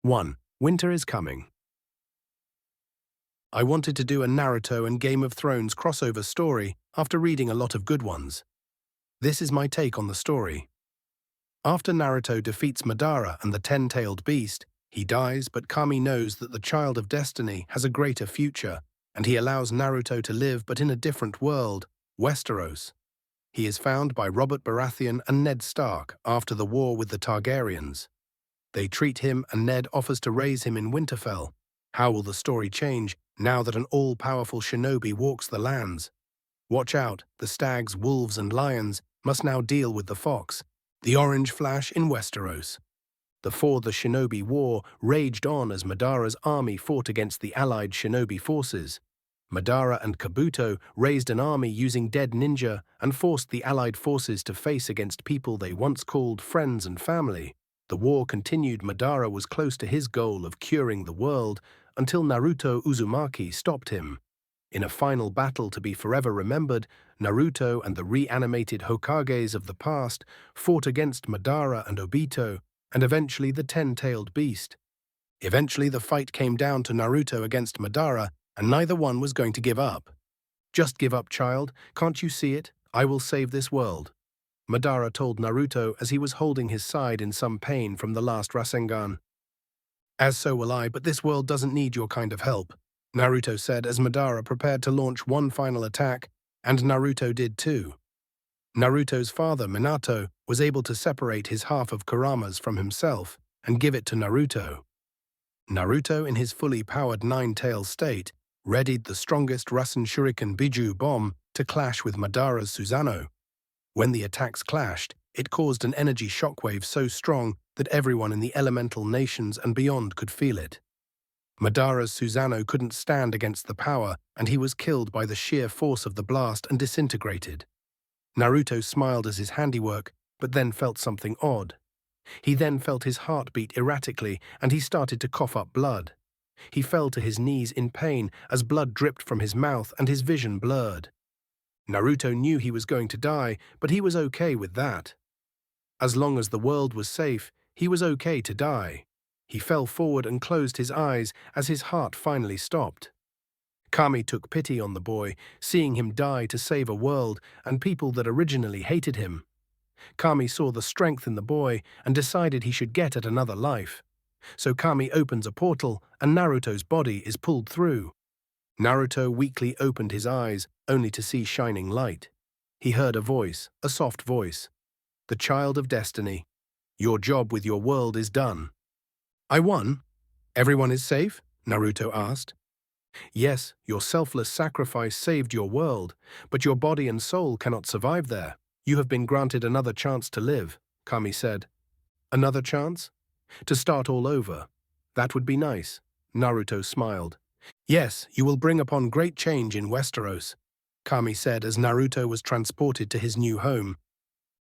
1. Winter is coming. I wanted to do a Naruto and Game of Thrones crossover story after reading a lot of good ones. This is my take on the story. After Naruto defeats Madara and the ten-tailed beast, he dies, but Kami knows that the Child of Destiny has a greater future, and he allows Naruto to live but in a different world, Westeros. He is found by Robert Baratheon and Ned Stark after the war with the Targaryens. They treat him and Ned offers to raise him in Winterfell. How will the story change now that an all-powerful shinobi walks the lands? Watch out, the stags, wolves and lions must now deal with the fox, the orange flash in Westeros. The Shinobi War raged on as Madara's army fought against the allied shinobi forces. Madara and Kabuto raised an army using dead ninja and forced the allied forces to face against people they once called friends and family. The war continued. Madara was close to his goal of curing the world until Naruto Uzumaki stopped him. In a final battle to be forever remembered, Naruto and the reanimated Hokages of the past fought against Madara and Obito, and eventually the ten-tailed beast. Eventually the fight came down to Naruto against Madara, and neither one was going to give up. "Just give up, child. Can't you see it? I will save this world," Madara told Naruto as he was holding his side in some pain from the last Rasengan. "As so will I, but this world doesn't need your kind of help," Naruto said as Madara prepared to launch one final attack, and Naruto did too. Naruto's father, Minato, was able to separate his half of Kurama's from himself and give it to Naruto. Naruto, in his fully powered nine-tail state, readied the strongest Rasen Shuriken Biju bomb to clash with Madara's Susanoo. When the attacks clashed, it caused an energy shockwave so strong that everyone in the elemental nations and beyond could feel it. Madara's Susanoo couldn't stand against the power, and he was killed by the sheer force of the blast and disintegrated. Naruto smiled as his handiwork, but then felt something odd. He then felt his heart beat erratically, and he started to cough up blood. He fell to his knees in pain as blood dripped from his mouth and his vision blurred. Naruto knew he was going to die, but he was okay with that. As long as the world was safe, he was okay to die. He fell forward and closed his eyes as his heart finally stopped. Kami took pity on the boy, seeing him die to save a world and people that originally hated him. Kami saw the strength in the boy and decided he should get at another life. So Kami opens a portal and Naruto's body is pulled through. Naruto weakly opened his eyes, only to see shining light. He heard a voice, a soft voice. "The Child of Destiny. Your job with your world is done." "I won? Everyone is safe?" Naruto asked. "Yes, your selfless sacrifice saved your world, but your body and soul cannot survive there. You have been granted another chance to live," Kami said. "Another chance? To start all over. That would be nice," Naruto smiled. "Yes, you will bring upon great change in Westeros," Kami said as Naruto was transported to his new home.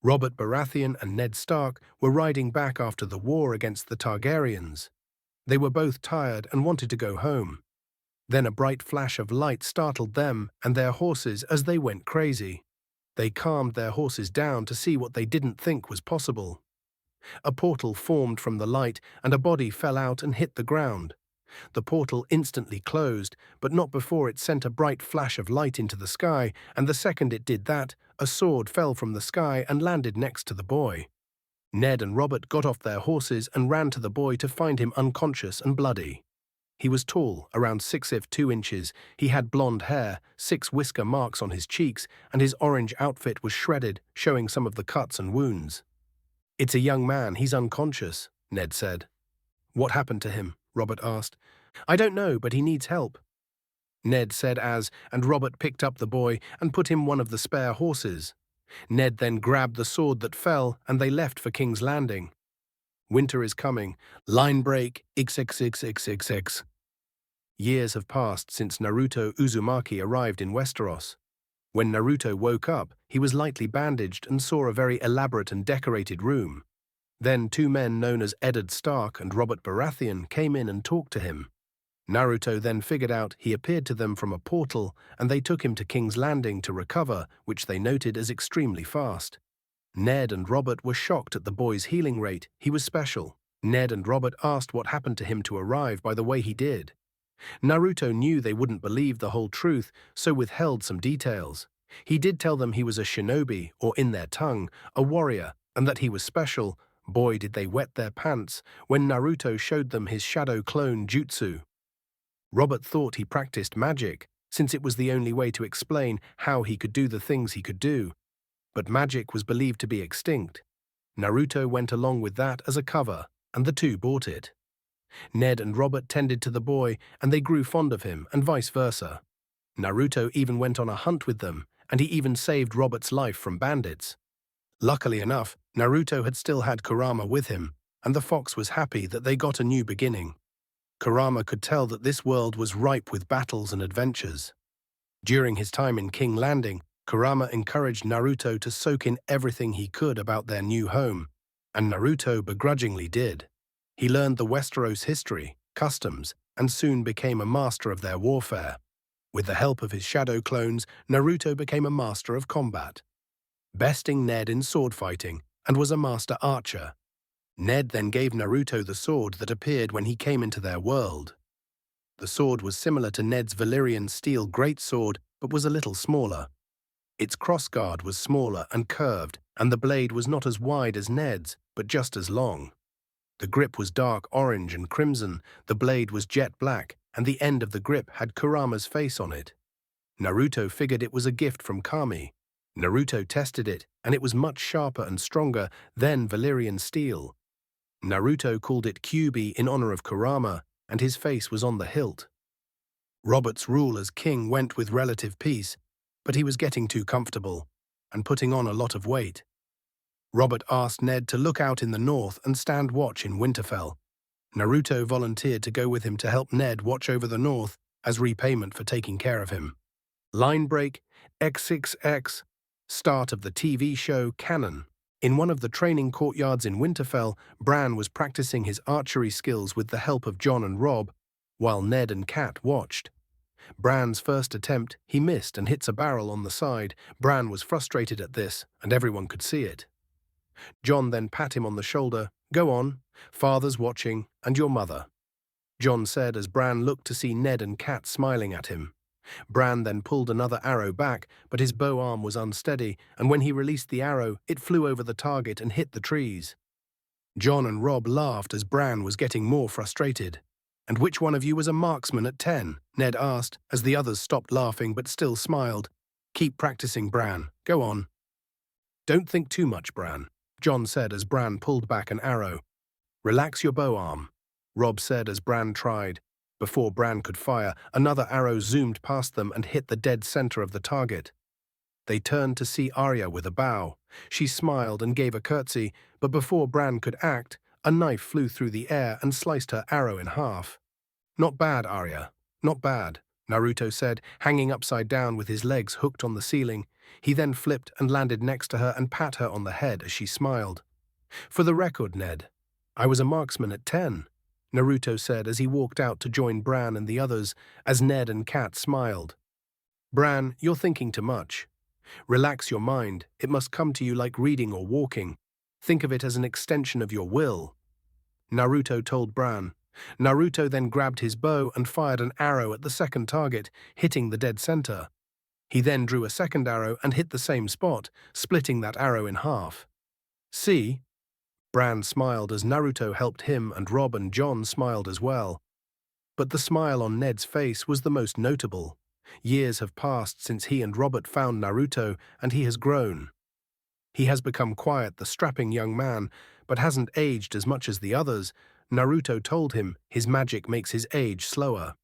Robert Baratheon and Ned Stark were riding back after the war against the Targaryens. They were both tired and wanted to go home. Then a bright flash of light startled them and their horses as they went crazy. They calmed their horses down to see what they didn't think was possible. A portal formed from the light and a body fell out and hit the ground. The portal instantly closed, but not before it sent a bright flash of light into the sky, and the second it did that, a sword fell from the sky and landed next to the boy. Ned and Robert got off their horses and ran to the boy to find him unconscious and bloody. He was tall, around 6'2". He had blonde hair, 6 whisker marks on his cheeks, and his orange outfit was shredded, showing some of the cuts and wounds. "It's a young man, he's unconscious," Ned said. "What happened to him?" Robert asked. "I don't know, but he needs help," Ned said and Robert picked up the boy and put him one of the spare horses. Ned then grabbed the sword that fell and they left for King's Landing. Winter is coming. Line break XXXXXX. Years have passed since Naruto Uzumaki arrived in Westeros. When Naruto woke up, he was lightly bandaged and saw a very elaborate and decorated room. Then 2 men known as Eddard Stark and Robert Baratheon came in and talked to him. Naruto then figured out he appeared to them from a portal, and they took him to King's Landing to recover, which they noted as extremely fast. Ned and Robert were shocked at the boy's healing rate. He was special. Ned and Robert asked what happened to him to arrive by the way he did. Naruto knew they wouldn't believe the whole truth, so withheld some details. He did tell them he was a shinobi, or in their tongue, a warrior, and that he was special. Boy, did they wet their pants when Naruto showed them his shadow clone jutsu. Robert thought he practiced magic, since it was the only way to explain how he could do the things he could do. But magic was believed to be extinct. Naruto went along with that as a cover, and the two bought it. Ned and Robert tended to the boy, and they grew fond of him, and vice versa. Naruto even went on a hunt with them, and he even saved Robert's life from bandits. Luckily enough, Naruto had still had Kurama with him, and the fox was happy that they got a new beginning. Kurama could tell that this world was ripe with battles and adventures. During his time in King Landing, Kurama encouraged Naruto to soak in everything he could about their new home, and Naruto begrudgingly did. He learned the Westeros history, customs, and soon became a master of their warfare. With the help of his shadow clones, Naruto became a master of combat, besting Ned in sword fighting, and was a master archer. Ned then gave Naruto the sword that appeared when he came into their world. The sword was similar to Ned's Valyrian steel greatsword, but was a little smaller. Its crossguard was smaller and curved, and the blade was not as wide as Ned's, but just as long. The grip was dark orange and crimson, the blade was jet black, and the end of the grip had Kurama's face on it. Naruto figured it was a gift from Kami. Naruto tested it, and it was much sharper and stronger than Valyrian steel. Naruto called it Kyuubi in honor of Kurama, and his face was on the hilt. Robert's rule as king went with relative peace, but he was getting too comfortable and putting on a lot of weight. Robert asked Ned to look out in the north and stand watch in Winterfell. Naruto volunteered to go with him to help Ned watch over the north as repayment for taking care of him. Line break, X6X, start of the TV show Canon. In one of the training courtyards in Winterfell, Bran was practicing his archery skills with the help of Jon and Robb, while Ned and Kat watched. Bran's first attempt, he missed and hits a barrel on the side. Bran was frustrated at this, and everyone could see it. Jon then pat him on the shoulder. "Go on, father's watching, and your mother," Jon said as Bran looked to see Ned and Kat smiling at him. Bran then pulled another arrow back, but his bow arm was unsteady, and when he released the arrow, it flew over the target and hit the trees. Jon and Robb laughed as Bran was getting more frustrated. "And which one of you was a marksman at 10? Ned asked, as the others stopped laughing but still smiled. "Keep practicing, Bran. Go on." "Don't think too much, Bran," Jon said as Bran pulled back an arrow. "Relax your bow arm," Robb said as Bran tried. Before Bran could fire, another arrow zoomed past them and hit the dead center of the target. They turned to see Arya with a bow. She smiled and gave a curtsy, but before Bran could act, a knife flew through the air and sliced her arrow in half. "Not bad, Arya. Not bad," Naruto said, hanging upside down with his legs hooked on the ceiling. He then flipped and landed next to her and pat her on the head as she smiled. "For the record, Ned, I was a marksman at 10. Naruto said as he walked out to join Bran and the others, as Ned and Kat smiled. "Bran, you're thinking too much. Relax your mind, it must come to you like reading or walking. Think of it as an extension of your will," Naruto told Bran. Naruto then grabbed his bow and fired an arrow at the second target, hitting the dead center. He then drew a second arrow and hit the same spot, splitting that arrow in half. "See?" Bran smiled as Naruto helped him, and Robb and Jon smiled as well. But the smile on Ned's face was the most notable. Years have passed since he and Robert found Naruto, and he has grown. He has become quiet, the strapping young man, but hasn't aged as much as the others. Naruto told him his magic makes his age slower.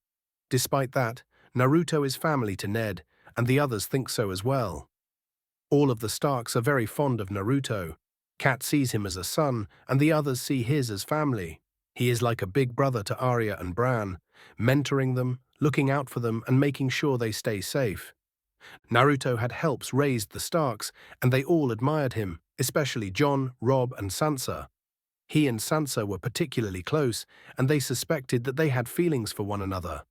Despite that, Naruto is family to Ned, and the others think so as well. All of the Starks are very fond of Naruto. Kat sees him as a son, and the others see his as family. He is like a big brother to Arya and Bran, mentoring them, looking out for them, and making sure they stay safe. Naruto had helps raised the Starks, and they all admired him, especially Jon, Robb, and Sansa. He and Sansa were particularly close, and they suspected that they had feelings for one another.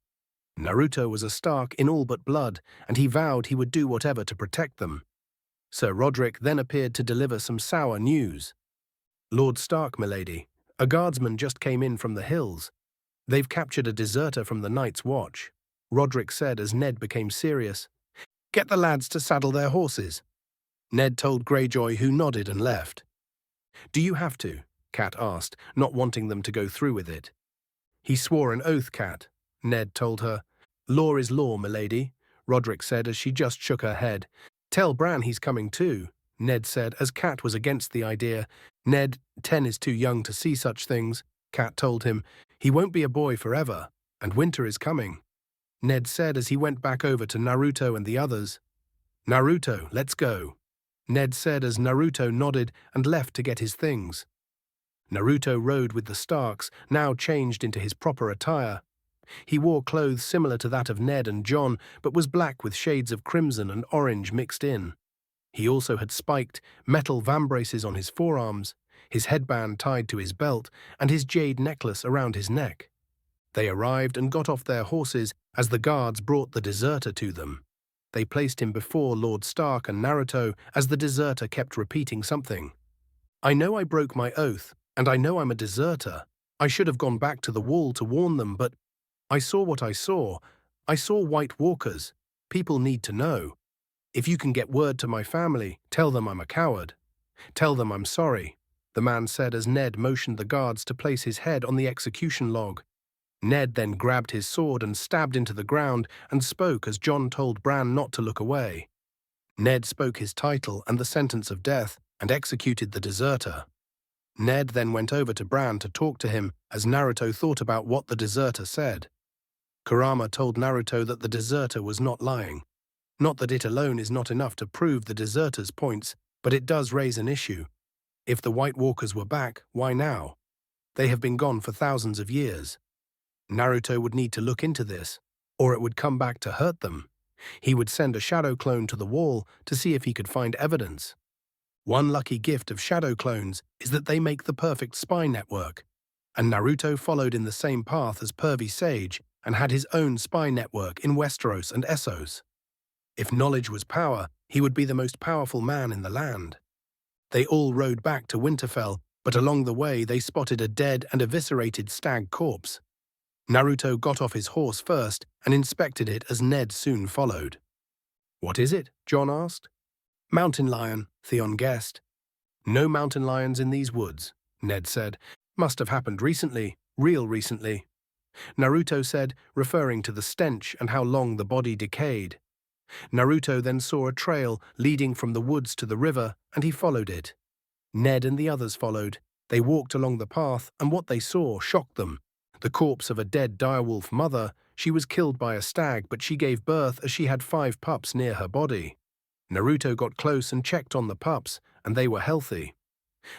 Naruto was a Stark in all but blood, and he vowed he would do whatever to protect them. Sir Roderick then appeared to deliver some sour news. "Lord Stark, milady, A guardsman just came in from the hills. They've captured a deserter from the Night's Watch, Roderick said as Ned became serious. Get the lads to saddle their horses. Ned told Greyjoy, who nodded and left. Do you have to? Cat asked, not wanting them to go through with it. He swore an oath, Cat, Ned told her. Law is law, milady, Roderick said as she just shook her head. Tell Bran he's coming too, Ned said as Cat was against the idea. Ned, 10 is too young to see such things, Cat told him. He won't be a boy forever, and winter is coming, Ned said as he went back over to Naruto and the others. Naruto, let's go, Ned said as Naruto nodded and left to get his things. Naruto rode with the Starks, now changed into his proper attire. He wore clothes similar to that of Ned and Jon, but was black with shades of crimson and orange mixed in. He also had spiked metal vambraces on his forearms, his headband tied to his belt, and his jade necklace around his neck. They arrived and got off their horses as the guards brought the deserter to them. They placed him before Lord Stark and Naruto as the deserter kept repeating something. I know I broke my oath, and I know I'm a deserter. I should have gone back to the wall to warn them, but I saw what I saw. I saw White Walkers. People need to know. If you can get word to my family, tell them I'm a coward. Tell them I'm sorry, the man said as Ned motioned the guards to place his head on the execution log. Ned then grabbed his sword and stabbed into the ground and spoke as Jon told Bran not to look away. Ned spoke his title and the sentence of death and executed the deserter. Ned then went over to Bran to talk to him as Naruto thought about what the deserter said. Kurama told Naruto that the deserter was not lying. Not that it alone is not enough to prove the deserter's points, but it does raise an issue. If the White Walkers were back, why now? They have been gone for thousands of years. Naruto would need to look into this, or it would come back to hurt them. He would send a shadow clone to the wall to see if he could find evidence. One lucky gift of shadow clones is that they make the perfect spy network, and Naruto followed in the same path as Pervy Sage and had his own spy network in Westeros and Essos. If knowledge was power, he would be the most powerful man in the land. They all rode back to Winterfell, but along the way they spotted a dead and eviscerated stag corpse. Naruto got off his horse first and inspected it as Ned soon followed. What is it? Jon asked. Mountain lion, Theon guessed. No mountain lions in these woods, Ned said. Must have happened recently, real recently. Naruto said, referring to the stench and how long the body decayed. Naruto then saw a trail leading from the woods to the river, and he followed it. Ned and the others followed. They walked along the path, and what they saw shocked them. The corpse of a dead direwolf mother. She was killed by a stag, but she gave birth as she had 5 pups near her body. Naruto got close and checked on the pups, and they were healthy.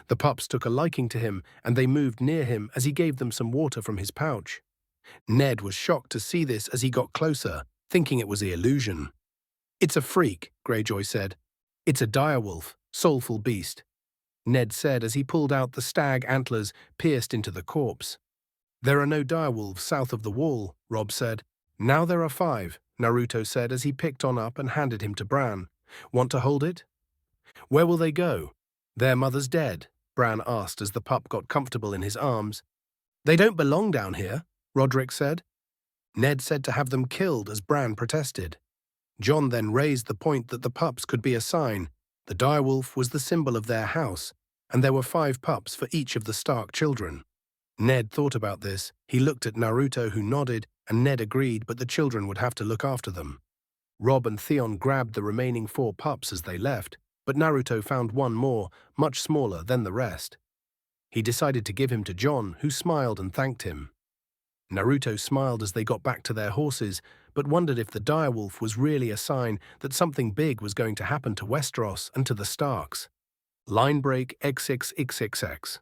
The pups took a liking to him, and they moved near him as he gave them some water from his pouch. Ned was shocked to see this as he got closer, thinking it was an illusion. It's a freak, Greyjoy said. It's a direwolf, soulful beast, Ned said as he pulled out the stag antlers pierced into the corpse. There are no direwolves south of the wall, Rob said. Now there are 5, Naruto said as he picked one up and handed him to Bran. Want to hold it? Where will they go? Their mother's dead, Bran asked as the pup got comfortable in his arms. They don't belong down here, Roderick said. Ned said to have them killed as Bran protested. Jon then raised the point that the pups could be a sign. The direwolf was the symbol of their house, and there were 5 pups for each of the Stark children. Ned thought about this. He looked at Naruto, who nodded, and Ned agreed, but the children would have to look after them. Rob and Theon grabbed the remaining 4 pups as they left, but Naruto found one more, much smaller than the rest. He decided to give him to Jon, who smiled and thanked him. Naruto smiled as they got back to their horses, but wondered if the direwolf was really a sign that something big was going to happen to Westeros and to the Starks. Line break XXXXX.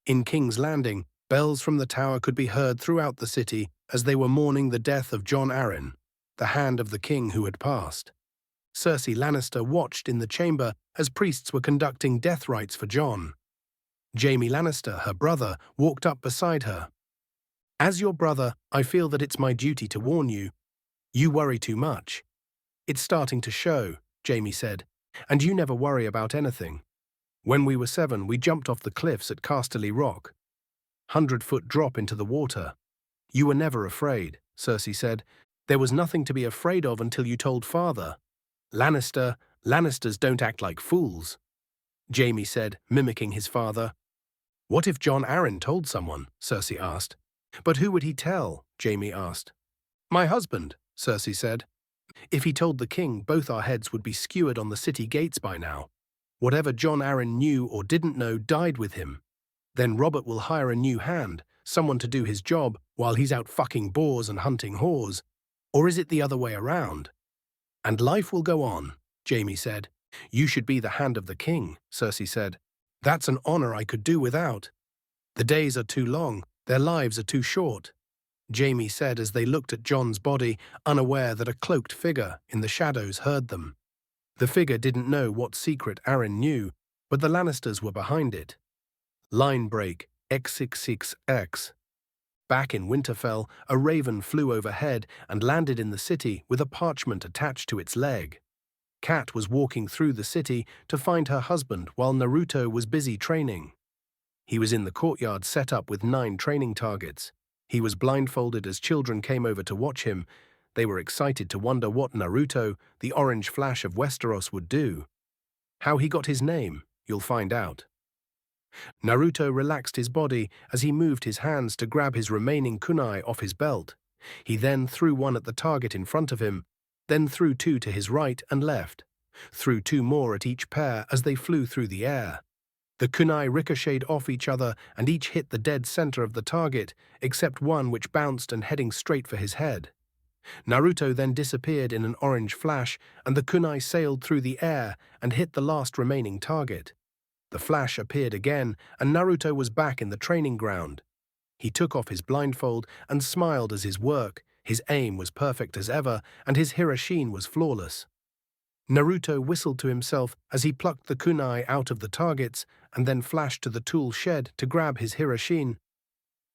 In King's Landing, bells from the tower could be heard throughout the city as they were mourning the death of Jon Arryn, the hand of the king who had passed. Cersei Lannister watched in the chamber as priests were conducting death rites for Jon. Jaime Lannister, her brother, walked up beside her. As your brother, I feel that it's my duty to warn you. You worry too much. It's starting to show, Jaime said, and you never worry about anything. When we were 7, we jumped off the cliffs at Casterly Rock. 100-foot drop into the water. You were never afraid, Cersei said. There was nothing to be afraid of until you told father. Lannisters don't act like fools. Jaime said, mimicking his father. What if Jon Arryn told someone? Cersei asked. But who would he tell? Jaime asked. My husband, Cersei said. If he told the king, both our heads would be skewered on the city gates by now. Whatever Jon Arryn knew or didn't know died with him. Then Robert will hire a new hand, someone to do his job while he's out fucking boars and hunting whores. Or is it the other way around? And life will go on, Jaime said. You should be the hand of the king, Cersei said. That's an honor I could do without. The days are too long, their lives are too short, Jaime said as they looked at Jon's body, unaware that a cloaked figure in the shadows heard them. The figure didn't know what secret Arryn knew, but the Lannisters were behind it. Line break X66X. Back in Winterfell, a raven flew overhead and landed in the city with a parchment attached to its leg. Kat was walking through the city to find her husband while Naruto was busy training. He was in the courtyard set up with 9 training targets. He was blindfolded as children came over to watch him. They were excited to wonder what Naruto, the orange flash of Westeros, would do. How he got his name, you'll find out. Naruto relaxed his body as he moved his hands to grab his remaining kunai off his belt. He then threw one at the target in front of him, then threw 2 to his right and left, threw 2 more at each pair as they flew through the air. The kunai ricocheted off each other and each hit the dead center of the target, except one which bounced and heading straight for his head. Naruto then disappeared in an orange flash, and the kunai sailed through the air and hit the last remaining target. The flash appeared again, and Naruto was back in the training ground. He took off his blindfold and smiled as his aim was perfect as ever, and his Hirashin was flawless. Naruto whistled to himself as he plucked the kunai out of the targets and then flashed to the tool shed to grab his Hirashin.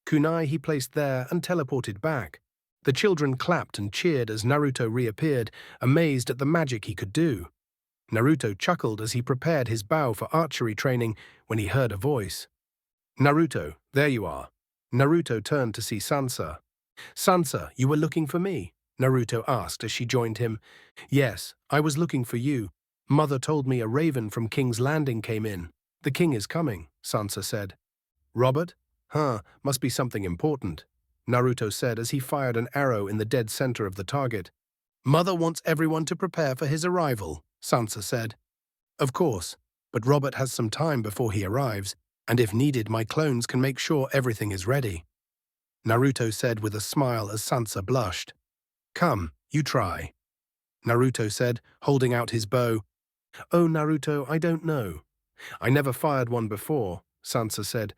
Kunai he placed there and teleported back. The children clapped and cheered as Naruto reappeared, amazed at the magic he could do. Naruto chuckled as he prepared his bow for archery training when he heard a voice. Naruto, there you are. Naruto turned to see Sansa. Sansa, you were looking for me? Naruto asked as she joined him. Yes, I was looking for you. Mother told me a raven from King's Landing came in. The king is coming, Sansa said. Robert? Must be something important, Naruto said as he fired an arrow in the dead center of the target. Mother wants everyone to prepare for his arrival, Sansa said. Of course, but Robert has some time before he arrives, and if needed my clones can make sure everything is ready. Naruto said with a smile as Sansa blushed. Come, you try. Naruto said, holding out his bow. Oh, Naruto, I don't know. I never fired one before, Sansa said.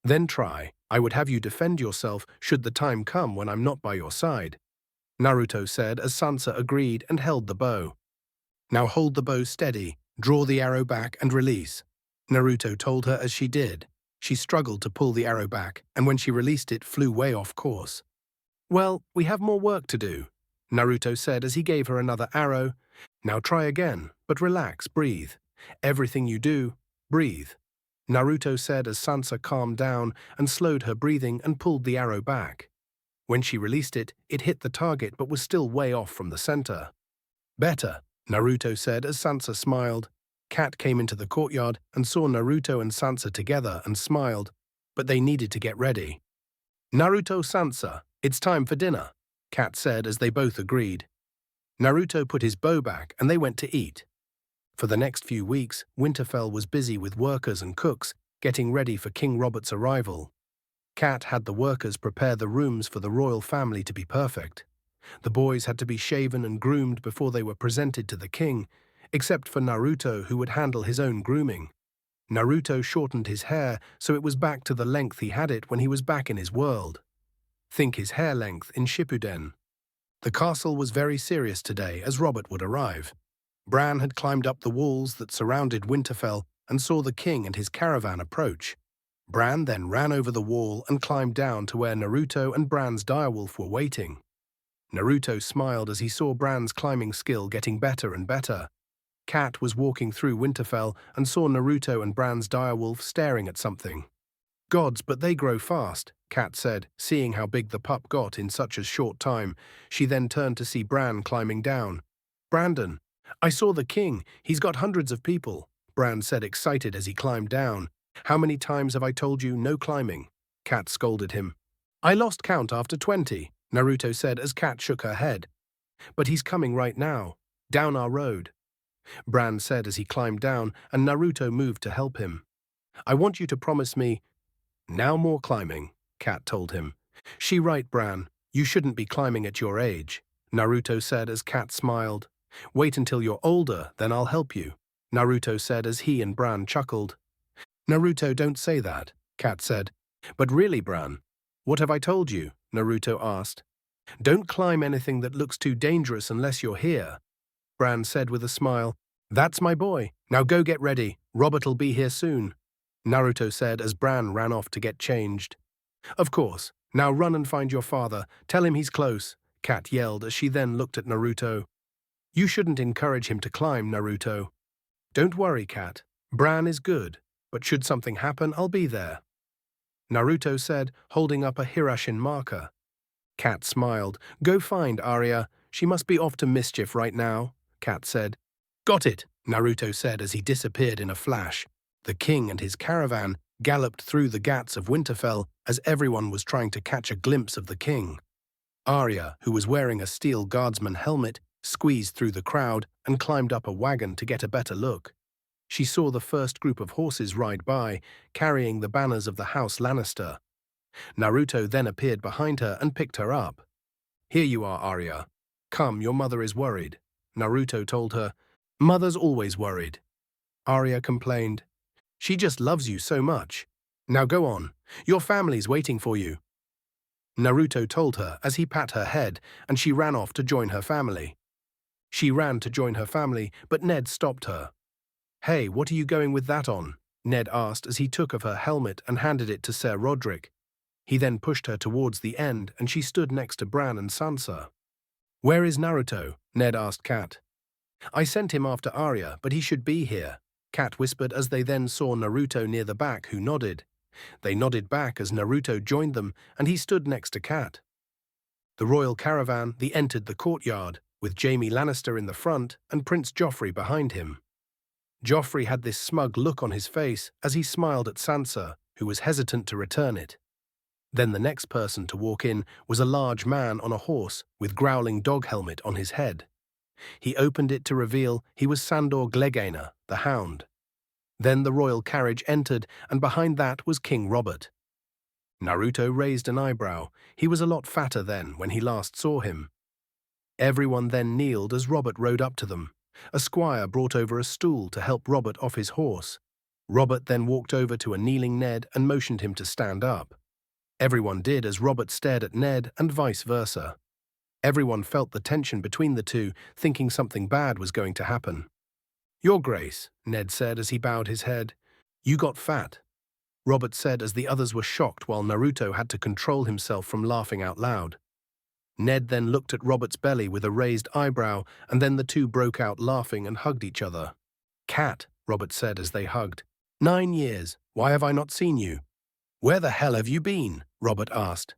Then try. I would have you defend yourself should the time come when I'm not by your side, Naruto said as Sansa agreed and held the bow. Now hold the bow steady, draw the arrow back and release, Naruto told her as she did. She struggled to pull the arrow back, and when she released it, flew way off course. Well, we have more work to do, Naruto said as he gave her another arrow. Now try again, but relax, breathe. Everything you do, breathe, Naruto said as Sansa calmed down and slowed her breathing and pulled the arrow back. When she released it, it hit the target but was still way off from the center. Better, Naruto said as Sansa smiled. Kat came into the courtyard and saw Naruto and Sansa together and smiled, but they needed to get ready. Naruto, Sansa, it's time for dinner, Kat said as they both agreed. Naruto put his bow back and they went to eat. For the next few weeks, Winterfell was busy with workers and cooks, getting ready for King Robert's arrival. Kat had the workers prepare the rooms for the royal family to be perfect. The boys had to be shaven and groomed before they were presented to the king, except for Naruto, who would handle his own grooming. Naruto shortened his hair so it was back to the length he had it when he was back in his world. Think his hair length in Shippuden. The castle was very serious today as Robert would arrive. Bran had climbed up the walls that surrounded Winterfell and saw the king and his caravan approach. Bran then ran over the wall and climbed down to where Naruto and Bran's direwolf were waiting. Naruto smiled as he saw Bran's climbing skill getting better and better. Kat was walking through Winterfell and saw Naruto and Bran's direwolf staring at something. Gods, but they grow fast, Kat said, seeing how big the pup got in such a short time. She then turned to see Bran climbing down. Brandon, I saw the king. He's got hundreds of people, Bran said, excited as he climbed down. How many times have I told you no climbing? Kat scolded him. I lost count after 20, Naruto said as Kat shook her head. But he's coming right now, down our road, Bran said as he climbed down, and Naruto moved to help him. I want you to promise me. Now more climbing, Kat told him. She right, Bran. You shouldn't be climbing at your age, Naruto said as Kat smiled. Wait until you're older, then I'll help you, Naruto said as he and Bran chuckled. Naruto, don't say that, Kat said. But really, Bran, what have I told you? Naruto asked. Don't climb anything that looks too dangerous unless you're here, Bran said with a smile. That's my boy. Now go get ready. Robert'll be here soon, Naruto said as Bran ran off to get changed. Of course. Now run and find your father. Tell him he's close, Kat yelled as she then looked at Naruto. You shouldn't encourage him to climb, Naruto. Don't worry, Kat. Bran is good, but should something happen, I'll be there, Naruto said, holding up a Hirashin marker. Kat smiled. Go find Arya. She must be off to mischief right now, Kat said. Got it, Naruto said as he disappeared in a flash. The king and his caravan galloped through the gates of Winterfell as everyone was trying to catch a glimpse of the king. Arya, who was wearing a steel guardsman helmet, squeezed through the crowd and climbed up a wagon to get a better look. She saw the first group of horses ride by, carrying the banners of the House Lannister. Naruto then appeared behind her and picked her up. Here you are, Arya. Come, your mother is worried, Naruto told her. Mother's always worried, Arya complained. She just loves you so much. Now go on. Your family's waiting for you, Naruto told her as he pat her head, and she ran off to join her family. She ran to join her family, but Ned stopped her. Hey, what are you going with that on? Ned asked as he took of her helmet and handed it to Ser Roderick. He then pushed her towards the end, and she stood next to Bran and Sansa. Where is Naruto? Ned asked Kat. I sent him after Arya, but he should be here, Kat whispered as they then saw Naruto near the back, who nodded. They nodded back as Naruto joined them, and he stood next to Kat. The royal caravan entered the courtyard, with Jaime Lannister in the front and Prince Joffrey behind him. Joffrey had this smug look on his face as he smiled at Sansa, who was hesitant to return it. Then the next person to walk in was a large man on a horse with growling dog helmet on his head. He opened it to reveal he was Sandor Clegane, the Hound. Then the royal carriage entered, and behind that was King Robert. Naruto raised an eyebrow. He was a lot fatter then when he last saw him. Everyone then kneeled as Robert rode up to them. A squire brought over a stool to help Robert off his horse. Robert then walked over to a kneeling Ned and motioned him to stand up. Everyone did as Robert stared at Ned and vice versa. Everyone felt the tension between the two, thinking something bad was going to happen. Your Grace, Ned said as he bowed his head. You got fat, Robert said as the others were shocked while Naruto had to control himself from laughing out loud. Ned then looked at Robert's belly with a raised eyebrow, and then the two broke out laughing and hugged each other. Cat, Robert said as they hugged. 9 years, why have I not seen you? Where the hell have you been? Robert asked.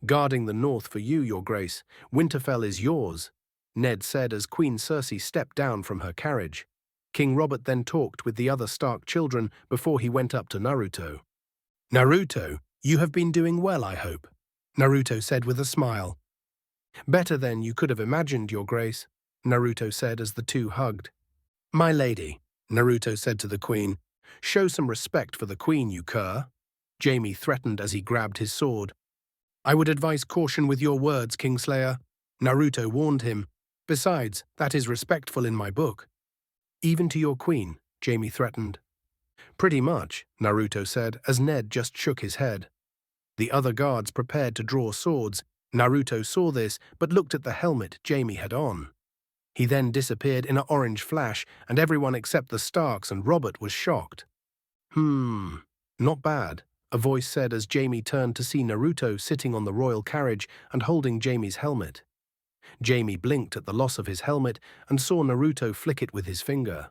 Guarding the north for you, Your Grace. Winterfell is yours, Ned said as Queen Cersei stepped down from her carriage. King Robert then talked with the other Stark children before he went up to Naruto. Naruto, you have been doing well, I hope, Naruto said with a smile. Better than you could have imagined, Your Grace, Naruto said as the two hugged. My lady, Naruto said to the Queen, show some respect for the Queen, you cur. Jaime threatened as he grabbed his sword. I would advise caution with your words, Kingslayer, Naruto warned him. Besides, that is respectful in my book. Even to your queen, Jaime threatened. Pretty much, Naruto said as Ned just shook his head. The other guards prepared to draw swords. Naruto saw this but looked at the helmet Jaime had on. He then disappeared in an orange flash, and everyone except the Starks and Robert was shocked. Not bad, a voice said as Jaime turned to see Naruto sitting on the royal carriage and holding Jaime's helmet. Jaime blinked at the loss of his helmet and saw Naruto flick it with his finger.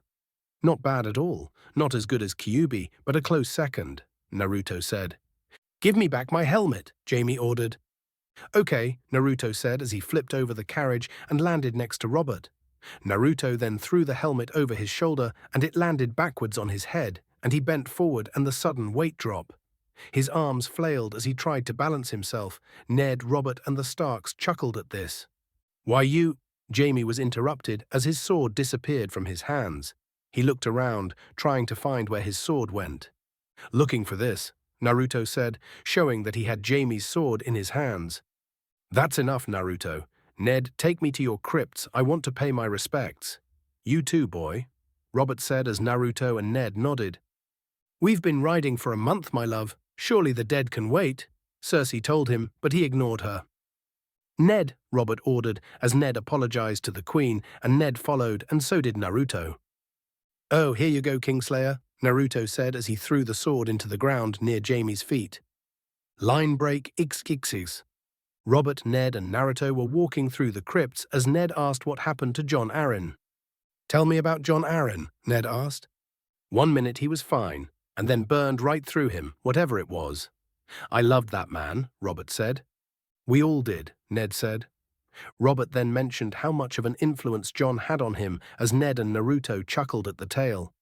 Not bad at all, not as good as Kyuubi, but a close second, Naruto said. Give me back my helmet, Jaime ordered. Okay, Naruto said as he flipped over the carriage and landed next to Robert. Naruto then threw the helmet over his shoulder and it landed backwards on his head, and he bent forward and the sudden weight drop. His arms flailed as he tried to balance himself. Ned, Robert, and the Starks chuckled at this. Why you… Jaime was interrupted as his sword disappeared from his hands. He looked around, trying to find where his sword went. Looking for this, Naruto said, showing that he had Jaime's sword in his hands. That's enough, Naruto. Ned, take me to your crypts. I want to pay my respects. You too, boy, Robert said as Naruto and Ned nodded. We've been riding for a month, my love. Surely the dead can wait, Cersei told him, but he ignored her. Ned, Robert ordered as Ned apologized to the Queen, and Ned followed, and so did Naruto. Oh, here you go, Kingslayer, Naruto said as he threw the sword into the ground near Jaime's feet. Line break ixkixes. Robert, Ned, and Naruto were walking through the crypts as Ned asked what happened to Jon Arryn. Tell me about Jon Arryn, Ned asked. 1 minute he was fine, and then burned right through him, whatever it was. I loved that man, Robert said. We all did, Ned said. Robert then mentioned how much of an influence Jon had on him as Ned and Naruto chuckled at the tale.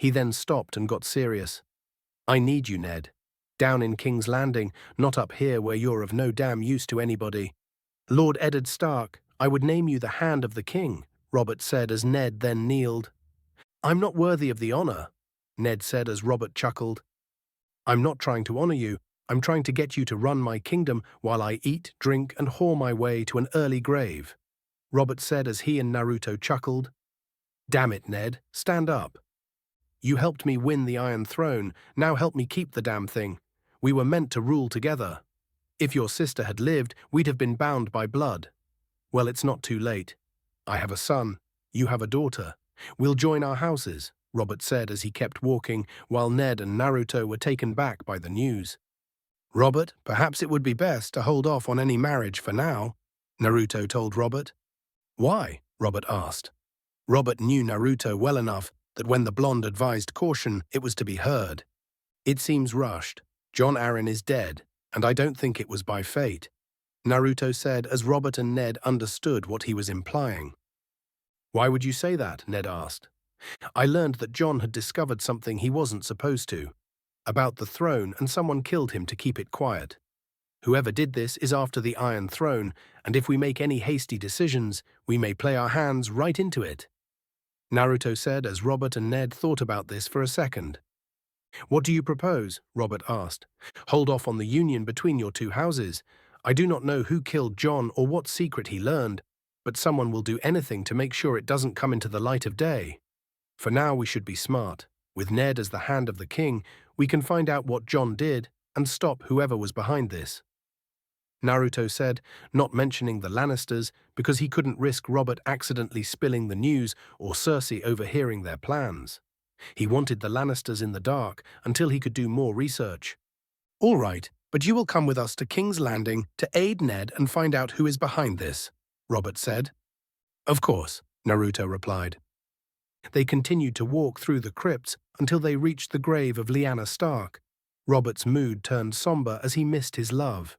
He then stopped and got serious. I need you, Ned. Down in King's Landing, not up here where you're of no damn use to anybody. Lord Eddard Stark, I would name you the Hand of the King, Robert said as Ned then kneeled. I'm not worthy of the honor, Ned said as Robert chuckled. I'm not trying to honor you. I'm trying to get you to run my kingdom while I eat, drink, and whore my way to an early grave, Robert said as he and Naruto chuckled. Damn it, Ned, stand up. You helped me win the Iron Throne, now help me keep the damn thing. We were meant to rule together. If your sister had lived, we'd have been bound by blood. Well, it's not too late. I have a son, you have a daughter. We'll join our houses, Robert said as he kept walking, while Ned and Naruto were taken back by the news. Robert, perhaps it would be best to hold off on any marriage for now, Naruto told Robert. Why? Robert asked. Robert knew Naruto well enough that when the blonde advised caution, it was to be heard. It seems rushed. Jon Arryn is dead, and I don't think it was by fate, Naruto said as Robert and Ned understood what he was implying. Why would you say that? Ned asked. I learned that Jon had discovered something he wasn't supposed to. About the throne, and someone killed him to keep it quiet. Whoever did this is after the Iron Throne, and if we make any hasty decisions, we may play our hands right into it, Naruto said as Robert and Ned thought about this for a second. What do you propose? Robert asked. Hold off on the union between your two houses. I do not know who killed Jon or what secret he learned, but someone will do anything to make sure it doesn't come into the light of day. For now we should be smart. With Ned as the Hand of the King, we can find out what Jon did and stop whoever was behind this, Naruto said, not mentioning the Lannisters because he couldn't risk Robert accidentally spilling the news or Cersei overhearing their plans. He wanted the Lannisters in the dark until he could do more research. All right, but you will come with us to King's Landing to aid Ned and find out who is behind this, Robert said. Of course, Naruto replied. They continued to walk through the crypts until they reached the grave of Lyanna Stark. Robert's mood turned somber as he missed his love.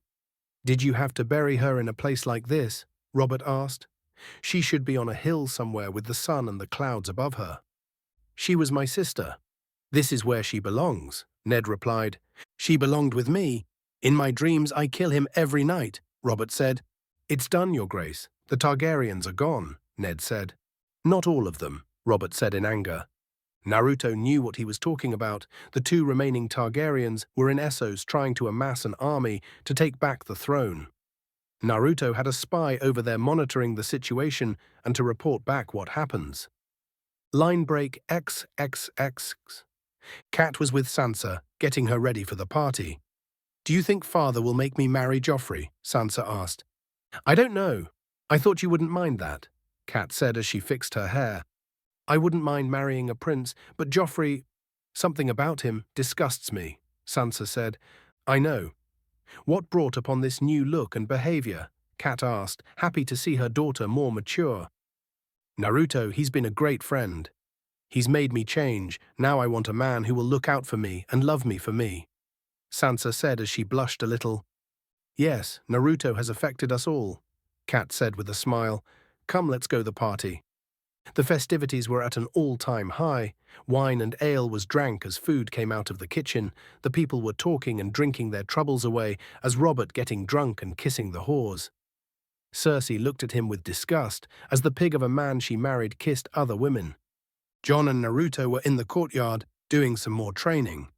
Did you have to bury her in a place like this? Robert asked. She should be on a hill somewhere with the sun and the clouds above her. She was my sister. This is where she belongs, Ned replied. She belonged with me. In my dreams I kill him every night, Robert said. It's done, Your Grace. The Targaryens are gone, Ned said. Not all of them, Robert said in anger. Naruto knew what he was talking about. The two remaining Targaryens were in Essos trying to amass an army to take back the throne. Naruto had a spy over there monitoring the situation and to report back what happens. Line break XXX. Kat was with Sansa, getting her ready for the party. Do you think father will make me marry Joffrey? Sansa asked. I don't know. I thought you wouldn't mind that, Kat said as she fixed her hair. I wouldn't mind marrying a prince, but Joffrey, something about him, disgusts me, Sansa said. I know. What brought upon this new look and behavior? Kat asked, happy to see her daughter more mature. Naruto, he's been a great friend. He's made me change. Now I want a man who will look out for me and love me for me. Sansa said as she blushed a little. Yes, Naruto has affected us all, Kat said with a smile. Come, let's go the party. The festivities were at an all-time high. Wine and ale was drank as food came out of the kitchen. The people were talking and drinking their troubles away, as Robert getting drunk and kissing the whores. Cersei looked at him with disgust, as the pig of a man she married kissed other women. Jon and Naruto were in the courtyard, doing some more training.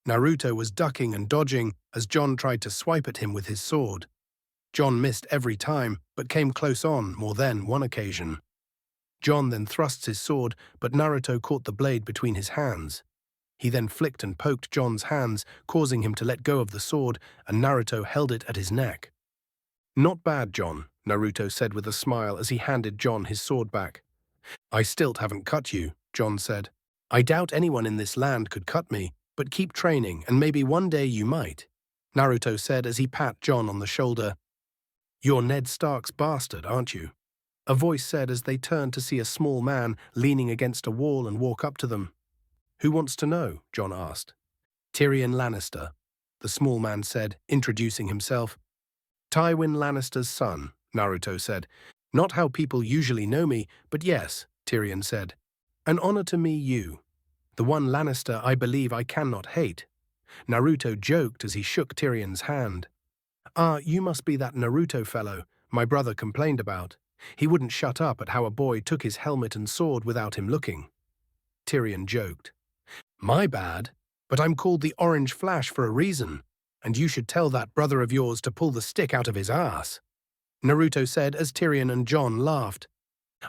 Naruto was ducking and dodging as Jon tried to swipe at him with his sword. Jon missed every time, but came close on more than one occasion. Jon then thrusts his sword, but Naruto caught the blade between his hands. He then flicked and poked Jon's hands, causing him to let go of the sword, and Naruto held it at his neck. Not bad, Jon, Naruto said with a smile as he handed Jon his sword back. I still haven't cut you, Jon said. I doubt anyone in this land could cut me, but keep training and maybe one day you might, Naruto said as he pat Jon on the shoulder. You're Ned Stark's bastard, aren't you? A voice said as they turned to see a small man leaning against a wall and walk up to them. Who wants to know? Jon asked. Tyrion Lannister, the small man said, introducing himself. Tywin Lannister's son, Naruto said. Not how people usually know me, but yes, Tyrion said. An honor to me, you. The one Lannister I believe I cannot hate. Naruto joked as he shook Tyrion's hand. Ah, you must be that Naruto fellow my brother complained about. He wouldn't shut up at how a boy took his helmet and sword without him looking. Tyrion joked. My bad, but I'm called the Orange Flash for a reason, and you should tell that brother of yours to pull the stick out of his ass, Naruto said as Tyrion and Jon laughed.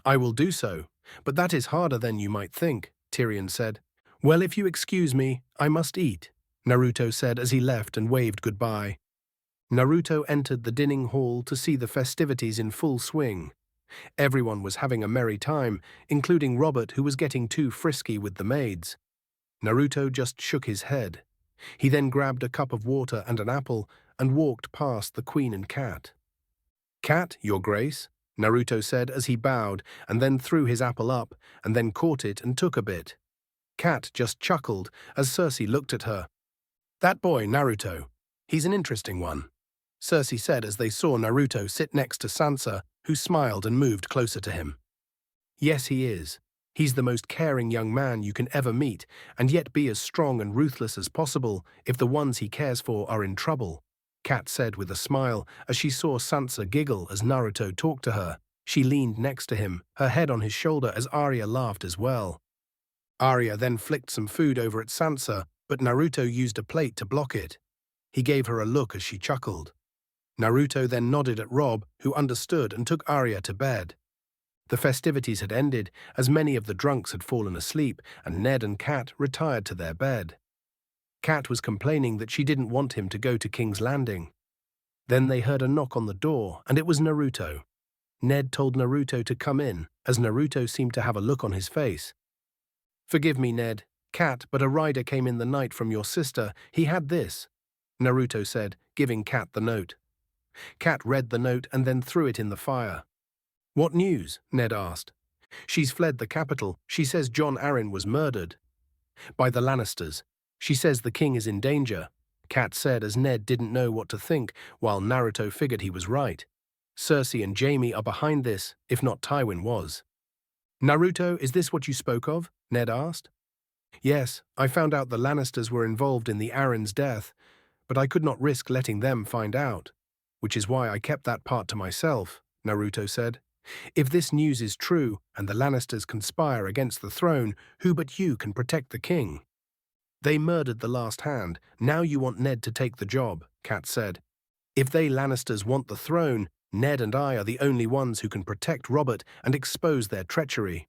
I will do so, but that is harder than you might think, Tyrion said. Well, if you excuse me, I must eat, Naruto said as he left and waved goodbye. Naruto entered the dining hall to see the festivities in full swing. Everyone was having a merry time, including Robert, who was getting too frisky with the maids. Naruto just shook his head. He then grabbed a cup of water and an apple and walked past the Queen and Cat. Cat, Your Grace, Naruto said as he bowed and then threw his apple up and then caught it and took a bit. Cat just chuckled as Cersei looked at her. That boy, Naruto, he's an interesting one, Cersei said as they saw Naruto sit next to Sansa, who smiled and moved closer to him. Yes, he is. He's the most caring young man you can ever meet, and yet be as strong and ruthless as possible if the ones he cares for are in trouble, Kat said with a smile as she saw Sansa giggle as Naruto talked to her. She leaned next to him, her head on his shoulder as Arya laughed as well. Arya then flicked some food over at Sansa, but Naruto used a plate to block it. He gave her a look as she chuckled. Naruto then nodded at Rob, who understood and took Arya to bed. The festivities had ended, as many of the drunks had fallen asleep, and Ned and Kat retired to their bed. Kat was complaining that she didn't want him to go to King's Landing. Then they heard a knock on the door, and it was Naruto. Ned told Naruto to come in, as Naruto seemed to have a look on his face. Forgive me, Ned, Kat, but a rider came in the night from your sister. He had this, Naruto said, giving Kat the note. Kat read the note and then threw it in the fire. What news? Ned asked. She's fled the capital. She says Jon Arryn was murdered. By the Lannisters. She says the king is in danger, Kat said as Ned didn't know what to think, while Naruto figured he was right. Cersei and Jaime are behind this, if not Tywin was. Naruto, is this what you spoke of? Ned asked. Yes, I found out the Lannisters were involved in the Arryn's death, but I could not risk letting them find out, which is why I kept that part to myself, Naruto said. If this news is true, and the Lannisters conspire against the throne, who but you can protect the king? They murdered the last hand. Now you want Ned to take the job, Kat said. If they Lannisters want the throne, Ned and I are the only ones who can protect Robert and expose their treachery.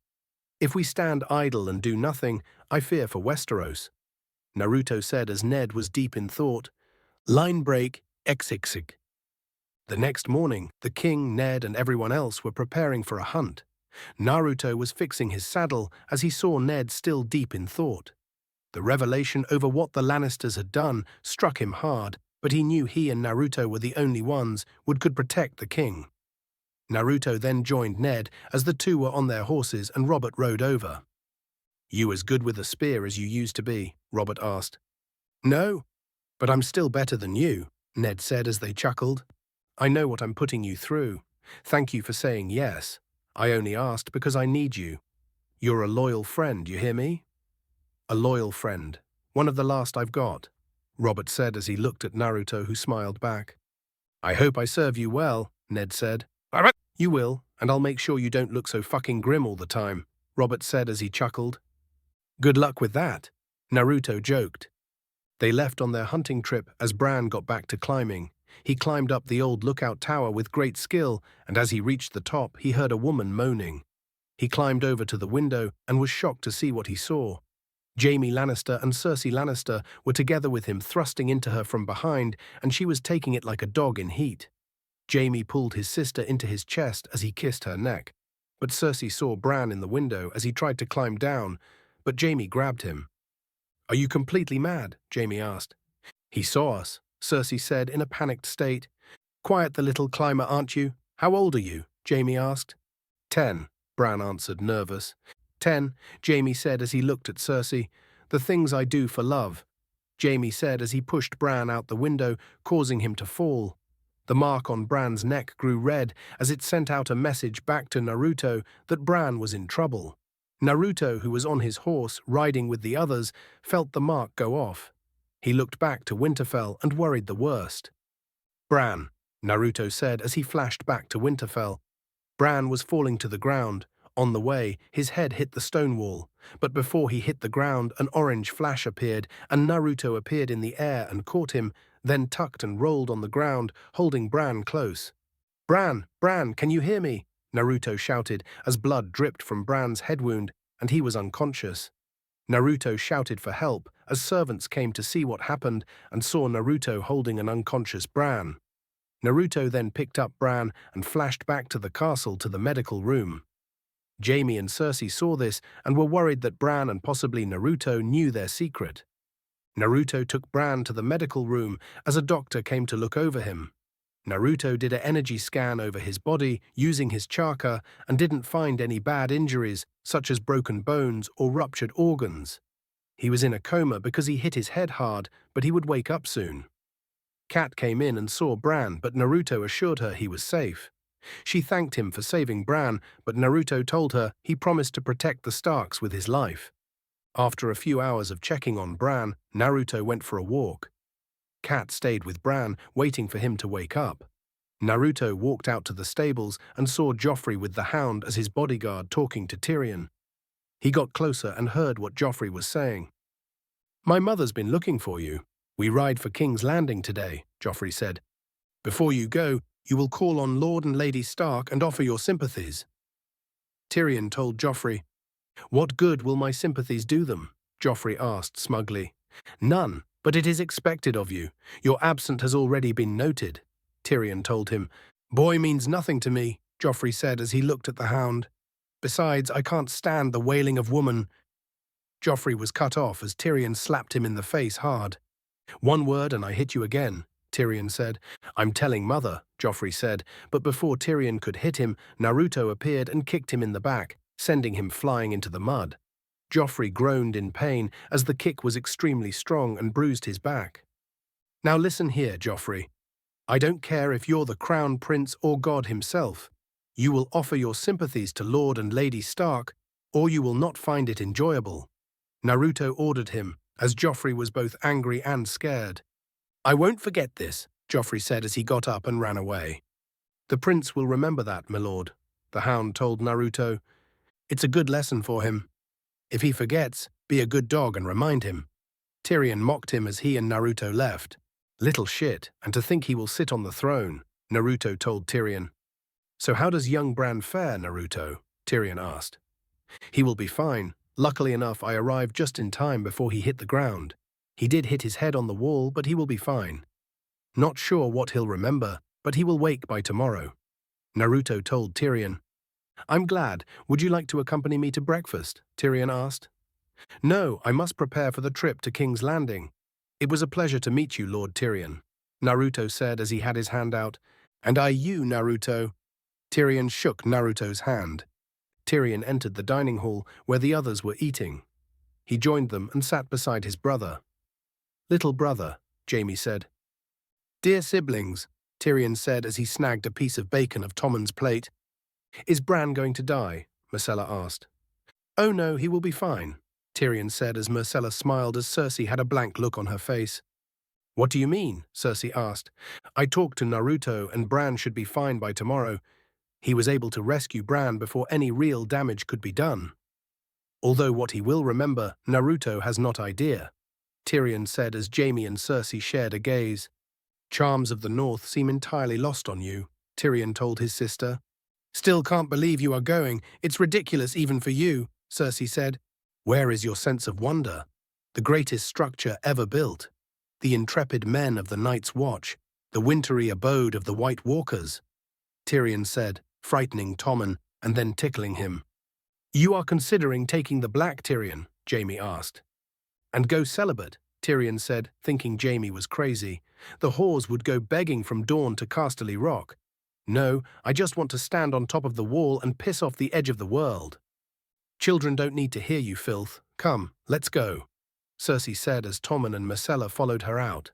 If we stand idle and do nothing, I fear for Westeros, Naruto said as Ned was deep in thought. Line break, xxx. The next morning, the king, Ned, and everyone else were preparing for a hunt. Naruto was fixing his saddle as he saw Ned still deep in thought. The revelation over what the Lannisters had done struck him hard, but he knew he and Naruto were the only ones who could protect the king. Naruto then joined Ned as the two were on their horses and Robert rode over. You as good with a spear as you used to be? Robert asked. No, But I'm still better than you, Ned said as they chuckled. I know what I'm putting you through. Thank you for saying yes. I only asked because I need you. You're a loyal friend, you hear me? A loyal friend. One of the last I've got, Robert said as he looked at Naruto, who smiled back. I hope I serve you well, Ned said. You will, and I'll make sure you don't look so fucking grim all the time, Robert said as he chuckled. Good luck with that, Naruto joked. They left on their hunting trip as Bran got back to climbing. He climbed up the old lookout tower with great skill, and as he reached the top, he heard a woman moaning. He climbed over to the window and was shocked to see what he saw. Jaime Lannister and Cersei Lannister were together with him, thrusting into her from behind, and she was taking it like a dog in heat. Jaime pulled his sister into his chest as he kissed her neck, but Cersei saw Bran in the window as he tried to climb down, but Jaime grabbed him. Are you completely mad? Jaime asked. He saw us, Cersei said in a panicked state. Quiet the little climber, aren't you? How old are you? Jaime asked. 10, Bran answered, nervous. 10, Jaime said as he looked at Cersei. The things I do for love, Jaime said as he pushed Bran out the window, causing him to fall. The mark on Bran's neck grew red as it sent out a message back to Naruto that Bran was in trouble. Naruto, who was on his horse, riding with the others, felt the mark go off. He looked back to Winterfell and worried the worst. Bran, Naruto said as he flashed back to Winterfell. Bran was falling to the ground. On the way, his head hit the stone wall, but before he hit the ground, an orange flash appeared, and Naruto appeared in the air and caught him, then tucked and rolled on the ground, holding Bran close. Bran, can you hear me? Naruto shouted as blood dripped from Bran's head wound, and he was unconscious. Naruto shouted for help as servants came to see what happened and saw Naruto holding an unconscious Bran. Naruto then picked up Bran and flashed back to the castle to the medical room. Jaime and Cersei saw this and were worried that Bran and possibly Naruto knew their secret. Naruto took Bran to the medical room as a doctor came to look over him. Naruto did an energy scan over his body using his chakra and didn't find any bad injuries, such as broken bones or ruptured organs. He was in a coma because he hit his head hard, but he would wake up soon. Kat came in and saw Bran, but Naruto assured her he was safe. She thanked him for saving Bran, but Naruto told her he promised to protect the Starks with his life. After a few hours of checking on Bran, Naruto went for a walk. Kat stayed with Bran, waiting for him to wake up. Naruto walked out to the stables and saw Joffrey with the Hound as his bodyguard talking to Tyrion. He got closer and heard what Joffrey was saying. My mother's been looking for you. We ride for King's Landing today, Joffrey said. Before you go, you will call on Lord and Lady Stark and offer your sympathies. Tyrion told Joffrey. What good will my sympathies do them? Joffrey asked smugly. None, but it is expected of you. Your absence has already been noted, Tyrion told him. Boy means nothing to me, Joffrey said as he looked at the Hound. Besides, I can't stand the wailing of woman. Joffrey was cut off as Tyrion slapped him in the face hard. One word and I hit you again, Tyrion said. I'm telling Mother, Joffrey said, but before Tyrion could hit him, Naruto appeared and kicked him in the back, sending him flying into the mud. Joffrey groaned in pain as the kick was extremely strong and bruised his back. Now listen here, Joffrey. I don't care if you're the Crown Prince or God himself. You will offer your sympathies to Lord and Lady Stark, or you will not find it enjoyable. Naruto ordered him, as Joffrey was both angry and scared. I won't forget this, Joffrey said as he got up and ran away. The prince will remember that, my lord, the Hound told Naruto. It's a good lesson for him. If he forgets, be a good dog and remind him. Tyrion mocked him as he and Naruto left. Little shit, and to think he will sit on the throne, Naruto told Tyrion. So how does young Bran fare, Naruto? Tyrion asked. He will be fine. Luckily enough, I arrived just in time before he hit the ground. He did hit his head on the wall, but he will be fine. Not sure what he'll remember, but he will wake by tomorrow. Naruto told Tyrion. I'm glad. Would you like to accompany me to breakfast? Tyrion asked. No, I must prepare for the trip to King's Landing. It was a pleasure to meet you, Lord Tyrion, Naruto said as he had his hand out. And you, Naruto. Tyrion shook Naruto's hand. Tyrion entered the dining hall where the others were eating. He joined them and sat beside his brother. Little brother, Jaime said. Dear siblings, Tyrion said as he snagged a piece of bacon of Tommen's plate. Is Bran going to die? Myrcella asked. Oh no, he will be fine, Tyrion said as Myrcella smiled as Cersei had a blank look on her face. What do you mean? Cersei asked. I talked to Naruto and Bran should be fine by tomorrow. He was able to rescue Bran before any real damage could be done. Although what he will remember, Naruto has not idea, Tyrion said as Jaime and Cersei shared a gaze. Charms of the North seem entirely lost on you, Tyrion told his sister. Still can't believe you are going. It's ridiculous even for you, Cersei said. Where is your sense of wonder? The greatest structure ever built. The intrepid men of the Night's Watch, the wintry abode of the White Walkers, Tyrion said, frightening Tommen and then tickling him. You are considering taking the Black, Tyrion? Jaime asked. And go celibate, Tyrion said, thinking Jaime was crazy. The whores would go begging from dawn to Casterly Rock. No, I just want to stand on top of the wall and piss off the edge of the world. Children don't need to hear you, filth. Come, let's go, Cersei said as Tommen and Myrcella followed her out.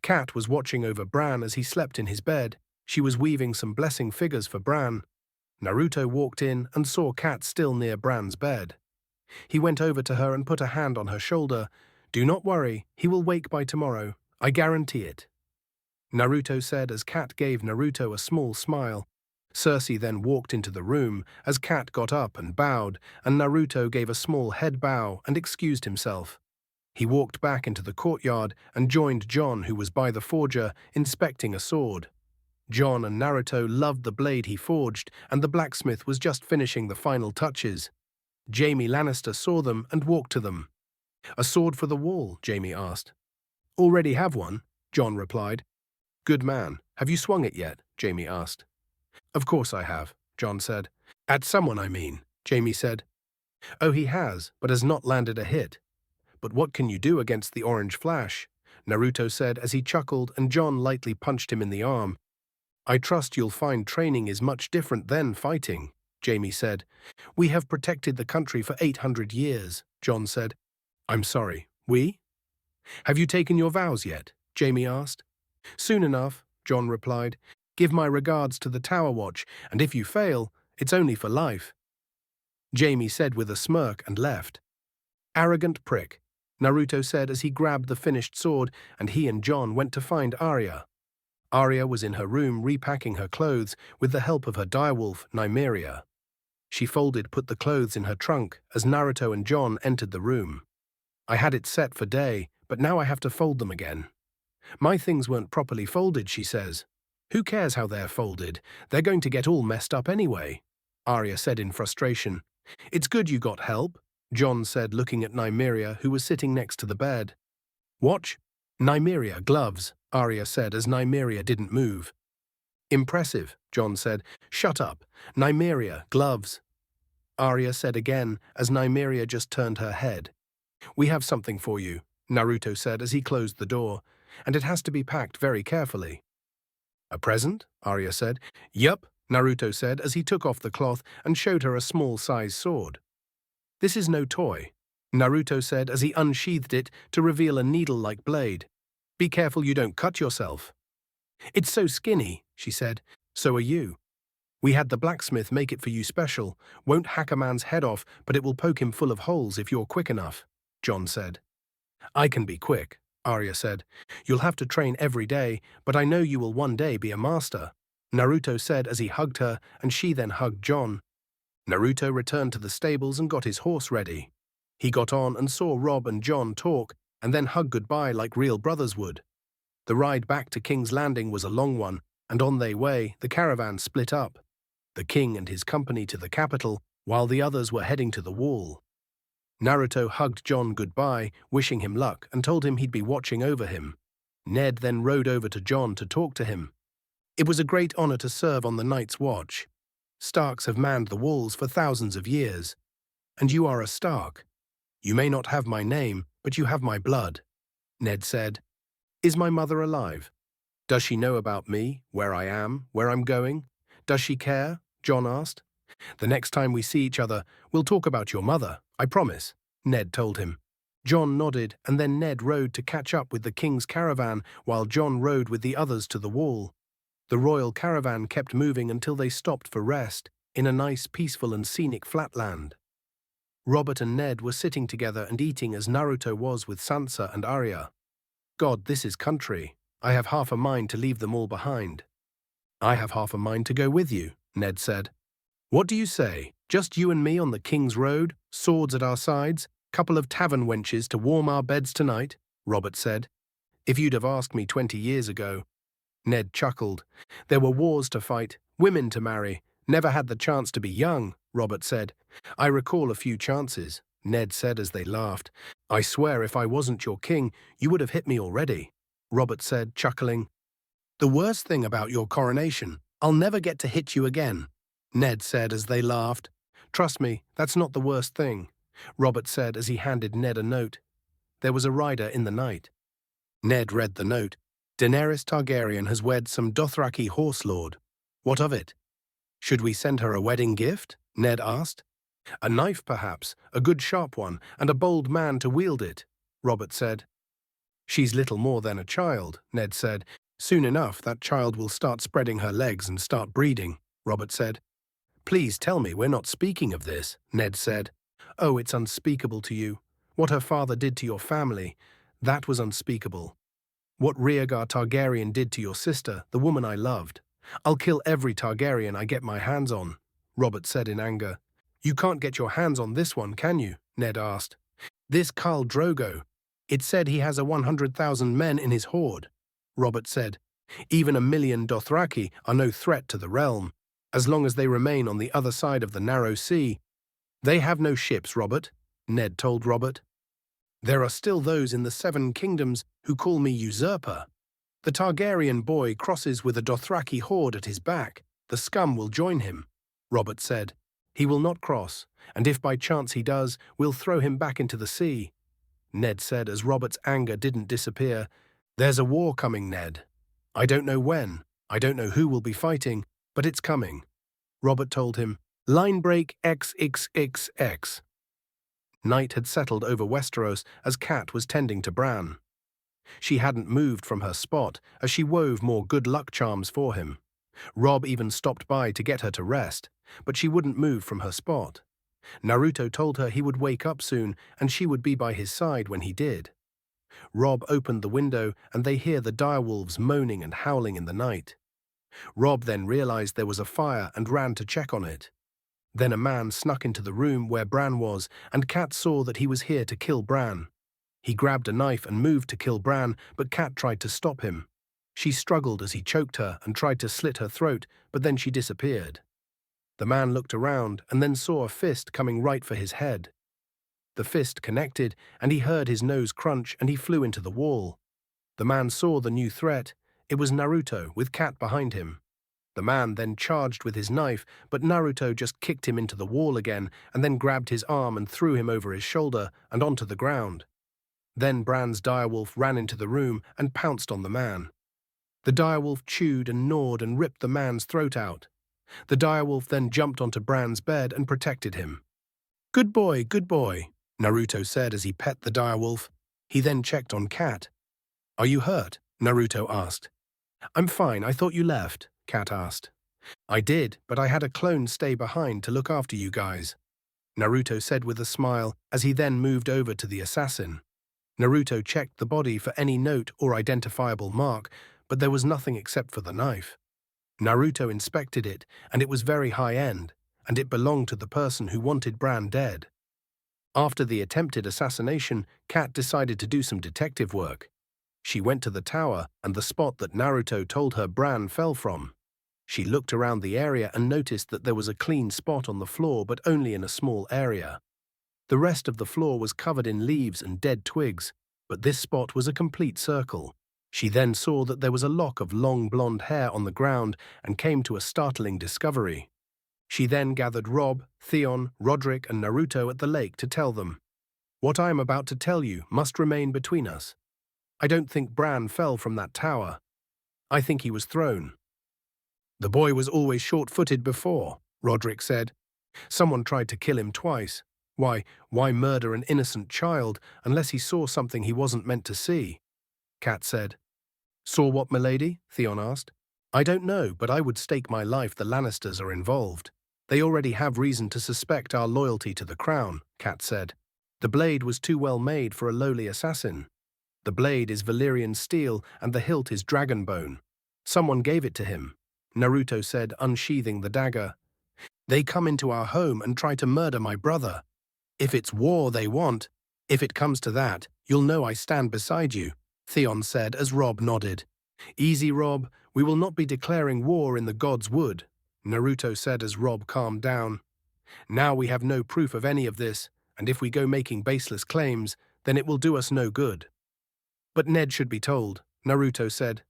Cat was watching over Bran as he slept in his bed. She was weaving some blessing figures for Bran. Naruto walked in and saw Cat still near Bran's bed. He went over to her and put a hand on her shoulder. Do not worry, he will wake by tomorrow. I guarantee it, Naruto said as Cat gave Naruto a small smile. Cersei then walked into the room as Cat got up and bowed, and Naruto gave a small head bow and excused himself. He walked back into the courtyard and joined Jon, who was by the forger, inspecting a sword. Jon and Naruto loved the blade he forged, and the blacksmith was just finishing the final touches. Jaime Lannister saw them and walked to them. A sword for the wall? Jaime asked. Already have one, Jon replied. Good man. Have you swung it yet? Jaime asked. Of course I have, Jon said. At someone, I mean, Jaime said. Oh, he has, but has not landed a hit. But what can you do against the orange flash? Naruto said as he chuckled, and Jon lightly punched him in the arm. I trust you'll find training is much different than fighting, Jaime said. We have protected the country for 800 years, Jon said. I'm sorry, we? Have you taken your vows yet? Jaime asked. Soon enough, Jon replied. Give my regards to the Tower Watch, and if you fail, it's only for life. Jaime said with a smirk and left. Arrogant prick, Naruto said as he grabbed the finished sword, and he and Jon went to find Arya. Arya was in her room repacking her clothes with the help of her direwolf, Nymeria. She put the clothes in her trunk as Naruto and Jon entered the room. I had it set for day, but now I have to fold them again. My things weren't properly folded, she says. Who cares how they're folded? They're going to get all messed up anyway, Arya said in frustration. It's good you got help, Jon said, looking at Nymeria, who was sitting next to the bed. Watch. Nymeria, gloves, Arya said as Nymeria didn't move. Impressive, Jon said. Shut up. Nymeria, gloves, Arya said again as Nymeria just turned her head. We have something for you, Naruto said as he closed the door, and it has to be packed very carefully. A present? Arya said. Yup, Naruto said as he took off the cloth and showed her a small-sized sword. This is no toy, Naruto said as he unsheathed it to reveal a needle-like blade. Be careful you don't cut yourself. It's so skinny, she said. So are you. We had the blacksmith make it for you special. Won't hack a man's head off, but it will poke him full of holes if you're quick enough, Jon said. I can be quick, Arya said. You'll have to train every day, but I know you will one day be a master, Naruto said as he hugged her, and she then hugged Jon. Naruto returned to the stables and got his horse ready. He got on and saw Rob and Jon talk, and then hug goodbye like real brothers would. The ride back to King's Landing was a long one, and on their way, the caravan split up. The king and his company to the capital, while the others were heading to the wall. Naruto hugged Jon goodbye, wishing him luck, and told him he'd be watching over him. Ned then rode over to Jon to talk to him. It was a great honor to serve on the Night's Watch. Starks have manned the walls for thousands of years. And you are a Stark. You may not have my name, but you have my blood, Ned said. Is my mother alive? Does she know about me, where I am, where I'm going? Does she care? Jon asked. The next time we see each other, we'll talk about your mother, I promise, Ned told him. Jon nodded, and then Ned rode to catch up with the king's caravan while Jon rode with the others to the wall. The royal caravan kept moving until they stopped for rest in a nice, peaceful and scenic flatland. Robert and Ned were sitting together and eating as Naruto was with Sansa and Arya. God, this is country. I have half a mind to leave them all behind. I have half a mind to go with you, Ned said. What do you say? Just you and me on the King's Road, swords at our sides, couple of tavern wenches to warm our beds tonight, Robert said. If you'd have asked me 20 years ago. Ned chuckled. There were wars to fight, women to marry. Never had the chance to be young, Robert said. I recall a few chances, Ned said as they laughed. I swear if I wasn't your king, you would have hit me already, Robert said, chuckling. The worst thing about your coronation, I'll never get to hit you again, Ned said as they laughed. Trust me, that's not the worst thing, Robert said as he handed Ned a note. There was a rider in the night. Ned read the note. Daenerys Targaryen has wed some Dothraki horse lord. What of it? Should we send her a wedding gift? Ned asked. A knife, perhaps, a good sharp one, and a bold man to wield it, Robert said. She's little more than a child, Ned said. Soon enough, that child will start spreading her legs and start breeding, Robert said. Please tell me we're not speaking of this, Ned said. Oh, it's unspeakable to you. What her father did to your family, that was unspeakable. What Rhaegar Targaryen did to your sister, the woman I loved. I'll kill every Targaryen I get my hands on, Robert said in anger. You can't get your hands on this one, can you? Ned asked. This Khal Drogo. It said he has 100,000 men in his horde, Robert said. Even 1,000,000 Dothraki are no threat to the realm, as long as they remain on the other side of the narrow sea. They have no ships, Robert, Ned told Robert. There are still those in the 7 kingdoms who call me usurper. The Targaryen boy crosses with a Dothraki horde at his back. The scum will join him, Robert said. He will not cross, and if by chance he does, we'll throw him back into the sea, Ned said as Robert's anger didn't disappear. There's a war coming, Ned. I don't know when, I don't know who will be fighting, but it's coming, Robert told him. Line break XXXX. Night had settled over Westeros as Cat was tending to Bran. She hadn't moved from her spot as she wove more good luck charms for him. Robb even stopped by to get her to rest, but she wouldn't move from her spot. Naruto told her he would wake up soon and she would be by his side when he did. Robb opened the window and they hear the direwolves moaning and howling in the night. Robb then realized there was a fire and ran to check on it. Then a man snuck into the room where Bran was, and Cat saw that he was here to kill Bran. He grabbed a knife and moved to kill Bran, but Cat tried to stop him. She struggled as he choked her and tried to slit her throat, but then she disappeared. The man looked around and then saw a fist coming right for his head. The fist connected, and he heard his nose crunch and he flew into the wall. The man saw the new threat. It was Naruto, with Cat behind him. The man then charged with his knife, but Naruto just kicked him into the wall again and then grabbed his arm and threw him over his shoulder and onto the ground. Then Bran's direwolf ran into the room and pounced on the man. The direwolf chewed and gnawed and ripped the man's throat out. The direwolf then jumped onto Bran's bed and protected him. Good boy, Naruto said as he pet the direwolf. He then checked on Cat. Are you hurt? Naruto asked. I'm fine, I thought you left, Cat asked. I did, but I had a clone stay behind to look after you guys, Naruto said with a smile as he then moved over to the assassin. Naruto checked the body for any note or identifiable mark, but there was nothing except for the knife. Naruto inspected it, and it was very high-end, and it belonged to the person who wanted Bran dead. After the attempted assassination, Cat decided to do some detective work. She went to the tower and the spot that Naruto told her Bran fell from. She looked around the area and noticed that there was a clean spot on the floor, but only in a small area. The rest of the floor was covered in leaves and dead twigs, but this spot was a complete circle. She then saw that there was a lock of long blonde hair on the ground and came to a startling discovery. She then gathered Robb, Theon, Roderick, and Naruto at the lake to tell them, "What I am about to tell you must remain between us. I don't think Bran fell from that tower. I think he was thrown." "The boy was always short-footed before," Roderick said. "Someone tried to kill him twice. Why murder an innocent child unless he saw something he wasn't meant to see? Cat said. Saw what, milady? Theon asked. I don't know, but I would stake my life the Lannisters are involved. They already have reason to suspect our loyalty to the crown, Cat said. The blade was too well made for a lowly assassin. The blade is Valyrian steel and the hilt is dragon bone. Someone gave it to him, Naruto said, unsheathing the dagger. They come into our home and try to murder my brother. If it's war they want, if it comes to that, you'll know I stand beside you, Theon said as Robb nodded. Easy, Robb, we will not be declaring war in the God's Wood, Naruto said as Robb calmed down. Now we have no proof of any of this, and if we go making baseless claims, then it will do us no good. But Ned should be told, Naruto said.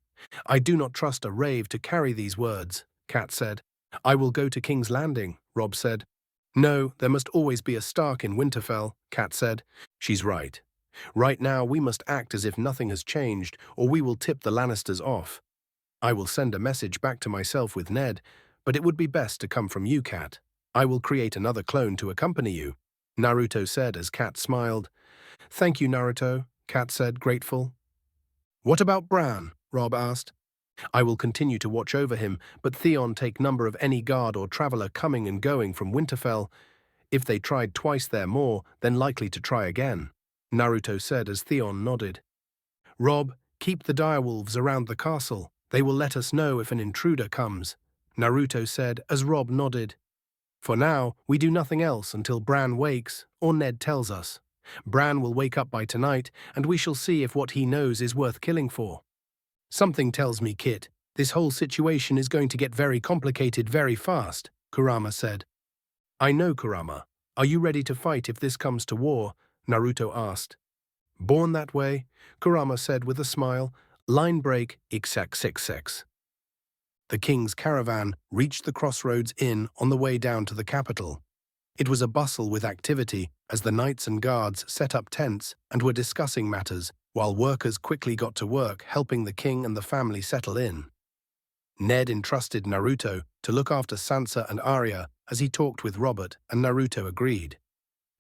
I do not trust a rave to carry these words, Cat said. I will go to King's Landing, Robb said. No, there must always be a Stark in Winterfell, Cat said. She's right. Right now we must act as if nothing has changed, or we will tip the Lannisters off. I will send a message back to myself with Ned, but it would be best to come from you, Cat. I will create another clone to accompany you, Naruto said as Cat smiled. Thank you, Naruto, Cat said, grateful. What about Bran? Robb asked. I will continue to watch over him, but Theon take number of any guard or traveller coming and going from Winterfell. If they tried twice there more, then likely to try again, Naruto said as Theon nodded. Robb, keep the direwolves around the castle. They will let us know if an intruder comes, Naruto said as Robb nodded. For now, we do nothing else until Bran wakes or Ned tells us. Bran will wake up by tonight, and we shall see if what he knows is worth killing for. Something tells me, Kit, this whole situation is going to get very complicated very fast, Kurama said. I know, Kurama. Are you ready to fight if this comes to war? Naruto asked. Born that way, Kurama said with a smile. Line break, XXXX. The king's caravan reached the Crossroads Inn on the way down to the capital. It was a bustle with activity as the knights and guards set up tents and were discussing matters, while workers quickly got to work helping the king and the family settle in. Ned entrusted Naruto to look after Sansa and Arya as he talked with Robert, and Naruto agreed.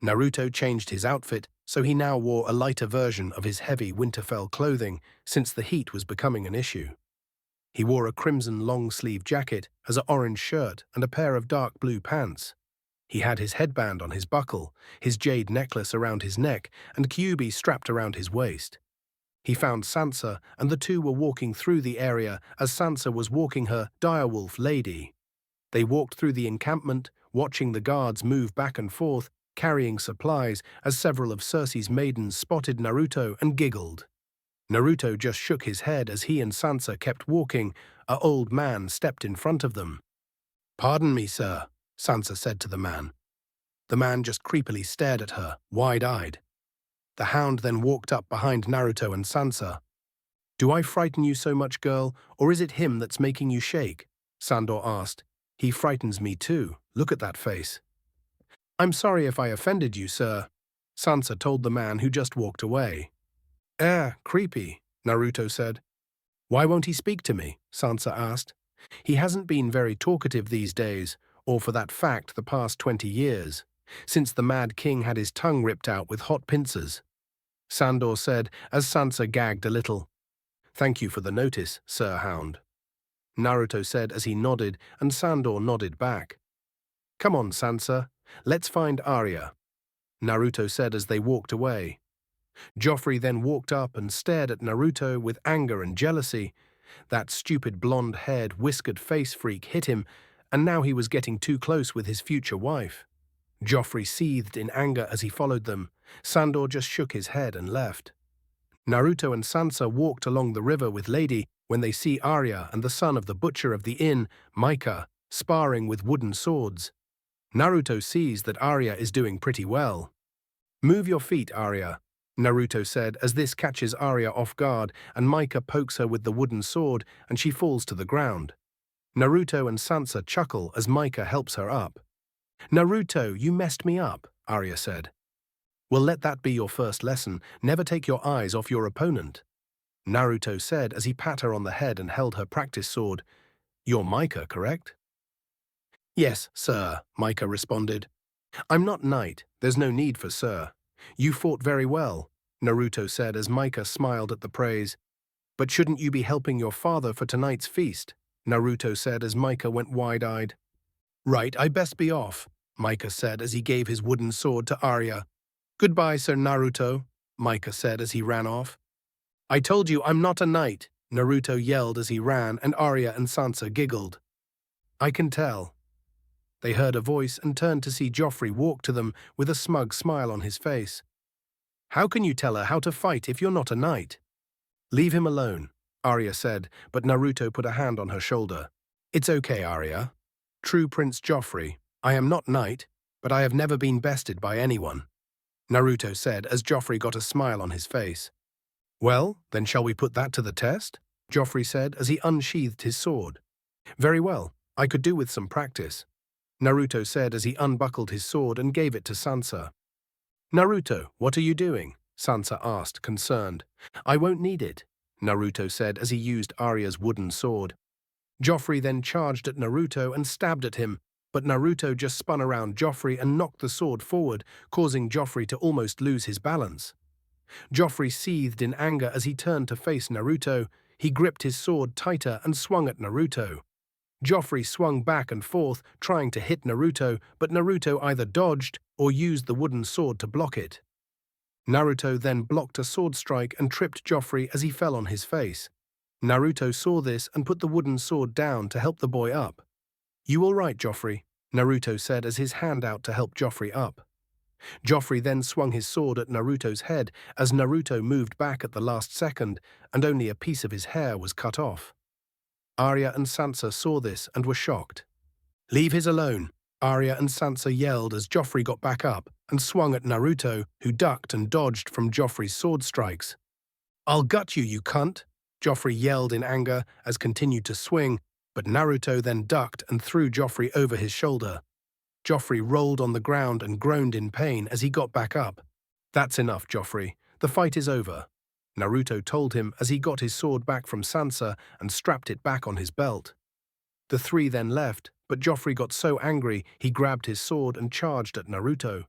Naruto changed his outfit, so he now wore a lighter version of his heavy Winterfell clothing since the heat was becoming an issue. He wore a crimson long-sleeve jacket as an orange shirt and a pair of dark blue pants. He had his headband on his buckle, his jade necklace around his neck, and Kyuubi strapped around his waist. He found Sansa, and the two were walking through the area as Sansa was walking her direwolf lady. They walked through the encampment, watching the guards move back and forth, carrying supplies, as several of Cersei's maidens spotted Naruto and giggled. Naruto just shook his head as he and Sansa kept walking. An old man stepped in front of them. Pardon me, sir, Sansa said to the man. The man just creepily stared at her, wide-eyed. The hound then walked up behind Naruto and Sansa. Do I frighten you so much, girl, or is it him that's making you shake? Sandor asked. He frightens me too. Look at that face. I'm sorry if I offended you, sir, Sansa told the man who just walked away. Creepy, Naruto said. Why won't he speak to me? Sansa asked. He hasn't been very talkative these days, or for that fact the past 20 years, since the Mad King had his tongue ripped out with hot pincers, Sandor said as Sansa gagged a little. Thank you for the notice, Sir Hound, Naruto said as he nodded, and Sandor nodded back. Come on, Sansa, let's find Arya, Naruto said as they walked away. Joffrey then walked up and stared at Naruto with anger and jealousy. That stupid blonde-haired, whiskered face freak hit him, and now he was getting too close with his future wife. Joffrey seethed in anger as he followed them. Sandor just shook his head and left. Naruto and Sansa walked along the river with Lady when they see Arya and the son of the butcher of the inn, Micah, sparring with wooden swords. Naruto sees that Arya is doing pretty well. Move your feet, Arya, Naruto said as this catches Arya off guard and Micah pokes her with the wooden sword and she falls to the ground. Naruto and Sansa chuckle as Micah helps her up. Naruto, you messed me up, Arya said. Well, let that be your first lesson. Never take your eyes off your opponent, Naruto said as he pat her on the head and held her practice sword. You're Micah, correct? Yes, sir, Micah responded. I'm not knight, there's no need for sir. You fought very well, Naruto said as Micah smiled at the praise. But shouldn't you be helping your father for tonight's feast? Naruto said as Micah went wide-eyed. Right, I best be off, Micah said as he gave his wooden sword to Arya. Goodbye, Sir Naruto, Micah said as he ran off. I told you I'm not a knight, Naruto yelled as he ran, and Arya and Sansa giggled. I can tell. They heard a voice and turned to see Joffrey walk to them with a smug smile on his face. How can you tell her how to fight if you're not a knight? Leave him alone, Arya said, but Naruto put a hand on her shoulder. It's okay, Arya. True Prince Joffrey, I am not knight, but I have never been bested by anyone, Naruto said as Joffrey got a smile on his face. Well, then shall we put that to the test? Joffrey said as he unsheathed his sword. Very well, I could do with some practice, Naruto said as he unbuckled his sword and gave it to Sansa. Naruto, what are you doing? Sansa asked, concerned. I won't need it, Naruto said as he used Arya's wooden sword. Joffrey then charged at Naruto and stabbed at him, but Naruto just spun around Joffrey and knocked the sword forward, causing Joffrey to almost lose his balance. Joffrey seethed in anger as he turned to face Naruto. He gripped his sword tighter and swung at Naruto. Joffrey swung back and forth, trying to hit Naruto, but Naruto either dodged or used the wooden sword to block it. Naruto then blocked a sword strike and tripped Joffrey as he fell on his face. Naruto saw this and put the wooden sword down to help the boy up. You all right, Joffrey? Naruto said as his hand out to help Joffrey up. Joffrey then swung his sword at Naruto's head as Naruto moved back at the last second, and only a piece of his hair was cut off. Arya and Sansa saw this and were shocked. Leave his alone, Arya and Sansa yelled as Joffrey got back up and swung at Naruto, who ducked and dodged from Joffrey's sword strikes. I'll gut you, you cunt, Joffrey yelled in anger as continued to swing, but Naruto then ducked and threw Joffrey over his shoulder. Joffrey rolled on the ground and groaned in pain as he got back up. That's enough, Joffrey. The fight is over, Naruto told him as he got his sword back from Sansa and strapped it back on his belt. The three then left, but Joffrey got so angry he grabbed his sword and charged at Naruto.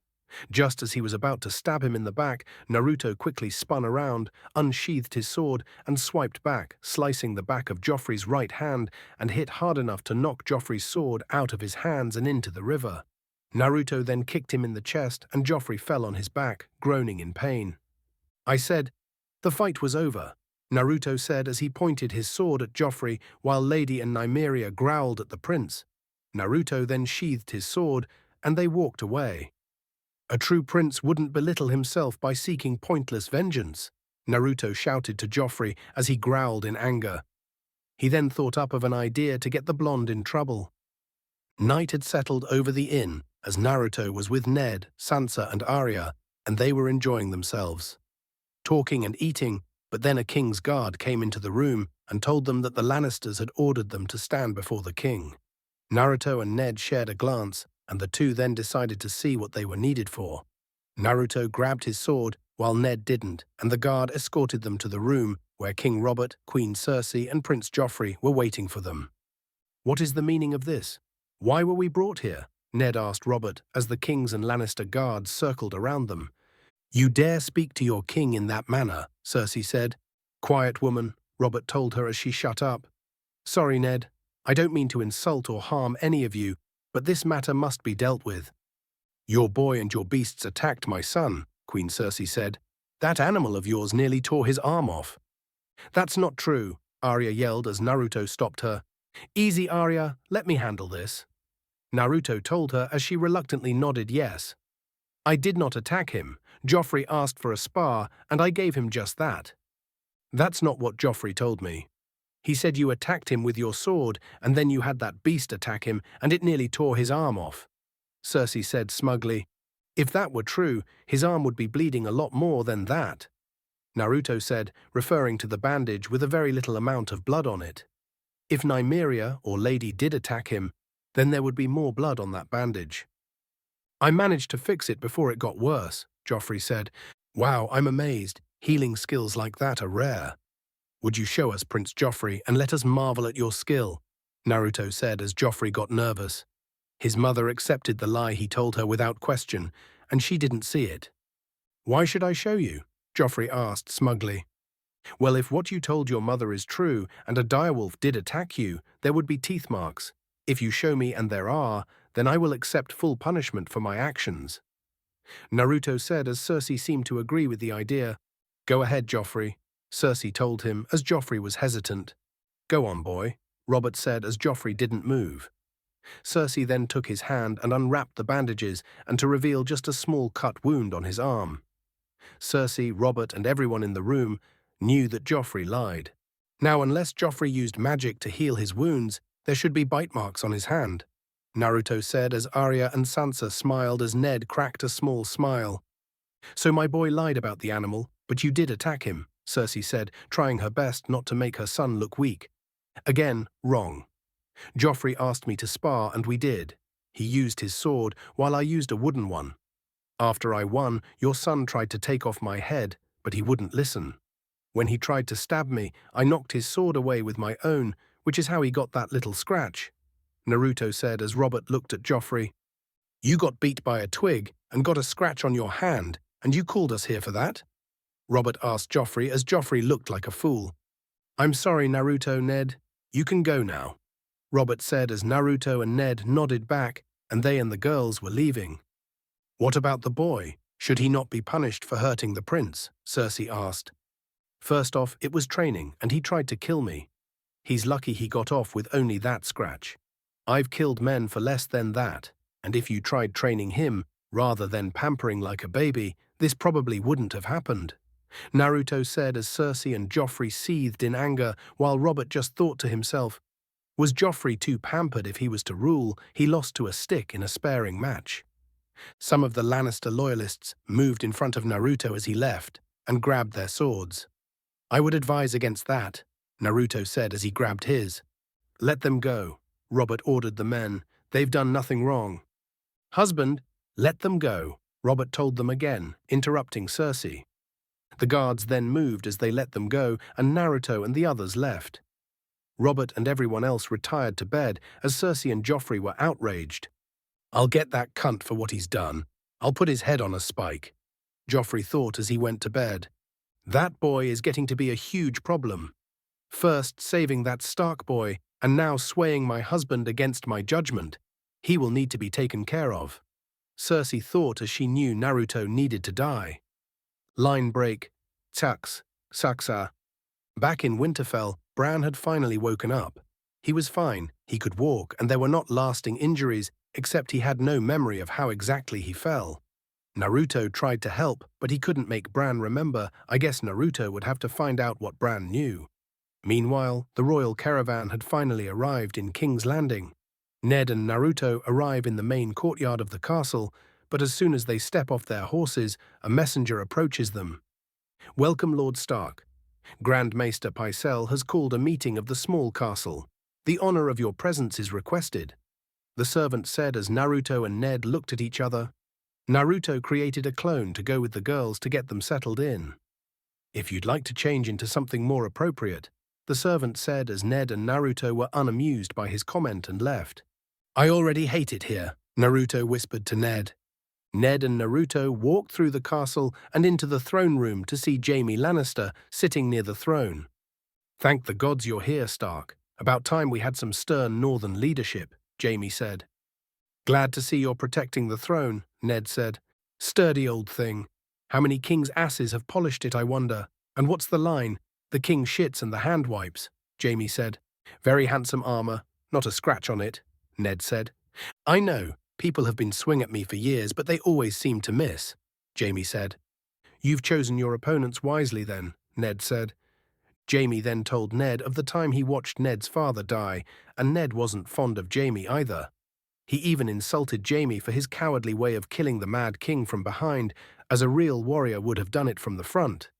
Just as he was about to stab him in the back, Naruto quickly spun around, unsheathed his sword, and swiped back, slicing the back of Joffrey's right hand and hit hard enough to knock Joffrey's sword out of his hands and into the river. Naruto then kicked him in the chest and Joffrey fell on his back, groaning in pain. I said, the fight was over, Naruto said as he pointed his sword at Joffrey while Lady and Nymeria growled at the prince. Naruto then sheathed his sword and they walked away. A true prince wouldn't belittle himself by seeking pointless vengeance, Naruto shouted to Joffrey as he growled in anger. He then thought up of an idea to get the blonde in trouble. Night had settled over the inn as Naruto was with Ned, Sansa and Arya, and they were enjoying themselves, talking and eating, but then a king's guard came into the room and told them that the Lannisters had ordered them to stand before the king. Naruto and Ned shared a glance, and the two then decided to see what they were needed for. Naruto grabbed his sword, while Ned didn't, and the guard escorted them to the room where King Robert, Queen Cersei, and Prince Joffrey were waiting for them. What is the meaning of this? Why were we brought here? Ned asked Robert as the kings and Lannister guards circled around them. You dare speak to your king in that manner, Cersei said. Quiet, woman, Robert told her as she shut up. Sorry, Ned. I don't mean to insult or harm any of you, but this matter must be dealt with. Your boy and your beasts attacked my son, Queen Cersei said. That animal of yours nearly tore his arm off. That's not true, Arya yelled as Naruto stopped her. Easy, Arya, let me handle this. Naruto told her as she reluctantly nodded yes. I did not attack him. Joffrey asked for a spar, and I gave him just that. That's not what Joffrey told me. He said you attacked him with your sword, and then you had that beast attack him, and it nearly tore his arm off. Cersei said smugly. If that were true, his arm would be bleeding a lot more than that. Naruto said, referring to the bandage with a very little amount of blood on it. If Nymeria or Lady did attack him, then there would be more blood on that bandage. I managed to fix it before it got worse, Joffrey said. Wow, I'm amazed. Healing skills like that are rare. Would you show us, Prince Joffrey, and let us marvel at your skill? Naruto said as Joffrey got nervous. His mother accepted the lie he told her without question, and she didn't see it. "Why should I show you?" Joffrey asked smugly. "Well, if what you told your mother is true and a direwolf did attack you, there would be teeth marks. If you show me and there are, then I will accept full punishment for my actions." Naruto said as Cersei seemed to agree with the idea. "Go ahead, Joffrey," Cersei told him as Joffrey was hesitant. "Go on, boy," Robert said as Joffrey didn't move. Cersei then took his hand and unwrapped the bandages and to reveal just a small cut wound on his arm. Cersei, Robert, and everyone in the room knew that Joffrey lied. Now, unless Joffrey used magic to heal his wounds, there should be bite marks on his hand, Naruto said as Arya and Sansa smiled as Ned cracked a small smile. "So my boy lied about the animal, but you did attack him," Cersei said, trying her best not to make her son look weak. "Again, wrong. Joffrey asked me to spar, and we did. He used his sword, while I used a wooden one. After I won, your son tried to take off my head, but he wouldn't listen. When he tried to stab me, I knocked his sword away with my own, which is how he got that little scratch," Naruto said as Robert looked at Joffrey. "You got beat by a twig and got a scratch on your hand, and you called us here for that?" Robert asked Joffrey as Joffrey looked like a fool. "I'm sorry, Naruto, Ned. You can go now," Robert said as Naruto and Ned nodded back, and they and the girls were leaving. "What about the boy? Should he not be punished for hurting the prince?" Cersei asked. "First off, it was training, and he tried to kill me. He's lucky he got off with only that scratch. I've killed men for less than that, and if you tried training him, rather than pampering like a baby, this probably wouldn't have happened," Naruto said as Cersei and Joffrey seethed in anger while Robert just thought to himself, was Joffrey too pampered if he was to rule? He lost to a stick in a sparring match. Some of the Lannister loyalists moved in front of Naruto as he left and grabbed their swords. "I would advise against that," Naruto said as he grabbed his. "Let them go," Robert ordered the men. "They've done nothing wrong." "Husband, let them go," Robert told them again, interrupting Cersei. The guards then moved as they let them go, and Naruto and the others left. Robert and everyone else retired to bed as Cersei and Joffrey were outraged. "I'll get that cunt for what he's done. I'll put his head on a spike," Joffrey thought as he went to bed. "That boy is getting to be a huge problem. First saving that Stark boy, and now swaying my husband against my judgment. He will need to be taken care of," Cersei thought as she knew Naruto needed to die. Line break. Tux. Saxa. Back in Winterfell, Bran had finally woken up. He was fine, he could walk, and there were not lasting injuries, except he had no memory of how exactly he fell. Naruto tried to help, but he couldn't make Bran remember. I guess Naruto would have to find out what Bran knew. Meanwhile, the royal caravan had finally arrived in King's Landing. Ned and Naruto arrive in the main courtyard of the castle, but as soon as they step off their horses, a messenger approaches them. "Welcome, Lord Stark. Grand Maester Pycelle has called a meeting of the small castle. The honor of your presence is requested," the servant said as Naruto and Ned looked at each other. Naruto created a clone to go with the girls to get them settled in. "If you'd like to change into something more appropriate," the servant said as Ned and Naruto were unamused by his comment and left. "I already hate it here," Naruto whispered to Ned. Ned and Naruto walked through the castle and into the throne room to see Jaime Lannister sitting near the throne. "Thank the gods you're here, Stark. About time we had some stern northern leadership," Jaime said. "Glad to see you're protecting the throne," Ned said. "Sturdy old thing. How many king's asses have polished it, I wonder? And what's the line? The king shits and the hand wipes," Jaime said. "Very handsome armor, not a scratch on it," Ned said. "I know. People have been swinging at me for years, but they always seem to miss," Jaime said. "You've chosen your opponents wisely then," Ned said. Jaime then told Ned of the time he watched Ned's father die, and Ned wasn't fond of Jaime either. He even insulted Jaime for his cowardly way of killing the Mad King from behind, as a real warrior would have done it from the front.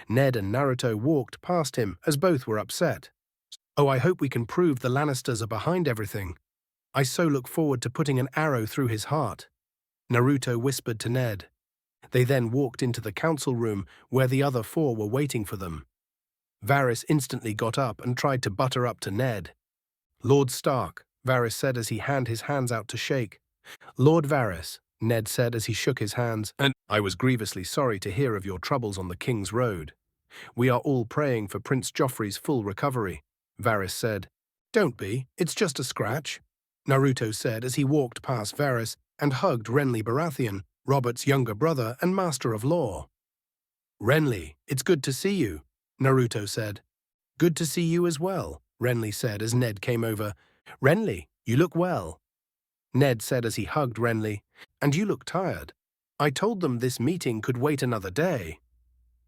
Ned and Naruto walked past him as both were upset. "Oh, I hope we can prove the Lannisters are behind everything. I so look forward to putting an arrow through his heart," Naruto whispered to Ned. They then walked into the council room where the other four were waiting for them. Varys instantly got up and tried to butter up to Ned. "Lord Stark, Varys said as he handed his hands out to shake. Lord Varys, Ned said as he shook his hands, and I was grievously sorry to hear of your troubles on the King's Road. We are all praying for Prince Joffrey's full recovery, Varys said. Don't be, it's just a scratch, Naruto said as he walked past Varys and hugged Renly Baratheon, Robert's younger brother and master of law. Renly, it's good to see you, Naruto said. Good to see you as well, Renly said as Ned came over. Renly, you look well, Ned said as he hugged Renly. And you look tired. I told them this meeting could wait another day.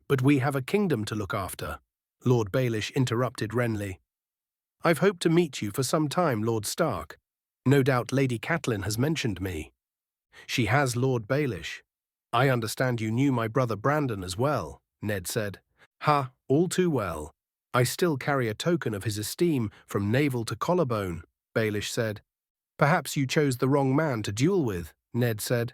But we have a kingdom to look after, Lord Baelish interrupted Renly. I've hoped to meet you for some time, Lord Stark. No doubt Lady Catelyn has mentioned me. She has, Lord Baelish. I understand you knew my brother Brandon as well, Ned said. Ha, all too well. I still carry a token of his esteem from navel to collarbone, Baelish said. Perhaps you chose the wrong man to duel with, Ned said.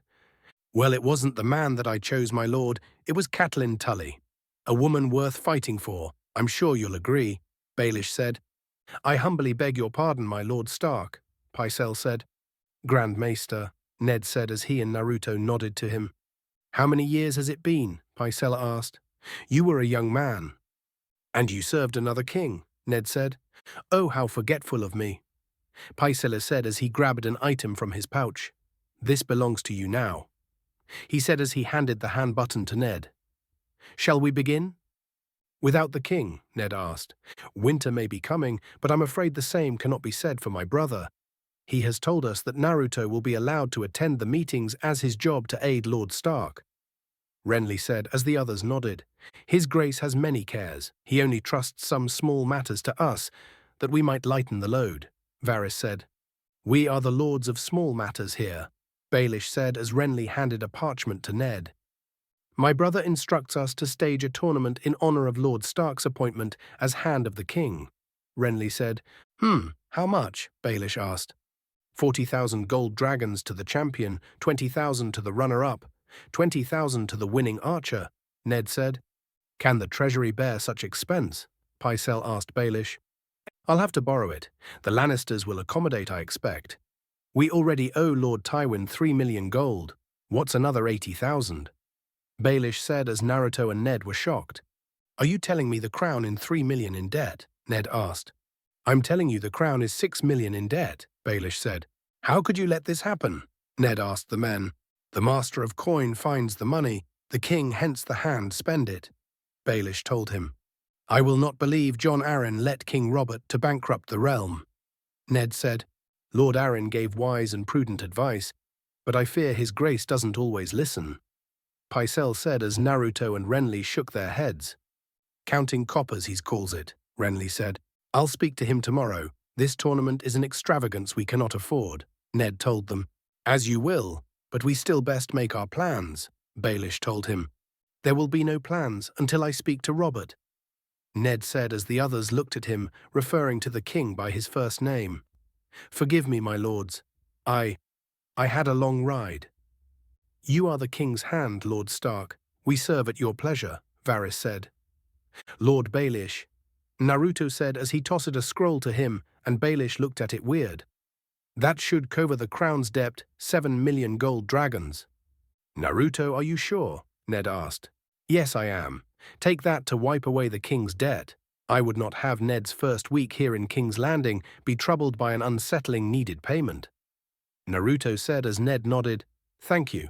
Well, it wasn't the man that I chose, my lord. It was Catelyn Tully. A woman worth fighting for, I'm sure you'll agree, Baelish said. I humbly beg your pardon, my Lord Stark, Pycelle said. Grand Maester, Ned said as he and Naruto nodded to him. How many years has it been? Pycelle asked. You were a young man. And you served another king, Ned said. Oh, how forgetful of me, Pycelle said as he grabbed an item from his pouch. This belongs to you now, he said as he handed the hand button to Ned. Shall we begin? Without the king, Ned asked. Winter may be coming, but I'm afraid the same cannot be said for my brother. He has told us that Naruto will be allowed to attend the meetings as his job to aid Lord Stark, Renly said as the others nodded. His grace has many cares. He only trusts some small matters to us, that we might lighten the load, Varys said. We are the lords of small matters here, Baelish said as Renly handed a parchment to Ned. My brother instructs us to stage a tournament in honor of Lord Stark's appointment as Hand of the King, Renly said. How much? Baelish asked. 40,000 gold dragons to the champion, 20,000 to the runner-up, 20,000 to the winning archer, Ned said. Can the treasury bear such expense? Pycelle asked Baelish. I'll have to borrow it. The Lannisters will accommodate, I expect. We already owe Lord Tywin 3 million gold. What's another 80,000? Baelish said as Naruto and Ned were shocked. Are you telling me the crown is 3 million in debt? Ned asked. I'm telling you the crown is 6 million in debt, Baelish said. How could you let this happen? Ned asked the men. The master of coin finds the money, the king hence the hand spend it, Baelish told him. I will not believe Jon Arryn let King Robert to bankrupt the realm, Ned said. Lord Arryn gave wise and prudent advice, but I fear his grace doesn't always listen, Pycelle said as Naruto and Renly shook their heads. Counting coppers, he calls it, Renly said. I'll speak to him tomorrow. This tournament is an extravagance we cannot afford, Ned told them. As you will, but we still best make our plans, Baelish told him. There will be no plans until I speak to Robert, Ned said as the others looked at him, referring to the king by his first name. Forgive me, my lords. I had a long ride. You are the king's hand, Lord Stark. We serve at your pleasure, Varys said. Lord Baelish, Naruto said as he tossed a scroll to him, and Baelish looked at it weird. That should cover the crown's debt, 7 million gold dragons. Naruto, are you sure? Ned asked. Yes, I am. Take that to wipe away the king's debt. I would not have Ned's first week here in King's Landing be troubled by an unsettling needed payment. Naruto said as Ned nodded, Thank you.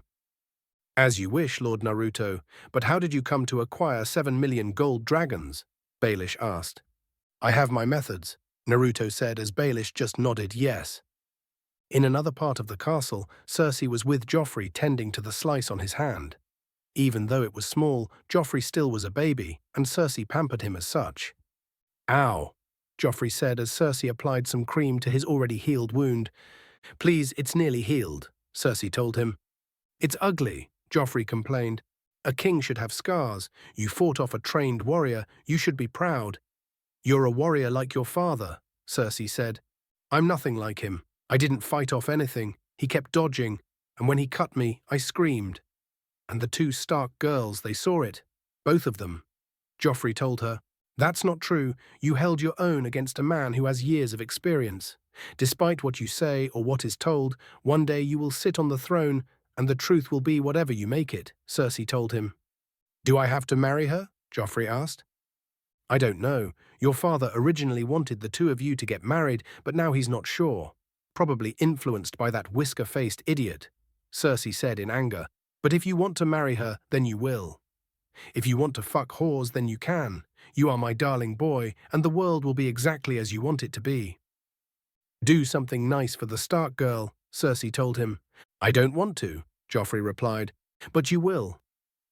As you wish, Lord Naruto, but how did you come to acquire 7 million gold dragons? Baelish asked. I have my methods, Naruto said as Baelish just nodded yes. In another part of the castle, Cersei was with Joffrey tending to the slice on his hand. Even though it was small, Joffrey still was a baby, and Cersei pampered him as such. Ow, Joffrey said as Cersei applied some cream to his already healed wound. Please, it's nearly healed, Cersei told him. It's ugly, Joffrey complained. A king should have scars. You fought off a trained warrior. You should be proud. You're a warrior like your father, Cersei said. I'm nothing like him. I didn't fight off anything. He kept dodging, and when he cut me, I screamed. And the two Stark girls, they saw it. Both of them. Joffrey told her. That's not true. You held your own against a man who has years of experience. Despite what you say or what is told, one day you will sit on the throne, and the truth will be whatever you make it, Cersei told him. Do I have to marry her? Joffrey asked. I don't know. Your father originally wanted the two of you to get married, but now he's not sure. Probably influenced by that whisker-faced idiot, Cersei said in anger. But if you want to marry her, then you will. If you want to fuck whores, then you can. You are my darling boy, and the world will be exactly as you want it to be. Do something nice for the Stark girl, Cersei told him. I don't want to, Joffrey replied. But you will.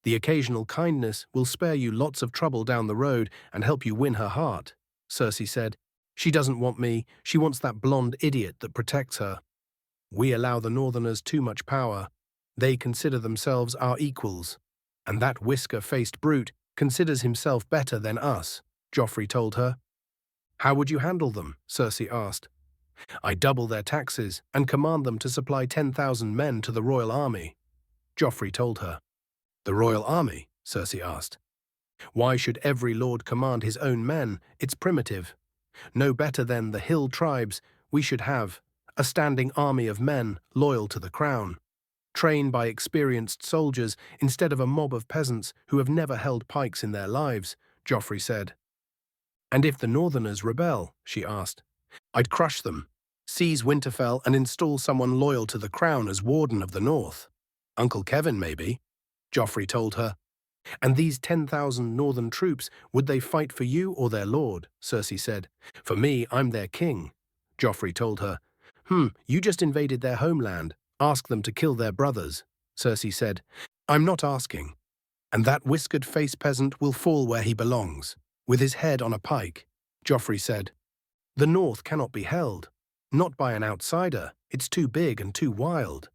The occasional kindness will spare you lots of trouble down the road and help you win her heart, Cersei said. She doesn't want me, she wants that blonde idiot that protects her. We allow the Northerners too much power. They consider themselves our equals. And that whisker-faced brute considers himself better than us, Joffrey told her. How would you handle them? Cersei asked. I double their taxes and command them to supply 10,000 men to the royal army, Joffrey told her. The royal army? Cersei asked. Why should every lord command his own men? It's primitive. No better than the hill tribes, we should have a standing army of men loyal to the crown, trained by experienced soldiers instead of a mob of peasants who have never held pikes in their lives, Joffrey said. And if the Northerners rebel, she asked, I'd crush them, seize Winterfell and install someone loyal to the crown as Warden of the North. Uncle Kevin, maybe, Joffrey told her. And these 10,000 northern troops, would they fight for you or their lord? Cersei said. For me, I'm their king, Joffrey told her. You just invaded their homeland. Ask them to kill their brothers, Cersei said. I'm not asking. And that whiskered-faced peasant will fall where he belongs, with his head on a pike, Joffrey said. The North cannot be held. Not by an outsider. It's too big and too wild.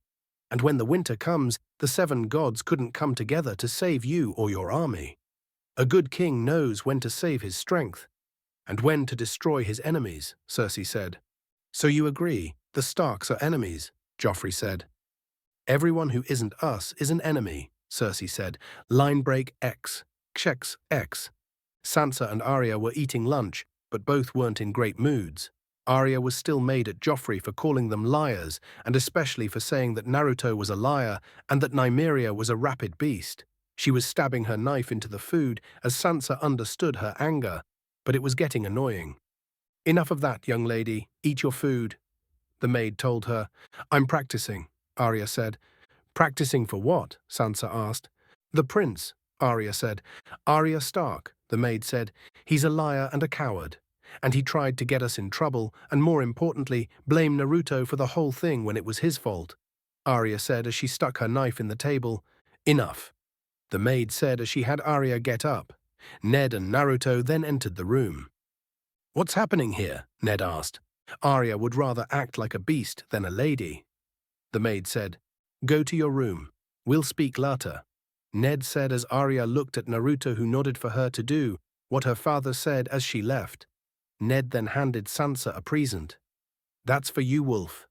And when the winter comes, the 7 gods couldn't come together to save you or your army. A good king knows when to save his strength, and when to destroy his enemies, Cersei said. So you agree, the Starks are enemies, Joffrey said. Everyone who isn't us is an enemy, Cersei said. Line break X, checks X. Sansa and Arya were eating lunch, but both weren't in great moods. Arya was still mad at Joffrey for calling them liars, and especially for saying that Naruto was a liar and that Nymeria was a rapid beast. She was stabbing her knife into the food as Sansa understood her anger, but it was getting annoying. Enough of that, young lady. Eat your food, the maid told her. I'm practicing, Arya said. Practicing for what? Sansa asked. The prince, Arya said. Arya Stark, the maid said. He's a liar and a coward. And he tried to get us in trouble, and more importantly, blame Naruto for the whole thing when it was his fault, Arya said as she stuck her knife in the table. Enough, the maid said as she had Arya get up. Ned and Naruto then entered the room. What's happening here? Ned asked. Arya would rather act like a beast than a lady. The maid said, Go to your room. We'll speak later. Ned said as Arya looked at Naruto, who nodded for her to do what her father said as she left. Ned then handed Sansa a present. That's for you, Wolf,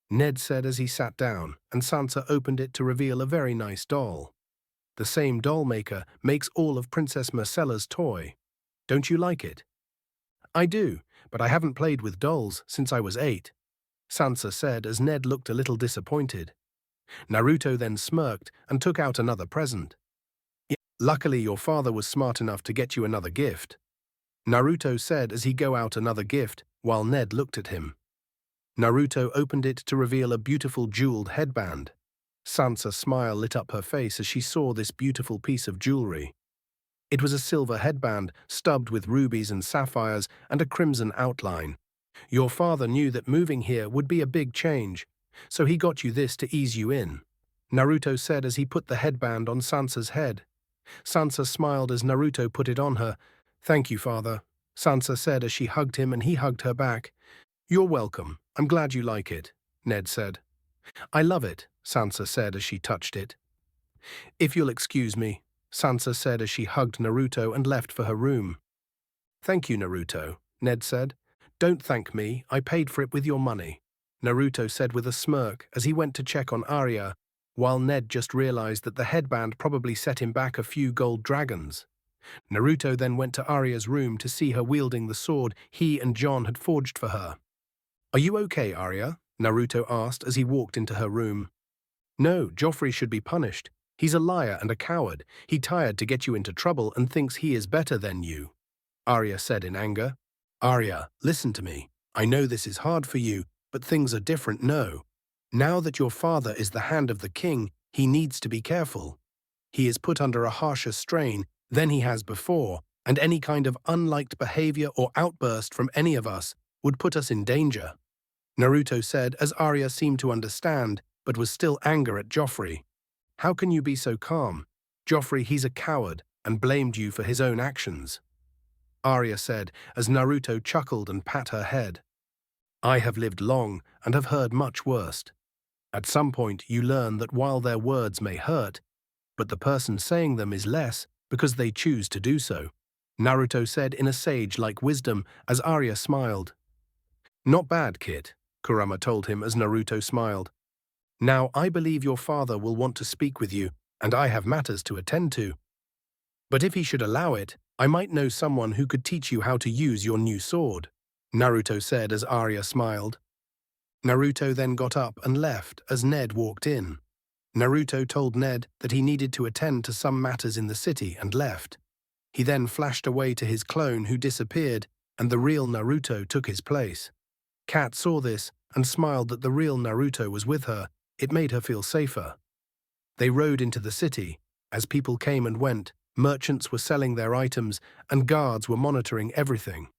Ned said as he sat down, and Sansa opened it to reveal a very nice doll. The same doll maker makes all of Princess Myrcella's toy. Don't you like it? I do, but I haven't played with dolls since I was 8, Sansa said as Ned looked a little disappointed. Naruto then smirked and took out another present. Luckily your father was smart enough to get you another gift, Naruto said as he got out another gift while Ned looked at him. Naruto opened it to reveal a beautiful jeweled headband. Sansa's smile lit up her face as she saw this beautiful piece of jewelry. It was a silver headband stubbed with rubies and sapphires and a crimson outline. Your father knew that moving here would be a big change, so he got you this to ease you in, Naruto said as he put the headband on Sansa's head. Sansa smiled as Naruto put it on her. Thank you, father, Sansa said as she hugged him and he hugged her back. You're welcome. I'm glad you like it, Ned said. I love it, Sansa said as she touched it. If you'll excuse me, Sansa said as she hugged Naruto and left for her room. Thank you, Naruto, Ned said. Don't thank me, I paid for it with your money, Naruto said with a smirk as he went to check on Arya, while Ned just realized that the headband probably set him back a few gold dragons. Naruto then went to Arya's room to see her wielding the sword he and Jon had forged for her. Are you okay, Arya? Naruto asked as he walked into her room. No, Joffrey should be punished. He's a liar and a coward. He tired to get you into trouble and thinks he is better than you, Arya said in anger. Arya, listen to me. I know this is hard for you, but things are different now. Now that your father is the hand of the king, he needs to be careful. He is put under a harsher strain than he has before, and any kind of unliked behavior or outburst from any of us would put us in danger, Naruto said as Arya seemed to understand, but was still angry at Joffrey. How can you be so calm? Joffrey, he's a coward and blamed you for his own actions, Arya said as Naruto chuckled and pat her head. I have lived long and have heard much worse. At some point you learn that while their words may hurt, but the person saying them is less because they choose to do so, Naruto said in a sage-like wisdom as Arya smiled. Not bad, kid, Kurama told him as Naruto smiled. Now I believe your father will want to speak with you, and I have matters to attend to. But if he should allow it, I might know someone who could teach you how to use your new sword, Naruto said as Arya smiled. Naruto then got up and left as Ned walked in. Naruto told Ned that he needed to attend to some matters in the city and left. He then flashed away to his clone who disappeared, and the real Naruto took his place. Kat saw this and smiled that the real Naruto was with her. It made her feel safer. They rode into the city. As people came and went, merchants were selling their items and guards were monitoring everything.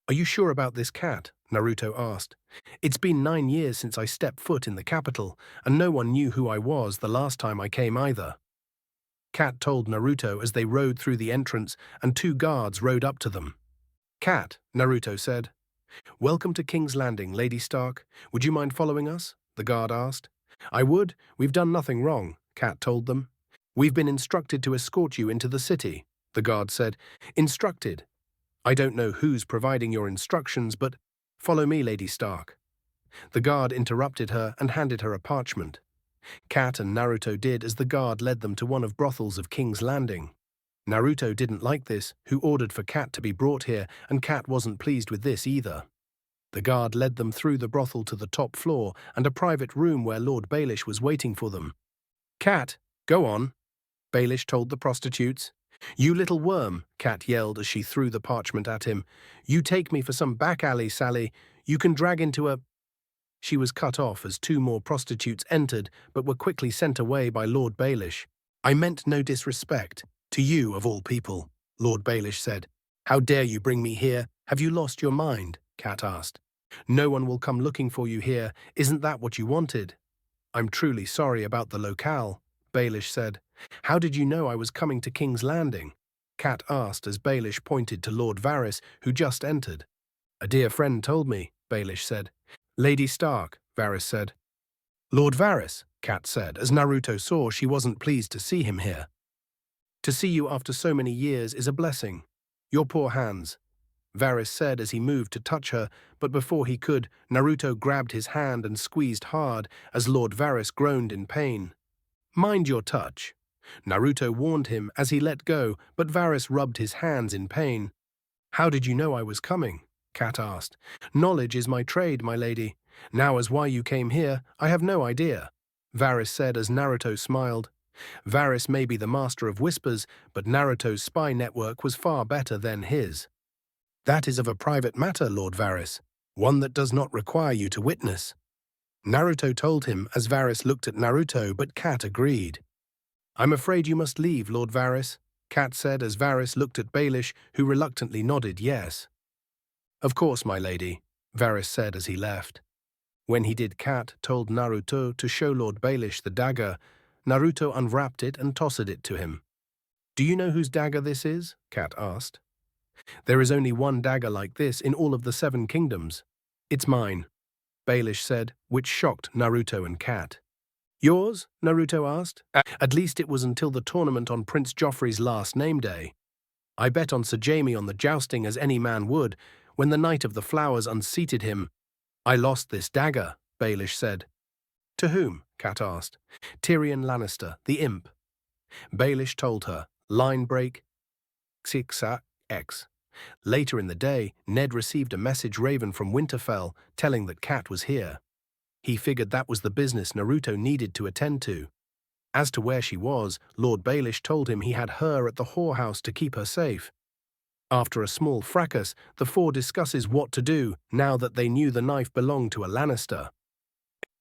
Are you sure about this, Kat? Naruto asked. It's been 9 years since I stepped foot in the capital, and no one knew who I was the last time I came either. Kat told Naruto as they rode through the entrance and 2 guards rode up to them. Kat, Naruto said. Welcome to King's Landing, Lady Stark. Would you mind following us? The guard asked. I would. We've done nothing wrong, Kat told them. We've been instructed to escort you into the city, the guard said. Instructed? I don't know who's providing your instructions, but follow me, Lady Stark. The guard interrupted her and handed her a parchment. Kat and Naruto did as the guard led them to one of brothels of King's Landing. Naruto didn't like this, who ordered for Kat to be brought here, and Kat wasn't pleased with this either. The guard led them through the brothel to the top floor and a private room where Lord Baelish was waiting for them. Kat, go on, Baelish told the prostitutes. You little worm, Kat yelled as she threw the parchment at him. You take me for some back alley, Sally. You can drag into a... She was cut off as 2 more prostitutes entered but were quickly sent away by Lord Baelish. I meant no disrespect. To you, of all people, Lord Baelish said. How dare you bring me here? Have you lost your mind? Kat asked. No one will come looking for you here. Isn't that what you wanted? I'm truly sorry about the locale, Baelish said. How did you know I was coming to King's Landing? Kat asked as Baelish pointed to Lord Varys, who just entered. A dear friend told me, Baelish said. Lady Stark, Varys said. Lord Varys, Kat said, as Naruto saw she wasn't pleased to see him here. To see you after so many years is a blessing. Your poor hands, Varys said as he moved to touch her, but before he could, Naruto grabbed his hand and squeezed hard as Lord Varys groaned in pain. Mind your touch, Naruto warned him as he let go, but Varys rubbed his hands in pain. How did you know I was coming? Kat asked. Knowledge is my trade, my lady. Now as why you came here, I have no idea, Varys said as Naruto smiled. Varys may be the master of whispers, but Naruto's spy network was far better than his. That is of a private matter, Lord Varys, one that does not require you to witness, Naruto told him as Varys looked at Naruto, but Kat agreed. I'm afraid you must leave, Lord Varys, Kat said as Varys looked at Baelish, who reluctantly nodded yes. Of course, my lady, Varys said as he left. When he did, Kat told Naruto to show Lord Baelish the dagger. Naruto unwrapped it and tossed it to him. Do you know whose dagger this is? Kat asked. There is only one dagger like this in all of the 7 kingdoms. It's mine, Baelish said, which shocked Naruto and Kat. Yours? Naruto asked. At least it was until the tournament on Prince Joffrey's last name day. I bet on Sir Jaime on the jousting as any man would, when the Knight of the Flowers unseated him. I lost this dagger, Baelish said. To whom? Kat asked. Tyrion Lannister, the imp. Baelish told her. Line break. X. Later in the day, Ned received a message raven from Winterfell telling that Cat was here. He figured that was the business Naruto needed to attend to. As to where she was, Lord Baelish told him he had her at the whorehouse to keep her safe. After a small fracas, the four discusses what to do now that they knew the knife belonged to a Lannister.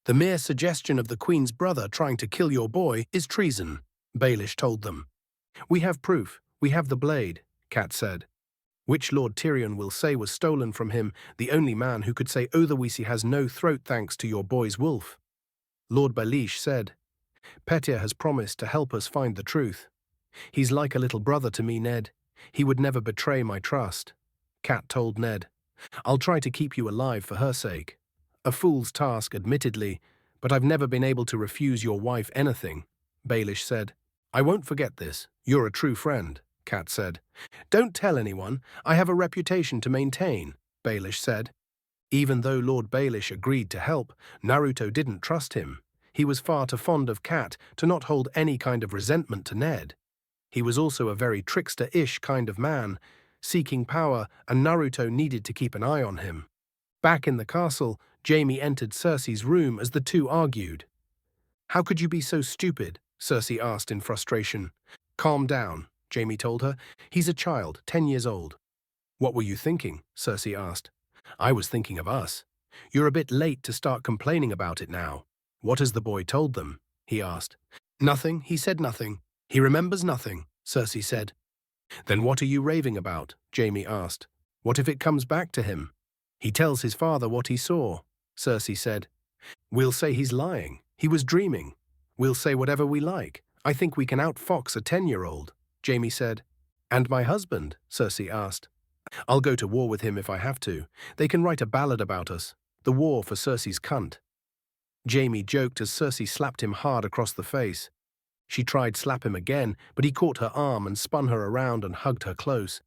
The mere suggestion of the Queen's brother trying to kill your boy is treason, Baelish told them. We have proof, we have the blade, Cat said. Which Lord Tyrion will say was stolen from him, the only man who could say Otherwisi has no throat thanks to your boy's wolf. Lord Baelish said, Petyr has promised to help us find the truth. He's like a little brother to me, Ned. He would never betray my trust. Cat told Ned, I'll try to keep you alive for her sake. A fool's task, admittedly, but I've never been able to refuse your wife anything, Baelish said. I won't forget this. You're a true friend, Cat said. Don't tell anyone. I have a reputation to maintain, Baelish said. Even though Lord Baelish agreed to help, Naruto didn't trust him. He was far too fond of Cat to not hold any kind of resentment to Ned. He was also a very trickster-ish kind of man, seeking power, and Naruto needed to keep an eye on him. Back in the castle, Jaime entered Cersei's room as the two argued. How could you be so stupid? Cersei asked in frustration. Calm down, Jaime told her. He's a child, 10 years old. What were you thinking? Cersei asked. I was thinking of us. You're a bit late to start complaining about it now. What has the boy told them? He asked. Nothing, he said nothing. He remembers nothing, Cersei said. Then what are you raving about? Jaime asked. What if it comes back to him? He tells his father what he saw, Cersei said. We'll say he's lying. He was dreaming. We'll say whatever we like. I think we can outfox a 10-year-old, Jaime said. And my husband? Cersei asked. I'll go to war with him if I have to. They can write a ballad about us. The war for Cersei's cunt. Jaime joked as Cersei slapped him hard across the face. She tried to slap him again, but he caught her arm and spun her around and hugged her close.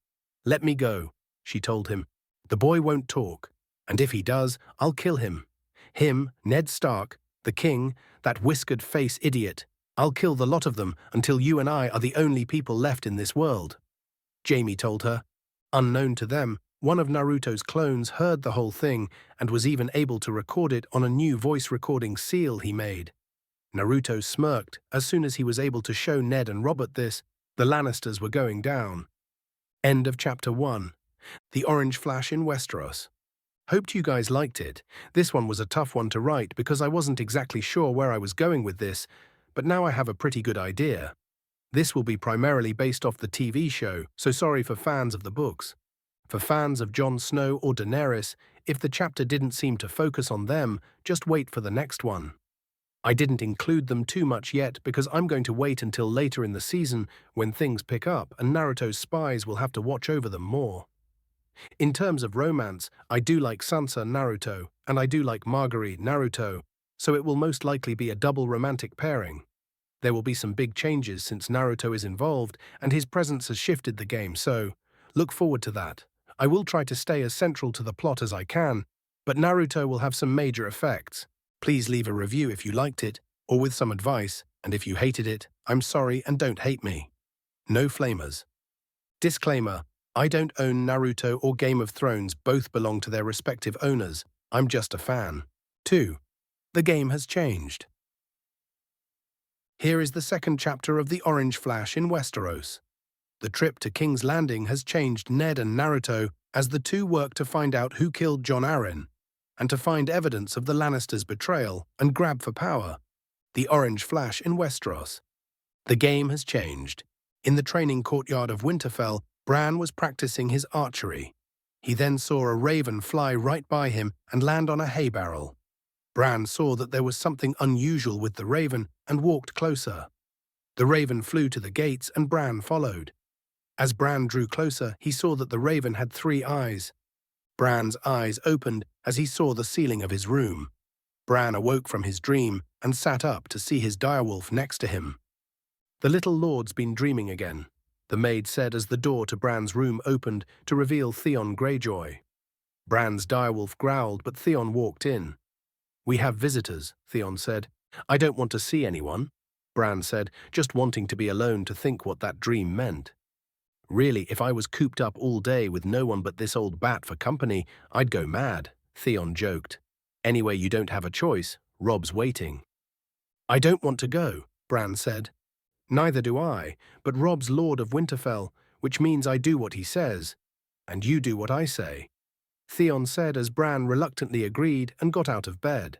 Let me go, she told him. The boy won't talk, and if he does, I'll kill him. Him, Ned Stark, the king, that whiskered face idiot. I'll kill the lot of them until you and I are the only people left in this world. Jaime told her. Unknown to them, one of Naruto's clones heard the whole thing and was even able to record it on a new voice recording seal he made. Naruto smirked as soon as he was able to show Ned and Robert this. The Lannisters were going down. End of Chapter 1. The Orange Flash in Westeros. Hoped you guys liked it. This one was a tough one to write because I wasn't exactly sure where I was going with this, but now I have a pretty good idea. This will be primarily based off the TV show, so sorry for fans of the books. For fans of Jon Snow or Daenerys, if the chapter didn't seem to focus on them, just wait for the next one. I didn't include them too much yet because I'm going to wait until later in the season when things pick up and Naruto's spies will have to watch over them more. In terms of romance, I do like Sansa Naruto, and I do like Margaery Naruto, so it will most likely be a double romantic pairing. There will be some big changes since Naruto is involved and his presence has shifted the game, so look forward to that. I will try to stay as central to the plot as I can, but Naruto will have some major effects. Please leave a review if you liked it, or with some advice, and if you hated it, I'm sorry and don't hate me. No flamers. Disclaimer, I don't own Naruto or Game of Thrones, both belong to their respective owners. I'm just a fan. 2. The game has changed. Here is the second chapter of The Orange Flash in Westeros. The trip to King's Landing has changed Ned and Naruto as the two work to find out who killed Jon Arryn, and to find evidence of the Lannisters' betrayal and grab for power. The Orange Flash in Westeros. The game has changed. In the training courtyard of Winterfell, Bran was practicing his archery. He then saw a raven fly right by him and land on a hay barrel. Bran saw that there was something unusual with the raven and walked closer. The raven flew to the gates and Bran followed. As Bran drew closer, he saw that the raven had 3 eyes. Bran's eyes opened as he saw the ceiling of his room. Bran awoke from his dream and sat up to see his direwolf next to him. The little lord's been dreaming again, the maid said as the door to Bran's room opened to reveal Theon Greyjoy. Bran's direwolf growled, but Theon walked in. We have visitors, Theon said. I don't want to see anyone, Bran said, just wanting to be alone to think what that dream meant. Really, if I was cooped up all day with no one but this old bat for company, I'd go mad, Theon joked. Anyway, you don't have a choice. Rob's waiting. I don't want to go, Bran said. Neither do I, but Rob's Lord of Winterfell, which means I do what he says, and you do what I say, Theon said as Bran reluctantly agreed and got out of bed.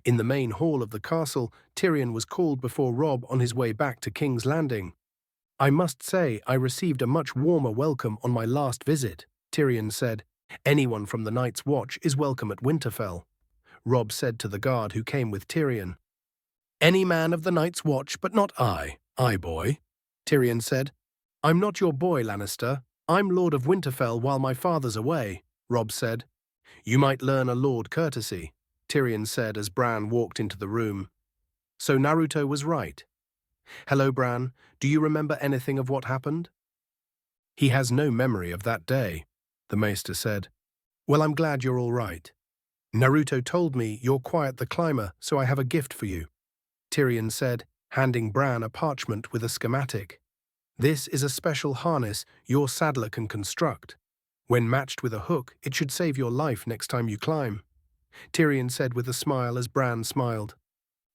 In the main hall of the castle, Tyrion was called before Robb on his way back to King's Landing. I must say I received a much warmer welcome on my last visit, Tyrion said. Anyone from the Night's Watch is welcome at Winterfell, Robb said to the guard who came with Tyrion. Any man of the Night's Watch, but not I, boy, Tyrion said. I'm not your boy, Lannister. I'm Lord of Winterfell while my father's away, Robb said. You might learn a lord courtesy, Tyrion said as Bran walked into the room. So Naruto was right. Hello, Bran. Do you remember anything of what happened? He has no memory of that day, the Maester said. Well, I'm glad you're all right. Naruto told me you're Quiet the Climber, so I have a gift for you, Tyrion said, handing Bran a parchment with a schematic. This is a special harness your saddler can construct. When matched with a hook, it should save your life next time you climb, Tyrion said with a smile as Bran smiled.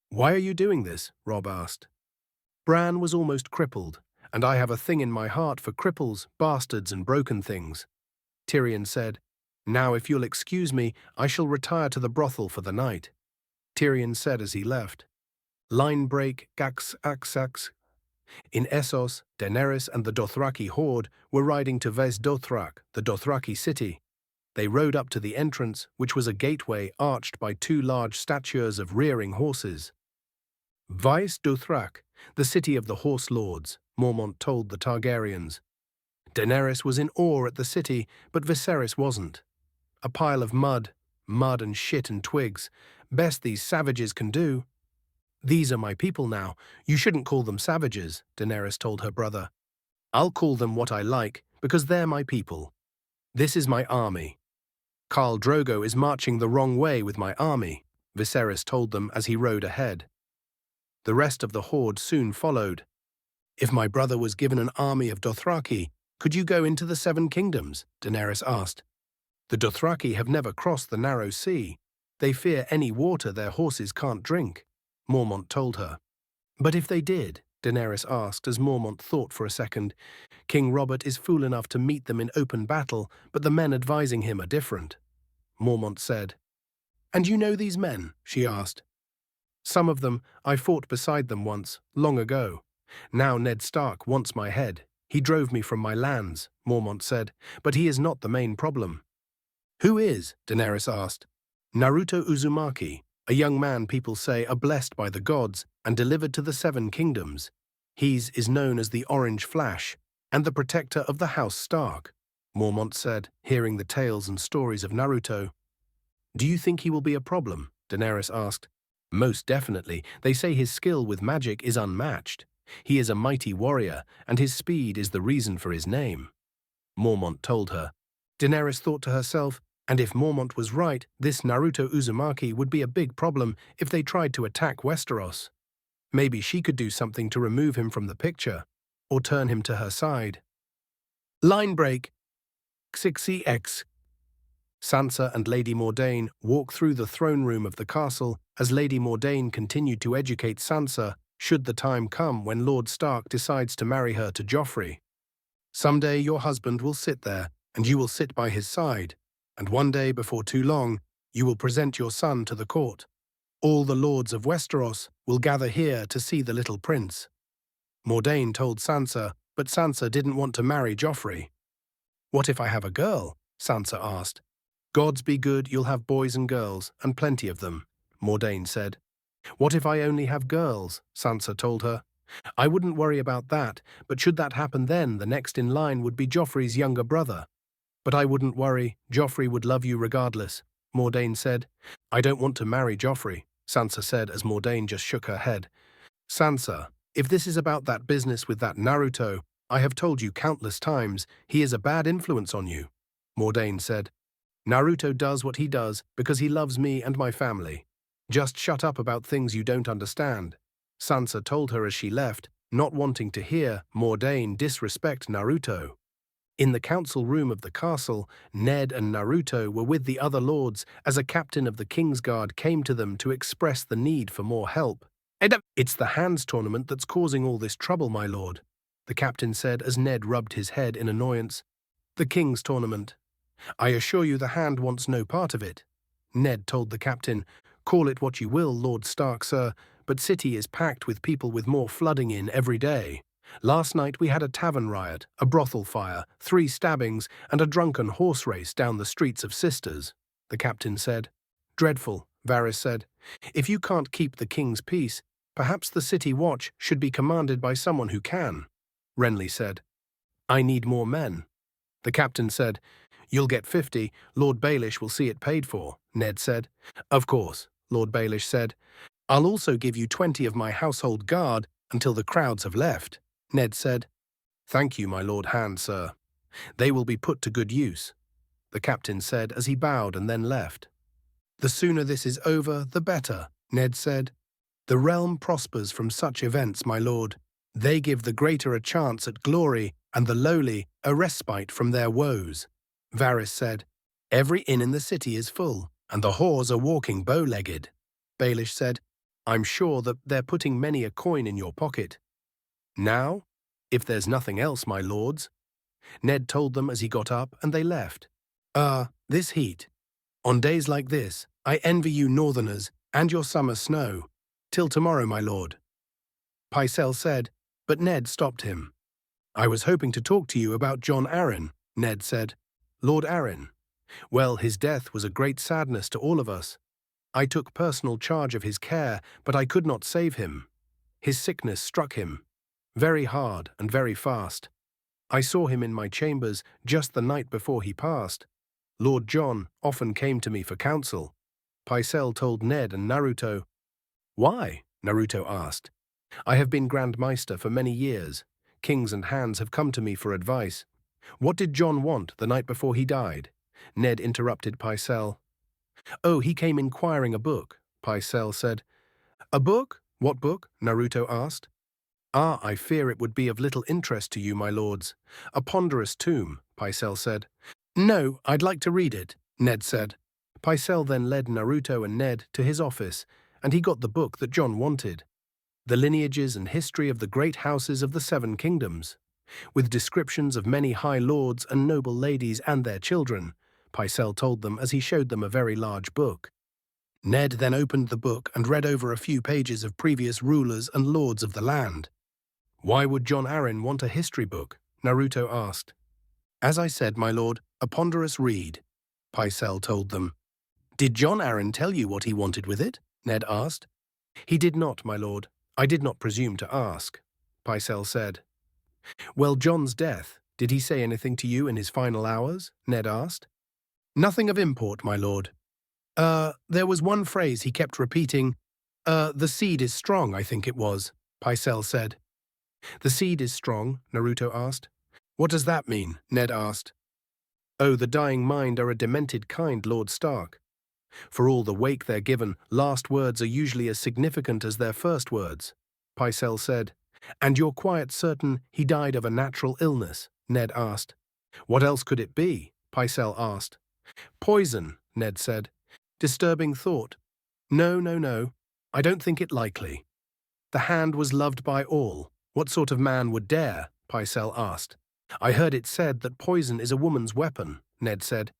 Why are you doing this? Robb asked. Bran was almost crippled, and I have a thing in my heart for cripples, bastards, and broken things, Tyrion said. Now, if you'll excuse me, I shall retire to the brothel for the night, Tyrion said as he left. Line break, gax, axax. In Essos, Daenerys and the Dothraki horde were riding to Ves Dothrak, the Dothraki city. They rode up to the entrance, which was a gateway arched by two large statues of rearing horses. Ves Dothrak, the city of the horse lords, Mormont told the Targaryens. Daenerys was in awe at the city, but Viserys wasn't. A pile of mud and shit and twigs. Best these savages can do. These are my people now. You shouldn't call them savages, Daenerys told her brother. I'll call them what I like, because they're my people. This is my army. Khal Drogo is marching the wrong way with my army, Viserys told them as he rode ahead. The rest of the horde soon followed. If my brother was given an army of Dothraki, could you go into the Seven Kingdoms? Daenerys asked. The Dothraki have never crossed the narrow sea. They fear any water their horses can't drink, Mormont told her. But if they did, Daenerys asked as Mormont thought for a second. King Robert is fool enough to meet them in open battle, but the men advising him are different, Mormont said. And you know these men? She asked. Some of them. I fought beside them once, long ago. Now Ned Stark wants my head. He drove me from my lands, Mormont said, but he is not the main problem. Who is? Daenerys asked. Naruto Uzumaki, a young man people say are blessed by the gods and delivered to the Seven Kingdoms. He is known as the Orange Flash and the protector of the House Stark, Mormont said, hearing the tales and stories of Naruto. Do you think he will be a problem? Daenerys asked. Most definitely. They say his skill with magic is unmatched. He is a mighty warrior, and his speed is the reason for his name, Mormont told her. Daenerys thought to herself, and if Mormont was right, this Naruto Uzumaki would be a big problem if they tried to attack Westeros. Maybe she could do something to remove him from the picture, or turn him to her side. Line break. XXX. Sansa and Lady Mordain walked through the throne room of the castle as Lady Mordain continued to educate Sansa should the time come when Lord Stark decides to marry her to Joffrey. Someday your husband will sit there, and you will sit by his side, and one day before too long, you will present your son to the court. All the lords of Westeros will gather here to see the little prince. Mordain told Sansa, but Sansa didn't want to marry Joffrey. What if I have a girl? Sansa asked. Gods be good, you'll have boys and girls, and plenty of them, Mordain said. What if I only have girls? Sansa told her. I wouldn't worry about that, but should that happen then, the next in line would be Joffrey's younger brother. But I wouldn't worry, Joffrey would love you regardless, Mordain said. I don't want to marry Joffrey, Sansa said as Mordain just shook her head. Sansa, if this is about that business with that Naruto, I have told you countless times, he is a bad influence on you, Mordain said. Naruto does what he does because he loves me and my family. Just shut up about things you don't understand, Sansa told her as she left, not wanting to hear Mordain disrespect Naruto. In the council room of the castle, Ned and Naruto were with the other lords as a captain of the Kingsguard came to them to express the need for more help. It's the hands tournament that's causing all this trouble, my lord, the captain said as Ned rubbed his head in annoyance. The King's tournament. I assure you the hand wants no part of it. Ned told the captain, call it what you will, Lord Stark, sir, but city is packed with people with more flooding in every day. Last night we had a tavern riot, a brothel fire, 3 stabbings, and a drunken horse race down the streets of Sisters, the captain said. Dreadful, Varys said. If you can't keep the king's peace, perhaps the city watch should be commanded by someone who can, Renly said. I need more men. The captain said. You'll get 50, Lord Baelish will see it paid for, Ned said. Of course, Lord Baelish said. I'll also give you 20 of my household guard until the crowds have left, Ned said. Thank you, my Lord Hand, sir. They will be put to good use, the captain said as he bowed and then left. The sooner this is over, the better, Ned said. The realm prospers from such events, my lord. They give the greater a chance at glory and the lowly a respite from their woes, Varys said. Every inn in the city is full, and the whores are walking bow-legged, Baelish said. I'm sure that they're putting many a coin in your pocket. Now, if there's nothing else, my lords, Ned told them as he got up and they left. This heat. On days like this, I envy you northerners and your summer snow. Till tomorrow, my lord, Pycelle said, but Ned stopped him. I was hoping to talk to you about Jon Arryn, Ned said. Lord Arryn. Well, his death was a great sadness to all of us. I took personal charge of his care, but I could not save him. His sickness struck him. Very hard and very fast. I saw him in my chambers just the night before he passed. Lord Jon often came to me for counsel. Pycelle told Ned and Naruto. Why? Naruto asked. I have been Grand Maester for many years. Kings and hands have come to me for advice. What did Jon want the night before he died? Ned interrupted Pycelle. Oh, he came inquiring a book, Pycelle said. A book? What book? Naruto asked. I fear it would be of little interest to you, my lords. A ponderous tome, Pycelle said. No, I'd like to read it, Ned said. Pycelle then led Naruto and Ned to his office, and he got the book that Jon wanted. The lineages and history of the great houses of the 7 kingdoms, with descriptions of many high lords and noble ladies and their children, Pycelle told them as he showed them a very large book. Ned then opened the book and read over a few pages of previous rulers and lords of the land. Why would Jon Arryn want a history book? Naruto asked. As I said, my lord, a ponderous read, Pycelle told them. Did Jon Arryn tell you what he wanted with it? Ned asked. He did not, my lord. I did not presume to ask, Pycelle said. Well, Jon's death, did he say anything to you in his final hours? Ned asked. Nothing of import, my lord. There was one phrase he kept repeating. The seed is strong, I think it was, Pycelle said. The seed is strong, Naruto asked. What does that mean? Ned asked. Oh, the dying mind are a demented kind, Lord Stark. For all the wake they're given, last words are usually as significant as their first words, Pycelle said. And you're quite certain he died of a natural illness? Ned asked. What else could it be? Pycelle asked. Poison, Ned said. Disturbing thought. No. I don't think it likely. The hand was loved by all. What sort of man would dare? Pycelle asked. I heard it said that poison is a woman's weapon, Ned said.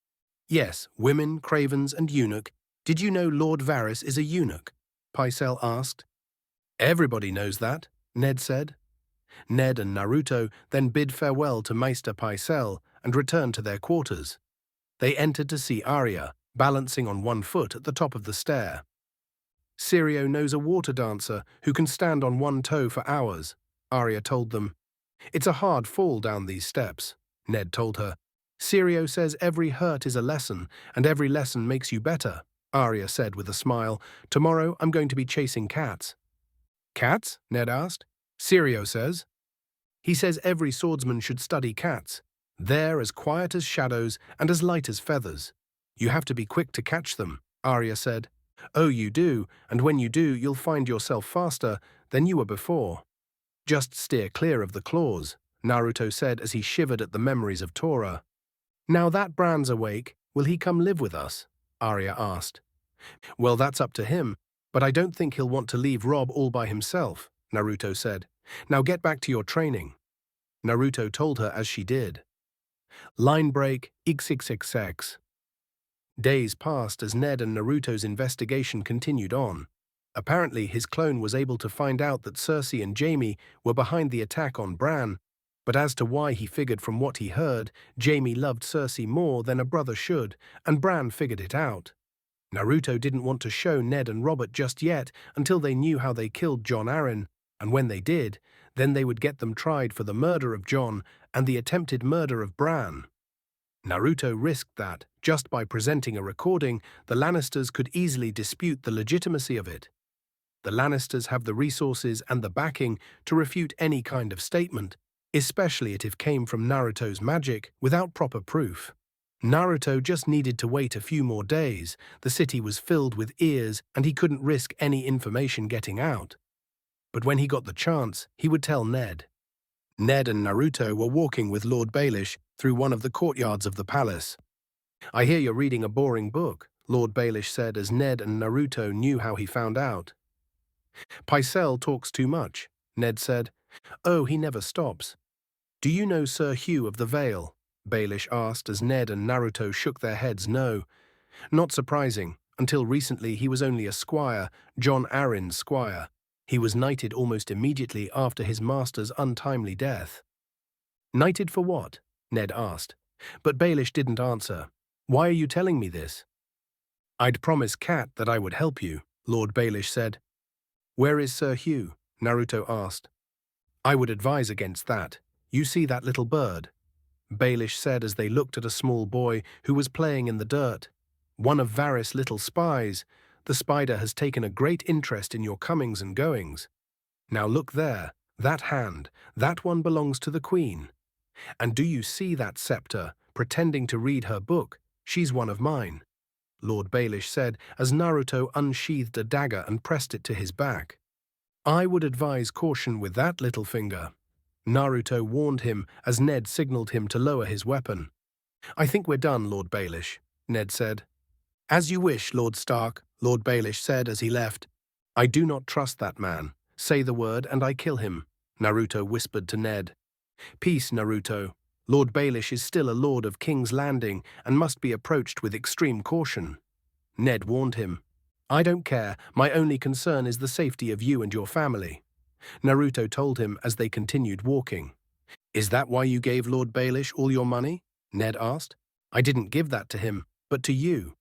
Yes, women, cravens, and eunuch. Did you know Lord Varys is a eunuch? Pycelle asked. Everybody knows that, Ned said. Ned and Naruto then bid farewell to Maester Pycelle and returned to their quarters. They entered to see Arya, balancing on one foot at the top of the stair. Syrio knows a water dancer who can stand on one toe for hours, Arya told them. It's a hard fall down these steps, Ned told her. Syrio says every hurt is a lesson, and every lesson makes you better, Arya said with a smile. Tomorrow I'm going to be chasing cats. Cats? Ned asked. Syrio says. He says every swordsman should study cats. They're as quiet as shadows and as light as feathers. You have to be quick to catch them, Arya said. Oh, you do, and when you do, you'll find yourself faster than you were before. Just steer clear of the claws, Naruto said as he shivered at the memories of Tora. Now that Bran's awake, will he come live with us? Arya asked. Well, that's up to him, but I don't think he'll want to leave Rob all by himself, Naruto said. Now get back to your training. Naruto told her as she did. Line break XXXX. Days passed as Ned and Naruto's investigation continued on. Apparently, his clone was able to find out that Cersei and Jaime were behind the attack on Bran, but as to why he figured from what he heard, Jaime loved Cersei more than a brother should, and Bran figured it out. Naruto didn't want to show Ned and Robert just yet until they knew how they killed Jon Arryn, and when they did, then they would get them tried for the murder of Jon and the attempted murder of Bran. Naruto risked that, just by presenting a recording, the Lannisters could easily dispute the legitimacy of it. The Lannisters have the resources and the backing to refute any kind of statement, especially if it came from Naruto's magic without proper proof. Naruto just needed to wait a few more days. The city was filled with ears and he couldn't risk any information getting out. But when he got the chance, he would tell Ned. Ned and Naruto were walking with Lord Baelish through one of the courtyards of the palace. I hear you're reading a boring book, Lord Baelish said as Ned and Naruto knew how he found out. Pycelle talks too much, Ned said. Oh, he never stops. Do you know Sir Hugh of the Vale? Baelish asked as Ned and Naruto shook their heads no. Not surprising. Until recently he was only a squire, Jon Arryn's squire. He was knighted almost immediately after his master's untimely death. Knighted for what? Ned asked. But Baelish didn't answer. Why are you telling me this? I'd promised Cat that I would help you, Lord Baelish said. Where is Sir Hugh? Naruto asked. I would advise against that. You see that little bird? Baelish said as they looked at a small boy who was playing in the dirt. One of Varys' little spies. The spider has taken a great interest in your comings and goings. Now look there, that hand, that one belongs to the Queen. And do you see that scepter, pretending to read her book? She's one of mine, Lord Baelish said as Naruto unsheathed a dagger and pressed it to his back. I would advise caution with that little finger. Naruto warned him as Ned signaled him to lower his weapon. I think we're done, Lord Baelish, Ned said. As you wish, Lord Stark, Lord Baelish said as he left. I do not trust that man. Say the word and I kill him, Naruto whispered to Ned. Peace, Naruto. Lord Baelish is still a lord of King's Landing and must be approached with extreme caution. Ned warned him. I don't care, my only concern is the safety of you and your family. Naruto told him as they continued walking. Is that why you gave Lord Baelish all your money? Ned asked. I didn't give that to him, but to you.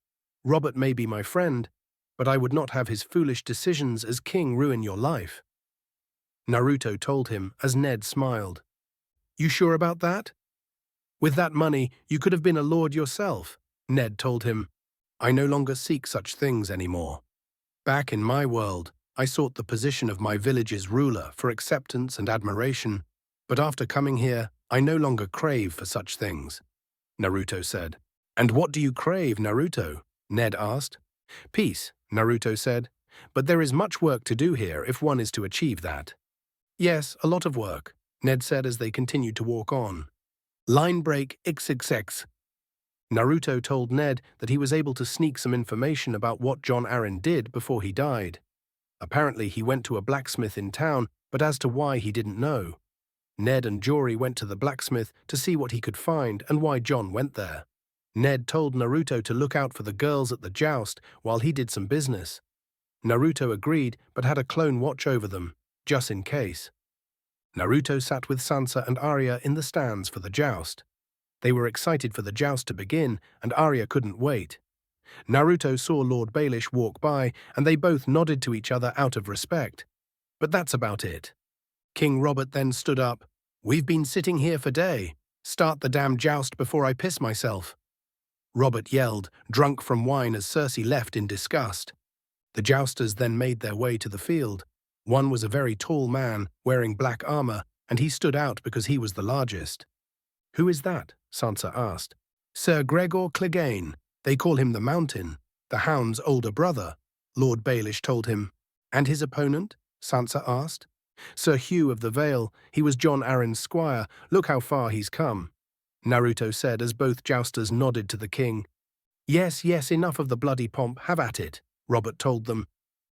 Robert may be my friend, but I would not have his foolish decisions as king ruin your life. Naruto told him as Ned smiled. You sure about that? With that money, you could have been a lord yourself, Ned told him. I no longer seek such things anymore. Back in my world, I sought the position of my village's ruler for acceptance and admiration, but after coming here, I no longer crave for such things, Naruto said. And what do you crave, Naruto? Ned asked. Peace, Naruto said, but there is much work to do here if one is to achieve that. Yes, a lot of work, Ned said as they continued to walk on. Line break XXX. Naruto told Ned that he was able to sneak some information about what Jon Arryn did before he died. Apparently he went to a blacksmith in town, but as to why he didn't know. Ned and Jory went to the blacksmith to see what he could find and why Jon went there. Ned told Naruto to look out for the girls at the joust while he did some business. Naruto agreed but had a clone watch over them, just in case. Naruto sat with Sansa and Arya in the stands for the joust. They were excited for the joust to begin, and Arya couldn't wait. Naruto saw Lord Baelish walk by, and they both nodded to each other out of respect. But that's about it. King Robert then stood up. We've been sitting here for day. Start the damn joust before I piss myself. Robert yelled, drunk from wine as Cersei left in disgust. The jousters then made their way to the field. One was a very tall man, wearing black armor, and he stood out because he was the largest. Who is that? Sansa asked. Sir Gregor Clegane. They call him the Mountain, the Hound's older brother, Lord Baelish told him. And his opponent? Sansa asked. Sir Hugh of the Vale, he was John Arryn's squire, look how far he's come, Naruto said as both jousters nodded to the king. Yes, yes, enough of the bloody pomp, have at it, Robert told them.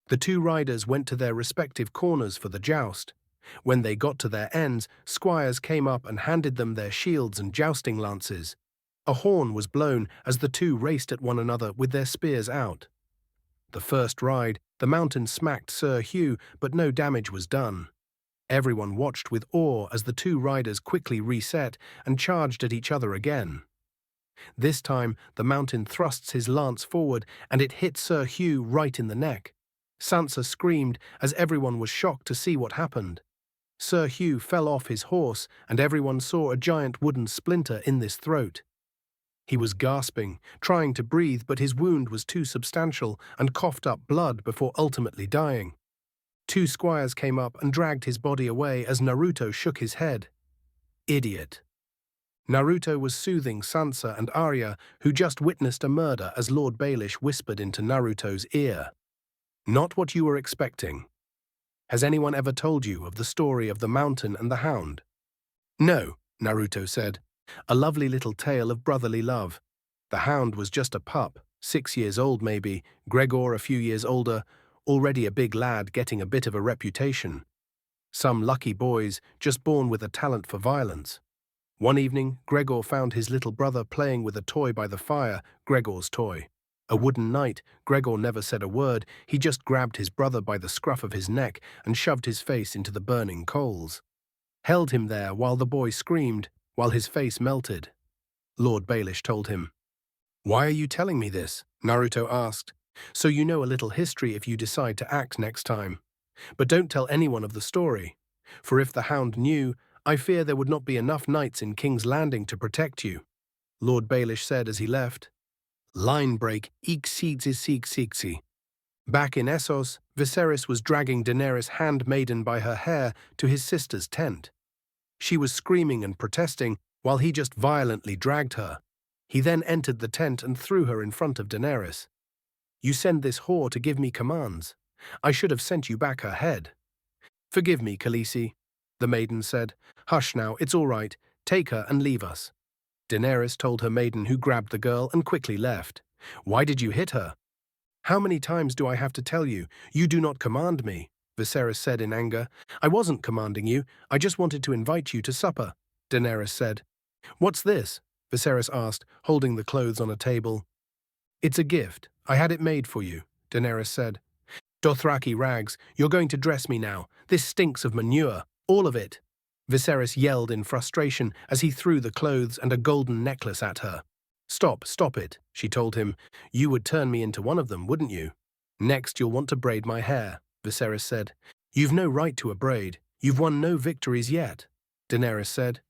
The two riders went to their respective corners for the joust. When they got to their ends, squires came up and handed them their shields and jousting lances. A horn was blown as the two raced at one another with their spears out. The first ride, the mountain smacked Sir Hugh, but no damage was done. Everyone watched with awe as the two riders quickly reset and charged at each other again. This time, the mountain thrusts his lance forward and it hit Sir Hugh right in the neck. Sansa screamed as everyone was shocked to see what happened. Sir Hugh fell off his horse and everyone saw a giant wooden splinter in this throat. He was gasping, trying to breathe, but his wound was too substantial and coughed up blood before ultimately dying. Two squires came up and dragged his body away as Naruto shook his head. Idiot. Naruto was soothing Sansa and Arya, who just witnessed a murder, as Lord Baelish whispered into Naruto's ear. Not what you were expecting. Has anyone ever told you of the story of the mountain and the hound? No, Naruto said. A lovely little tale of brotherly love. The hound was just a pup, 6 years old maybe, Gregor a few years older, already a big lad getting a bit of a reputation. Some lucky boys, just born with a talent for violence. One evening, Gregor found his little brother playing with a toy by the fire, Gregor's toy. A wooden knight. Gregor never said a word, he just grabbed his brother by the scruff of his neck and shoved his face into the burning coals. Held him there while the boy screamed, while his face melted. Lord Baelish told him. Why are you telling me this? Naruto asked. So you know a little history if you decide to act next time. But don't tell anyone of the story. For if the hound knew, I fear there would not be enough knights in King's Landing to protect you, Lord Baelish said as he left. Line break, eek seeksy. Back in Essos, Viserys was dragging Daenerys' handmaiden by her hair to his sister's tent. She was screaming and protesting while he just violently dragged her. He then entered the tent and threw her in front of Daenerys. You send this whore to give me commands. I should have sent you back her head. Forgive me, Khaleesi, the maiden said. Hush now, it's all right. Take her and leave us. Daenerys told her maiden, who grabbed the girl and quickly left. Why did you hit her? How many times do I have to tell you? You do not command me, Viserys said in anger. I wasn't commanding you. I just wanted to invite you to supper, Daenerys said. What's this? Viserys asked, holding the clothes on a table. It's a gift. I had it made for you, Daenerys said. Dothraki rags, you're going to dress me now. This stinks of manure, all of it. Viserys yelled in frustration as he threw the clothes and a golden necklace at her. Stop it, she told him. You would turn me into one of them, wouldn't you? Next you'll want to braid my hair, Viserys said. You've no right to a braid. You've won no victories yet, Daenerys said.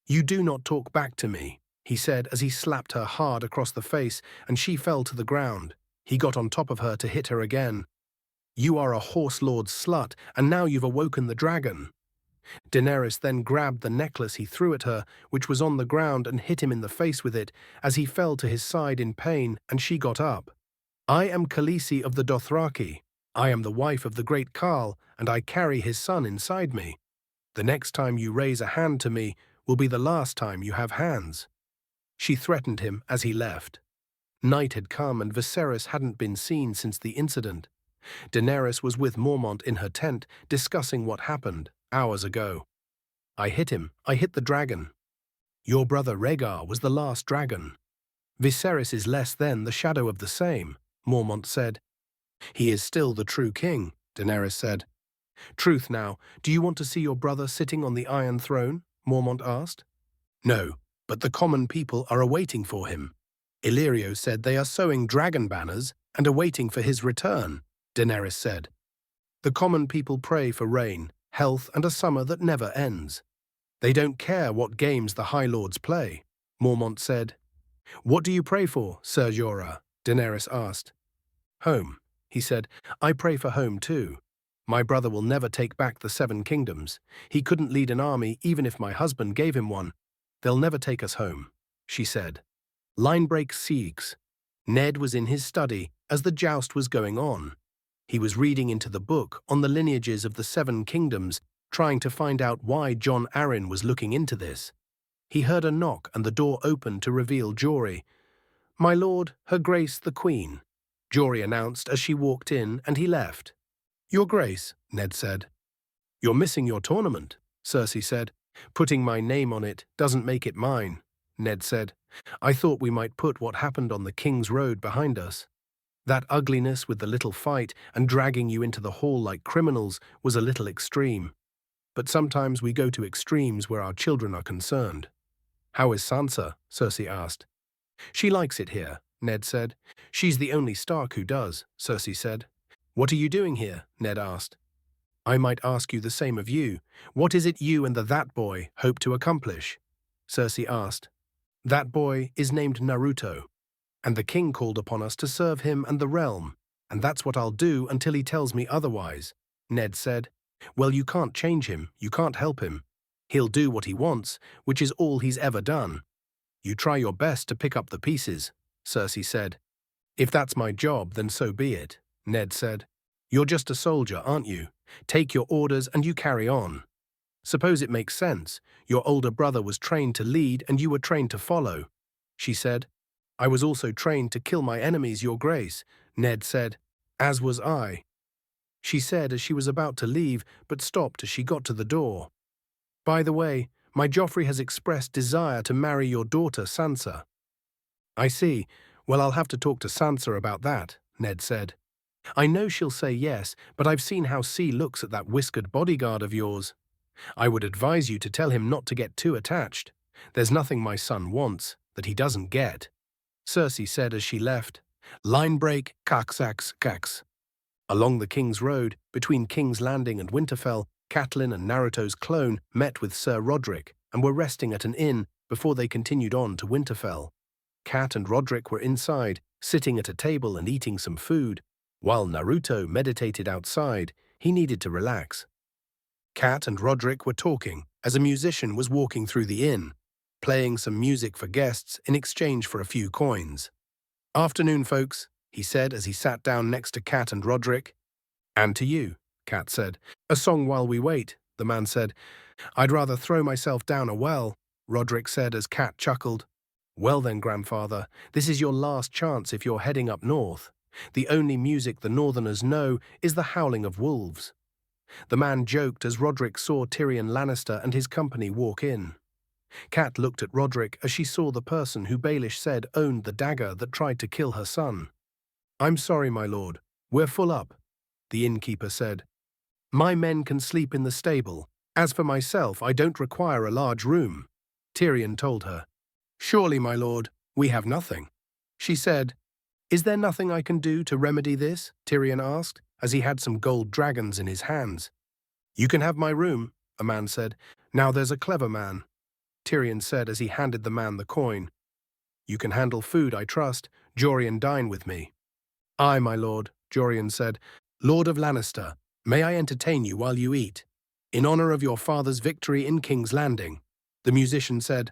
You do not talk back to me, he said as he slapped her hard across the face and she fell to the ground. He got on top of her to hit her again. You are a horse lord slut, and now you've awoken the dragon. Daenerys then grabbed the necklace he threw at her, which was on the ground, and hit him in the face with it as he fell to his side in pain, and she got up. I am Khaleesi of the Dothraki. I am the wife of the great Khal, and I carry his son inside me. The next time you raise a hand to me will be the last time you have hands. She threatened him as he left. Night had come and Viserys hadn't been seen since the incident. Daenerys was with Mormont in her tent, discussing what happened hours ago. I hit him. I hit the dragon. Your brother Rhaegar was the last dragon. Viserys is less than the shadow of the same, Mormont said. He is still the true king, Daenerys said. Truth now, do you want to see your brother sitting on the Iron Throne? Mormont asked. No, but the common people are awaiting for him. Illyrio said they are sewing dragon banners and are waiting for his return, Daenerys said. The common people pray for rain, health, and a summer that never ends. They don't care what games the High Lords play, Mormont said. What do you pray for, Ser Jorah? Daenerys asked. Home, he said. I pray for home too. My brother will never take back the 7 kingdoms. He couldn't lead an army even if my husband gave him one. They'll never take us home, she said. Line break siegs. Ned was in his study as the joust was going on. He was reading into the book on the lineages of the 7 kingdoms, trying to find out why Jon Arryn was looking into this. He heard a knock and the door opened to reveal Jory. "My lord, Her Grace the Queen," Jory announced as she walked in, and he left. "Your Grace," Ned said. "You're missing your tournament," Cersei said. "Putting my name on it doesn't make it mine," Ned said. "I thought we might put what happened on the King's Road behind us. That ugliness with the little fight and dragging you into the hall like criminals was a little extreme. But sometimes we go to extremes where our children are concerned." "How is Sansa?" Cersei asked. "She likes it here," Ned said. "She's the only Stark who does," Cersei said. "What are you doing here?" Ned asked. "I might ask you the same of you. What is it you and that boy hope to accomplish?" Cersei asked. "That boy is named Naruto, and the king called upon us to serve him and the realm, and that's what I'll do until he tells me otherwise," Ned said. "Well, you can't change him, you can't help him. He'll do what he wants, which is all he's ever done. You try your best to pick up the pieces," Cersei said. "If that's my job, then so be it," Ned said. "You're just a soldier, aren't you? Take your orders and you carry on. Suppose it makes sense. Your older brother was trained to lead and you were trained to follow," she said. "I was also trained to kill my enemies, Your Grace," Ned said. "As was I," she said as she was about to leave, but stopped as she got to the door. "By the way, my Joffrey has expressed desire to marry your daughter, Sansa." "I see. Well, I'll have to talk to Sansa about that," Ned said. "I know she'll say yes, but I've seen how C looks at that whiskered bodyguard of yours. I would advise you to tell him not to get too attached. There's nothing my son wants that he doesn't get," Cersei said as she left. Line break, cax. Along the King's Road, between King's Landing and Winterfell, Catelyn and Naruto's clone met with Sir Rodrik and were resting at an inn before they continued on to Winterfell. Cat and Rodrik were inside, sitting at a table and eating some food. While Naruto meditated outside, he needed to relax. Cat and Rodrik were talking as a musician was walking through the inn, playing some music for guests in exchange for a few coins. "Afternoon, folks," he said as he sat down next to Cat and Rodrik. "And to you," Cat said. "A song while we wait," the man said. "I'd rather throw myself down a well," Rodrik said as Cat chuckled. "Well then, grandfather, this is your last chance if you're heading up north. The only music the Northerners know is the howling of wolves." The man joked as Rodrik saw Tyrion Lannister and his company walk in. Cat looked at Rodrik as she saw the person who Baelish said owned the dagger that tried to kill her son. "I'm sorry, my lord. We're full up," the innkeeper said. "My men can sleep in the stable. As for myself, I don't require a large room," Tyrion told her. "Surely, my lord, we have nothing," she said. "Is there nothing I can do to remedy this?" Tyrion asked, as he had some gold dragons in his hands. "You can have my room," a man said. "Now there's a clever man," Tyrion said as he handed the man the coin. "You can handle food, I trust. Jorian dine with me." "Aye, my lord," Jorian said. "Lord of Lannister, may I entertain you while you eat? In honor of your father's victory in King's Landing," the musician said.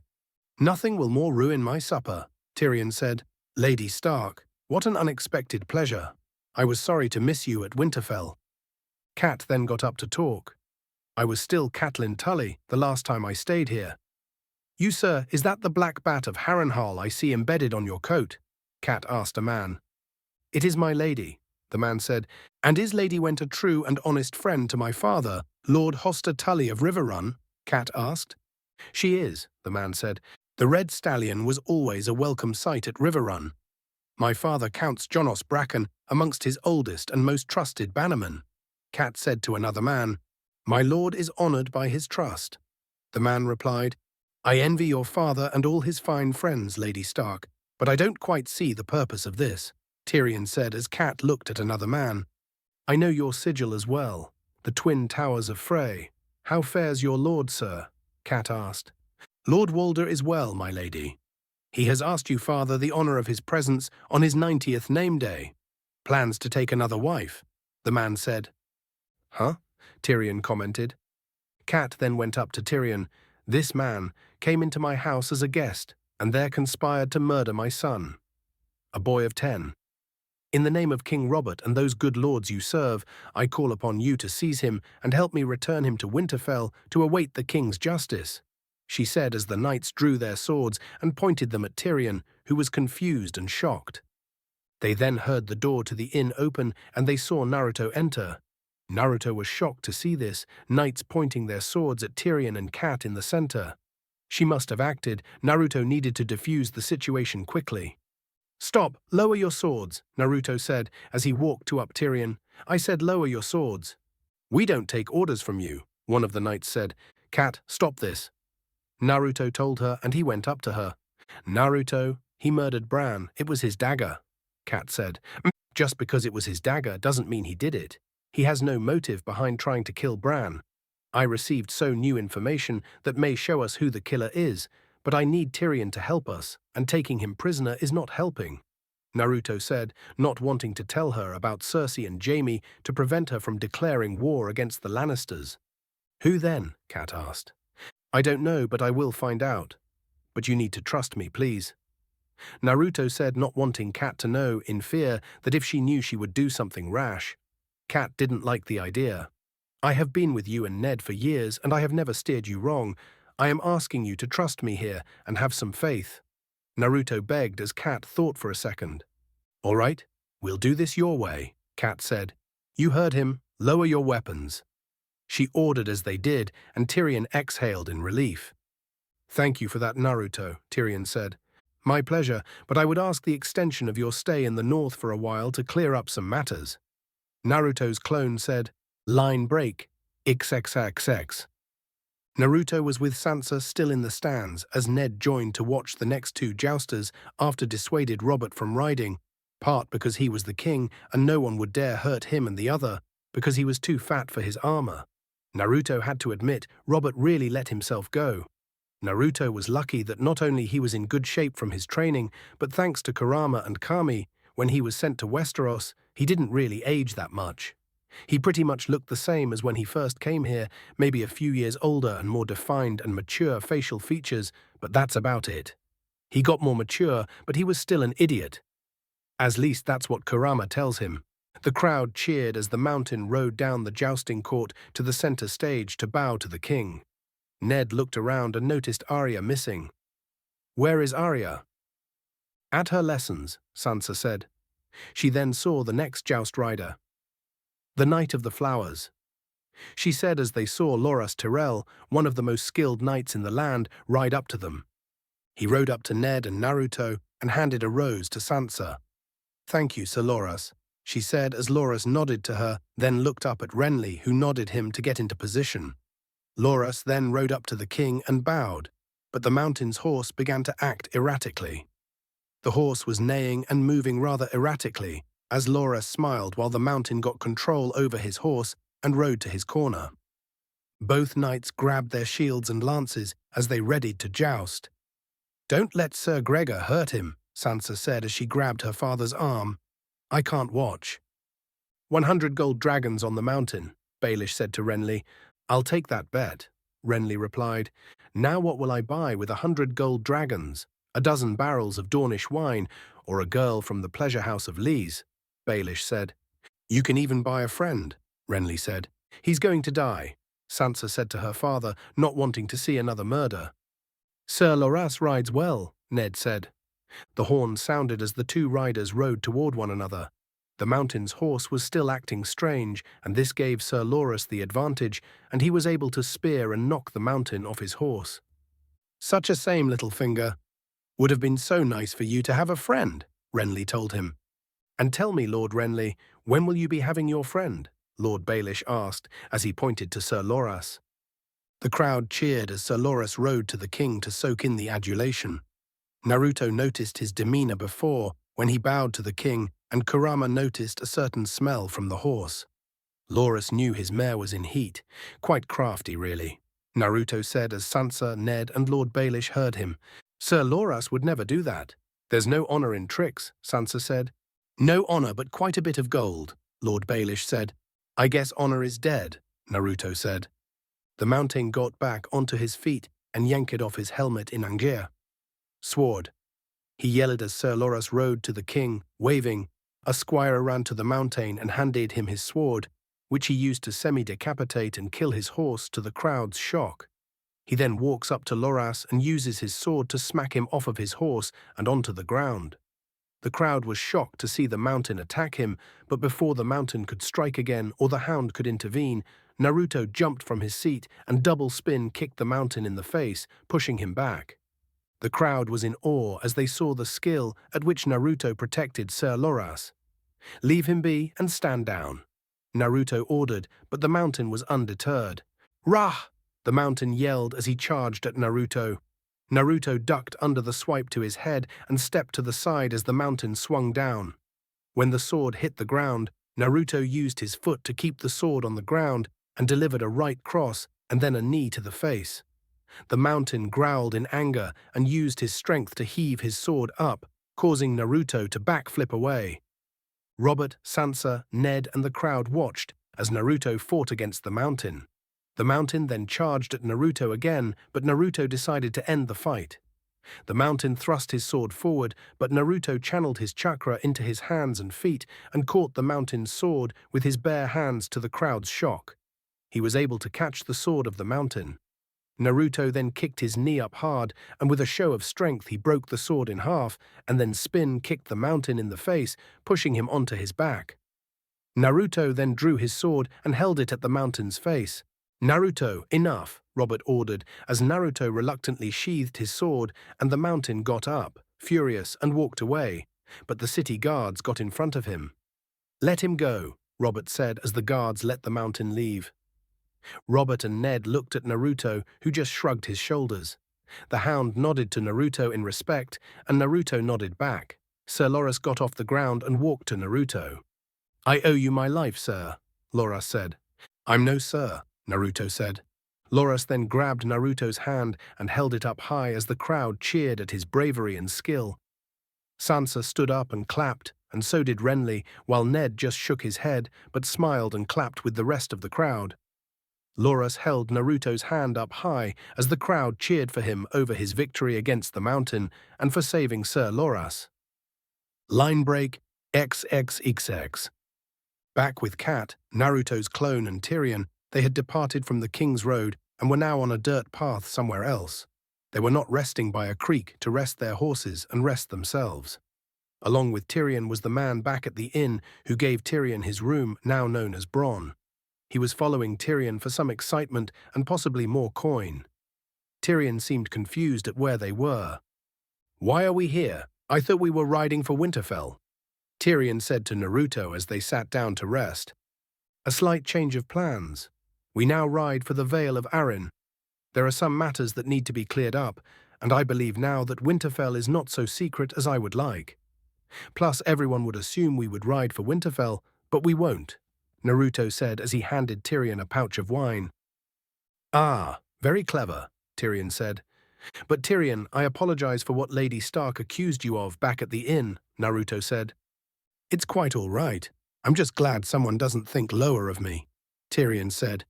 "Nothing will more ruin my supper," Tyrion said. "Lady Stark, what an unexpected pleasure. I was sorry to miss you at Winterfell." Cat then got up to talk. "I was still Catelyn Tully the last time I stayed here." "You, sir, is that the black bat of Harrenhal I see embedded on your coat?" Cat asked a man. "It is my lady," the man said. "And is Lady Went a true and honest friend to my father, Lord Hoster Tully of Riverrun?" Cat asked. "She is," the man said. "The red stallion was always a welcome sight at Riverrun. My father counts Jonos Bracken amongst his oldest and most trusted bannermen." Cat said to another man, "My lord is honored by his trust." The man replied, "I envy your father and all his fine friends, Lady Stark, but I don't quite see the purpose of this," Tyrion said as Cat looked at another man. "I know your sigil as well, the twin towers of Frey. How fares your lord, sir?" Cat asked. "Lord Walder is well, my lady. He has asked you, father, the honor of his presence on his 90th name day. Plans to take another wife," the man said. "Huh?" Tyrion commented. Cat then went up to Tyrion. "This man came into my house as a guest and there conspired to murder my son, a boy of 10. In the name of King Robert and those good lords you serve, I call upon you to seize him and help me return him to Winterfell to await the king's justice," she said as the knights drew their swords and pointed them at Tyrion, who was confused and shocked. They then heard the door to the inn open and they saw Naruto enter. Naruto was shocked to see this, knights pointing their swords at Tyrion and Kat in the center. She must have acted. Naruto needed to defuse the situation quickly. "Stop, lower your swords," Naruto said as he walked up Tyrion. "I said lower your swords." "We don't take orders from you," one of the knights said. "Kat, stop this." Naruto told her and he went up to her. "Naruto, he murdered Bran. It was his dagger," Kat said. "Just because it was his dagger doesn't mean he did it. He has no motive behind trying to kill Bran. I received new information that may show us who the killer is, but I need Tyrion to help us, and taking him prisoner is not helping," Naruto said, not wanting to tell her about Cersei and Jaime to prevent her from declaring war against the Lannisters. "Who then?" Kat asked. "I don't know, but I will find out. But you need to trust me, please," Naruto said, not wanting Kat to know, in fear that if she knew she would do something rash. Kat didn't like the idea. "I have been with you and Ned for years, and I have never steered you wrong. I am asking you to trust me here and have some faith," Naruto begged as Kat thought for a second. "All right, we'll do this your way," Kat said. "You heard him. Lower your weapons." She ordered as they did, and Tyrion exhaled in relief. "Thank you for that, Naruto," Tyrion said. "My pleasure, but I would ask the extension of your stay in the north for a while to clear up some matters." Naruto's clone said, "Line break, XXXX." Naruto was with Sansa still in the stands as Ned joined to watch the next two jousters after dissuaded Robert from riding, part because he was the king and no one would dare hurt him, and the other because he was too fat for his armor. Naruto had to admit Robert really let himself go. Naruto was lucky that not only he was in good shape from his training, but thanks to Kurama and Kami, when he was sent to Westeros, he didn't really age that much. He pretty much looked the same as when he first came here, maybe a few years older and more defined and mature facial features, but that's about it. He got more mature, but he was still an idiot. At least that's what Kurama tells him. The crowd cheered as the mountain rode down the jousting court to the center stage to bow to the king. Ned looked around and noticed Arya missing. "Where is Arya?" "At her lessons," Sansa said. She then saw the next joust rider. "The Knight of the Flowers," she said as they saw Loras Tyrell, one of the most skilled knights in the land, ride up to them. He rode up to Ned and Naruto and handed a rose to Sansa. "Thank you, Sir Loras," she said as Loras nodded to her, then looked up at Renly, who nodded him to get into position. Loras then rode up to the king and bowed, but the mountain's horse began to act erratically. The horse was neighing and moving rather erratically, as Loras smiled while the mountain got control over his horse and rode to his corner. Both knights grabbed their shields and lances as they readied to joust. "Don't let Sir Gregor hurt him," Sansa said as she grabbed her father's arm. "I can't watch." 100 gold dragons on the mountain," Baelish said to Renly. "I'll take that bet," Renly replied. "Now what will I buy with 100 gold dragons? A dozen barrels of Dornish wine, or a girl from the pleasure house of Lees?" Baelish said. "You can even buy a friend," Renly said. "He's going to die," Sansa said to her father, not wanting to see another murder. "Sir Loras rides well," Ned said. The horn sounded as the two riders rode toward one another. The mountain's horse was still acting strange, and this gave Sir Loras the advantage, and he was able to spear and knock the mountain off his horse. "Such a same, little finger. Would have been so nice for you to have a friend," Renly told him. "And tell me, Lord Renly, when will you be having your friend?" Lord Baelish asked, as he pointed to Sir Loras. The crowd cheered as Sir Loras rode to the king to soak in the adulation. Naruto noticed his demeanor before, when he bowed to the king, and Kurama noticed a certain smell from the horse. Loras knew his mare was in heat. Quite crafty, really, Naruto said as Sansa, Ned, and Lord Baelish heard him. "Sir Loras would never do that. There's no honor in tricks," Sansa said. "No honor, but quite a bit of gold," Lord Baelish said. "I guess honor is dead," Naruto said. The mountain got back onto his feet and yanked off his helmet in Angier. "Sword," he yelled as Sir Loras rode to the king, waving. A squire ran to the mountain and handed him his sword, which he used to semi-decapitate and kill his horse to the crowd's shock. He then walks up to Loras and uses his sword to smack him off of his horse and onto the ground. The crowd was shocked to see the mountain attack him, but before the mountain could strike again or the hound could intervene, Naruto jumped from his seat and double spin kicked the mountain in the face, pushing him back. The crowd was in awe as they saw the skill at which Naruto protected Sir Loras. "Leave him be and stand down," Naruto ordered, but the mountain was undeterred. "Rah!" the mountain yelled as he charged at Naruto. Naruto ducked under the swipe to his head and stepped to the side as the mountain swung down. When the sword hit the ground, Naruto used his foot to keep the sword on the ground and delivered a right cross and then a knee to the face. The mountain growled in anger and used his strength to heave his sword up, causing Naruto to backflip away. Robert, Sansa, Ned, and the crowd watched as Naruto fought against the mountain. The mountain then charged at Naruto again, but Naruto decided to end the fight. The mountain thrust his sword forward, but Naruto channeled his chakra into his hands and feet and caught the mountain's sword with his bare hands to the crowd's shock. He was able to catch the sword of the mountain. Naruto then kicked his knee up hard, and with a show of strength he broke the sword in half, and then spin kicked the mountain in the face, pushing him onto his back. Naruto then drew his sword and held it at the mountain's face. "Naruto, enough," Robert ordered, as Naruto reluctantly sheathed his sword, and the mountain got up, furious, and walked away, but the city guards got in front of him. "Let him go," Robert said as the guards let the mountain leave. Robert and Ned looked at Naruto, who just shrugged his shoulders. The hound nodded to Naruto in respect, and Naruto nodded back. Sir Loras got off the ground and walked to Naruto. "I owe you my life, sir," Loras said. "I'm no sir," Naruto said. Loras then grabbed Naruto's hand and held it up high as the crowd cheered at his bravery and skill. Sansa stood up and clapped, and so did Renly, while Ned just shook his head but smiled and clapped with the rest of the crowd. Loras held Naruto's hand up high as the crowd cheered for him over his victory against the mountain and for saving Sir Loras. Line break XXXX. Back with Kat, Naruto's clone, and Tyrion, they had departed from the King's Road and were now on a dirt path somewhere else. They were not resting by a creek to rest their horses and rest themselves. Along with Tyrion was the man back at the inn who gave Tyrion his room, now known as Bran. He was following Tyrion for some excitement and possibly more coin. Tyrion seemed confused at where they were. "Why are we here? I thought we were riding for Winterfell," Tyrion said to Naruto as they sat down to rest. "A slight change of plans. We now ride for the Vale of Arryn. There are some matters that need to be cleared up, and I believe now that Winterfell is not so secret as I would like. Plus, everyone would assume we would ride for Winterfell, but we won't," Naruto said as he handed Tyrion a pouch of wine. "Ah, very clever," Tyrion said. "But Tyrion, I apologize for what Lady Stark accused you of back at the inn," Naruto said. "It's quite all right. I'm just glad someone doesn't think lower of me," Tyrion said.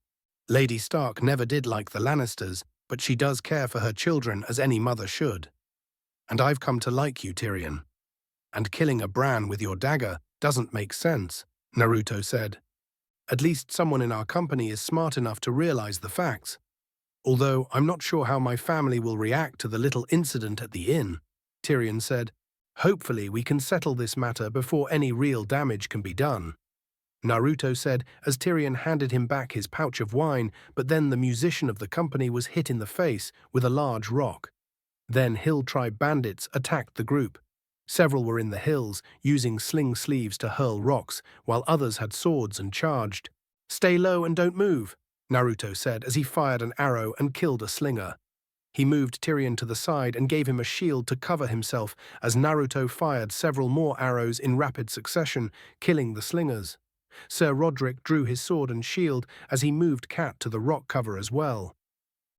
"Lady Stark never did like the Lannisters, but she does care for her children as any mother should. And I've come to like you, Tyrion. And killing a Bran with your dagger doesn't make sense," Naruto said. "At least someone in our company is smart enough to realize the facts. Although I'm not sure how my family will react to the little incident at the inn," Tyrion said. "Hopefully we can settle this matter before any real damage can be done," Naruto said as Tyrion handed him back his pouch of wine, but then the musician of the company was hit in the face with a large rock. Then Hill Tribe bandits attacked the group. Several were in the hills, using sling sleeves to hurl rocks, while others had swords and charged. "Stay low and don't move," Naruto said as he fired an arrow and killed a slinger. He moved Tyrion to the side and gave him a shield to cover himself as Naruto fired several more arrows in rapid succession, killing the slingers. Sir Roderick drew his sword and shield as he moved Kat to the rock cover as well.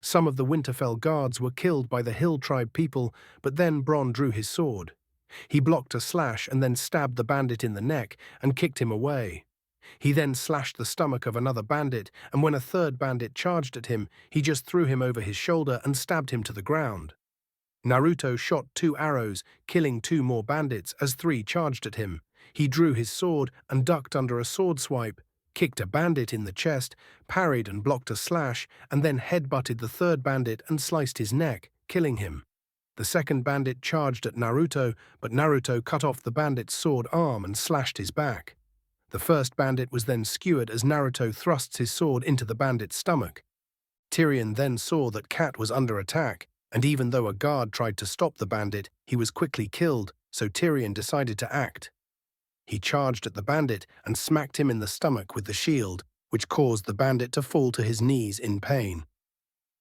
Some of the Winterfell guards were killed by the Hill Tribe people, but then Bronn drew his sword. He blocked a slash and then stabbed the bandit in the neck and kicked him away. He then slashed the stomach of another bandit, and when a third bandit charged at him, he just threw him over his shoulder and stabbed him to the ground. Naruto shot 2 arrows, killing 2 more bandits as 3 charged at him. He drew his sword and ducked under a sword swipe, kicked a bandit in the chest, parried and blocked a slash, and then headbutted the third bandit and sliced his neck, killing him. The second bandit charged at Naruto, but Naruto cut off the bandit's sword arm and slashed his back. The first bandit was then skewered as Naruto thrusts his sword into the bandit's stomach. Tyrion then saw that Cat was under attack, and even though a guard tried to stop the bandit, he was quickly killed, so Tyrion decided to act. He charged at the bandit and smacked him in the stomach with the shield, which caused the bandit to fall to his knees in pain.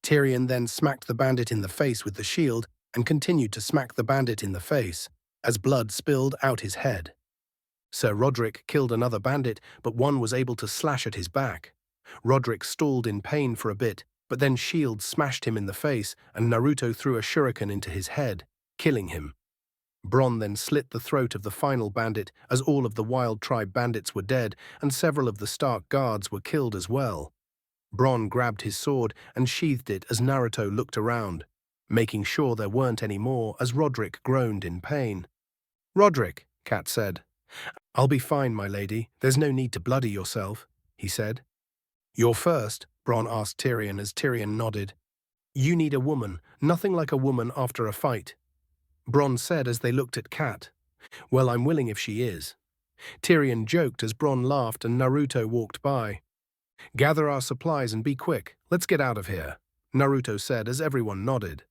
Tyrion then smacked the bandit in the face with the shield and continued to smack the bandit in the face, as blood spilled out his head. Sir Roderick killed another bandit, but one was able to slash at his back. Roderick stalled in pain for a bit, but then shield smashed him in the face and Naruto threw a shuriken into his head, killing him. Bronn then slit the throat of the final bandit as all of the Wild Tribe bandits were dead and several of the Stark guards were killed as well. Bronn grabbed his sword and sheathed it as Naruto looked around, making sure there weren't any more as Roderick groaned in pain. "Roderick," Cat said. "I'll be fine, my lady. There's no need to bloody yourself," he said. "You're first," Bronn asked Tyrion as Tyrion nodded. "You need a woman, nothing like a woman after a fight," Bronn said as they looked at Cat. "Well, I'm willing if she is." Tyrion joked as Bronn laughed and Naruto walked by. "Gather our supplies and be quick. Let's get out of here," Naruto said as everyone nodded.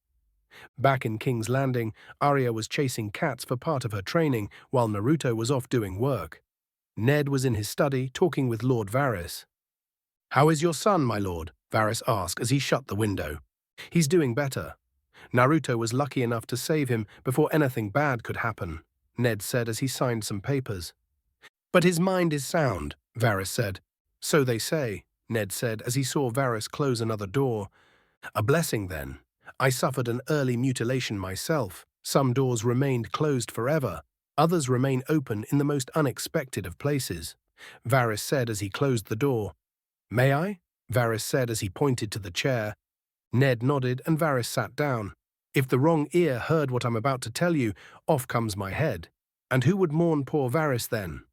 Back in King's Landing, Arya was chasing cats for part of her training while Naruto was off doing work. Ned was in his study talking with Lord Varys. "How is your son, my lord?" Varys asked as he shut the window. "He's doing better. Naruto was lucky enough to save him before anything bad could happen," Ned said as he signed some papers. "But his mind is sound," Varys said. "So they say," Ned said as he saw Varys close another door. "A blessing, then. I suffered an early mutilation myself. Some doors remained closed forever. Others remain open in the most unexpected of places," Varys said as he closed the door. "May I?" Varys said as he pointed to the chair. Ned nodded and Varys sat down. "If the wrong ear heard what I'm about to tell you, off comes my head. And who would mourn poor Varys then?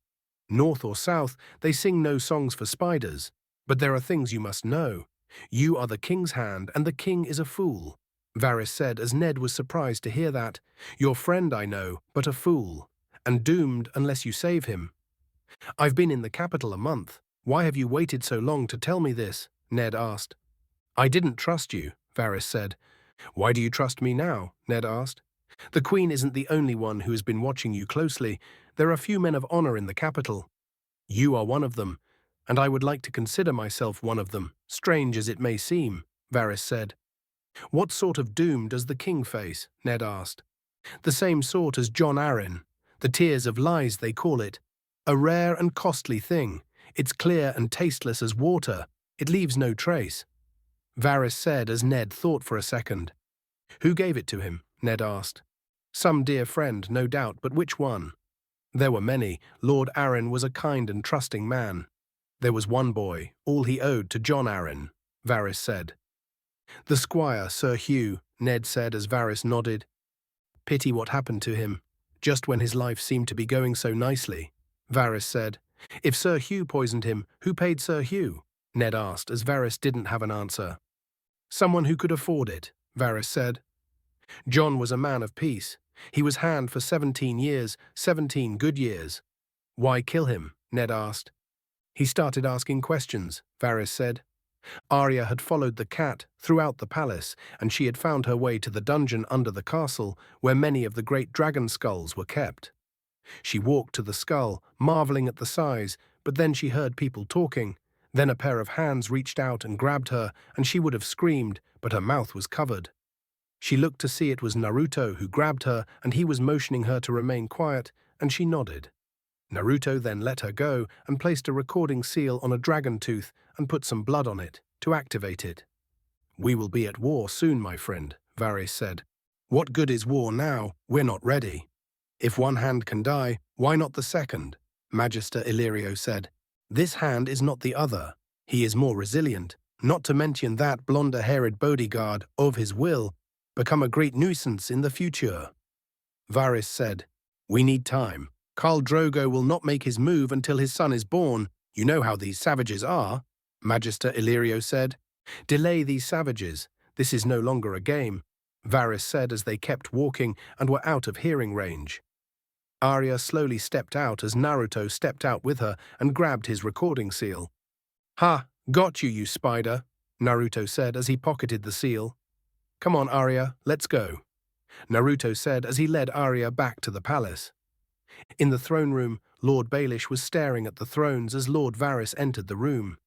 North or south, they sing no songs for spiders. But there are things you must know. You are the king's hand, and the king is a fool," Varys said as Ned was surprised to hear that. "Your friend, I know, but a fool, and doomed unless you save him." "I've been in the capital a month. Why have you waited so long to tell me this?" Ned asked. "I didn't trust you," Varys said. "Why do you trust me now?" Ned asked. "The Queen isn't the only one who has been watching you closely. There are few men of honor in the capital. You are one of them, and I would like to consider myself one of them, strange as it may seem," Varys said. "What sort of doom does the king face?" Ned asked. "The same sort as Jon Arryn. The tears of lies, they call it. A rare and costly thing. It's clear and tasteless as water. It leaves no trace," Varys said as Ned thought for a second. "Who gave it to him?" Ned asked. "Some dear friend, no doubt, but which one?" "There were many. Lord Arryn was a kind and trusting man. There was one boy, all he owed to Jon Arryn," Varys said. "The squire, Sir Hugh," Ned said as Varys nodded. "Pity what happened to him, just when his life seemed to be going so nicely," Varys said. "If Sir Hugh poisoned him, who paid Sir Hugh?" Ned asked as Varys didn't have an answer. "Someone who could afford it," Varys said. "Jon was a man of peace. He was hand for 17 years, 17 good years." "Why kill him?" Ned asked. "He started asking questions," Varys said. Arya had followed the cat throughout the palace, and she had found her way to the dungeon under the castle where many of the great dragon skulls were kept. She walked to the skull, marveling at the size, but then she heard people talking. Then a pair of hands reached out and grabbed her, and she would have screamed, but her mouth was covered. She looked to see it was Naruto who grabbed her, and he was motioning her to remain quiet, and she nodded. Naruto then let her go and placed a recording seal on a dragon tooth and put some blood on it to activate it. "We will be at war soon, my friend," Varys said. "What good is war now? We're not ready. If one hand can die, why not the second?" Magister Illyrio said. "This hand is not the other. He is more resilient, not to mention that blonde-haired bodyguard of his will become a great nuisance in the future." Varys said, "We need time. Khal Drogo will not make his move until his son is born. You know how these savages are, Magister Illyrio said. Delay these savages. This is no longer a game, Varys said as they kept walking and were out of hearing range. Arya slowly stepped out as Naruto stepped out with her and grabbed his recording seal. Ha, got you, you spider, Naruto said as he pocketed the seal. Come on, Arya, let's go, Naruto said as he led Arya back to the palace. In the throne room, Lord Baelish was staring at the thrones as Lord Varys entered the room.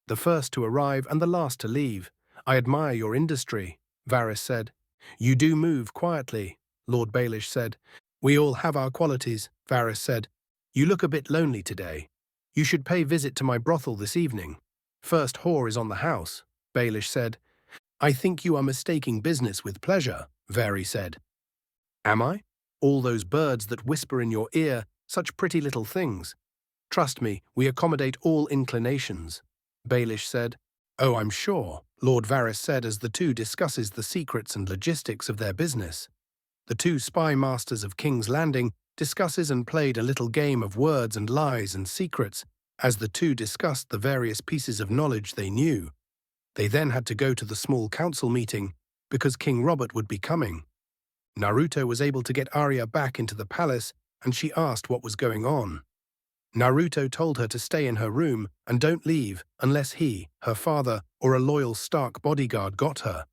The first to arrive and the last to leave. I admire your industry, Varys said. You do move quietly, Lord Baelish said. We all have our qualities, Varys said. You look a bit lonely today. You should pay visit to my brothel this evening. First whore is on the house, Baelish said. I think you are mistaking business with pleasure, Varys said. Am I? All those birds that whisper in your ear, such pretty little things. Trust me, we accommodate all inclinations, Baelish said. Oh, I'm sure, Lord Varys said as the two discusses the secrets and logistics of their business. The two spy masters of King's Landing discusses and played a little game of words and lies and secrets as the two discussed the various pieces of knowledge they knew. They then had to go to the small council meeting because King Robert would be coming. Naruto was able to get Arya back into the palace and she asked what was going on. Naruto told her to stay in her room and don't leave unless he, her father, or a loyal Stark bodyguard got her.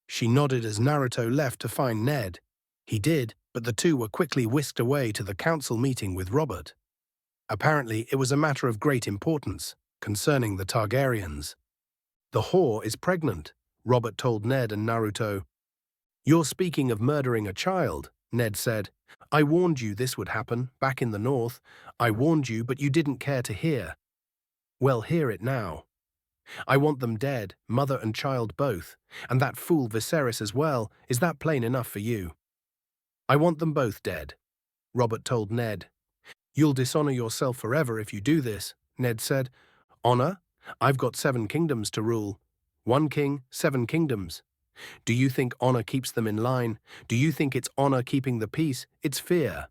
She nodded as Naruto left to find Ned. He did, but the two were quickly whisked away to the council meeting with Robert. Apparently, it was a matter of great importance, concerning the Targaryens. The whore is pregnant, Robert told Ned and Naruto. You're speaking of murdering a child, Ned said. I warned you this would happen, back in the north. I warned you, but you didn't care to hear. Well, hear it now. I want them dead, mother and child both, and that fool Viserys as well. Is that plain enough for you? I want them both dead, Robert told Ned. You'll dishonor yourself forever if you do this, Ned said. Honor? I've got 7 kingdoms to rule. 1 king, 7 kingdoms. Do you think honor keeps them in line? Do you think it's honor keeping the peace? It's fear.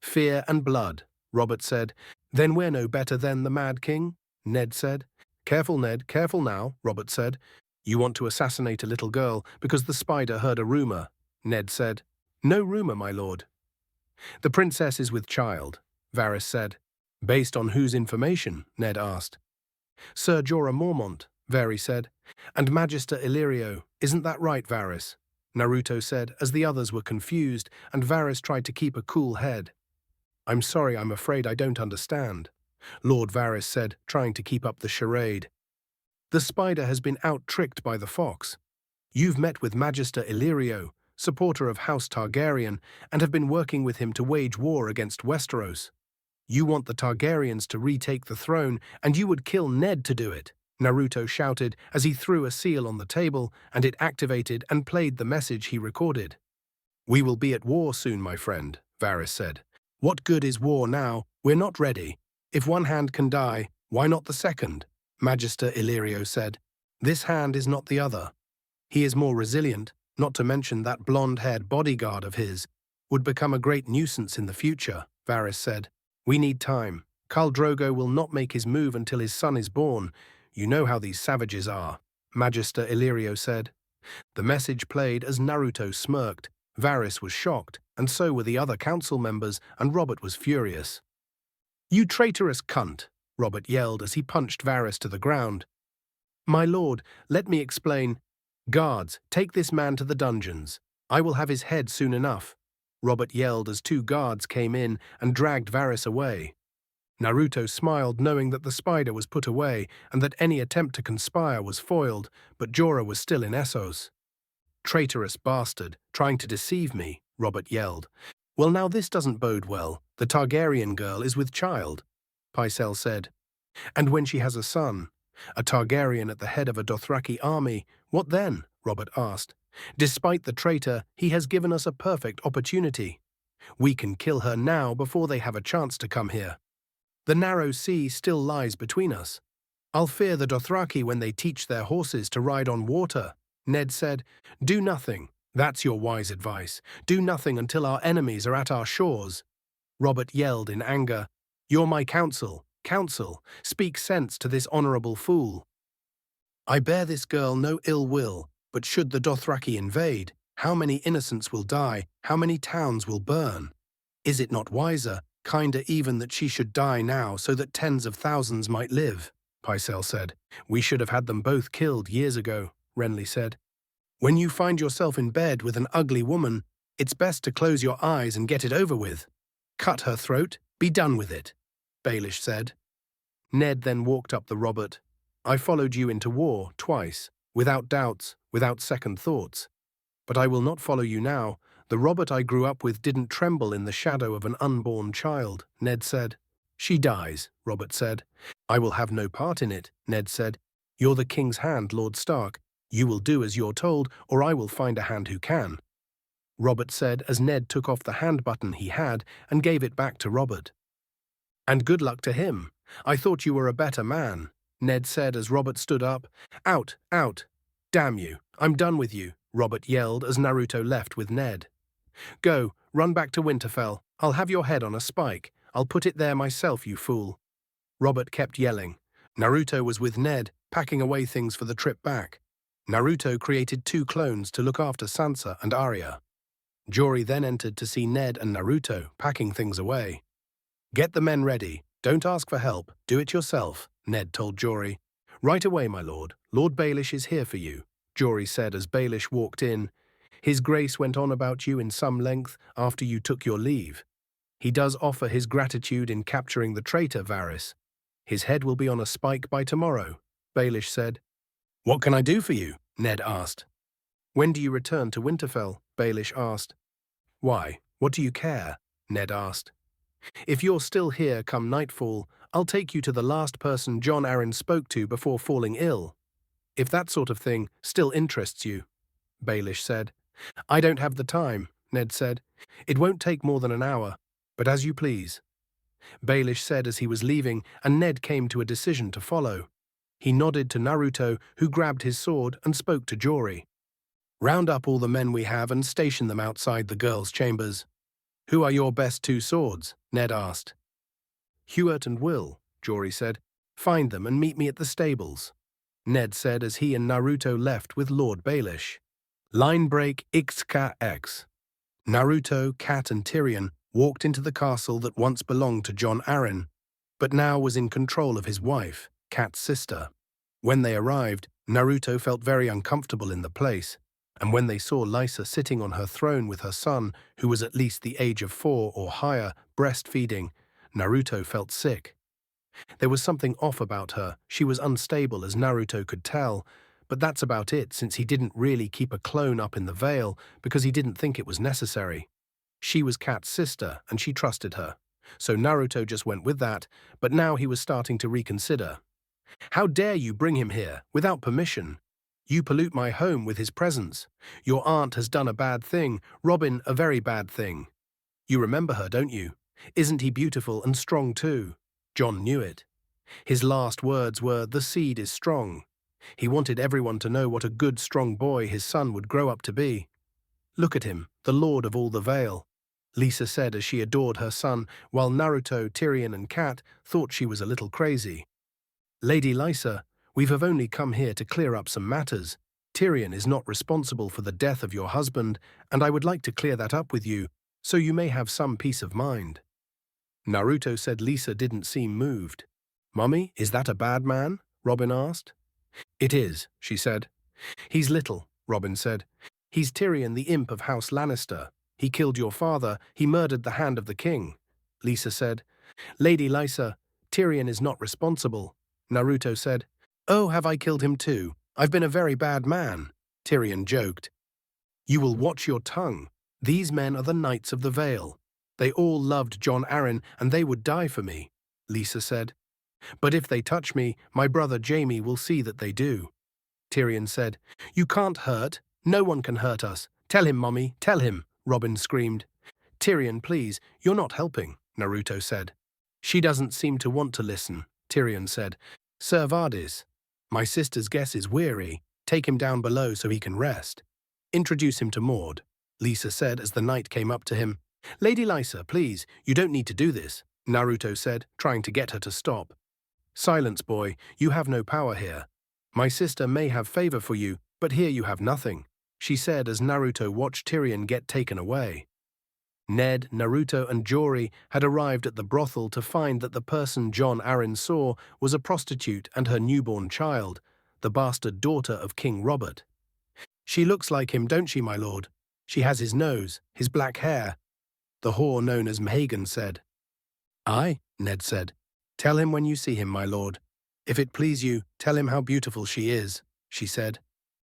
Fear and blood, Robert said. Then we're no better than the Mad King, Ned said. Careful, Ned, careful now, Robert said. You want to assassinate a little girl because the spider heard a rumor, Ned said. No rumor, my lord. The princess is with child, Varys said. Based on whose information? Ned asked. Sir Jorah Mormont, Varys said. And Magister Illyrio, isn't that right, Varys? Naruto said, as the others were confused, and Varys tried to keep a cool head. I'm sorry, I'm afraid I don't understand, Lord Varys said, trying to keep up the charade. The spider has been out-tricked by the fox. You've met with Magister Illyrio, supporter of House Targaryen, and have been working with him to wage war against Westeros. You want the Targaryens to retake the throne, and you would kill Ned to do it, Naruto shouted as he threw a seal on the table, and it activated and played the message he recorded. We will be at war soon, my friend, Varys said. What good is war now? We're not ready. If one hand can die, why not the second? Magister Illyrio said. This hand is not the other. He is more resilient, not to mention that blonde-haired bodyguard of his would become a great nuisance in the future, Varys said. We need time. Khal Drogo will not make his move until his son is born. You know how these savages are, Magister Illyrio said. The message played as Naruto smirked. Varys was shocked, and so were the other council members, and Robert was furious. You traitorous cunt, Robert yelled as he punched Varys to the ground. My lord, let me explain. Guards, take this man to the dungeons. I will have his head soon enough, Robert yelled as 2 guards came in and dragged Varys away. Naruto smiled, knowing that the spider was put away and that any attempt to conspire was foiled, but Jorah was still in Essos. Traitorous bastard, trying to deceive me, Robert yelled. Well, now this doesn't bode well. The Targaryen girl is with child, Pycelle said. And when she has a son, a Targaryen at the head of a Dothraki army, what then? Robert asked. Despite the traitor, he has given us a perfect opportunity. We can kill her now before they have a chance to come here. The narrow sea still lies between us. I'll fear the Dothraki when they teach their horses to ride on water, Ned said. Do nothing. That's your wise advice. Do nothing until our enemies are at our shores. Robert yelled in anger. "You're my counsel. Counsel, speak sense to this honorable fool. I bear this girl no ill will, but should the Dothraki invade, how many innocents will die, how many towns will burn? Is it not wiser, kinder even that she should die now so that tens of thousands might live?" Pycelle said. "We should have had them both killed years ago," Renly said. "When you find yourself in bed with an ugly woman, it's best to close your eyes and get it over with. Cut her throat, be done with it," Baelish said. Ned then walked up to Robert. "I followed you into war twice, without doubts, without second thoughts. But I will not follow you now. The Robert I grew up with didn't tremble in the shadow of an unborn child," Ned said. "She dies," Robert said. "I will have no part in it," Ned said. "You're the king's hand, Lord Stark. You will do as you're told, or I will find a hand who can," Robert said as Ned took off the hand button he had and gave it back to Robert. "And good luck to him. I thought you were a better man," Ned said as Robert stood up. "Out, out. Damn you, I'm done with you," Robert yelled as Naruto left with Ned. "Go, run back to Winterfell. I'll have your head on a spike. I'll put it there myself, you fool." Robert kept yelling. Naruto was with Ned, packing away things for the trip back. Naruto created 2 clones to look after Sansa and Arya. Jory then entered to see Ned and Naruto packing things away. "Get the men ready. Don't ask for help. Do it yourself," Ned told Jory. "Right away, my lord. Lord Baelish is here for you," Jory said as Baelish walked in. "His grace went on about you in some length after you took your leave. He does offer his gratitude in capturing the traitor Varys. His head will be on a spike by tomorrow," Baelish said. "What can I do for you?" Ned asked. "When do you return to Winterfell?" Baelish asked. "Why, what do you care?" Ned asked. "If you're still here come nightfall, I'll take you to the last person Jon Arryn spoke to before falling ill. If that sort of thing still interests you," Baelish said. "I don't have the time," Ned said. "It won't take more than an hour, but as you please," Baelish said as he was leaving, and Ned came to a decision to follow. He nodded to Naruto, who grabbed his sword and spoke to Jory. "Round up all the men we have and station them outside the girls' chambers." "Who are your best 2 swords?" Ned asked. "Hewett and Will," Jory said. "Find them and meet me at the stables," Ned said as he and Naruto left with Lord Baelish. Line break XKX. Naruto, Cat and Tyrion walked into the castle that once belonged to Jon Arryn, but now was in control of his wife, Cat's sister. When they arrived, Naruto felt very uncomfortable in the place, and when they saw Lysa sitting on her throne with her son, who was at least the age of 4 or higher, breastfeeding, Naruto felt sick. There was something off about her. She was unstable, as Naruto could tell, but that's about it, since he didn't really keep a clone up in the Vale because he didn't think it was necessary. She was Cat's sister, and she trusted her. So Naruto just went with that, but now he was starting to reconsider. "How dare you bring him here, without permission? You pollute my home with his presence. Your aunt has done a bad thing, Robin a very bad thing. You remember her, don't you? Isn't he beautiful and strong too?" Jon knew it. His last words were, "The seed is strong." He wanted everyone to know what a good, strong boy his son would grow up to be. "Look at him, the lord of all the Vale," Lysa said as she adored her son, while Naruto, Tyrion and Cat thought she was a little crazy. "Lady Lysa, we have only come here to clear up some matters. Tyrion is not responsible for the death of your husband, and I would like to clear that up with you, so you may have some peace of mind." Naruto said Lysa didn't seem moved. "Mummy, is that a bad man?" Robin asked. "It is," she said. "He's little," Robin said. "He's Tyrion, the imp of House Lannister. He killed your father. He murdered the hand of the king," Lysa said. "Lady Lysa, Tyrion is not responsible," Naruto said. "Oh, have I killed him too? I've been a very bad man," Tyrion joked. "You will watch your tongue. These men are the Knights of the Vale. They all loved Jon Arryn, and they would die for me," Lysa said. "But if they touch me, my brother Jaime will see that they do," Tyrion said. "You can't hurt. No one can hurt us. Tell him, Mummy, tell him," Robin screamed. "Tyrion, please, you're not helping," Naruto said. "She doesn't seem to want to listen," Tyrion said. "Sir Vardis, my sister's guess is weary. Take him down below so he can rest. Introduce him to Maud," Lysa said as the knight came up to him. Lady Lysa, please, you don't need to do this, Naruto said, trying to get her to stop. Silence, boy, you have no power here. My sister may have favor for you, but here you have nothing, she said as Naruto watched Tyrion get taken away. Ned, Naruto, and Jory had arrived at the brothel to find that the person Jon Arryn saw was a prostitute and her newborn child, the bastard daughter of King Robert. She looks like him, don't she, my lord? She has his nose, his black hair, the whore known as Mahagan said. Aye, Ned said. Tell him when you see him, my lord. If it please you, tell him how beautiful she is, she said.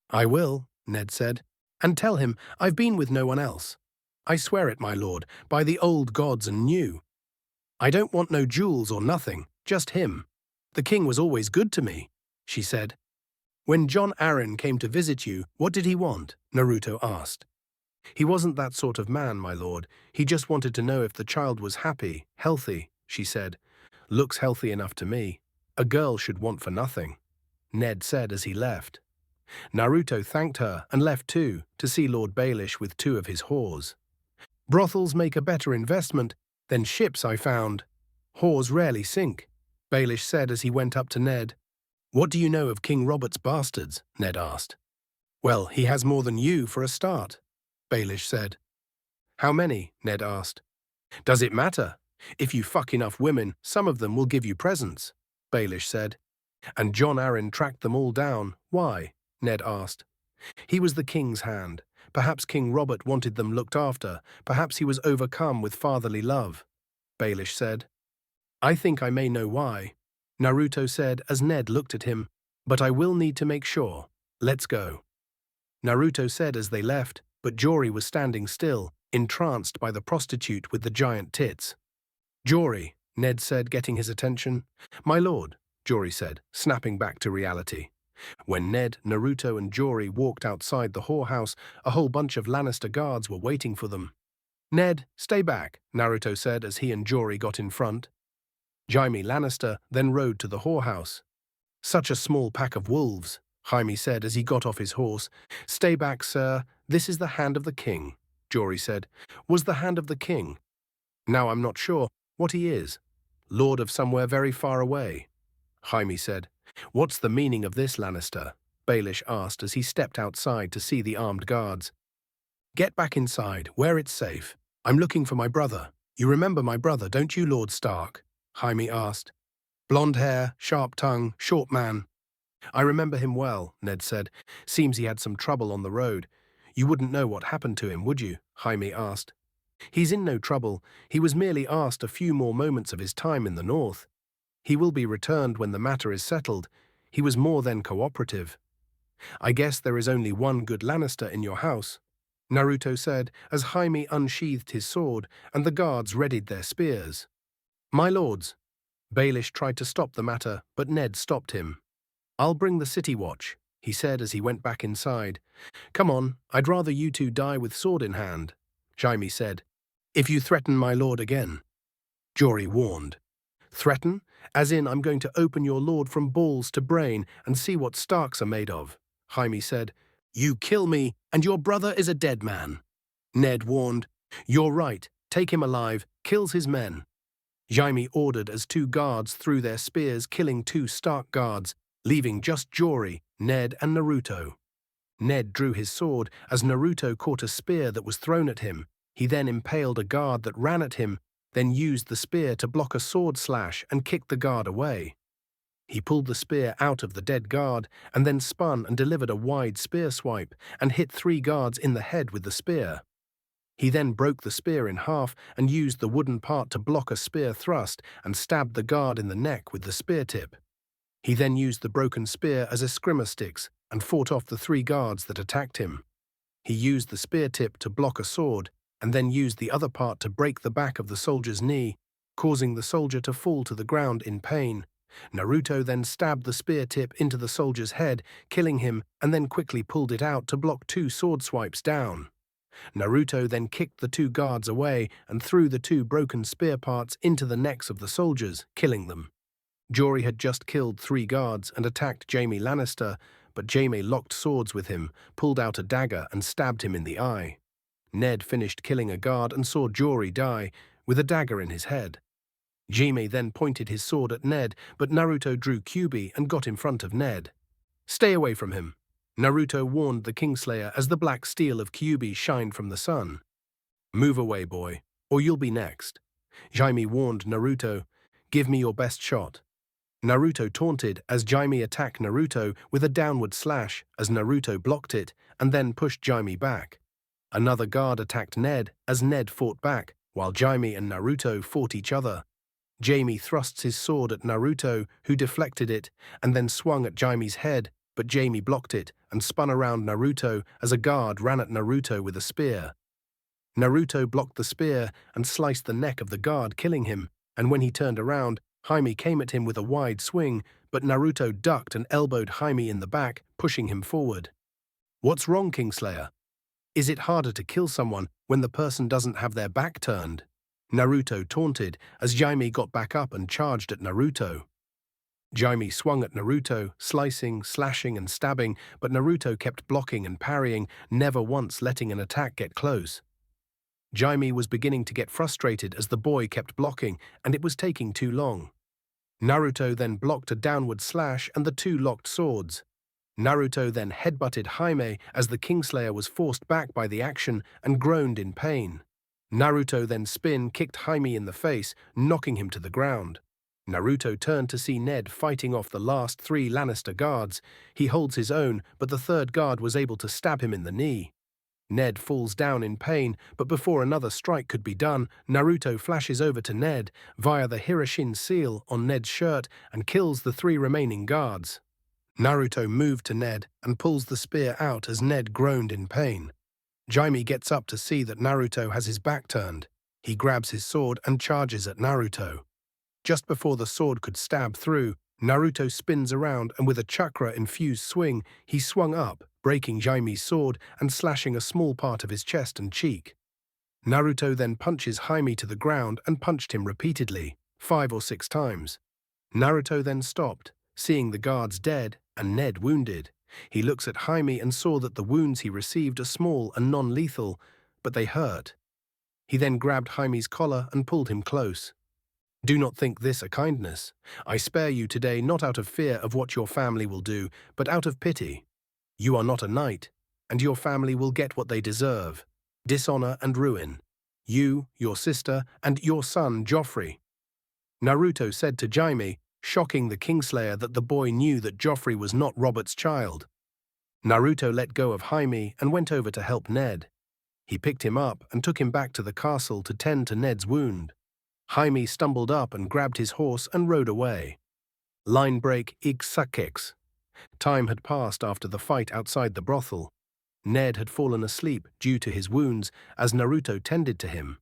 I will, Ned said, and tell him I've been with no one else. I swear it, my lord, by the old gods and new. I don't want no jewels or nothing, just him. The king was always good to me, she said. When Jon Arryn came to visit you, what did he want? Naruto asked. He wasn't that sort of man, my lord. He just wanted to know if the child was happy, healthy, she said. Looks healthy enough to me. A girl should want for nothing, Ned said as he left. Naruto thanked her and left too, to see Lord Baelish with two of his whores. Brothels make a better investment than ships, I found. Whores rarely sink, Baelish said as he went up to Ned. What do you know of King Robert's bastards? Ned asked. Well, he has more than you for a start, Baelish said. How many? Ned asked. Does it matter? If you fuck enough women, some of them will give you presents, Baelish said. And Jon Arryn tracked them all down. Why? Ned asked. He was the king's hand. Perhaps King Robert wanted them looked after. Perhaps he was overcome with fatherly love, Baelish said. I think I may know why, Naruto said as Ned looked at him. But I will need to make sure. Let's go, Naruto said as they left, but Jory was standing still, entranced by the prostitute with the giant tits. Jory, Ned said, getting his attention. My lord, Jory said, snapping back to reality. When Ned, Naruto, and Jory walked outside the whorehouse, a whole bunch of Lannister guards were waiting for them. Ned, stay back, Naruto said as he and Jory got in front. Jaime Lannister then rode to the whorehouse. Such a small pack of wolves, Jaime said as he got off his horse. Stay back, sir. This is the hand of the king, Jory said. Was the hand of the king? Now I'm not sure what he is. Lord of somewhere very far away, Jaime said. What's the meaning of this, Lannister? Baelish asked as he stepped outside to see the armed guards. Get back inside, where it's safe. I'm looking for my brother. You remember my brother, don't you, Lord Stark? Jaime asked. Blonde hair, sharp tongue, short man. I remember him well, Ned said. Seems he had some trouble on the road. You wouldn't know what happened to him, would you? Jaime asked. He's in no trouble. He was merely asked a few more moments of his time in the north. He will be returned when the matter is settled. He was more than cooperative. I guess there is only one good Lannister in your house, Naruto said as Jaime unsheathed his sword and the guards readied their spears. My lords, Baelish tried to stop the matter, but Ned stopped him. I'll bring the city watch, he said as he went back inside. Come on, I'd rather you two die with sword in hand, Jaime said. If you threaten my lord again, Jory warned. Threaten? As in I'm going to open your lord from balls to brain and see what Starks are made of, Jaime said. You kill me, and your brother is a dead man, Ned warned. You're right, take him alive, kills his men, Jaime ordered as two guards threw their spears, killing two Stark guards, leaving just Jory, Ned, and Naruto. Ned drew his sword as Naruto caught a spear that was thrown at him. He then impaled a guard that ran at him, then used the spear to block a sword slash and kicked the guard away. He pulled the spear out of the dead guard and then spun and delivered a wide spear swipe and hit three guards in the head with the spear. He then broke the spear in half and used the wooden part to block a spear thrust and stabbed the guard in the neck with the spear tip. He then used the broken spear as a skrimmer sticks and fought off the three guards that attacked him. He used the spear tip to block a sword and then used the other part to break the back of the soldier's knee, causing the soldier to fall to the ground in pain. Naruto then stabbed the spear tip into the soldier's head, killing him, and then quickly pulled it out to block two sword swipes down. Naruto then kicked the two guards away and threw the two broken spear parts into the necks of the soldiers, killing them. Jory had just killed three guards and attacked Jaime Lannister, but Jaime locked swords with him, pulled out a dagger and stabbed him in the eye. Ned finished killing a guard and saw Jory die, with a dagger in his head. Jaime then pointed his sword at Ned, but Naruto drew Kyuubi and got in front of Ned. "Stay away from him," Naruto warned the Kingslayer as the black steel of Kyuubi shined from the sun. "Move away, boy, or you'll be next." Jaime warned Naruto, "Give me your best shot." Naruto taunted as Jaime attacked Naruto with a downward slash as Naruto blocked it and then pushed Jaime back. Another guard attacked Ned as Ned fought back, while Jaime and Naruto fought each other. Jaime thrusts his sword at Naruto, who deflected it, and then swung at Jaime's head, but Jaime blocked it and spun around Naruto as a guard ran at Naruto with a spear. Naruto blocked the spear and sliced the neck of the guard, killing him, and when he turned around, Jaime came at him with a wide swing, but Naruto ducked and elbowed Jaime in the back, pushing him forward. "What's wrong, Kingslayer? Is it harder to kill someone when the person doesn't have their back turned?" Naruto taunted as Jaime got back up and charged at Naruto. Jaime swung at Naruto, slicing, slashing, and stabbing, but Naruto kept blocking and parrying, never once letting an attack get close. Jaime was beginning to get frustrated as the boy kept blocking, and it was taking too long. Naruto then blocked a downward slash and the two locked swords. Naruto then headbutted Jaime as the Kingslayer was forced back by the action and groaned in pain. Naruto then kicked Jaime in the face, knocking him to the ground. Naruto turned to see Ned fighting off the last 3 Lannister guards. He holds his own, but the third guard was able to stab him in the knee. Ned falls down in pain, but before another strike could be done, Naruto flashes over to Ned via the Hiroshin seal on Ned's shirt and kills the 3 remaining guards. Naruto moved to Ned and pulls the spear out as Ned groaned in pain. Jaime gets up to see that Naruto has his back turned. He grabs his sword and charges at Naruto. Just before the sword could stab through, Naruto spins around and with a chakra-infused swing, he swung up, breaking Jaime's sword and slashing a small part of his chest and cheek. Naruto then punches Jaime to the ground and punched him repeatedly, 5 or 6 times. Naruto then stopped, seeing the guards dead and Ned wounded. He looks at Jaime and saw that the wounds he received are small and non-lethal, but they hurt. He then grabbed Jaime's collar and pulled him close. "Do not think this a kindness. I spare you today not out of fear of what your family will do, but out of pity. You are not a knight, and your family will get what they deserve: dishonor and ruin. You, your sister, and your son Joffrey." Naruto said to Jaime, shocking the Kingslayer that the boy knew that Joffrey was not Robert's child. Naruto let go of Jaime and went over to help Ned. He picked him up and took him back to the castle to tend to Ned's wound. Jaime stumbled up and grabbed his horse and rode away. Line break Ig-Sakix. Time had passed after the fight outside the brothel. Ned had fallen asleep due to his wounds as Naruto tended to him.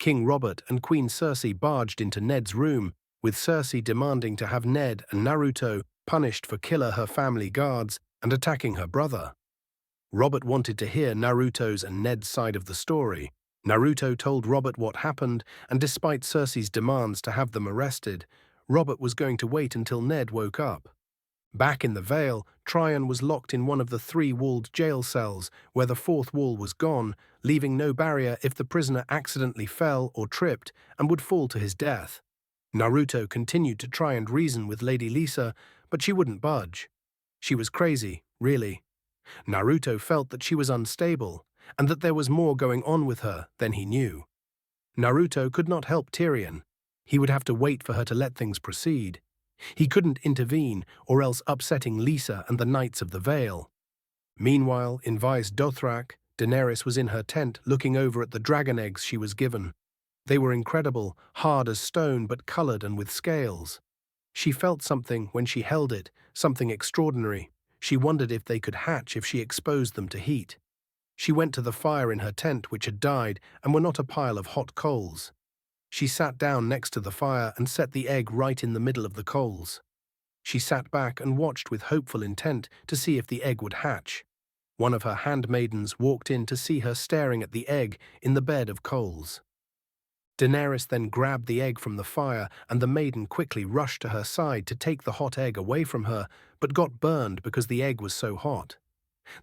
King Robert and Queen Cersei barged into Ned's room, with Cersei demanding to have Ned and Naruto punished for killing her family guards and attacking her brother. Robert wanted to hear Naruto's and Ned's side of the story. Naruto told Robert what happened, and despite Cersei's demands to have them arrested, Robert was going to wait until Ned woke up. Back in the Vale, Tryon was locked in one of the 3-walled jail cells where the 4th wall was gone, leaving no barrier if the prisoner accidentally fell or tripped and would fall to his death. Naruto continued to try and reason with Lady Lisa, but she wouldn't budge. She was crazy, really. Naruto felt that she was unstable, and that there was more going on with her than he knew. Naruto could not help Tyrion. He would have to wait for her to let things proceed. He couldn't intervene, or else upsetting Lisa and the Knights of the Vale. Meanwhile, in Vaes Dothrak, Daenerys was in her tent looking over at the dragon eggs she was given. They were incredible, hard as stone but colored and with scales. She felt something when she held it, something extraordinary. She wondered if they could hatch if she exposed them to heat. She went to the fire in her tent, which had died and were not a pile of hot coals. She sat down next to the fire and set the egg right in the middle of the coals. She sat back and watched with hopeful intent to see if the egg would hatch. One of her handmaidens walked in to see her staring at the egg in the bed of coals. Daenerys then grabbed the egg from the fire, and the maiden quickly rushed to her side to take the hot egg away from her, but got burned because the egg was so hot.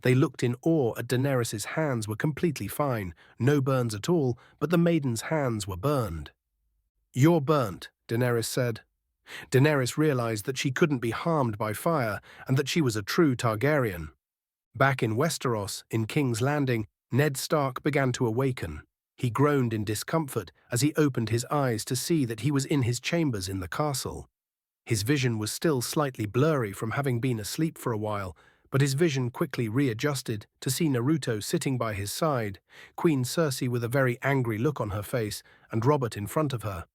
They looked in awe at Daenerys's hands were completely fine, no burns at all, but the maiden's hands were burned. "You're burnt," Daenerys said. Daenerys realized that she couldn't be harmed by fire and that she was a true Targaryen. Back in Westeros, in King's Landing, Ned Stark began to awaken. He groaned in discomfort as he opened his eyes to see that he was in his chambers in the castle. His vision was still slightly blurry from having been asleep for a while, but his vision quickly readjusted to see Naruto sitting by his side, Queen Cersei with a very angry look on her face, and Robert in front of her.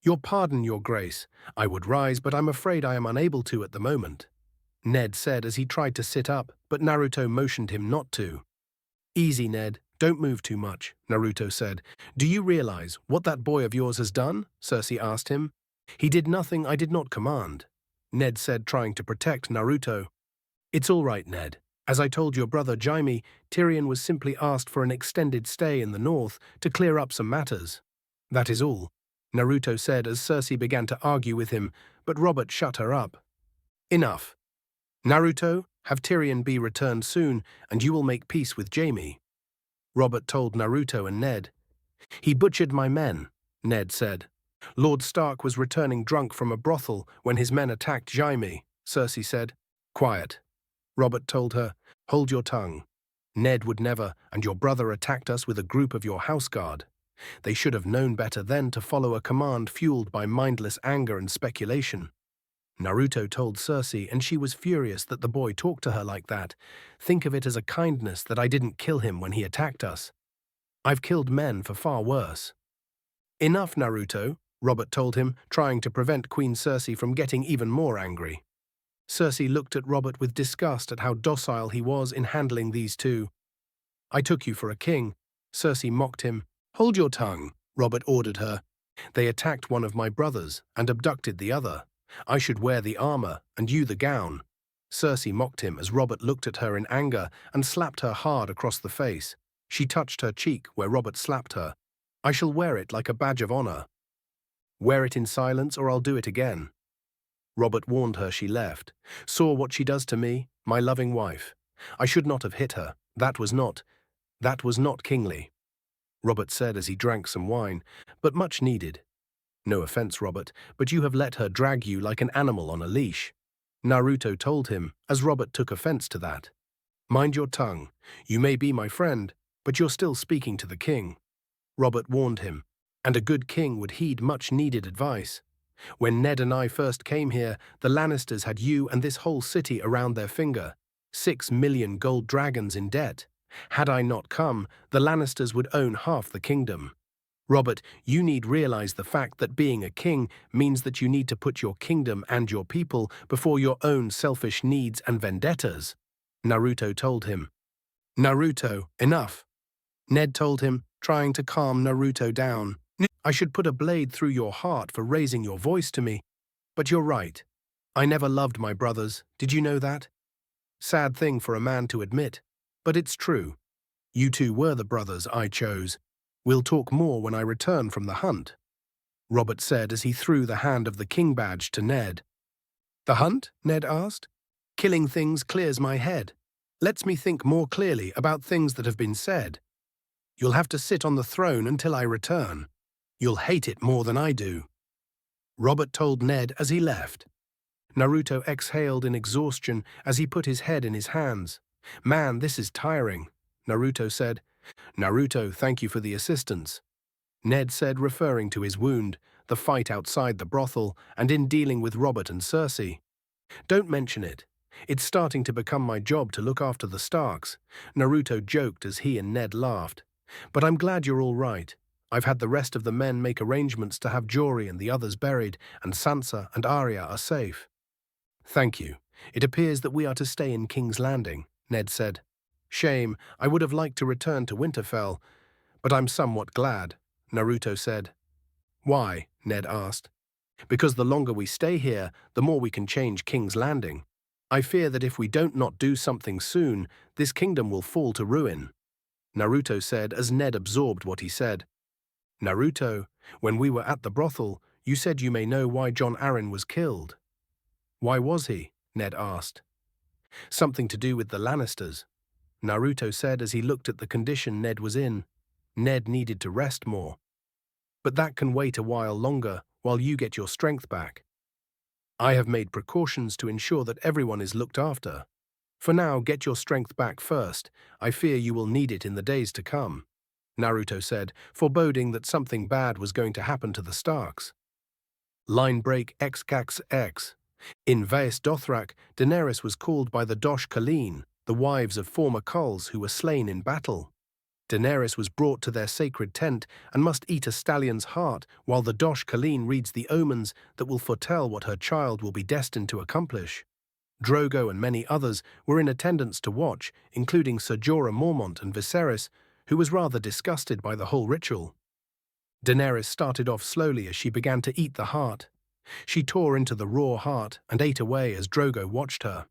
"Your pardon, your grace. I would rise, but I'm afraid I am unable to at the moment," Ned said as he tried to sit up, but Naruto motioned him not to. "Easy, Ned. Don't move too much," Naruto said. "Do you realize what that boy of yours has done?" Cersei asked him. "He did nothing I did not command," Ned said, trying to protect Naruto. "It's all right, Ned. As I told your brother Jaime, Tyrion was simply asked for an extended stay in the north to clear up some matters. That is all," Naruto said as Cersei began to argue with him, but Robert shut her up. "Enough. Naruto, have Tyrion be returned soon, and you will make peace with Jaime," Robert told Naruto and Ned. "He butchered my men," Ned said. "Lord Stark was returning drunk from a brothel when his men attacked Jaime," Cersei said. "Quiet," Robert told her. "Hold your tongue. Ned would never, and your brother attacked us with a group of your houseguard. They should have known better then to follow a command fueled by mindless anger and speculation." Naruto told Cersei, and she was furious that the boy talked to her like that. "Think of it as a kindness that I didn't kill him when he attacked us. I've killed men for far worse." "Enough, Naruto," Robert told him, trying to prevent Queen Cersei from getting even more angry. Cersei looked at Robert with disgust at how docile he was in handling these two. "I took you for a king," Cersei mocked him. "Hold your tongue," Robert ordered her. "They attacked one of my brothers and abducted the other. I should wear the armor and you the gown." Cersei mocked him as Robert looked at her in anger and slapped her hard across the face. She touched her cheek where Robert slapped her. "I shall wear it like a badge of honor. Wear it in silence or I'll do it again." Robert warned her. She left. "Saw what she does to me, my loving wife. I should not have hit her. That was not kingly," Robert said as he drank some wine, "but much needed. No offense, Robert, but you have let her drag you like an animal on a leash," Naruto told him, as Robert took offense to that. "Mind your tongue. You may be my friend, but you're still speaking to the king," Robert warned him, and a good king would heed much-needed advice. "When Ned and I first came here, the Lannisters had you and this whole city around their finger. 6 million gold dragons in debt. Had I not come, the Lannisters would own half the kingdom. Robert, you need realize the fact that being a king means that you need to put your kingdom and your people before your own selfish needs and vendettas," Naruto told him. "Naruto, enough," Ned told him, trying to calm Naruto down. "I should put a blade through your heart for raising your voice to me. But you're right. I never loved my brothers. Did you know that? Sad thing for a man to admit, but it's true. You two were the brothers I chose. We'll talk more when I return from the hunt," Robert said as he threw the hand of the king badge to Ned. "The hunt?" Ned asked. "Killing things clears my head. Lets me think more clearly about things that have been said. You'll have to sit on the throne until I return. You'll hate it more than I do," Robert told Ned as he left. Naruto exhaled in exhaustion as he put his head in his hands. "Man, this is tiring," Naruto said. "Naruto, thank you for the assistance," Ned said, referring to his wound, the fight outside the brothel, and in dealing with Robert and Cersei. "Don't mention it. It's starting to become my job to look after the Starks," Naruto joked as he and Ned laughed. "But I'm glad you're all right. I've had the rest of the men make arrangements to have Jory and the others buried, and Sansa and Arya are safe." "Thank you. It appears that we are to stay in King's Landing," Ned said. "Shame, I would have liked to return to Winterfell, but I'm somewhat glad," Naruto said. "Why?" Ned asked. "Because the longer we stay here, the more we can change King's Landing. I fear that if we don't not do something soon, this kingdom will fall to ruin," Naruto said as Ned absorbed what he said. "Naruto, when we were at the brothel, you said you may know why Jon Arryn was killed." "Why was he?" Ned asked. "Something to do with the Lannisters." Naruto said as he looked at the condition Ned was in. Ned needed to rest more. But that can wait a while longer while you get your strength back. I have made precautions to ensure that everyone is looked after. For now, get your strength back first. I fear you will need it in the days to come, Naruto said, foreboding that something bad was going to happen to the Starks. Line break XXX. In Vaes Dothrak, Daenerys was called by the Dosh Khaleen, the wives of former culls who were slain in battle. Daenerys was brought to their sacred tent and must eat a stallion's heart while the Dosh Khaleen reads the omens that will foretell what her child will be destined to accomplish. Drogo and many others were in attendance to watch, including Ser Jorah Mormont and Viserys, who was rather disgusted by the whole ritual. Daenerys started off slowly as she began to eat the heart. She tore into the raw heart and ate away as Drogo watched her.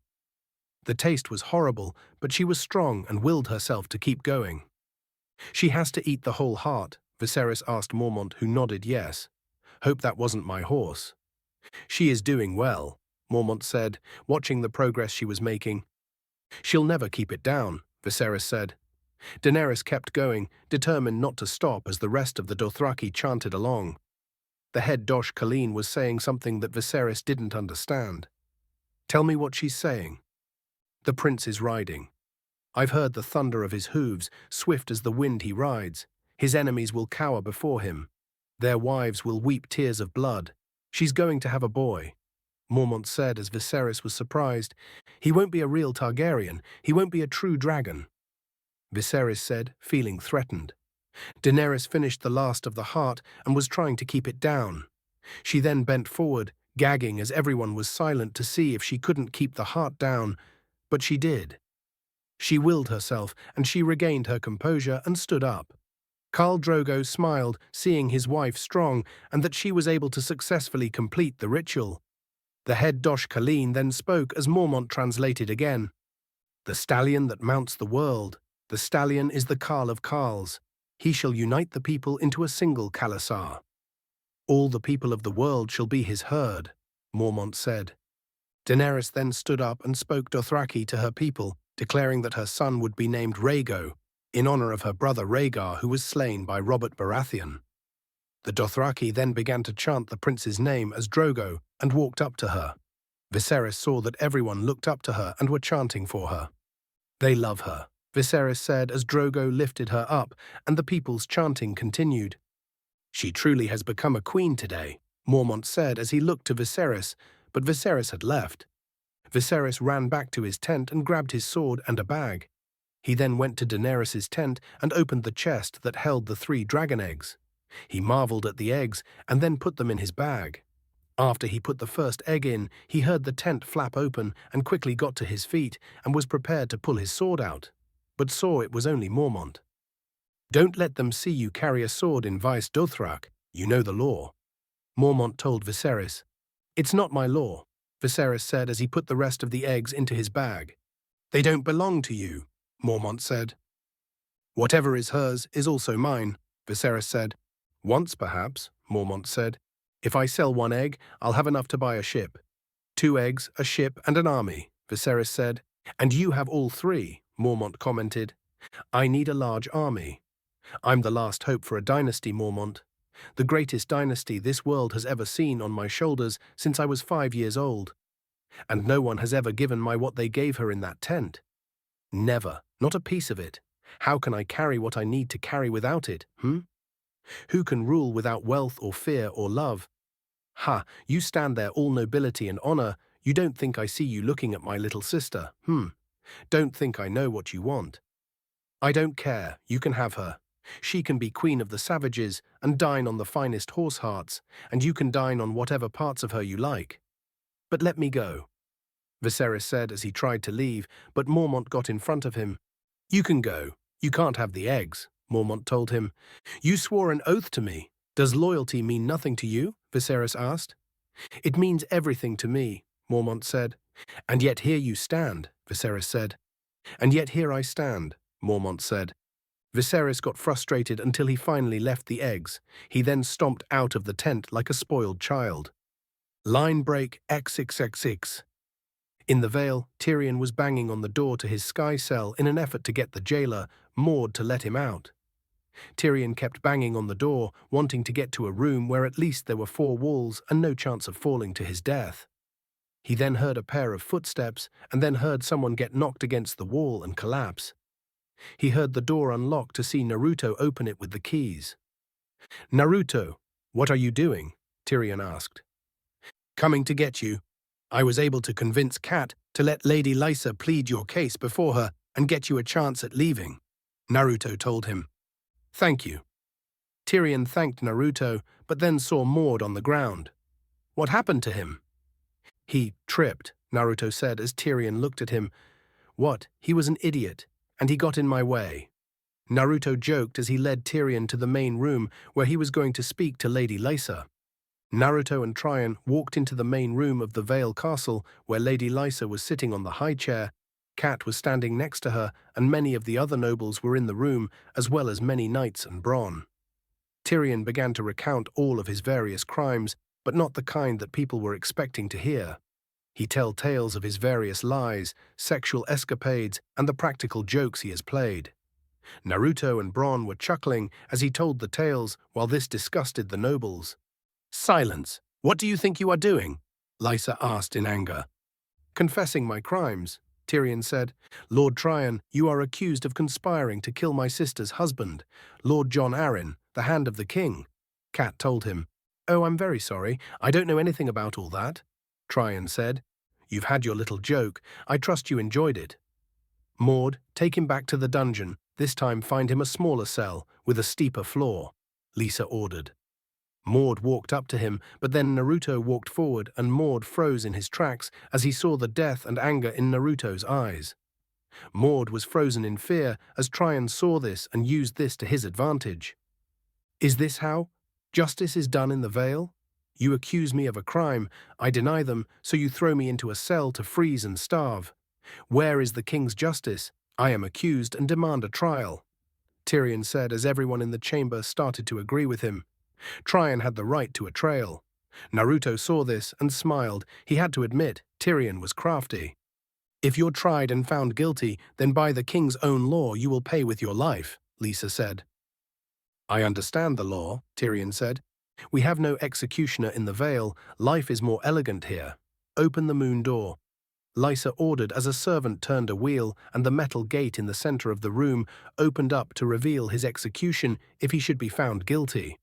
The taste was horrible, but she was strong and willed herself to keep going. "She has to eat the whole heart," Viserys asked Mormont, who nodded yes. "Hope that wasn't my horse." "She is doing well," Mormont said, watching the progress she was making. "She'll never keep it down," Viserys said. Daenerys kept going, determined not to stop as the rest of the Dothraki chanted along. The head Dosh Khaleen was saying something that Viserys didn't understand. "Tell me what she's saying." "The prince is riding. I've heard the thunder of his hooves, swift as the wind he rides. His enemies will cower before him. Their wives will weep tears of blood. She's going to have a boy," Mormont said as Viserys was surprised. "He won't be a real Targaryen. He won't be a true dragon," Viserys said, feeling threatened. Daenerys finished the last of the heart and was trying to keep it down. She then bent forward, gagging as everyone was silent to see if she couldn't keep the heart down, but she did. She willed herself, and she regained her composure and stood up. Khal Drogo smiled, seeing his wife strong and that she was able to successfully complete the ritual. The head Dosh Khaleen then spoke as Mormont translated again. "The stallion that mounts the world. The stallion is the Khal of Khals. He shall unite the people into a single Khalasar. All the people of the world shall be his herd," Mormont said. Daenerys then stood up and spoke Dothraki to her people, declaring that her son would be named Rhaego, in honor of her brother Rhaegar, who was slain by Robert Baratheon. The Dothraki then began to chant the prince's name as Drogo and walked up to her. Viserys saw that everyone looked up to her and were chanting for her. "They love her," Viserys said as Drogo lifted her up and the people's chanting continued. "She truly has become a queen today," Mormont said as he looked to Viserys, but Viserys had left. Viserys ran back to his tent and grabbed his sword and a bag. He then went to Daenerys' tent and opened the chest that held the 3 dragon eggs. He marveled at the eggs and then put them in his bag. After he put the first egg in, he heard the tent flap open and quickly got to his feet and was prepared to pull his sword out, but saw it was only Mormont. "Don't let them see you carry a sword in Vaes Dothrak. You know the law," Mormont told Viserys. "It's not my law," Viserys said as he put the rest of the eggs into his bag. "They don't belong to you," Mormont said. "Whatever is hers is also mine," Viserys said. "Once, perhaps," Mormont said. "If I sell 1 egg, I'll have enough to buy a ship." 2 eggs, a ship, and an army," Viserys said. "And you have all 3, Mormont commented. "I need a large army. I'm the last hope for a dynasty, Mormont. The greatest dynasty this world has ever seen on my shoulders since I was 5 years old. And no one has ever given me what they gave her in that tent. Never, not a piece of it. How can I carry what I need to carry without it, Who can rule without wealth or fear or love? Ha, you stand there all nobility and honor. You don't think I see you looking at my little sister, Don't think I know what you want. I don't care, you can have her. She can be queen of the savages and dine on the finest horse hearts, and you can dine on whatever parts of her you like. But let me go," Viserys said as he tried to leave, but Mormont got in front of him. "You can go. You can't have the eggs," Mormont told him. "You swore an oath to me. Does loyalty mean nothing to you?" Viserys asked. "It means everything to me," Mormont said. "And yet here you stand," Viserys said. "And yet here I stand," Mormont said. Viserys got frustrated until he finally left the eggs. He then stomped out of the tent like a spoiled child. Line break XXXX. In the Vale, Tyrion was banging on the door to his sky cell in an effort to get the jailer, Maud, to let him out. Tyrion kept banging on the door, wanting to get to a room where at least there were 4 walls and no chance of falling to his death. He then heard a pair of footsteps and then heard someone get knocked against the wall and collapse. He heard the door unlock to see Naruto open it with the keys. "Naruto, what are you doing?" Tyrion asked. "Coming to get you. I was able to convince Kat to let Lady Lysa plead your case before her and get you a chance at leaving," Naruto told him. "Thank you." Tyrion thanked Naruto, but then saw Maud on the ground. What happened to him? "He tripped," Naruto said as Tyrion looked at him. "What? He was an idiot, and he got in my way." Naruto joked as he led Tyrion to the main room where he was going to speak to Lady Lysa. Naruto and Tryon walked into the main room of the Vale Castle where Lady Lysa was sitting on the high chair. Kat was standing next to her, and many of the other nobles were in the room, as well as many knights and Bran. Tyrion began to recount all of his various crimes, but not the kind that people were expecting to hear. He told tales of his various lies, sexual escapades, and the practical jokes he has played. Naruto and Bran were chuckling as he told the tales, while this disgusted the nobles. "Silence! What do you think you are doing?" Lysa asked in anger. "Confessing my crimes," Tyrion said. "Lord Tryon, you are accused of conspiring to kill my sister's husband, Lord Jon Arryn, the Hand of the King." Kat told him. "Oh, I'm very sorry. I don't know anything about all that," Tryon said. "You've had your little joke. I trust you enjoyed it." "Maud, take him back to the dungeon. This time find him a smaller cell, with a steeper floor," Lysa ordered. Maud walked up to him, but then Naruto walked forward and Maud froze in his tracks as he saw the death and anger in Naruto's eyes. Maud was frozen in fear as Tryon saw this and used this to his advantage. "Is this how justice is done in the Vale? You accuse me of a crime, I deny them, so you throw me into a cell to freeze and starve. Where is the king's justice? I am accused and demand a trial," Tyrion said as everyone in the chamber started to agree with him. Tryon had the right to a trial. Naruto saw this and smiled. He had to admit, Tyrion was crafty. "If you're tried and found guilty, then by the king's own law you will pay with your life," Lysa said. "I understand the law," Tyrion said. "We have no executioner in the Vale. Life is more elegant here. Open the moon door." Lysa ordered as a servant turned a wheel, and the metal gate in the center of the room opened up to reveal his execution if he should be found guilty.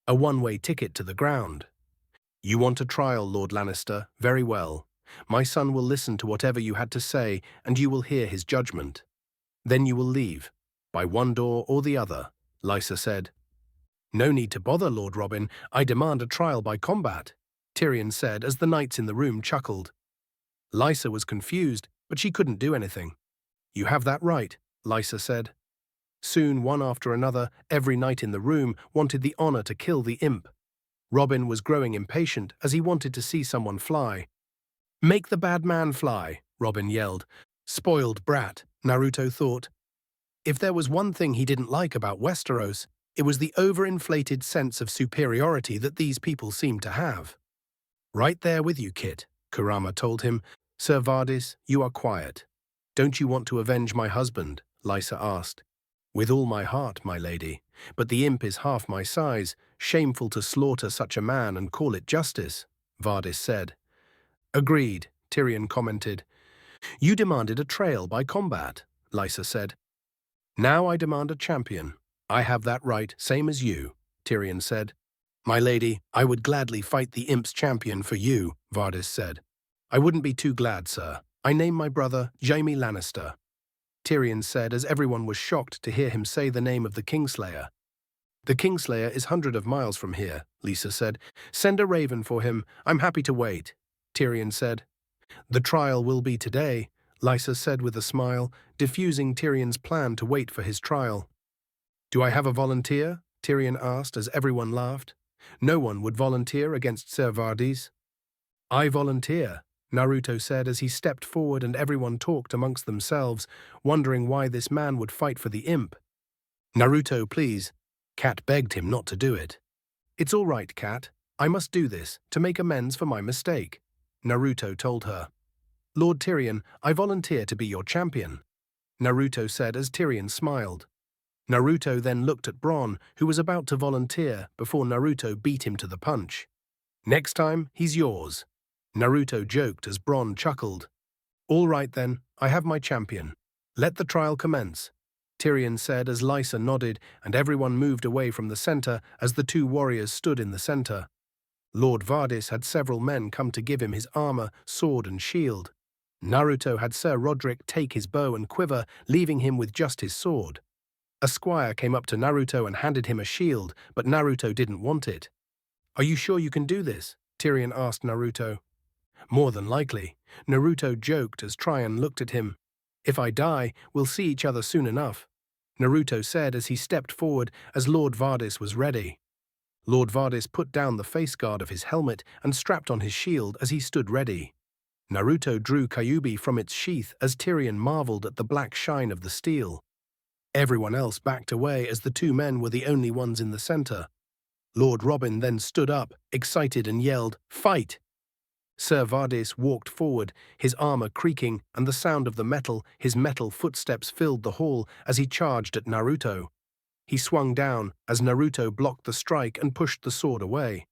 A one-way ticket to the ground. "You want a trial, Lord Lannister? Very well. My son will listen to whatever you had to say, and you will hear his judgment. Then you will leave, by one door or the other," Lysa said. "No need to bother, Lord Robin. I demand a trial by combat," Tyrion said as the knights in the room chuckled. Lysa was confused, but she couldn't do anything. "You have that right," Lysa said. Soon, one after another, every knight in the room wanted the honor to kill the imp. Robin was growing impatient as he wanted to see someone fly. "Make the bad man fly," Robin yelled. Spoiled brat, Naruto thought. If there was one thing he didn't like about Westeros, it was the overinflated sense of superiority that these people seemed to have. "Right there with you, Kit," Kurama told him. "Sir Vardis, you are quiet." "Don't you want to avenge my husband?" Lysa asked. "With all my heart, my lady, but the imp is half my size. Shameful to slaughter such a man and call it justice," Vardis said. "Agreed," Tyrion commented. "You demanded a trail by combat," Lysa said. "Now I demand a champion. I have that right, same as you," Tyrion said. "My lady, I would gladly fight the imp's champion for you," Vardis said. "I wouldn't be too glad, sir. I name my brother Jaime Lannister," Tyrion said as everyone was shocked to hear him say the name of the Kingslayer. "The Kingslayer is hundreds of miles from here," Lysa said. "Send a raven for him. I'm happy to wait," Tyrion said. "The trial will be today," Lysa said with a smile, diffusing Tyrion's plan to wait for his trial. "Do I have a volunteer?" Tyrion asked as everyone laughed. No one would volunteer against Ser Vardis. "I volunteer," Naruto said as he stepped forward and everyone talked amongst themselves, wondering why this man would fight for the imp. "Naruto, please." Kat begged him not to do it. "It's all right, Kat. I must do this to make amends for my mistake," Naruto told her. Lord Tyrion, I volunteer to be your champion, Naruto said as Tyrion smiled. Naruto then looked at Bronn, who was about to volunteer before Naruto beat him to the punch. Next time, he's yours, Naruto joked as Bronn chuckled. All right then, I have my champion. Let the trial commence, Tyrion said as Lysa nodded and everyone moved away from the center as the two warriors stood in the center. Lord Vardis had several men come to give him his armor, sword and shield. Naruto had Sir Roderick take his bow and quiver, leaving him with just his sword. A squire came up to Naruto and handed him a shield, but Naruto didn't want it. Are you sure you can do this? Tyrion asked Naruto. More than likely, Naruto joked as Tryon looked at him. If I die, we'll see each other soon enough, Naruto said as he stepped forward as Lord Vardis was ready. Lord Vardis put down the face guard of his helmet and strapped on his shield as he stood ready. Naruto drew Kyuubi from its sheath as Tyrion marveled at the black shine of the steel. Everyone else backed away as the two men were the only ones in the center. Lord Robin then stood up, excited, and yelled, "Fight!" Sir Vardis walked forward, his armor creaking and the sound of his metal footsteps filled the hall as he charged at Naruto. He swung down as Naruto blocked the strike and pushed the sword away.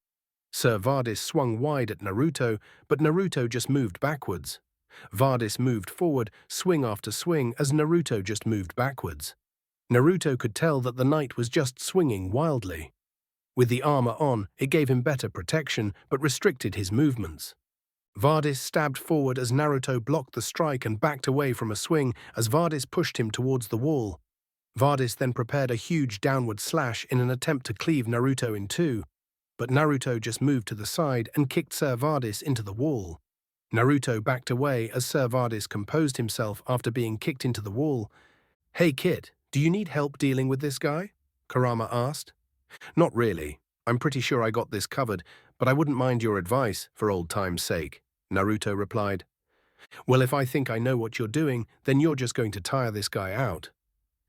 Sir Vardis swung wide at Naruto, but Naruto just moved backwards. Vardis moved forward, swing after swing, as Naruto just moved backwards. Naruto could tell that the knight was just swinging wildly. With the armor on, it gave him better protection, but restricted his movements. Vardis stabbed forward as Naruto blocked the strike and backed away from a swing as Vardis pushed him towards the wall. Vardis then prepared a huge downward slash in an attempt to cleave Naruto in two, but Naruto just moved to the side and kicked Sir Vardis into the wall. Naruto backed away as Sir Vardis composed himself after being kicked into the wall. "Hey Kit, do you need help dealing with this guy?" Kurama asked. "Not really. I'm pretty sure I got this covered, but I wouldn't mind your advice for old time's sake," Naruto replied. "Well, if I think I know what you're doing, then you're just going to tire this guy out.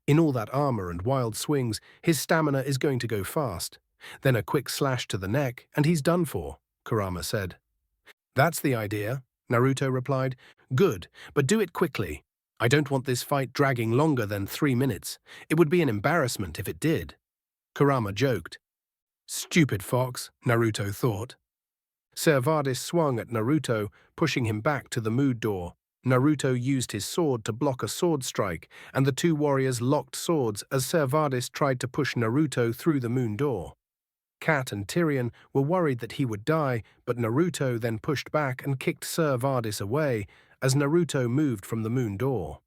In all that armor and wild swings, his stamina is going to go fast. Then a quick slash to the neck, and he's done for," Kurama said. "That's the idea," Naruto replied. "Good, but do it quickly. I don't want this fight dragging longer than 3 minutes. It would be an embarrassment if it did," Kurama joked. "Stupid fox," Naruto thought. Sir Vardis swung at Naruto, pushing him back to the mood door. Naruto used his sword to block a sword strike, and the two warriors locked swords as Sir Vardis tried to push Naruto through the moon door. Kat and Tyrion were worried that he would die, but Naruto then pushed back and kicked Sir Vardis away as Naruto moved from the moon door.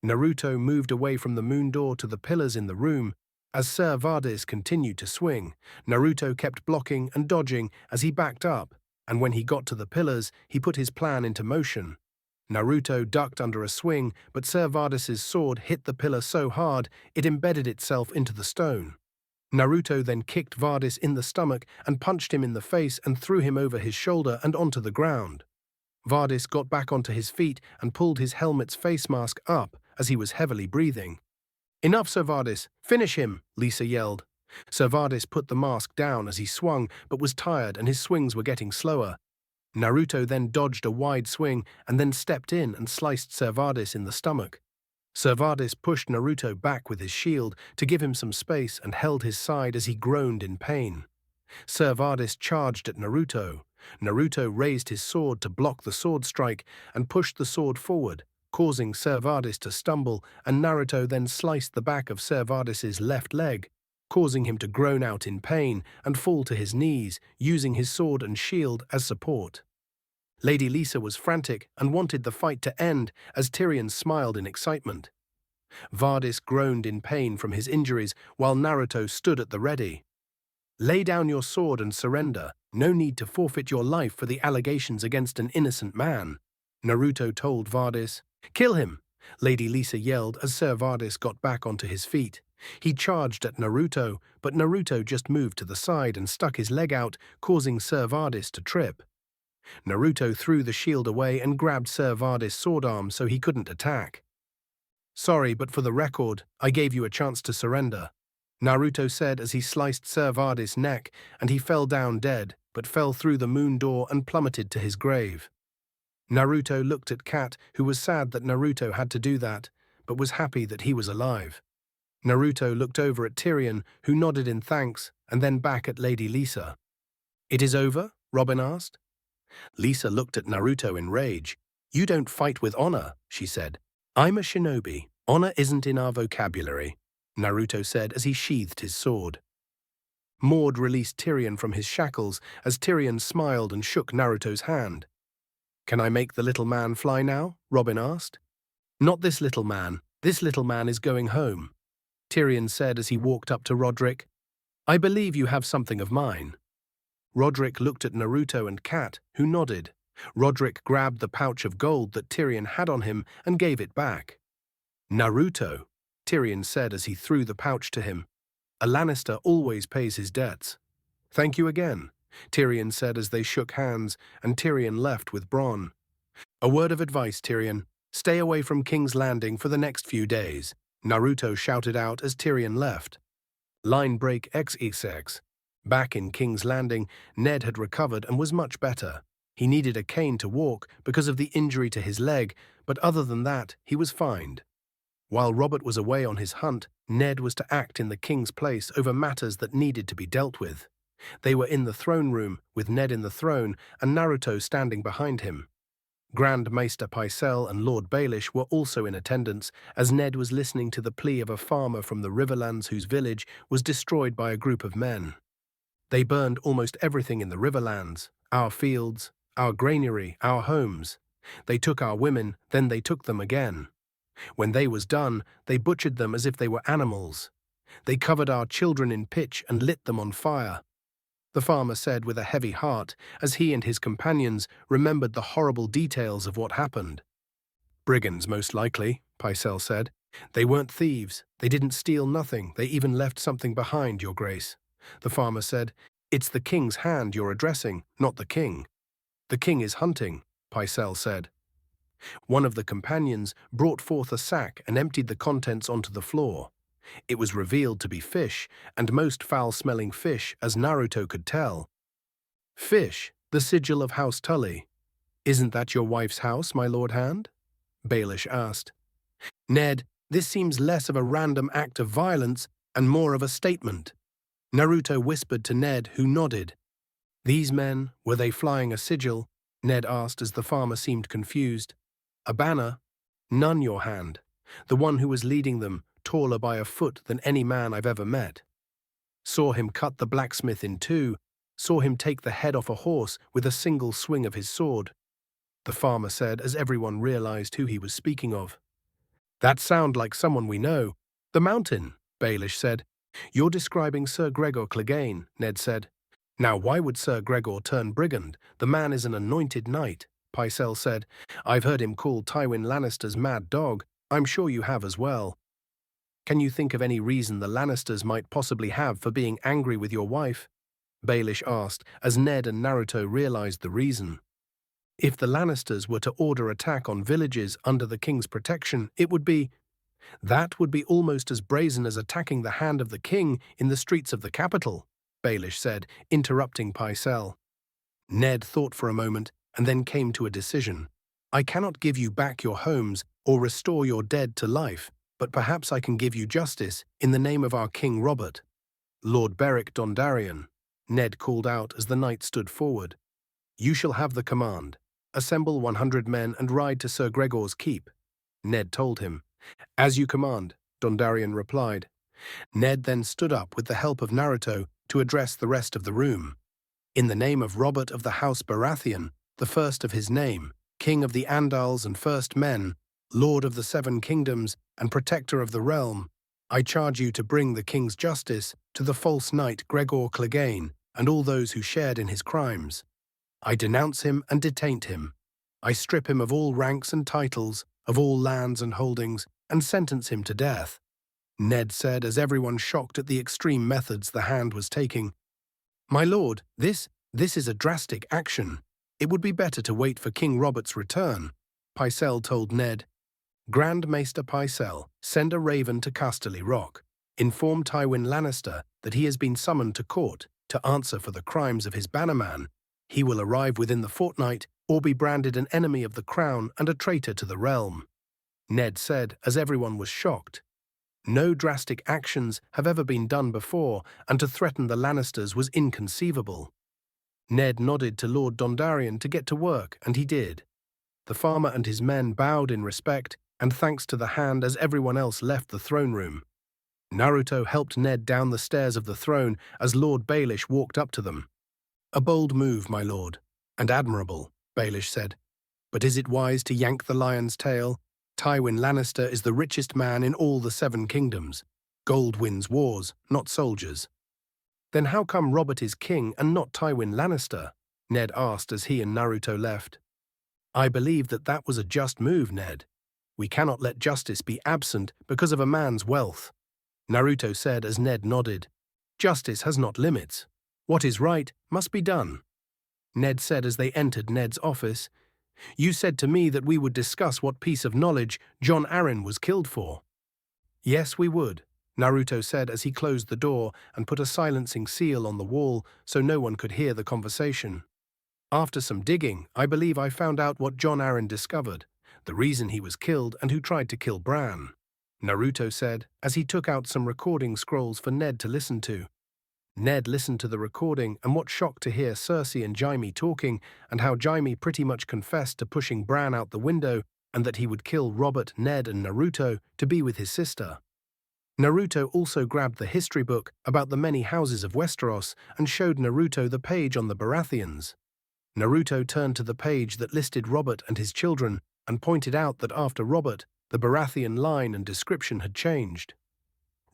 Naruto moved away from the moon door to the pillars in the room. As Sir Vardis continued to swing, Naruto kept blocking and dodging as he backed up, and when he got to the pillars, he put his plan into motion. Naruto ducked under a swing, but Sir Vardis's sword hit the pillar so hard it embedded itself into the stone. Naruto then kicked Vardis in the stomach and punched him in the face and threw him over his shoulder and onto the ground. Vardis got back onto his feet and pulled his helmet's face mask up as he was heavily breathing. "Enough, Sir Vardis! Finish him!" Lisa yelled. Sir Vardis put the mask down as he swung, but was tired and his swings were getting slower. Naruto then dodged a wide swing and then stepped in and sliced Sir Vardis in the stomach. Sir Vardis pushed Naruto back with his shield to give him some space and held his side as he groaned in pain. Sir Vardis charged at Naruto. Naruto raised his sword to block the sword strike and pushed the sword forward, causing Sir Vardis to stumble, and Naruto then sliced the back of Sir Vardis's left leg, causing him to groan out in pain and fall to his knees, using his sword and shield as support. Lady Lisa was frantic and wanted the fight to end as Tyrion smiled in excitement. Vardis groaned in pain from his injuries while Naruto stood at the ready. "Lay down your sword and surrender. No need to forfeit your life for the allegations against an innocent man," Naruto told Vardis. "Kill him!" Lady Lisa yelled as Sir Vardis got back onto his feet. He charged at Naruto, but Naruto just moved to the side and stuck his leg out, causing Sir Vardis to trip. Naruto threw the shield away and grabbed Sir Vardis' sword arm so he couldn't attack. "Sorry, but for the record, I gave you a chance to surrender," Naruto said as he sliced Sir Vardis' neck, and he fell down dead, but fell through the moon door and plummeted to his grave. Naruto looked at Kat, who was sad that Naruto had to do that, but was happy that he was alive. Naruto looked over at Tyrion, who nodded in thanks, and then back at Lady Lisa. "It is over?" Robin asked. Lisa looked at Naruto in rage. "You don't fight with honor," she said. "I'm a shinobi. Honor isn't in our vocabulary," Naruto said as he sheathed his sword. Maud released Tyrion from his shackles as Tyrion smiled and shook Naruto's hand. "Can I make the little man fly now?" Robin asked. "Not this little man. This little man is going home," Tyrion said as he walked up to Roderick. "I believe you have something of mine." Roderick looked at Naruto and Kat, who nodded. Roderick grabbed the pouch of gold that Tyrion had on him and gave it back. "Naruto," Tyrion said as he threw the pouch to him. "A Lannister always pays his debts." "Thank you again," Tyrion said as they shook hands, and Tyrion left with Bronn. "A word of advice, Tyrion. Stay away from King's Landing for the next few days," Naruto shouted out as Tyrion left. Line break XXX. Back in King's Landing, Ned had recovered and was much better. He needed a cane to walk because of the injury to his leg, but other than that, he was fine. While Robert was away on his hunt, Ned was to act in the king's place over matters that needed to be dealt with. They were in the throne room, with Ned in the throne and Naruto standing behind him. Grand Maester Pycelle and Lord Baelish were also in attendance, as Ned was listening to the plea of a farmer from the Riverlands whose village was destroyed by a group of men. "They burned almost everything in the Riverlands, our fields, our granary, our homes. They took our women, then they took them again. When they was done, they butchered them as if they were animals. They covered our children in pitch and lit them on fire," the farmer said with a heavy heart as he and his companions remembered the horrible details of what happened. "Brigands, most likely," Pycelle said. "They weren't thieves. They didn't steal nothing. They even left something behind, Your Grace," the farmer said. "It's the king's hand you're addressing, not the king." "The king is hunting," Pycelle said. One of the companions brought forth a sack and emptied the contents onto the floor. It was revealed to be fish, and most foul-smelling fish, as Naruto could tell. "Fish, the sigil of House Tully. Isn't that your wife's house, my Lord Hand?" Baelish asked. "Ned, this seems less of a random act of violence and more of a statement," Naruto whispered to Ned, who nodded. "These men, were they flying a sigil?" Ned asked as the farmer seemed confused. "A banner?" "None, Your Hand. The one who was leading them, taller by a foot than any man I've ever met. Saw him cut the blacksmith in two, saw him take the head off a horse with a single swing of his sword," the farmer said as everyone realized who he was speaking of. "That sounds like someone we know. The Mountain," Baelish said. "You're describing Sir Gregor Clegane," Ned said. "Now why would Sir Gregor turn brigand? The man is an anointed knight," Pycelle said. "I've heard him call Tywin Lannister's mad dog. I'm sure you have as well. Can you think of any reason the Lannisters might possibly have for being angry with your wife?" Baelish asked, as Ned and Naruto realized the reason. "If the Lannisters were to order attack on villages under the king's protection, that would be almost as brazen as attacking the hand of the king in the streets of the capital," Baelish said, interrupting Pycelle. Ned thought for a moment and then came to a decision. "I cannot give you back your homes or restore your dead to life, but perhaps I can give you justice in the name of our King Robert." "Lord Beric Dondarrion," Ned called out as the knight stood forward. "You shall have the command. Assemble 100 men and ride to Sir Gregor's keep," Ned told him. "As you command," Dondarrion replied. Ned then stood up with the help of Naruto to address the rest of the room. "In the name of Robert of the House Baratheon, the first of his name, King of the Andals and First Men, Lord of the Seven Kingdoms and Protector of the Realm, I charge you to bring the king's justice to the false knight Gregor Clegane and all those who shared in his crimes. I denounce him and detaint him. I strip him of all ranks and titles, of all lands and holdings, and sentence him to death," Ned said as everyone shocked at the extreme methods the hand was taking. "My lord, this is a drastic action. It would be better to wait for King Robert's return," Pycelle told Ned. "Grand Maester Pycelle, send a raven to Casterly Rock. Inform Tywin Lannister that he has been summoned to court to answer for the crimes of his bannerman. He will arrive within the fortnight or be branded an enemy of the crown and a traitor to the realm. Ned said, as everyone was shocked. No drastic actions have ever been done before, and to threaten the Lannisters was inconceivable. Ned nodded to Lord Dondarrion to get to work, and he did. The farmer and his men bowed in respect and thanks to the hand as everyone else left the throne room. Naruto helped Ned down the stairs of the throne as Lord Baelish walked up to them. "A bold move, my lord, and admirable," Baelish said. "But is it wise to yank the lion's tail? Tywin Lannister is the richest man in all the Seven Kingdoms. Gold wins wars, not soldiers." "Then how come Robert is king and not Tywin Lannister?" Ned asked as he and Naruto left. "I believe that was a just move, Ned. We cannot let justice be absent because of a man's wealth," Naruto said as Ned nodded. "Justice has not limits. What is right must be done." Ned said as they entered Ned's office. "You said to me that we would discuss what piece of knowledge Jon Arryn was killed for." "Yes, we would," Naruto said as he closed the door and put a silencing seal on the wall so no one could hear the conversation. "After some digging, I believe I found out what Jon Arryn discovered, the reason he was killed and who tried to kill Bran," Naruto said as he took out some recording scrolls for Ned to listen to. Ned listened to the recording, and what shock to hear Cersei and Jaime talking, and how Jaime pretty much confessed to pushing Bran out the window and that he would kill Robert, Ned, and Naruto to be with his sister. Naruto also grabbed the history book about the many houses of Westeros and showed Naruto the page on the Baratheons. Naruto turned to the page that listed Robert and his children and pointed out that after Robert, the Baratheon line and description had changed.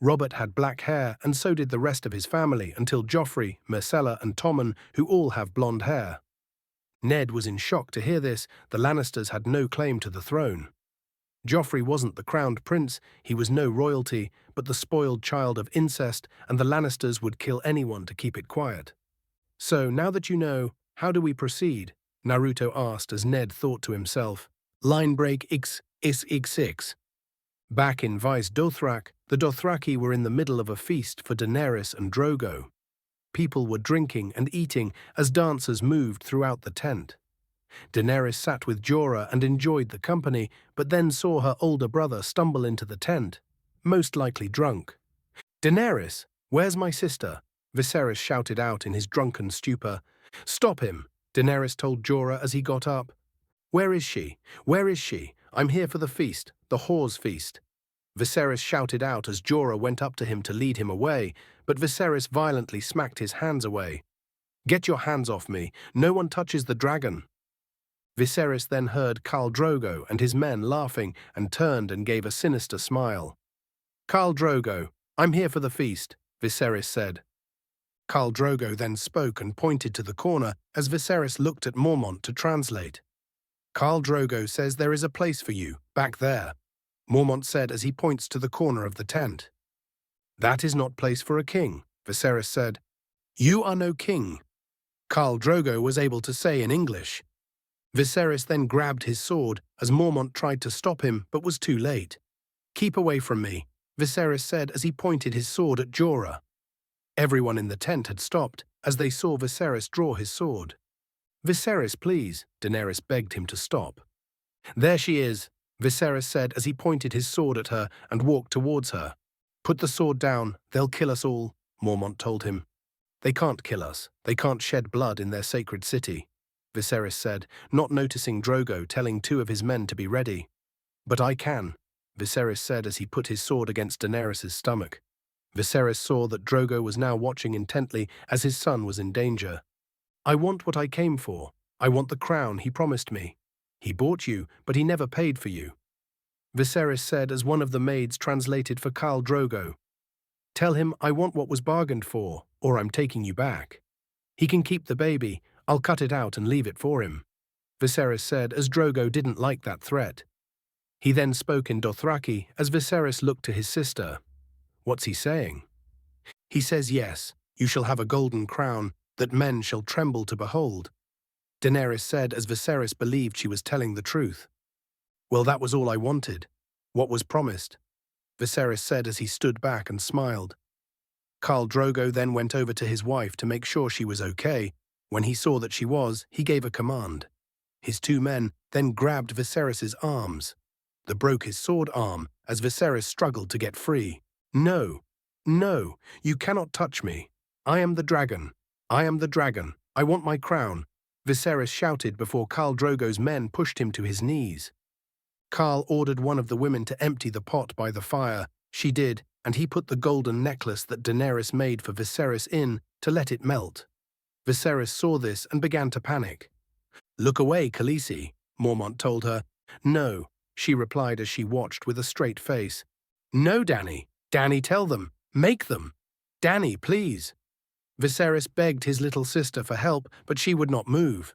Robert had black hair, and so did the rest of his family until Joffrey, Myrcella, and Tommen, who all have blonde hair. Ned was in shock to hear this. The Lannisters had no claim to the throne. Joffrey wasn't the crowned prince, he was no royalty, but the spoiled child of incest, and the Lannisters would kill anyone to keep it quiet. "So, now that you know, how do we proceed?" Naruto asked as Ned thought to himself. Line break X. Back in Vice Dothrak, the Dothraki were in the middle of a feast for Daenerys and Drogo. People were drinking and eating as dancers moved throughout the tent. Daenerys sat with Jorah and enjoyed the company, but then saw her older brother stumble into the tent, most likely drunk. "Daenerys, where's my sister?" Viserys shouted out in his drunken stupor. "Stop him," Daenerys told Jorah as he got up. "Where is she? Where is she? I'm here for the feast, the whore's feast." Viserys shouted out as Jorah went up to him to lead him away, but Viserys violently smacked his hands away. "Get your hands off me, no one touches the dragon." Viserys then heard Khal Drogo and his men laughing and turned and gave a sinister smile. "Khal Drogo, I'm here for the feast," Viserys said. Khal Drogo then spoke and pointed to the corner as Viserys looked at Mormont to translate. "Khal Drogo says there is a place for you, back there," Mormont said as he points to the corner of the tent. "That is not place for a king," Viserys said. "You are no king," Khal Drogo was able to say in English. Viserys then grabbed his sword as Mormont tried to stop him but was too late. "Keep away from me," Viserys said as he pointed his sword at Jorah. Everyone in the tent had stopped as they saw Viserys draw his sword. "Viserys, please," Daenerys begged him to stop. "There she is," Viserys said as he pointed his sword at her and walked towards her. "Put the sword down, they'll kill us all," Mormont told him. "They can't kill us, they can't shed blood in their sacred city," Viserys said, not noticing Drogo telling two of his men to be ready. "But I can," Viserys said as he put his sword against Daenerys' stomach. Viserys saw that Drogo was now watching intently as his son was in danger. "I want what I came for. I want the crown he promised me. He bought you, but he never paid for you," Viserys said as one of the maids translated for Khal Drogo. "Tell him I want what was bargained for, or I'm taking you back. He can keep the baby, I'll cut it out and leave it for him," Viserys said as Drogo didn't like that threat. He then spoke in Dothraki as Viserys looked to his sister. "What's he saying?" "He says yes, you shall have a golden crown that men shall tremble to behold," Daenerys said as Viserys believed she was telling the truth. "Well, that was all I wanted. What was promised," Viserys said as he stood back and smiled. Khal Drogo then went over to his wife to make sure she was okay. When he saw that she was, he gave a command. His two men then grabbed Viserys' arms. They broke his sword arm as Viserys struggled to get free. "No, no, you cannot touch me. I am the dragon. I am the dragon. I want my crown," Viserys shouted before Khal Drogo's men pushed him to his knees. Khal ordered one of the women to empty the pot by the fire. She did, and he put the golden necklace that Daenerys made for Viserys in to let it melt. Viserys saw this and began to panic. "Look away, Khaleesi," Mormont told her. "No," she replied as she watched with a straight face. "No, Dany. Dany, tell them. Make them. Dany, please." Viserys begged his little sister for help, but she would not move.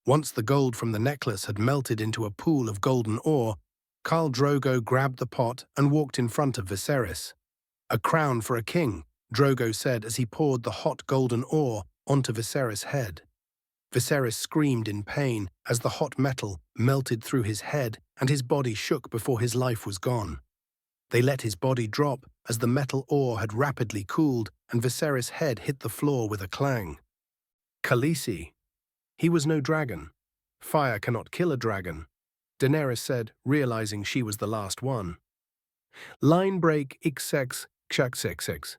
Once the gold from the necklace had melted into a pool of golden ore, Khal Drogo grabbed the pot and walked in front of Viserys. "A crown for a king," Drogo said as he poured the hot golden ore onto Viserys' head. Viserys screamed in pain as the hot metal melted through his head and his body shook before his life was gone. They let his body drop as the metal ore had rapidly cooled and Viserys' head hit the floor with a clang. "Khaleesi. He was no dragon. Fire cannot kill a dragon," Daenerys said, realizing she was the last one. Line break XX XXX.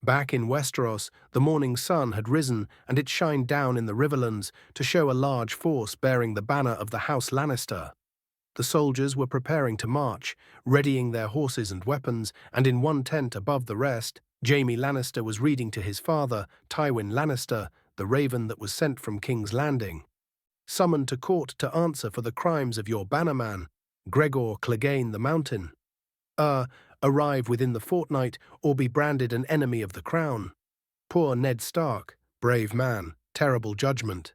Back in Westeros, the morning sun had risen and it shined down in the riverlands to show a large force bearing the banner of the House Lannister. The soldiers were preparing to march, readying their horses and weapons, and in one tent above the rest, Jaime Lannister was reading to his father, Tywin Lannister, the raven that was sent from King's Landing. "Summoned to court to answer for the crimes of your bannerman, Gregor Clegane the Mountain. Arrive within the fortnight or be branded an enemy of the crown. Poor Ned Stark, brave man, terrible judgment,"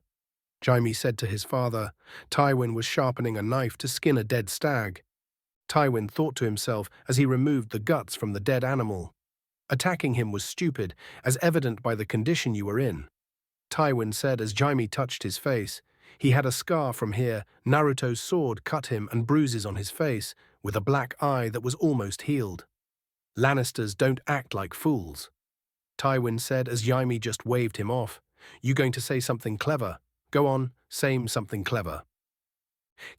Jaime said to his father. Tywin was sharpening a knife to skin a dead stag. Tywin thought to himself as he removed the guts from the dead animal. "Attacking him was stupid, as evident by the condition you were in," Tywin said as Jaime touched his face. "He had a scar from here. Naruto's sword cut him and bruises on his face, with a black eye that was almost healed." "Lannisters don't act like fools," Tywin said as Jaime just waved him off. "You going to say something clever? Go on, say something clever."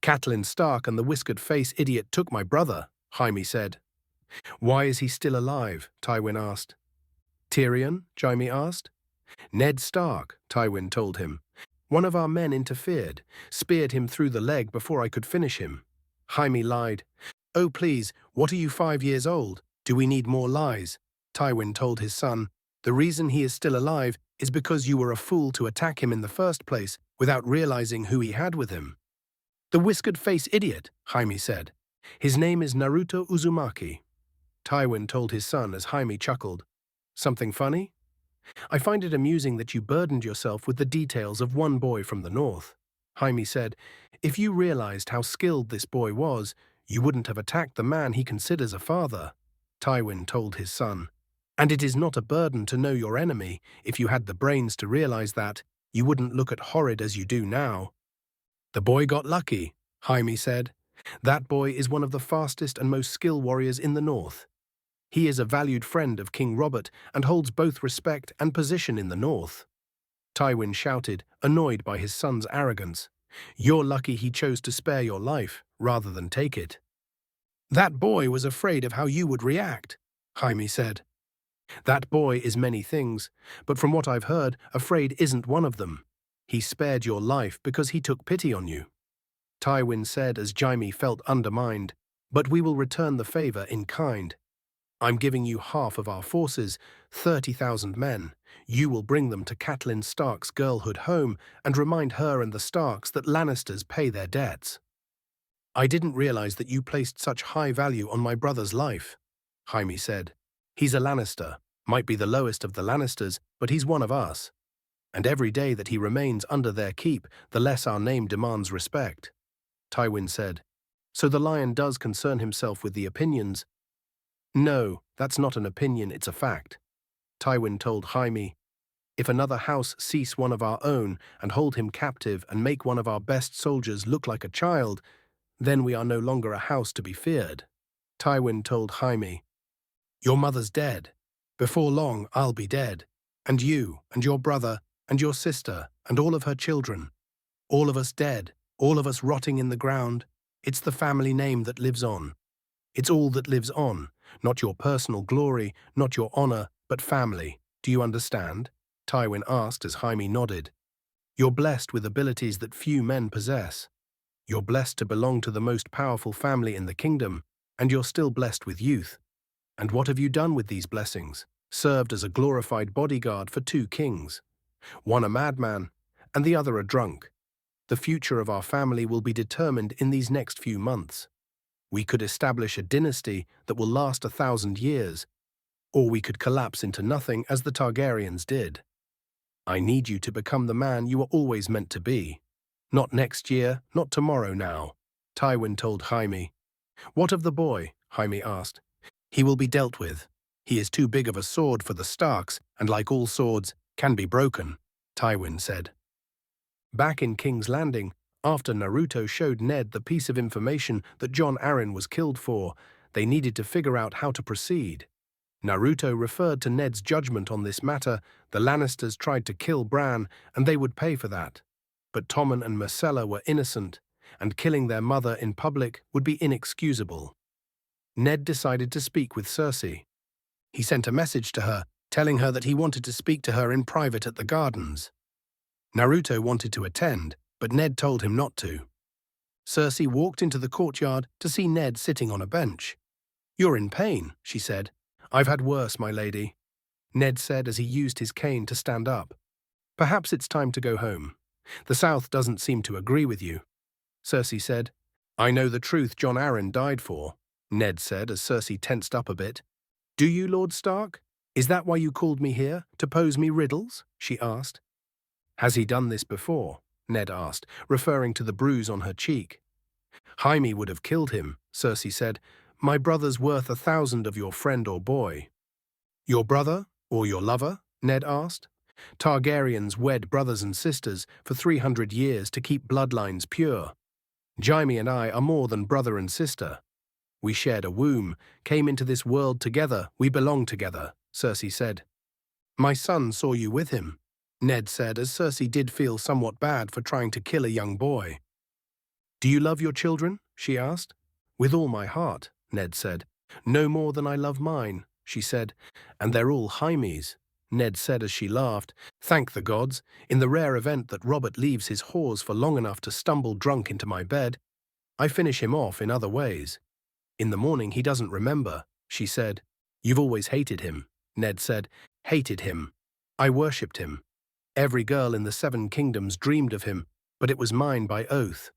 "Catelyn Stark and the whiskered-face idiot took my brother," Jaime said. "Why is he still alive?" Tywin asked. "Tyrion?" Jaime asked. "Ned Stark," Tywin told him. "One of our men interfered, speared him through the leg before I could finish him." Jaime lied. "Oh please, what are you, 5 years old? Do we need more lies?" Tywin told his son. "The reason he is still alive is because you were a fool to attack him in the first place without realizing who he had with him." "The whiskered-face idiot," Jaime said. "His name is Naruto Uzumaki," Tywin told his son as Jaime chuckled. "Something funny? I find it amusing that you burdened yourself with the details of one boy from the north," Jaime said. "If you realized how skilled this boy was, you wouldn't have attacked the man he considers a father," Tywin told his son. "And it is not a burden to know your enemy. If you had the brains to realize that, you wouldn't look at horrid as you do now." "The boy got lucky," Jaime said. "That boy is one of the fastest and most skilled warriors in the north. He is a valued friend of King Robert and holds both respect and position in the north." Tywin shouted, annoyed by his son's arrogance. "You're lucky he chose to spare your life, rather than take it." "That boy was afraid of how you would react," Jaime said. "That boy is many things, but from what I've heard, afraid isn't one of them. He spared your life because he took pity on you," Tywin said as Jaime felt undermined. "But we will return the favor in kind. I'm giving you half of our forces, 30,000 men. You will bring them to Catelyn Stark's girlhood home and remind her and the Starks that Lannisters pay their debts." "I didn't realize that you placed such high value on my brother's life," Jaime said. "He's a Lannister, might be the lowest of the Lannisters, but he's one of us. And every day that he remains under their keep, the less our name demands respect," Tywin said. "So the Lion does concern himself with the opinions." "No, that's not an opinion, it's a fact," Tywin told Jaime. "If another house seize one of our own and hold him captive and make one of our best soldiers look like a child, then we are no longer a house to be feared." Tywin told Jaime, "Your mother's dead. Before long, I'll be dead. And you, and your brother, and your sister, and all of her children. All of us dead. All of us rotting in the ground. It's the family name that lives on. It's all that lives on, not your personal glory, not your honor, but family. Do you understand? Tywin asked as Jaime nodded. You're blessed with abilities that few men possess. You're blessed to belong to the most powerful family in the kingdom, and you're still blessed with youth. And what have you done with these blessings? Served as a glorified bodyguard for two kings. One a madman, and the other a drunk. The future of our family will be determined in these next few months. We could establish a dynasty that will last 1,000 years, or we could collapse into nothing as the Targaryens did. I need you to become the man you were always meant to be. Not next year, not tomorrow now, Tywin told Jaime. What of the boy? Jaime asked. He will be dealt with. He is too big of a sword for the Starks, and like all swords, can be broken, Tywin said. Back in King's Landing, after Naruto showed Ned the piece of information that Jon Arryn was killed for, they needed to figure out how to proceed. Naruto referred to Ned's judgment on this matter. The Lannisters tried to kill Bran, and they would pay for that. But Tommen and Myrcella were innocent, and killing their mother in public would be inexcusable. Ned decided to speak with Cersei. He sent a message to her, telling her that he wanted to speak to her in private at the gardens. Naruto wanted to attend, but Ned told him not to. Cersei walked into the courtyard to see Ned sitting on a bench. You're in pain, she said. I've had worse, my lady, Ned said as he used his cane to stand up. Perhaps it's time to go home. The South doesn't seem to agree with you. Cersei said. I know the truth Jon Arryn died for, Ned said as Cersei tensed up a bit. Do you, Lord Stark? Is that why you called me here, to pose me riddles? She asked. Has he done this before? Ned asked, referring to the bruise on her cheek. Jaime would have killed him, Cersei said. My brother's worth 1,000 of your friend or boy. Your brother, or your lover? Ned asked. Targaryens wed brothers and sisters for 300 years to keep bloodlines pure. Jaime and I are more than brother and sister. We shared a womb, came into this world together, we belong together, Cersei said. My son saw you with him, Ned said as Cersei did feel somewhat bad for trying to kill a young boy. Do you love your children? She asked. With all my heart, Ned said. No more than I love mine, she said. And they're all Jaime's, Ned said as she laughed. Thank the gods, in the rare event that Robert leaves his whores for long enough to stumble drunk into my bed, I finish him off in other ways. In the morning he doesn't remember, she said. You've always hated him, Ned said. Hated him. I worshipped him. Every girl in the 7 kingdoms dreamed of him, but it was mine by oath.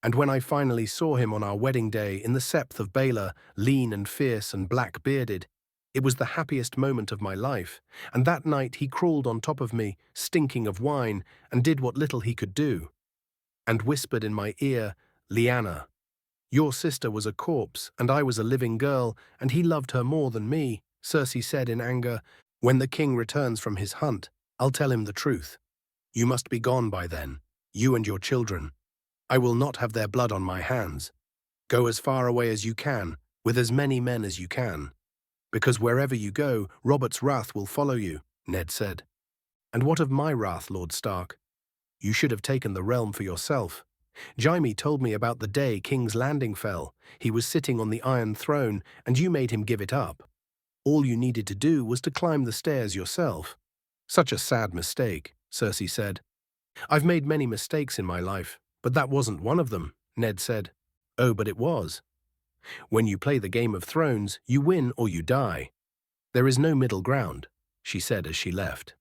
And when I finally saw him on our wedding day in the Septh of Baelor, lean and fierce and black-bearded, it was the happiest moment of my life, and that night he crawled on top of me, stinking of wine, and did what little he could do. And whispered in my ear, Lyanna, your sister was a corpse, and I was a living girl, and he loved her more than me, Cersei said in anger. When the king returns from his hunt, I'll tell him the truth. You must be gone by then, you and your children. I will not have their blood on my hands. Go as far away as you can, with as many men as you can. Because wherever you go, Robert's wrath will follow you, Ned said. And what of my wrath, Lord Stark? You should have taken the realm for yourself. Jaime told me about the day King's Landing fell. He was sitting on the Iron Throne, and you made him give it up. All you needed to do was to climb the stairs yourself. Such a sad mistake, Cersei said. I've made many mistakes in my life, but that wasn't one of them, Ned said. Oh, but it was. When you play the Game of Thrones, you win or you die. There is no middle ground, she said as she left.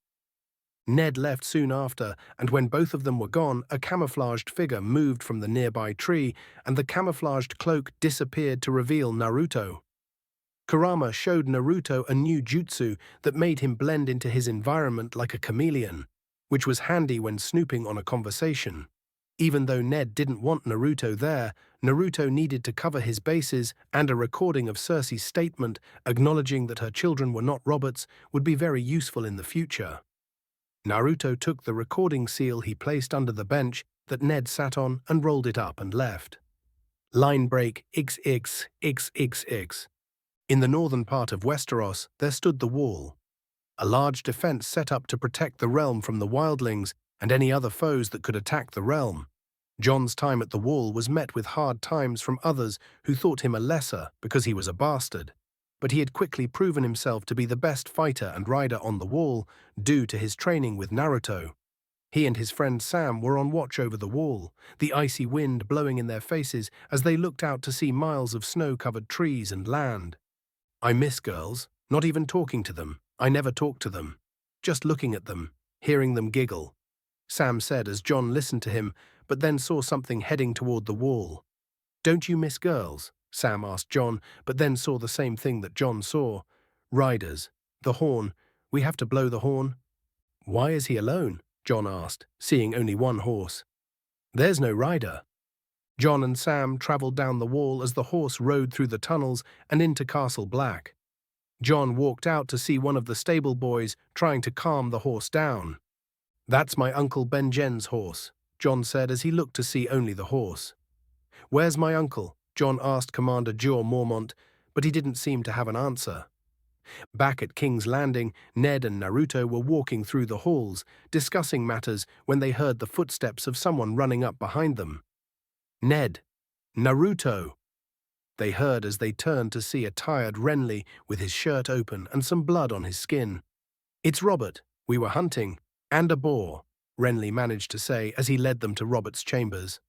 Ned left soon after, and when both of them were gone, a camouflaged figure moved from the nearby tree, and the camouflaged cloak disappeared to reveal Naruto. Kurama showed Naruto a new jutsu that made him blend into his environment like a chameleon, which was handy when snooping on a conversation. Even though Ned didn't want Naruto there, Naruto needed to cover his bases, and a recording of Cersei's statement acknowledging that her children were not Robert's would be very useful in the future. Naruto took the recording seal he placed under the bench that Ned sat on and rolled it up and left. Line break XXXXX. In the northern part of Westeros, there stood the Wall, a large defense set up to protect the realm from the wildlings and any other foes that could attack the realm. Jon's time at the wall was met with hard times from others who thought him a lesser because he was a bastard, but he had quickly proven himself to be the best fighter and rider on the wall due to his training with Naruto. He and his friend Sam were on watch over the wall, the icy wind blowing in their faces as they looked out to see miles of snow-covered trees and land. I miss girls, not even talking to them. I never talked to them. Just looking at them, hearing them giggle, Sam said as Jon listened to him, but then saw something heading toward the wall. Don't you miss girls? Sam asked Jon, but then saw the same thing that Jon saw. Riders. The horn. We have to blow the horn. Why is he alone? Jon asked, seeing only one horse. There's no rider. Jon and Sam traveled down the wall as the horse rode through the tunnels and into Castle Black. Jon walked out to see one of the stable boys trying to calm the horse down. That's my Uncle Benjen's horse, Jon said as he looked to see only the horse. Where's my uncle? Jon asked Commander Jorah Mormont, but he didn't seem to have an answer. Back at King's Landing, Ned and Naruto were walking through the halls, discussing matters when they heard the footsteps of someone running up behind them. Ned! Naruto! They heard as they turned to see a tired Renly with his shirt open and some blood on his skin. It's Robert. We were hunting. And a boar, Renly managed to say as he led them to Robert's chambers.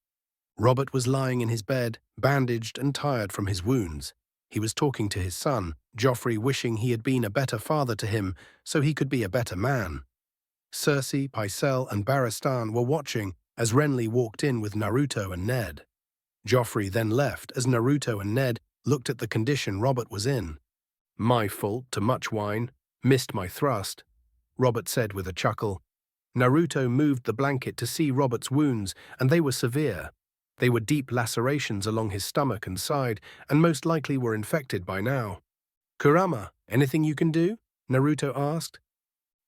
Robert was lying in his bed, bandaged and tired from his wounds. He was talking to his son, Joffrey, wishing he had been a better father to him so he could be a better man. Cersei, Pycelle and Barristan were watching as Renly walked in with Naruto and Ned. Joffrey then left as Naruto and Ned looked at the condition Robert was in. My fault, too much wine. Missed my thrust, Robert said with a chuckle. Naruto moved the blanket to see Robert's wounds, and they were severe. They were deep lacerations along his stomach and side, and most likely were infected by now. Kurama, anything you can do? Naruto asked.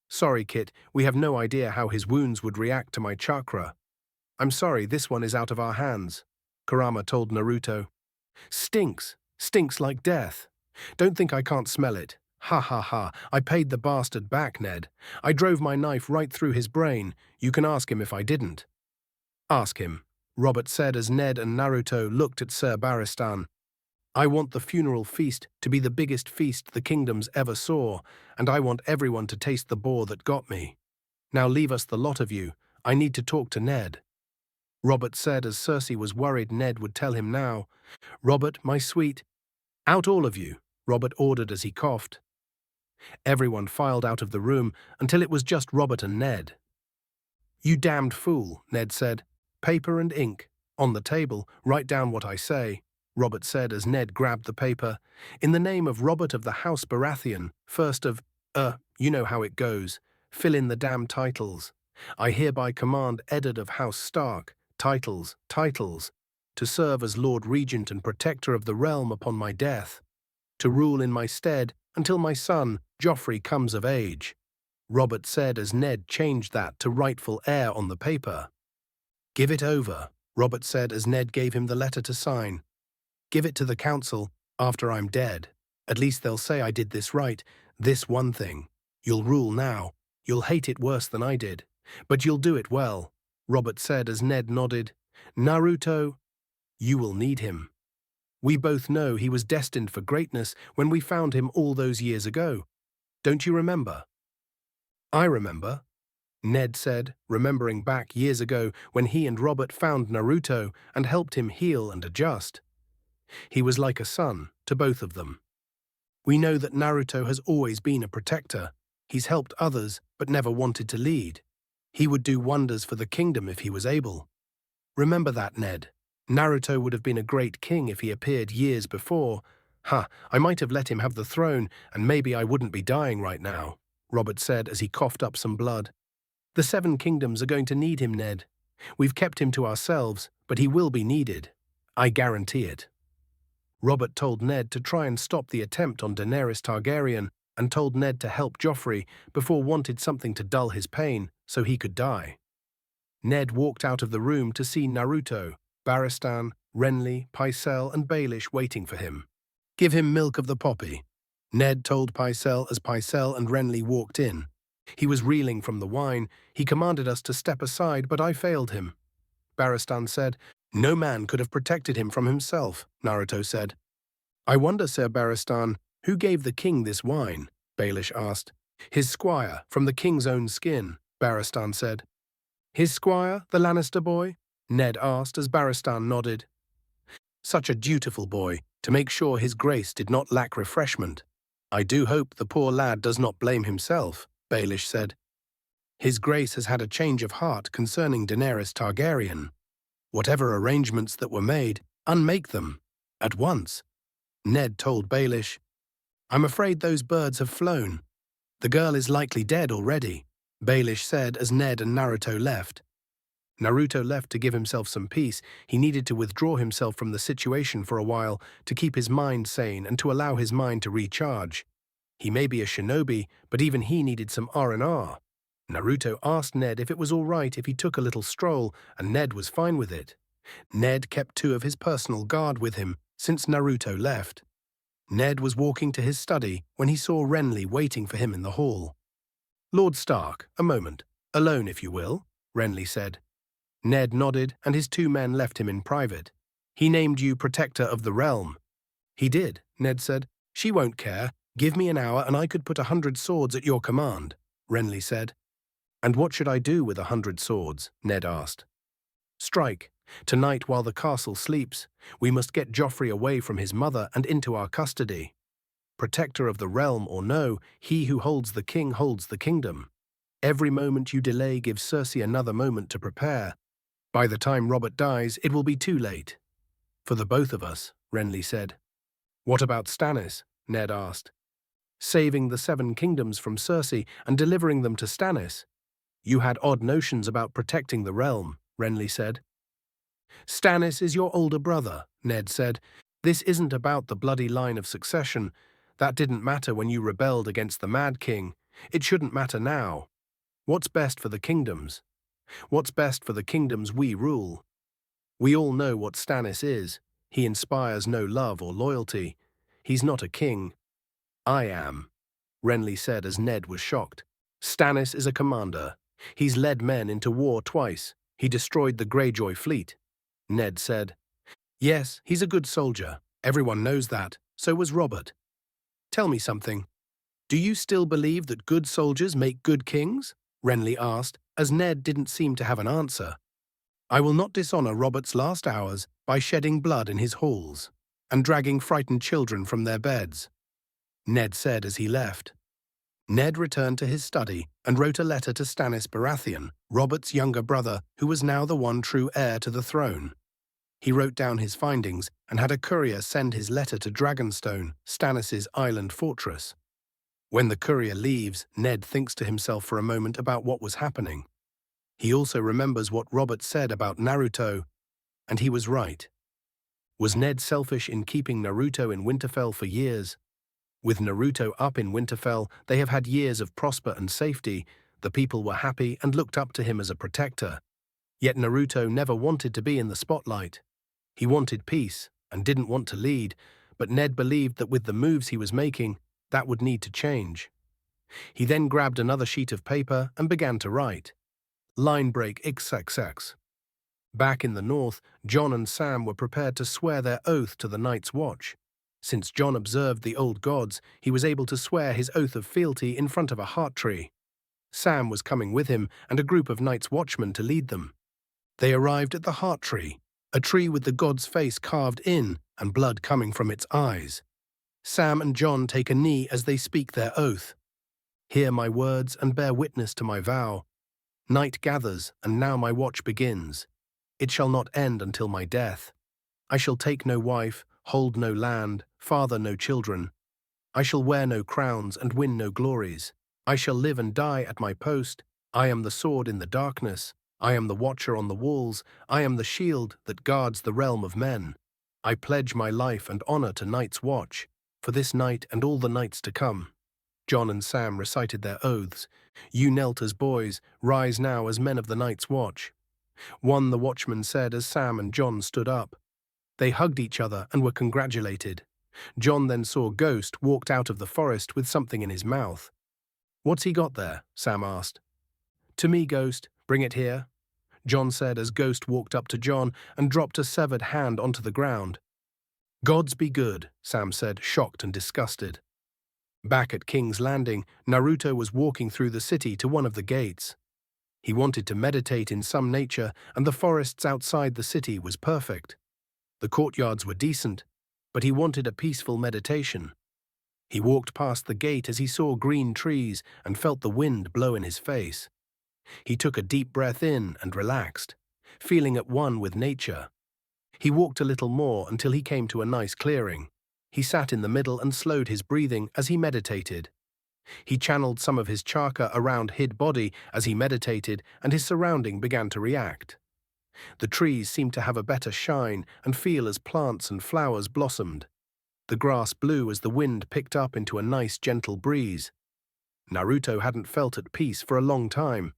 Sorry, Kit, we have no idea how his wounds would react to my chakra. I'm sorry, this one is out of our hands, Kurama told Naruto. Stinks like death. Don't think I can't smell it. Ha ha ha, I paid the bastard back, Ned. I drove my knife right through his brain. You can ask him if I didn't. Ask him, Robert said as Ned and Naruto looked at Sir Barristan. I want the funeral feast to be the biggest feast the kingdoms ever saw, and I want everyone to taste the boar that got me. Now leave us the lot of you. I need to talk to Ned. Robert said as Cersei was worried Ned would tell him now. Robert, my sweet. Out all of you, Robert ordered as he coughed. Everyone filed out of the room until it was just Robert and Ned. You damned fool, Ned said. Paper and ink. On the table, write down what I say, Robert said as Ned grabbed the paper. In the name of Robert of the House Baratheon, first of, you know how it goes. Fill in the damn titles. I hereby command Eddard of House Stark, titles, to serve as Lord Regent and Protector of the realm upon my death, to rule in my stead until my son, Joffrey, comes of age, Robert said as Ned changed that to rightful heir on the paper. Give it over, Robert said as Ned gave him the letter to sign. Give it to the council after I'm dead. At least they'll say I did this right, this one thing. You'll rule now. You'll hate it worse than I did. But you'll do it well, Robert said as Ned nodded. Naruto, you will need him. We both know he was destined for greatness when we found him all those years ago. Don't you remember? I remember, Ned said, remembering back years ago when he and Robert found Naruto and helped him heal and adjust. He was like a son to both of them. We know that Naruto has always been a protector. He's helped others but never wanted to lead. He would do wonders for the kingdom if he was able. Remember that, Ned. Naruto would have been a great king if he appeared years before. I might have let him have the throne, and maybe I wouldn't be dying right now, Robert said as he coughed up some blood. The 7 kingdoms are going to need him, Ned. We've kept him to ourselves, but he will be needed. I guarantee it. Robert told Ned to try and stop the attempt on Daenerys Targaryen and told Ned to help Joffrey before wanted something to dull his pain so he could die. Ned walked out of the room to see Naruto, Barristan, Renly, Pycelle and Baelish waiting for him. Give him milk of the poppy, Ned told Pycelle as Pycelle and Renly walked in. He was reeling from the wine. He commanded us to step aside, but I failed him. Barristan said. No man could have protected him from himself, Naruto said. I wonder, Sir Barristan, who gave the king this wine? Baelish asked. His squire, from the king's own skin, Barristan said. His squire, the Lannister boy? Ned asked as Barristan nodded. Such a dutiful boy, to make sure his grace did not lack refreshment. I do hope the poor lad does not blame himself, Baelish said. His grace has had a change of heart concerning Daenerys Targaryen. Whatever arrangements that were made, unmake them, at once. Ned told Baelish. I'm afraid those birds have flown. The girl is likely dead already, Baelish said as Ned and Naruto left. Naruto left to give himself some peace. He needed to withdraw himself from the situation for a while to keep his mind sane and to allow his mind to recharge. He may be a shinobi, but even he needed some R&R. Naruto asked Ned if it was all right if he took a little stroll, and Ned was fine with it. Ned kept 2 of his personal guard with him since Naruto left. Ned was walking to his study when he saw Renly waiting for him in the hall. Lord Stark, a moment. Alone, if you will, Renly said. Ned nodded, and his 2 men left him in private. He named you Protector of the Realm. He did, Ned said. She won't care. Give me an hour and I could put 100 swords at your command, Renly said. And what should I do with 100 swords? Ned asked. Strike. Tonight while the castle sleeps, we must get Joffrey away from his mother and into our custody. Protector of the realm or no, he who holds the king holds the kingdom. Every moment you delay gives Cersei another moment to prepare. By the time Robert dies, it will be too late. For the both of us, Renly said. What about Stannis? Ned asked. Saving the 7 kingdoms from Cersei and delivering them to Stannis. You had odd notions about protecting the realm, Renly said. Stannis is your older brother, Ned said. This isn't about the bloody line of succession. That didn't matter when you rebelled against the Mad King. It shouldn't matter now. What's best for the kingdoms? What's best for the kingdoms we rule? We all know what Stannis is. He inspires no love or loyalty. He's not a king. I am, Renly said as Ned was shocked. Stannis is a commander. He's led men into war twice. He destroyed the Greyjoy fleet. Ned said. Yes, he's a good soldier. Everyone knows that. So was Robert. Tell me something. Do you still believe that good soldiers make good kings? Renly asked, as Ned didn't seem to have an answer. I will not dishonor Robert's last hours by shedding blood in his halls and dragging frightened children from their beds, Ned said as he left. Ned returned to his study and wrote a letter to Stannis Baratheon, Robert's younger brother, who was now the one true heir to the throne. He wrote down his findings and had a courier send his letter to Dragonstone, Stannis's island fortress. When the courier leaves, Ned thinks to himself for a moment about what was happening. He also remembers what Robert said about Naruto, and he was right. Was Ned selfish in keeping Naruto in Winterfell for years? With Naruto up in Winterfell, they have had years of prosper and safety. The people were happy and looked up to him as a protector. Yet Naruto never wanted to be in the spotlight. He wanted peace and didn't want to lead, but Ned believed that with the moves he was making, that would need to change. He then grabbed another sheet of paper and began to write. Line break XXX. Back in the north, Jon and Sam were prepared to swear their oath to the Night's Watch. Since Jon observed the old gods, he was able to swear his oath of fealty in front of a heart tree. Sam was coming with him and a group of Night's Watchmen to lead them. They arrived at the heart tree, a tree with the god's face carved in and blood coming from its eyes. Sam and Jon take a knee as they speak their oath. Hear my words and bear witness to my vow. Night gathers, and now my watch begins. It shall not end until my death. I shall take no wife, hold no land, father no children. I shall wear no crowns and win no glories. I shall live and die at my post. I am the sword in the darkness. I am the watcher on the walls. I am the shield that guards the realm of men. I pledge my life and honor to Night's Watch, for this night and all the nights to come. Jon and Sam recited their oaths. You knelt as boys, rise now as men of the Night's Watch. One the watchman said as Sam and Jon stood up. They hugged each other and were congratulated. Jon then saw Ghost walked out of the forest with something in his mouth. What's he got there? Sam asked. To me, Ghost, bring it here. Jon said as Ghost walked up to Jon and dropped a severed hand onto the ground. Gods be good, Sam said, shocked and disgusted. Back at King's Landing, Naruto was walking through the city to one of the gates. He wanted to meditate in some nature, and the forests outside the city was perfect. The courtyards were decent, but he wanted a peaceful meditation. He walked past the gate as he saw green trees and felt the wind blow in his face. He took a deep breath in and relaxed, feeling at one with nature. He walked a little more until he came to a nice clearing. He sat in the middle and slowed his breathing as he meditated. He channeled some of his chakra around his body as he meditated, and his surrounding began to react. The trees seemed to have a better shine and feel as plants and flowers blossomed. The grass blew as the wind picked up into a nice gentle breeze. Naruto hadn't felt at peace for a long time,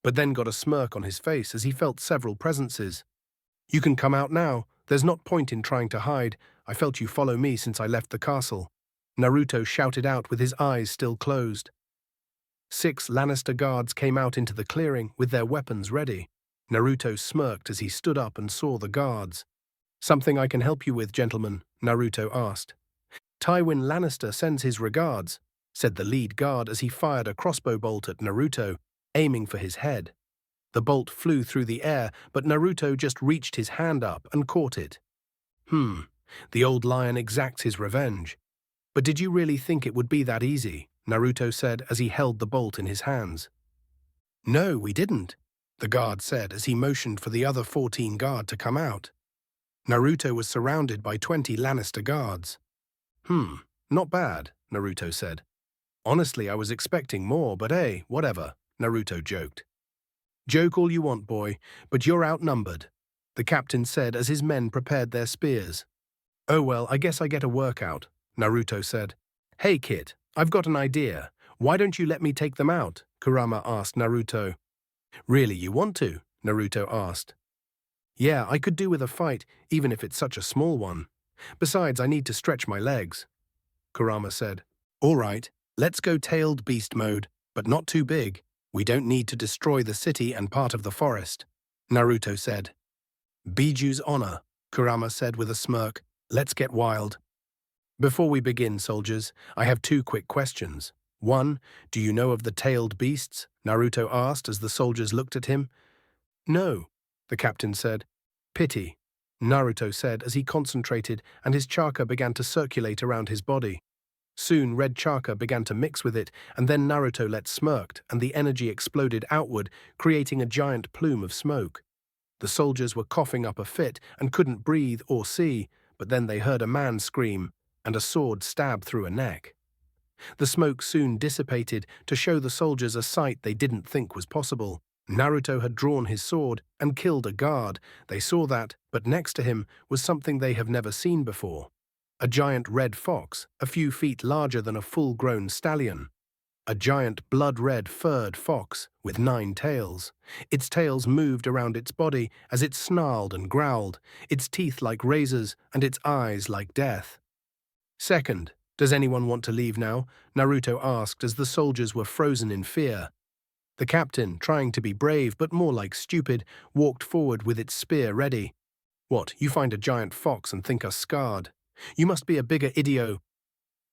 but then got a smirk on his face as he felt several presences. You can come out now. There's not point in trying to hide. I felt you follow me since I left the castle. Naruto shouted out with his eyes still closed. 6 Lannister guards came out into the clearing with their weapons ready. Naruto smirked as he stood up and saw the guards. Something I can help you with, gentlemen? Naruto asked. Tywin Lannister sends his regards, said the lead guard as he fired a crossbow bolt at Naruto, aiming for his head. The bolt flew through the air, but Naruto just reached his hand up and caught it. The old lion exacts his revenge. But did you really think it would be that easy? Naruto said as he held the bolt in his hands. No, we didn't, the guard said as he motioned for the other 14 guard to come out. Naruto was surrounded by 20 Lannister guards. Not bad, Naruto said. Honestly, I was expecting more, but hey, whatever, Naruto joked. Joke all you want, boy, but you're outnumbered, the captain said as his men prepared their spears. Oh well, I guess I get a workout, Naruto said. Hey kid, I've got an idea. Why don't you let me take them out? Kurama asked Naruto. Really, you want to? Naruto asked. Yeah, I could do with a fight, even if it's such a small one. Besides, I need to stretch my legs, Kurama said. All right, let's go tailed beast mode, but not too big. We don't need to destroy the city and part of the forest, Naruto said. Biju's honor, Kurama said with a smirk. Let's get wild. Before we begin, soldiers, I have 2 quick questions. 1, do you know of the tailed beasts? Naruto asked as the soldiers looked at him. No, the captain said. Pity, Naruto said as he concentrated and his chakra began to circulate around his body. Soon red chakra began to mix with it, and then Naruto smirked and the energy exploded outward, creating a giant plume of smoke. The soldiers were coughing up a fit and couldn't breathe or see, but then they heard a man scream and a sword stab through a neck. The smoke soon dissipated to show the soldiers a sight they didn't think was possible. Naruto had drawn his sword and killed a guard. They saw that, but next to him was something they have never seen before. A giant red fox, a few feet larger than a full-grown stallion. A giant blood-red furred fox with 9 tails. Its tails moved around its body as it snarled and growled, its teeth like razors and its eyes like death. Second, does anyone want to leave now? Naruto asked as the soldiers were frozen in fear. The captain, trying to be brave but more like stupid, walked forward with its spear ready. What, you find a giant fox and think us scarred? You must be a bigger idiot.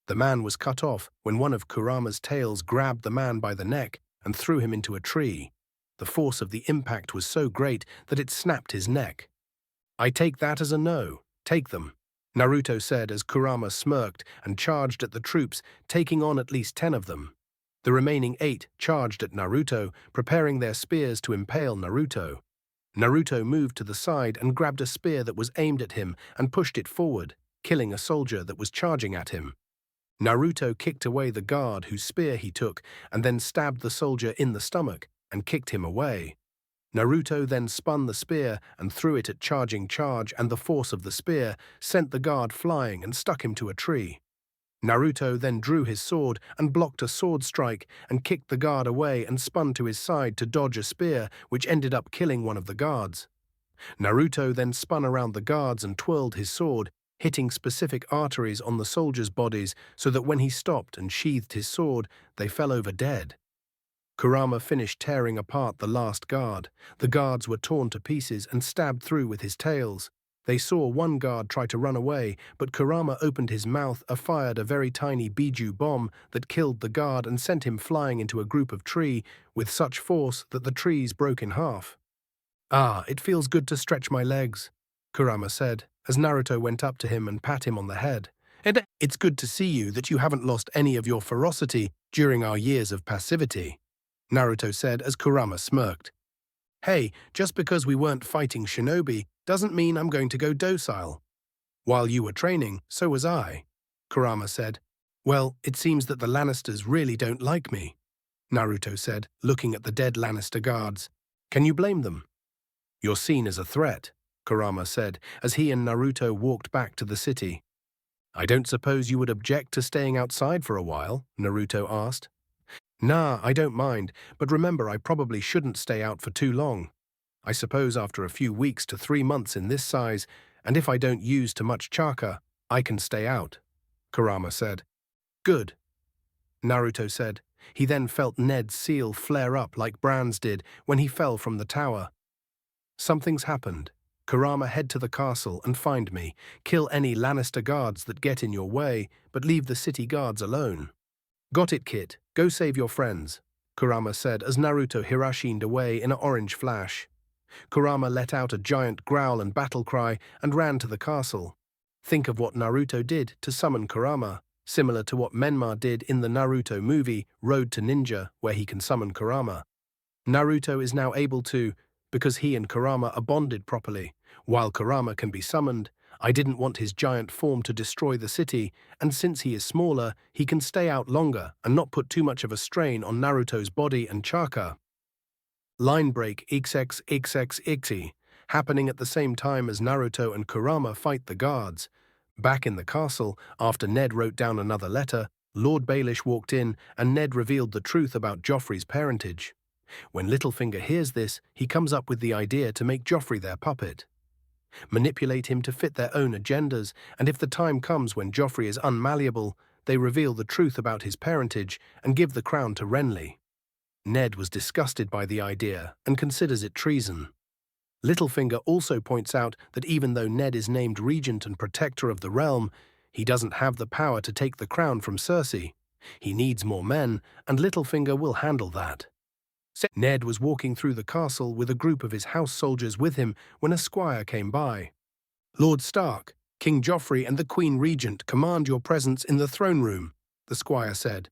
The man was cut off when one of Kurama's tails grabbed the man by the neck and threw him into a tree. The force of the impact was so great that it snapped his neck. I take that as a no. Take them, Naruto said as Kurama smirked and charged at the troops, taking on at least 10 of them. The remaining 8 charged at Naruto, preparing their spears to impale Naruto. Naruto moved to the side and grabbed a spear that was aimed at him and pushed it forward, killing a soldier that was charging at him. Naruto kicked away the guard whose spear he took and then stabbed the soldier in the stomach and kicked him away. Naruto then spun the spear and threw it at charging charge, and the force of the spear sent the guard flying and stuck him to a tree. Naruto then drew his sword and blocked a sword strike and kicked the guard away and spun to his side to dodge a spear, which ended up killing one of the guards. Naruto then spun around the guards and twirled his sword, hitting specific arteries on the soldiers' bodies so that when he stopped and sheathed his sword, they fell over dead. Kurama finished tearing apart the last guard. The guards were torn to pieces and stabbed through with his tails. They saw one guard try to run away, but Kurama opened his mouth and fired a very tiny Biju bomb that killed the guard and sent him flying into a group of trees with such force that the trees broke in half. "Ah, it feels good to stretch my legs," Kurama said, as Naruto went up to him and pat him on the head. "It's good to see you that you haven't lost any of your ferocity during our years of passivity," Naruto said as Kurama smirked. "Hey, just because we weren't fighting shinobi doesn't mean I'm going to go docile. While you were training, so was I," Kurama said. "Well, it seems that the Lannisters really don't like me," Naruto said, looking at the dead Lannister guards. "Can you blame them?" "You're seen as a threat," Kurama said, as he and Naruto walked back to the city. "I don't suppose you would object to staying outside for a while?" Naruto asked. "Nah, I don't mind, but remember I probably shouldn't stay out for too long. I suppose after a few weeks to 3 months in this size, and if I don't use too much chakra, I can stay out," Kurama said. "Good," Naruto said. He then felt Ned's seal flare up like Bran's did when he fell from the tower. "Something's happened. Kurama, head to the castle and find me. Kill any Lannister guards that get in your way, but leave the city guards alone." "Got it, Kit. Go save your friends," Kurama said as Naruto hirashined away in an orange flash. Kurama let out a giant growl and battle cry and ran to the castle. Think of what Naruto did to summon Kurama, similar to what Menma did in the Naruto movie Road to Ninja, where he can summon Kurama. Naruto is now able to, because he and Kurama are bonded properly. While Kurama can be summoned, I didn't want his giant form to destroy the city, and since he is smaller, he can stay out longer and not put too much of a strain on Naruto's body and chakra. Line break XXXXXI, happening at the same time as Naruto and Kurama fight the guards. Back in the castle, after Ned wrote down another letter, Lord Baelish walked in and Ned revealed the truth about Joffrey's parentage. When Littlefinger hears this, he comes up with the idea to make Joffrey their puppet. Manipulate him to fit their own agendas, and if the time comes when Joffrey is unmalleable, they reveal the truth about his parentage and give the crown to Renly. Ned was disgusted by the idea and considers it treason. Littlefinger also points out that even though Ned is named regent and protector of the realm, he doesn't have the power to take the crown from Cersei. He needs more men, and Littlefinger will handle that. Ned was walking through the castle with a group of his house soldiers with him when a squire came by. "Lord Stark, King Joffrey and the Queen Regent command your presence in the throne room," the squire said.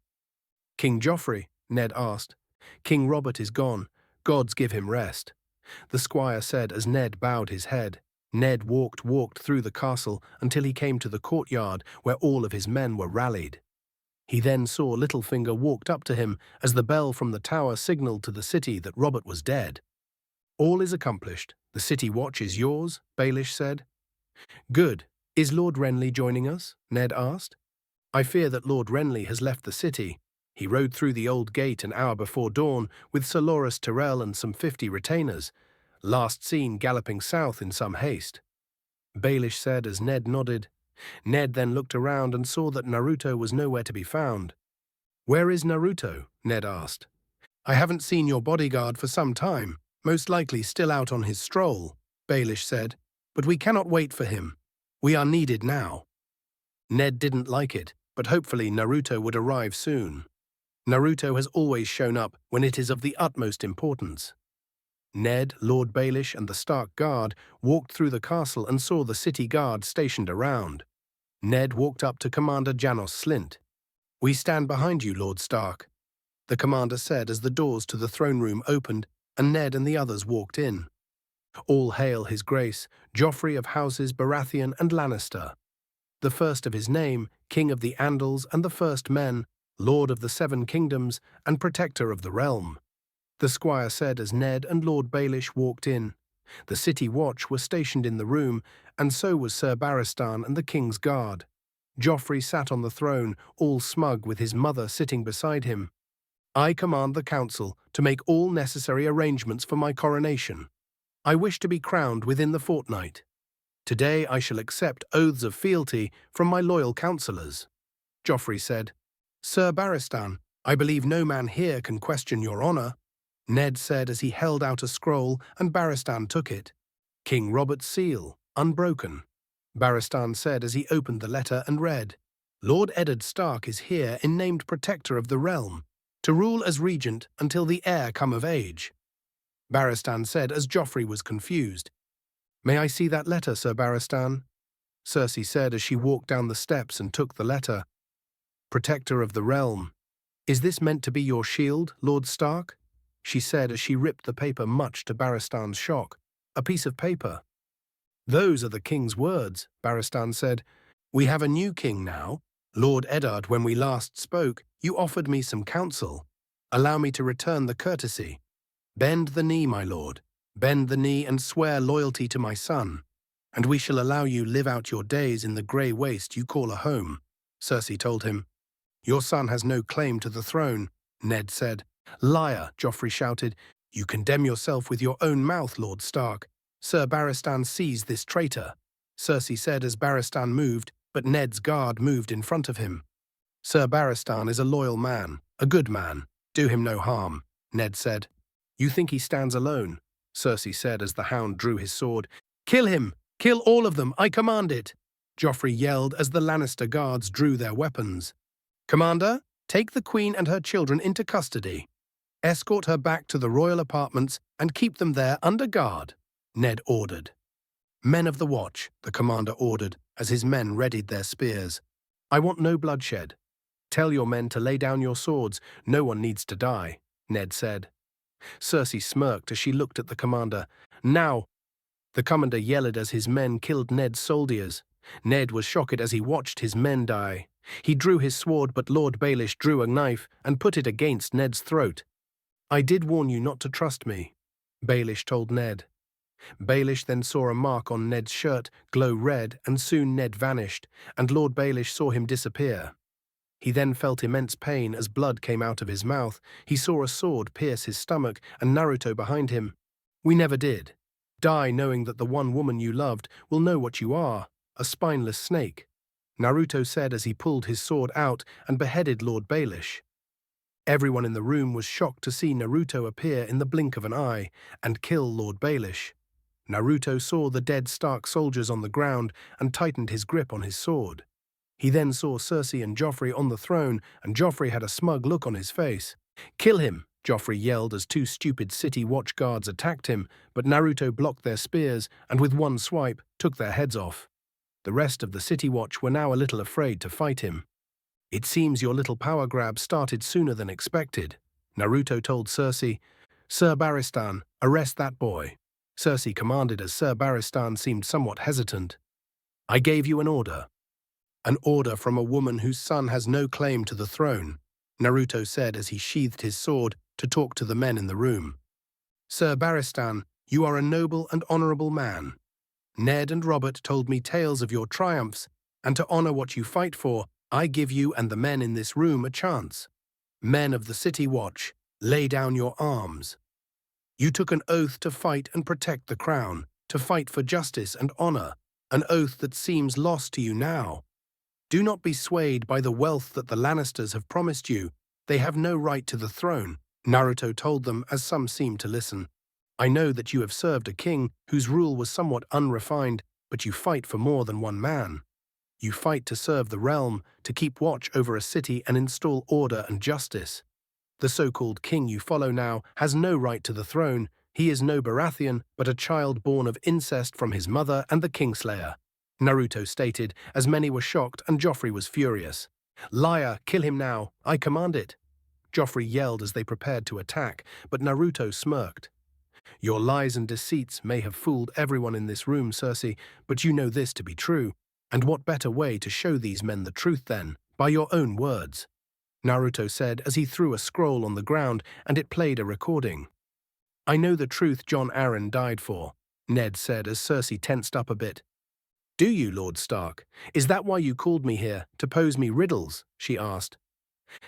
"King Joffrey?" Ned asked. "King Robert is gone. Gods give him rest," the squire said as Ned bowed his head. Ned walked through the castle until he came to the courtyard where all of his men were rallied. He then saw Littlefinger walked up to him as the bell from the tower signaled to the city that Robert was dead. "All is accomplished. The city watch is yours," Baelish said. "Good. Is Lord Renly joining us?" Ned asked. "I fear that Lord Renly has left the city. He rode through the old gate an hour before dawn with Sir Loras Tyrell and some 50 retainers, last seen galloping south in some haste," Baelish said as Ned nodded. Ned then looked around and saw that Naruto was nowhere to be found. "Where is Naruto?" Ned asked. "I haven't seen your bodyguard for some time, most likely still out on his stroll," Baelish said, "but we cannot wait for him. We are needed now." Ned didn't like it, but hopefully Naruto would arrive soon. Naruto has always shown up when it is of the utmost importance. Ned, Lord Baelish, and the Stark Guard walked through the castle and saw the city guard stationed around. Ned walked up to Commander Janos Slynt. "We stand behind you, Lord Stark," the commander said as the doors to the throne room opened and Ned and the others walked in. "All hail His Grace, Joffrey of Houses Baratheon and Lannister, the first of his name, King of the Andals and the First Men, Lord of the Seven Kingdoms and Protector of the Realm," the squire said as Ned and Lord Baelish walked in. The city watch were stationed in the room, and so was Sir Barristan and the King's Guard. Joffrey sat on the throne, all smug with his mother sitting beside him. "I command the council to make all necessary arrangements for my coronation. I wish to be crowned within the fortnight. Today I shall accept oaths of fealty from my loyal councillors," Joffrey said. "Sir Barristan, I believe no man here can question your honor, Ned said as he held out a scroll and Barristan took it. King Robert's seal, unbroken. Barristan said as he opened the letter and read, Lord Eddard Stark is here in named protector of the realm, to rule as regent until the heir come of age. Barristan said as Joffrey was confused. May I see that letter, Sir Barristan? Cersei said as she walked down the steps and took the letter. Protector of the realm. Is this meant to be your shield, Lord Stark? She said as she ripped the paper much to Barristan's shock. A piece of paper. Those are the king's words, Barristan said. We have a new king now. Lord Eddard, when we last spoke, you offered me some counsel. Allow me to return the courtesy. Bend the knee, my lord. Bend the knee and swear loyalty to my son. And we shall allow you live out your days in the grey waste you call a home, Cersei told him. Your son has no claim to the throne, Ned said. Liar, Joffrey shouted. You condemn yourself with your own mouth, Lord Stark. Sir Barristan seized this traitor, Cersei said as Barristan moved, but Ned's guard moved in front of him. Sir Barristan is a loyal man, a good man. Do him no harm, Ned said. You think he stands alone, Cersei said as the hound drew his sword. Kill him! Kill all of them! I command it! Joffrey yelled as the Lannister guards drew their weapons. Commander, take the Queen and her children into custody. Escort her back to the royal apartments and keep them there under guard, Ned ordered. Men of the watch, the commander ordered, as his men readied their spears. I want no bloodshed. Tell your men to lay down your swords. No one needs to die, Ned said. Cersei smirked as she looked at the commander. Now! The commander yelled as his men killed Ned's soldiers. Ned was shocked as he watched his men die. He drew his sword, but Lord Baelish drew a knife and put it against Ned's throat. I did warn you not to trust me, Baelish told Ned. Baelish then saw a mark on Ned's shirt glow red, and soon Ned vanished, and Lord Baelish saw him disappear. He then felt immense pain as blood came out of his mouth. He saw a sword pierce his stomach and Naruto behind him. We never did. Die knowing that the one woman you loved will know what you are, a spineless snake, Naruto said as he pulled his sword out and beheaded Lord Baelish. Everyone in the room was shocked to see Naruto appear in the blink of an eye and kill Lord Baelish. Naruto saw the dead Stark soldiers on the ground and tightened his grip on his sword. He then saw Cersei and Joffrey on the throne, and Joffrey had a smug look on his face. Kill him, Joffrey yelled as two stupid city watch guards attacked him, but Naruto blocked their spears and with one swipe took their heads off. The rest of the city watch were now a little afraid to fight him. It seems your little power grab started sooner than expected, Naruto told Cersei. Sir Barristan, arrest that boy, Cersei commanded as Sir Barristan seemed somewhat hesitant. I gave you an order. An order from a woman whose son has no claim to the throne, Naruto said as he sheathed his sword to talk to the men in the room. Sir Barristan, you are a noble and honorable man. Ned and Robert told me tales of your triumphs, and to honor what you fight for, I give you and the men in this room a chance. Men of the City Watch, lay down your arms. You took an oath to fight and protect the crown, to fight for justice and honor, an oath that seems lost to you now. Do not be swayed by the wealth that the Lannisters have promised you. They have no right to the throne, Naruto told them as some seemed to listen. I know that you have served a king whose rule was somewhat unrefined, but you fight for more than one man. You fight to serve the realm, to keep watch over a city and install order and justice. The so-called king you follow now has no right to the throne. He is no Baratheon, but a child born of incest from his mother and the Kingslayer, Naruto stated, as many were shocked and Joffrey was furious. Liar, kill him now, I command it. Joffrey yelled as they prepared to attack, but Naruto smirked. Your lies and deceits may have fooled everyone in this room, Cersei, but you know this to be true. And what better way to show these men the truth then, by your own words? Naruto said as he threw a scroll on the ground and it played a recording. I know the truth Jon Arryn died for, Ned said as Cersei tensed up a bit. Do you, Lord Stark? Is that why you called me here, to pose me riddles? She asked.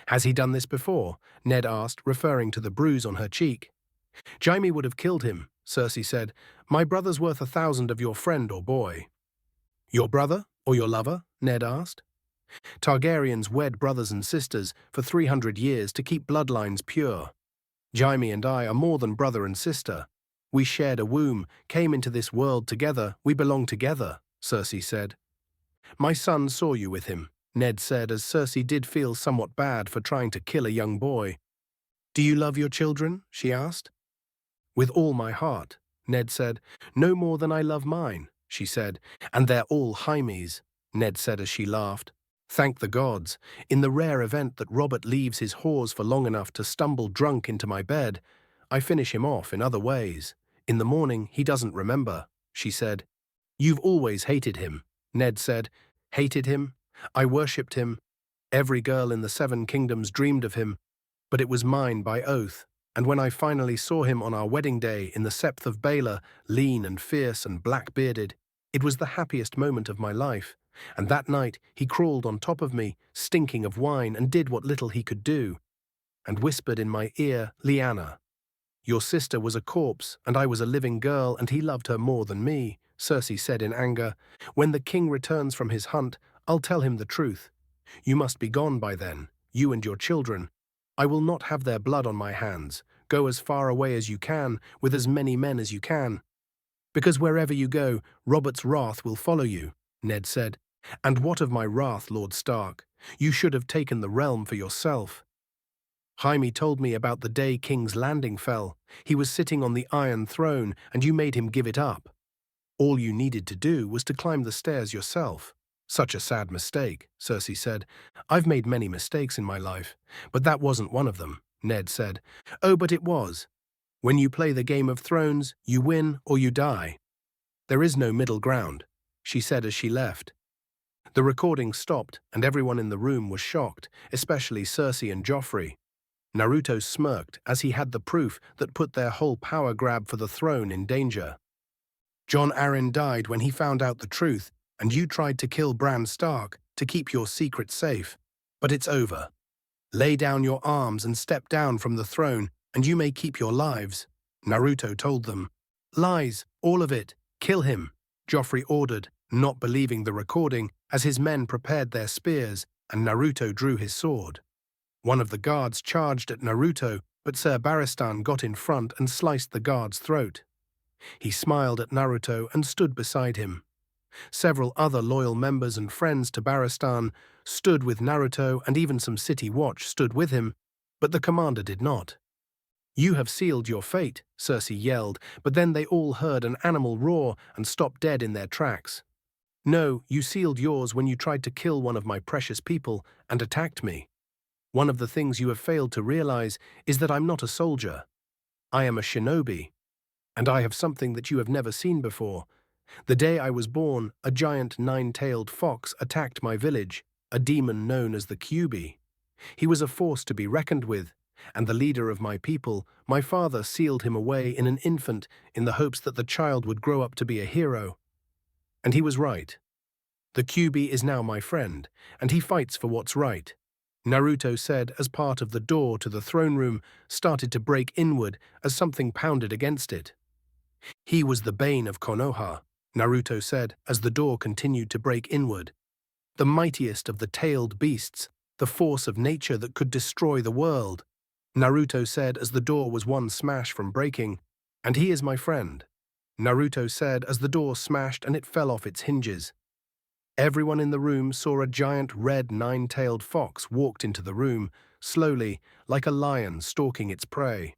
Has he done this before? Ned asked, referring to the bruise on her cheek. Jaime would have killed him, Cersei said. My brother's worth 1,000 of your friend or boy. Your brother or your lover? Ned asked. Targaryens wed brothers and sisters for 300 years to keep bloodlines pure. Jaime and I are more than brother and sister. We shared a womb, came into this world together, we belong together, Cersei said. My son saw you with him, Ned said, as Cersei did feel somewhat bad for trying to kill a young boy. Do you love your children? She asked. With all my heart, Ned said. No more than I love mine, she said. And they're all Jaime's, Ned said as she laughed. Thank the gods. In the rare event that Robert leaves his whores for long enough to stumble drunk into my bed, I finish him off in other ways. In the morning, he doesn't remember, she said. You've always hated him, Ned said. Hated him? I worshipped him. Every girl in the Seven Kingdoms dreamed of him, but it was mine by oath. And when I finally saw him on our wedding day in the Septh of Baelor, lean and fierce and black-bearded, it was the happiest moment of my life. And that night he crawled on top of me, stinking of wine, and did what little he could do, and whispered in my ear, Lyanna. Your sister was a corpse, and I was a living girl, and he loved her more than me, Cersei said in anger. When the king returns from his hunt, I'll tell him the truth. You must be gone by then, you and your children. I will not have their blood on my hands. Go as far away as you can, with as many men as you can. Because wherever you go, Robert's wrath will follow you, Ned said. And what of my wrath, Lord Stark? You should have taken the realm for yourself. Jaime told me about the day King's Landing fell. He was sitting on the Iron Throne, and you made him give it up. All you needed to do was to climb the stairs yourself. Such a sad mistake, Cersei said. I've made many mistakes in my life, but that wasn't one of them, Ned said. Oh, but it was. When you play the Game of Thrones, you win or you die. There is no middle ground, she said as she left. The recording stopped, and everyone in the room was shocked, especially Cersei and Joffrey. Naruto smirked as he had the proof that put their whole power grab for the throne in danger. Jon Arryn died when he found out the truth, and you tried to kill Bran Stark to keep your secret safe. But it's over. Lay down your arms and step down from the throne, and you may keep your lives, Naruto told them. Lies, all of it. Kill him, Joffrey ordered, not believing the recording, as his men prepared their spears, and Naruto drew his sword. One of the guards charged at Naruto, but Ser Barristan got in front and sliced the guard's throat. He smiled at Naruto and stood beside him. Several other loyal members and friends to Barristan stood with Naruto, and even some city watch stood with him, but the commander did not. You have sealed your fate, Cersei yelled, but then they all heard an animal roar and stopped dead in their tracks. No, you sealed yours when you tried to kill one of my precious people and attacked me. One of the things you have failed to realize is that I'm not a soldier. I am a shinobi, and I have something that you have never seen before. The day I was born, a giant nine-tailed fox attacked my village, a demon known as the Kyuubi. He was a force to be reckoned with, and the leader of my people, my father sealed him away in an infant in the hopes that the child would grow up to be a hero. And he was right. The Kyuubi is now my friend, and he fights for what's right, Naruto said as part of the door to the throne room started to break inward as something pounded against it. He was the bane of Konoha, Naruto said as the door continued to break inward. The mightiest of the tailed beasts, the force of nature that could destroy the world, Naruto said as the door was one smash from breaking. And he is my friend, Naruto said as the door smashed and it fell off its hinges. Everyone in the room saw a giant red nine-tailed fox walked into the room, slowly, like a lion stalking its prey.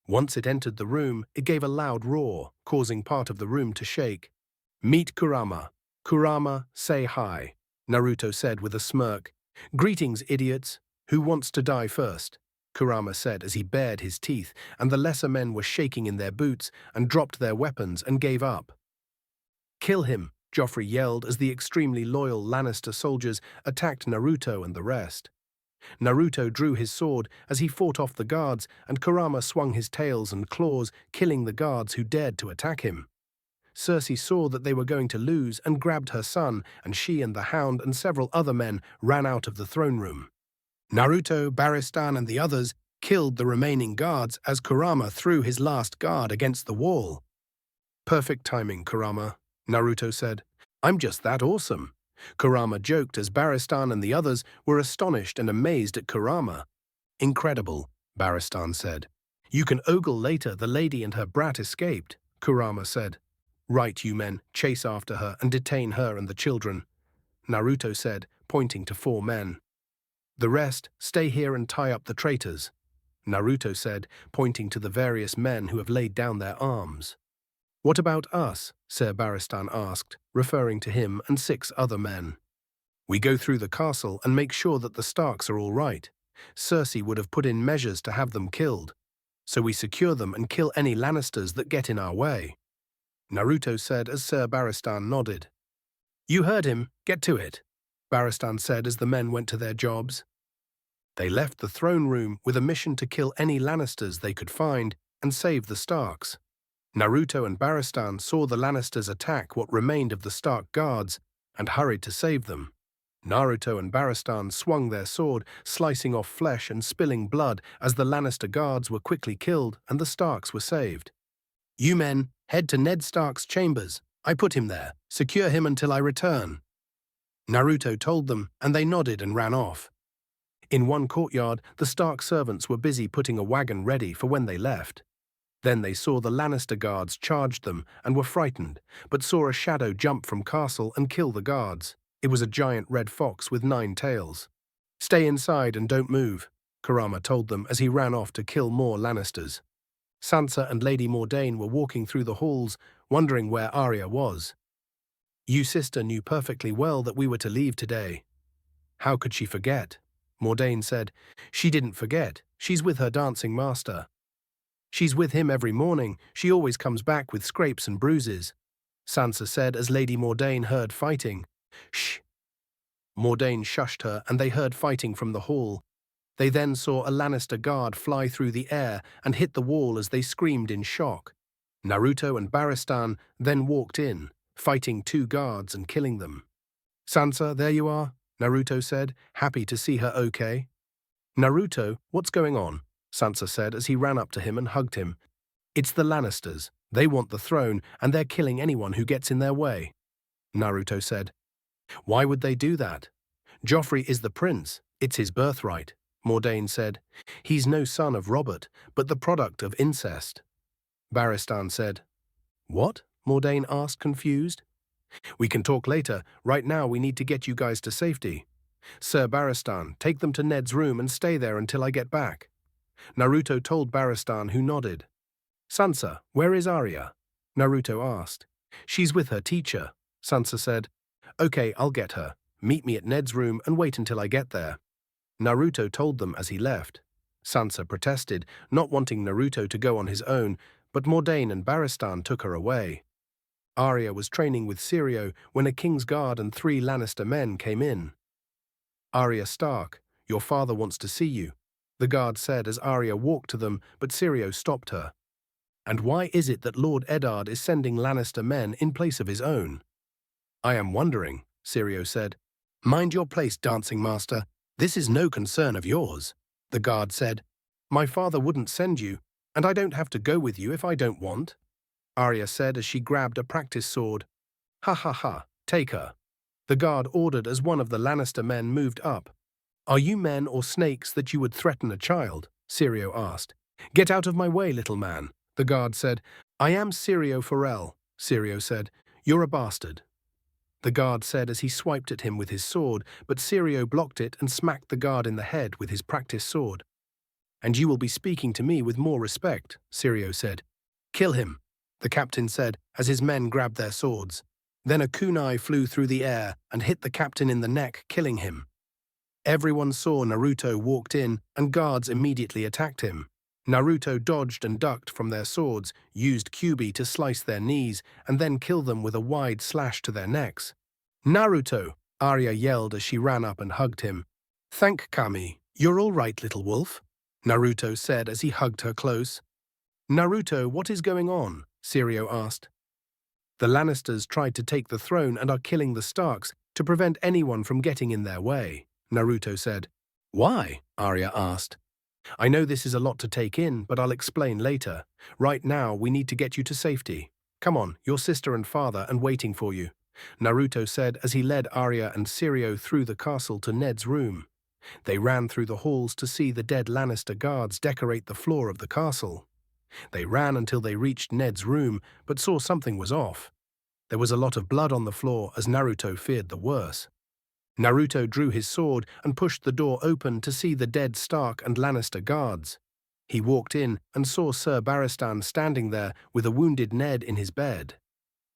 Once it entered the room, it gave a loud roar, causing part of the room to shake. Meet Kurama. Kurama, say hi, Naruto said with a smirk. Greetings, idiots. Who wants to die first? Kurama said as he bared his teeth, and the lesser men were shaking in their boots and dropped their weapons and gave up. Kill him, Joffrey yelled as the extremely loyal Lannister soldiers attacked Naruto and the rest. Naruto drew his sword as he fought off the guards, and Kurama swung his tails and claws, killing the guards who dared to attack him. Cersei saw that they were going to lose and grabbed her son, and she and the Hound and several other men ran out of the throne room. Naruto, Barristan, and the others killed the remaining guards as Kurama threw his last guard against the wall. Perfect timing, Kurama, Naruto said. I'm just that awesome. Kurama joked as Barristan and the others were astonished and amazed at Kurama. Incredible, Barristan said. You can ogle later, the lady and her brat escaped, Kurama said. Right, you men, chase after her and detain her and the children, Naruto said, pointing to 4 men. The rest, stay here and tie up the traitors, Naruto said, pointing to the various men who have laid down their arms. What about us? Ser Barristan asked, referring to him and 6 other men. We go through the castle and make sure that the Starks are all right. Cersei would have put in measures to have them killed, so we secure them and kill any Lannisters that get in our way, Naruto said as Ser Barristan nodded. You heard him, get to it, Barristan said as the men went to their jobs. They left the throne room with a mission to kill any Lannisters they could find and save the Starks. Naruto and Barristan saw the Lannisters attack what remained of the Stark guards and hurried to save them. Naruto and Barristan swung their sword, slicing off flesh and spilling blood as the Lannister guards were quickly killed and the Starks were saved. You men, head to Ned Stark's chambers. I put him there. Secure him until I return, Naruto told them, and they nodded and ran off. In one courtyard, the Stark servants were busy putting a wagon ready for when they left. Then they saw the Lannister guards charged them and were frightened, but saw a shadow jump from castle and kill the guards. It was a giant red fox with 9 tails. Stay inside and don't move, Kurama told them as he ran off to kill more Lannisters. Sansa and Lady Mordain were walking through the halls, wondering where Arya was. You sister knew perfectly well that we were to leave today. How could she forget? Mordain said. She didn't forget. She's with her dancing master. She's with him every morning. She always comes back with scrapes and bruises, Sansa said as Lady Mordain heard fighting. Shh. Mordain shushed her and they heard fighting from the hall. They then saw a Lannister guard fly through the air and hit the wall as they screamed in shock. Naruto and Barristan then walked in, fighting 2 guards and killing them. Sansa, there you are, Naruto said, happy to see her okay. Naruto, what's going on? Sansa said as he ran up to him and hugged him. It's the Lannisters. They want the throne, and they're killing anyone who gets in their way, Naruto said. Why would they do that? Joffrey is the prince. It's his birthright, Mordain said. He's no son of Robert, but the product of incest. Barristan said. What? Mordain asked, confused. We can talk later. Right now we need to get you guys to safety. Ser Barristan, take them to Ned's room and stay there until I get back, Naruto told Barristan, who nodded. Sansa, where is Arya? Naruto asked. She's with her teacher, Sansa said. Okay, I'll get her. Meet me at Ned's room and wait until I get there, Naruto told them as he left. Sansa protested, not wanting Naruto to go on his own, but Mordain and Barristan took her away. Arya was training with Syrio when a King's Guard and 3 Lannister men came in. Arya Stark, your father wants to see you, the guard said as Arya walked to them, but Syrio stopped her. And why is it that Lord Eddard is sending Lannister men in place of his own? I am wondering, Syrio said. Mind your place, dancing master. This is no concern of yours, the guard said. My father wouldn't send you, and I don't have to go with you if I don't want, Arya said as she grabbed a practice sword. Ha ha ha, take her, the guard ordered as one of the Lannister men moved up. Are you men or snakes that you would threaten a child? Syrio asked. Get out of my way, little man, the guard said. I am Syrio Forel, Syrio said. You're a bastard, the guard said as he swiped at him with his sword, but Syrio blocked it and smacked the guard in the head with his practice sword. And you will be speaking to me with more respect, Syrio said. Kill him, the captain said as his men grabbed their swords. Then a kunai flew through the air and hit the captain in the neck, killing him. Everyone saw Naruto walked in and guards immediately attacked him. Naruto dodged and ducked from their swords, used Kyuubi to slice their knees, and then kill them with a wide slash to their necks. Naruto, Arya yelled as she ran up and hugged him. Thank Kami, you're all right, little wolf, Naruto said as he hugged her close. Naruto, what is going on? Syrio asked. The Lannisters tried to take the throne and are killing the Starks to prevent anyone from getting in their way, Naruto said. Why? Arya asked. I know this is a lot to take in, but I'll explain later. Right now, we need to get you to safety. Come on, your sister and father are waiting for you, Naruto said as he led Arya and Sirio through the castle to Ned's room. They ran through the halls to see the dead Lannister guards decorate the floor of the castle. They ran until they reached Ned's room, but saw something was off. There was a lot of blood on the floor as Naruto feared the worst. Naruto drew his sword and pushed the door open to see the dead Stark and Lannister guards. He walked in and saw Sir Barristan standing there with a wounded Ned in his bed.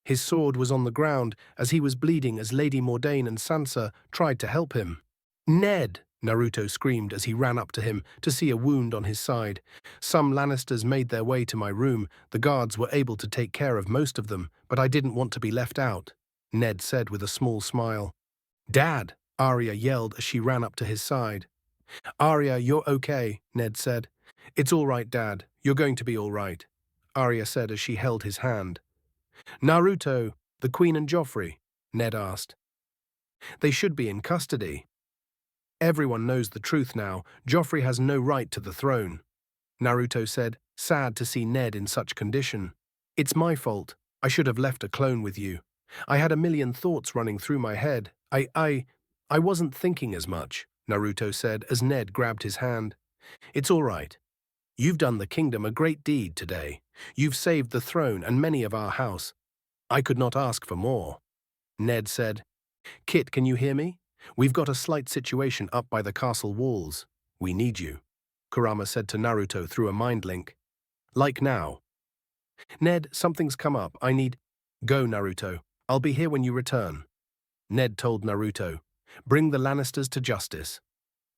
His sword was on the ground as he was bleeding as Lady Mordain and Sansa tried to help him. "Ned!" Naruto screamed as he ran up to him to see a wound on his side. "Some Lannisters made their way to my room. The guards were able to take care of most of them, but I didn't want to be left out," Ned said with a small smile. "Dad!" Arya yelled as she ran up to his side. "Arya, you're okay," Ned said. "It's all right, Dad. You're going to be all right," Arya said as she held his hand. "Naruto, the Queen and Joffrey?" Ned asked. "They should be in custody. Everyone knows the truth now. Joffrey has no right to the throne," Naruto said, sad to see Ned in such condition. "It's my fault. I should have left a clone with you. I had a million thoughts running through my head. I wasn't thinking as much," Naruto said as Ned grabbed his hand. "It's all right. You've done the kingdom a great deed today. You've saved the throne and many of our house. I could not ask for more," Ned said. "Kit, can you hear me? We've got a slight situation up by the castle walls. We need you," Kurama said to Naruto through a mind link. "Like now." "Ned, something's come up. I need—" "Go, Naruto. I'll be here when you return," Ned told Naruto. "Bring the Lannisters to justice,"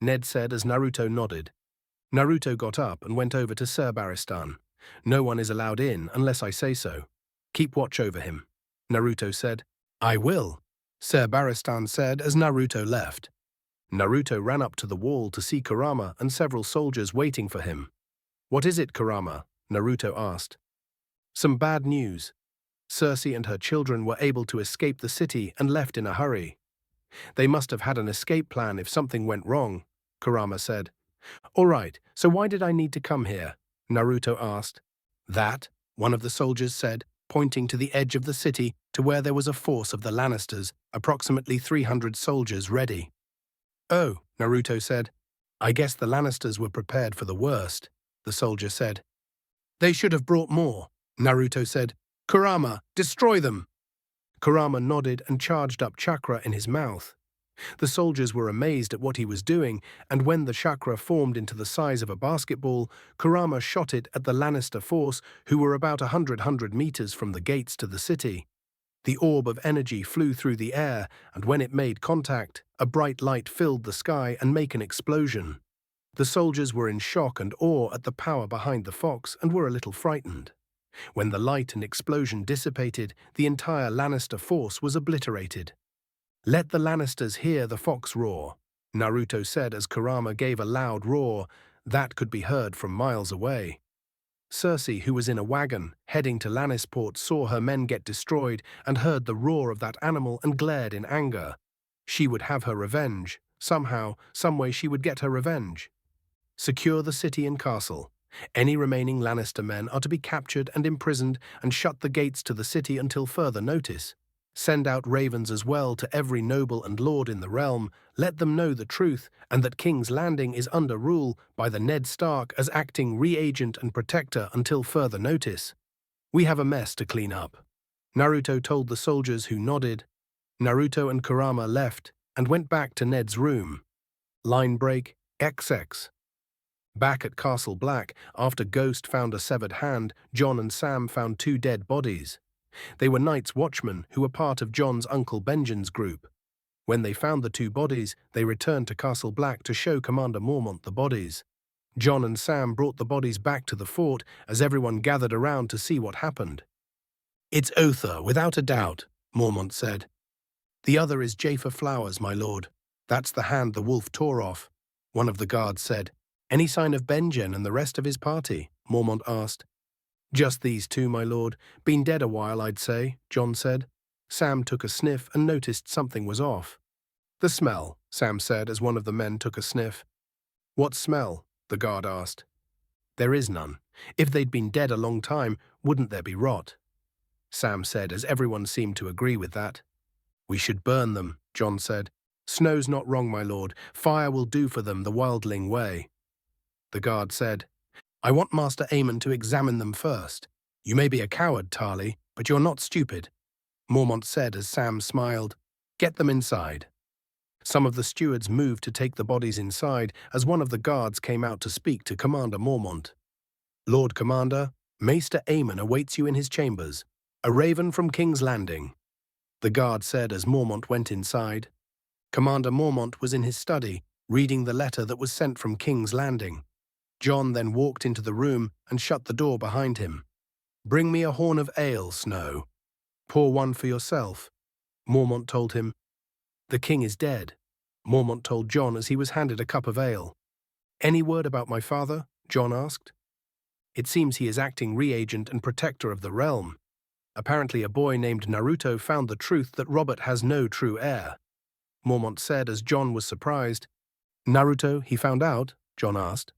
Ned said as Naruto nodded. Naruto got up and went over to Sir Barristan. "No one is allowed in unless I say so. Keep watch over him," Naruto said. "I will," Sir Barristan said as Naruto left. Naruto ran up to the wall to see Kurama and several soldiers waiting for him. "What is it, Kurama?" Naruto asked. "Some bad news. Cersei and her children were able to escape the city and left in a hurry. They must have had an escape plan if something went wrong," Kurama said. "All right, so why did I need to come here?" Naruto asked. "That," one of the soldiers said, pointing to the edge of the city to where there was a force of the Lannisters, approximately 300 soldiers ready. "Oh," Naruto said. "I guess the Lannisters were prepared for the worst," the soldier said. "They should have brought more," Naruto said. "Kurama, destroy them!" Kurama nodded and charged up chakra in his mouth. The soldiers were amazed at what he was doing, and when the chakra formed into the size of a basketball, Kurama shot it at the Lannister force, who were about 100 meters from the gates to the city. The orb of energy flew through the air, and when it made contact, a bright light filled the sky and made an explosion. The soldiers were in shock and awe at the power behind the fox and were a little frightened. When the light and explosion dissipated, the entire Lannister force was obliterated. "Let the Lannisters hear the fox roar," Naruto said as Kurama gave a loud roar that could be heard from miles away. Cersei, who was in a wagon heading to Lannisport, saw her men get destroyed and heard the roar of that animal and glared in anger. She would have her revenge. Somehow, someway she would get her revenge. "Secure the city and castle. Any remaining Lannister men are to be captured and imprisoned, and shut the gates to the city until further notice. Send out ravens as well to every noble and lord in the realm. Let them know the truth and that King's Landing is under rule by the Ned Stark as acting reagent and protector until further notice. We have a mess to clean up," Naruto told the soldiers, who nodded. Naruto and Kurama left and went back to Ned's room. Line break XX. Back at Castle Black, after Ghost found a severed hand, Jon and Sam found 2 dead bodies. They were Night's Watchmen who were part of Jon's Uncle Benjen's group. When they found the 2 bodies, they returned to Castle Black to show Commander Mormont the bodies. Jon and Sam brought the bodies back to the fort as everyone gathered around to see what happened. "It's Otha, without a doubt," Mormont said. "The other is Jafer Flowers, my lord. That's the hand the wolf tore off," one of the guards said. "Any sign of Benjen and the rest of his party?" Mormont asked. "Just these 2, my lord. Been dead a while, I'd say," Jon said. Sam took a sniff and noticed something was off. "The smell," Sam said as one of the men took a sniff. "What smell?" the guard asked. "There is none. If they'd been dead a long time, wouldn't there be rot?" Sam said as everyone seemed to agree with that. We should burn them, Jon said. Snow's not wrong, my lord. Fire will do for them the wildling way. The guard said, I want Master Aemon to examine them first. You may be a coward, Tarly, but you're not stupid. Mormont said as Sam smiled. Get them inside. Some of the stewards moved to take the bodies inside as one of the guards came out to speak to Commander Mormont. Lord Commander, Maester Aemon awaits you in his chambers. A raven from King's Landing. The guard said as Mormont went inside. Commander Mormont was in his study, reading the letter that was sent from King's Landing. Jon then walked into the room and shut the door behind him. Bring me a horn of ale, Snow. Pour one for yourself. Mormont told him. The king is dead, Mormont told Jon as he was handed a cup of ale. Any word about my father? Jon asked. It seems he is acting reagent and protector of the realm. Apparently a boy named Naruto found the truth that Robert has no true heir. Mormont said as Jon was surprised. Naruto, he found out? Jon asked.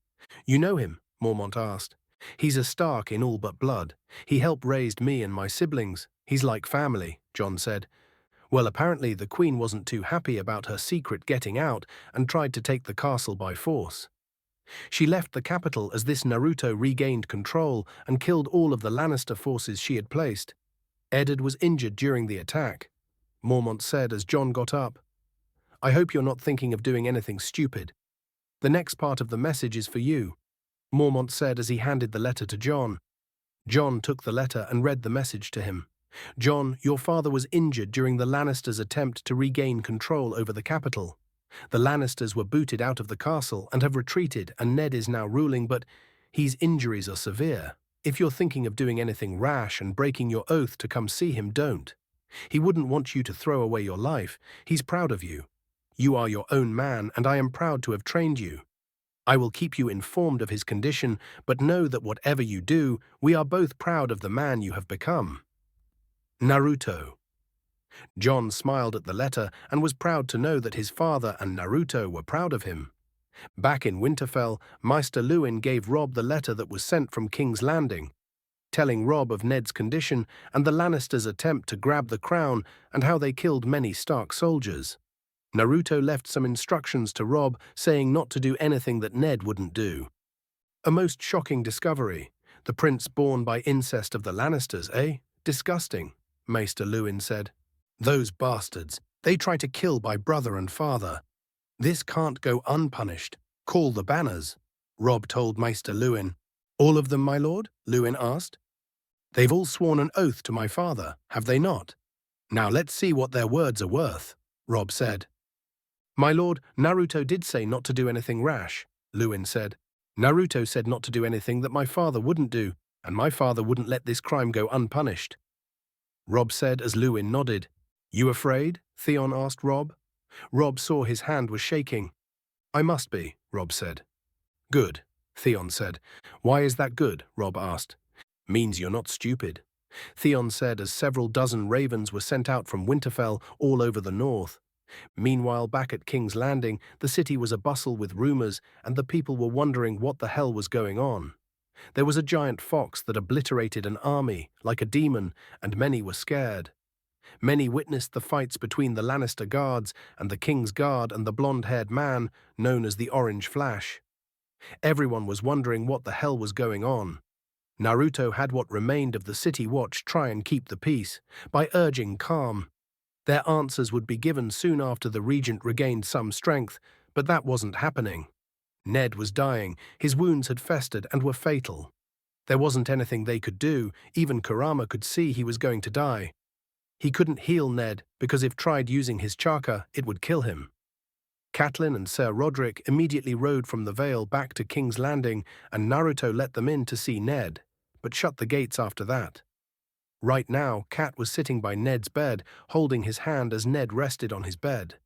You know him? Mormont asked. He's a Stark in all but blood. He helped raise me and my siblings. He's like family, Jon said. Well, apparently the queen wasn't too happy about her secret getting out and tried to take the castle by force. She left the capital as this Naruto regained control and killed all of the Lannister forces she had placed. Eddard was injured during the attack. Mormont said as Jon got up. I hope you're not thinking of doing anything stupid. The next part of the message is for you, Mormont said as he handed the letter to Jon. Jon took the letter and read the message to him. Jon, your father was injured during the Lannisters' attempt to regain control over the capital. The Lannisters were booted out of the castle and have retreated, and Ned is now ruling, but his injuries are severe. If you're thinking of doing anything rash and breaking your oath to come see him, don't. He wouldn't want you to throw away your life. He's proud of you. You are your own man, and I am proud to have trained you. I will keep you informed of his condition, but know that whatever you do, we are both proud of the man you have become. Naruto. Jon smiled at the letter and was proud to know that his father and Naruto were proud of him. Back in Winterfell, Maester Luwin gave Robb the letter that was sent from King's Landing, telling Robb of Ned's condition and the Lannisters' attempt to grab the crown and how they killed many Stark soldiers. Naruto left some instructions to Robb, saying not to do anything that Ned wouldn't do. A most shocking discovery. The prince born by incest of the Lannisters, eh? Disgusting, Maester Luwin said. Those bastards. They try to kill my brother and father. This can't go unpunished. Call the banners, Robb told Maester Luwin. All of them, my lord? Luwin asked. They've all sworn an oath to my father, have they not? Now let's see what their words are worth, Robb said. My lord, Naruto did say not to do anything rash, Luwin said. Naruto said not to do anything that my father wouldn't do, and my father wouldn't let this crime go unpunished. Robb said as Luwin nodded. You afraid? Theon asked Robb. Robb saw his hand was shaking. I must be, Robb said. Good, Theon said. Why is that good? Robb asked. Means you're not stupid. Theon said as several dozen ravens were sent out from Winterfell all over the north. Meanwhile, back at King's Landing, the city was abustle with rumors, and the people were wondering what the hell was going on. There was a giant fox that obliterated an army, like a demon, and many were scared. Many witnessed the fights between the Lannister guards and the King's Guard and the blonde-haired man, known as the Orange Flash. Everyone was wondering what the hell was going on. Naruto had what remained of the City Watch try and keep the peace, by urging calm. Their answers would be given soon after the regent regained some strength, but that wasn't happening. Ned was dying, his wounds had festered and were fatal. There wasn't anything they could do, even Kurama could see he was going to die. He couldn't heal Ned, because if tried using his chakra, it would kill him. Catelyn and Ser Roderick immediately rode from the Vale back to King's Landing, and Naruto let them in to see Ned, but shut the gates after that. Right now, Cat was sitting by Ned's bed, holding his hand as Ned rested on his bed.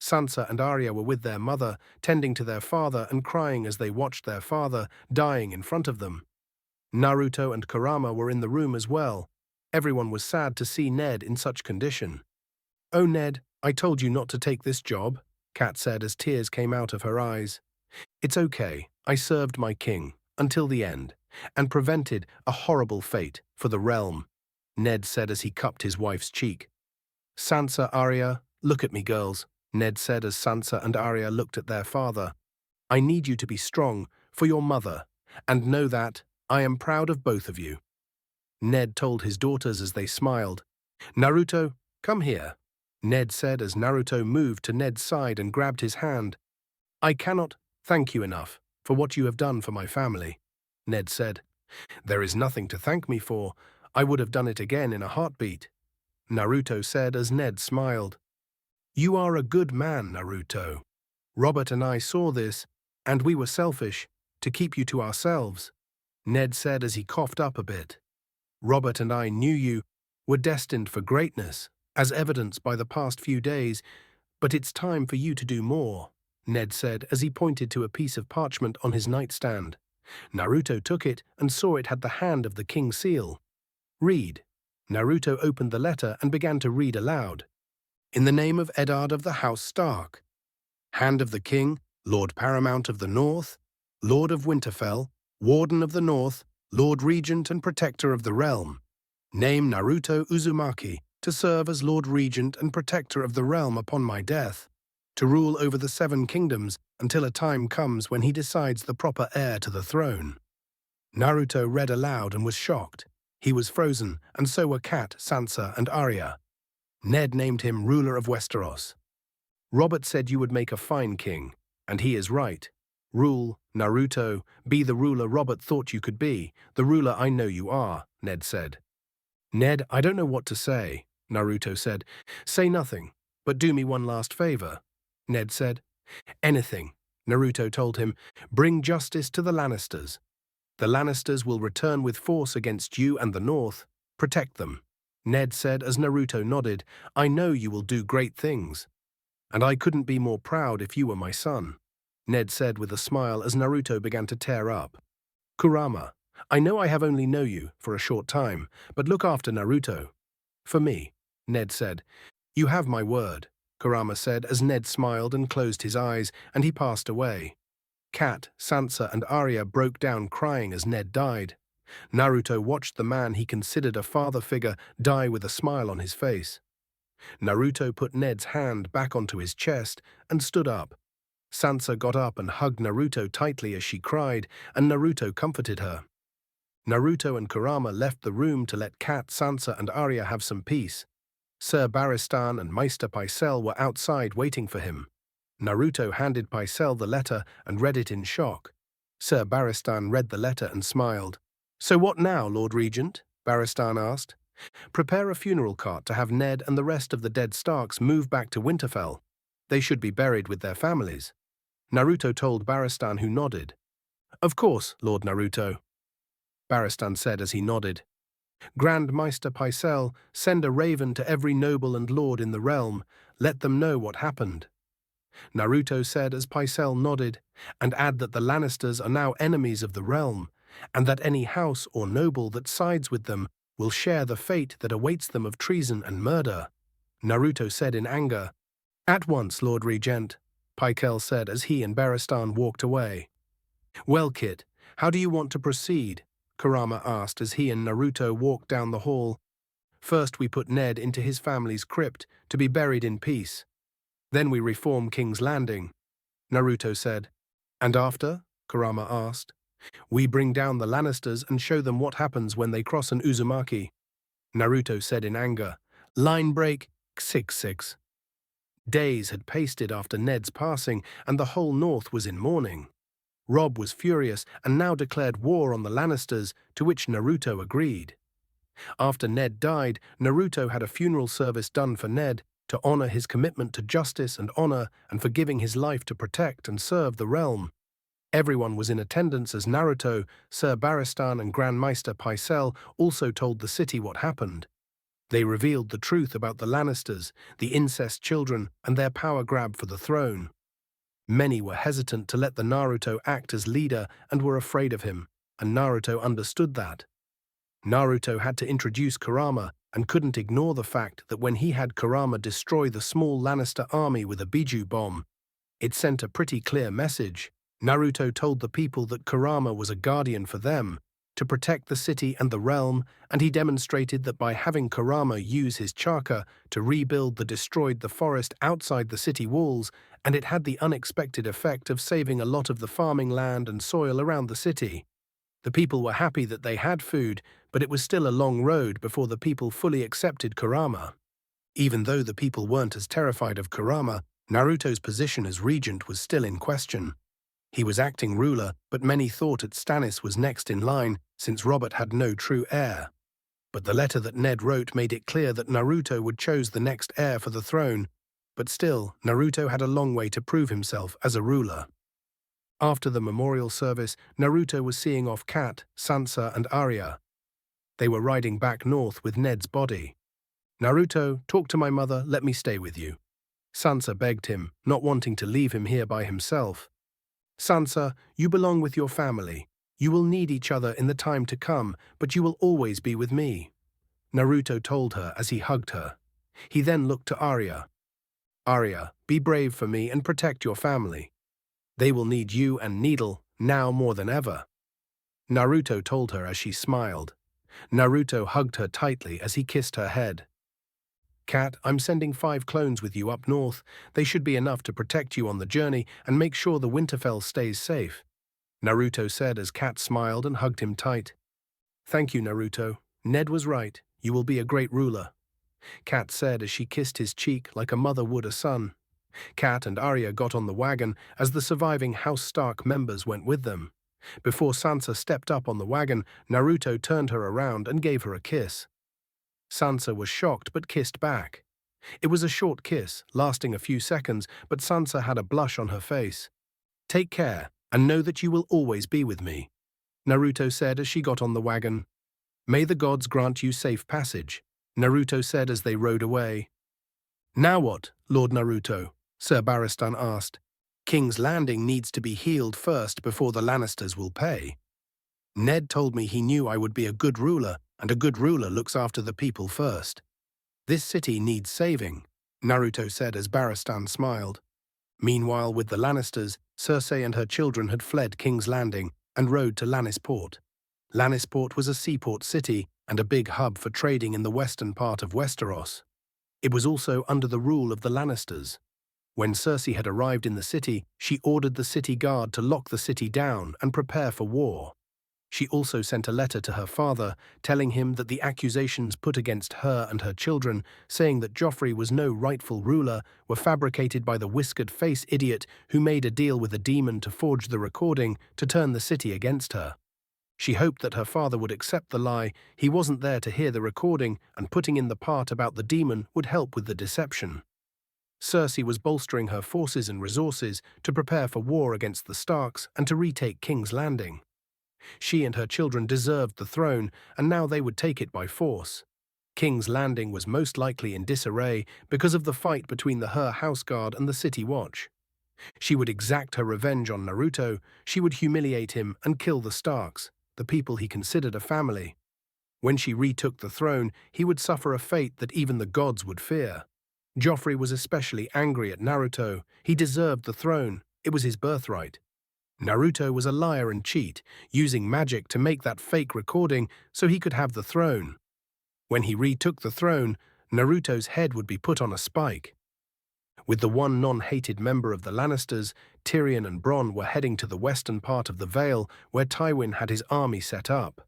Sansa and Arya were with their mother, tending to their father and crying as they watched their father dying in front of them. Naruto and Kurama were in the room as well. Everyone was sad to see Ned in such condition. Oh, Ned, I told you not to take this job, Cat said as tears came out of her eyes. It's okay, I served my king, until the end, and prevented a horrible fate for the realm, Ned said as he cupped his wife's cheek. Sansa, Arya, look at me, girls, Ned said as Sansa and Arya looked at their father. I need you to be strong for your mother, and know that I am proud of both of you. Ned told his daughters as they smiled. Naruto, come here, Ned said as Naruto moved to Ned's side and grabbed his hand. I cannot thank you enough for what you have done for my family, Ned said. There is nothing to thank me for. I would have done it again in a heartbeat, Naruto said as Ned smiled. You are a good man, Naruto. Robert and I saw this, and we were selfish, to keep you to ourselves, Ned said as he coughed up a bit. Robert and I knew you were destined for greatness, as evidenced by the past few days, but it's time for you to do more, Ned said as he pointed to a piece of parchment on his nightstand. Naruto took it and saw it had the hand of the king's seal. Read. Naruto opened the letter and began to read aloud. In the name of Eddard of the House Stark, Hand of the King, Lord Paramount of the North, Lord of Winterfell, Warden of the North, Lord Regent and Protector of the Realm. Name Naruto Uzumaki to serve as Lord Regent and Protector of the Realm upon my death, to rule over the 7 kingdoms until a time comes when he decides the proper heir to the throne. Naruto read aloud and was shocked. He was frozen, and so were Kat, Sansa, and Arya. Ned named him ruler of Westeros. Robert said you would make a fine king, and he is right. Rule, Naruto, be the ruler Robert thought you could be, the ruler I know you are, Ned said. Ned, I don't know what to say, Naruto said. Say nothing, but do me one last favor, Ned said. Anything, Naruto told him. Bring justice to the Lannisters. The Lannisters will return with force against you and the North. Protect them, Ned said as Naruto nodded. I know you will do great things. And I couldn't be more proud if you were my son, Ned said with a smile as Naruto began to tear up. Kurama, I know I have only known you for a short time, but look after Naruto. For me, Ned said. You have my word, Kurama said as Ned smiled and closed his eyes, and he passed away. Kat, Sansa, and Arya broke down crying as Ned died. Naruto watched the man he considered a father figure die with a smile on his face. Naruto put Ned's hand back onto his chest and stood up. Sansa got up and hugged Naruto tightly as she cried, and Naruto comforted her. Naruto and Kurama left the room to let Kat, Sansa, and Arya have some peace. Sir Barristan and Maester Pycelle were outside waiting for him. Naruto handed Pycelle the letter and read it in shock. Sir Barristan read the letter and smiled. So what now, Lord Regent? Barristan asked. Prepare a funeral cart to have Ned and the rest of the dead Starks move back to Winterfell. They should be buried with their families. Naruto told Barristan, who nodded. Of course, Lord Naruto, Barristan said as he nodded. Grand Maester Pycelle, send a raven to every noble and lord in the realm. Let them know what happened. Naruto said as Pycelle nodded, and add that the Lannisters are now enemies of the realm, and that any house or noble that sides with them will share the fate that awaits them of treason and murder. Naruto said in anger. At once, Lord Regent, Pycelle said as he and Barristan walked away. Well, Kit, how do you want to proceed? Kurama asked as he and Naruto walked down the hall. First we put Ned into his family's crypt to be buried in peace. Then we reform King's Landing, Naruto said. And after? Kurama asked. We bring down the Lannisters and show them what happens when they cross an Uzumaki, Naruto said in anger. Line break 6-6. Days had pasted after Ned's passing, and the whole North was in mourning. Robb was furious and now declared war on the Lannisters, to which Naruto agreed. After Ned died, Naruto had a funeral service done for Ned to honor his commitment to justice and honor and for giving his life to protect and serve the realm. Everyone was in attendance as Naruto, Sir Barristan and Grand Maester Pycelle also told the city what happened. They revealed the truth about the Lannisters, the incest children, and their power grab for the throne. Many were hesitant to let the Naruto act as leader and were afraid of him, and Naruto understood that. Naruto had to introduce Kurama and couldn't ignore the fact that when he had Kurama destroy the small Lannister army with a Biju bomb, it sent a pretty clear message. Naruto told the people that Kurama was a guardian for them, to protect the city and the realm, and he demonstrated that by having Kurama use his chakra to rebuild the forest outside the city walls, and it had the unexpected effect of saving a lot of the farming land and soil around the city. The people were happy that they had food, but it was still a long road before the people fully accepted Kurama. Even though the people weren't as terrified of Kurama, Naruto's position as regent was still in question. He was acting ruler, but many thought that Stannis was next in line since Robert had no true heir. But the letter that Ned wrote made it clear that Naruto would choose the next heir for the throne, but still, Naruto had a long way to prove himself as a ruler. After the memorial service, Naruto was seeing off Kat, Sansa, and Arya. They were riding back north with Ned's body. "Naruto, talk to my mother, let me stay with you." Sansa begged him, not wanting to leave him here by himself. "Sansa, you belong with your family. You will need each other in the time to come, but you will always be with me," Naruto told her as he hugged her. He then looked to Arya. "Arya, be brave for me and protect your family. They will need you and Needle, now more than ever," Naruto told her as she smiled. Naruto hugged her tightly as he kissed her head. "Kat, I'm sending 5 clones with you up north. They should be enough to protect you on the journey and make sure the Winterfell stays safe," Naruto said as Kat smiled and hugged him tight. "Thank you, Naruto. Ned was right. You will be a great ruler," Kat said as she kissed his cheek like a mother would a son. Kat and Arya got on the wagon as the surviving House Stark members went with them. Before Sansa stepped up on the wagon, Naruto turned her around and gave her a kiss. Sansa was shocked but kissed back. It was a short kiss, lasting a few seconds, but Sansa had a blush on her face. "Take care, and know that you will always be with me," Naruto said as she got on the wagon. "May the gods grant you safe passage," Naruto said as they rode away. "Now what, Lord Naruto?" Sir Barristan asked. "King's Landing needs to be healed first before the Lannisters will pay. Ned told me he knew I would be a good ruler, and a good ruler looks after the people first. This city needs saving," Naruto said as Barristan smiled. Meanwhile, with the Lannisters, Cersei and her children had fled King's Landing and rode to Lannisport. Lannisport was a seaport city and a big hub for trading in the western part of Westeros. It was also under the rule of the Lannisters. When Cersei had arrived in the city, she ordered the city guard to lock the city down and prepare for war. She also sent a letter to her father, telling him that the accusations put against her and her children, saying that Joffrey was no rightful ruler, were fabricated by the whiskered-face idiot who made a deal with a demon to forge the recording to turn the city against her. She hoped that her father would accept the lie, he wasn't there to hear the recording, and putting in the part about the demon would help with the deception. Cersei was bolstering her forces and resources to prepare for war against the Starks and to retake King's Landing. She and her children deserved the throne, and now they would take it by force. King's Landing was most likely in disarray because of the fight between the Her Houseguard and the City Watch. She would exact her revenge on Naruto, she would humiliate him and kill the Starks, the people he considered a family. When she retook the throne, he would suffer a fate that even the gods would fear. Joffrey was especially angry at Naruto. He deserved the throne. It was his birthright. Naruto was a liar and cheat, using magic to make that fake recording so he could have the throne. When he retook the throne, Naruto's head would be put on a spike. With the one non-hated member of the Lannisters, Tyrion and Bronn were heading to the western part of the Vale, where Tywin had his army set up.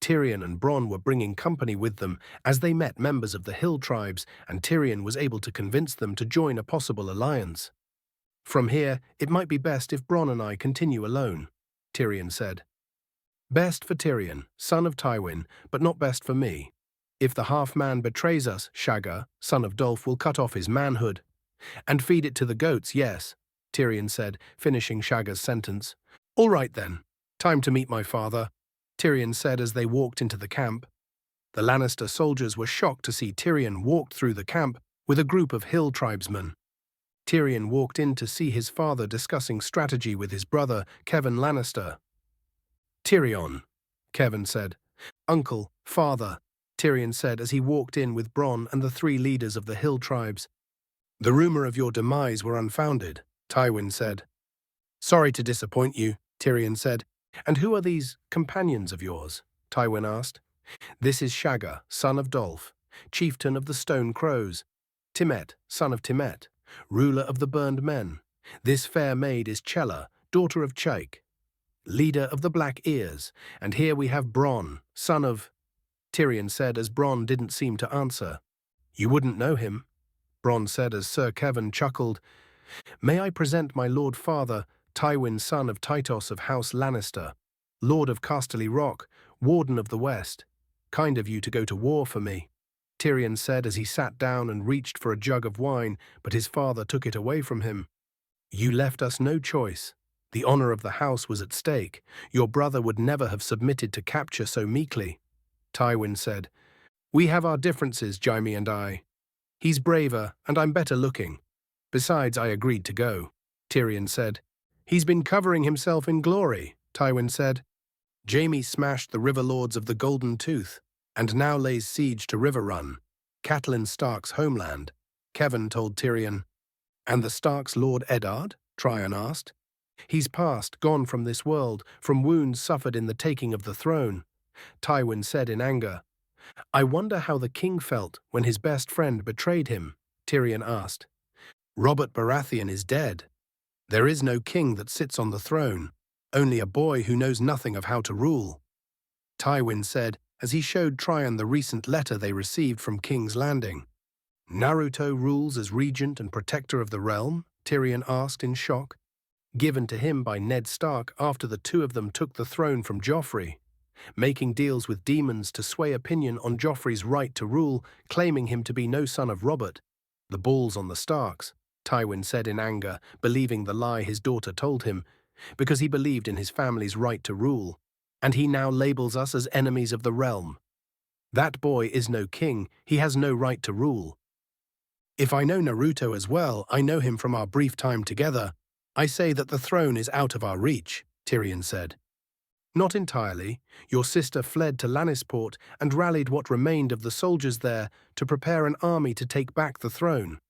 Tyrion and Bronn were bringing company with them as they met members of the Hill tribes, and Tyrion was able to convince them to join a possible alliance. "From here, it might be best if Bronn and I continue alone," Tyrion said. "Best for Tyrion, son of Tywin, but not best for me. If the half-man betrays us, Shagga, son of Dolph, will cut off his manhood. And feed it to the goats, yes," Tyrion said, finishing Shagga's sentence. "All right then, time to meet my father," Tyrion said as they walked into the camp. The Lannister soldiers were shocked to see Tyrion walk through the camp with a group of Hill tribesmen. Tyrion walked in to see his father discussing strategy with his brother, Kevan Lannister. "Tyrion," Kevan said. "Uncle, father," Tyrion said as he walked in with Bronn and the 3 leaders of the Hill tribes. "The rumor of your demise were unfounded," Tywin said. "Sorry to disappoint you," Tyrion said. "And who are these companions of yours?" Tywin asked. "This is Shagga, son of Dolf, chieftain of the Stone Crows, Timet, son of Timet, ruler of the Burned Men. This fair maid is Chella, daughter of Chaik, leader of the Black Ears, and here we have Bronn, son of—" Tyrion said as Bronn didn't seem to answer. "You wouldn't know him," Bronn said as Sir Kevan chuckled. "May I present my lord father, Tywin, son of Tytos of House Lannister, lord of Casterly Rock, warden of the West. Kind of you to go to war for me," Tyrion said as he sat down and reached for a jug of wine, but his father took it away from him. "You left us no choice. The honor of the house was at stake. Your brother would never have submitted to capture so meekly," Tywin said. "We have our differences, Jaime and I. He's braver, and I'm better looking. Besides, I agreed to go," Tyrion said. "He's been covering himself in glory," Tywin said. "Jaime smashed the River Lords of the Golden Tooth, and now lays siege to River Run, Catelyn Stark's homeland," Kevan told Tyrion. "And the Stark's Lord Eddard?" Tryon asked. "He's passed, gone from this world, from wounds suffered in the taking of the throne," Tywin said in anger. "I wonder how the king felt when his best friend betrayed him," Tyrion asked. "Robert Baratheon is dead. There is no king that sits on the throne, only a boy who knows nothing of how to rule," Tywin said as he showed Tryon the recent letter they received from King's Landing. "Naruto rules as regent and protector of the realm?" Tyrion asked in shock. "Given to him by Ned Stark after the two of them took the throne from Joffrey, making deals with demons to sway opinion on Joffrey's right to rule, claiming him to be no son of Robert. The ball's on the Starks," Tywin said in anger, believing the lie his daughter told him, because he believed in his family's right to rule, and he now labels us as enemies of the realm. "That boy is no king, he has no right to rule. If I know Naruto as well, I know him from our brief time together. I say that the throne is out of our reach," Tyrion said. "Not entirely. Your sister fled to Lannisport and rallied what remained of the soldiers there to prepare an army to take back the throne.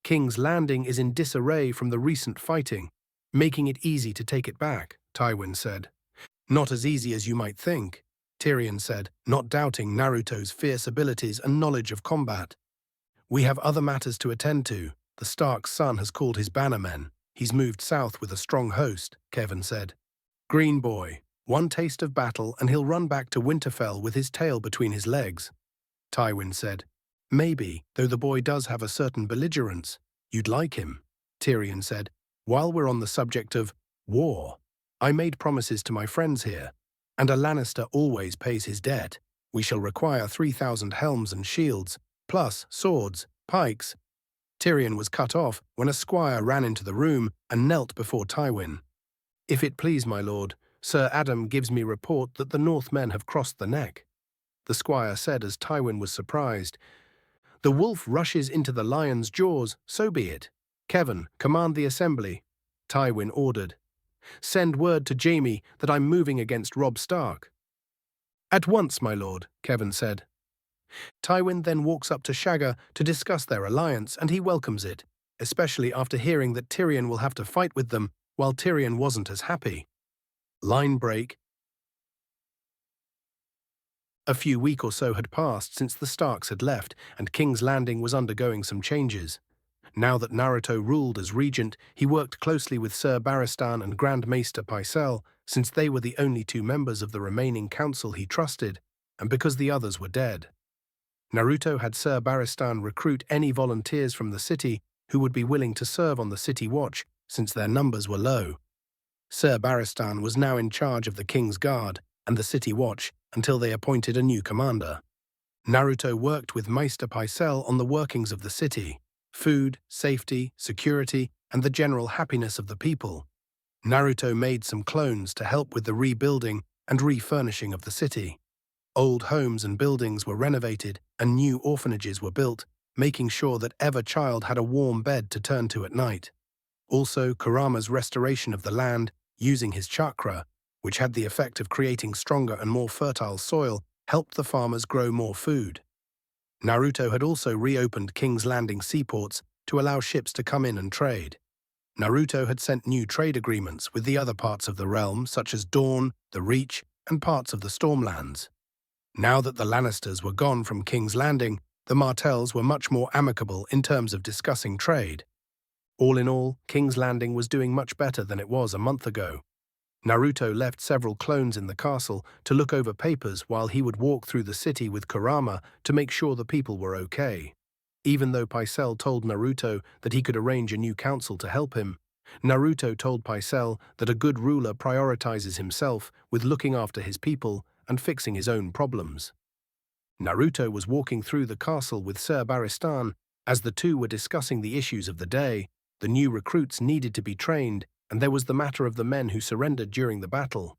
King's Landing is in disarray from the recent fighting, making it easy to take it back," Tywin said. "Not as easy as you might think," Tyrion said, not doubting Naruto's fierce abilities and knowledge of combat. "We have other matters to attend to. The Stark's son has called his bannermen. He's moved south with a strong host," Kevan said. "Green boy, one taste of battle and he'll run back to Winterfell with his tail between his legs," Tywin said. "Maybe, though the boy does have a certain belligerence. You'd like him," Tyrion said. "While we're on the subject of war, I made promises to my friends here, and a Lannister always pays his debt. We shall require 3,000 helms and shields, plus swords, pikes." Tyrion was cut off when a squire ran into the room and knelt before Tywin. "If it please my lord, Sir Adam gives me report that the Northmen have crossed the neck," the squire said as Tywin was surprised. "The wolf rushes into the lion's jaws, so be it. Kevan, command the assembly," Tywin ordered. "Send word to Jaime that I'm moving against Robb Stark." "At once, my lord," Kevan said. Tywin then walks up to Shagga to discuss their alliance, and he welcomes it, especially after hearing that Tyrion will have to fight with them, while Tyrion wasn't as happy. Line break. A few weeks or so had passed since the Starks had left, and King's Landing was undergoing some changes. Now that Naruto ruled as regent, he worked closely with Sir Barristan and Grand Maester Pycelle, since they were the only two members of the remaining council he trusted, and because the others were dead. Naruto had Sir Barristan recruit any volunteers from the city who would be willing to serve on the city watch, since their numbers were low. Sir Barristan was now in charge of the King's Guard and the city watch until they appointed a new commander. Naruto worked with Maester Pycelle on the workings of the city: food, safety, security, and the general happiness of the people. Naruto made some clones to help with the rebuilding and refurnishing of the city. Old homes and buildings were renovated and new orphanages were built, making sure that every child had a warm bed to turn to at night. Also, Kurama's restoration of the land, using his chakra, which had the effect of creating stronger and more fertile soil, helped the farmers grow more food. Naruto had also reopened King's Landing seaports to allow ships to come in and trade. Naruto had sent new trade agreements with the other parts of the realm, such as Dawn, the Reach, and parts of the Stormlands. Now that the Lannisters were gone from King's Landing, the Martells were much more amicable in terms of discussing trade. All in all, King's Landing was doing much better than it was a month ago. Naruto left several clones in the castle to look over papers while he would walk through the city with Kurama to make sure the people were okay. Even though Pycelle told Naruto that he could arrange a new council to help him, Naruto told Pycelle that a good ruler prioritizes himself with looking after his people and fixing his own problems. Naruto was walking through the castle with Sir Barristan. As the two were discussing the issues of the day, the new recruits needed to be trained, and there was the matter of the men who surrendered during the battle.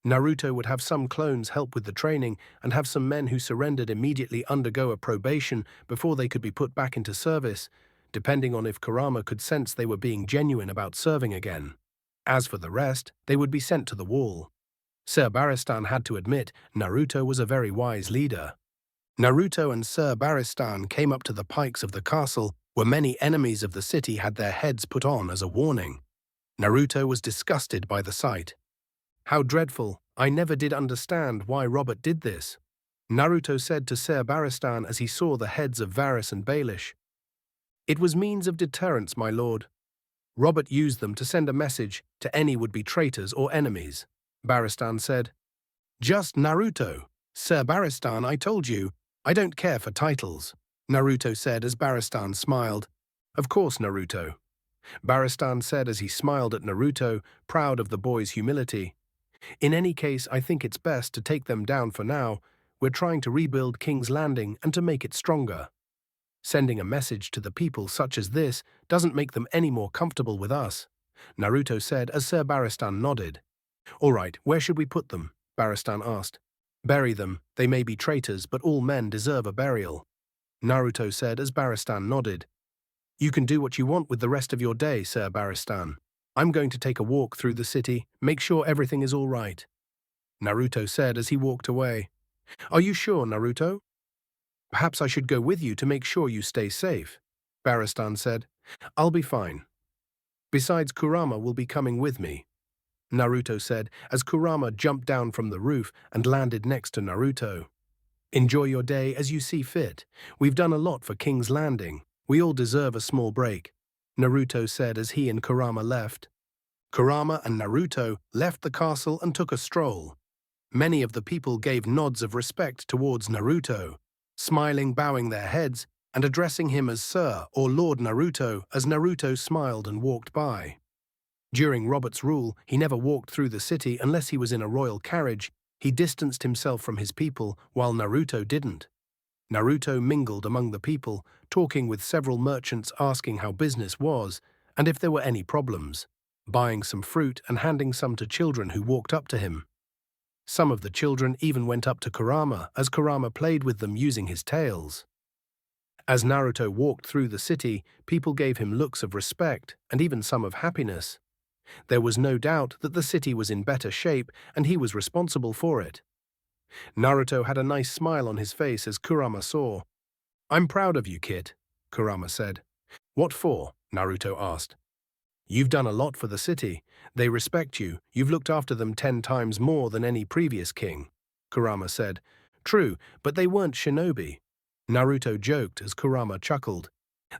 Naruto would have some clones help with the training and have some men who surrendered immediately undergo a probation before they could be put back into service, depending on if Kurama could sense they were being genuine about serving again. As for the rest, they would be sent to the wall. Sir Barristan had to admit Naruto was a very wise leader. Naruto and Sir Barristan came up to the pikes of the castle where many enemies of the city had their heads put on as a warning. Naruto was disgusted by the sight. "How dreadful! I never did understand why Robert did this," Naruto said to Sir Barristan as he saw the heads of Varys and Baelish. "It was means of deterrence, my lord. Robert used them to send a message to any would-be traitors or enemies," Barristan said. "Just Naruto. Sir Barristan, I told you, I don't care for titles," Naruto said as Barristan smiled. "Of course, Naruto," Barristan said as he smiled at Naruto, proud of the boy's humility. "In any case, I think it's best to take them down for now. We're trying to rebuild King's Landing and to make it stronger. Sending a message to the people such as this doesn't make them any more comfortable with us," Naruto said as Sir Barristan nodded. "All right, where should we put them?" Barristan asked. "Bury them. They may be traitors, but all men deserve a burial," Naruto said as Barristan nodded. "You can do what you want with the rest of your day, Sir Barristan. I'm going to take a walk through the city, make sure everything is all right," Naruto said as he walked away. "Are you sure, Naruto?" "Perhaps I should go with you to make sure you stay safe," Barristan said. "I'll be fine. Besides, Kurama will be coming with me," Naruto said as Kurama jumped down from the roof and landed next to Naruto. "Enjoy your day as you see fit. We've done a lot for King's Landing. We all deserve a small break," Naruto said as he and Kurama left. Kurama and Naruto left the castle and took a stroll. Many of the people gave nods of respect towards Naruto, smiling, bowing their heads, and addressing him as Sir or Lord Naruto as Naruto smiled and walked by. During Robert's rule, he never walked through the city unless he was in a royal carriage. He distanced himself from his people, while Naruto didn't. Naruto mingled among the people, talking with several merchants asking how business was and if there were any problems, buying some fruit and handing some to children who walked up to him. Some of the children even went up to Kurama as Kurama played with them using his tails. As Naruto walked through the city, people gave him looks of respect and even some of happiness. There was no doubt that the city was in better shape and he was responsible for it. Naruto had a nice smile on his face as Kurama saw. "I'm proud of you, kid," Kurama said. "What for?" Naruto asked. "You've done a lot for the city. They respect you. You've looked after them 10 times more than any previous king," Kurama said. "True, but they weren't shinobi," Naruto joked as Kurama chuckled.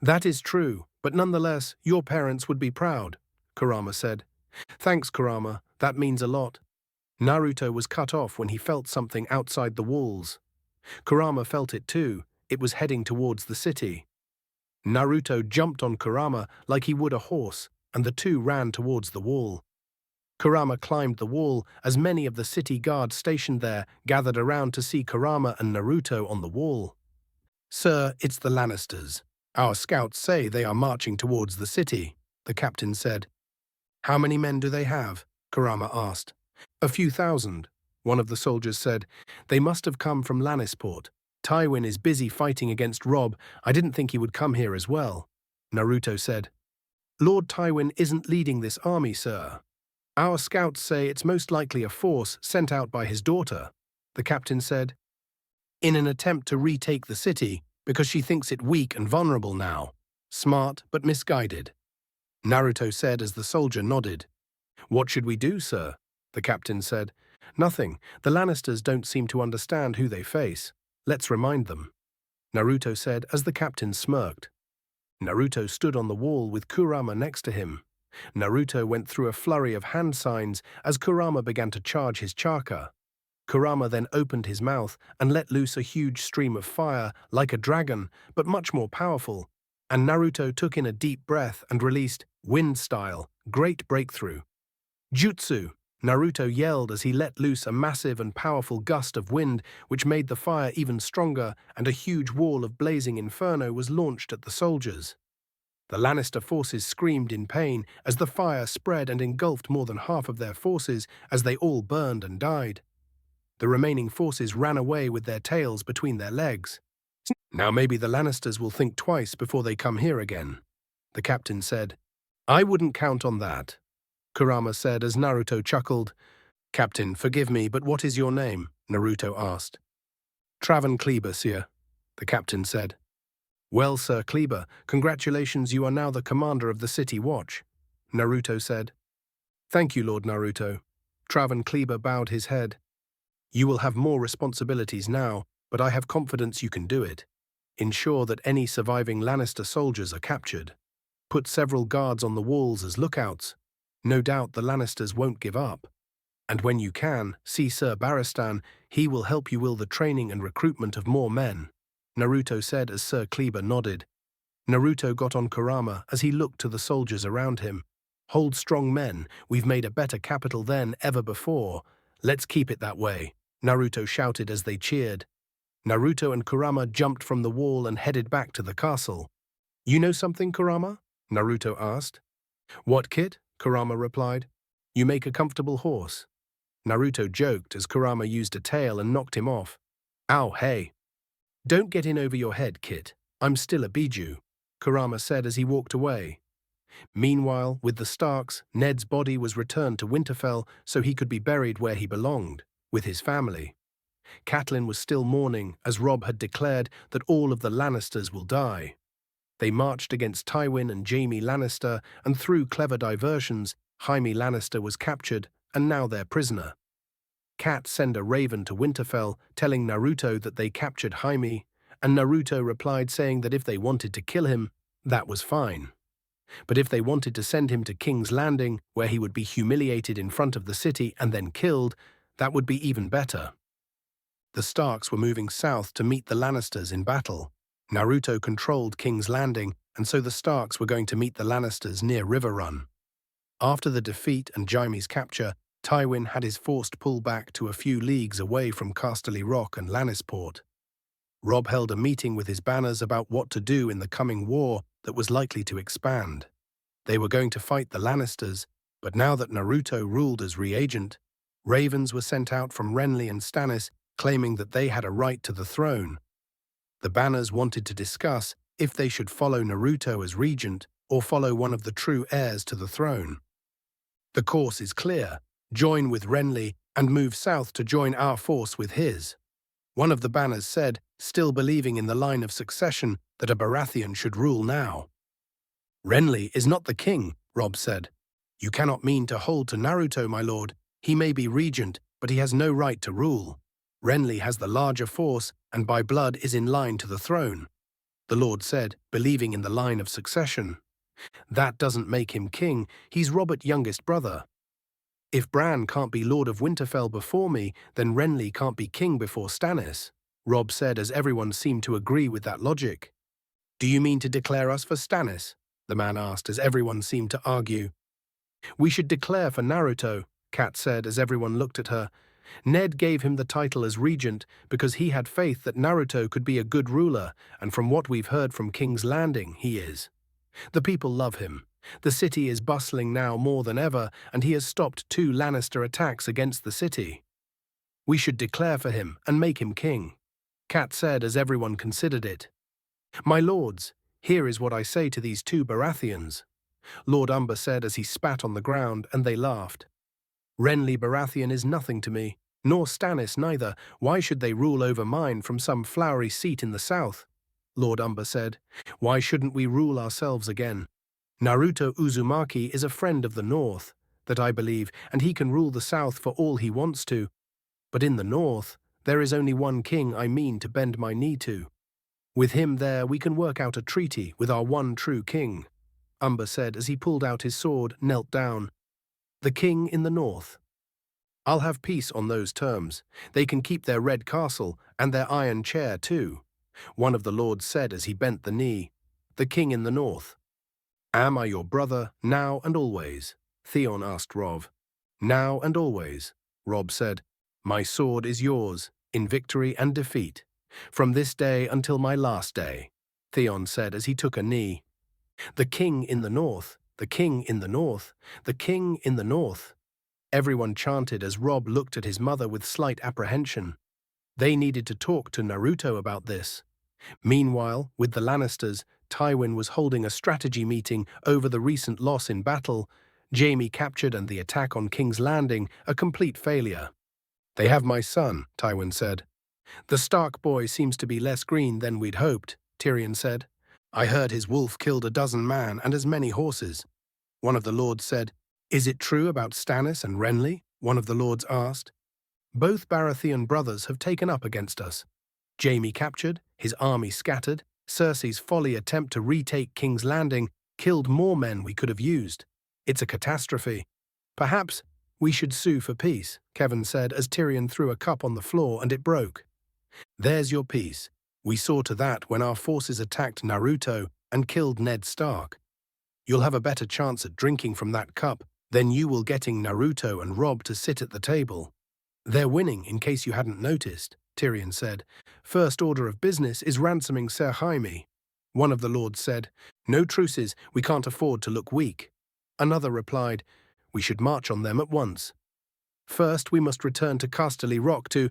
"That is true, but nonetheless, your parents would be proud," Kurama said. "Thanks, Kurama. That means a lot." Naruto was cut off when he felt something outside the walls. Kurama felt it too. It was heading towards the city. Naruto jumped on Kurama like he would a horse, and the two ran towards the wall. Kurama climbed the wall as many of the city guards stationed there gathered around to see Kurama and Naruto on the wall. "Sir, it's the Lannisters. Our scouts say they are marching towards the city," the captain said. "How many men do they have?" Kurama asked. "A few thousand," one of the soldiers said. "They must have come from Lannisport. Tywin is busy fighting against Robb. I didn't think he would come here as well," Naruto said. "Lord Tywin isn't leading this army, sir. Our scouts say it's most likely a force sent out by his daughter," the captain said, "in an attempt to retake the city because she thinks it weak and vulnerable now. Smart but misguided." Naruto said as the soldier nodded. "What should we do, sir?" The captain said. "Nothing. The Lannisters don't seem to understand who they face. Let's remind them." Naruto said as the captain smirked. Naruto stood on the wall with Kurama next to him. Naruto went through a flurry of hand signs as Kurama began to charge his chakra. Kurama then opened his mouth and let loose a huge stream of fire, like a dragon, but much more powerful, and Naruto took in a deep breath and released, wind style, great breakthrough. Jutsu! Naruto yelled as he let loose a massive and powerful gust of wind which made the fire even stronger, and a huge wall of blazing inferno was launched at the soldiers. The Lannister forces screamed in pain as the fire spread and engulfed more than half of their forces as they all burned and died. The remaining forces ran away with their tails between their legs. "Now maybe the Lannisters will think twice before they come here again," the captain said. "I wouldn't count on that," Kurama said as Naruto chuckled. "Captain, forgive me, but what is your name?" Naruto asked. "Travan Kleber, sir," the captain said. "Well, Sir Kleber, congratulations, you are now the commander of the City Watch," Naruto said. "Thank you, Lord Naruto." Travan Kleber bowed his head. "You will have more responsibilities now, but I have confidence you can do it. Ensure that any surviving Lannister soldiers are captured. Put several guards on the walls as lookouts. No doubt the Lannisters won't give up. And when you can, see Sir Barristan, he will help you with the training and recruitment of more men," Naruto said as Sir Kleber nodded. Naruto got on Kurama as he looked to the soldiers around him. "Hold strong, men, we've made a better capital than ever before. Let's keep it that way," Naruto shouted as they cheered. Naruto and Kurama jumped from the wall and headed back to the castle. "You know something, Kurama?" Naruto asked. "What, kid?" Kurama replied. "You make a comfortable horse." Naruto joked as Kurama used a tail and knocked him off. "Ow, hey. Don't get in over your head, kid. I'm still a Biju," Kurama said as he walked away. Meanwhile, with the Starks, Ned's body was returned to Winterfell so he could be buried where he belonged, with his family. Catelyn was still mourning as Robb had declared that all of the Lannisters will die. They marched against Tywin and Jaime Lannister, and through clever diversions, Jaime Lannister was captured and now their prisoner. Cat sent a raven to Winterfell telling Naruto that they captured Jaime, and Naruto replied saying that if they wanted to kill him, that was fine. But if they wanted to send him to King's Landing, where he would be humiliated in front of the city and then killed, that would be even better. The Starks were moving south to meet the Lannisters in battle. Naruto controlled King's Landing, and so the Starks were going to meet the Lannisters near River Run. After the defeat and Jaime's capture, Tywin had his force pull back to a few leagues away from Casterly Rock and Lannisport. Robb held a meeting with his banners about what to do in the coming war that was likely to expand. They were going to fight the Lannisters, but now that Naruto ruled as regent, ravens were sent out from Renly and Stannis claiming that they had a right to the throne. The banners wanted to discuss if they should follow Naruto as regent or follow one of the true heirs to the throne. "The course is clear. Join with Renly and move south to join our force with his," one of the banners said, still believing in the line of succession that a Baratheon should rule now. "Renly is not the king," Robb said. "You cannot mean to hold to Naruto, my lord. He may be regent, but he has no right to rule. Renly has the larger force and by blood is in line to the throne," the lord said, believing in the line of succession. "That doesn't make him king. He's Robert's youngest brother. If Bran can't be Lord of Winterfell before me, then Renly can't be king before Stannis," Robb said as everyone seemed to agree with that logic. "Do you mean to declare us for Stannis?" the man asked as everyone seemed to argue. "We should declare for Naruto," Kat said as everyone looked at her. "Ned gave him the title as regent because he had faith that Naruto could be a good ruler, and from what we've heard from King's Landing, he is. The people love him. The city is bustling now more than ever, and he has stopped 2 Lannister attacks against the city. We should declare for him and make him king," Kat said as everyone considered it. "My lords, here is what I say to these 2 Baratheons," Lord Umber said as he spat on the ground, and they laughed. "Renly Baratheon is nothing to me, nor Stannis neither. Why should they rule over mine from some flowery seat in the south?" Lord Umber said. "Why shouldn't we rule ourselves again?" Naruto Uzumaki is a friend of the North, that I believe, and he can rule the South for all he wants to. But in the North, there is only one king I mean to bend my knee to. With him there we can work out a treaty with our one true king, Umber said as he pulled out his sword, knelt down. The king in the North. I'll have peace on those terms. They can keep their red castle and their iron chair too, one of the lords said as he bent the knee. The king in the North. Am I your brother, now and always? Theon asked Rob. Now and always, Rob said. My sword is yours, in victory and defeat. From this day until my last day, Theon said as he took a knee. The king in the North, the king in the North, the king in the North. Everyone chanted as Rob looked at his mother with slight apprehension. They needed to talk to Naruto about this. Meanwhile, with the Lannisters, Tywin was holding a strategy meeting over the recent loss in battle, Jaime captured and the attack on King's Landing a complete failure. They have my son, Tywin said. The Stark boy seems to be less green than we'd hoped, Tyrion said. I heard his wolf killed a dozen men and as many horses. One of the lords said, Is it true about Stannis and Renly? One of the lords asked. Both Baratheon brothers have taken up against us. Jaime captured, his army scattered, Cersei's folly attempt to retake King's Landing killed more men we could have used. It's a catastrophe. Perhaps we should sue for peace, Kevin said as Tyrion threw a cup on the floor and it broke. There's your peace. We saw to that when our forces attacked Naruto and killed Ned Stark. You'll have a better chance at drinking from that cup than you will getting Naruto and Rob to sit at the table. They're winning, in case you hadn't noticed, Tyrion said. First order of business is ransoming Ser Jaime. One of the lords said, No truces, we can't afford to look weak. Another replied, We should march on them at once. First, we must return to Casterly Rock to—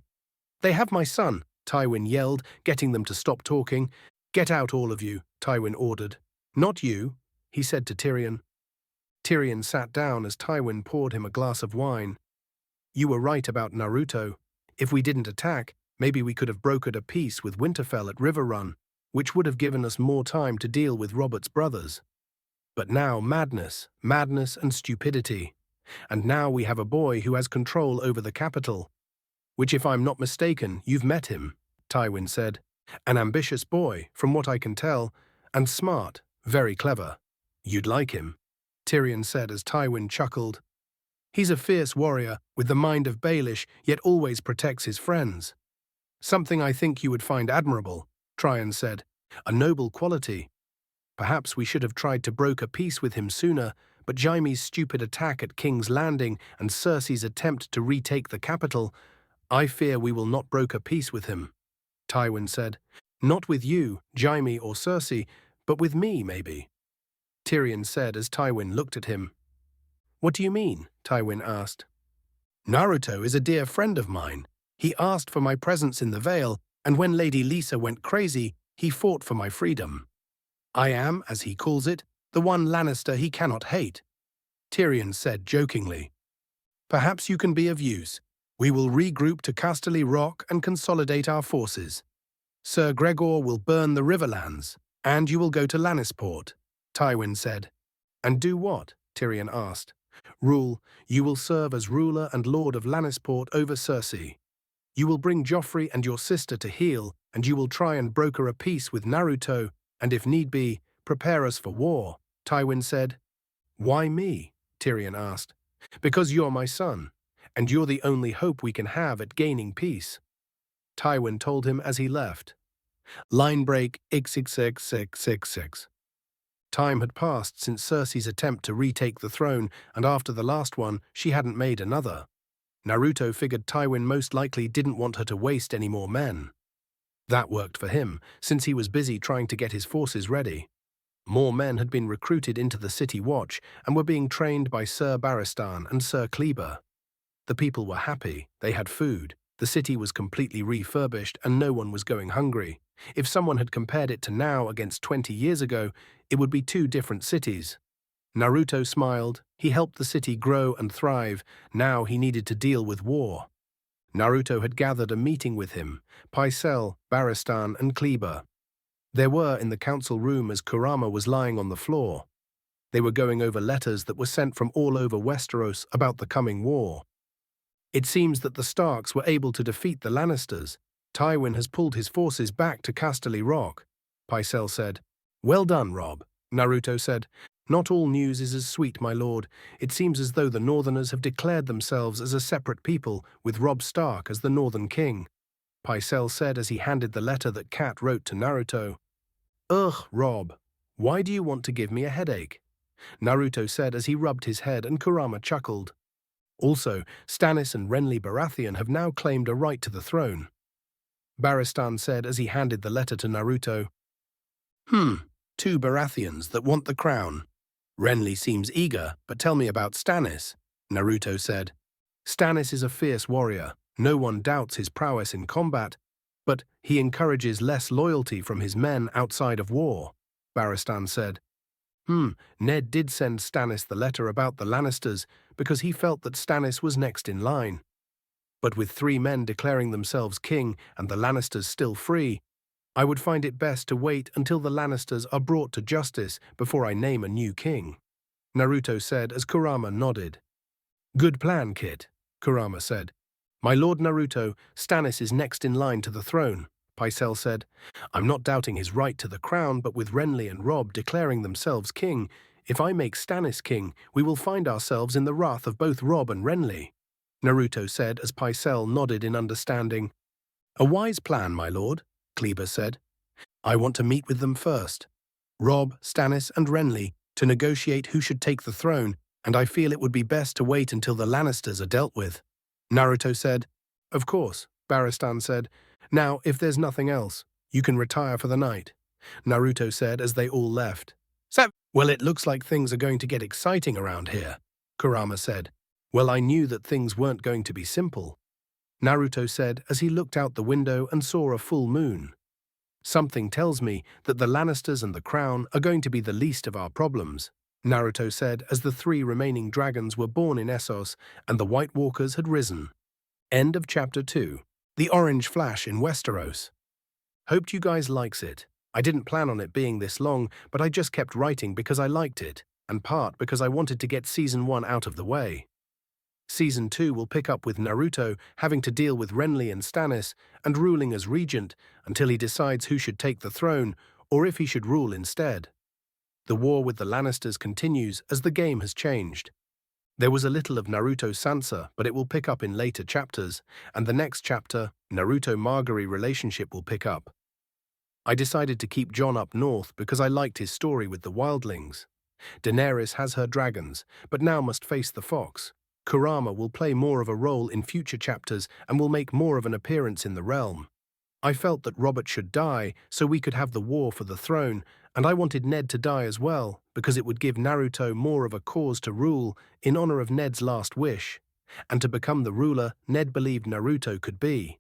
They have my son, Tywin yelled, getting them to stop talking. Get out, all of you, Tywin ordered. Not you, he said to Tyrion. Tyrion sat down as Tywin poured him a glass of wine. You were right about Naruto. If we didn't attack, maybe we could have brokered a peace with Winterfell at River Run, which would have given us more time to deal with Robert's brothers. But now madness and stupidity. And now we have a boy who has control over the capital. Which, if I'm not mistaken, you've met him, Tywin said. An ambitious boy, from what I can tell, and smart, very clever. You'd like him, Tyrion said as Tywin chuckled. He's a fierce warrior, with the mind of Baelish, yet always protects his friends. Something I think you would find admirable, Tryon said. A noble quality. Perhaps we should have tried to broker peace with him sooner, but Jaime's stupid attack at King's Landing and Cersei's attempt to retake the capital, I fear we will not broker peace with him, Tywin said. Not with you, Jaime or Cersei, but with me, maybe. Tyrion said as Tywin looked at him. What do you mean? Tywin asked. Naruto is a dear friend of mine. He asked for my presence in the Vale, and when Lady Lisa went crazy, he fought for my freedom. I am, as he calls it, the one Lannister he cannot hate, Tyrion said jokingly. Perhaps you can be of use. We will regroup to Casterly Rock and consolidate our forces. Sir Gregor will burn the Riverlands, and you will go to Lannisport, Tywin said. And do what? Tyrion asked. Rule, you will serve as ruler and lord of Lannisport over Cersei. You will bring Joffrey and your sister to heel, and you will try and broker a peace with Naruto, and if need be, prepare us for war, Tywin said. Why me? Tyrion asked. Because you're my son, and you're the only hope we can have at gaining peace. Tywin told him as he left. Line break XXXXXX. Time had passed since Cersei's attempt to retake the throne, and after the last one, she hadn't made another. Naruto figured Tywin most likely didn't want her to waste any more men. That worked for him, since he was busy trying to get his forces ready. More men had been recruited into the City Watch and were being trained by Sir Barristan and Sir Kleber. The people were happy, they had food, the city was completely refurbished and no one was going hungry. If someone had compared it to now against 20 years ago, it would be two different cities. Naruto smiled. He helped the city grow and thrive. Now he needed to deal with war. Naruto had gathered a meeting with him, Pycelle, Barristan, and Kleber. There were in the council room as Kurama was lying on the floor. They were going over letters that were sent from all over Westeros about the coming war. It seems that the Starks were able to defeat the Lannisters. Tywin has pulled his forces back to Casterly Rock, Pycelle said. Well done, Rob, Naruto said. Not all news is as sweet, my lord. It seems as though the Northerners have declared themselves as a separate people, with Robb Stark as the Northern King, Pycelle said as he handed the letter that Cat wrote to Naruto. Ugh, Rob, why do you want to give me a headache? Naruto said as he rubbed his head, and Kurama chuckled. Also, Stannis and Renly Baratheon have now claimed a right to the throne, Barristan said as he handed the letter to Naruto. Two Baratheons that want the crown. Renly seems eager, but tell me about Stannis, Naruto said. Stannis is a fierce warrior. No one doubts his prowess in combat, but he encourages less loyalty from his men outside of war, Barristan said. Ned did send Stannis the letter about the Lannisters because he felt that Stannis was next in line. But with 3 men declaring themselves king and the Lannisters still free, I would find it best to wait until the Lannisters are brought to justice before I name a new king, Naruto said as Kurama nodded. Good plan, Kit, Kurama said. My lord Naruto, Stannis is next in line to the throne, Pycelle said. I'm not doubting his right to the crown, but with Renly and Robb declaring themselves king, if I make Stannis king, we will find ourselves in the wrath of both Robb and Renly, Naruto said as Pycelle nodded in understanding. A wise plan, my lord, Kleber said. I want to meet with them first, Robb, Stannis and Renly, to negotiate who should take the throne, and I feel it would be best to wait until the Lannisters are dealt with, Naruto said. Of course, Barristan said. Now, if there's nothing else, you can retire for the night, Naruto said as they all left. Well, it looks like things are going to get exciting around here, Kurama said. Well, I knew that things weren't going to be simple, Naruto said as he looked out the window and saw a full moon. Something tells me that the Lannisters and the crown are going to be the least of our problems, Naruto said as the 3 remaining dragons were born in Essos and the White Walkers had risen. End of Chapter 2. The Orange Flash in Westeros. Hoped you guys likes it. I didn't plan on it being this long, but I just kept writing because I liked it, and part because I wanted to get Season 1 out of the way. Season 2 will pick up with Naruto having to deal with Renly and Stannis and ruling as regent until he decides who should take the throne or if he should rule instead. The war with the Lannisters continues as the game has changed. There was a little of Naruto Sansa, but it will pick up in later chapters, and the next chapter, Naruto-Margaery relationship will pick up. I decided to keep Jon up north because I liked his story with the wildlings. Daenerys has her dragons, but now must face the fox. Kurama will play more of a role in future chapters and will make more of an appearance in the realm. I felt that Robert should die so we could have the war for the throne, and I wanted Ned to die as well because it would give Naruto more of a cause to rule in honor of Ned's last wish, and to become the ruler Ned believed Naruto could be.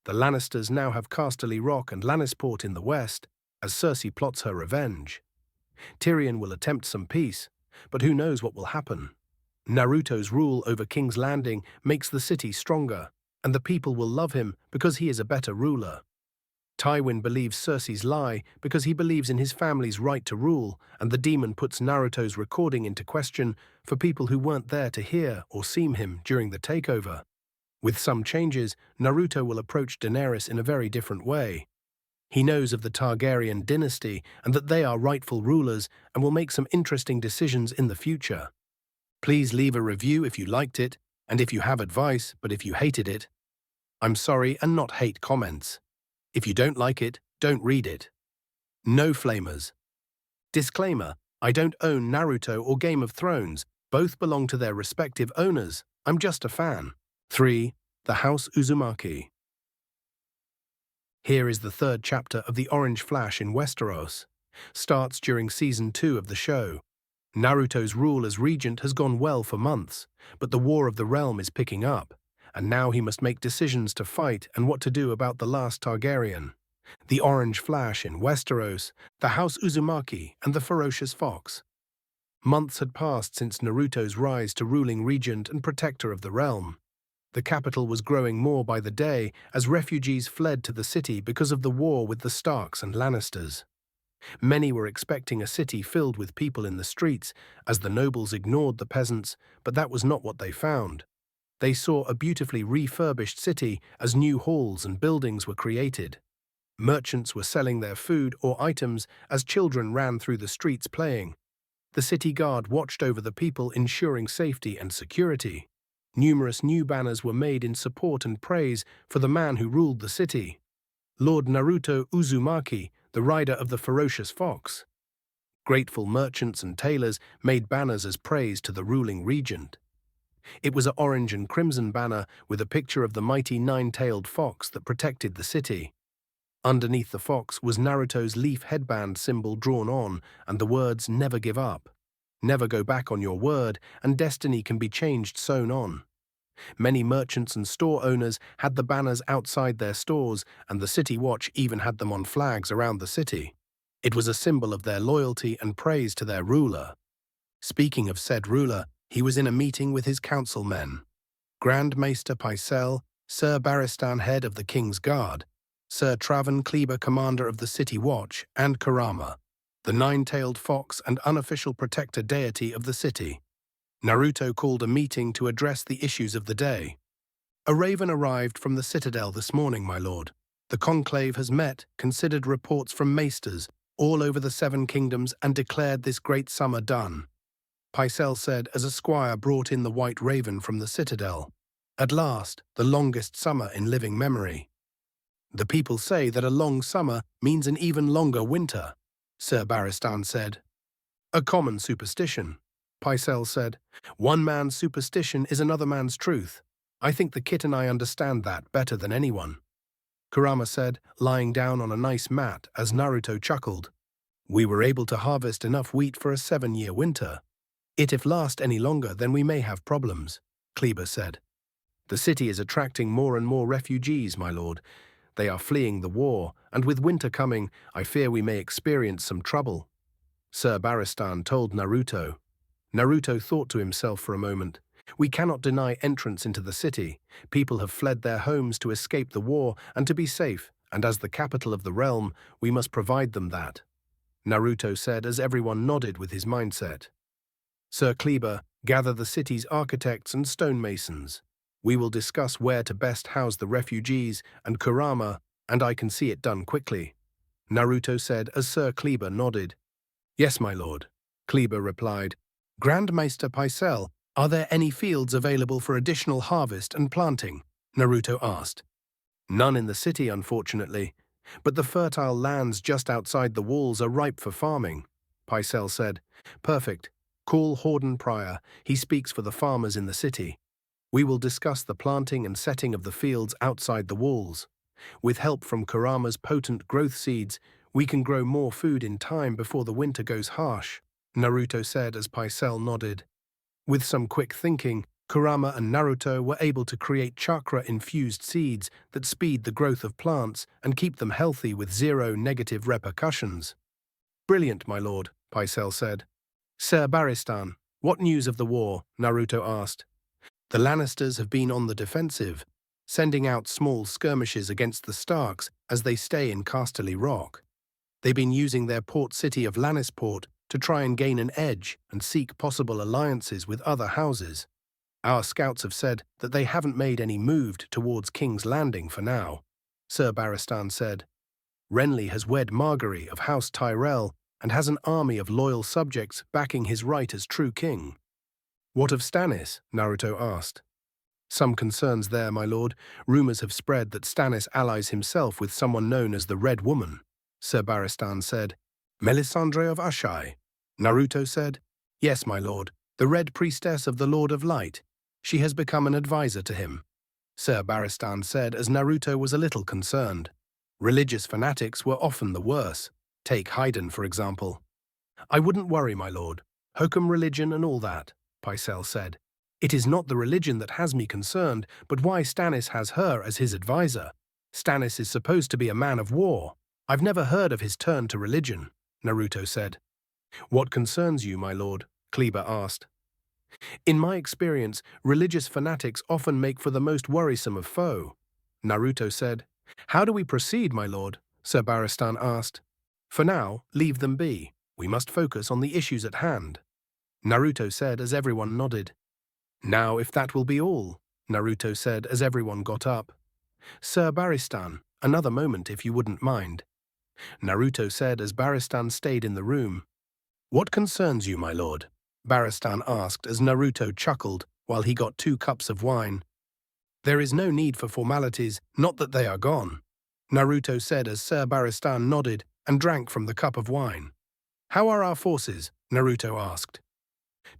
The Lannisters now have Casterly Rock and Lannisport in the west, as Cersei plots her revenge. Tyrion will attempt some peace, but who knows what will happen. Naruto's rule over King's Landing makes the city stronger, and the people will love him because he is a better ruler. Tywin believes Cersei's lie because he believes in his family's right to rule, and the demon puts Naruto's recording into question for people who weren't there to hear or see him during the takeover. With some changes, Naruto will approach Daenerys in a very different way. He knows of the Targaryen dynasty and that they are rightful rulers and will make some interesting decisions in the future. Please leave a review if you liked it, and if you have advice, but if you hated it. I'm sorry and not hate comments. If you don't like it, don't read it. No flamers. Disclaimer, I don't own Naruto or Game of Thrones. Both belong to their respective owners. I'm just a fan. 3. The House Uzumaki. Here is the 3rd chapter of The Orange Flash in Westeros. Starts during Season 2 of the show. Naruto's rule as regent has gone well for months, but the War of the Realm is picking up, and now he must make decisions to fight and what to do about the last Targaryen. The Orange Flash in Westeros, the House Uzumaki, and the Ferocious Fox. Months had passed since Naruto's rise to ruling regent and protector of the realm. The capital was growing more by the day as refugees fled to the city because of the war with the Starks and Lannisters. Many were expecting a city filled with people in the streets, as the nobles ignored the peasants, but that was not what they found. They saw a beautifully refurbished city as new halls and buildings were created. Merchants were selling their food or items as children ran through the streets playing. The city guard watched over the people, ensuring safety and security. Numerous new banners were made in support and praise for the man who ruled the city, Lord Naruto Uzumaki, the rider of the ferocious fox. Grateful merchants and tailors made banners as praise to the ruling regent. It was an orange and crimson banner with a picture of the mighty nine-tailed fox that protected the city. Underneath the fox was Naruto's leaf headband symbol drawn on, and the words "Never give up, never go back on your word, and destiny can be changed" sewn on. Many merchants and store owners had the banners outside their stores, and the city watch even had them on flags around the city. It was a symbol of their loyalty and praise to their ruler. Speaking of said ruler, he was in a meeting with his councilmen. Grand Maester Pycelle, Sir Barristan, head of the King's Guard, Sir Travan Kleber, commander of the City Watch, and Kurama, the nine-tailed fox and unofficial protector deity of the city. Naruto called a meeting to address the issues of the day. "A raven arrived from the citadel this morning, my lord. The conclave has met, considered reports from maesters all over the Seven Kingdoms, and declared this great summer done," Pycelle said as a squire brought in the white raven from the citadel. "At last, the longest summer in living memory. The people say that a long summer means an even longer winter," Sir Barristan said. "A common superstition," Pycelle said. "One man's superstition is another man's truth. I think the kit and I understand that better than anyone," Kurama said, lying down on a nice mat as Naruto chuckled. "We were able to harvest enough wheat for a 7-year winter. If last any longer, then we may have problems," Kleber said. "The city is attracting more and more refugees, my lord. They are fleeing the war, and with winter coming, I fear we may experience some trouble," Sir Barristan told Naruto. Naruto thought to himself for a moment. "We cannot deny entrance into the city. People have fled their homes to escape the war and to be safe, and as the capital of the realm, we must provide them that," Naruto said as everyone nodded with his mindset. "Sir Kleber, gather the city's architects and stonemasons. We will discuss where to best house the refugees, and Kurama, and I can see it done quickly," Naruto said as Sir Kleber nodded. "Yes, my lord," Kleber replied. "Grand Maester Pycelle, are there any fields available for additional harvest and planting?" Naruto asked. "None in the city, unfortunately, but the fertile lands just outside the walls are ripe for farming," Pycelle said. "Perfect. Call Horden Prior. He speaks for the farmers in the city. We will discuss the planting and setting of the fields outside the walls. With help from Kurama's potent growth seeds, we can grow more food in time before the winter goes harsh," Naruto said as Pycelle nodded. With some quick thinking, Kurama and Naruto were able to create chakra-infused seeds that speed the growth of plants and keep them healthy with zero negative repercussions. "Brilliant, my lord," Pycelle said. "Sir Barristan, what news of the war?" Naruto asked. "The Lannisters have been on the defensive, sending out small skirmishes against the Starks as they stay in Casterly Rock. They've been using their port city of Lannisport to try and gain an edge and seek possible alliances with other houses. Our scouts have said that they haven't made any move towards King's Landing for now," Sir Barristan said. "Renly has wed Margaery of House Tyrell and has an army of loyal subjects backing his right as true king." "What of Stannis?" Naruto asked. "Some concerns there, my lord. Rumors have spread that Stannis allies himself with someone known as the Red Woman," Sir Barristan said. "Melisandre of Ashai?" Naruto said. "Yes, my lord, the Red Priestess of the Lord of Light. She has become an advisor to him," Sir Barristan said as Naruto was a little concerned. Religious fanatics were often the worse. Take Haydn, for example. "I wouldn't worry, my lord. Hokum religion and all that," Pycelle said. "It is not the religion that has me concerned, but why Stannis has her as his advisor. Stannis is supposed to be a man of war. I've never heard of his turn to religion," Naruto said. "What concerns you, my lord?" Kleber asked. "In my experience, religious fanatics often make for the most worrisome of foe," Naruto said. "How do we proceed, my lord?" Sir Barristan asked. For now, leave them be. We must focus on the issues at hand, Naruto said as everyone nodded. Now, if that will be all, Naruto said as everyone got up. Sir Barristan, another moment if you wouldn't mind, Naruto said as Barristan stayed in the room. What concerns you, my lord? Barristan asked as Naruto chuckled while he got 2 cups of wine. There is no need for formalities, not that they are gone, Naruto said as Sir Barristan nodded and drank from the cup of wine. How are our forces? Naruto asked.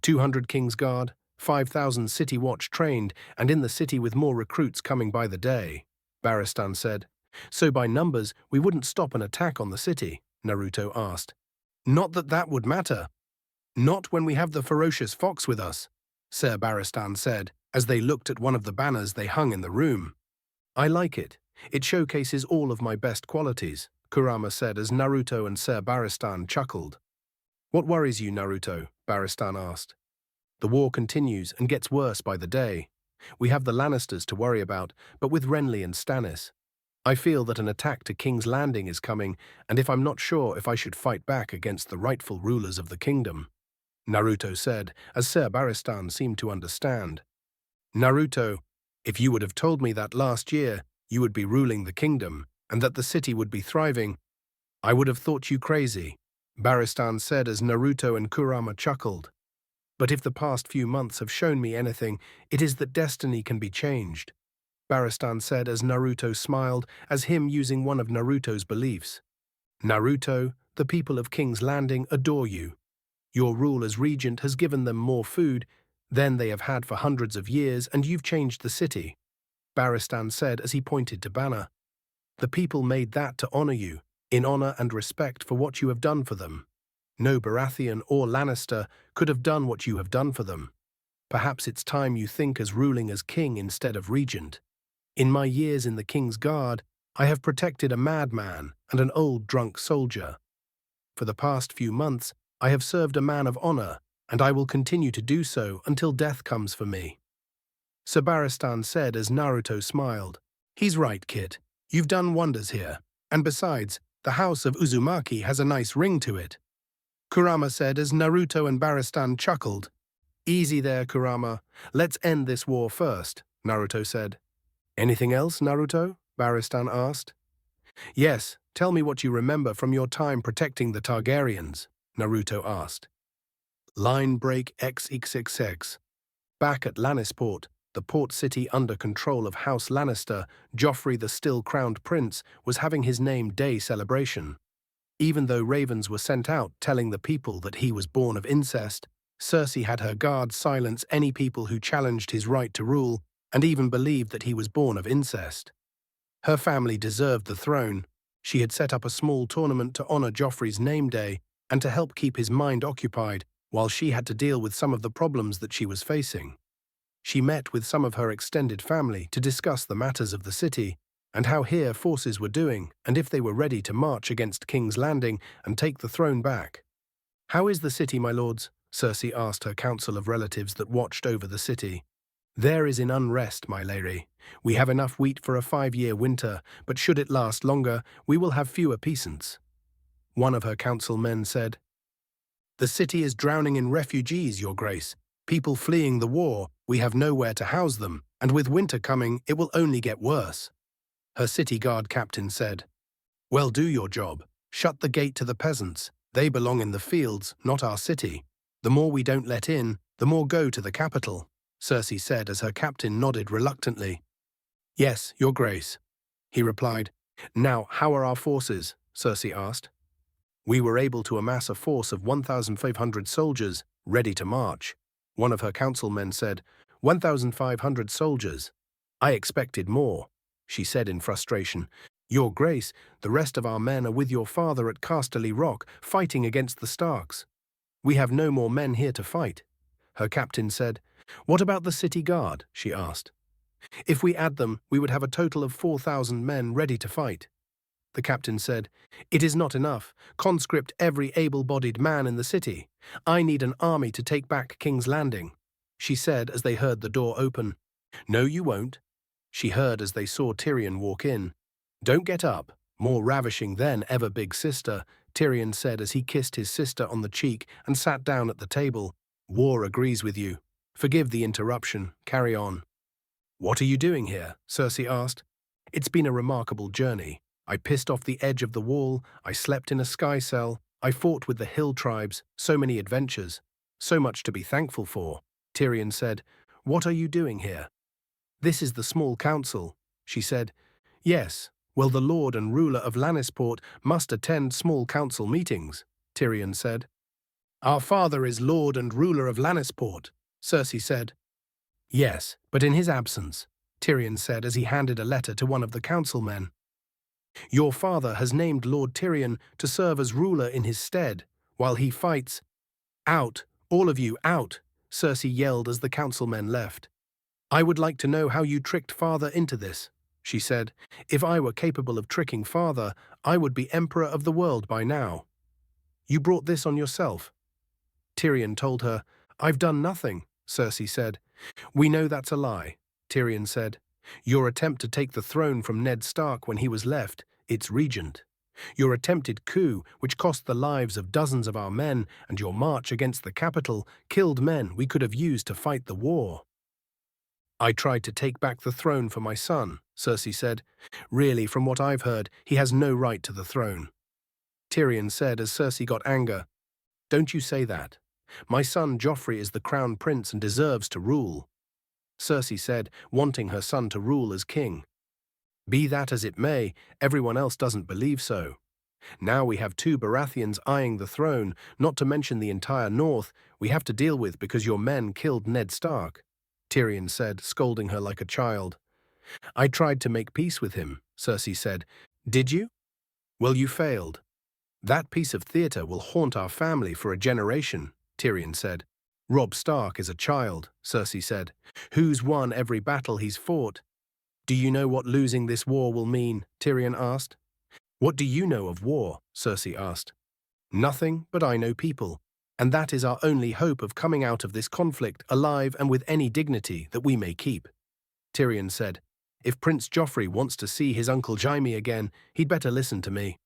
200 King's Guard, 5,000 City Watch trained and in the city with more recruits coming by the day, Barristan said. So by numbers, we wouldn't stop an attack on the city, Naruto asked. Not that that would matter. Not when we have the ferocious fox with us, Sir Barristan said, as they looked at one of the banners they hung in the room. I like it. It showcases all of my best qualities, Kurama said as Naruto and Sir Barristan chuckled. What worries you, Naruto? Barristan asked. The war continues and gets worse by the day. We have the Lannisters to worry about, but with Renly and Stannis. I feel that an attack to King's Landing is coming, and if I'm not sure if I should fight back against the rightful rulers of the kingdom, Naruto said, as Sir Barristan seemed to understand. Naruto, if you would have told me that last year you would be ruling the kingdom, and that the city would be thriving, I would have thought you crazy, Barristan said as Naruto and Kurama chuckled. But if the past few months have shown me anything, it is that destiny can be changed, Barristan said as Naruto smiled as him using one of Naruto's beliefs. Naruto, the people of King's Landing adore you. Your rule as regent has given them more food than they have had for hundreds of years, and you've changed the city, Barristan said as he pointed to Banner. The people made that to honor you, in honor and respect for what you have done for them. No Baratheon or Lannister could have done what you have done for them. Perhaps it's time you think as ruling as king instead of regent. In my years in the King's Guard, I have protected a madman and an old drunk soldier. For the past few months, I have served a man of honor, and I will continue to do so until death comes for me, Sir Barristan said as Naruto smiled. He's right, kid. You've done wonders here. And besides, the house of Uzumaki has a nice ring to it, Kurama said as Naruto and Barristan chuckled. Easy there, Kurama. Let's end this war first, Naruto said. Anything else, Naruto? Barristan asked. Yes, tell me what you remember from your time protecting the Targaryens, Naruto asked. Line break XXXX. Back at Lannisport, the port city under control of House Lannister, Joffrey the still-crowned prince was having his name day celebration. Even though ravens were sent out telling the people that he was born of incest, Cersei had her guards silence any people who challenged his right to rule and even believed that he was born of incest. Her family deserved the throne. She had set up a small tournament to honor Joffrey's name day and to help keep his mind occupied while she had to deal with some of the problems that she was facing. She met with some of her extended family to discuss the matters of the city and how here forces were doing and if they were ready to march against King's Landing and take the throne back. How is the city, my lords? Cersei asked her council of relatives that watched over the city. There is in unrest, my lady. We have enough wheat for a 5-year winter, but should it last longer, we will have fewer peasants. One of her council men said, The city is drowning in refugees, your grace. People fleeing the war, we have nowhere to house them, and with winter coming, it will only get worse. Her city guard captain said, Well, do your job. Shut the gate to the peasants. They belong in the fields, not our city. The more we don't let in, the more go to the capital, Cersei said as her captain nodded reluctantly. Yes, your grace, he replied. Now, how are our forces? Cersei asked. We were able to amass a force of 1,500 soldiers, ready to march. One of her councilmen said, 1,500 soldiers. I expected more, she said in frustration. Your grace, the rest of our men are with your father at Casterly Rock, fighting against the Starks. We have no more men here to fight. Her captain said, What about the city guard? She asked. If we add them, we would have a total of 4,000 men ready to fight. The captain said, It is not enough. Conscript every able-bodied man in the city. I need an army to take back King's Landing, she said as they heard the door open. No, you won't, she heard as they saw Tyrion walk in. Don't get up. More ravishing than ever, big sister, Tyrion said as he kissed his sister on the cheek and sat down at the table. War agrees with you. Forgive the interruption. Carry on. What are you doing here? Cersei asked. It's been a remarkable journey. I pissed off the edge of the wall, I slept in a sky cell, I fought with the hill tribes, so many adventures. So much to be thankful for. Tyrion said. What are you doing here? This is the small council, she said. Yes, well, the lord and ruler of Lannisport must attend small council meetings, Tyrion said. Our father is lord and ruler of Lannisport, Cersei said. Yes, but in his absence, Tyrion said as he handed a letter to one of the councilmen. Your father has named Lord Tyrion to serve as ruler in his stead, while he fights. Out, all of you, out, Cersei yelled as the councilmen left. I would like to know how you tricked father into this, she said. If I were capable of tricking father, I would be emperor of the world by now. You brought this on yourself. Tyrion told her. I've done nothing, Cersei said. We know that's a lie, Tyrion said. Your attempt to take the throne from Ned Stark when he was left, its regent. Your attempted coup, which cost the lives of dozens of our men, and your march against the capital, killed men we could have used to fight the war. I tried to take back the throne for my son, Cersei said. Really, from what I've heard, he has no right to the throne. Tyrion said as Cersei got anger. Don't you say that. My son Joffrey is the crown prince and deserves to rule. Cersei said, wanting her son to rule as king. Be that as it may, everyone else doesn't believe so. Now we have 2 Baratheons eyeing the throne, not to mention the entire north we have to deal with because your men killed Ned Stark, Tyrion said, scolding her like a child. I tried to make peace with him, Cersei said. Did you? Well, you failed. That piece of theatre will haunt our family for a generation, Tyrion said. Robb Stark is a child, Cersei said. Who's won every battle he's fought? Do you know what losing this war will mean? Tyrion asked. What do you know of war? Cersei asked. Nothing, but I know people, and that is our only hope of coming out of this conflict alive and with any dignity that we may keep. Tyrion said, if Prince Joffrey wants to see his uncle Jaime again, he'd better listen to me.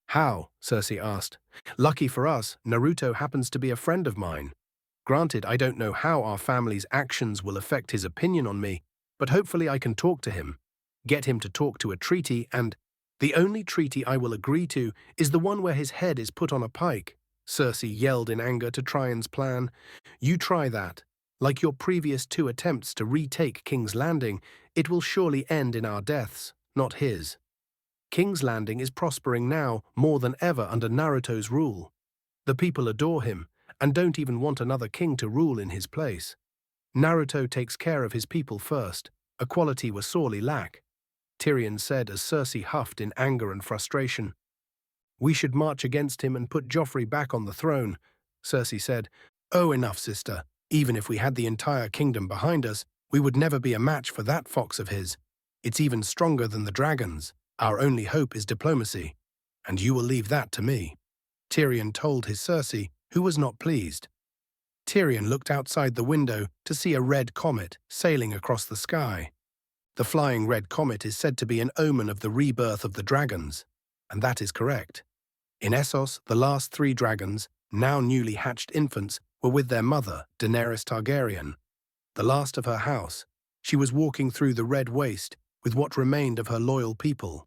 How? Cersei asked. Lucky for us, Naruto happens to be a friend of mine. Granted, I don't know how our family's actions will affect his opinion on me, but hopefully I can talk to him, get him to talk to a treaty, and the only treaty I will agree to is the one where his head is put on a pike, Cersei yelled in anger to Tyrion's plan. You try that. Like your previous 2 attempts to retake King's Landing, it will surely end in our deaths, not his. King's Landing is prospering now more than ever under Naruto's rule. The people adore him and don't even want another king to rule in his place. Naruto takes care of his people first, a quality we sorely lack, Tyrion said as Cersei huffed in anger and frustration. We should march against him and put Joffrey back on the throne, Cersei said. Oh, enough, sister. Even if we had the entire kingdom behind us, we would never be a match for that fox of his. It's even stronger than the dragons. Our only hope is diplomacy, and you will leave that to me, Tyrion told his Cersei, who was not pleased. Tyrion looked outside the window to see a red comet sailing across the sky. The flying red comet is said to be an omen of the rebirth of the dragons, and that is correct. In Essos, the last 3 dragons, now newly hatched infants, were with their mother, Daenerys Targaryen, the last of her house. She was walking through the Red Waste with what remained of her loyal people.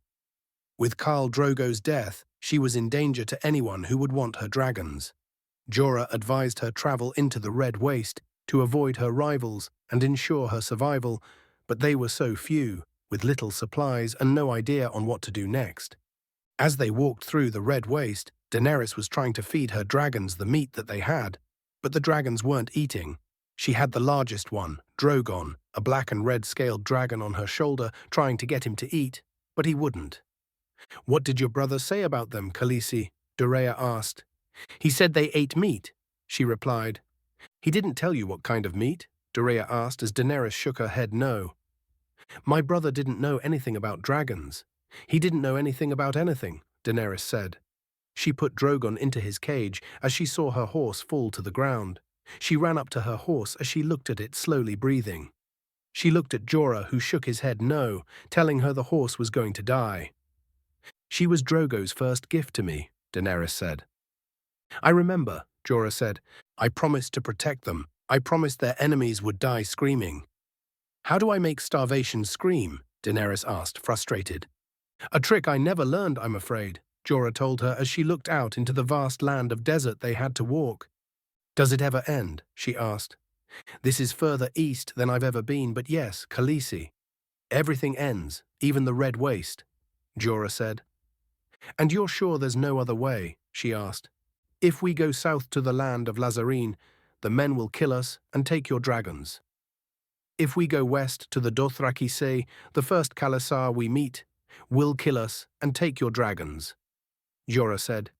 With Khal Drogo's death, she was in danger to anyone who would want her dragons. Jorah advised her travel into the Red Waste to avoid her rivals and ensure her survival, but they were so few, with little supplies and no idea on what to do next. As they walked through the Red Waste, Daenerys was trying to feed her dragons the meat that they had, but the dragons weren't eating. She had the largest one, Drogon, a black and red scaled dragon on her shoulder, trying to get him to eat, but he wouldn't. What did your brother say about them, Khaleesi? Doreah asked. He said they ate meat, she replied. He didn't tell you what kind of meat? Doreah asked as Daenerys shook her head no. My brother didn't know anything about dragons. He didn't know anything about anything, Daenerys said. She put Drogon into his cage as she saw her horse fall to the ground. She ran up to her horse as she looked at it slowly breathing. She looked at Jorah, who shook his head no, telling her the horse was going to die. She was Drogo's first gift to me, Daenerys said. I remember, Jorah said. I promised to protect them. I promised their enemies would die screaming. How do I make starvation scream? Daenerys asked, frustrated. A trick I never learned, I'm afraid, Jorah told her as she looked out into the vast land of desert they had to walk. Does it ever end? She asked. This is further east than I've ever been, but yes, Khaleesi. Everything ends, even the Red Waste, Jorah said. And you're sure there's no other way? She asked. If we go south to the land of Lazarene, the men will kill us and take your dragons. If we go west to the Dothraki Sea, the first Khalasar we meet will kill us and take your dragons. Jorah said.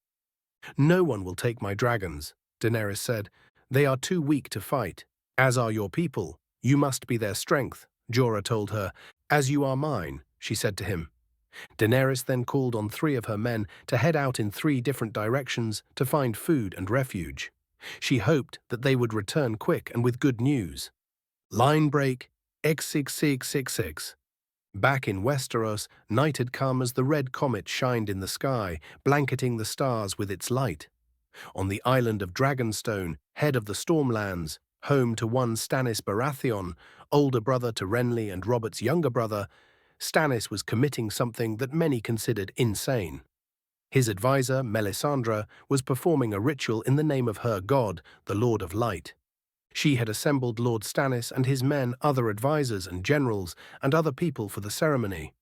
No one will take my dragons, Daenerys said. They are too weak to fight. As are your people. You must be their strength, Jorah told her. As you are mine, she said to him. Daenerys then called on 3 of her men to head out in 3 different directions to find food and refuge. She hoped that they would return quick and with good news. Line break X6666. Back in Westeros, night had come as the red comet shined in the sky, blanketing the stars with its light. On the island of Dragonstone, head of the Stormlands, home to one Stannis Baratheon, older brother to Renly and Robert's younger brother, Stannis was committing something that many considered insane. His advisor, Melisandre, was performing a ritual in the name of her god, the Lord of Light. She had assembled Lord Stannis and his men, other advisors and generals, and other people for the ceremony.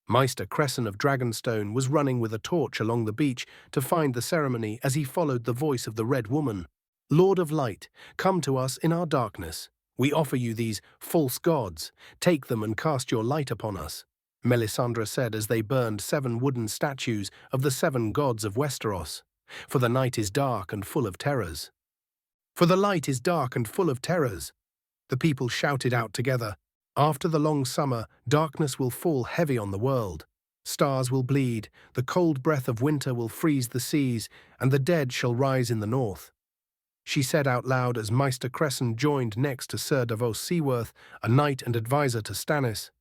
Maester Cresson of Dragonstone was running with a torch along the beach to find the ceremony as he followed the voice of the Red Woman. Lord of Light, come to us in our darkness. We offer you these false gods. Take them and cast your light upon us, Melisandre said as they burned 7 wooden statues of the 7 gods of Westeros. For the night is dark and full of terrors. For the light is dark and full of terrors. The people shouted out together. After the long summer, darkness will fall heavy on the world. Stars will bleed, the cold breath of winter will freeze the seas, and the dead shall rise in the north. She said out loud as Maester Cresson joined next to Sir Davos Seaworth, a knight and advisor to Stannis.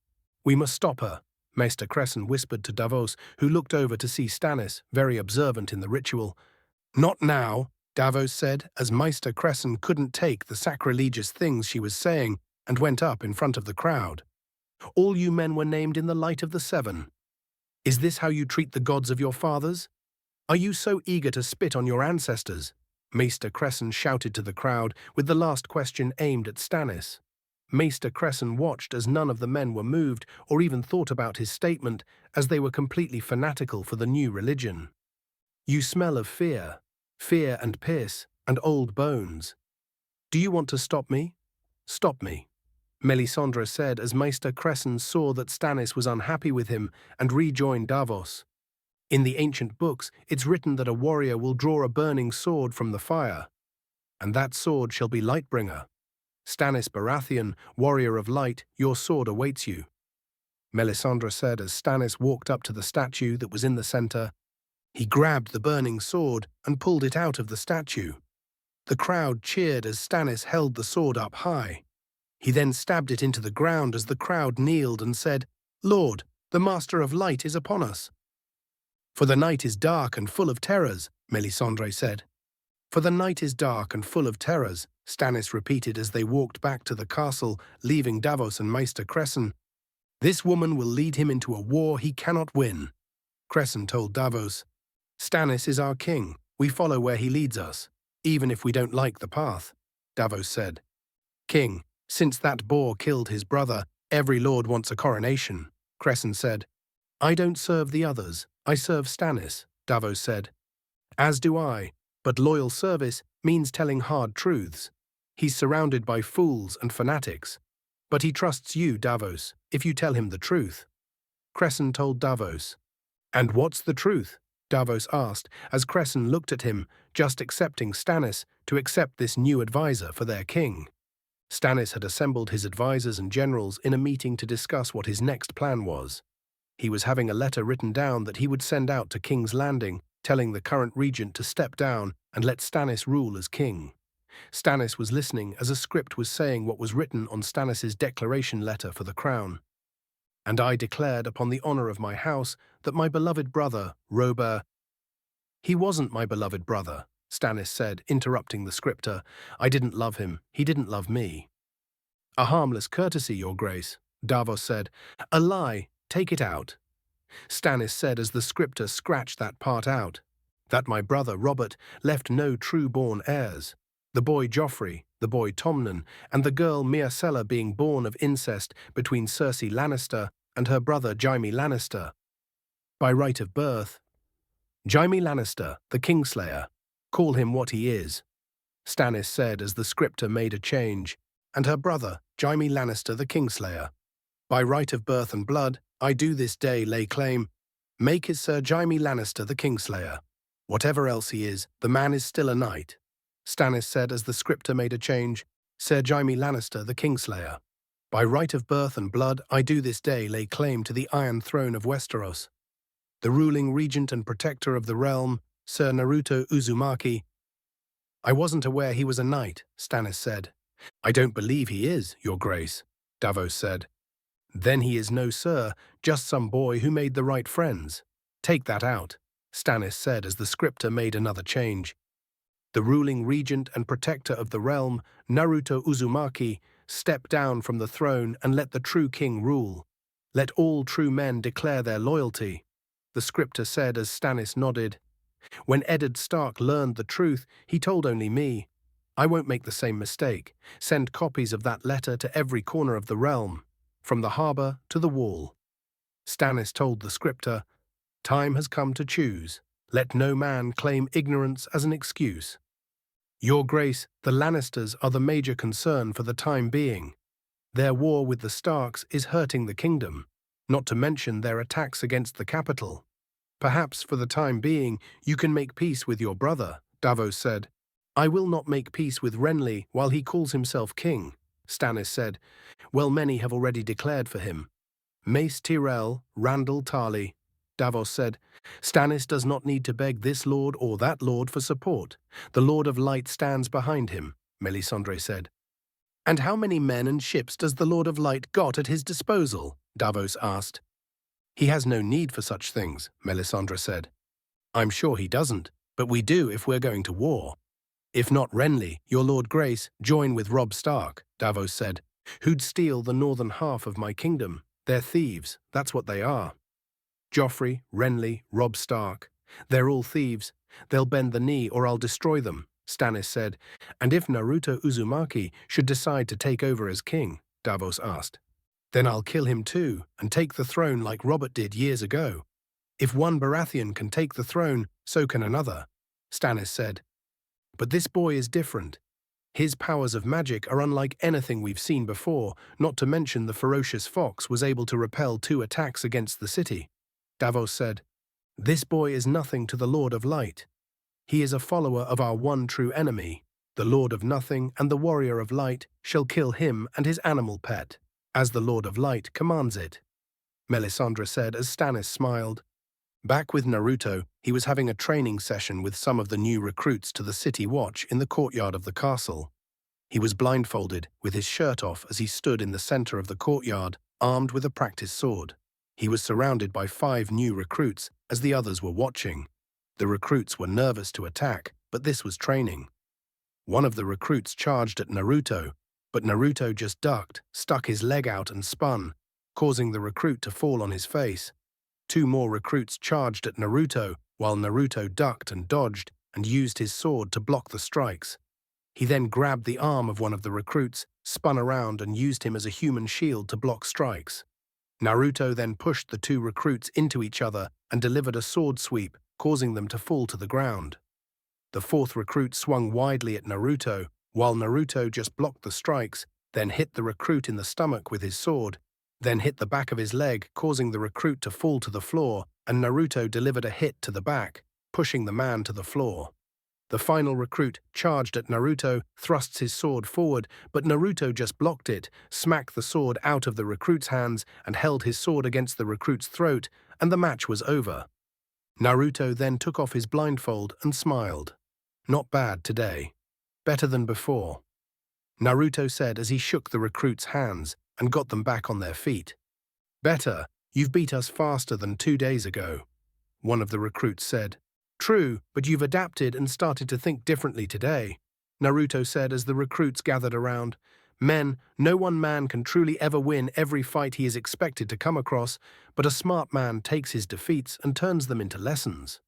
We must stop her, Maester Cresson whispered to Davos, who looked over to see Stannis, very observant in the ritual. Not now, Davos said, as Maester Cresson couldn't take the sacrilegious things she was saying and went up in front of the crowd. All you men were named in the light of the 7. Is this how you treat the gods of your fathers? Are you so eager to spit on your ancestors? Maester Cresson shouted to the crowd, with the last question aimed at Stannis. Maester Cresson watched as none of the men were moved or even thought about his statement, as they were completely fanatical for the new religion. You smell of fear and piss, and old bones. Do you want to stop me? Stop me, Melisandre said as Maester Cresson saw that Stannis was unhappy with him and rejoined Davos. In the ancient books, it's written that a warrior will draw a burning sword from the fire, and that sword shall be Lightbringer. Stannis Baratheon, warrior of light, your sword awaits you, Melisandre said as Stannis walked up to the statue that was in the center. He grabbed the burning sword and pulled it out of the statue. The crowd cheered as Stannis held the sword up high. He then stabbed it into the ground as the crowd kneeled and said, Lord, the Master of Light is upon us. For the night is dark and full of terrors, Melisandre said. For the night is dark and full of terrors, Stannis repeated as they walked back to the castle, leaving Davos and Maester Cresson. This woman will lead him into a war he cannot win, Cresson told Davos. Stannis is our king. We follow where he leads us, even if we don't like the path, Davos said. King, since that boar killed his brother, every lord wants a coronation, Cresson said. I don't serve the others. I serve Stannis, Davos said. As do I, but loyal service means telling hard truths. He's surrounded by fools and fanatics. But he trusts you, Davos, if you tell him the truth. Cresson told Davos. And what's the truth? Davos asked, as Cresson looked at him, just accepting Stannis to accept this new advisor for their king. Stannis had assembled his advisors and generals in a meeting to discuss what his next plan was. He was having a letter written down that he would send out to King's Landing, telling the current regent to step down and let Stannis rule as king. Stannis was listening as a script was saying what was written on Stannis's declaration letter for the crown. And I declared upon the honor of my house that my beloved brother, Robert He wasn't my beloved brother, Stannis said, interrupting the scripter. I didn't love him. He didn't love me. A harmless courtesy, Your Grace, Davos said. A lie. Take it out. Stannis said as the scripter scratched that part out. That my brother Robert left no true-born heirs. The boy Joffrey, the boy Tommen, and the girl Myrcella being born of incest between Cersei Lannister and her brother Jaime Lannister. By right of birth, Jaime Lannister, the Kingslayer. Call him what he is, Stannis said as the scripter made a change, and her brother, Jaime Lannister, the Kingslayer. By right of birth and blood, I do this day lay claim, make his Sir Jaime Lannister the Kingslayer. Whatever else he is, the man is still a knight, Stannis said as the scripter made a change, Sir Jaime Lannister the Kingslayer. By right of birth and blood, I do this day lay claim to the Iron Throne of Westeros. The ruling regent and protector of the realm, Sir Naruto Uzumaki. I wasn't aware he was a knight, Stannis said. I don't believe he is, Your Grace, Davos said. Then he is no sir, just some boy who made the right friends. Take that out, Stannis said as the scripter made another change. The ruling regent and protector of the realm, Naruto Uzumaki, step down from the throne and let the true king rule. Let all true men declare their loyalty, the scripter said as Stannis nodded. When Eddard Stark learned the truth, he told only me. I won't make the same mistake. Send copies of that letter to every corner of the realm, from the harbour to the wall. Stannis told the scripter, time has come to choose. Let no man claim ignorance as an excuse. Your Grace, the Lannisters are the major concern for the time being. Their war with the Starks is hurting the kingdom, not to mention their attacks against the capital. Perhaps for the time being you can make peace with your brother, Davos said. I will not make peace with Renly while he calls himself king, Stannis said. Well, many have already declared for him. Mace Tyrell, Randall Tarly, Davos said. Stannis does not need to beg this lord or that lord for support. The Lord of Light stands behind him, Melisandre said. And how many men and ships does the Lord of Light got at his disposal? Davos asked. He has no need for such things, Melisandre said. I'm sure he doesn't, but we do if we're going to war. If not Renly, your Lord Grace, join with Robb Stark, Davos said. Who'd steal the northern half of my kingdom? They're thieves, that's what they are. Joffrey, Renly, Robb Stark. They're all thieves. They'll bend the knee or I'll destroy them, Stannis said. And if Naruto Uzumaki should decide to take over as king, Davos asked, then I'll kill him too and take the throne like Robert did years ago. If one Baratheon can take the throne, so can another, Stannis said. But this boy is different. His powers of magic are unlike anything we've seen before, not to mention the ferocious fox was able to repel 2 attacks against the city. Davos said, this boy is nothing to the Lord of Light. He is a follower of our one true enemy. The Lord of Nothing and the Warrior of Light shall kill him and his animal pet, as the Lord of Light commands it. Melisandre said as Stannis smiled. Back with Naruto, he was having a training session with some of the new recruits to the city watch in the courtyard of the castle. He was blindfolded, with his shirt off as he stood in the center of the courtyard, armed with a practice sword. He was surrounded by 5 new recruits as the others were watching. The recruits were nervous to attack, but this was training. One of the recruits charged at Naruto, but Naruto just ducked, stuck his leg out and spun, causing the recruit to fall on his face. 2 more recruits charged at Naruto, while Naruto ducked and dodged and used his sword to block the strikes. He then grabbed the arm of one of the recruits, spun around and used him as a human shield to block strikes. Naruto then pushed the 2 recruits into each other and delivered a sword sweep, causing them to fall to the ground. The 4th recruit swung widely at Naruto, while Naruto just blocked the strikes, then hit the recruit in the stomach with his sword, then hit the back of his leg, causing the recruit to fall to the floor, and Naruto delivered a hit to the back, pushing the man to the floor. The final recruit charged at Naruto, thrusts his sword forward, but Naruto just blocked it, smacked the sword out of the recruit's hands, and held his sword against the recruit's throat, and the match was over. Naruto then took off his blindfold and smiled. Not bad today. Better than before, Naruto said as he shook the recruits' hands and got them back on their feet. Better, you've beat us faster than 2 days ago, one of the recruits said. True, but you've adapted and started to think differently today, Naruto said as the recruits gathered around. Men, no one man can truly ever win every fight he is expected to come across, but a smart man takes his defeats and turns them into lessons.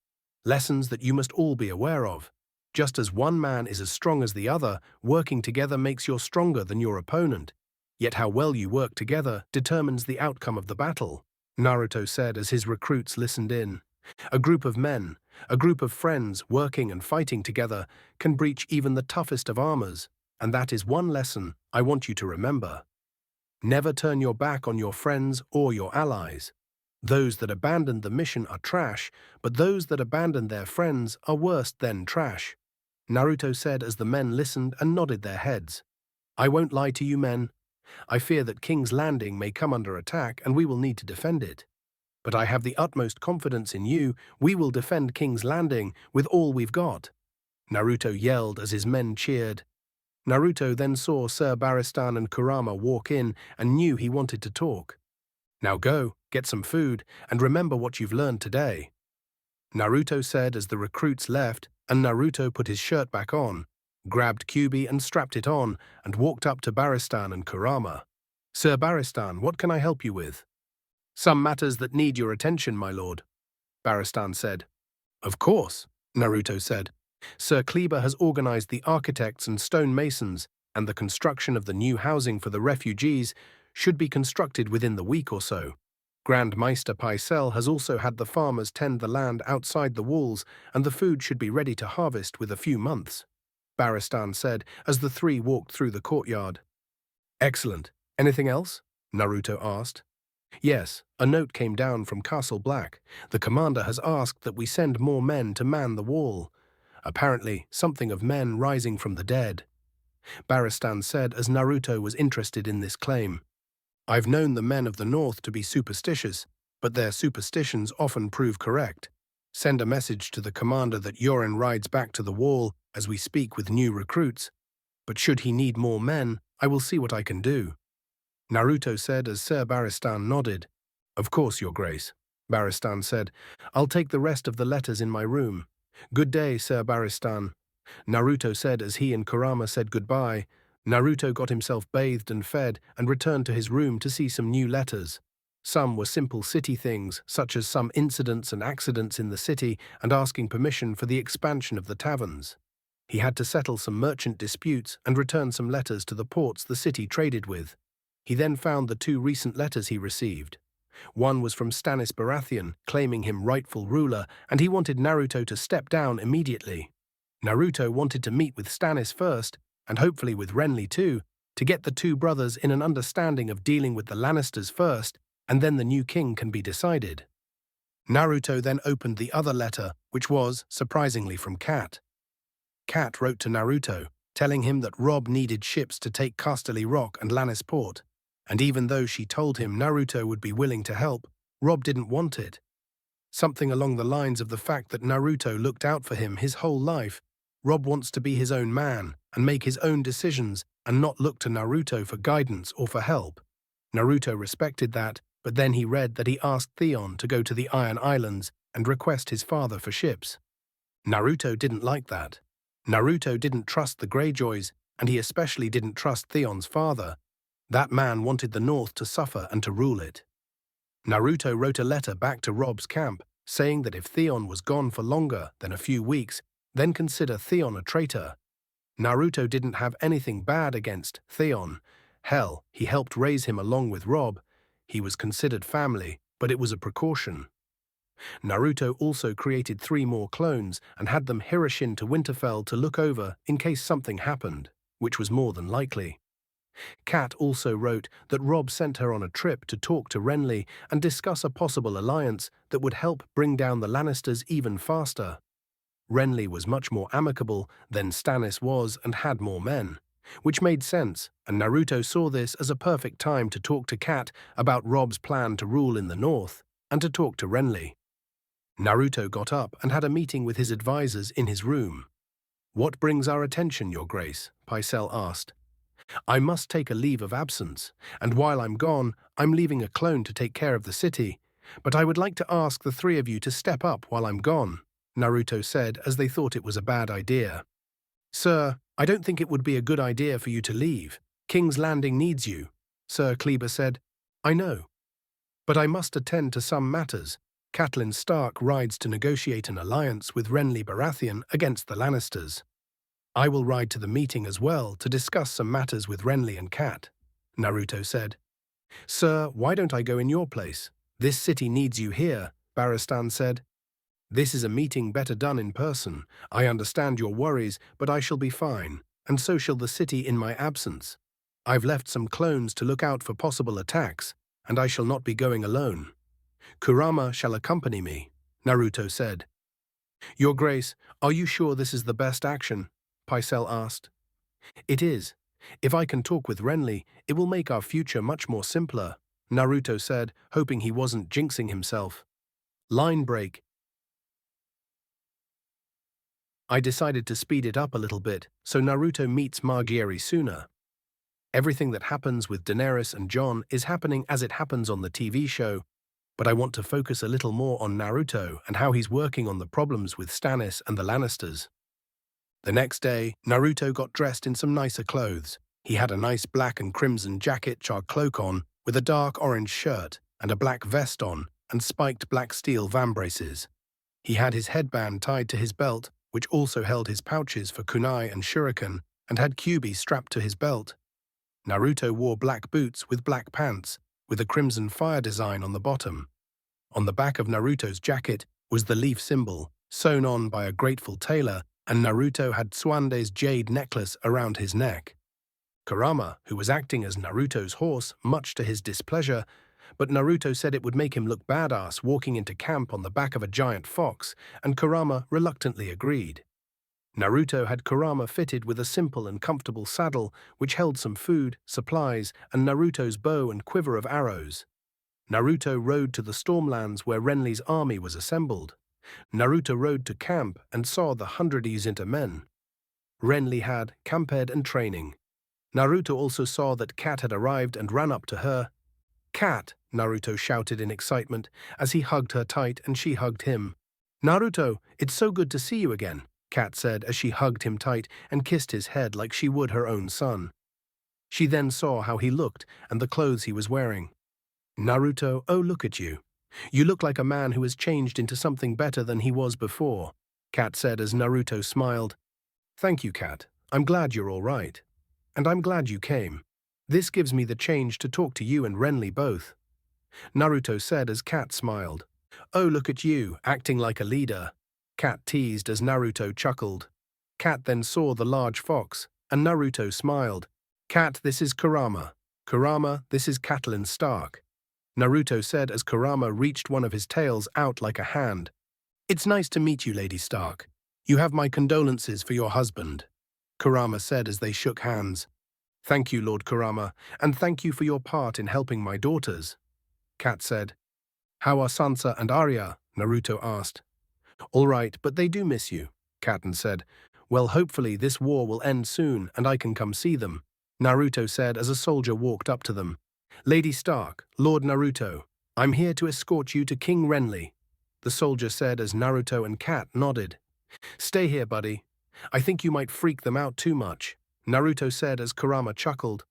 Lessons that you must all be aware of. Just as one man is as strong as the other, working together makes you stronger than your opponent. Yet how well you work together determines the outcome of the battle, Naruto said as his recruits listened in. A group of men, a group of friends working and fighting together can breach even the toughest of armors, and that is one lesson I want you to remember. Never turn your back on your friends or your allies. Those that abandon the mission are trash, but those that abandon their friends are worse than trash, Naruto said as the men listened and nodded their heads. I won't lie to you men. I fear that King's Landing may come under attack and we will need to defend it. But I have the utmost confidence in you. We will defend King's Landing with all we've got, Naruto yelled as his men cheered. Naruto then saw Sir Barristan and Kurama walk in and knew he wanted to talk. Now go, get some food, and remember what you've learned today, Naruto said as the recruits left, and Naruto put his shirt back on, grabbed Kyuubi and strapped it on, and walked up to Barristan and Kurama. Sir Barristan, what can I help you with? Some matters that need your attention, my lord, Barristan said. Of course, Naruto said. Sir Kleber has organized the architects and stonemasons, and the construction of the new housing for the refugees should be constructed within the week or so. Grand Meister Pycelle has also had the farmers tend the land outside the walls, and the food should be ready to harvest with a few months, Barristan said as the three walked through the courtyard. Excellent. Anything else? Naruto asked. Yes, a note came down from Castle Black. The commander has asked that we send more men to man the wall. Apparently, something of men rising from the dead, Barristan said as Naruto was interested in this claim. I've known the men of the north to be superstitious, but their superstitions often prove correct. Send a message to the commander that Yorin rides back to the wall as we speak with new recruits. But should he need more men, I will see what I can do, Naruto said as Sir Barristan nodded. Of course, Your Grace, Barristan said. I'll take the rest of the letters in my room. Good day, Sir Barristan, Naruto said as he and Kurama said goodbye. Naruto got himself bathed and fed and returned to his room to see some new letters. Some were simple city things, such as some incidents and accidents in the city and asking permission for the expansion of the taverns. He had to settle some merchant disputes and return some letters to the ports the city traded with. He then found the two recent letters he received. One was from Stannis Baratheon, claiming him rightful ruler, and he wanted Naruto to step down immediately. Naruto wanted to meet with Stannis first, and hopefully with Renly too, to get the two brothers in an understanding of dealing with the Lannisters first, and then the new king can be decided. Naruto then opened the other letter, which was, surprisingly, from Kat. Kat wrote to Naruto, telling him that Robb needed ships to take Casterly Rock and Lannisport, and even though she told him Naruto would be willing to help, Robb didn't want it. Something along the lines of the fact that Naruto looked out for him his whole life. Robb wants to be his own man and make his own decisions and not look to Naruto for guidance or for help. Naruto respected that, but then he read that he asked Theon to go to the Iron Islands and request his father for ships. Naruto didn't like that. Naruto didn't trust the Greyjoys, and he especially didn't trust Theon's father. That man wanted the North to suffer and to rule it. Naruto wrote a letter back to Robb's camp, saying that if Theon was gone for longer than a few weeks, then consider Theon a traitor. Naruto didn't have anything bad against Theon. Hell, he helped raise him along with Robb. He was considered family, but it was a precaution. Naruto also created 3 more clones and had them Hiroshin to Winterfell to look over in case something happened, which was more than likely. Kat also wrote that Robb sent her on a trip to talk to Renly and discuss a possible alliance that would help bring down the Lannisters even faster. Renly was much more amicable than Stannis was and had more men, which made sense, and Naruto saw this as a perfect time to talk to Kat about Robb's plan to rule in the north and to talk to Renly. Naruto got up and had a meeting with his advisors in his room. What brings our attention, Your Grace? Pycelle asked. I must take a leave of absence, and while I'm gone, I'm leaving a clone to take care of the city, but I would like to ask the 3 of you to step up while I'm gone, Naruto said as they thought it was a bad idea. Sir, I don't think it would be a good idea for you to leave. King's Landing needs you. Sir Kleber said. I know. But I must attend to some matters. Catelyn Stark rides to negotiate an alliance with Renly Baratheon against the Lannisters. I will ride to the meeting as well to discuss some matters with Renly and Cat, Naruto said. Sir, why don't I go in your place? This city needs you here, Barristan said. This is a meeting better done in person. I understand your worries, but I shall be fine, and so shall the city in my absence. I've left some clones to look out for possible attacks, and I shall not be going alone. Kurama shall accompany me, Naruto said. Your Grace, are you sure this is the best action? Pycelle asked. It is. If I can talk with Renly, it will make our future much more simpler, Naruto said, hoping he wasn't jinxing himself. Line break. I decided to speed it up a little bit, so Naruto meets Margaery sooner. Everything that happens with Daenerys and Jon is happening as it happens on the TV show, but I want to focus a little more on Naruto and how he's working on the problems with Stannis and the Lannisters. The next day, Naruto got dressed in some nicer clothes. He had a nice black and crimson jacket-charred cloak on, with a dark orange shirt, and a black vest on, and spiked black steel vambraces. He had his headband tied to his belt, which also held his pouches for kunai and shuriken, and had Kyuubi strapped to his belt. Naruto wore black boots with black pants, with a crimson fire design on the bottom. On the back of Naruto's jacket was the leaf symbol, sewn on by a grateful tailor, and Naruto had Tsuande's jade necklace around his neck. Kurama, who was acting as Naruto's horse, much to his displeasure, but Naruto said it would make him look badass walking into camp on the back of a giant fox, and Kurama reluctantly agreed. Naruto had Kurama fitted with a simple and comfortable saddle which held some food, supplies, and Naruto's bow and quiver of arrows. Naruto rode to the Stormlands where Renly's army was assembled. Naruto rode to camp and saw the 100 Uzinta men. Renly had camped and training. Naruto also saw that Cat had arrived and ran up to her. Cat, Naruto shouted in excitement as he hugged her tight and she hugged him. Naruto, it's so good to see you again, Cat said as she hugged him tight and kissed his head like she would her own son. She then saw how he looked and the clothes he was wearing. Naruto, oh look at you. You look like a man who has changed into something better than he was before, Cat said as Naruto smiled. Thank you, Cat. I'm glad you're all right. And I'm glad you came. This gives me the change to talk to you and Renly both. Naruto said as Cat smiled. Oh, look at you, acting like a leader. Cat teased as Naruto chuckled. Cat then saw the large fox, and Naruto smiled. Cat, this is Kurama. Kurama, this is Catelyn Stark. Naruto said as Kurama reached one of his tails out like a hand. It's nice to meet you, Lady Stark. You have my condolences for your husband, Kurama said as they shook hands. Thank you, Lord Kurama, and thank you for your part in helping my daughters, Cat said. How are Sansa and Arya? Naruto asked. All right, but they do miss you, Catelyn said. Well, hopefully this war will end soon and I can come see them, Naruto said as a soldier walked up to them. Lady Stark, Lord Naruto, I'm here to escort you to King Renly, the soldier said as Naruto and Cat nodded. Stay here, buddy. I think you might freak them out too much, Naruto said as Kurama chuckled.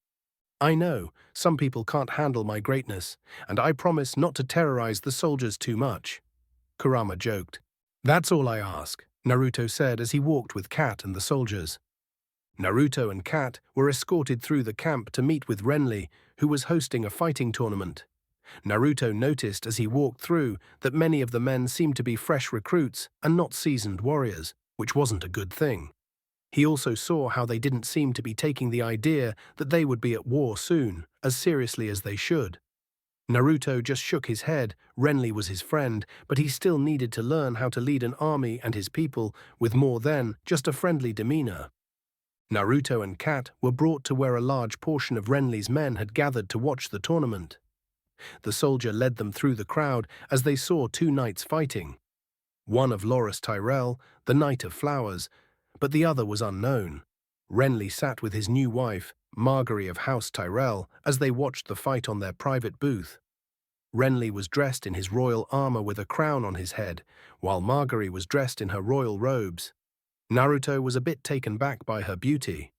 I know, some people can't handle my greatness, and I promise not to terrorize the soldiers too much, Kurama joked. That's all I ask, Naruto said as he walked with Cat and the soldiers. Naruto and Cat were escorted through the camp to meet with Renly, who was hosting a fighting tournament. Naruto noticed as he walked through that many of the men seemed to be fresh recruits and not seasoned warriors, which wasn't a good thing. He also saw how they didn't seem to be taking the idea that they would be at war soon, as seriously as they should. Naruto just shook his head. Renly was his friend, but he still needed to learn how to lead an army and his people with more than just a friendly demeanor. Naruto and Cat were brought to where a large portion of Renly's men had gathered to watch the tournament. The soldier led them through the crowd as they saw two knights fighting. One of Loras Tyrell, the Knight of Flowers, but the other was unknown. Renly sat with his new wife, Margaery of House Tyrell, as they watched the fight on their private booth. Renly was dressed in his royal armor with a crown on his head, while Margaery was dressed in her royal robes. Naruto was a bit taken back by her beauty.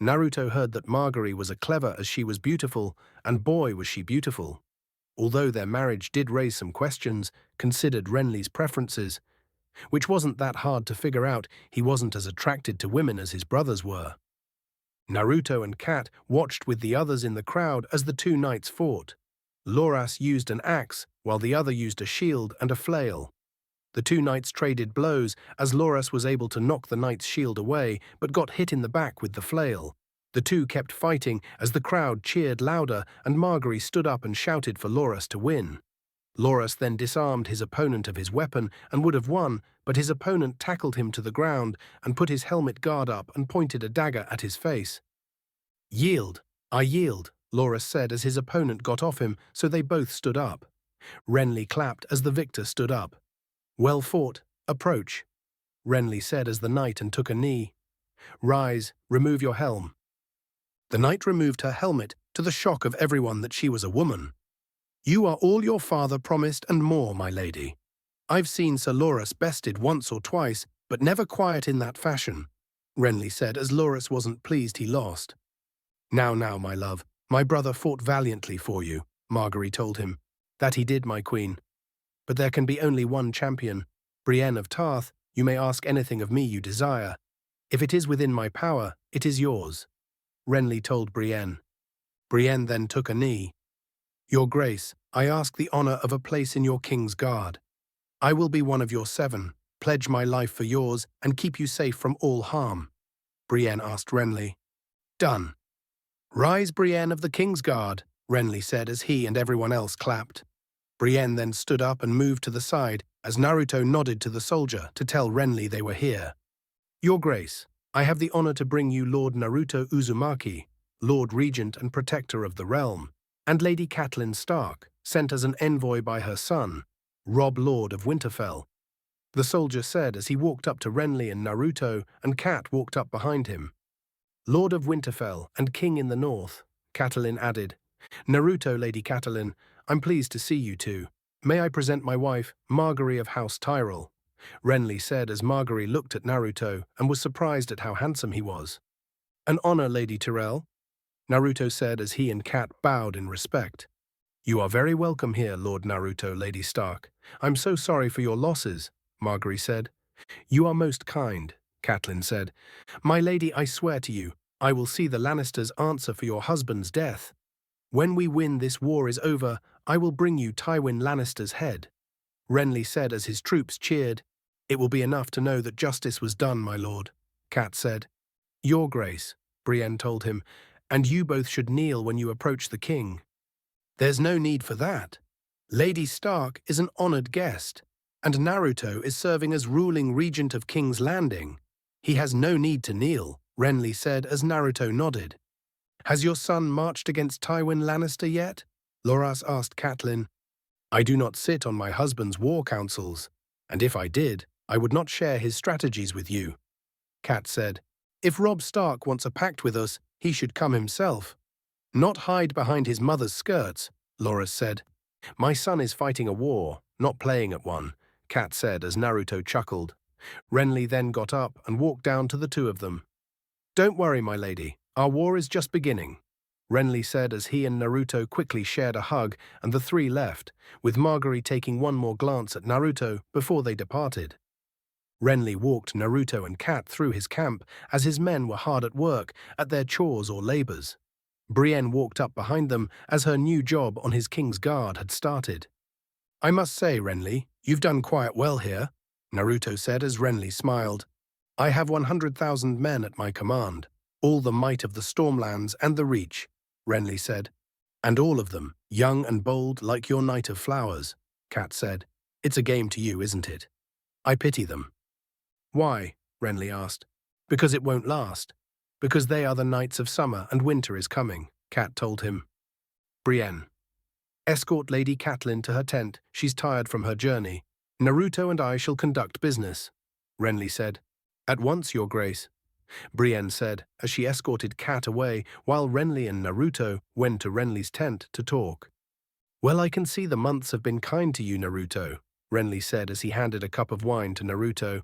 Naruto heard that Margaery was as clever as she was beautiful, and boy was she beautiful. Although their marriage did raise some questions, considered Renly's preferences, which wasn't that hard to figure out. He wasn't as attracted to women as his brothers were. Naruto and Kat watched with the others in the crowd as the two knights fought. Loras used an axe, while the other used a shield and a flail. The two knights traded blows as Loras was able to knock the knight's shield away, but got hit in the back with the flail. The two kept fighting as the crowd cheered louder and Margaery stood up and shouted for Loras to win. Loras then disarmed his opponent of his weapon and would have won, but his opponent tackled him to the ground and put his helmet guard up and pointed a dagger at his face. "Yield, I yield," Loras said as his opponent got off him, so they both stood up. Renly clapped as the victor stood up. "Well fought, approach," Renly said as the knight and took a knee. "Rise, remove your helm." The knight removed her helmet, to the shock of everyone that she was a woman. "You are all your father promised and more, my lady. I've seen Sir Loras bested once or twice, but never quiet in that fashion," Renly said as Loras wasn't pleased he lost. Now, my love, my brother fought valiantly for you," Margaery told him. "That he did, my queen. But there can be only one champion. Brienne of Tarth, you may ask anything of me you desire. If it is within my power, it is yours," Renly told Brienne. Brienne then took a knee. "Your Grace, I ask the honor of a place in your king's guard. I will be one of your 7, pledge my life for yours, and keep you safe from all harm," Brienne asked Renly. "Done." "Rise, Brienne of the King's Guard," Renly said as he and everyone else clapped. Brienne then stood up and moved to the side as Naruto nodded to the soldier to tell Renly they were here. "Your Grace, I have the honor to bring you Lord Naruto Uzumaki, Lord Regent and Protector of the Realm, and Lady Catelyn Stark, sent as an envoy by her son, Robb Lord of Winterfell," the soldier said as he walked up to Renly and Naruto, and Kat walked up behind him. "Lord of Winterfell and King in the North," Catelyn added. "Naruto, Lady Catelyn, I'm pleased to see you two. May I present my wife, Margaery of House Tyrell," Renly said as Margaery looked at Naruto and was surprised at how handsome he was. "An honor, Lady Tyrell," Naruto said as he and Kat bowed in respect. "You are very welcome here, Lord Naruto, Lady Stark. I'm so sorry for your losses," Margaery said. "You are most kind," Catelyn said. "My lady, I swear to you, I will see the Lannisters answer for your husband's death. When we win this war is over, I will bring you Tywin Lannister's head," Renly said as his troops cheered. "It will be enough to know that justice was done, my lord," Kat said. "Your Grace," Brienne told him, "and you both should kneel when you approach the king." "There's no need for that. Lady Stark is an honored guest, and Naruto is serving as ruling regent of King's Landing. He has no need to kneel," Renly said as Naruto nodded. "Has your son marched against Tywin Lannister yet?" Loras asked Catelyn. "I do not sit on my husband's war councils, and if I did, I would not share his strategies with you," Kat said. "If Robb Stark wants a pact with us, he should come himself. Not hide behind his mother's skirts," Loras said. "My son is fighting a war, not playing at one," Kat said as Naruto chuckled. Renly then got up and walked down to the two of them. "Don't worry, my lady, our war is just beginning," Renly said as he and Naruto quickly shared a hug and the three left, with Margaery taking one more glance at Naruto before they departed. Renly walked Naruto and Kat through his camp as his men were hard at work at their chores or labors. Brienne walked up behind them as her new job on his King's Guard had started. "I must say, Renly, you've done quite well here," Naruto said as Renly smiled. "I have 100,000 men at my command, all the might of the Stormlands and the Reach," Renly said. "And all of them, young and bold like your Knight of Flowers," Kat said. "It's a game to you, isn't it? I pity them." "Why?" Renly asked. "Because it won't last. Because they are the Knights of Summer and winter is coming," Kat told him. Brienne. "Escort Lady Catelyn to her tent, she's tired from her journey. Naruto and I shall conduct business," Renly said. "At once, your grace," Brienne said as she escorted Kat away while Renly and Naruto went to Renly's tent to talk. Well, I can see the months have been kind to you, Naruto, Renly said as he handed a cup of wine to Naruto.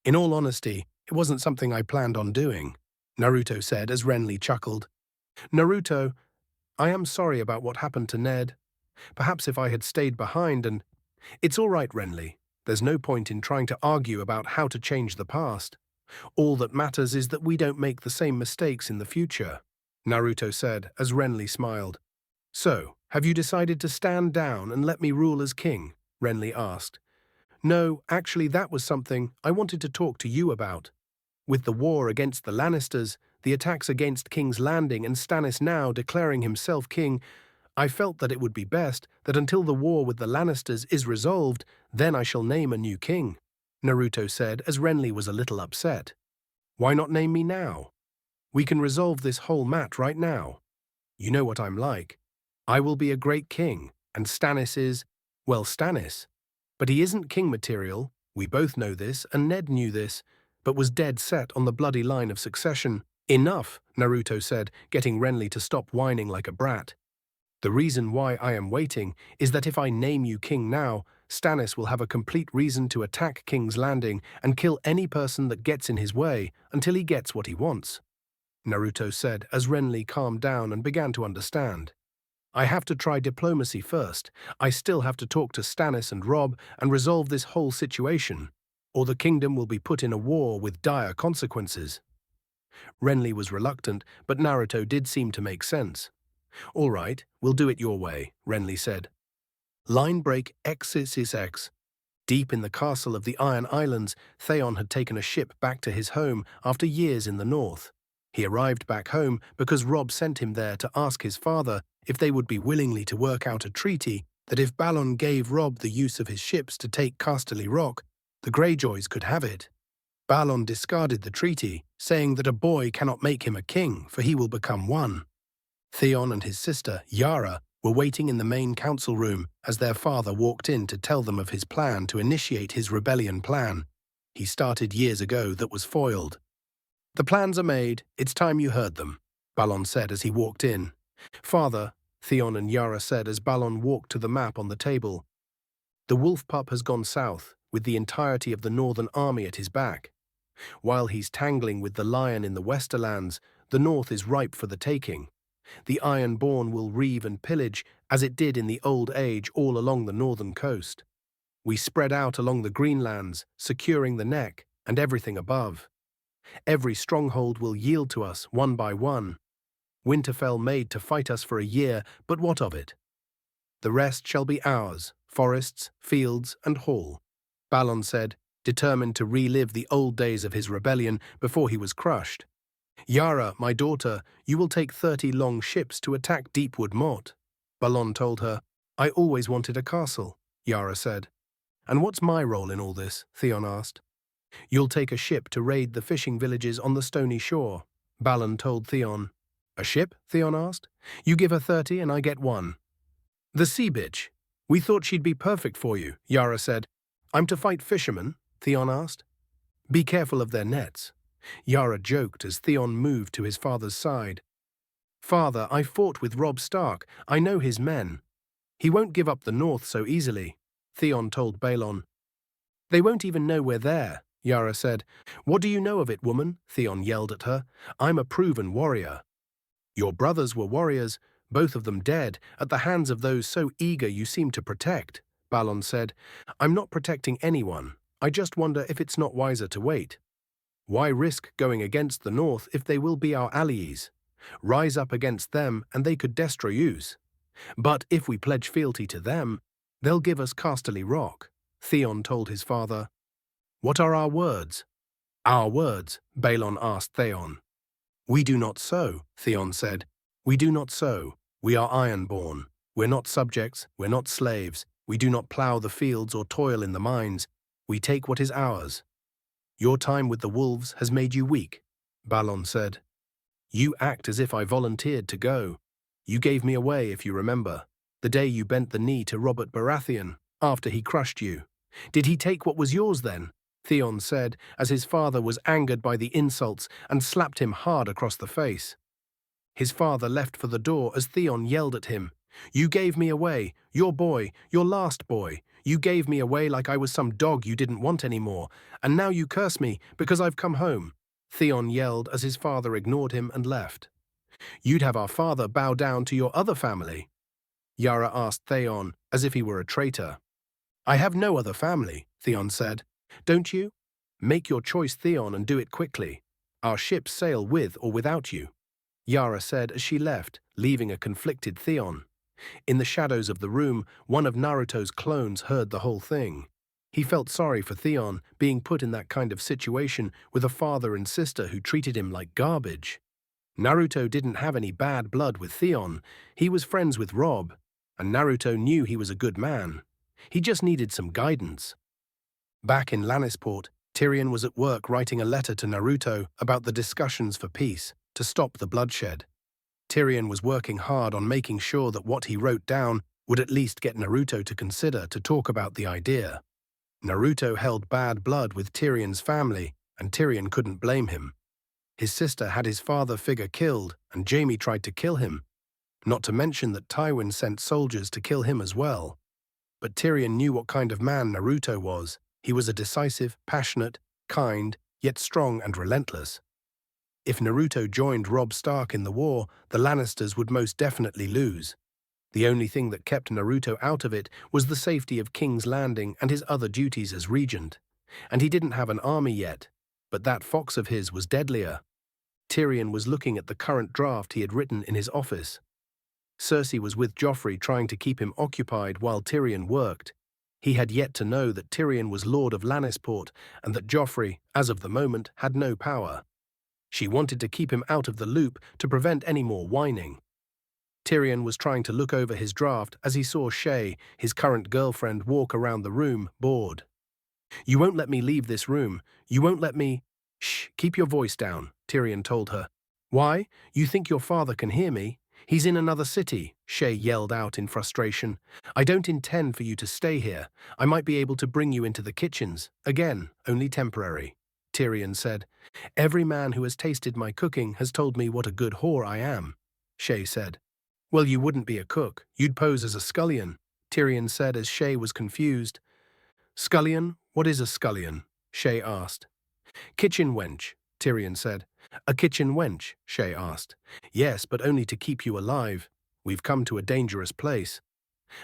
In all honesty, it wasn't something I planned on doing, Naruto said as Renly chuckled. Naruto, I am sorry about what happened to Ned. Perhaps if I had stayed behind and… It's all right, Renly. There's no point in trying to argue about how to change the past. All that matters is that we don't make the same mistakes in the future, Naruto said as Renly smiled. So, have you decided to stand down and let me rule as king? Renly asked. No, actually that was something I wanted to talk to you about. With the war against the Lannisters, the attacks against King's Landing and Stannis now declaring himself king, I felt that it would be best that until the war with the Lannisters is resolved, then I shall name a new king, Naruto said as Renly was a little upset. Why not name me now? We can resolve this whole matter right now. You know what I'm like. I will be a great king, and Stannis is, well, Stannis. But he isn't king material, we both know this, and Ned knew this, but was dead set on the bloody line of succession. Enough, Naruto said, getting Renly to stop whining like a brat. The reason why I am waiting is that if I name you king now, Stannis will have a complete reason to attack King's Landing and kill any person that gets in his way until he gets what he wants, Naruto said as Renly calmed down and began to understand. I have to try diplomacy first. I still have to talk to Stannis and Robb and resolve this whole situation, or the kingdom will be put in a war with dire consequences. Renly was reluctant, but Naruto did seem to make sense. All right, we'll do it your way, Renly said. Line break XXX. Deep in the castle of the Iron Islands, Theon had taken a ship back to his home after years in the north. He arrived back home because Robb sent him there to ask his father if they would be willingly to work out a treaty that if Balon gave Robb the use of his ships to take Casterly Rock, the Greyjoys could have it. Balon discarded the treaty, saying that a boy cannot make him a king, for he will become one. Theon and his sister, Yara, were waiting in the main council room as their father walked in to tell them of his plan to initiate his rebellion plan. He started years ago that was foiled. The plans are made, it's time you heard them, Balon said as he walked in. Father, Theon and Yara said as Balon walked to the map on the table. The wolf pup has gone south, with the entirety of the northern army at his back. While he's tangling with the lion in the Westerlands, the north is ripe for the taking. The Ironborn will reave and pillage, as it did in the old age all along the northern coast. We spread out along the Greenlands, securing the neck and everything above. Every stronghold will yield to us, one by one. Winterfell made to fight us for a year, but what of it? The rest shall be ours, forests, fields, and hall, Balon said, determined to relive the old days of his rebellion before he was crushed. Yara, my daughter, you will take 30 long ships to attack Deepwood Motte, Balon told her. I always wanted a castle, Yara said. And what's my role in all this? Theon asked. You'll take a ship to raid the fishing villages on the stony shore, Balon told Theon. A ship? Theon asked. You give her 30 and I get 1. The sea bitch. We thought she'd be perfect for you, Yara said. I'm to fight fishermen? Theon asked. Be careful of their nets. Yara joked as Theon moved to his father's side. Father, I fought with Robb Stark. I know his men. He won't give up the north so easily, Theon told Balon. They won't even know we're there, Yara said. What do you know of it, woman? Theon yelled at her. I'm a proven warrior. Your brothers were warriors, both of them dead, at the hands of those so eager you seem to protect, Balon said. I'm not protecting anyone. I just wonder if it's not wiser to wait. Why risk going against the north if they will be our allies? Rise up against them and they could destroy us. But if we pledge fealty to them, they'll give us Casterly Rock, Theon told his father. What are our words? Our words, Balon asked Theon. We do not sow, Theon said. We do not sow. We are Ironborn. We're not subjects, we're not slaves. We do not plough the fields or toil in the mines. We take what is ours. Your time with the wolves has made you weak, Balon said. You act as if I volunteered to go. You gave me away, if you remember, the day you bent the knee to Robert Baratheon, after he crushed you. Did he take what was yours then? Theon said, as his father was angered by the insults and slapped him hard across the face. His father left for the door as Theon yelled at him. You gave me away, your boy, your last boy. You gave me away like I was some dog you didn't want anymore, and now you curse me because I've come home," Theon yelled as his father ignored him and left. "You'd have our father bow down to your other family?" Yara asked Theon as if he were a traitor. "I have no other family," Theon said. "Don't you? Make your choice, Theon, and do it quickly. Our ships sail with or without you," Yara said as she left, leaving a conflicted Theon. In the shadows of the room, one of Naruto's clones heard the whole thing. He felt sorry for Theon being put in that kind of situation with a father and sister who treated him like garbage. Naruto didn't have any bad blood with Theon. He was friends with Rob, and Naruto knew he was a good man. He just needed some guidance. Back in Lannisport, Tyrion was at work writing a letter to Naruto about the discussions for peace to stop the bloodshed. Tyrion was working hard on making sure that what he wrote down would at least get Naruto to consider to talk about the idea. Naruto held bad blood with Tyrion's family, and Tyrion couldn't blame him. His sister had his father figure killed, and Jaime tried to kill him. Not to mention that Tywin sent soldiers to kill him as well. But Tyrion knew what kind of man Naruto was. He was a decisive, passionate, kind, yet strong and relentless. If Naruto joined Robb Stark in the war, the Lannisters would most definitely lose. The only thing that kept Naruto out of it was the safety of King's Landing and his other duties as regent. And he didn't have an army yet, but that fox of his was deadlier. Tyrion was looking at the current draft he had written in his office. Cersei was with Joffrey trying to keep him occupied while Tyrion worked. He had yet to know that Tyrion was Lord of Lannisport and that Joffrey, as of the moment, had no power. She wanted to keep him out of the loop to prevent any more whining. Tyrion was trying to look over his draft as he saw Shae, his current girlfriend, walk around the room, bored. "You won't let me leave this room. You won't let me—" "Shh, keep your voice down," Tyrion told her. "Why? You think your father can hear me? He's in another city," Shae yelled out in frustration. "I don't intend for you to stay here. I might be able to bring you into the kitchens. Again, only temporary," Tyrion said. "Every man who has tasted my cooking has told me what a good whore I am," Shae said. "Well, you wouldn't be a cook. You'd pose as a scullion," Tyrion said as Shae was confused. "Scullion? What is a scullion?" Shae asked. "Kitchen wench," Tyrion said. "A kitchen wench?" Shae asked. "Yes, but only to keep you alive. We've come to a dangerous place.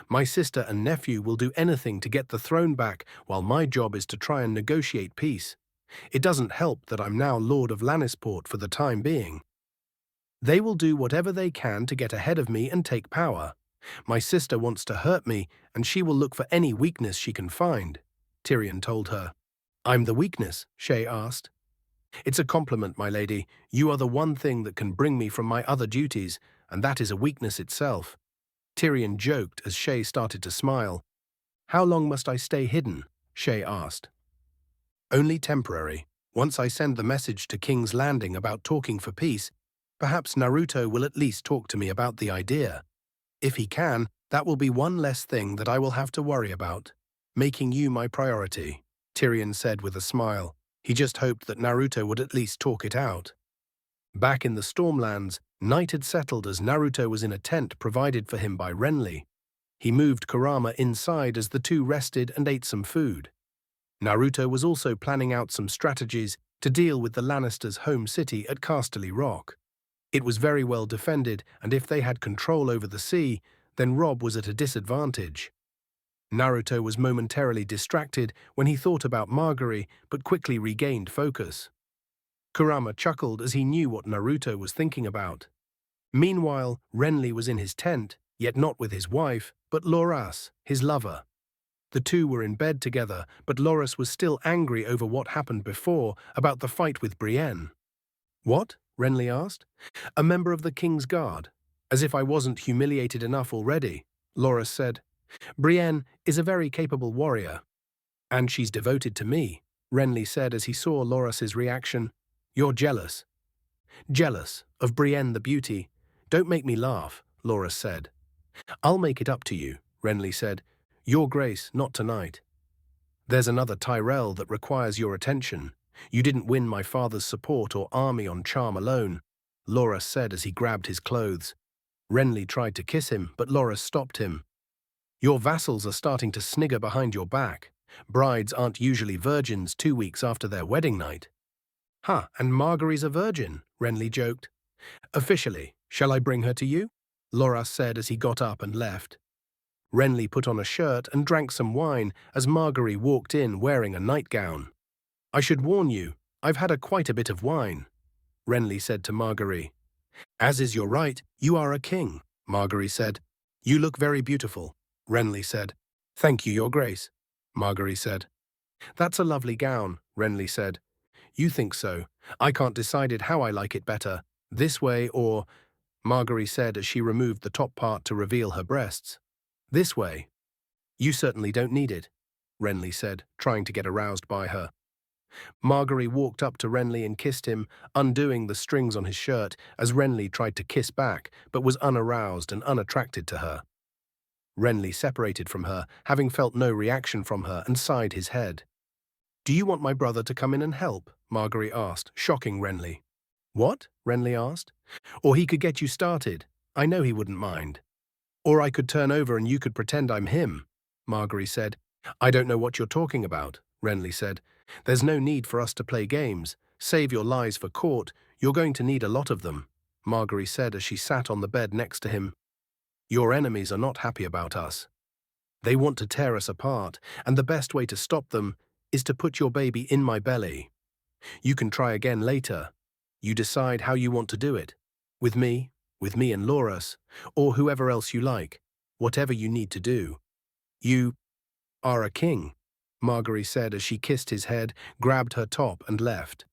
My sister and nephew will do anything to get the throne back, while my job is to try and negotiate peace. It doesn't help that I'm now Lord of Lannisport for the time being. They will do whatever they can to get ahead of me and take power. My sister wants to hurt me, and she will look for any weakness she can find," Tyrion told her. "I'm the weakness?" Shae asked. "It's a compliment, my lady. You are the one thing that can bring me from my other duties, and that is a weakness itself," Tyrion joked as Shae started to smile. "How long must I stay hidden?" Shae asked. "Only temporary. Once I send the message to King's Landing about talking for peace, perhaps Naruto will at least talk to me about the idea. If he can, that will be one less thing that I will have to worry about. Making you my priority," Tyrion said with a smile. He just hoped that Naruto would at least talk it out. Back in the Stormlands, night had settled as Naruto was in a tent provided for him by Renly. He moved Kurama inside as the two rested and ate some food. Naruto was also planning out some strategies to deal with the Lannisters' home city at Casterly Rock. It was very well defended, and if they had control over the sea, then Robb was at a disadvantage. Naruto was momentarily distracted when he thought about Margaery, but quickly regained focus. Kurama chuckled as he knew what Naruto was thinking about. Meanwhile, Renly was in his tent, yet not with his wife, but Loras, his lover. The two were in bed together, but Loras was still angry over what happened before, about the fight with Brienne. "What?" Renly asked. "A member of the King's Guard. As if I wasn't humiliated enough already," Loras said. "Brienne is a very capable warrior. And she's devoted to me," Renly said as he saw Loras's reaction. "You're jealous." "Jealous of Brienne the Beauty. Don't make me laugh," Loras said. "I'll make it up to you," Renly said. "Your Grace, not tonight. There's another Tyrell that requires your attention. You didn't win my father's support or army on charm alone," Loras said as he grabbed his clothes. Renly tried to kiss him, but Loras stopped him. Your vassals are starting to snigger behind your back. Brides aren't usually virgins 2 weeks after their wedding night. Ha, and Margaery's a virgin, Renly joked. Officially, shall I bring her to you? Loras said as he got up and left. Renly put on a shirt and drank some wine as Margaery walked in wearing a nightgown. I should warn you, I've had quite a bit of wine, Renly said to Margaery. As is your right, you are a king, Margaery said. You look very beautiful, Renly said. Thank you, your grace, Margaery said. That's a lovely gown, Renly said. You think so. I can't decide it how I like it better, this way or, Margaery said as she removed the top part to reveal her breasts. This way. You certainly don't need it, Renly said, trying to get aroused by her. Margaery walked up to Renly and kissed him, undoing the strings on his shirt as Renly tried to kiss back, but was unaroused and unattracted to her. Renly separated from her, having felt no reaction from her, and sighed his head. Do you want my brother to come in and help? Margaery asked, shocking Renly. What? Renly asked. Or he could get you started. I know he wouldn't mind. Or I could turn over and you could pretend I'm him, Margaery said. I don't know what you're talking about, Renly said. There's no need for us to play games. Save your lies for court. You're going to need a lot of them, Margaery said as she sat on the bed next to him. Your enemies are not happy about us. They want to tear us apart, and the best way to stop them is to put your baby in my belly. You can try again later. You decide how you want to do it. With me and Loras, or whoever else you like, whatever you need to do. You are a king, Margaery said as she kissed his head, grabbed her top and left.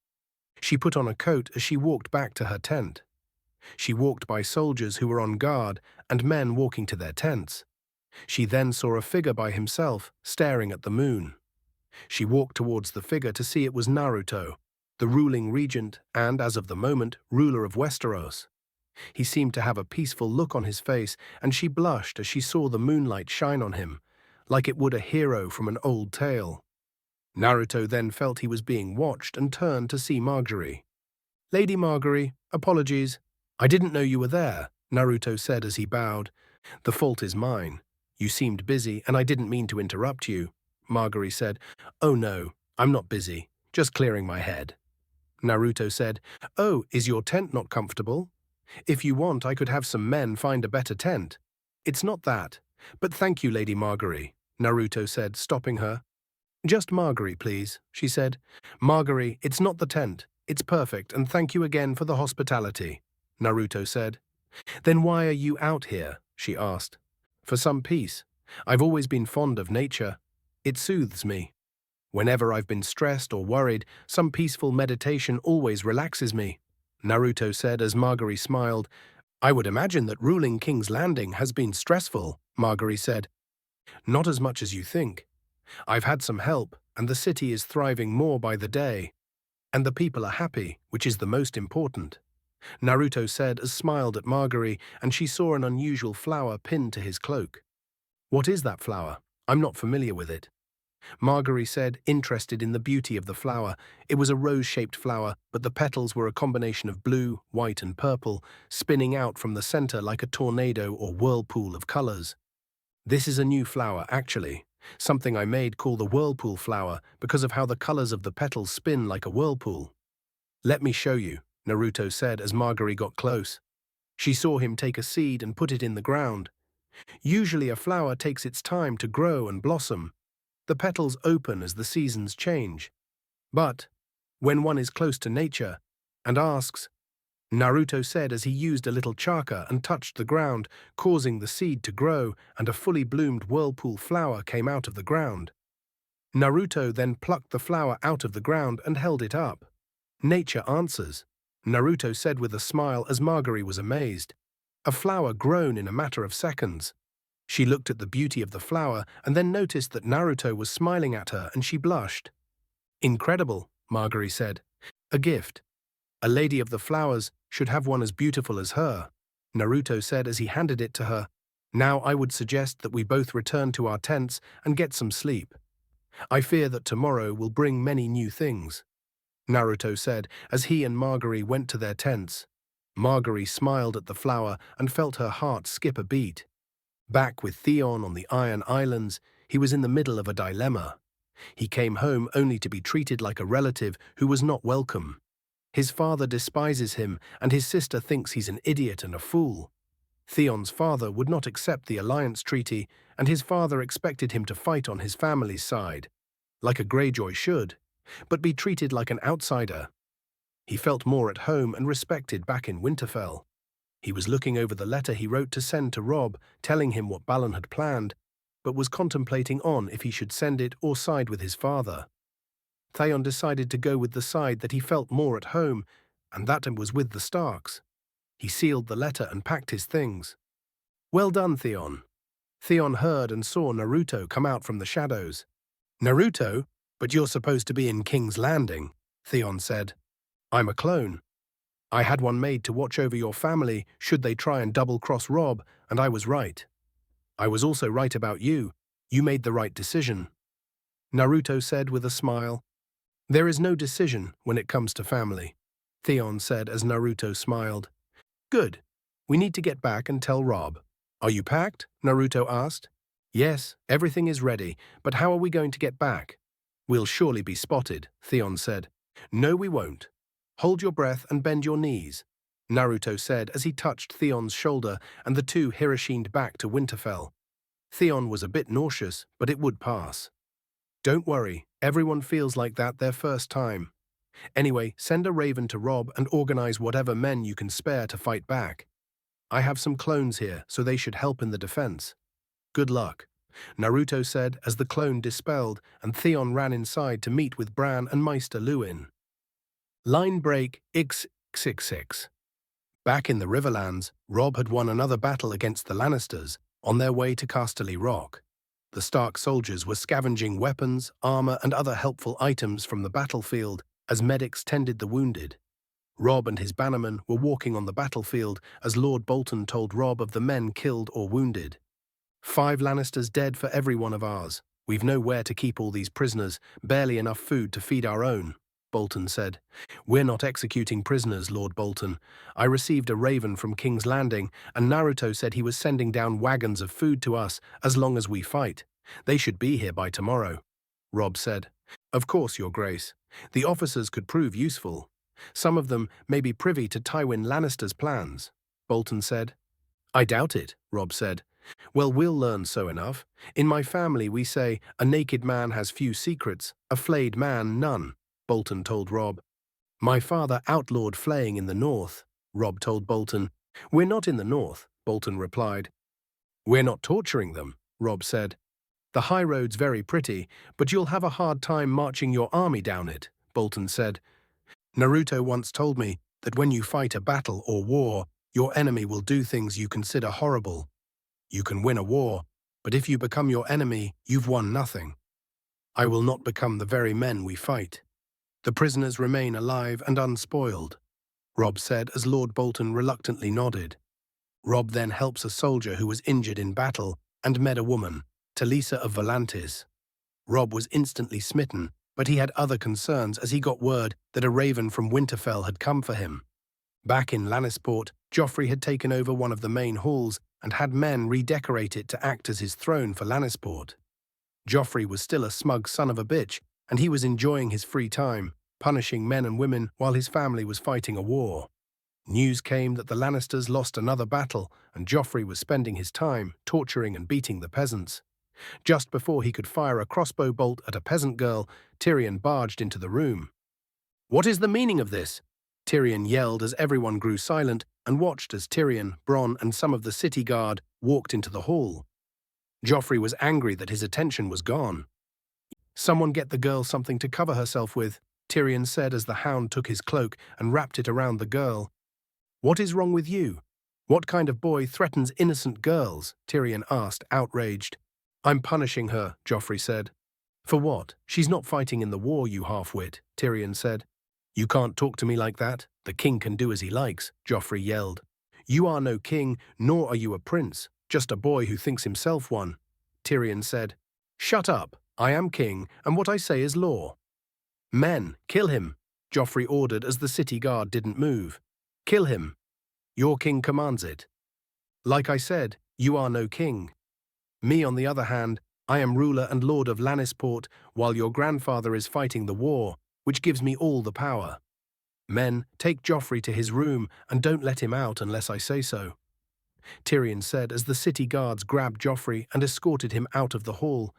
She put on a coat as she walked back to her tent. She walked by soldiers who were on guard and men walking to their tents. She then saw a figure by himself, staring at the moon. She walked towards the figure to see it was Naruto, the ruling regent and, as of the moment, ruler of Westeros. He seemed to have a peaceful look on his face, and she blushed as she saw the moonlight shine on him, like it would a hero from an old tale. Naruto then felt he was being watched and turned to see Margaery. Lady Margaery, apologies. I didn't know you were there, Naruto said as he bowed. The fault is mine. You seemed busy, and I didn't mean to interrupt you, Margaery said. Oh no, I'm not busy, just clearing my head. Naruto said, Oh, is your tent not comfortable? If you want, I could have some men find a better tent. It's not that, but thank you, Lady Margaery, Naruto said, stopping her. Just Margaery, please, she said. Margaery, it's not the tent. It's perfect, and thank you again for the hospitality, Naruto said. Then why are you out here? She asked. For some peace. I've always been fond of nature. It soothes me. Whenever I've been stressed or worried, some peaceful meditation always relaxes me, Naruto said as Margaery smiled. I would imagine that ruling King's Landing has been stressful, Margaery said. Not as much as you think. I've had some help, and the city is thriving more by the day. And the people are happy, which is the most important, Naruto said as smiled at Margaery, and she saw an unusual flower pinned to his cloak. What is that flower? I'm not familiar with it. Margaery said, interested in the beauty of the flower. It was a rose-shaped flower, but the petals were a combination of blue, white, and purple, spinning out from the center like a tornado or whirlpool of colors. This is a new flower, actually. Something I made called the whirlpool flower because of how the colors of the petals spin like a whirlpool. Let me show you, Naruto said as Margaery got close. She saw him take a seed and put it in the ground. Usually a flower takes its time to grow and blossom. The petals open as the seasons change. But when one is close to nature and asks, Naruto said as he used a little chakra and touched the ground, causing the seed to grow, and a fully bloomed whirlpool flower came out of the ground. Naruto then plucked the flower out of the ground and held it up. Nature answers, Naruto said with a smile as Margaery was amazed. A flower grown in a matter of seconds. She looked at the beauty of the flower and then noticed that Naruto was smiling at her, and she blushed. Incredible, Margaery said. A gift. A lady of the flowers should have one as beautiful as her, Naruto said as he handed it to her. Now I would suggest that we both return to our tents and get some sleep. I fear that tomorrow will bring many new things, Naruto said as he and Margaery went to their tents. Margaery smiled at the flower and felt her heart skip a beat. Back with Theon on the Iron Islands, he was in the middle of a dilemma. He came home only to be treated like a relative who was not welcome. His father despises him, and his sister thinks he's an idiot and a fool. Theon's father would not accept the alliance treaty, and his father expected him to fight on his family's side, like a Greyjoy should, but be treated like an outsider. He felt more at home and respected back in Winterfell. He was looking over the letter he wrote to send to Robb, telling him what Balon had planned, but was contemplating on if he should send it or side with his father. Theon decided to go with the side that he felt more at home, and that was with the Starks. He sealed the letter and packed his things. "Well done, Theon." Theon heard and saw Naruto come out from the shadows. "Naruto? But you're supposed to be in King's Landing," Theon said. "I'm a clone. I had one made to watch over your family should they try and double-cross Robb, and I was right. I was also right about you. You made the right decision," Naruto said with a smile. "There is no decision when it comes to family," Theon said as Naruto smiled. "Good. We need to get back and tell Robb." "Are you packed?" Naruto asked. "Yes, everything is ready, but how are we going to get back?" "We'll surely be spotted," Theon said. "No, we won't. Hold your breath and bend your knees," Naruto said as he touched Theon's shoulder, and the two Hiroshined back to Winterfell. Theon was a bit nauseous, but it would pass. "Don't worry, everyone feels like that their first time. Anyway, send a raven to Robb and organize whatever men you can spare to fight back. I have some clones here, so they should help in the defense. Good luck," Naruto said as the clone dispelled and Theon ran inside to meet with Bran and Maester Luwin. Line break XXX. Back in the Riverlands, Robb had won another battle against the Lannisters on their way to Casterly Rock. The Stark soldiers were scavenging weapons, armor, and other helpful items from the battlefield as medics tended the wounded. Robb and his bannermen were walking on the battlefield as Lord Bolton told Robb of the men killed or wounded. "5 Lannisters dead for every one of ours. We've nowhere to keep all these prisoners, barely enough food to feed our own," Bolton said. "We're not executing prisoners, Lord Bolton. I received a raven from King's Landing, and Naruto said he was sending down wagons of food to us as long as we fight. They should be here by tomorrow," Robb said. "Of course, Your Grace. The officers could prove useful. Some of them may be privy to Tywin Lannister's plans," Bolton said. "I doubt it," Robb said. "Well, we'll learn so enough. In my family we say, a naked man has few secrets, a flayed man none," Bolton told Robb. "My father outlawed flaying in the north," Robb told Bolton. "We're not in the north," Bolton replied. "We're not torturing them," Robb said. "The high road's very pretty, but you'll have a hard time marching your army down it," Bolton said. "Naruto once told me that when you fight a battle or war, your enemy will do things you consider horrible. You can win a war, but if you become your enemy, you've won nothing. I will not become the very men we fight. The prisoners remain alive and unspoiled," Robb said as Lord Bolton reluctantly nodded. Robb then helps a soldier who was injured in battle and met a woman, Talisa of Volantis. Robb was instantly smitten, but he had other concerns as he got word that a raven from Winterfell had come for him. Back in Lannisport, Joffrey had taken over one of the main halls and had men redecorate it to act as his throne for Lannisport. Joffrey was still a smug son of a bitch, and he was enjoying his free time, punishing men and women while his family was fighting a war. News came that the Lannisters lost another battle, and Joffrey was spending his time torturing and beating the peasants. Just before he could fire a crossbow bolt at a peasant girl, Tyrion barged into the room. "What is the meaning of this?" Tyrion yelled as everyone grew silent and watched as Tyrion, Bronn, and some of the city guard walked into the hall. Joffrey was angry that his attention was gone. "Someone get the girl something to cover herself with," Tyrion said as the hound took his cloak and wrapped it around the girl. "What is wrong with you? What kind of boy threatens innocent girls?" Tyrion asked, outraged. "I'm punishing her," Joffrey said. "For what? She's not fighting in the war, you half-wit," Tyrion said. "You can't talk to me like that. The king can do as he likes," Joffrey yelled. "You are no king, nor are you a prince, just a boy who thinks himself one," Tyrion said. "Shut up. I am king, and what I say is law." "Men, kill him," Joffrey ordered as the city guard didn't move. "Kill him." Your king commands it. Like I said, you are no king. Me, on the other hand, I am ruler and lord of Lannisport, while your grandfather is fighting the war, which gives me all the power. Men, take Joffrey to his room and don't let him out unless I say so," Tyrion said as the city guards grabbed Joffrey and escorted him out of the hall.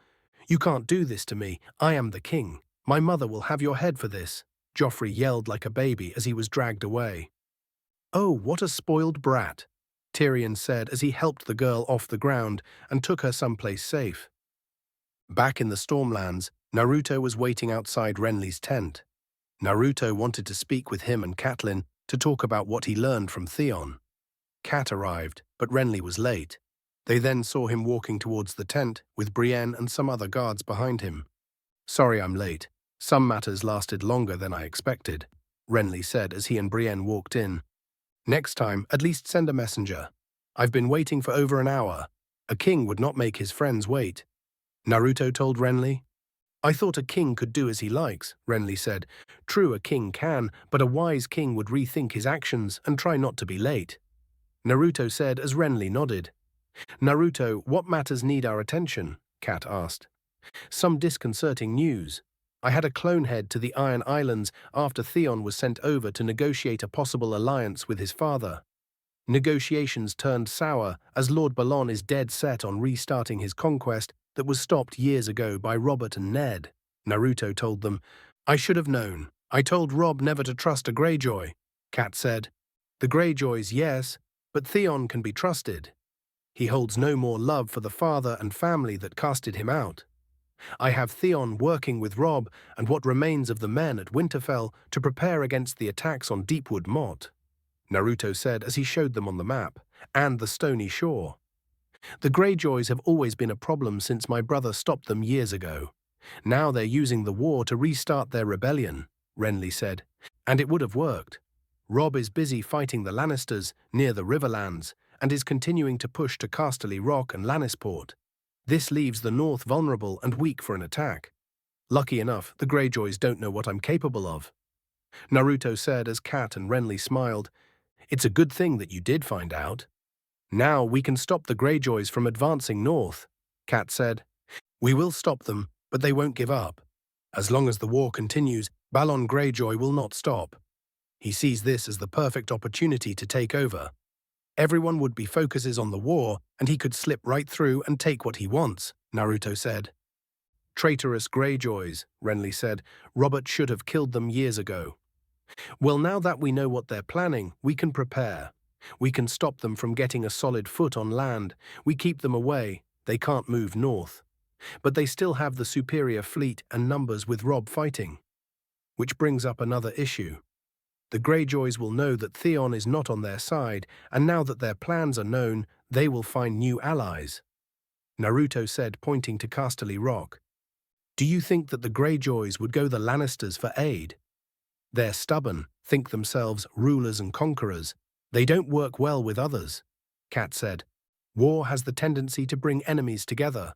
"You can't do this to me. I am the king. My mother will have your head for this," Joffrey yelled like a baby as he was dragged away. "Oh, what a spoiled brat," Tyrion said as he helped the girl off the ground and took her someplace safe. Back in the Stormlands, Naruto was waiting outside Renly's tent. Naruto wanted to speak with him and Catelyn to talk about what he learned from Theon. Cat arrived, but Renly was late. They then saw him walking towards the tent with Brienne and some other guards behind him. "Sorry I'm late. Some matters lasted longer than I expected," Renly said as he and Brienne walked in. "Next time, at least send a messenger. I've been waiting for over an hour. A king would not make his friends wait," Naruto told Renly. "I thought a king could do as he likes," Renly said. "True, a king can, but a wise king would rethink his actions and try not to be late," Naruto said as Renly nodded. "Naruto, what matters need our attention?" Cat asked. "Some disconcerting news. I had a clone head to the Iron Islands after Theon was sent over to negotiate a possible alliance with his father. Negotiations turned sour as Lord Balon is dead set on restarting his conquest that was stopped years ago by Robert and Ned," Naruto told them. "I should have known. I told Rob never to trust a Greyjoy," Cat said. "The Greyjoys, yes, but Theon can be trusted. He holds no more love for the father and family that casted him out. I have Theon working with Rob and what remains of the men at Winterfell to prepare against the attacks on Deepwood Motte," Naruto said as he showed them on the map, "and the Stony Shore. The Greyjoys have always been a problem since my brother stopped them years ago. Now they're using the war to restart their rebellion," Renly said, "and it would have worked. Rob is busy fighting the Lannisters near the Riverlands and is continuing to push to Casterly Rock and Lannisport. This leaves the north vulnerable and weak for an attack. Lucky enough, the Greyjoys don't know what I'm capable of," Naruto said as Cat and Renly smiled. "It's a good thing that you did find out. Now we can stop the Greyjoys from advancing north," Cat said. "We will stop them, but they won't give up. As long as the war continues, Balon Greyjoy will not stop. He sees this as the perfect opportunity to take over. Everyone would be focuses on the war, and he could slip right through and take what he wants," Naruto said. "Traitorous Greyjoys," Renly said. "Robert should have killed them years ago." "Well, now that we know what they're planning, we can prepare. We can stop them from getting a solid foot on land. We keep them away. They can't move north. But they still have the superior fleet and numbers with Rob fighting. Which brings up another issue. The Greyjoys will know that Theon is not on their side, and now that their plans are known, they will find new allies," Naruto said, pointing to Casterly Rock. "Do you think that the Greyjoys would go the Lannisters for aid? They're stubborn, think themselves rulers and conquerors. They don't work well with others," Cat said. "War has the tendency to bring enemies together.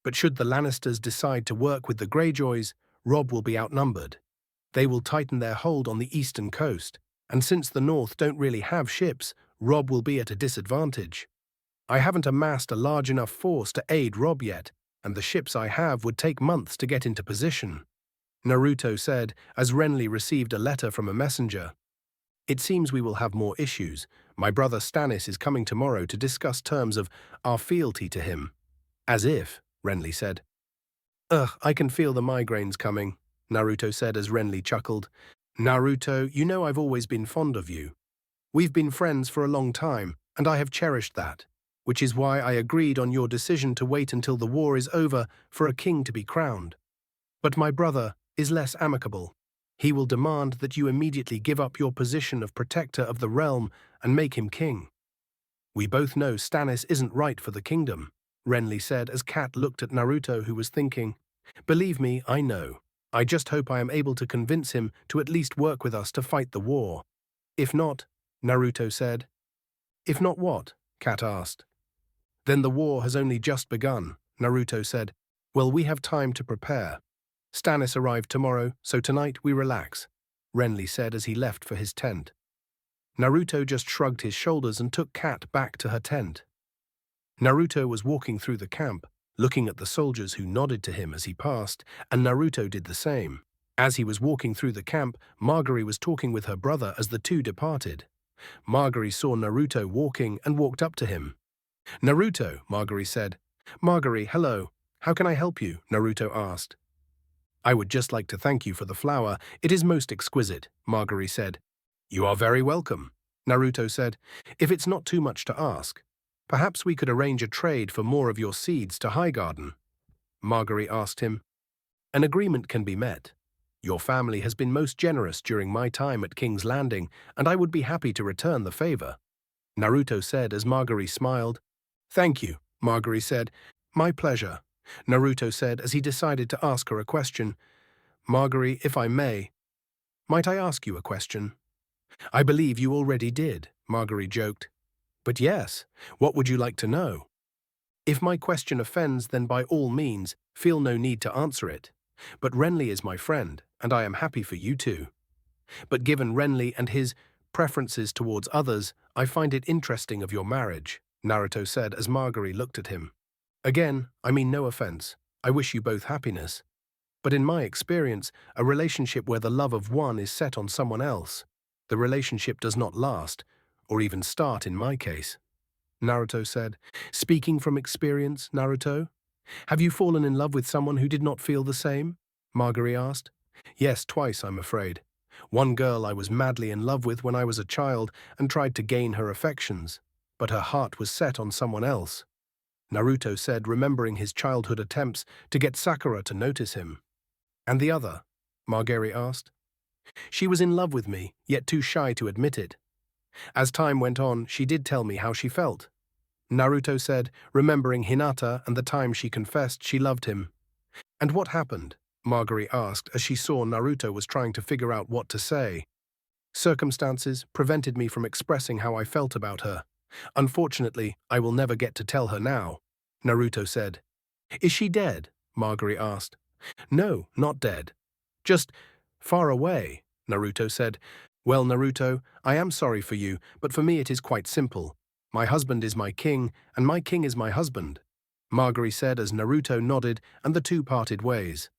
But should the Lannisters decide to work with the Greyjoys, Rob will be outnumbered. They will tighten their hold on the eastern coast, and since the north don't really have ships, Rob will be at a disadvantage. I haven't amassed a large enough force to aid Rob yet, and the ships I have would take months to get into position," Naruto said as Renly received a letter from a messenger. "It seems we will have more issues. My brother Stannis is coming tomorrow to discuss terms of our fealty to him." "As if," Renly said. "Ugh, I can feel the migraines coming," Naruto said as Renly chuckled. "Naruto, you know I've always been fond of you. We've been friends for a long time, and I have cherished that, which is why I agreed on your decision to wait until the war is over for a king to be crowned. But my brother is less amicable. He will demand that you immediately give up your position of protector of the realm and make him king. We both know Stannis isn't right for the kingdom," Renly said as Cat looked at Naruto, who was thinking. "Believe me, I know. I just hope I am able to convince him to at least work with us to fight the war. If not," Naruto said. "If not what?" Cat asked. "Then the war has only just begun," Naruto said. "Well, we have time to prepare. Stannis arrived tomorrow, so tonight we relax," Renly said as he left for his tent. Naruto just shrugged his shoulders and took Kat back to her tent. Naruto was walking through the camp, looking at the soldiers who nodded to him as he passed, and Naruto did the same. As he was walking through the camp, Margaery was talking with her brother as the two departed. Margaery saw Naruto walking and walked up to him. "Naruto," Margaery said. "Margaery, hello. How can I help you?" Naruto asked. "I would just like to thank you for the flower. It is most exquisite," Margaery said. "You are very welcome," Naruto said. "If it's not too much to ask, perhaps we could arrange a trade for more of your seeds to Highgarden." Margaery asked him. "An agreement can be met. Your family has been most generous during my time at King's Landing, and I would be happy to return the favor," Naruto said as Margaery smiled. "Thank you," Margaery said. "My pleasure," Naruto said as he decided to ask her a question. "Margaery, if I may, might I ask you a question?" "I believe you already did," Margaery joked. "But yes, what would you like to know?" "If my question offends, then by all means, feel no need to answer it. But Renly is my friend, and I am happy for you too. But given Renly and his preferences towards others, I find it interesting of your marriage," Naruto said as Margaery looked at him. "Again, I mean no offense. I wish you both happiness. But in my experience, a relationship where the love of one is set on someone else, the relationship does not last, or even start in my case," Naruto said. "Speaking from experience, Naruto, have you fallen in love with someone who did not feel the same?" Margaery asked. "Yes, twice, I'm afraid. One girl I was madly in love with when I was a child and tried to gain her affections, but her heart was set on someone else," Naruto said, remembering his childhood attempts to get Sakura to notice him. "And the other?" Margaery asked. "She was in love with me, yet too shy to admit it. As time went on, she did tell me how she felt," Naruto said, remembering Hinata and the time she confessed she loved him. "And what happened?" Margaery asked as she saw Naruto was trying to figure out what to say. "Circumstances prevented me from expressing how I felt about her. Unfortunately, I will never get to tell her now," Naruto said. "Is she dead?" Margaery asked. "No, not dead. Just far away," Naruto said. "Well, Naruto, I am sorry for you, but for me it is quite simple. My husband is my king, and my king is my husband," Margaery said as Naruto nodded and the two parted ways.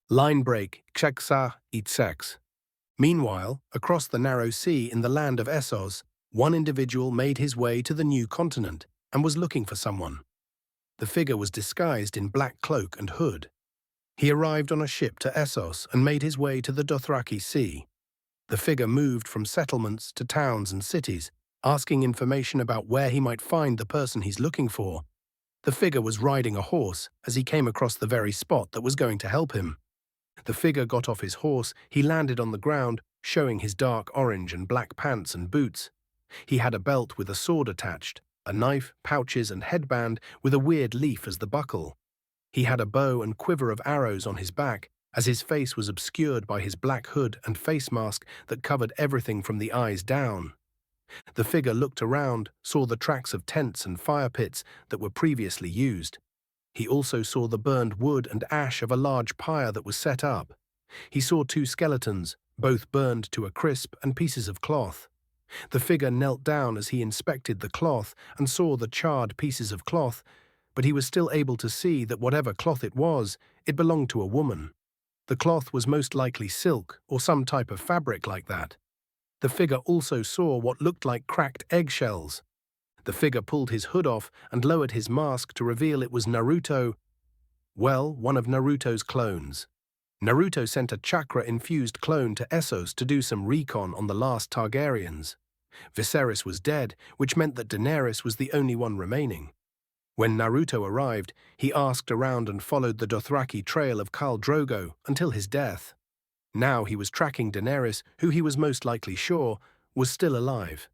Line break, Kseksa Itsex. Meanwhile, across the narrow sea in the land of Essos, one individual made his way to the new continent and was looking for someone. The figure was disguised in black cloak and hood. He arrived on a ship to Essos and made his way to the Dothraki Sea. The figure moved from settlements to towns and cities, asking information about where he might find the person he's looking for. The figure was riding a horse as he came across the very spot that was going to help him. The figure got off his horse, he landed on the ground, showing his dark orange and black pants and boots. He had a belt with a sword attached, a knife, pouches and headband with a weird leaf as the buckle. He had a bow and quiver of arrows on his back, as his face was obscured by his black hood and face mask that covered everything from the eyes down. The figure looked around, saw the tracks of tents and fire pits that were previously used. He also saw the burned wood and ash of a large pyre that was set up. He saw two skeletons, both burned to a crisp, and pieces of cloth. The figure knelt down as he inspected the cloth and saw the charred pieces of cloth, but he was still able to see that whatever cloth it was, it belonged to a woman. The cloth was most likely silk or some type of fabric like that. The figure also saw what looked like cracked eggshells. The figure pulled his hood off and lowered his mask to reveal it was Naruto. Well, one of Naruto's clones. Naruto sent a chakra-infused clone to Essos to do some recon on the last Targaryens. Viserys was dead, which meant that Daenerys was the only one remaining. When Naruto arrived, he asked around and followed the Dothraki trail of Khal Drogo until his death. Now he was tracking Daenerys, who he was most likely sure was still alive.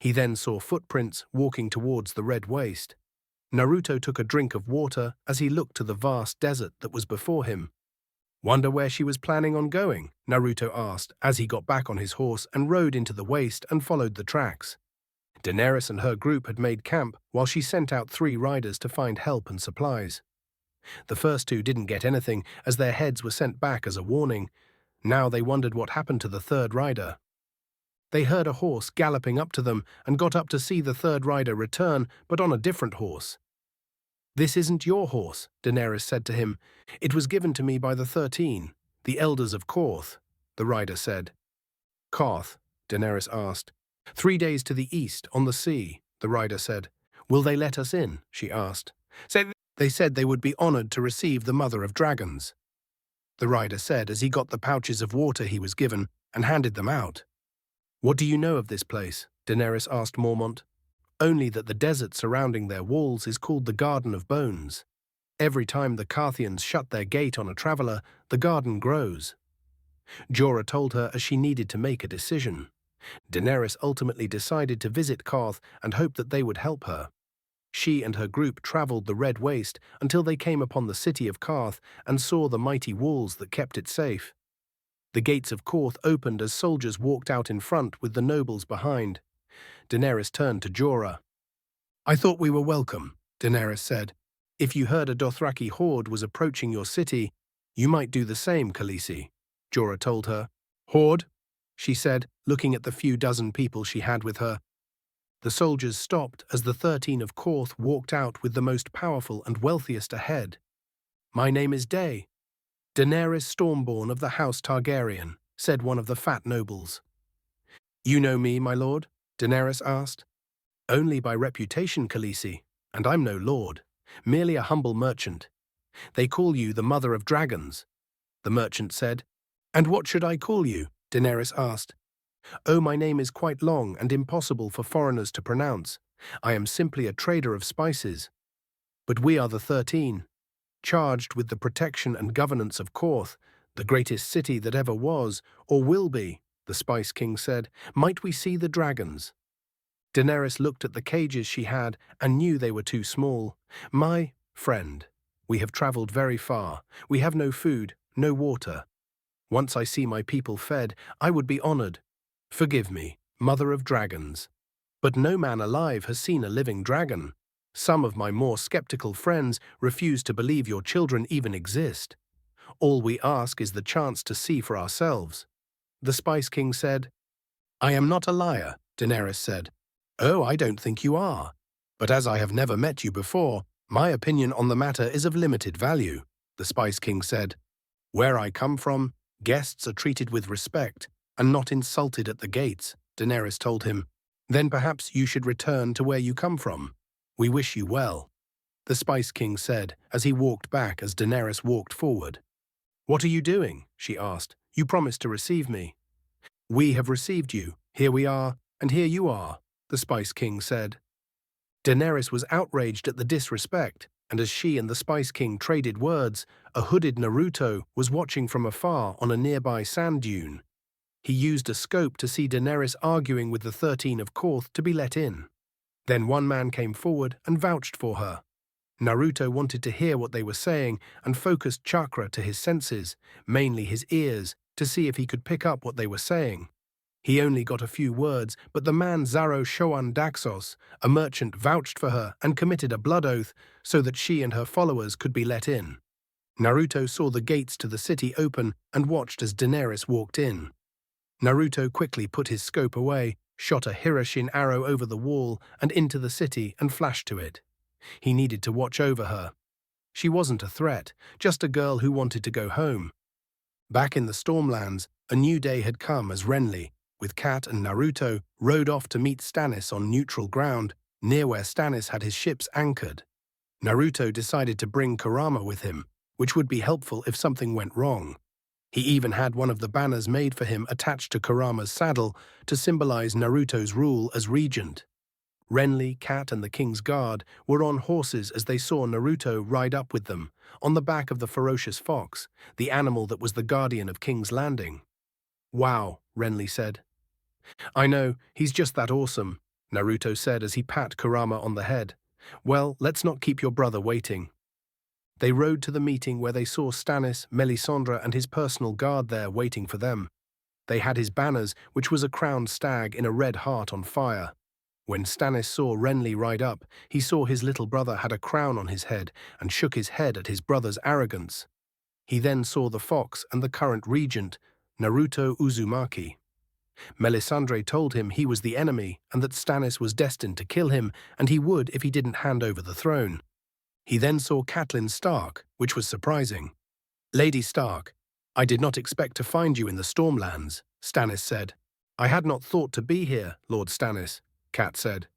He then saw footprints walking towards the Red Waste. Naruto took a drink of water as he looked to the vast desert that was before him. "Wonder where she was planning on going?" Naruto asked as he got back on his horse and rode into the waste and followed the tracks. Daenerys and her group had made camp while she sent out 3 riders to find help and supplies. The first 2 didn't get anything as their heads were sent back as a warning. Now they wondered what happened to the 3rd rider. They heard a horse galloping up to them and got up to see the third rider return, but on a different horse. "This isn't your horse," Daenerys said to him. "It was given to me by the 13, the elders of Korth," the rider said. "Korth?" Daenerys asked. "3 days to the east, on the sea," the rider said. "Will they let us in?" she asked. They said they would be honored to receive the mother of dragons," the rider said as he got the pouches of water he was given and handed them out. "What do you know of this place?" Daenerys asked Mormont. "Only that the desert surrounding their walls is called the Garden of Bones. Every time the Carthians shut their gate on a traveler, the garden grows." Jorah told her as she needed to make a decision. Daenerys ultimately decided to visit Qarth and hoped that they would help her. She and her group traveled the Red Waste until they came upon the city of Qarth and saw the mighty walls that kept it safe. The gates of Qarth opened as soldiers walked out in front with the nobles behind. Daenerys turned to Jorah. "I thought we were welcome," Daenerys said. "If you heard a Dothraki horde was approaching your city, you might do the same, Khaleesi," Jorah told her. "Horde?" she said, looking at the few dozen people she had with her. The soldiers stopped as the 13 of Qarth walked out with the most powerful and wealthiest ahead. "My name is Daenerys Stormborn of the House Targaryen," said one of the fat nobles. "You know me, my lord?" Daenerys asked. "Only by reputation, Khaleesi, and I'm no lord, merely a humble merchant. They call you the Mother of Dragons," the merchant said. "And what should I call you?" Daenerys asked. "Oh, my name is quite long and impossible for foreigners to pronounce. I am simply a trader of spices. But we are the 13, charged with the protection and governance of Qarth, the greatest city that ever was, or will be," the Spice King said. "Might we see the dragons?" Daenerys looked at the cages she had and knew they were too small. "My friend, we have traveled very far. We have no food, no water. Once I see my people fed, I would be honored. Forgive me, Mother of Dragons. But no man alive has seen a living dragon. Some of my more skeptical friends refuse to believe your children even exist. All we ask is the chance to see for ourselves." The Spice King said. "I am not a liar," Daenerys said. "Oh, I don't think you are. But as I have never met you before, my opinion on the matter is of limited value," the Spice King said. "Where I come from, guests are treated with respect and not insulted at the gates," Daenerys told him. "Then perhaps you should return to where you come from. We wish you well," the Spice King said as he walked back as Daenerys walked forward. "What are you doing?" she asked. "You promised to receive me." "We have received you. Here we are, and here you are," the Spice King said. Daenerys was outraged at the disrespect, and as she and the Spice King traded words, a hooded Naruto was watching from afar on a nearby sand dune. He used a scope to see Daenerys arguing with the 13 of Qarth to be let in. Then one man came forward and vouched for her. Naruto wanted to hear what they were saying and focused chakra to his senses, mainly his ears, to see if he could pick up what they were saying. He only got a few words, but the man Zaro Shoan Daxos, a merchant, vouched for her and committed a blood oath so that she and her followers could be let in. Naruto saw the gates to the city open and watched as Daenerys walked in. Naruto quickly put his scope away, shot a Hiroshin arrow over the wall and into the city and flashed to it. He needed to watch over her. She wasn't a threat, just a girl who wanted to go home. Back in the Stormlands, a new day had come as Renly, with Kat and Naruto, rode off to meet Stannis on neutral ground, near where Stannis had his ships anchored. Naruto decided to bring Kurama with him, which would be helpful if something went wrong. He even had one of the banners made for him attached to Kurama's saddle to symbolize Naruto's rule as regent. Renly, Kat, and the King's Guard were on horses as they saw Naruto ride up with them, on the back of the ferocious fox, the animal that was the guardian of King's Landing. "Wow," Renly said. "I know, he's just that awesome," Naruto said as he pat Kurama on the head. "Well, let's not keep your brother waiting." They rode to the meeting where they saw Stannis, Melisandre, and his personal guard there waiting for them. They had his banners, which was a crowned stag in a red heart on fire. When Stannis saw Renly ride up, he saw his little brother had a crown on his head and shook his head at his brother's arrogance. He then saw the fox and the current regent, Naruto Uzumaki. Melisandre told him he was the enemy and that Stannis was destined to kill him, and he would if he didn't hand over the throne. He then saw Catelyn Stark, which was surprising. "Lady Stark, I did not expect to find you in the Stormlands," Stannis said. "I had not thought to be here, Lord Stannis," Cat said.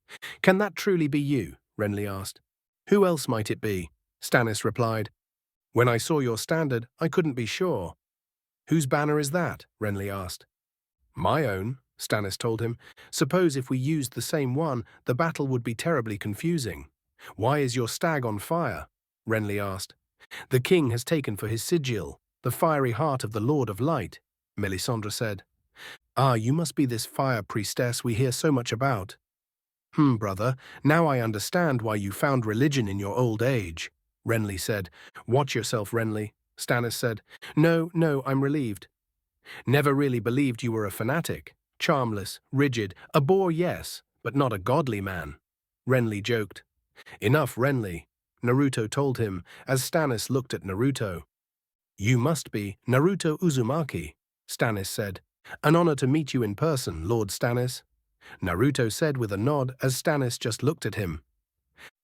"Can that truly be you?" Renly asked. "Who else might it be?" Stannis replied. "When I saw your standard, I couldn't be sure." "Whose banner is that?" Renly asked. "My own," Stannis told him. "Suppose if we used the same one, the battle would be terribly confusing." "Why is your stag on fire?" Renly asked. "The king has taken for his sigil the fiery heart of the Lord of Light," Melisandre said. "Ah, you must be this fire priestess we hear so much about." Brother, now I understand why you found religion in your old age," Renly said. "Watch yourself, Renly," Stannis said. No, I'm relieved." "Never really believed you were a fanatic. Charmless, rigid, a bore, yes, but not a godly man," Renly joked. "Enough, Renly," Naruto told him as Stannis looked at Naruto. "You must be Naruto Uzumaki," Stannis said. "An honor to meet you in person, Lord Stannis," Naruto said with a nod as Stannis just looked at him.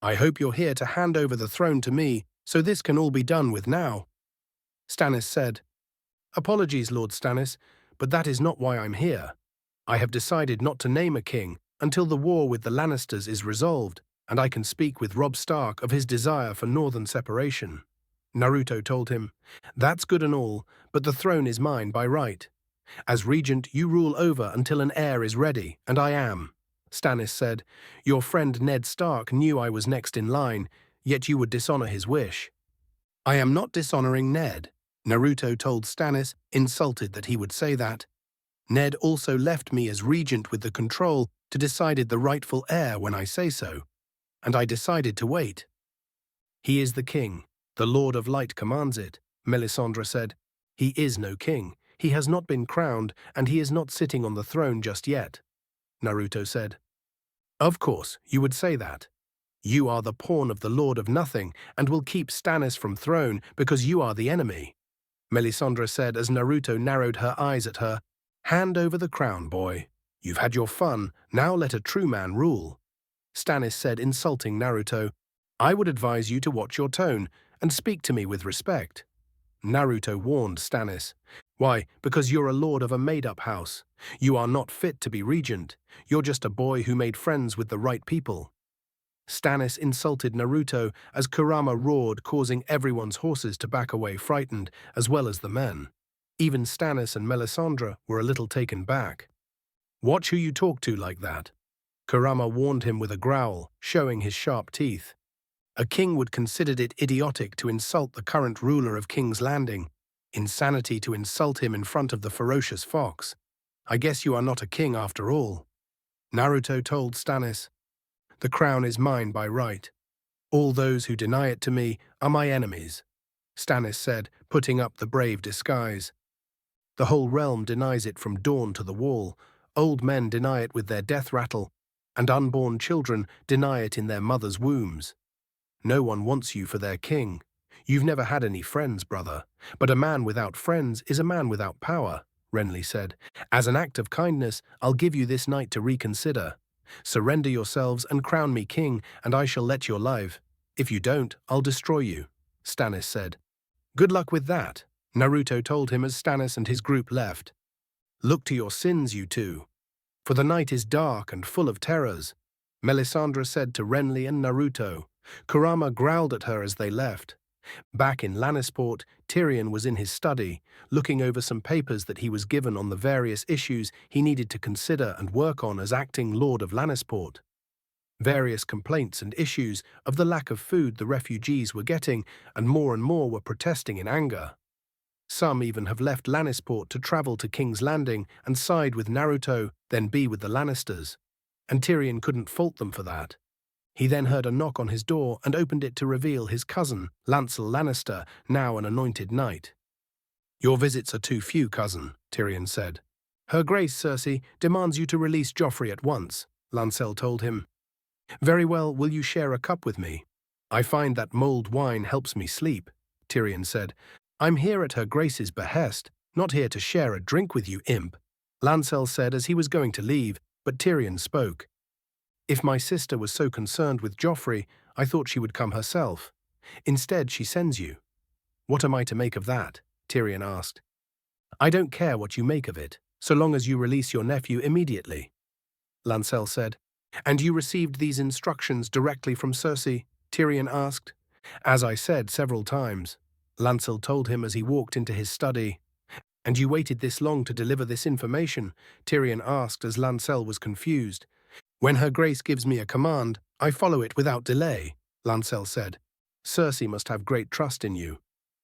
"I hope you're here to hand over the throne to me, so this can all be done with now," Stannis said. "Apologies, Lord Stannis, but that is not why I'm here. I have decided not to name a king until the war with the Lannisters is resolved, and I can speak with Robb Stark of his desire for northern separation." Naruto told him, "That's good and all, but the throne is mine by right. As regent, you rule over until an heir is ready, and I am," Stannis said. "Your friend Ned Stark knew I was next in line, yet you would dishonor his wish." "I am not dishonoring Ned," Naruto told Stannis, insulted that he would say that. "Ned also left me as regent with the control to decide the rightful heir when I say so, and I decided to wait." "He is the king. The Lord of Light commands it," Melisandre said. "He is no king. He has not been crowned, and he is not sitting on the throne just yet," Naruto said. "Of course, you would say that. You are the pawn of the Lord of Nothing and will keep Stannis from throne because you are the enemy," Melisandre said as Naruto narrowed her eyes at her. "Hand over the crown, boy. You've had your fun, now let a true man rule," Stannis said, insulting Naruto. "I would advise you to watch your tone and speak to me with respect," Naruto warned Stannis. "Why, because you're a lord of a made-up house. You are not fit to be regent. You're just a boy who made friends with the right people." Stannis insulted Naruto as Kurama roared, causing everyone's horses to back away frightened, as well as the men. Even Stannis and Melisandre were a little taken back. "Watch who you talk to like that," Kurama warned him with a growl, showing his sharp teeth. A king would consider it idiotic to insult the current ruler of King's Landing. Insanity to insult him in front of the ferocious fox. "I guess you are not a king after all," Naruto told Stannis. "The crown is mine by right. All those who deny it to me are my enemies," Stannis said, putting up the brave disguise. "The whole realm denies it from dawn to the wall. Old men deny it with their death rattle, and unborn children deny it in their mothers' wombs. No one wants you for their king. You've never had any friends, brother. But a man without friends is a man without power," Renly said. "As an act of kindness, I'll give you this night to reconsider. Surrender yourselves and crown me king, and I shall let you live. If you don't, I'll destroy you," Stannis said. "Good luck with that," Naruto told him as Stannis and his group left. "Look to your sins, you two. For the night is dark and full of terrors," Melisandre said to Renly and Naruto. Kurama growled at her as they left. Back in Lannisport, Tyrion was in his study, looking over some papers that he was given on the various issues he needed to consider and work on as acting Lord of Lannisport. Various complaints and issues of the lack of food the refugees were getting, and more were protesting in anger. Some even have left Lannisport to travel to King's Landing and side with Naruto, then be with the Lannisters. And Tyrion couldn't fault them for that. He then heard a knock on his door and opened it to reveal his cousin, Lancel Lannister, now an anointed knight. "Your visits are too few, cousin," Tyrion said. "Her Grace, Cersei, demands you to release Joffrey at once," Lancel told him. "Very well, will you share a cup with me?" "I find that mulled wine helps me sleep," Tyrion said. "I'm here at Her Grace's behest, not here to share a drink with you, imp," Lancel said as he was going to leave, but Tyrion spoke. If my sister was so concerned with Joffrey, I thought she would come herself. Instead, she sends you. What am I to make of that? Tyrion asked. I don't care what you make of it, so long as you release your nephew immediately, Lancel said. And you received these instructions directly from Cersei? Tyrion asked. As I said several times, Lancel told him as he walked into his study. And you waited this long to deliver this information? Tyrion asked as Lancel was confused. When Her Grace gives me a command, I follow it without delay, Lancel said. Cersei must have great trust in you,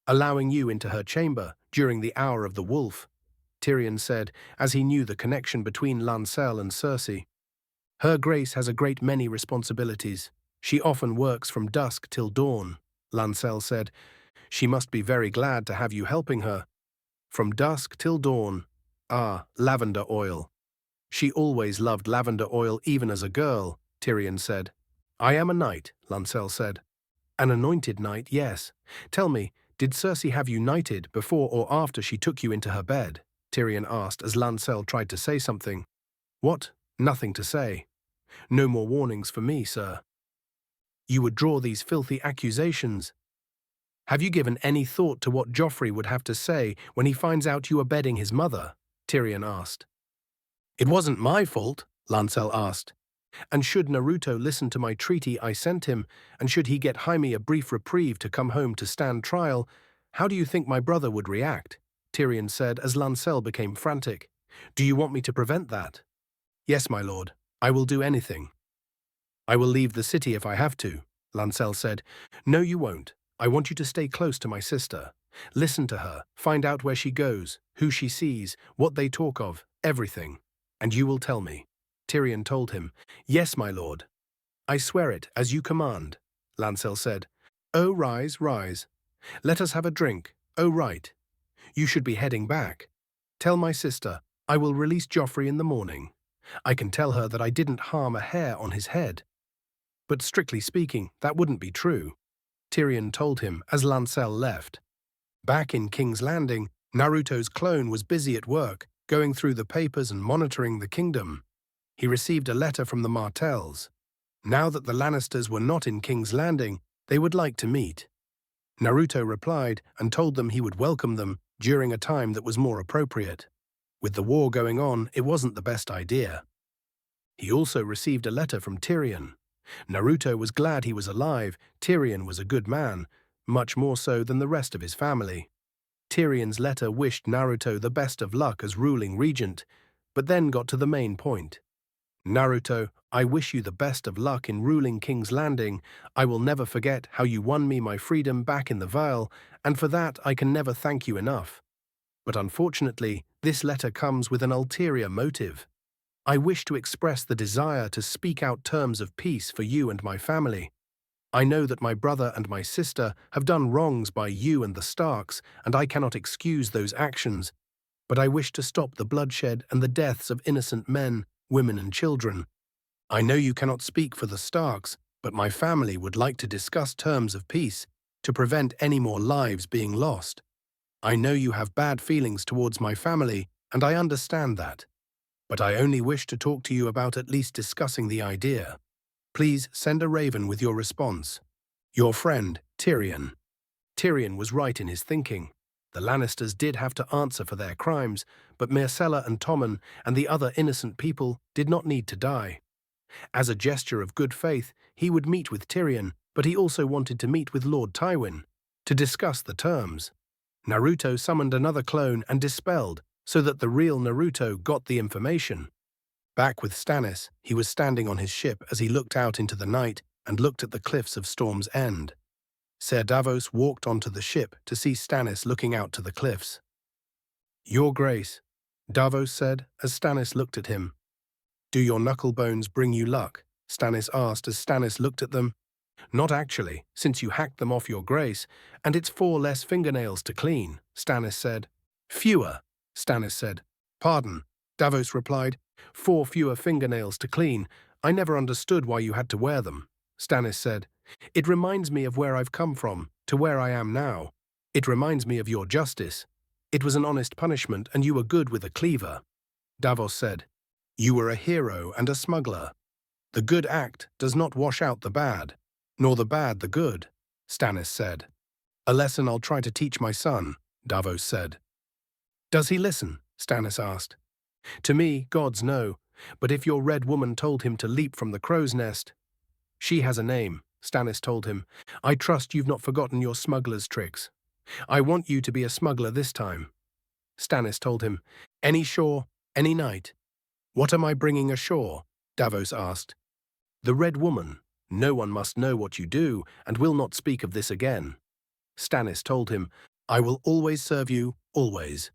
allowing you into her chamber during the hour of the wolf, Tyrion said, as he knew the connection between Lancel and Cersei. Her Grace has a great many responsibilities. She often works from dusk till dawn, Lancel said. She must be very glad to have you helping her. From dusk till dawn. Ah, lavender oil. She always loved lavender oil even as a girl, Tyrion said. I am a knight, Lancel said. An anointed knight, yes. Tell me, did Cersei have you knighted before or after she took you into her bed? Tyrion asked as Lancel tried to say something. What? Nothing to say. No more warnings for me, sir. You would draw these filthy accusations. Have you given any thought to what Joffrey would have to say when he finds out you are bedding his mother? Tyrion asked. It wasn't my fault, Lancel asked. And should Naruto listen to my treaty I sent him, and should he get Jaime a brief reprieve to come home to stand trial, how do you think my brother would react? Tyrion said as Lancel became frantic. Do you want me to prevent that? Yes, my lord. I will do anything. I will leave the city if I have to, Lancel said. No, you won't. I want you to stay close to my sister. Listen to her, find out where she goes, who she sees, what they talk of, everything. And you will tell me. Tyrion told him. Yes, my lord. I swear it, as you command, Lancel said. Oh, rise, rise. Let us have a drink. Oh, right. You should be heading back. Tell my sister, I will release Joffrey in the morning. I can tell her that I didn't harm a hair on his head. But strictly speaking, that wouldn't be true, Tyrion told him as Lancel left. Back in King's Landing, Naruto's clone was busy at work, going through the papers and monitoring the kingdom. He received a letter from the Martells. Now that the Lannisters were not in King's Landing, they would like to meet. Naruto replied and told them he would welcome them during a time that was more appropriate. With the war going on, it wasn't the best idea. He also received a letter from Tyrion. Naruto was glad he was alive. Tyrion was a good man, much more so than the rest of his family. Tyrion's letter wished Naruto the best of luck as ruling regent, but then got to the main point. Naruto, I wish you the best of luck in ruling King's Landing. I will never forget how you won me my freedom back in the Vale, and for that I can never thank you enough. But unfortunately, this letter comes with an ulterior motive. I wish to express the desire to speak out terms of peace for you and my family. I know that my brother and my sister have done wrongs by you and the Starks, and I cannot excuse those actions, but I wish to stop the bloodshed and the deaths of innocent men, women and children. I know you cannot speak for the Starks, but my family would like to discuss terms of peace to prevent any more lives being lost. I know you have bad feelings towards my family, and I understand that. But I only wish to talk to you about at least discussing the idea. Please send a raven with your response. Your friend, Tyrion. Tyrion was right in his thinking. The Lannisters did have to answer for their crimes, but Myrcella and Tommen and the other innocent people did not need to die. As a gesture of good faith, he would meet with Tyrion, but he also wanted to meet with Lord Tywin to discuss the terms. Naruto summoned another clone and dispelled, so that the real Naruto got the information. Back with Stannis, he was standing on his ship as he looked out into the night and looked at the cliffs of Storm's End. Ser Davos walked onto the ship to see Stannis looking out to the cliffs. Your Grace, Davos said as Stannis looked at him. Do your knuckle bones bring you luck? Stannis asked as Stannis looked at them. Not actually, since you hacked them off, Your Grace, and it's 4 less fingernails to clean, Stannis said. Fewer, Stannis said. Pardon, Davos replied. 4 fewer fingernails to clean. I never understood why you had to wear them, Stannis said. It reminds me of where I've come from, to where I am now. It reminds me of your justice. It was an honest punishment, and you were good with a cleaver. Davos said. You were a hero and a smuggler. The good act does not wash out the bad, nor the bad the good, Stannis said. A lesson I'll try to teach my son, Davos said. Does he listen? Stannis asked. To me, gods no, but if your red woman told him to leap from the crow's nest. She has a name, Stannis told him. I trust you've not forgotten your smuggler's tricks. I want you to be a smuggler this time. Stannis told him, any shore, any night. What am I bringing ashore? Davos asked. The red woman. No one must know what you do, and will not speak of this again. Stannis told him, I will always serve you, always.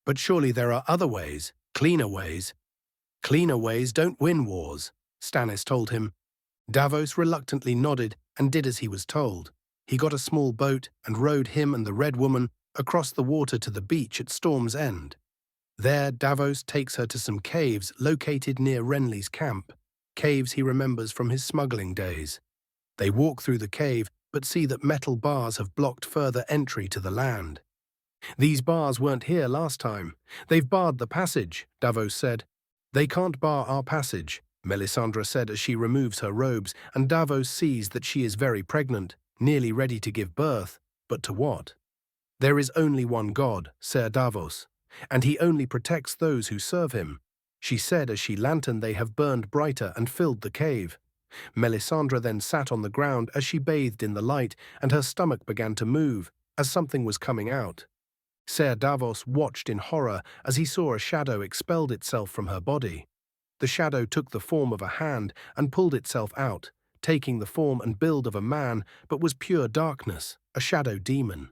But surely there are other ways, cleaner ways. Cleaner ways don't win wars, Stannis told him. Davos reluctantly nodded and did as he was told. He got a small boat and rowed him and the red woman across the water to the beach at Storm's End. There, Davos takes her to some caves located near Renly's camp, caves he remembers from his smuggling days. They walk through the cave, but see that metal bars have blocked further entry to the land. These bars weren't here last time. They've barred the passage, Davos said. They can't bar our passage, Melisandre said as she removes her robes, and Davos sees that she is very pregnant, nearly ready to give birth. But to what? There is only one God, Ser Davos, and he only protects those who serve him, she said as she lantern they have burned brighter and filled the cave. Melisandre then sat on the ground as she bathed in the light, and her stomach began to move, as something was coming out. Ser Davos watched in horror as he saw a shadow expelled itself from her body. The shadow took the form of a hand and pulled itself out, taking the form and build of a man, but was pure darkness, a shadow demon.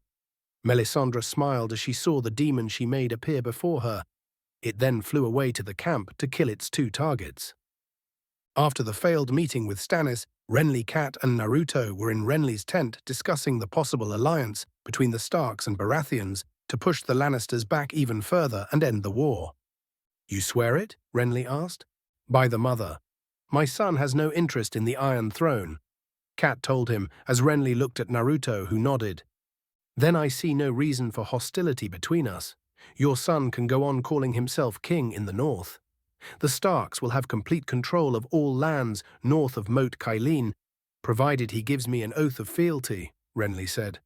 Melisandre smiled as she saw the demon she made appear before her. It then flew away to the camp to kill its two targets. After the failed meeting with Stannis, Renly, Cat and Naruto were in Renly's tent discussing the possible alliance between the Starks and Baratheons to push the Lannisters back even further and end the war. You swear it? Renly asked. By the mother. My son has no interest in the Iron Throne, Cat told him as Renly looked at Naruto, who nodded. Then I see no reason for hostility between us. Your son can go on calling himself king in the north. The Starks will have complete control of all lands north of Moat Cailin, provided he gives me an oath of fealty, Renly said.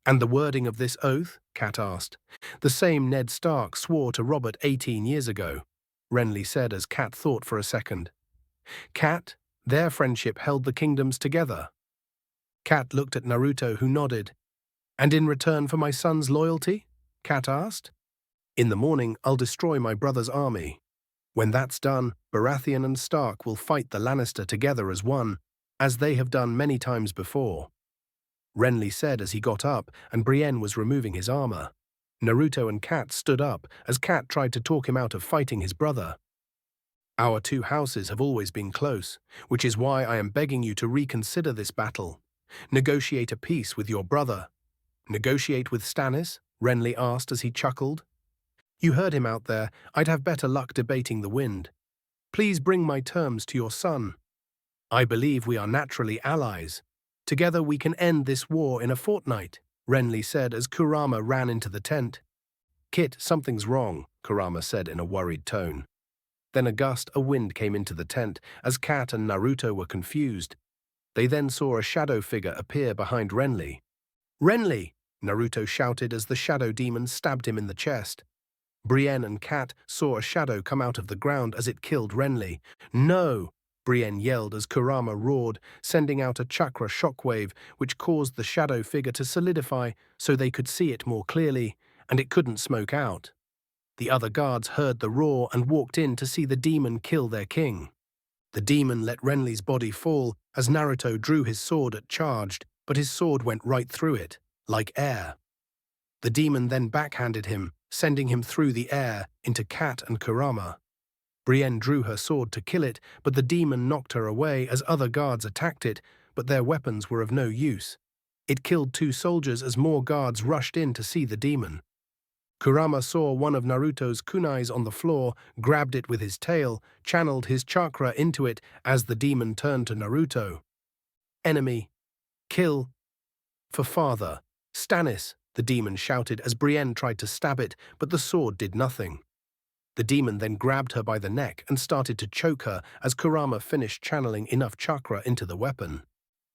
And the wording of this oath? Cat asked. The same Ned Stark swore to Robert 18 years ago, Renly said as Cat thought for a second. Cat, their friendship held the kingdoms together. Cat looked at Naruto, who nodded. And in return for my son's loyalty? Cat asked. In the morning, I'll destroy my brother's army. When that's done, Baratheon and Stark will fight the Lannister together as one, as they have done many times before, Renly said as he got up and Brienne was removing his armor. Naruto and Cat stood up as Cat tried to talk him out of fighting his brother. Our two houses have always been close, which is why I am begging you to reconsider this battle. Negotiate a peace with your brother. Negotiate with Stannis? Renly asked as he chuckled. You heard him out there. I'd have better luck debating the wind. Please bring my terms to your son. I believe we are naturally allies. Together we can end this war in a fortnight, Renly said as Kurama ran into the tent. Kit, something's wrong, Kurama said in a worried tone. Then a gust of wind came into the tent as Cat and Naruto were confused. They then saw a shadow figure appear behind Renly. Renly! Naruto shouted as the shadow demon stabbed him in the chest. Brienne and Cat saw a shadow come out of the ground as it killed Renly. No! Brienne yelled as Kurama roared, sending out a chakra shockwave which caused the shadow figure to solidify so they could see it more clearly, and it couldn't smoke out. The other guards heard the roar and walked in to see the demon kill their king. The demon let Renly's body fall as Naruto drew his sword at charged, but his sword went right through it, like air. The demon then backhanded him, sending him through the air into Cat and Kurama. Brienne drew her sword to kill it, but the demon knocked her away as other guards attacked it, but their weapons were of no use. It killed 2 soldiers as more guards rushed in to see the demon. Kurama saw one of Naruto's kunais on the floor, grabbed it with his tail, channeled his chakra into it as the demon turned to Naruto. Enemy. Kill. For father. Stannis, the demon shouted as Brienne tried to stab it, but the sword did nothing. The demon then grabbed her by the neck and started to choke her as Kurama finished channeling enough chakra into the weapon.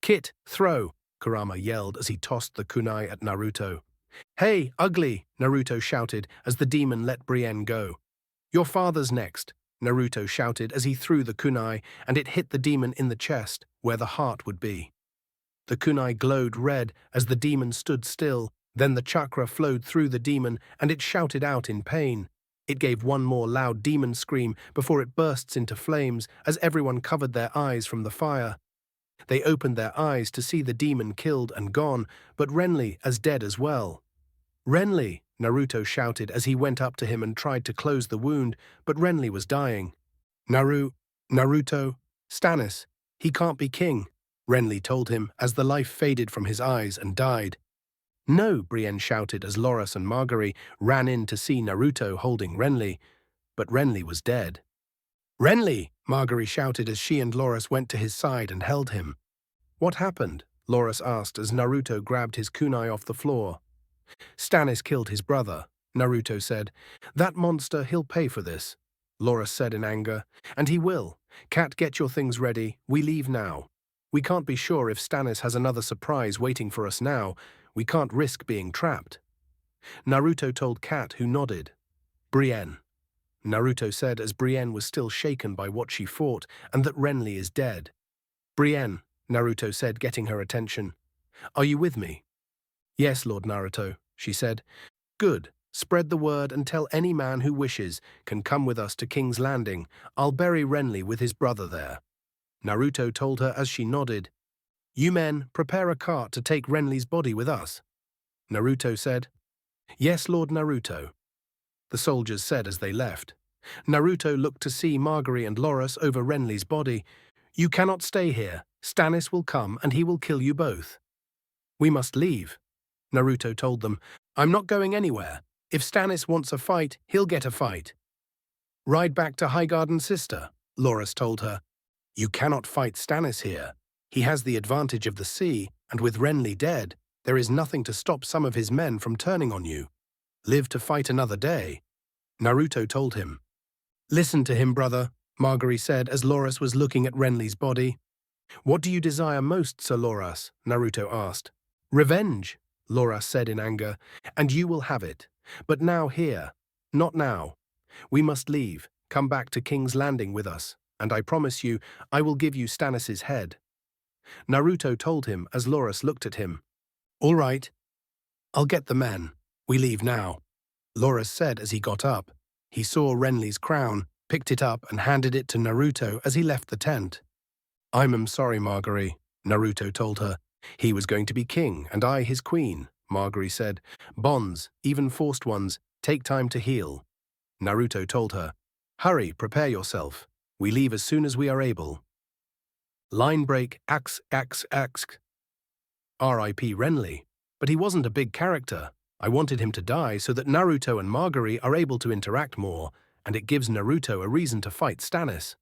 "Kit, throw!" Kurama yelled as he tossed the kunai at Naruto. "Hey, ugly!" Naruto shouted as the demon let Brienne go. "Your father's next," Naruto shouted as he threw the kunai, and it hit the demon in the chest, where the heart would be. The kunai glowed red as the demon stood still, then the chakra flowed through the demon and it shouted out in pain. It gave one more loud demon scream before it bursts into flames as everyone covered their eyes from the fire. They opened their eyes to see the demon killed and gone, but Renly as dead as well. "Renly!" Naruto shouted as he went up to him and tried to close the wound, but Renly was dying. Naruto, Stannis, he can't be king," Renly told him as the life faded from his eyes and died. "No," Brienne shouted as Loras and Margaery ran in to see Naruto holding Renly, but Renly was dead. "Renly!" Margaery shouted as she and Loras went to his side and held him. "What happened?" Loras asked as Naruto grabbed his kunai off the floor. "Stannis killed his brother," Naruto said. "That monster, he'll pay for this," Loras said in anger. "And he will. Cat, get your things ready. We leave now. We can't be sure if Stannis has another surprise waiting for us now. We can't risk being trapped." Naruto told Cat, who nodded. "Brienne," Naruto said as Brienne was still shaken by what she fought and that Renly is dead. "Brienne," Naruto said, getting her attention. "Are you with me?" "Yes, Lord Naruto," she said. "Good. Spread the word and tell any man who wishes can come with us to King's Landing. I'll bury Renly with his brother there." Naruto told her as she nodded. "You men, prepare a cart to take Renly's body with us." Naruto said. "Yes, Lord Naruto," the soldiers said as they left. Naruto looked to see Margaery and Loras over Renly's body. "You cannot stay here. Stannis will come and he will kill you both." "We must leave," Naruto told them. "I'm not going anywhere. If Stannis wants a fight, he'll get a fight." "Ride back to Highgarden, sister," Loras told her. "You cannot fight Stannis here. He has the advantage of the sea, and with Renly dead, there is nothing to stop some of his men from turning on you. Live to fight another day," Naruto told him. "Listen to him, brother," Margaery said as Loras was looking at Renly's body. "What do you desire most, Sir Loras?" Naruto asked. "Revenge," Loras said in anger, "and you will have it. But now here. Not now. We must leave. Come back to King's Landing with us, and I promise you, I will give you Stannis' head." Naruto told him as Loras looked at him. "All right. I'll get the men. We leave now," Loras said as he got up. He saw Renly's crown, picked it up and handed it to Naruto as he left the tent. "I'm sorry, Margaery," Naruto told her. "He was going to be king and I his queen," Margaery said. "Bonds, even forced ones, take time to heal." Naruto told her. "Hurry, prepare yourself. We leave as soon as we are able." Line break, ax. R.I.P. Renly. But he wasn't a big character. I wanted him to die so that Naruto and Margaery are able to interact more, and it gives Naruto a reason to fight Stannis.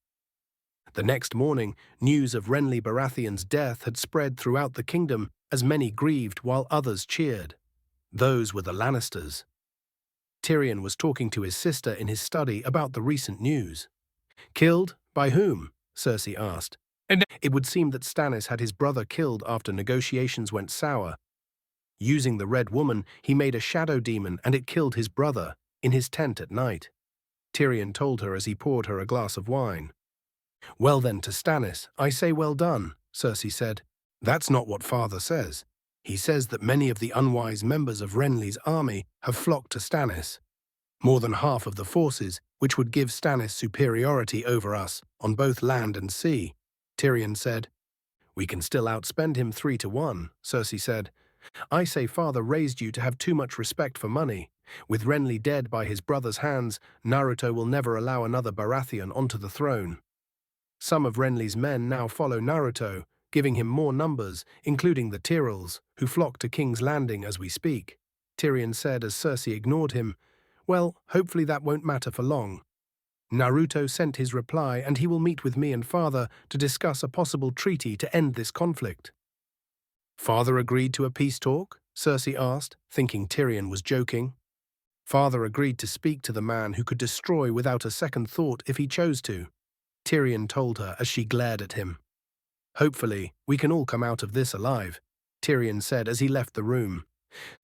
The next morning, news of Renly Baratheon's death had spread throughout the kingdom as many grieved while others cheered. Those were the Lannisters. Tyrion was talking to his sister in his study about the recent news. "Killed? By whom?" Cersei asked. It would seem that Stannis had his brother killed after negotiations went sour. Using the Red Woman, he made a shadow demon and it killed his brother, in his tent at night. Tyrion told her as he poured her a glass of wine. "Well then, to Stannis, I say well done," Cersei said. "That's not what father says. He says that many of the unwise members of Renly's army have flocked to Stannis. More than half of the forces, which would give Stannis superiority over us on both land and sea," Tyrion said. "We can still outspend him 3-1, Cersei said. "I say father raised you to have too much respect for money. With Renly dead by his brother's hands, Naruto will never allow another Baratheon onto the throne. Some of Renly's men now follow Naruto, giving him more numbers, including the Tyrells, who flock to King's Landing as we speak," Tyrion said as Cersei ignored him. "Well, hopefully that won't matter for long. Naruto sent his reply and he will meet with me and father to discuss a possible treaty to end this conflict." "Father agreed to a peace talk?" Cersei asked, thinking Tyrion was joking. Father agreed to speak to the man who could destroy without a second thought if he chose to, Tyrion told her as she glared at him. Hopefully, we can all come out of this alive, Tyrion said as he left the room.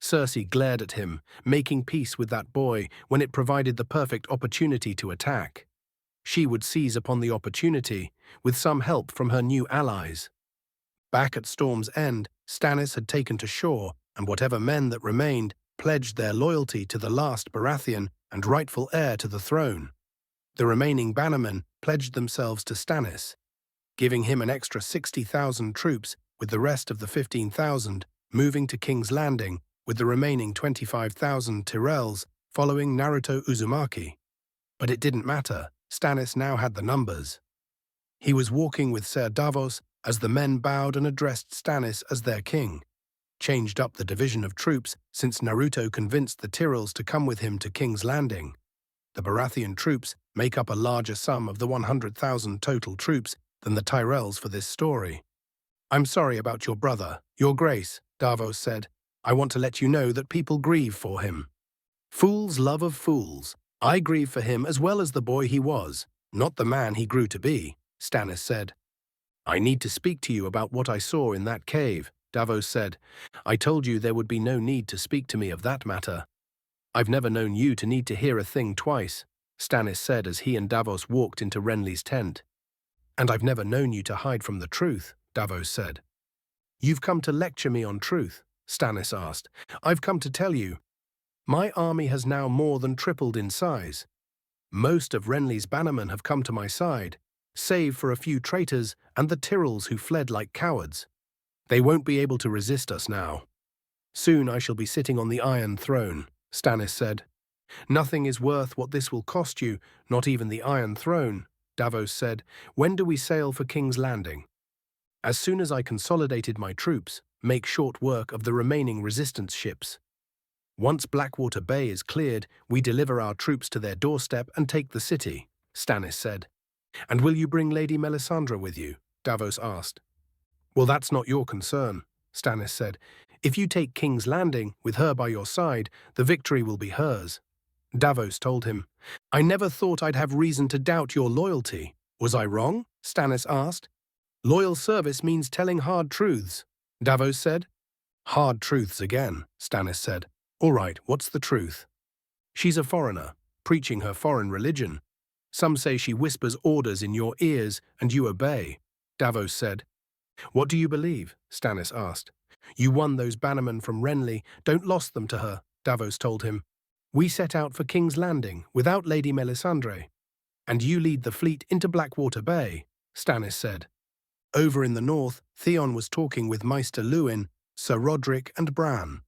Cersei glared at him, making peace with that boy when it provided the perfect opportunity to attack. She would seize upon the opportunity, with some help from her new allies. Back at Storm's End, Stannis had taken to shore, and whatever men that remained pledged their loyalty to the last Baratheon and rightful heir to the throne. The remaining bannermen pledged themselves to Stannis, giving him an extra 60,000 troops, with the rest of the 15,000 moving to King's Landing, with the remaining 25,000 Tyrells following Naruto Uzumaki. But it didn't matter, Stannis now had the numbers. He was walking with Ser Davos as the men bowed and addressed Stannis as their king. Changed up the division of troops since Naruto convinced the Tyrells to come with him to King's Landing. The Baratheon troops make up a larger sum of the 100,000 total troops than the Tyrells for this story. "I'm sorry about your brother, Your Grace," Davos said. "I want to let you know that people grieve for him." "Fools love of fools. I grieve for him as well as the boy he was, not the man he grew to be," Stannis said. "I need to speak to you about what I saw in that cave," Davos said. "I told you there would be no need to speak to me of that matter." "I've never known you to need to hear a thing twice," Stannis said as he and Davos walked into Renly's tent. "And I've never known you to hide from the truth," Davos said. "You've come to lecture me on truth?" Stannis asked. "I've come to tell you. My army has now more than tripled in size. Most of Renly's bannermen have come to my side, save for a few traitors and the Tyrells who fled like cowards. They won't be able to resist us now. Soon I shall be sitting on the Iron Throne," Stannis said. "Nothing is worth what this will cost you, not even the Iron Throne," Davos said. "When do we sail for King's Landing?" "As soon as I consolidated my troops, make short work of the remaining resistance ships. Once Blackwater Bay is cleared, we deliver our troops to their doorstep and take the city," Stannis said. "And will you bring Lady Melisandre with you?" Davos asked. "Well, that's not your concern," Stannis said. "If you take King's Landing, with her by your side, the victory will be hers." Davos told him. "I never thought I'd have reason to doubt your loyalty. Was I wrong?" Stannis asked. "Loyal service means telling hard truths," Davos said. "Hard truths again," Stannis said. "All right, what's the truth?" "She's a foreigner, preaching her foreign religion. Some say she whispers orders in your ears and you obey," Davos said. "What do you believe?" Stannis asked. "You won those bannermen from Renly, don't lost them to her," Davos told him. "We set out for King's Landing without Lady Melisandre, and you lead the fleet into Blackwater Bay," Stannis said. Over in the north, Theon was talking with Maester Luwin, Sir Rodrik and Bran.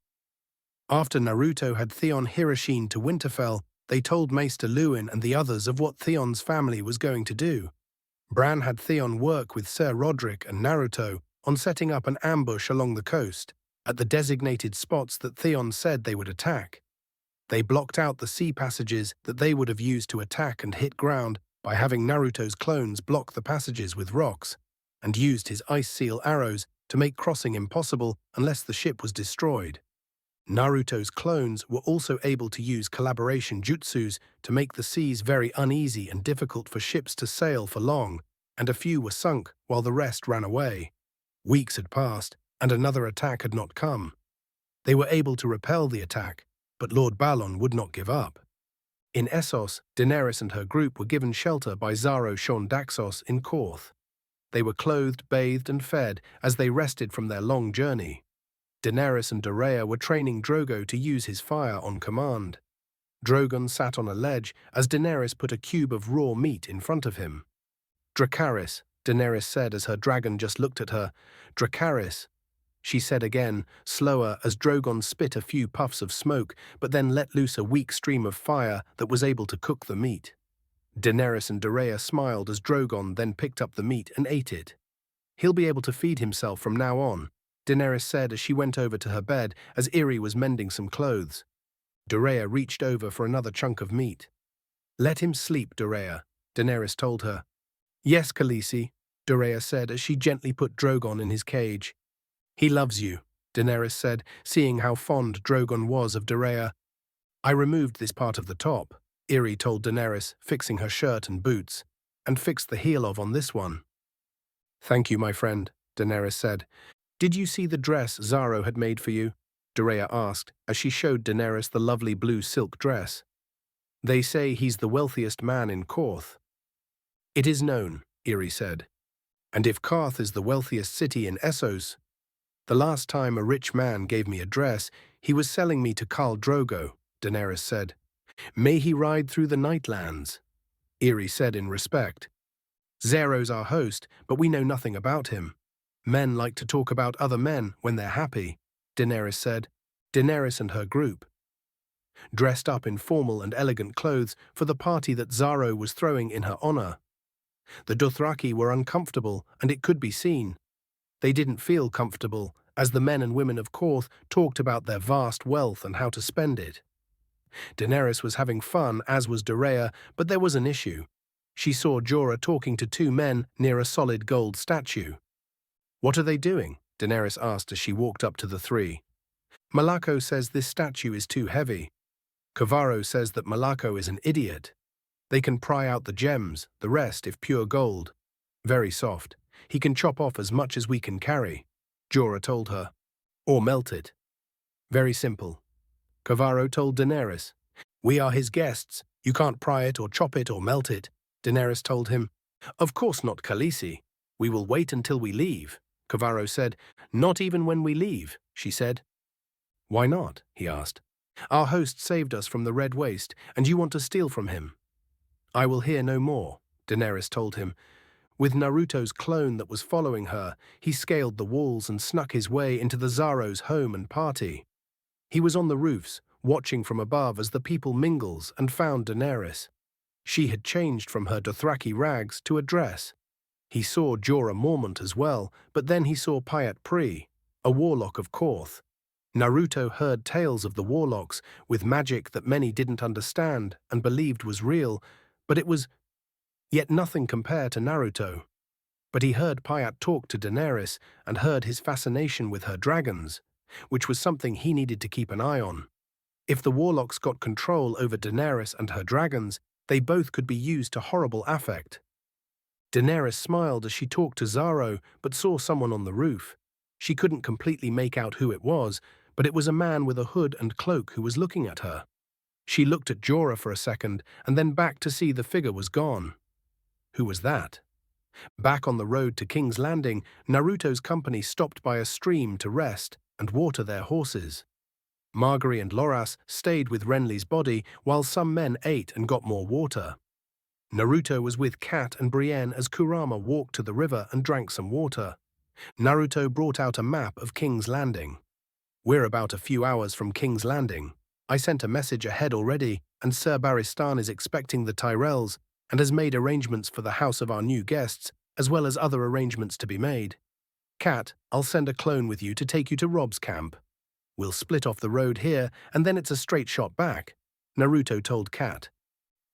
After Naruto had Theon Hiroshine to Winterfell, they told Maester Luwin and the others of what Theon's family was going to do. Bran had Theon work with Sir Rodrik and Naruto on setting up an ambush along the coast, at the designated spots that Theon said they would attack. They blocked out the sea passages that they would have used to attack and hit ground by having Naruto's clones block the passages with rocks, and used his ice seal arrows to make crossing impossible unless the ship was destroyed. Naruto's clones were also able to use collaboration jutsus to make the seas very uneasy and difficult for ships to sail for long, and a few were sunk while the rest ran away. Weeks had passed, and another attack had not come. They were able to repel the attack, but Lord Balon would not give up. In Essos, Daenerys and her group were given shelter by Xaro Shon Daxos in Korth. They were clothed, bathed, and fed as they rested from their long journey. Daenerys and Doreah were training Drogo to use his fire on command. Drogon sat on a ledge as Daenerys put a cube of raw meat in front of him. "Dracarys," Daenerys said as her dragon just looked at her. "Dracarys," she said again, slower as Drogon spit a few puffs of smoke, but then let loose a weak stream of fire that was able to cook the meat. Daenerys and Doreah smiled as Drogon then picked up the meat and ate it. "He'll be able to feed himself from now on," Daenerys said as she went over to her bed as Irri was mending some clothes. Doreah reached over for another chunk of meat. "Let him sleep, Doreah," Daenerys told her. "Yes, Khaleesi," Doreah said as she gently put Drogon in his cage. "He loves you," Daenerys said, seeing how fond Drogon was of Doreah. I removed this part of the top, Irri told Daenerys, fixing her shirt and boots, and fixed the heel of on this one. Thank you, my friend, Daenerys said. Did you see the dress Xaro had made for you? Doreah asked, as she showed Daenerys the lovely blue silk dress. They say he's the wealthiest man in Qarth. It is known, Irri said. And if Qarth is the wealthiest city in Essos, the last time a rich man gave me a dress, he was selling me to Khal Drogo, Daenerys said. May he ride through the Nightlands, Irri said in respect. Xero's our host, but we know nothing about him. Men like to talk about other men when they're happy, Daenerys said. Daenerys and her group, dressed up in formal and elegant clothes for the party that Xaro was throwing in her honor. The Dothraki were uncomfortable, and it could be seen. They didn't feel comfortable, as the men and women of Qarth talked about their vast wealth and how to spend it. Daenerys was having fun, as was Doreah, but there was an issue. She saw Jorah talking to two men near a solid gold statue. What are they doing? Daenerys asked as she walked up to the three. Malako says this statue is too heavy. Kavaro says that Malako is an idiot. They can pry out the gems, the rest if pure gold. Very soft. He can chop off as much as we can carry, Jorah told her. Or melt it. Very simple. Kavaro told Daenerys. We are his guests. You can't pry it or chop it or melt it, Daenerys told him. Of course not, Khaleesi. We will wait until we leave, Kavaro said. Not even when we leave, she said. Why not? He asked. Our host saved us from the Red Waste, and you want to steal from him. I will hear no more, Daenerys told him. With Naruto's clone that was following her, he scaled the walls and snuck his way into the Xaro's home and party. He was on the roofs, watching from above as the people mingles, and found Daenerys. She had changed from her Dothraki rags to a dress. He saw Jorah Mormont as well, but then he saw Pyat Pri, a warlock of Qarth. Naruto heard tales of the warlocks, with magic that many didn't understand and believed was real, but it was yet nothing compared to Naruto. But he heard Pyat talk to Daenerys and heard his fascination with her dragons, which was something he needed to keep an eye on. If the warlocks got control over Daenerys and her dragons, they both could be used to horrible effect. Daenerys smiled as she talked to Xaro, but saw someone on the roof. She couldn't completely make out who it was, but it was a man with a hood and cloak who was looking at her. She looked at Jorah for a second, and then back to see the figure was gone. Who was that? Back on the road to King's Landing, Naruto's company stopped by a stream to rest and water their horses. Margaery and Loras stayed with Renly's body while some men ate and got more water. Naruto was with Kat and Brienne as Kurama walked to the river and drank some water. Naruto brought out a map of King's Landing. We're about a few hours from King's Landing. I sent a message ahead already, and Sir Barristan is expecting the Tyrells and has made arrangements for the house of our new guests, as well as other arrangements to be made. Kat, I'll send a clone with you to take you to Rob's camp. We'll split off the road here, and then it's a straight shot back, Naruto told Kat.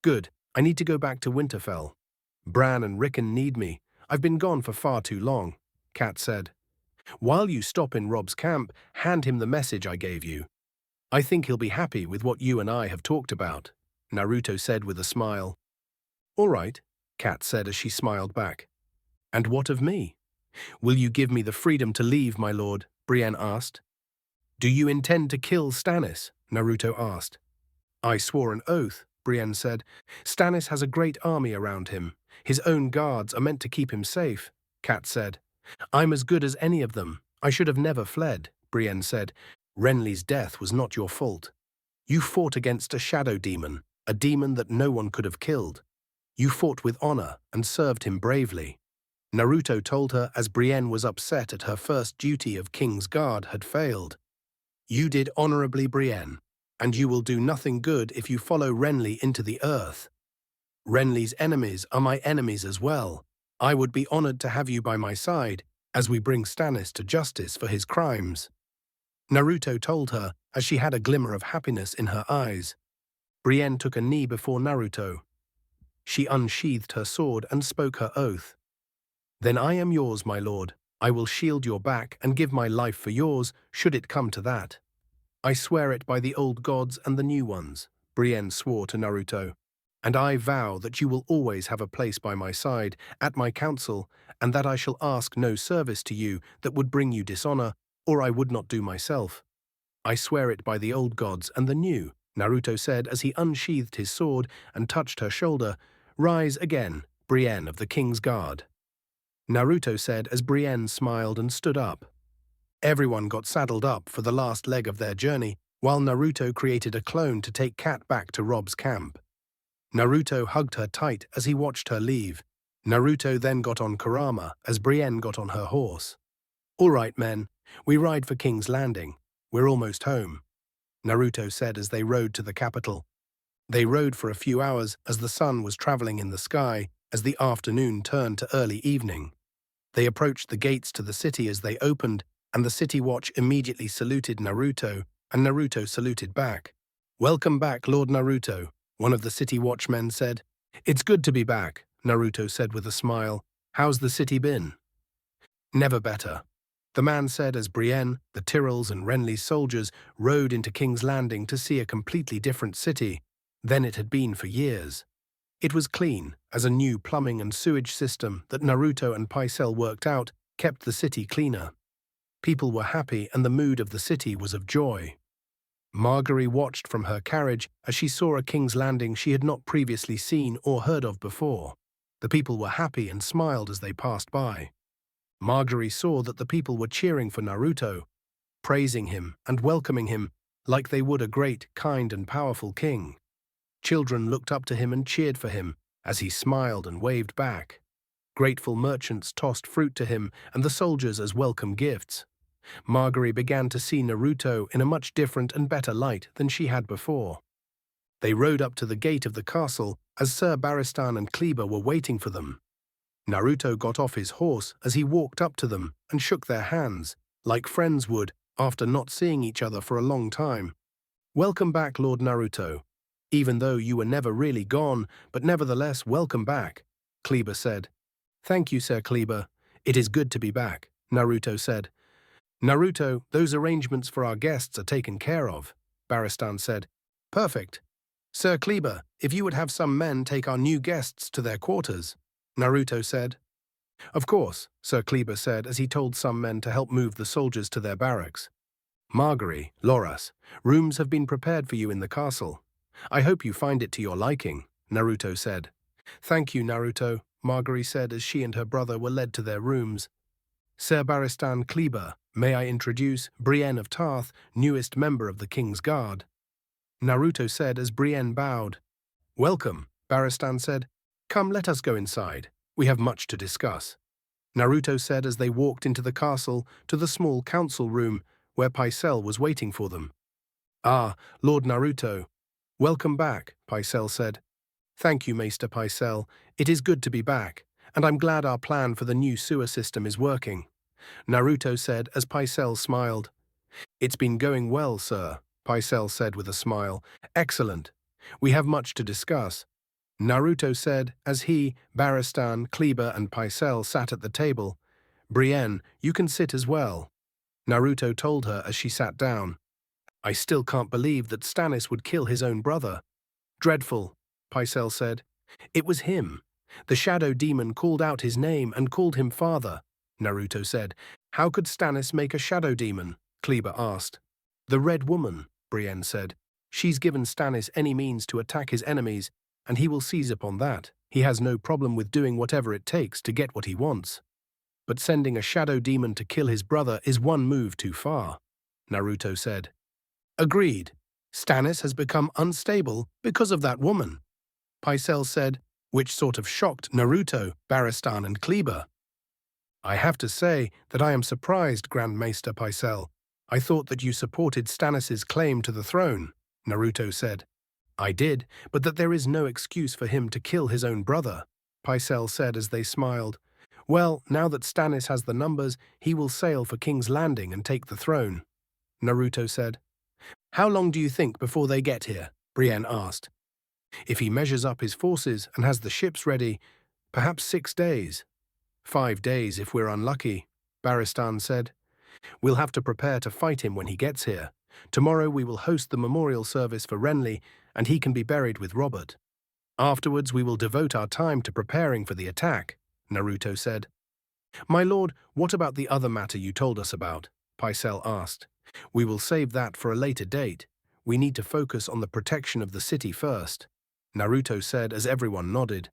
Good, I need to go back to Winterfell. Bran and Rickon need me. I've been gone for far too long, Kat said. While you stop in Rob's camp, hand him the message I gave you. I think he'll be happy with what you and I have talked about, Naruto said with a smile. All right, Kat said as she smiled back. And what of me? Will you give me the freedom to leave, my lord? Brienne asked. Do you intend to kill Stannis? Naruto asked. I swore an oath, Brienne said. Stannis has a great army around him. His own guards are meant to keep him safe, Kat said. I'm as good as any of them. I should have never fled, Brienne said. Renly's death was not your fault. You fought against a shadow demon, a demon that no one could have killed. You fought with honor and served him bravely. Naruto told her as Brienne was upset at her first duty of King's Guard had failed. You did honorably, Brienne, and you will do nothing good if you follow Renly into the earth. Renly's enemies are my enemies as well. I would be honored to have you by my side as we bring Stannis to justice for his crimes. Naruto told her as she had a glimmer of happiness in her eyes. Brienne took a knee before Naruto. She unsheathed her sword and spoke her oath. Then I am yours, my lord. I will shield your back and give my life for yours, should it come to that. I swear it by the old gods and the new ones, Brienne swore to Naruto. And I vow that you will always have a place by my side, at my council, and that I shall ask no service to you that would bring you dishonor, or I would not do myself. I swear it by the old gods and the new, Naruto said as he unsheathed his sword and touched her shoulder. Rise again, Brienne of the King's Guard. Naruto said as Brienne smiled and stood up. Everyone got saddled up for the last leg of their journey, while Naruto created a clone to take Kat back to Rob's camp. Naruto hugged her tight as he watched her leave. Naruto then got on Kurama as Brienne got on her horse. All right, men, we ride for King's Landing. We're almost home, Naruto said as they rode to the capital. They rode for a few hours as the sun was traveling in the sky as the afternoon turned to early evening. They approached the gates to the city as they opened, and the city watch immediately saluted Naruto, and Naruto saluted back. Welcome back, Lord Naruto, one of the city watchmen said. It's good to be back, Naruto said with a smile. How's the city been? Never better, the man said as Brienne, the Tyrells and Renly's soldiers rode into King's Landing to see a completely different city than it had been for years. It was clean, as a new plumbing and sewage system that Naruto and Pycelle worked out kept the city cleaner. People were happy and the mood of the city was of joy. Margaery watched from her carriage as she saw a King's Landing she had not previously seen or heard of before. The people were happy and smiled as they passed by. Margaery saw that the people were cheering for Naruto, praising him and welcoming him like they would a great, kind and powerful king. Children looked up to him and cheered for him as he smiled and waved back. Grateful merchants tossed fruit to him and the soldiers as welcome gifts. Margaery began to see Naruto in a much different and better light than she had before. They rode up to the gate of the castle as Sir Barristan and Kleber were waiting for them. Naruto got off his horse as he walked up to them and shook their hands, like friends would after not seeing each other for a long time. Welcome back, Lord Naruto. Even though you were never really gone, but nevertheless welcome back, Kleber said. Thank you, Sir Kleber. It is good to be back, Naruto said. Naruto, those arrangements for our guests are taken care of, Barristan said. Perfect. Sir Kleber, if you would have some men take our new guests to their quarters, Naruto said. Of course, Sir Kleber said as he told some men to help move the soldiers to their barracks. Margaery, Loras, rooms have been prepared for you in the castle. I hope you find it to your liking, Naruto said. Thank you, Naruto, Margaery said as she and her brother were led to their rooms. Sir Barristan Kleber, may I introduce Brienne of Tarth, newest member of the King's Guard? Naruto said as Brienne bowed. Welcome, Barristan said. Come, let us go inside. We have much to discuss, Naruto said as they walked into the castle to the small council room where Pycelle was waiting for them. Ah, Lord Naruto. Welcome back, Pycelle said. Thank you, Maester Pycelle. It is good to be back, and I'm glad our plan for the new sewer system is working, Naruto said as Pycelle smiled. It's been going well, sir, Pycelle said with a smile. Excellent. We have much to discuss, Naruto said as he, Barristan, Kleber and Pycelle sat at the table. Brienne, you can sit as well, Naruto told her as she sat down. I still can't believe that Stannis would kill his own brother. Dreadful, Pycelle said. It was him. The shadow demon called out his name and called him father, Naruto said. How could Stannis make a shadow demon? Kleber asked. The Red Woman, Brienne said. She's given Stannis any means to attack his enemies, and he will seize upon that. He has no problem with doing whatever it takes to get what he wants. But sending a shadow demon to kill his brother is one move too far, Naruto said. Agreed. Stannis has become unstable because of that woman, Pycelle said, which sort of shocked Naruto, Barristan and Kleber. I have to say that I am surprised, Grand Maester Pycelle. I thought that you supported Stannis' claim to the throne, Naruto said. I did, but that there is no excuse for him to kill his own brother, Pycelle said as they smiled. Well, now that Stannis has the numbers, he will sail for King's Landing and take the throne, Naruto said. How long do you think before they get here? Brienne asked. If he measures up his forces and has the ships ready, perhaps 6 days. 5 days if we're unlucky, Barristan said. We'll have to prepare to fight him when he gets here, Tomorrow we will host the memorial service for Renly, and he can be buried with Robert. Afterwards we will devote our time to preparing for the attack, Naruto said. My lord, what about the other matter you told us about? Pycelle asked. We will save that for a later date. We need to focus on the protection of the city first, Naruto said as everyone nodded.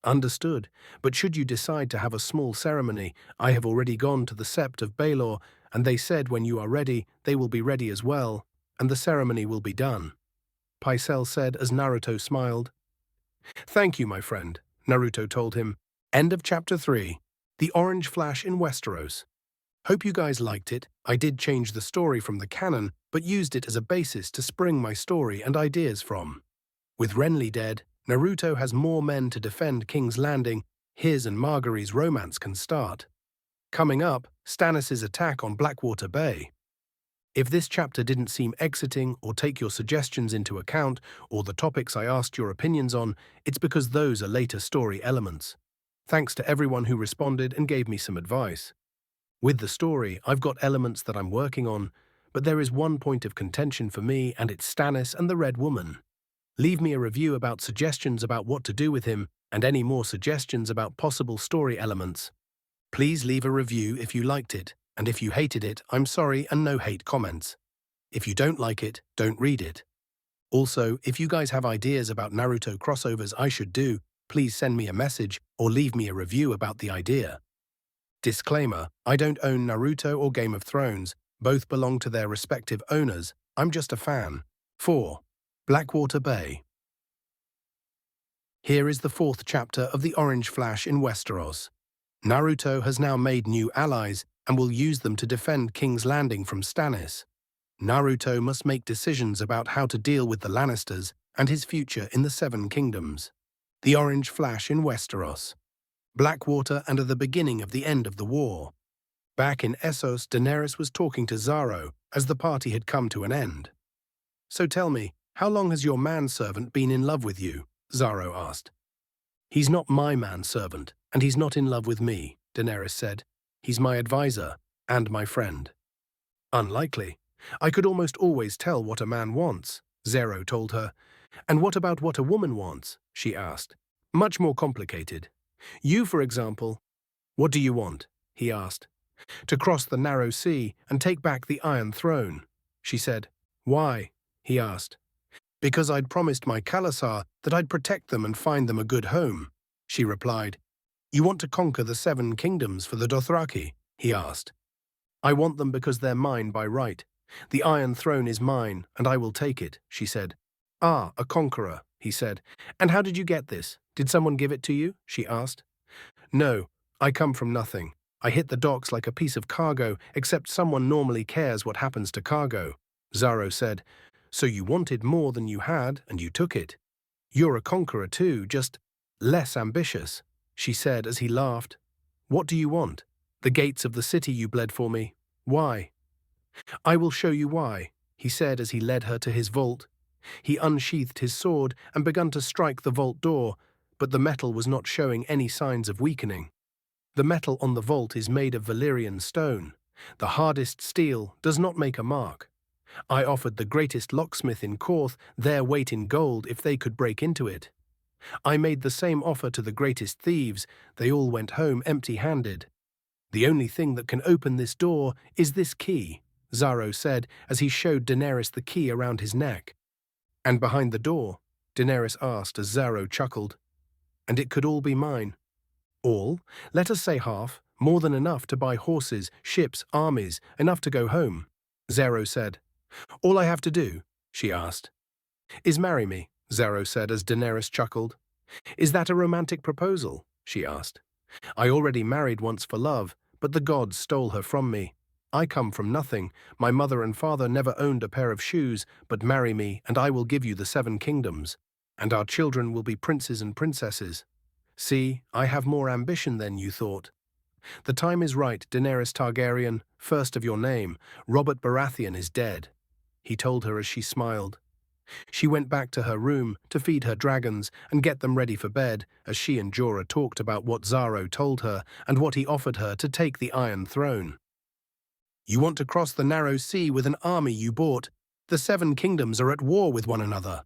Understood, but should you decide to have a small ceremony, I have already gone to the Sept of Baelor, and they said when you are ready, they will be ready as well, and the ceremony will be done, Pycelle said as Naruto smiled. Thank you, my friend, Naruto told him. End of Chapter 3. The Orange Flash in Westeros. Hope you guys liked it. I did change the story from the canon, but used it as a basis to spring my story and ideas from. With Renly dead, Naruto has more men to defend King's Landing. His and Margaery's romance can start. Coming up, Stannis' attack on Blackwater Bay. If this chapter didn't seem exciting or take your suggestions into account, or the topics I asked your opinions on, it's because those are later story elements. Thanks to everyone who responded and gave me some advice. With the story, I've got elements that I'm working on, but there is one point of contention for me, and it's Stannis and the Red Woman. Leave me a review about suggestions about what to do with him, and any more suggestions about possible story elements. Please leave a review if you liked it, and if you hated it, I'm sorry and no hate comments. If you don't like it, don't read it. Also, if you guys have ideas about Naruto crossovers I should do, please send me a message or leave me a review about the idea. Disclaimer, I don't own Naruto or Game of Thrones, both belong to their respective owners, I'm just a fan. 4. Blackwater Bay. Here is the 4th chapter of The Orange Flash in Westeros. Naruto has now made new allies and will use them to defend King's Landing from Stannis. Naruto must make decisions about how to deal with the Lannisters and his future in the Seven Kingdoms. The Orange Flash in Westeros. Blackwater and at the beginning of the end of the war. Back in Essos, Daenerys was talking to Xaro as the party had come to an end. So tell me, how long has your manservant been in love with you? Xaro asked. He's not my manservant, and he's not in love with me, Daenerys said. He's my advisor and my friend. Unlikely. I could almost always tell what a man wants, Xaro told her. And what about what a woman wants? She asked. Much more complicated. You, for example. What do you want? He asked. To cross the narrow sea and take back the Iron Throne, she said. Why? He asked. Because I'd promised my Khalasar that I'd protect them and find them a good home, she replied. You want to conquer the Seven Kingdoms for the Dothraki? He asked. I want them because they're mine by right. The Iron Throne is mine, and I will take it, she said. Ah, a conqueror, he said. And how did you get this? Did someone give it to you? She asked. No, I come from nothing. I hit the docks like a piece of cargo, except someone normally cares what happens to cargo, Xaro said. So you wanted more than you had, and you took it. You're a conqueror too, just less ambitious, she said as he laughed. What do you want? The gates of the city you bled for me. Why? I will show you why, he said as he led her to his vault. He unsheathed his sword and began to strike the vault door, but the metal was not showing any signs of weakening. The metal on the vault is made of Valyrian stone. The hardest steel does not make a mark. I offered the greatest locksmith in Korth their weight in gold if they could break into it. I made the same offer to the greatest thieves. They all went home empty-handed. The only thing that can open this door is this key, Xaro said as he showed Daenerys the key around his neck. And behind the door? Daenerys asked as Xaro chuckled. And it could all be mine. All? Let us say half, more than enough to buy horses, ships, armies, enough to go home, Xaro said. All I have to do, she asked. Is marry me, Xaro said as Daenerys chuckled. Is that a romantic proposal? She asked. I already married once for love, but the gods stole her from me. I come from nothing. My mother and father never owned a pair of shoes, but marry me, and I will give you the Seven Kingdoms, and our children will be princes and princesses. See, I have more ambition than you thought. The time is right, Daenerys Targaryen, first of your name. Robert Baratheon is dead, he told her as she smiled. She went back to her room to feed her dragons and get them ready for bed as she and Jorah talked about what Xaro told her and what he offered her to take the Iron Throne. You want to cross the narrow sea with an army you bought, The 7 kingdoms are at war with one another.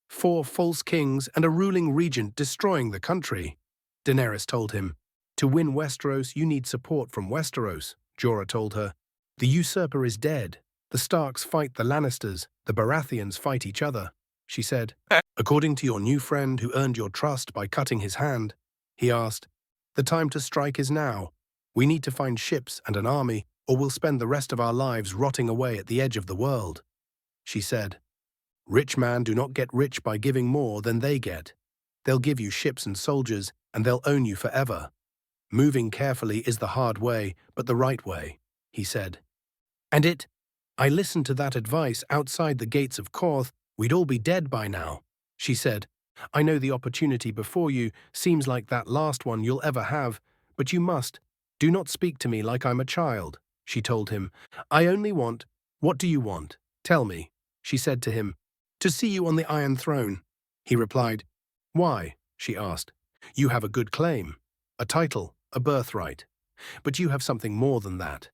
4 false kings and a ruling regent destroying the country. Daenerys told him. To win Westeros, you need support from Westeros, Jorah told her. The usurper is dead. The Starks fight the Lannisters. The Baratheons fight each other, she said. According to your new friend who earned your trust by cutting his hand, he asked, the time to strike is now. We need to find ships and an army, or we'll spend the rest of our lives rotting away at the edge of the world, she said. Rich men do not get rich by giving more than they get. They'll give you ships and soldiers, and they'll own you forever. Moving carefully is the hard way, but the right way, he said. I listened to that advice outside the gates of Korth. We'd all be dead by now, she said. I know the opportunity before you seems like that last one you'll ever have, but you must. Do not speak to me like I'm a child, she told him. I only want— What do you want? Tell me, she said to him. To see you on the Iron Throne, he replied. Why? She asked. You have a good claim, a title, a birthright. But you have something more than that.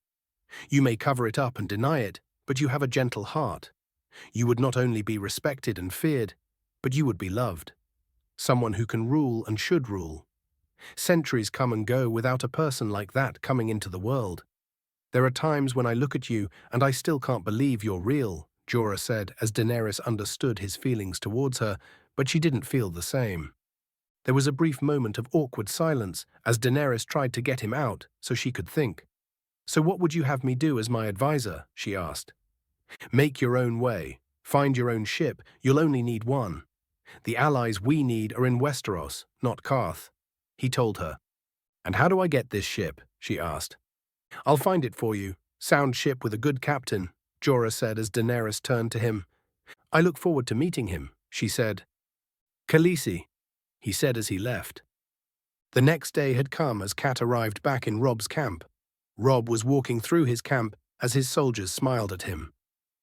You may cover it up and deny it, but you have a gentle heart. You would not only be respected and feared, but you would be loved. Someone who can rule and should rule. Centuries come and go without a person like that coming into the world. There are times when I look at you and I still can't believe you're real, Jorah said as Daenerys understood his feelings towards her, but she didn't feel the same. There was a brief moment of awkward silence as Daenerys tried to get him out so she could think. So what would you have me do as my advisor? She asked. Make your own way. Find your own ship. You'll only need one. The allies we need are in Westeros, not Qarth, he told her. And how do I get this ship? She asked. I'll find it for you. Sound ship with a good captain, Jorah said as Daenerys turned to him. I look forward to meeting him, she said. Khaleesi, he said as he left. The next day had come as Cat arrived back in Rob's camp. Rob was walking through his camp as his soldiers smiled at him.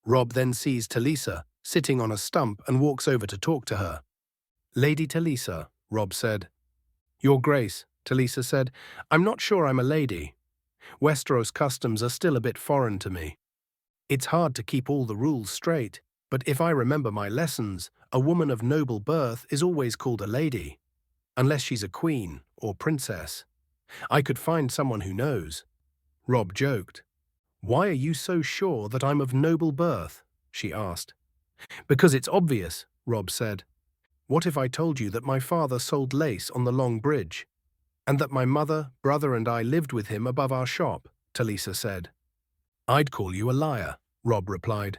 Rob then sees Talisa sitting on a stump and walks over to talk to her. Lady Talisa, Rob said. Your Grace, Talisa said, I'm not sure I'm a lady. Westeros customs are still a bit foreign to me. It's hard to keep all the rules straight, but if I remember my lessons, a woman of noble birth is always called a lady, unless she's a queen or princess. I could find someone who knows. Rob joked. Why are you so sure that I'm of noble birth? She asked. Because it's obvious, Rob said. What if I told you that my father sold lace on the Long Bridge, and that my mother, brother and I lived with him above our shop? Talisa said. I'd call you a liar, Rob replied.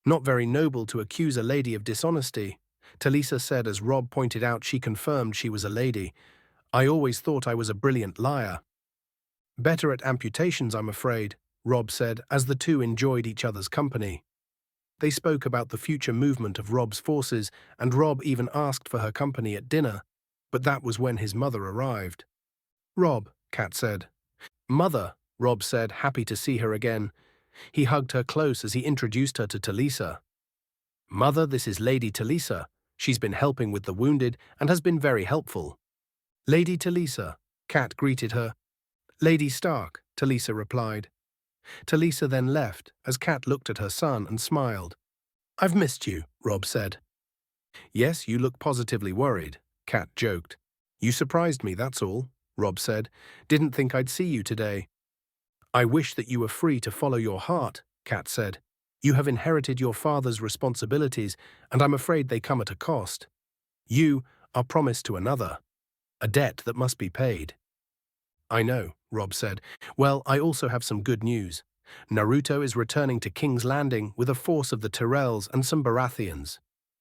Not very noble to accuse a lady of dishonesty, Talisa said as Rob pointed out she confirmed she was a lady. I always thought I was a brilliant liar. Better at amputations, I'm afraid, Rob said as the two enjoyed each other's company. They spoke about the future movement of Rob's forces, and Rob even asked for her company at dinner, but that was when his mother arrived. Rob, Cat said. Mother, Rob said, happy to see her again. He hugged her close as he introduced her to Talisa. Mother, this is Lady Talisa. She's been helping with the wounded and has been very helpful. Lady Talisa, Cat greeted her. Lady Stark, Talisa replied. Talisa then left as Cat looked at her son and smiled. I've missed you, Rob said. Yes, you look positively worried, Cat joked. You surprised me, that's all, Rob said. Didn't think I'd see you today. I wish that you were free to follow your heart, Cat said. You have inherited your father's responsibilities, and I'm afraid they come at a cost. You are promised to another, a debt that must be paid. I know, Rob said. Well, I also have some good news. Naruto is returning to King's Landing with a force of the Tyrells and some Baratheons.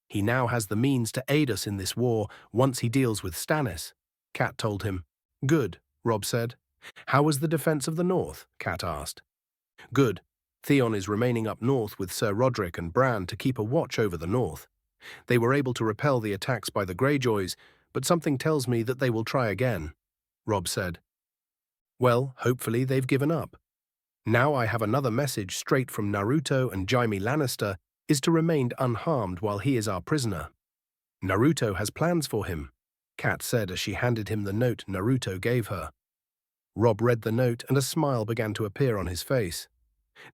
He now has the means to aid us in this war once he deals with Stannis, Cat told him. Good, Rob said. How was the defense of the North? Cat asked. Good. Theon is remaining up north with Sir Roderick and Bran to keep a watch over the North. They were able to repel the attacks by the Greyjoys, but something tells me that they will try again, Rob said. Well, hopefully they've given up. Now I have another message straight from Naruto, and Jaime Lannister is to remain unharmed while he is our prisoner. Naruto has plans for him, Cat said as she handed him the note Naruto gave her. Rob read the note and a smile began to appear on his face.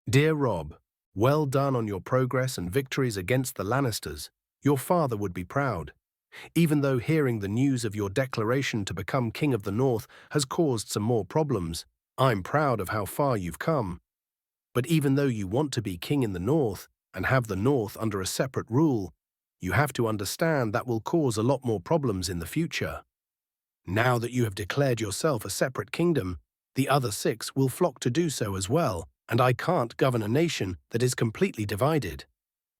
Dear Rob, Well done on your progress and victories against the Lannisters. Your father would be proud. Even though hearing the news of your declaration to become King of the North has caused some more problems, I'm proud of how far you've come. But even though you want to be king in the North and have the North under a separate rule, you have to understand that will cause a lot more problems in the future. Now that you have declared yourself a separate kingdom, the other 6 will flock to do so as well, and I can't govern a nation that is completely divided.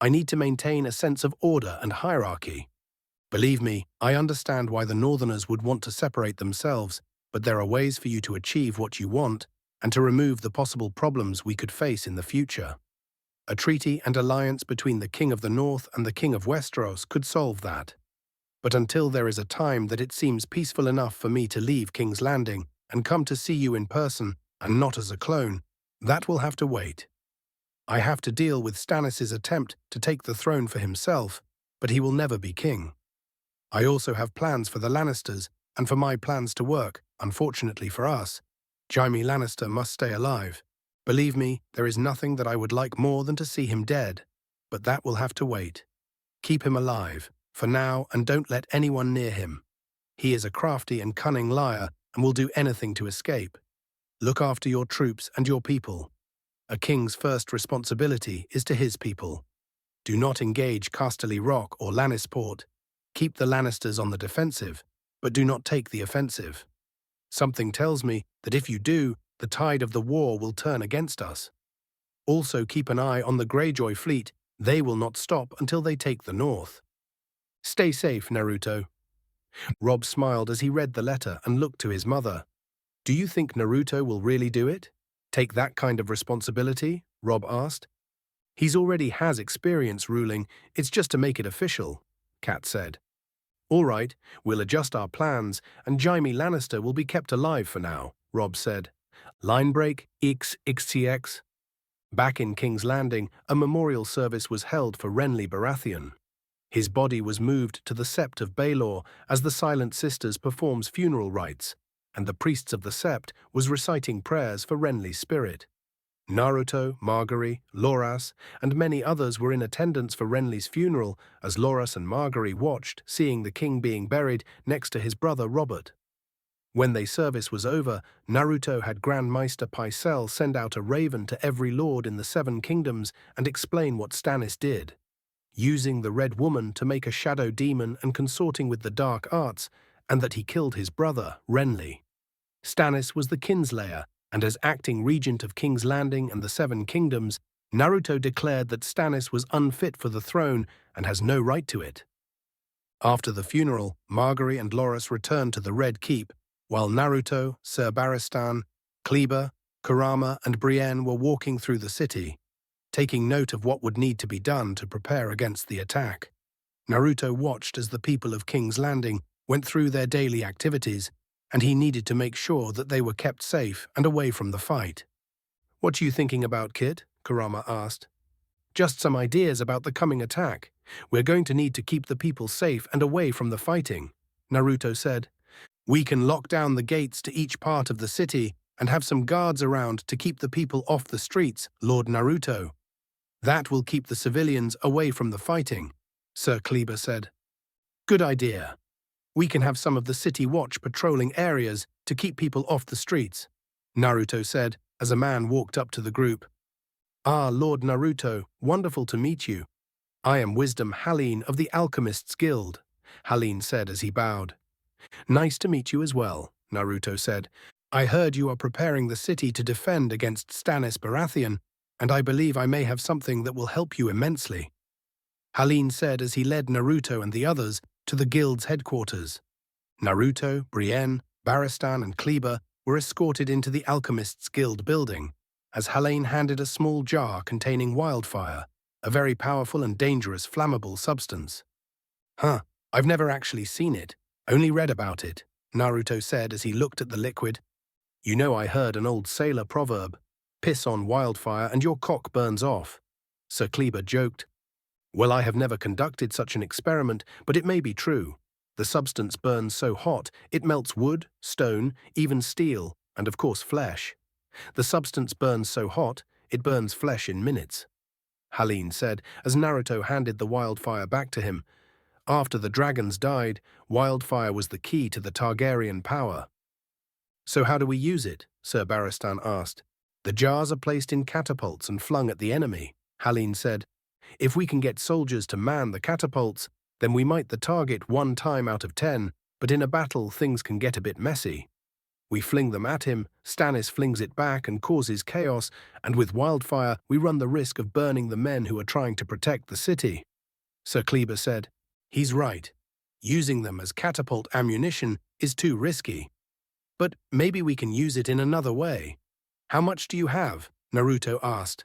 I need to maintain a sense of order and hierarchy. Believe me, I understand why the Northerners would want to separate themselves, but there are ways for you to achieve what you want and to remove the possible problems we could face in the future. A treaty and alliance between the King of the North and the King of Westeros could solve that. But until there is a time that it seems peaceful enough for me to leave King's Landing and come to see you in person and not as a clone, that will have to wait. I have to deal with Stannis' attempt to take the throne for himself, but he will never be king. I also have plans for the Lannisters, and for my plans to work, unfortunately for us, Jaime Lannister must stay alive. Believe me, there is nothing that I would like more than to see him dead, but that will have to wait. Keep him alive, for now, and don't let anyone near him. He is a crafty and cunning liar and will do anything to escape. Look after your troops and your people. A king's first responsibility is to his people. Do not engage Casterly Rock or Lannisport. Keep the Lannisters on the defensive, but do not take the offensive. Something tells me that if you do, the tide of the war will turn against us. Also keep an eye on the Greyjoy fleet. They will not stop until they take the north. Stay safe, Naruto. Rob smiled as he read the letter and looked to his mother. Do you think Naruto will really do it? Take that kind of responsibility? Rob asked. He's already has experience ruling, it's just to make it official, Kat said. All right, we'll adjust our plans, and Jaime Lannister will be kept alive for now, Rob said. Line break, XXTX. Back in King's Landing, a memorial service was held for Renly Baratheon. His body was moved to the Sept of Baelor as the Silent Sisters performs funeral rites, and the priests of the Sept was reciting prayers for Renly's spirit. Naruto, Margaery, Loras, and many others were in attendance for Renly's funeral as Loras and Margaery watched, seeing the king being buried next to his brother Robert. When their service was over, Naruto had Grand Maester Pycelle send out a raven to every lord in the 7 kingdoms and explain what Stannis did. Using the Red Woman to make a shadow demon and consorting with the dark arts, and that he killed his brother, Renly. Stannis was the kinslayer, and as acting regent of King's Landing and the 7 kingdoms, Naruto declared that Stannis was unfit for the throne and has no right to it. After the funeral, Margaery and Loras returned to the Red Keep, while Naruto, Ser Barristan, Kleber, Kurama, and Brienne were walking through the city, taking note of what would need to be done to prepare against the attack. Naruto watched as the people of King's Landing went through their daily activities, and he needed to make sure that they were kept safe and away from the fight. What are you thinking about, kid? Kurama asked. Just some ideas about the coming attack. We're going to need to keep the people safe and away from the fighting, Naruto said. We can lock down the gates to each part of the city and have some guards around to keep the people off the streets, Lord Naruto. That will keep the civilians away from the fighting, Sir Kleber said. Good idea. We can have some of the city watch patrolling areas to keep people off the streets, Naruto said as a man walked up to the group. Ah, Lord Naruto, wonderful to meet you. I am Wisdom Haleen of the Alchemists Guild, Haleen said as he bowed. Nice to meet you as well, Naruto said. I heard you are preparing the city to defend against Stannis Baratheon, and I believe I may have something that will help you immensely. Haleen said as he led Naruto and the others to the guild's headquarters. Naruto, Brienne, Barristan, and Kleber were escorted into the Alchemists Guild building, as Haleen handed a small jar containing wildfire, a very powerful and dangerous flammable substance. Huh, I've never actually seen it, only read about it, Naruto said as he looked at the liquid. You know, I heard an old sailor proverb, piss on wildfire and your cock burns off, Sir Kleber joked. Well, I have never conducted such an experiment, but it may be true. The substance burns so hot, it melts wood, stone, even steel, and of course flesh. The substance burns so hot, it burns flesh in minutes. Helene said as Naruto handed the wildfire back to him. After the dragons died, wildfire was the key to the Targaryen power. So how do we use it? Sir Barristan asked. The jars are placed in catapults and flung at the enemy, Helene said. If we can get soldiers to man the catapults, then we might the target 1 time out of 10, but in a battle things can get a bit messy. We fling them at him, Stannis flings it back and causes chaos, and with wildfire we run the risk of burning the men who are trying to protect the city. Sir Kleber said, He's right. Using them as catapult ammunition is too risky. But maybe we can use it in another way. How much do you have? Naruto asked.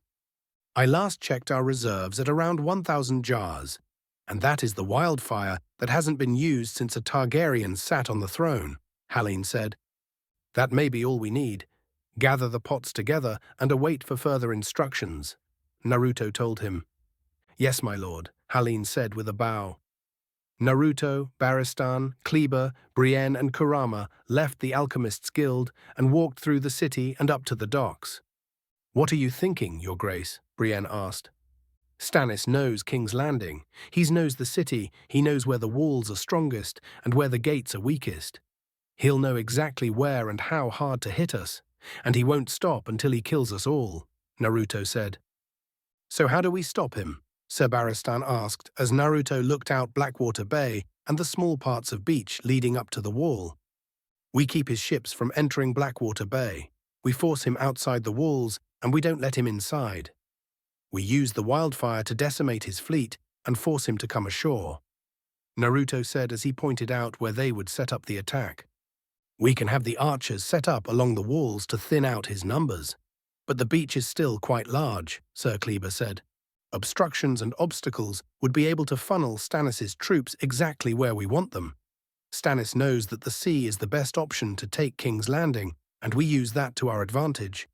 I last checked our reserves at around 1,000 jars, and that is the wildfire that hasn't been used since a Targaryen sat on the throne, Helene said. That may be all we need. Gather the pots together and await for further instructions, Naruto told him. Yes, my lord, Helene said with a bow. Naruto, Barristan, Kleber, Brienne and Kurama left the Alchemists' Guild and walked through the city and up to the docks. What are you thinking, Your Grace? Brienne asked. Stannis knows King's Landing. He knows the city, he knows where the walls are strongest and where the gates are weakest. He'll know exactly where and how hard to hit us, and he won't stop until he kills us all, Naruto said. So how do we stop him? Sir Barristan asked as Naruto looked out Blackwater Bay and the small parts of beach leading up to the wall. We keep his ships from entering Blackwater Bay. We force him outside the walls and we don't let him inside. We use the wildfire to decimate his fleet and force him to come ashore, Naruto said as he pointed out where they would set up the attack. We can have the archers set up along the walls to thin out his numbers. But the beach is still quite large, Sir Kleber said. Obstructions and obstacles would be able to funnel Stannis' troops exactly where we want them. Stannis knows that the sea is the best option to take King's Landing, and we use that to our advantage.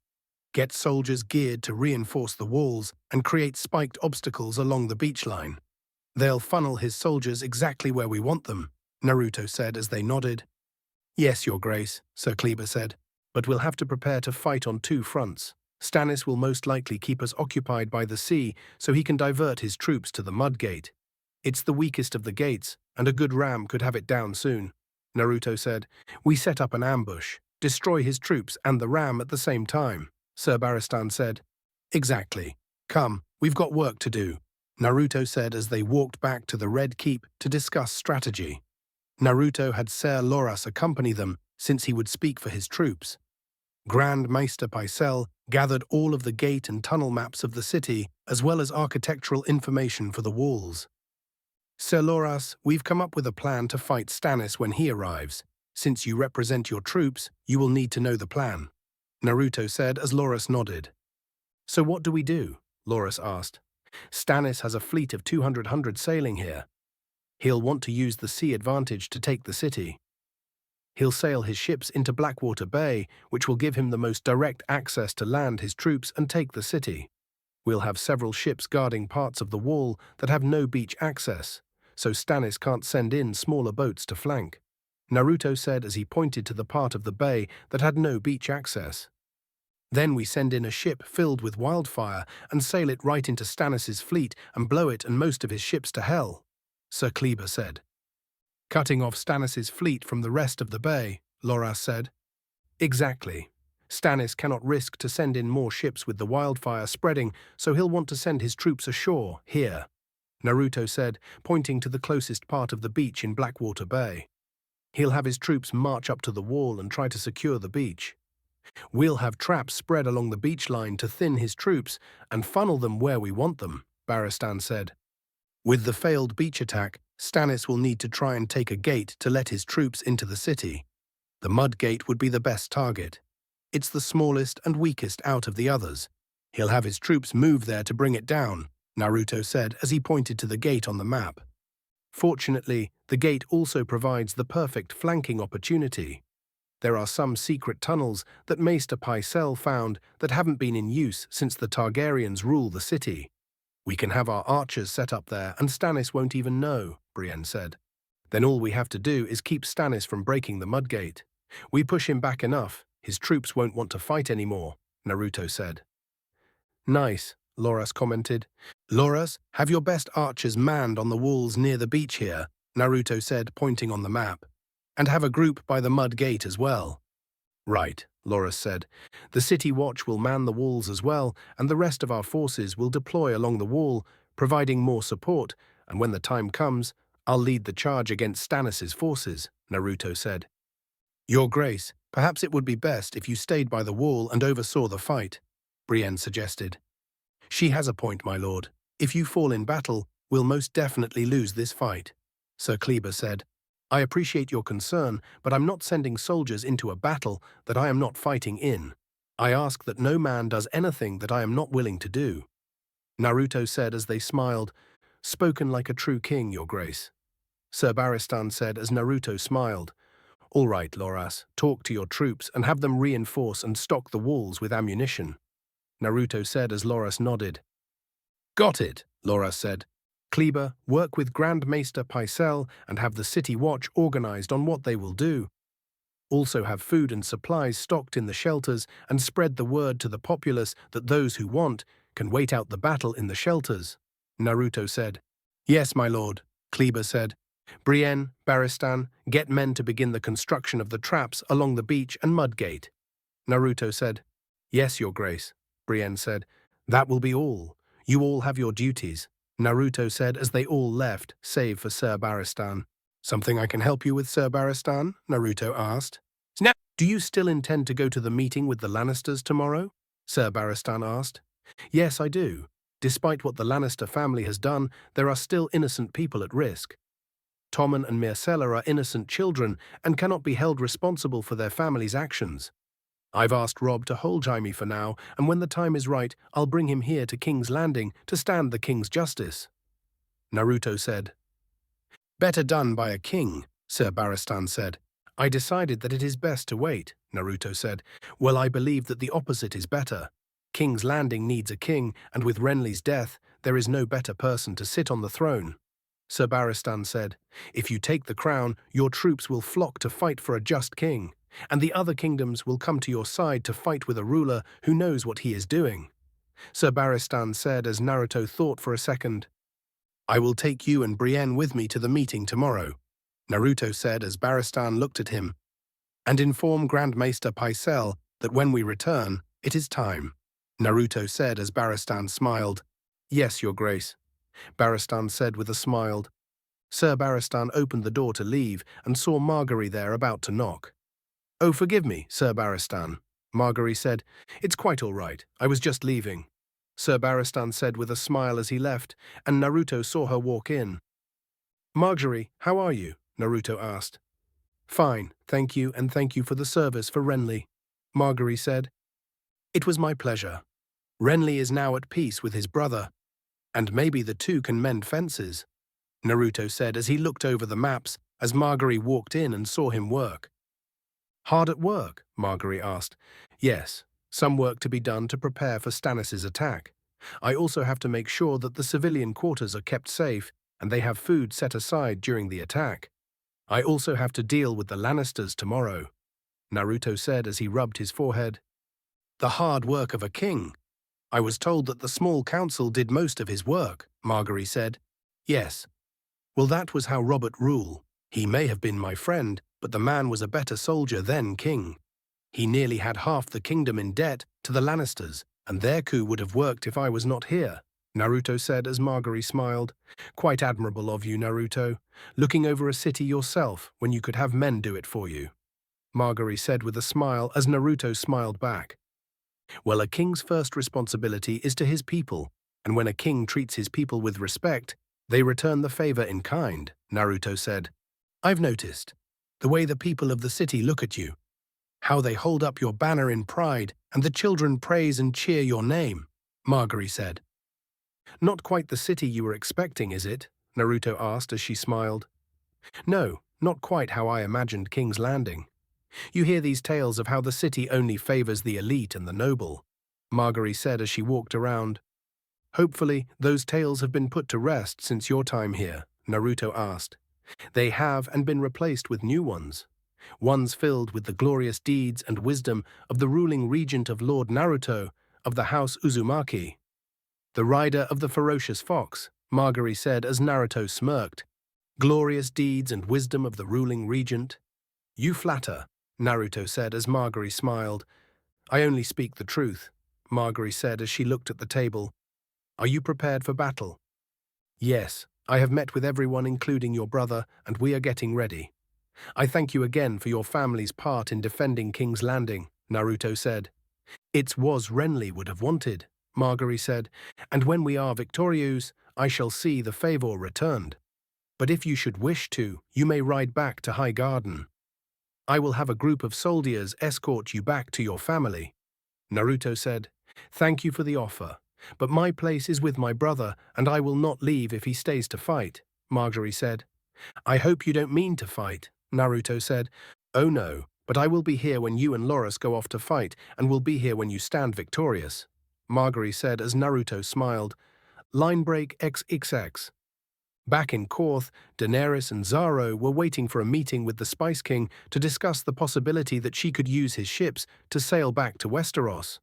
Get soldiers geared to reinforce the walls and create spiked obstacles along the beach line. They'll funnel his soldiers exactly where we want them, Naruto said as they nodded. Yes, Your Grace, Sir Kleber said, but we'll have to prepare to fight on 2 fronts. Stannis will most likely keep us occupied by the sea so he can divert his troops to the Mudgate. It's the weakest of the gates, and a good ram could have it down soon, Naruto said. We set up an ambush, destroy his troops and the ram at the same time, Sir Barristan said. Exactly. Come, we've got work to do, Naruto said as they walked back to the Red Keep to discuss strategy. Naruto had Ser Loras accompany them since he would speak for his troops. Grand Maester Pycelle gathered all of the gate and tunnel maps of the city, as well as architectural information for the walls. Ser Loras, we've come up with a plan to fight Stannis when he arrives. Since you represent your troops, you will need to know the plan, Naruto said as Loras nodded. So what do we do? Loras asked. Stannis has a fleet of 200 sailing here. He'll want to use the sea advantage to take the city. He'll sail his ships into Blackwater Bay, which will give him the most direct access to land his troops and take the city. We'll have several ships guarding parts of the wall that have no beach access, so Stannis can't send in smaller boats to flank, Naruto said as he pointed to the part of the bay that had no beach access. Then we send in a ship filled with wildfire and sail it right into Stannis' fleet and blow it and most of his ships to hell, Sir Kleber said. Cutting off Stannis' fleet from the rest of the bay, Loras said. Exactly. Stannis cannot risk to send in more ships with the wildfire spreading, so he'll want to send his troops ashore, here, Naruto said, pointing to the closest part of the beach in Blackwater Bay. He'll have his troops march up to the wall and try to secure the beach. We'll have traps spread along the beach line to thin his troops and funnel them where we want them, Barristan said. With the failed beach attack, Stannis will need to try and take a gate to let his troops into the city. The Mud Gate would be the best target. It's the smallest and weakest out of the others. He'll have his troops move there to bring it down, Naruto said as he pointed to the gate on the map. Fortunately, the gate also provides the perfect flanking opportunity. There are some secret tunnels that Maester Pycelle found that haven't been in use since the Targaryens rule the city. We can have our archers set up there and Stannis won't even know, Brienne said. Then all we have to do is keep Stannis from breaking the Mudgate. We push him back enough, his troops won't want to fight anymore, Naruto said. Nice, Loras commented. Loras, have your best archers manned on the walls near the beach here, Naruto said, pointing on the map. And have a group by the mud gate as well. Right, Loras said. The city watch will man the walls as well, and the rest of our forces will deploy along the wall, providing more support, and when the time comes, I'll lead the charge against Stannis' forces, Naruto said. Your Grace, perhaps it would be best if you stayed by the wall and oversaw the fight, Brienne suggested. She has a point, my lord. If you fall in battle, we'll most definitely lose this fight, Sir Kleber said. I appreciate your concern, but I'm not sending soldiers into a battle that I am not fighting in. I ask that no man does anything that I am not willing to do. Naruto said as they smiled, Spoken like a true king, your grace. Sir Barristan said as Naruto smiled, All right, Loras, talk to your troops and have them reinforce and stock the walls with ammunition. Naruto said as Loras nodded. Got it, Loras said. Kleber, work with Grand Maester Pycelle and have the city watch organized on what they will do. Also have food and supplies stocked in the shelters and spread the word to the populace that those who want can wait out the battle in the shelters, Naruto said. Yes, my lord, Kleber said. Brienne, Barristan, get men to begin the construction of the traps along the beach and mudgate. Naruto said. Yes, your grace, Brienne said. That will be all. You all have your duties, Naruto said as they all left, save for Sir Barristan. Something I can help you with, Sir Barristan? Naruto asked. Now, do you still intend to go to the meeting with the Lannisters tomorrow? Sir Barristan asked. Yes, I do. Despite what the Lannister family has done, there are still innocent people at risk. Tommen and Myrcella are innocent children and cannot be held responsible for their family's actions. I've asked Robb to hold Jaime for now, and when the time is right, I'll bring him here to King's Landing to stand the king's justice. Naruto said. Better done by a king, Sir Barristan said. I decided that it is best to wait, Naruto said. Well, I believe that the opposite is better. King's Landing needs a king, and with Renly's death, there is no better person to sit on the throne. Sir Barristan said, If you take the crown, your troops will flock to fight for a just king, and the other kingdoms will come to your side to fight with a ruler who knows what he is doing. Sir Barristan said as Naruto thought for a second. I will take you and Brienne with me to the meeting tomorrow, Naruto said as Barristan looked at him, and inform Grand Maester Pycelle that when we return, it is time. Naruto said as Barristan smiled. Yes, your grace, Barristan said with a smile. Sir Barristan opened the door to leave and saw Margaery there about to knock. Oh, forgive me, Sir Barristan, Margaery said. It's quite all right. I was just leaving. Sir Barristan said with a smile as he left, and Naruto saw her walk in. Margaery, how are you? Naruto asked. Fine, thank you, and thank you for the service for Renly, Margaery said. It was my pleasure. Renly is now at peace with his brother, and maybe the two can mend fences, Naruto said as he looked over the maps as Margaery walked in and saw him work. Hard at work? Margaery asked. Yes, some work to be done to prepare for Stannis' attack. I also have to make sure that the civilian quarters are kept safe and they have food set aside during the attack. I also have to deal with the Lannisters tomorrow, Naruto said as he rubbed his forehead. The hard work of a king. I was told that the small council did most of his work, Margaery said. Yes. Well, that was how Robert ruled. He may have been my friend, but the man was a better soldier than king. He nearly had half the kingdom in debt to the Lannisters, and their coup would have worked if I was not here, Naruto said as Margaery smiled. Quite admirable of you, Naruto, looking over a city yourself when you could have men do it for you, Margaery said with a smile as Naruto smiled back. Well, a king's first responsibility is to his people, and when a king treats his people with respect, they return the favor in kind, Naruto said. I've noticed the way the people of the city look at you, how they hold up your banner in pride, and the children praise and cheer your name, Margaery said. Not quite the city you were expecting, is it? Naruto asked as she smiled. No, not quite how I imagined King's Landing. You hear these tales of how the city only favors the elite and the noble, Margaery said as she walked around. Hopefully, those tales have been put to rest since your time here, Naruto asked. They have and been replaced with new ones filled with the glorious deeds and wisdom of the ruling regent of Lord Naruto of the House Uzumaki. The rider of the ferocious fox, Margaery said as Naruto smirked. Glorious deeds and wisdom of the ruling regent. You flatter, Naruto said as Margaery smiled. I only speak the truth, Margaery said as she looked at the table. Are you prepared for battle? Yes, I have met with everyone including your brother, and we are getting ready. I thank you again for your family's part in defending King's Landing, Naruto said. It was Renly would have wanted, Margaery said, and when we are victorious, I shall see the favor returned. But if you should wish to, you may ride back to High Garden. I will have a group of soldiers escort you back to your family. Naruto said, Thank you for the offer, but my place is with my brother, and I will not leave if he stays to fight, Margaery said. I hope you don't mean to fight, Naruto said. Oh no, but I will be here when you and Loras go off to fight, and will be here when you stand victorious, Margaery said as Naruto smiled. Line break XXX. Back in Korth, Daenerys and Zaro were waiting for a meeting with the Spice King to discuss the possibility that she could use his ships to sail back to Westeros.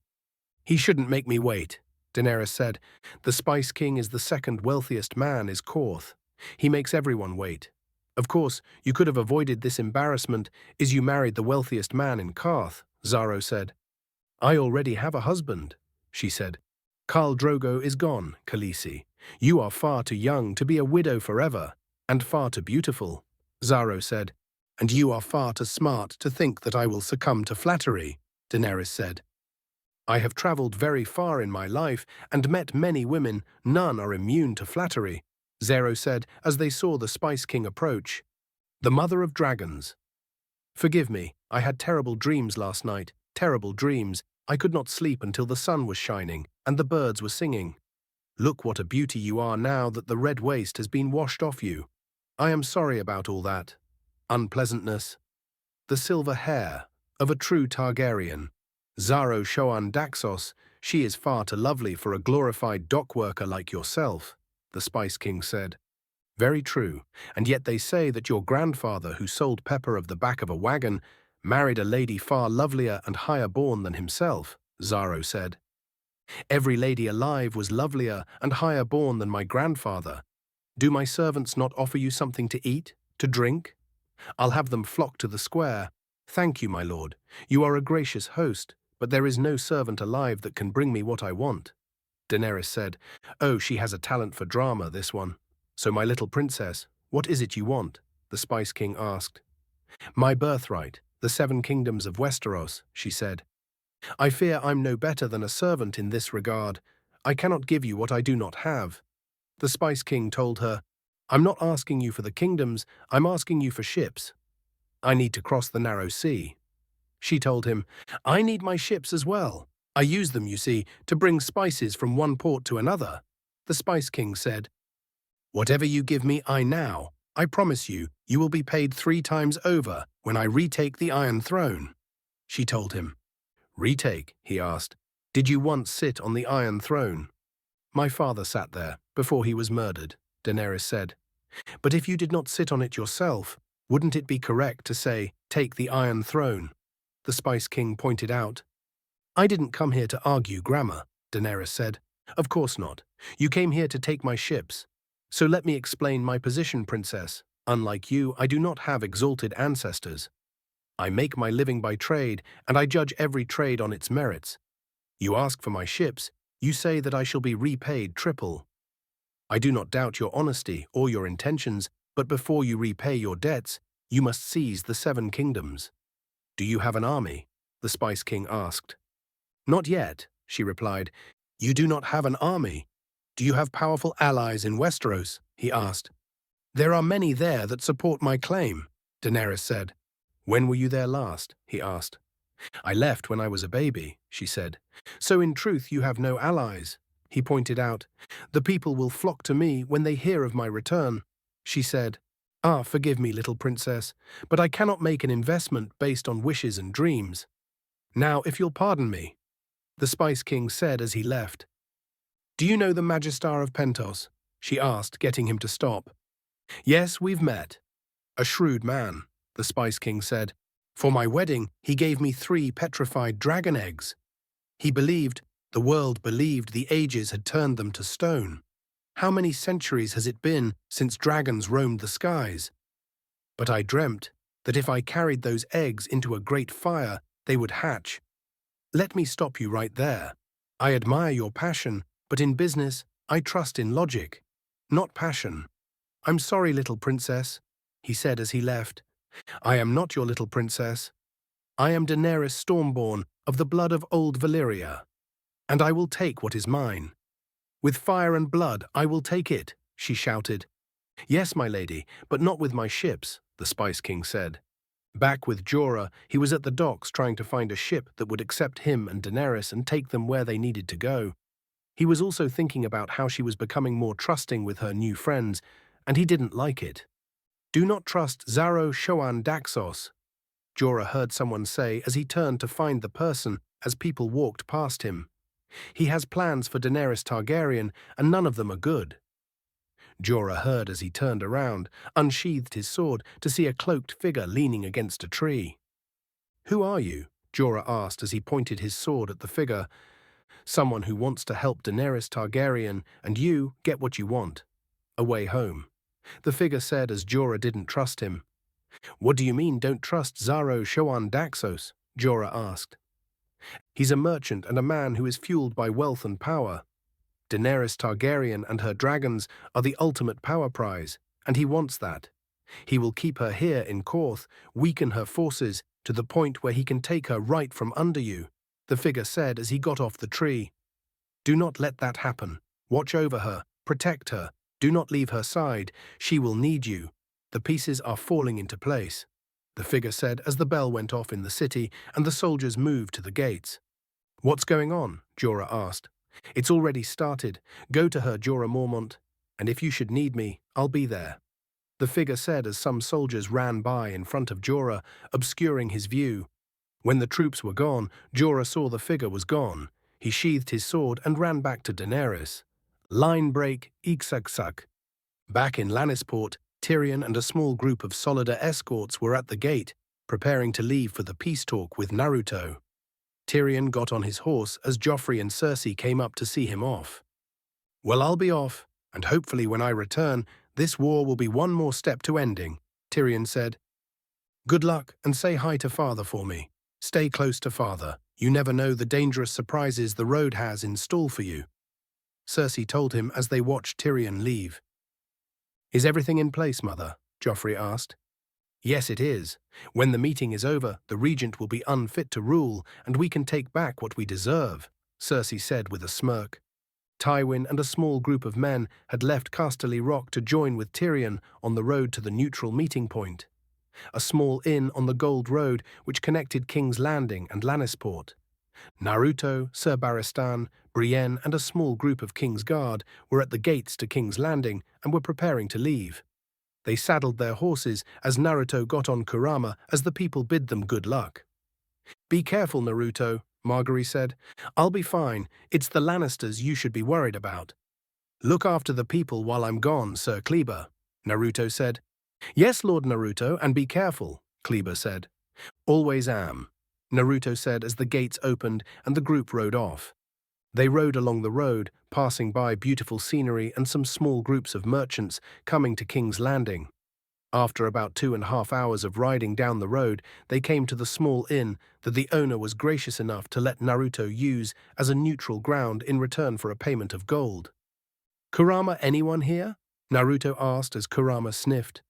He shouldn't make me wait, Daenerys said. The Spice King is the second wealthiest man in Korth. He makes everyone wait. Of course, you could have avoided this embarrassment as you married the wealthiest man in Karth, Zaro said. I already have a husband, she said. Khal Drogo is gone, Khaleesi. You are far too young to be a widow forever, and far too beautiful, Zaro said. And you are far too smart to think that I will succumb to flattery, Daenerys said. I have traveled very far in my life and met many women, none are immune to flattery, Zaro said as they saw the Spice King approach. The mother of dragons. Forgive me, I had terrible dreams last night, terrible dreams. I could not sleep until the sun was shining and the birds were singing. Look what a beauty you are now that the red waste has been washed off you. I am sorry about all that. Unpleasantness. The silver hair of a true Targaryen. Zaro Shoan Daxos, she is far too lovely for a glorified dock worker like yourself, the Spice King said. Very true, and yet they say that your grandfather who sold pepper of the back of a wagon married a lady far lovelier and higher born than himself, Zaro said. Every lady alive was lovelier and higher born than my grandfather. Do my servants not offer you something to eat, to drink? I'll have them flock to the square. Thank you, my lord. You are a gracious host, but there is no servant alive that can bring me what I want. Daenerys said, Oh, she has a talent for drama, this one. So my little princess, what is it you want? The Spice King asked. My birthright, the 7 kingdoms of Westeros, she said. I fear I'm no better than a servant in this regard. I cannot give you what I do not have. The Spice King told her, I'm not asking you for the kingdoms, I'm asking you for ships. I need to cross the narrow sea. She told him, I need my ships as well. I use them, you see, to bring spices from one port to another. The Spice King said, Whatever you give me, I promise you, you will be paid 3 times over when I retake the Iron Throne. She told him. Retake, he asked. Did you once sit on the Iron Throne? My father sat there, before he was murdered, Daenerys said. But if you did not sit on it yourself, wouldn't it be correct to say, take the Iron Throne? The Spice King pointed out. I didn't come here to argue grammar, Daenerys said. Of course not. You came here to take my ships. So let me explain my position, princess. Unlike you, I do not have exalted ancestors. I make my living by trade, and I judge every trade on its merits. You ask for my ships, you say that I shall be repaid triple. I do not doubt your honesty or your intentions, but before you repay your debts, you must seize the 7 kingdoms. Do you have an army? The Spice King asked. Not yet, she replied. You do not have an army. Do you have powerful allies in Westeros? He asked. There are many there that support my claim, Daenerys said. When were you there last? He asked. I left when I was a baby, she said. So in truth you have no allies, he pointed out. The people will flock to me when they hear of my return, she said. Ah, forgive me, little princess, but I cannot make an investment based on wishes and dreams. Now, if you'll pardon me, the Spice King said as he left. Do you know the Magister of Pentos? She asked, getting him to stop. Yes, we've met. A shrewd man, the Spice King said. For my wedding, he gave me 3 petrified dragon eggs. He believed The world believed the ages had turned them to stone. How many centuries has it been since dragons roamed the skies? But I dreamt that if I carried those eggs into a great fire, they would hatch. Let me stop you right there. I admire your passion, but in business, I trust in logic, not passion. I'm sorry, little princess, he said as he left. I am not your little princess. I am Daenerys Stormborn of the blood of old Valyria, and I will take what is mine. With fire and blood I will take it, she shouted. Yes, my lady, but not with my ships, the Spice King said. Back with Jorah, he was at the docks trying to find a ship that would accept him and Daenerys and take them where they needed to go. He was also thinking about how she was becoming more trusting with her new friends, and he didn't like it. Do not trust Xaro Shoan Daxos, Jorah heard someone say as he turned to find the person as people walked past him. He has plans for Daenerys Targaryen, and none of them are good. Jorah heard as he turned around, unsheathed his sword, to see a cloaked figure leaning against a tree. Who are you? Jorah asked as he pointed his sword at the figure. Someone who wants to help Daenerys Targaryen, and you get what you want. A way home. The figure said as Jorah didn't trust him. What do you mean don't trust Xaro Shoan Daxos? Jorah asked. He's a merchant and a man who is fueled by wealth and power. Daenerys Targaryen and her dragons are the ultimate power prize, and he wants that. He will keep her here in Korth, weaken her forces to the point where he can take her right from under you, the figure said as he got off the tree. Do not let that happen. Watch over her, protect her, do not leave her side, she will need you. The pieces are falling into place, the figure said as the bell went off in the city and the soldiers moved to the gates. What's going on? Jorah asked. It's already started. Go to her, Jorah Mormont, and if you should need me, I'll be there, the figure said as some soldiers ran by in front of Jorah, obscuring his view. When the troops were gone, Jorah saw the figure was gone. He sheathed his sword and ran back to Daenerys. Line break, Ixagsak. Back in Lannisport, Tyrion and a small group of Solidar escorts were at the gate, preparing to leave for the peace talk with Naruto. Tyrion got on his horse as Joffrey and Cersei came up to see him off. Well, I'll be off, and hopefully when I return, this war will be one more step to ending, Tyrion said. Good luck, and say hi to father for me. Stay close to father. You never know the dangerous surprises the road has in store for you, Cersei told him as they watched Tyrion leave. Is everything in place, mother? Joffrey asked. Yes, it is. When the meeting is over, the regent will be unfit to rule, and we can take back what we deserve, Cersei said with a smirk. Tywin and a small group of men had left Casterly Rock to join with Tyrion on the road to the neutral meeting point, a small inn on the Gold Road which connected King's Landing and Lannisport. Naruto, Ser Barristan, Brienne and a small group of King's Guard were at the gates to King's Landing and were preparing to leave. They saddled their horses as Naruto got on Kurama as the people bid them good luck. Be careful, Naruto, Margaery said. I'll be fine. It's the Lannisters you should be worried about. Look after the people while I'm gone, Sir Kleber, Naruto said. Yes, Lord Naruto, and be careful, Kleber said. Always am, Naruto said as the gates opened and the group rode off. They rode along the road, passing by beautiful scenery and some small groups of merchants coming to King's Landing. After about 2.5 hours of riding down the road, they came to the small inn that the owner was gracious enough to let Naruto use as a neutral ground in return for a payment of gold. Kurama, anyone here? Naruto asked as Kurama sniffed.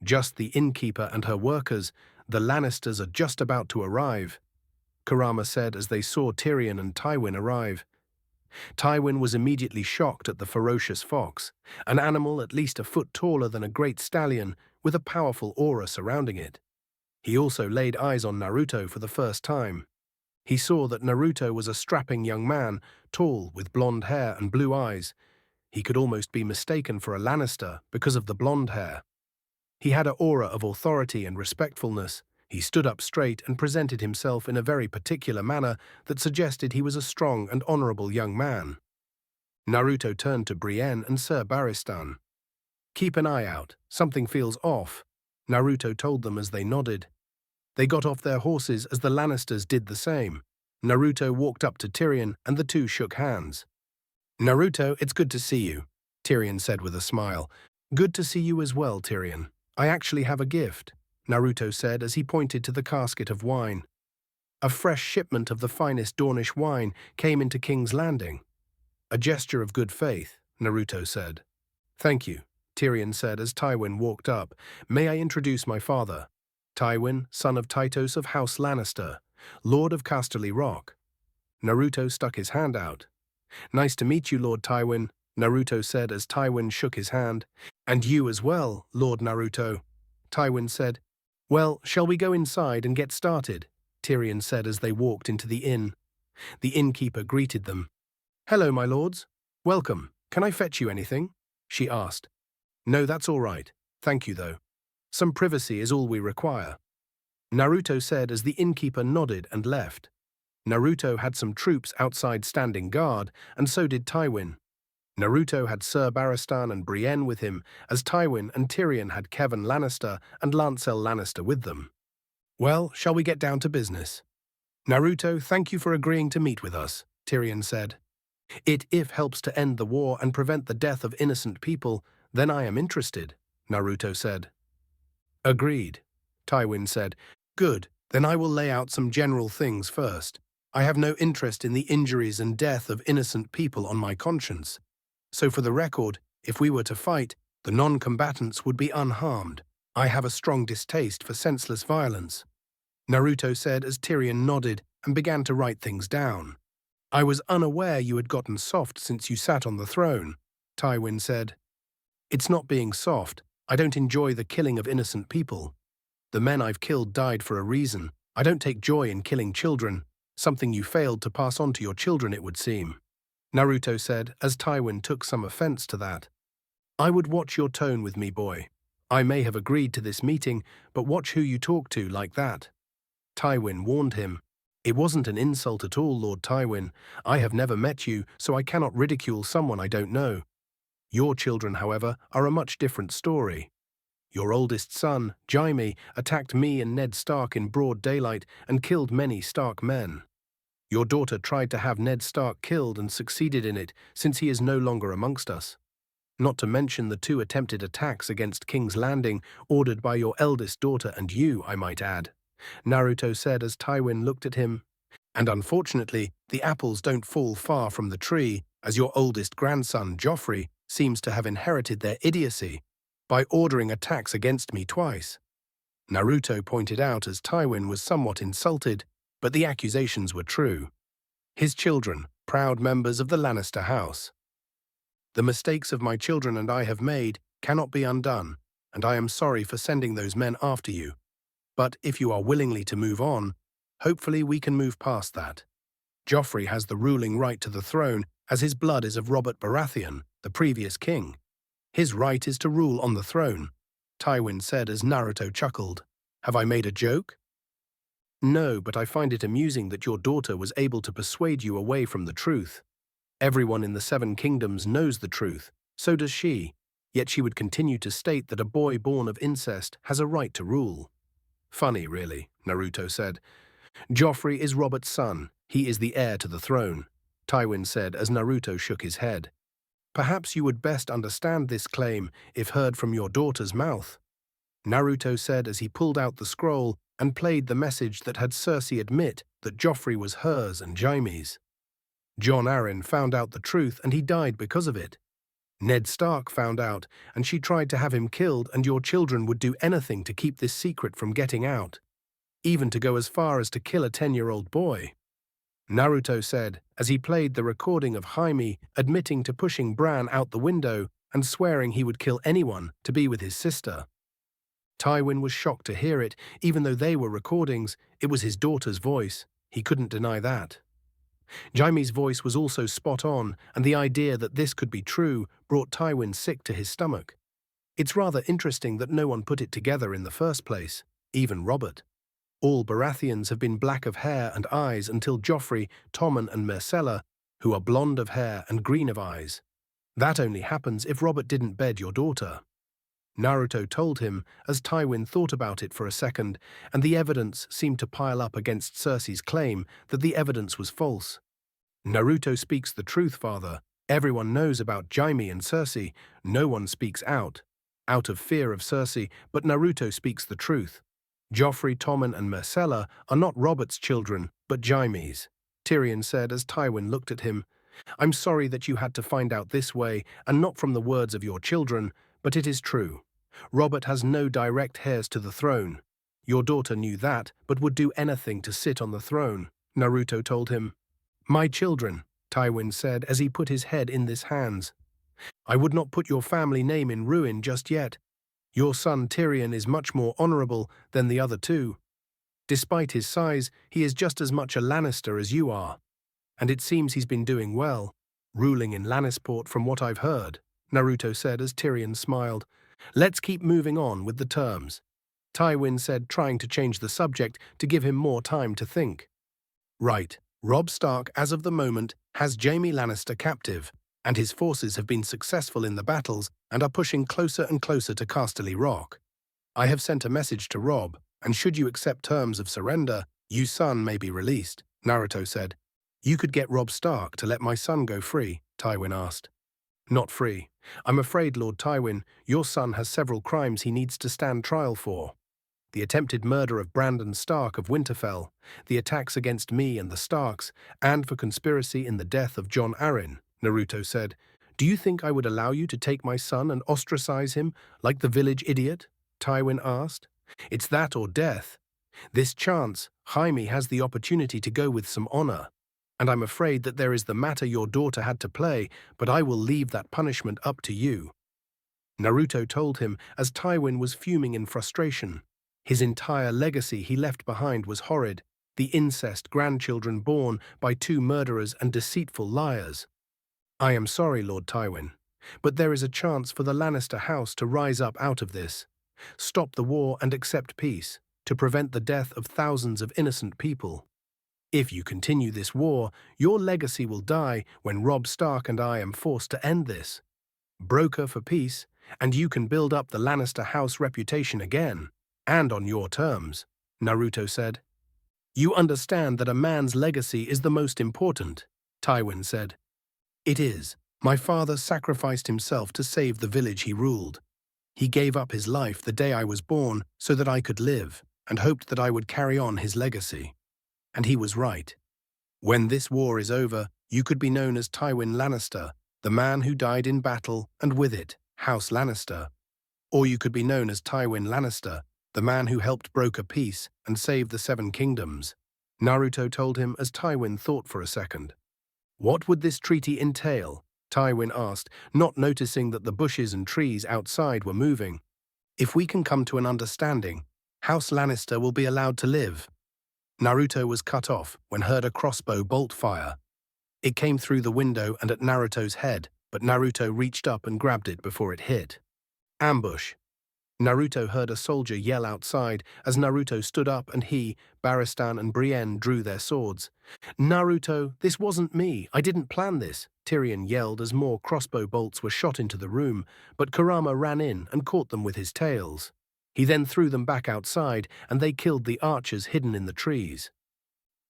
Just the innkeeper and her workers. The Lannisters are just about to arrive, Kurama said as they saw Tyrion and Tywin arrive. Tywin was immediately shocked at the ferocious fox, an animal at least a foot taller than a great stallion with a powerful aura surrounding it. He also laid eyes on Naruto for the first time. He saw that Naruto was a strapping young man, tall, with blonde hair and blue eyes. He could almost be mistaken for a Lannister because of the blonde hair. He had an aura of authority and respectfulness. He stood up straight and presented himself in a very particular manner that suggested he was a strong and honorable young man. Naruto turned to Brienne and Ser Barristan. Keep an eye out. Something feels off, Naruto told them as they nodded. They got off their horses as the Lannisters did the same. Naruto walked up to Tyrion and the two shook hands. "Naruto, it's good to see you," Tyrion said with a smile. "Good to see you as well, Tyrion. I actually have a gift," Naruto said as he pointed to the casket of wine. A fresh shipment of the finest Dornish wine came into King's Landing. "A gesture of good faith," Naruto said. "Thank you," Tyrion said as Tywin walked up. "May I introduce my father? Tywin, son of Tytos of House Lannister, Lord of Casterly Rock." Naruto stuck his hand out. "Nice to meet you, Lord Tywin," Naruto said as Tywin shook his hand. "And you as well, Lord Naruto," Tywin said. "Well, shall we go inside and get started?" Tyrion said as they walked into the inn. The innkeeper greeted them. "Hello, my lords. Welcome. Can I fetch you anything?" she asked. "No, that's all right. Thank you, though. Some privacy is all we require," Naruto said as the innkeeper nodded and left. Naruto had some troops outside standing guard, and so did Tywin. Naruto had Ser Barristan and Brienne with him, as Tywin and Tyrion had Kevan Lannister and Lancel Lannister with them. "Well, shall we get down to business?" "Naruto, thank you for agreeing to meet with us," Tyrion said. If helps to end the war and prevent the death of innocent people, then I am interested," Naruto said. "Agreed," Tywin said. "Good, then I will lay out some general things first. I have no interest in the injuries and death of innocent people on my conscience. So for the record, if we were to fight, the non-combatants would be unharmed. I have a strong distaste for senseless violence," Naruto said as Tyrion nodded and began to write things down. "I was unaware you had gotten soft since you sat on the throne," Tywin said. "It's not being soft. I don't enjoy the killing of innocent people. The men I've killed died for a reason. I don't take joy in killing children, something you failed to pass on to your children, it would seem," Naruto said as Tywin took some offense to that. "I would watch your tone with me, boy. I may have agreed to this meeting, but watch who you talk to like that," Tywin warned him. "It wasn't an insult at all, Lord Tywin. I have never met you, so I cannot ridicule someone I don't know. Your children, however, are a much different story. Your oldest son, Jaime, attacked me and Ned Stark in broad daylight and killed many Stark men. Your daughter tried to have Ned Stark killed and succeeded in it, since he is no longer amongst us. Not to mention the 2 attempted attacks against King's Landing, ordered by your eldest daughter and you, I might add," Naruto said as Tywin looked at him. "And unfortunately, the apples don't fall far from the tree, as your oldest grandson, Joffrey, seems to have inherited their idiocy by ordering attacks against me twice," Naruto pointed out as Tywin was somewhat insulted, but the accusations were true. His children, proud members of the Lannister house. "The mistakes of my children and I have made cannot be undone, and I am sorry for sending those men after you. But if you are willingly to move on, hopefully we can move past that. Joffrey has the ruling right to the throne, as his blood is of Robert Baratheon, the previous king. His right is to rule on the throne," Tywin said as Naruto chuckled. "Have I made a joke?" "No, but I find it amusing that your daughter was able to persuade you away from the truth. Everyone in the 7 kingdoms knows the truth, so does she, yet she would continue to state that a boy born of incest has a right to rule." "Funny, really," Naruto said. "Joffrey is Robert's son. He is the heir to the throne," Tywin said as Naruto shook his head. "Perhaps you would best understand this claim if heard from your daughter's mouth," Naruto said as he pulled out the scroll and played the message that had Cersei admit that Joffrey was hers and Jaime's. "Jon Arryn found out the truth and he died because of it. Ned Stark found out, and she tried to have him killed, and your children would do anything to keep this secret from getting out, even to go as far as to kill a 10-year-old boy," Naruto said as he played the recording of Jaime admitting to pushing Bran out the window and swearing he would kill anyone to be with his sister. Tywin was shocked to hear it. Even though they were recordings, it was his daughter's voice. He couldn't deny that. Jaime's voice was also spot on, and the idea that this could be true brought Tywin sick to his stomach. It's rather interesting that no one put it together in the first place, even Robert. All Baratheons have been black of hair and eyes until Joffrey, Tommen and Myrcella, who are blonde of hair and green of eyes. That only happens if Robert didn't bed your daughter. Naruto told him as Tywin thought about it for a second, and the evidence seemed to pile up against Cersei's claim that the evidence was false. Naruto speaks the truth, father. Everyone knows about Jaime and Cersei. No one speaks out of fear of Cersei, but Naruto speaks the truth. Joffrey, Tommen, and Myrcella are not Robert's children, but Jaime's, Tyrion said as Tywin looked at him. I'm sorry that you had to find out this way, and not from the words of your children, but it is true. Robert has no direct heirs to the throne. Your daughter knew that, but would do anything to sit on the throne, Naruto told him. My children, Tywin said as he put his head in his hands. I would not put your family name in ruin just yet. Your son Tyrion is much more honorable than the other two. Despite his size, he is just as much a Lannister as you are. And it seems he's been doing well, ruling in Lannisport from what I've heard, Naruto said as Tyrion smiled. Let's keep moving on with the terms, Tywin said, trying to change the subject to give him more time to think. Right, Robb Stark, as of the moment, has Jaime Lannister captive, and his forces have been successful in the battles and are pushing closer and closer to Casterly Rock. I have sent a message to Robb, and should you accept terms of surrender, your son may be released, Naruto said. You could get Robb Stark to let my son go free, Tywin asked. Not free. I'm afraid, Lord Tywin, your son has several crimes he needs to stand trial for. The attempted murder of Brandon Stark of Winterfell, the attacks against me and the Starks, and for conspiracy in the death of Jon Arryn, Naruto said. Do you think I would allow you to take my son and ostracize him like the village idiot? Tywin asked. It's that or death. This chance, Jaime has the opportunity to go with some honor. And I'm afraid that there is the matter your daughter had to play, but I will leave that punishment up to you. Naruto told him as Tywin was fuming in frustration. His entire legacy he left behind was horrid, the incest grandchildren born by two murderers and deceitful liars. I am sorry, Lord Tywin, but there is a chance for the Lannister house to rise up out of this, stop the war and accept peace, to prevent the death of thousands of innocent people. If you continue this war, your legacy will die when Robb Stark and I am forced to end this. Broker for peace, and you can build up the Lannister house reputation again, and on your terms, Naruto said. You understand that a man's legacy is the most important, Tywin said. It is. My father sacrificed himself to save the village he ruled. He gave up his life the day I was born so that I could live, and hoped that I would carry on his legacy. And he was right. When this war is over, you could be known as Tywin Lannister, the man who died in battle, and with it, House Lannister. Or you could be known as Tywin Lannister, the man who helped broker peace and save the Seven Kingdoms, Naruto told him as Tywin thought for a second. What would this treaty entail? Tywin asked, not noticing that the bushes and trees outside were moving. If we can come to an understanding, House Lannister will be allowed to live. Naruto was cut off when heard a crossbow bolt fire. It came through the window and at Naruto's head, but Naruto reached up and grabbed it before it hit. Ambush. Naruto heard a soldier yell outside as Naruto stood up and he, Barristan and Brienne drew their swords. Naruto, this wasn't me. I didn't plan this, Tyrion yelled as more crossbow bolts were shot into the room, but Kurama ran in and caught them with his tails. He then threw them back outside and they killed the archers hidden in the trees.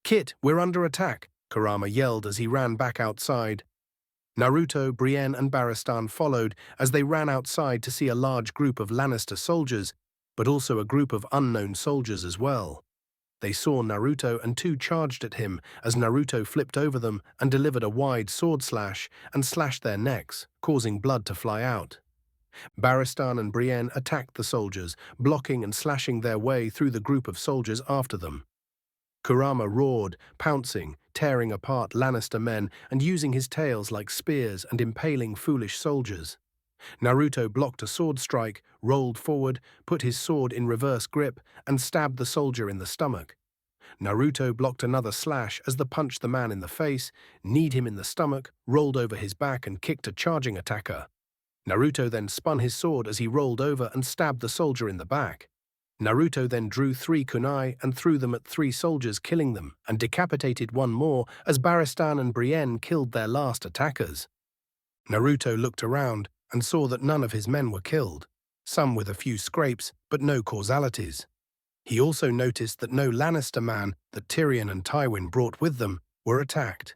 Kit, we're under attack, Kurama yelled as he ran back outside. Naruto, Brienne and Barristan followed as they ran outside to see a large group of Lannister soldiers, but also a group of unknown soldiers as well. They saw Naruto and two charged at him as Naruto flipped over them and delivered a wide sword slash and slashed their necks, causing blood to fly out. Barristan and Brienne attacked the soldiers, blocking and slashing their way through the group of soldiers after them. Kurama roared, pouncing, tearing apart Lannister men and using his tails like spears and impaling foolish soldiers. Naruto blocked a sword strike, rolled forward, put his sword in reverse grip, and stabbed the soldier in the stomach. Naruto blocked another slash as the punched the man in the face, kneed him in the stomach, rolled over his back and kicked a charging attacker. Naruto then spun his sword as he rolled over and stabbed the soldier in the back. Naruto then drew 3 kunai and threw them at 3 soldiers, killing them, and decapitated one more as Barristan and Brienne killed their last attackers. Naruto looked around and saw that none of his men were killed. some with a few scrapes but no causalities. He also noticed that no Lannister man that Tyrion and Tywin brought with them were attacked.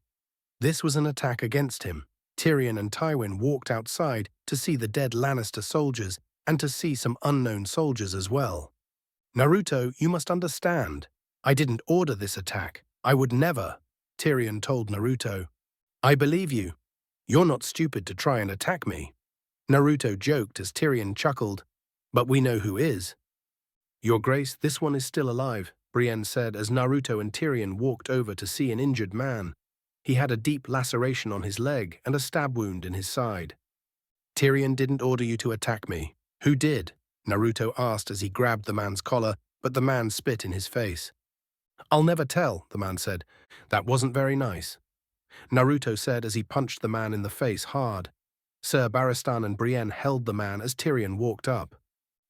This was an attack against him. Tyrion and Tywin walked outside to see the dead Lannister soldiers and to see some unknown soldiers as well. Naruto, you must understand. I didn't order this attack. I would never, Tyrion told Naruto. I believe you. You're not stupid to try and attack me. Naruto joked as Tyrion chuckled. But we know who is. Your Grace, this one is still alive, Brienne said as Naruto and Tyrion walked over to see an injured man. He had a deep laceration on his leg and a stab wound in his side. Tyrion didn't order you to attack me. Who did? Naruto asked as he grabbed the man's collar, but the man spit in his face. I'll never tell, the man said. That wasn't very nice. Naruto said as he punched the man in the face hard. Sir Barristan and Brienne held the man as Tyrion walked up.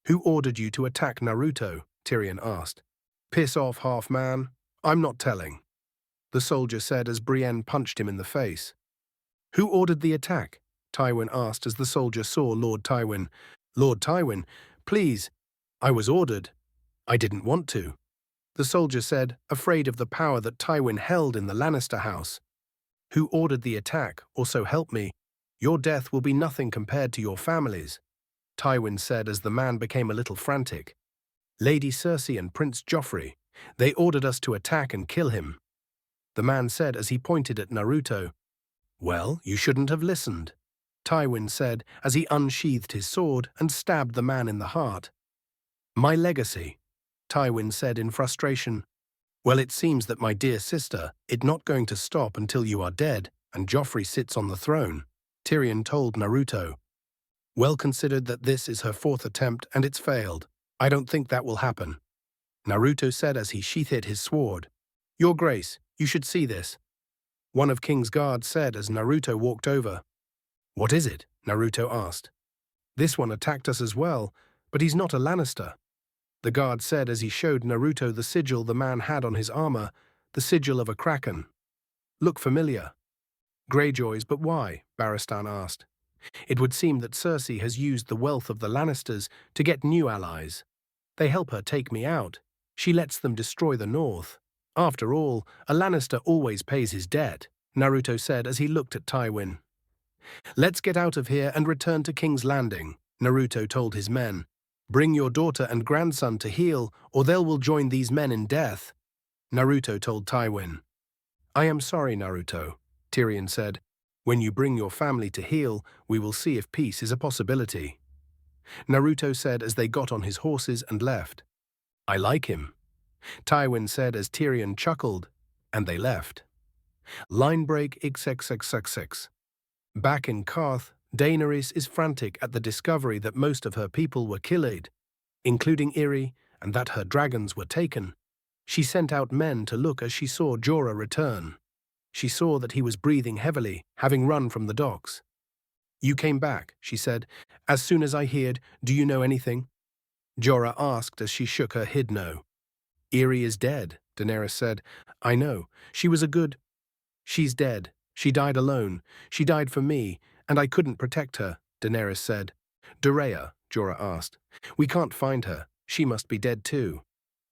Who ordered you to attack Naruto? Tyrion asked. Piss off, half-man. I'm not telling. The soldier said as Brienne punched him in the face. Who ordered the attack? Tywin asked as the soldier saw Lord Tywin. Lord Tywin, please. I was ordered. I didn't want to. The soldier said, afraid of the power that Tywin held in the Lannister house. Who ordered the attack, or so help me? Your death will be nothing compared to your family's. Tywin said as the man became a little frantic. Lady Cersei and Prince Joffrey, they ordered us to attack and kill him. The man said as he pointed at Naruto. Well, you shouldn't have listened. Tywin said as he unsheathed his sword and stabbed the man in the heart. My legacy, Tywin said in frustration. Well, it seems that my dear sister, it's not going to stop until you are dead and Joffrey sits on the throne, Tyrion told Naruto. Well considered that this is her fourth attempt and it's failed. I don't think that will happen. Naruto said as he sheathed his sword. Your Grace, you should see this. One of King's guards said as Naruto walked over. What is it? Naruto asked. This one attacked us as well, but he's not a Lannister. The guard said as he showed Naruto the sigil the man had on his armor, the sigil of a kraken. Look familiar. Greyjoys, but why? Barristan asked. It would seem that Cersei has used the wealth of the Lannisters to get new allies. They help her take me out. She lets them destroy the North. After all, a Lannister always pays his debt, Naruto said as he looked at Tywin. Let's get out of here and return to King's Landing, Naruto told his men. Bring your daughter and grandson to heal, or they will join these men in death, Naruto told Tywin. I am sorry, Naruto, Tyrion said. When you bring your family to heal, we will see if peace is a possibility. Naruto said as they got on his horses and left. I like him, Tywin said as Tyrion chuckled, and they left. Line break XXXXX. Back in Karth, Daenerys is frantic at the discovery that most of her people were killed, including Irri, and that her dragons were taken. She sent out men to look as she saw Jorah return. She saw that he was breathing heavily, having run from the docks. You came back, she said. As soon as I heard, do you know anything? Jorah asked as she shook her head no. Irri is dead, Daenerys said. I know. She was a good... She's dead. She died alone. She died for me, and I couldn't protect her, Daenerys said. Doreah, Jorah asked. We can't find her. She must be dead too.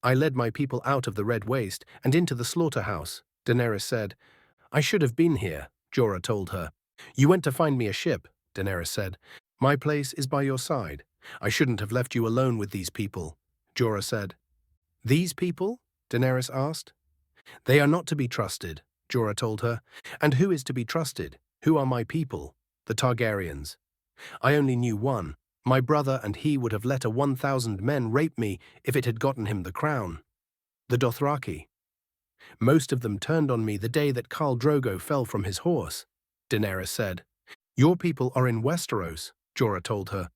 I led my people out of the Red Waste and into the slaughterhouse, Daenerys said. I should have been here, Jorah told her. You went to find me a ship, Daenerys said. My place is by your side. I shouldn't have left you alone with these people, Jorah said. These people? Daenerys asked. They are not to be trusted, Jorah told her. And who is to be trusted? Who are my people? The Targaryens. I only knew one. My brother and he would have let 1,000 men rape me if it had gotten him the crown. The Dothraki. Most of them turned on me the day that Khal Drogo fell from his horse, Daenerys said. Your people are in Westeros, Jorah told her.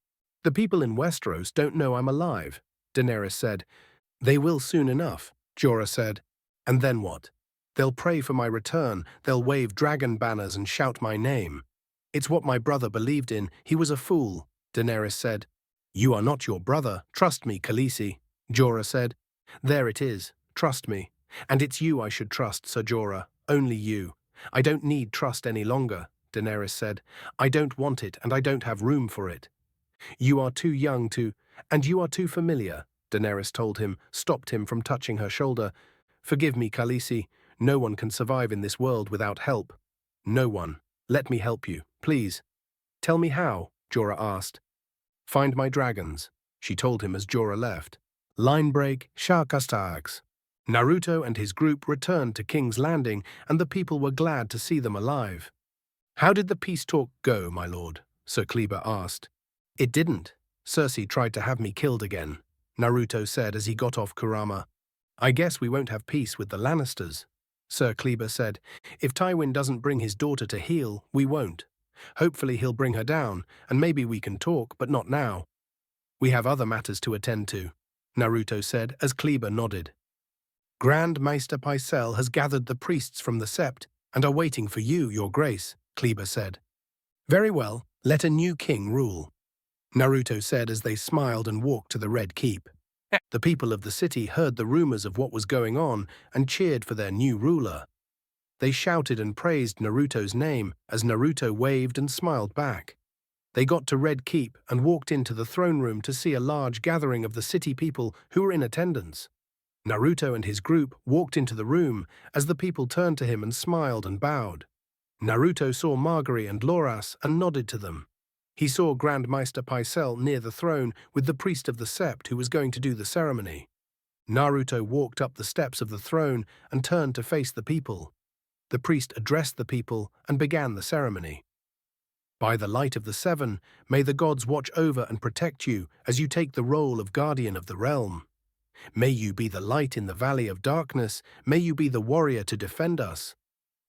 The people in Westeros don't know I'm alive, Daenerys said. They will soon enough, Jorah said. And then what? They'll pray for my return, they'll wave dragon banners and shout my name. It's what my brother believed in. He was a fool, Daenerys said. You are not your brother. Trust me, Khaleesi, Jorah said. There it is. Trust me. And it's you I should trust, Sir Jorah. Only you. I don't need trust any longer, Daenerys said. I don't want it, and I don't have room for it. You are too young to, and you are too familiar, Daenerys told him, stopped him from touching her shoulder. Forgive me, Khaleesi. No one can survive in this world without help. No one. Let me help you, please. Tell me how, Jorah asked. Find my dragons, she told him as Jorah left. Line break, Sharkastags. Naruto and his group returned to King's Landing, and the people were glad to see them alive. How did the peace talk go, my lord? Sir Kleber asked. It didn't. Cersei tried to have me killed again, Naruto said as he got off Kurama. I guess we won't have peace with the Lannisters. Sir Kleber said, if Tywin doesn't bring his daughter to heel, we won't. Hopefully he'll bring her down, and maybe we can talk, but not now. We have other matters to attend to, Naruto said as Kleber nodded. Grand Maester Pycelle has gathered the priests from the Sept and are waiting for you, your grace, Kleber said. Very well, let a new king rule, Naruto said as they smiled and walked to the Red Keep. The people of the city heard the rumors of what was going on and cheered for their new ruler. They shouted and praised Naruto's name as Naruto waved and smiled back. They got to Red Keep and walked into the throne room to see a large gathering of the city people who were in attendance. Naruto and his group walked into the room as the people turned to him and smiled and bowed. Naruto saw Margaery and Loras and nodded to them. He saw Grand Maester Pycelle near the throne with the priest of the Sept who was going to do the ceremony. Naruto walked up the steps of the throne and turned to face the people. The priest addressed the people and began the ceremony. By the light of the seven, may the gods watch over and protect you as you take the role of guardian of the realm. May you be the light in the valley of darkness, may you be the warrior to defend us.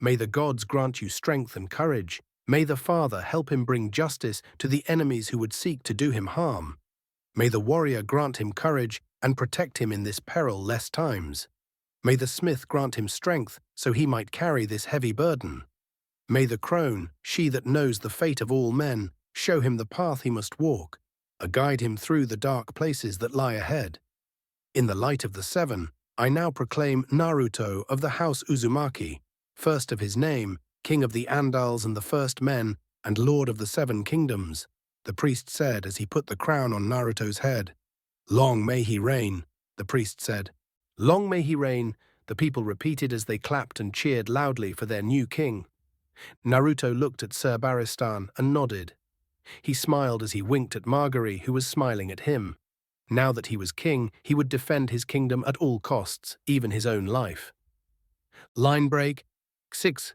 May the gods grant you strength and courage. May the Father help him bring justice to the enemies who would seek to do him harm. May the warrior grant him courage and protect him in this peril-less times. May the smith grant him strength so he might carry this heavy burden. May the crone, she that knows the fate of all men, show him the path he must walk, guide him through the dark places that lie ahead. In the light of the seven, I now proclaim Naruto of the House Uzumaki, first of his name, King of the Andals and the First Men, and Lord of the Seven Kingdoms, the priest said as he put the crown on Naruto's head. Long may he reign, the priest said. Long may he reign, the people repeated as they clapped and cheered loudly for their new king. Naruto looked at Sir Barristan and nodded. He smiled as he winked at Margaery, who was smiling at him. Now that he was king, he would defend his kingdom at all costs, even his own life. Line break, Six.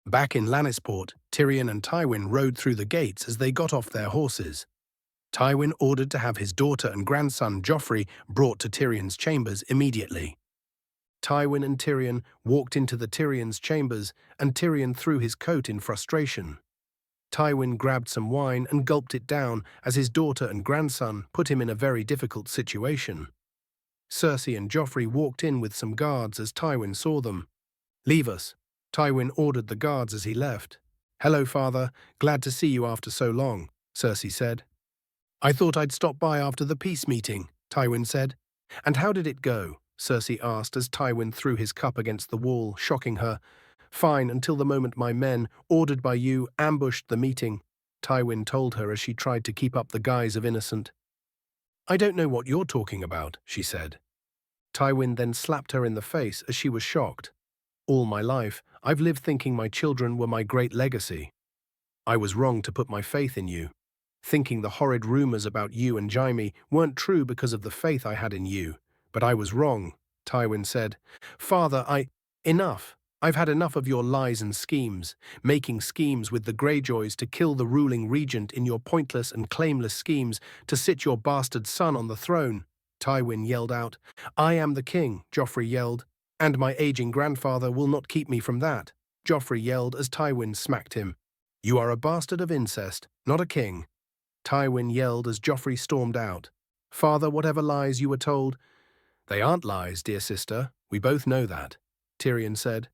Back in Lannisport, Tyrion and Tywin rode through the gates as they got off their horses. Tywin ordered to have his daughter and grandson Joffrey brought to Tyrion's chambers immediately. Tywin and Tyrion walked into the Tyrion's chambers, and Tyrion threw his coat in frustration. Tywin grabbed some wine and gulped it down as his daughter and grandson put him in a very difficult situation. Cersei and Joffrey walked in with some guards as Tywin saw them. Leave us, Tywin ordered the guards as he left. Hello, father. Glad to see you after so long, Cersei said. I thought I'd stop by after the peace meeting, Tywin said. And how did it go? Cersei asked as Tywin threw his cup against the wall, shocking her. Fine, until the moment my men, ordered by you, ambushed the meeting, Tywin told her as she tried to keep up the guise of innocent. I don't know what you're talking about, she said. Tywin then slapped her in the face as she was shocked. All my life, I've lived thinking my children were my great legacy. I was wrong to put my faith in you, thinking the horrid rumors about you and Jaime weren't true because of the faith I had in you. But I was wrong, Tywin said. Father, Enough. I've had enough of your lies and schemes, making schemes with the Greyjoys to kill the ruling regent in your pointless and claimless schemes to sit your bastard son on the throne, Tywin yelled out. I am the king, Joffrey yelled, and my aging grandfather will not keep me from that, Joffrey yelled as Tywin smacked him. You are a bastard of incest, not a king, Tywin yelled as Joffrey stormed out. Father, whatever lies you were told. They aren't lies, dear sister, we both know that, Tyrion said.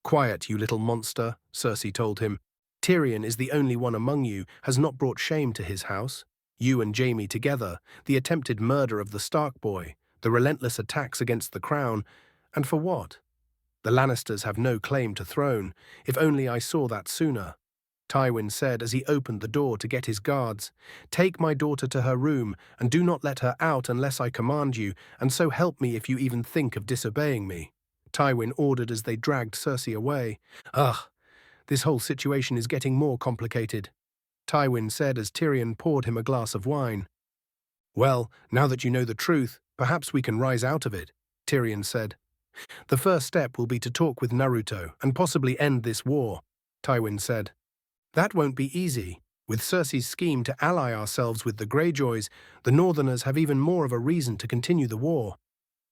Quiet, you little monster, Cersei told him. Tyrion is the only one among you has not brought shame to his house. You and Jaime together, the attempted murder of the Stark boy, the relentless attacks against the crown, and for what? The Lannisters have no claim to throne. If only I saw that sooner. Tywin said as he opened the door to get his guards. "Take my daughter to her room, and do not let her out unless I command you, and so help me if you even think of disobeying me," Tywin ordered as they dragged Cersei away. "Ugh, this whole situation is getting more complicated," Tywin said as Tyrion poured him a glass of wine. "Well, now that you know the truth, perhaps we can rise out of it," Tyrion said. "The first step will be to talk with Naruto and possibly end this war," Tywin said. "That won't be easy. With Cersei's scheme to ally ourselves with the Greyjoys, the Northerners have even more of a reason to continue the war.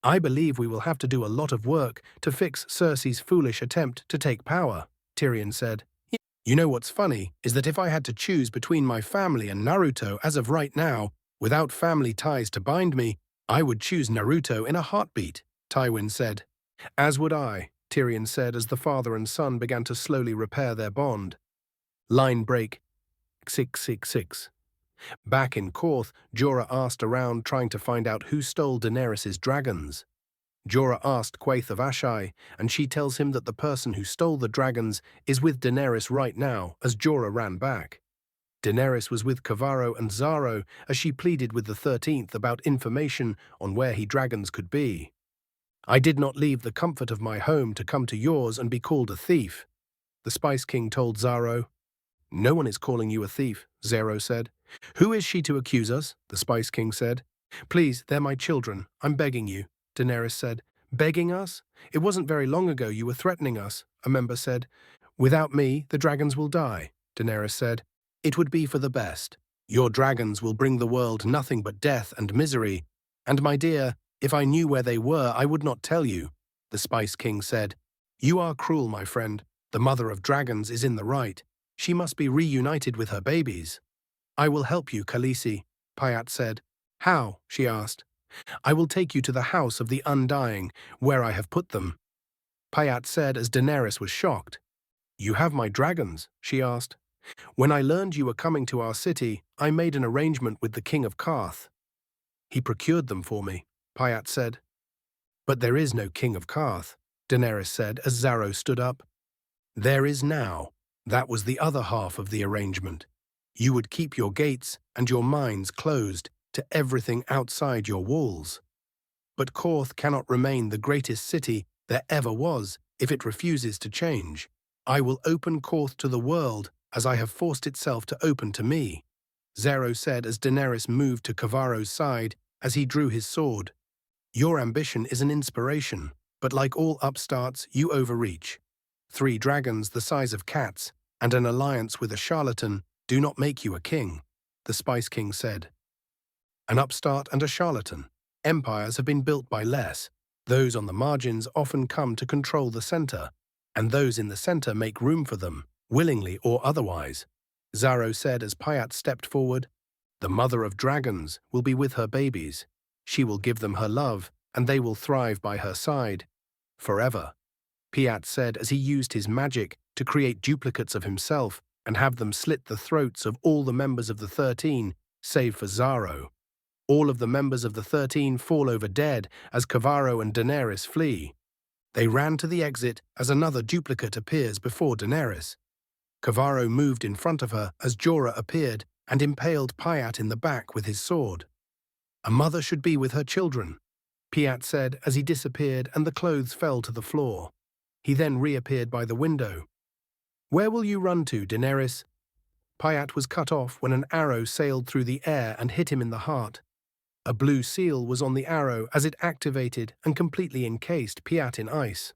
I believe we will have to do a lot of work to fix Cersei's foolish attempt to take power," Tyrion said. "You know what's funny is that if I had to choose between my family and Naruto as of right now, without family ties to bind me, I would choose Naruto in a heartbeat," Tywin said. "As would I," Tyrion said as the father and son began to slowly repair their bond. Line break 666. Back in Korth, Jorah asked around trying to find out who stole Daenerys' dragons. Jorah asked Quaithe of Ashai, and she tells him that the person who stole the dragons is with Daenerys right now as Jorah ran back. Daenerys was with Kavaro and Xaro as she pleaded with the 13th about information on where he dragons could be. "I did not leave the comfort of my home to come to yours and be called a thief," the Spice King told Xaro. "No one is calling you a thief," Xaro said. "Who is she to accuse us?" the Spice King said. "Please, they're my children. I'm begging you," Daenerys said. "Begging us? It wasn't very long ago you were threatening us," a member said. "Without me, the dragons will die," Daenerys said. "It would be for the best. Your dragons will bring the world nothing but death and misery. And my dear, if I knew where they were, I would not tell you," the Spice King said. "You are cruel, my friend. The mother of dragons is in the right. She must be reunited with her babies." "I will help you, Khaleesi," Pyat said. "How?" she asked. "I will take you to the house of the Undying, where I have put them," Pyat said as Daenerys was shocked. "You have my dragons?" she asked. "When I learned you were coming to our city, I made an arrangement with the King of Qarth. He procured them for me," Pyat said. "But there is no King of Qarth," Daenerys said as Xaro stood up. "There is now. That was the other half of the arrangement. You would keep your gates and your minds closed to everything outside your walls. But Qarth cannot remain the greatest city there ever was if it refuses to change. I will open Qarth to the world as I have forced itself to open to me," Xaro said as Daenerys moved to Kavaro's side as he drew his sword. "Your ambition is an inspiration, but like all upstarts, you overreach. 3 dragons the size of cats and an alliance with a charlatan do not make you a king," the Spice King said. "An upstart and a charlatan. Empires have been built by less. Those on the margins often come to control the center, and those in the center make room for them, willingly or otherwise," Xaro said as Pyat stepped forward. "The mother of dragons will be with her babies. She will give them her love, and they will thrive by her side. Forever," Pyat said as he used his magic to create duplicates of himself and have them slit the throats of all the members of the 13, save for Xaro. All of the members of the 13 fall over dead as Kavaro and Daenerys flee. They ran to the exit as another duplicate appears before Daenerys. Kavaro moved in front of her as Jorah appeared and impaled Pyat in the back with his sword. "A mother should be with her children," Pyat said as he disappeared and the clothes fell to the floor. He then reappeared by the window. "Where will you run to, Daenerys?" Pyat was cut off when an arrow sailed through the air and hit him in the heart. A blue seal was on the arrow as it activated and completely encased Pyat in ice.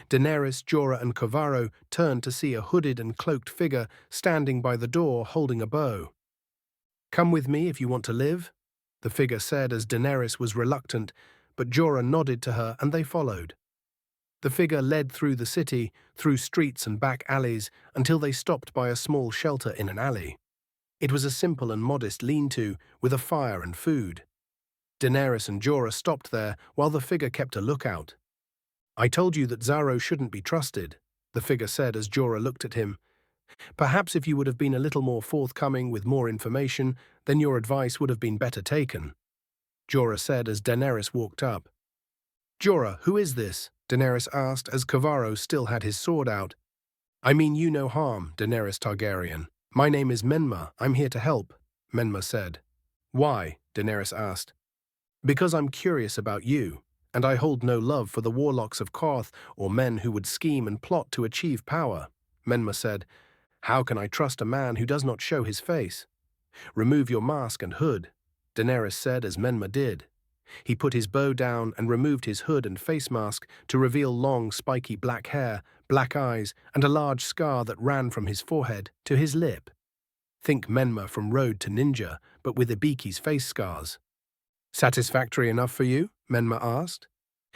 Daenerys, Jorah and Kavaro turned to see a hooded and cloaked figure standing by the door holding a bow. "Come with me if you want to live," the figure said as Daenerys was reluctant, but Jorah nodded to her and they followed. The figure led through the city, through streets and back alleys, until they stopped by a small shelter in an alley. It was a simple and modest lean-to, with a fire and food. Daenerys and Jorah stopped there while the figure kept a lookout. "I told you that Xaro shouldn't be trusted," the figure said as Jorah looked at him. "Perhaps if you would have been a little more forthcoming with more information, then your advice would have been better taken," Jorah said as Daenerys walked up. "Jorah, who is this?" Daenerys asked as Kavaro still had his sword out. I mean you no harm, Daenerys Targaryen. My name is Menma. I'm here to help, Menma said. Why? Daenerys asked. Because I'm curious about you, and I hold no love for the warlocks of Qarth or men who would scheme and plot to achieve power, Menma said. How can I trust a man who does not show his face? Remove your mask and hood, Daenerys said as Menma did. He put his bow down and removed his hood and face mask to reveal long, spiky black hair, black eyes, and a large scar that ran from his forehead to his lip. Think Menma from Road to Ninja, but with Ibiki's face scars. Satisfactory enough for you? Menma asked.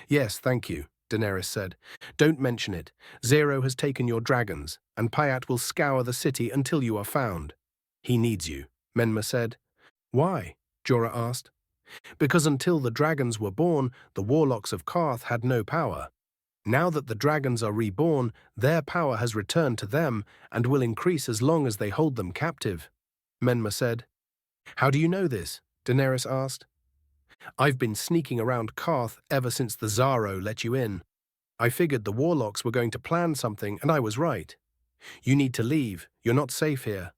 Yes, thank you, Daenerys said. Don't mention it. Zero has taken your dragons, and Pyat will scour the city until you are found. He needs you, Menma said. Why? Jorah asked. Because until the dragons were born, the warlocks of Qarth had no power. Now that the dragons are reborn, their power has returned to them and will increase as long as they hold them captive, Menma said. How do you know this? Daenerys asked. I've been sneaking around Qarth ever since the Zaro let you in. I figured the warlocks were going to plan something, and I was right. You need to leave. You're not safe here.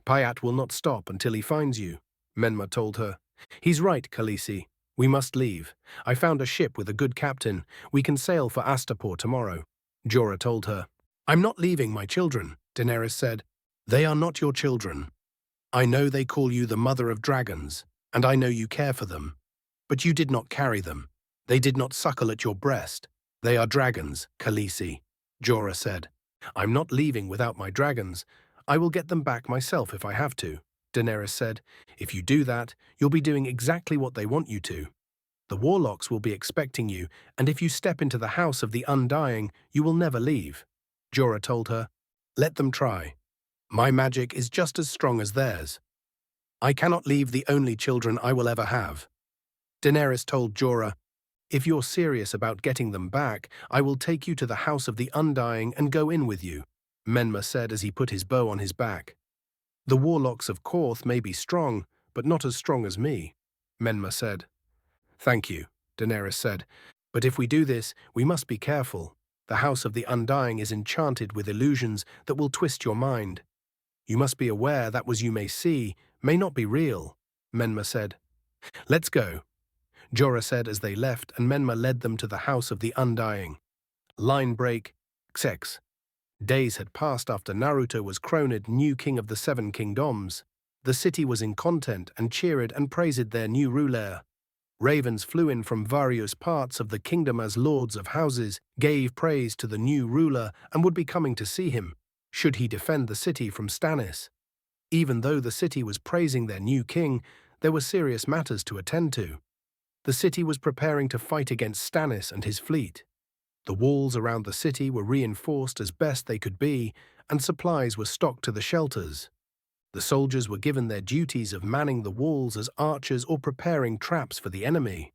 Pyat will not stop until he finds you, Menma told her. He's right, Khaleesi. We must leave. I found a ship with a good captain. We can sail for Astapor tomorrow, Jorah told her. I'm not leaving my children, Daenerys said. They are not your children. I know they call you the Mother of Dragons, and I know you care for them. But you did not carry them. They did not suckle at your breast. They are dragons, Khaleesi, Jorah said. I'm not leaving without my dragons. I will get them back myself if I have to, Daenerys said. If you do that, you'll be doing exactly what they want you to. The warlocks will be expecting you, and if you step into the house of the Undying, you will never leave, Jorah told her. Let them try. My magic is just as strong as theirs. I cannot leave the only children I will ever have. Daenerys told Jorah, if you're serious about getting them back, I will take you to the house of the Undying and go in with you, Menma said as he put his bow on his back. The warlocks of Qarth may be strong, but not as strong as me, Menma said. Thank you, Daenerys said. But if we do this, we must be careful. The house of the Undying is enchanted with illusions that will twist your mind. You must be aware that what you may see may not be real, Menma said. Let's go, Jorah said as they left, and Menma led them to the house of the Undying. Line break, Xex. Days had passed after Naruto was crowned new king of the Seven Kingdoms. The city was in content and cheered and praised their new ruler. Ravens flew in from various parts of the kingdom as lords of houses gave praise to the new ruler and would be coming to see him, should he defend the city from Stannis. Even though the city was praising their new king, there were serious matters to attend to. The city was preparing to fight against Stannis and his fleet. The walls around the city were reinforced as best they could be, and supplies were stocked to the shelters. The soldiers were given their duties of manning the walls as archers or preparing traps for the enemy.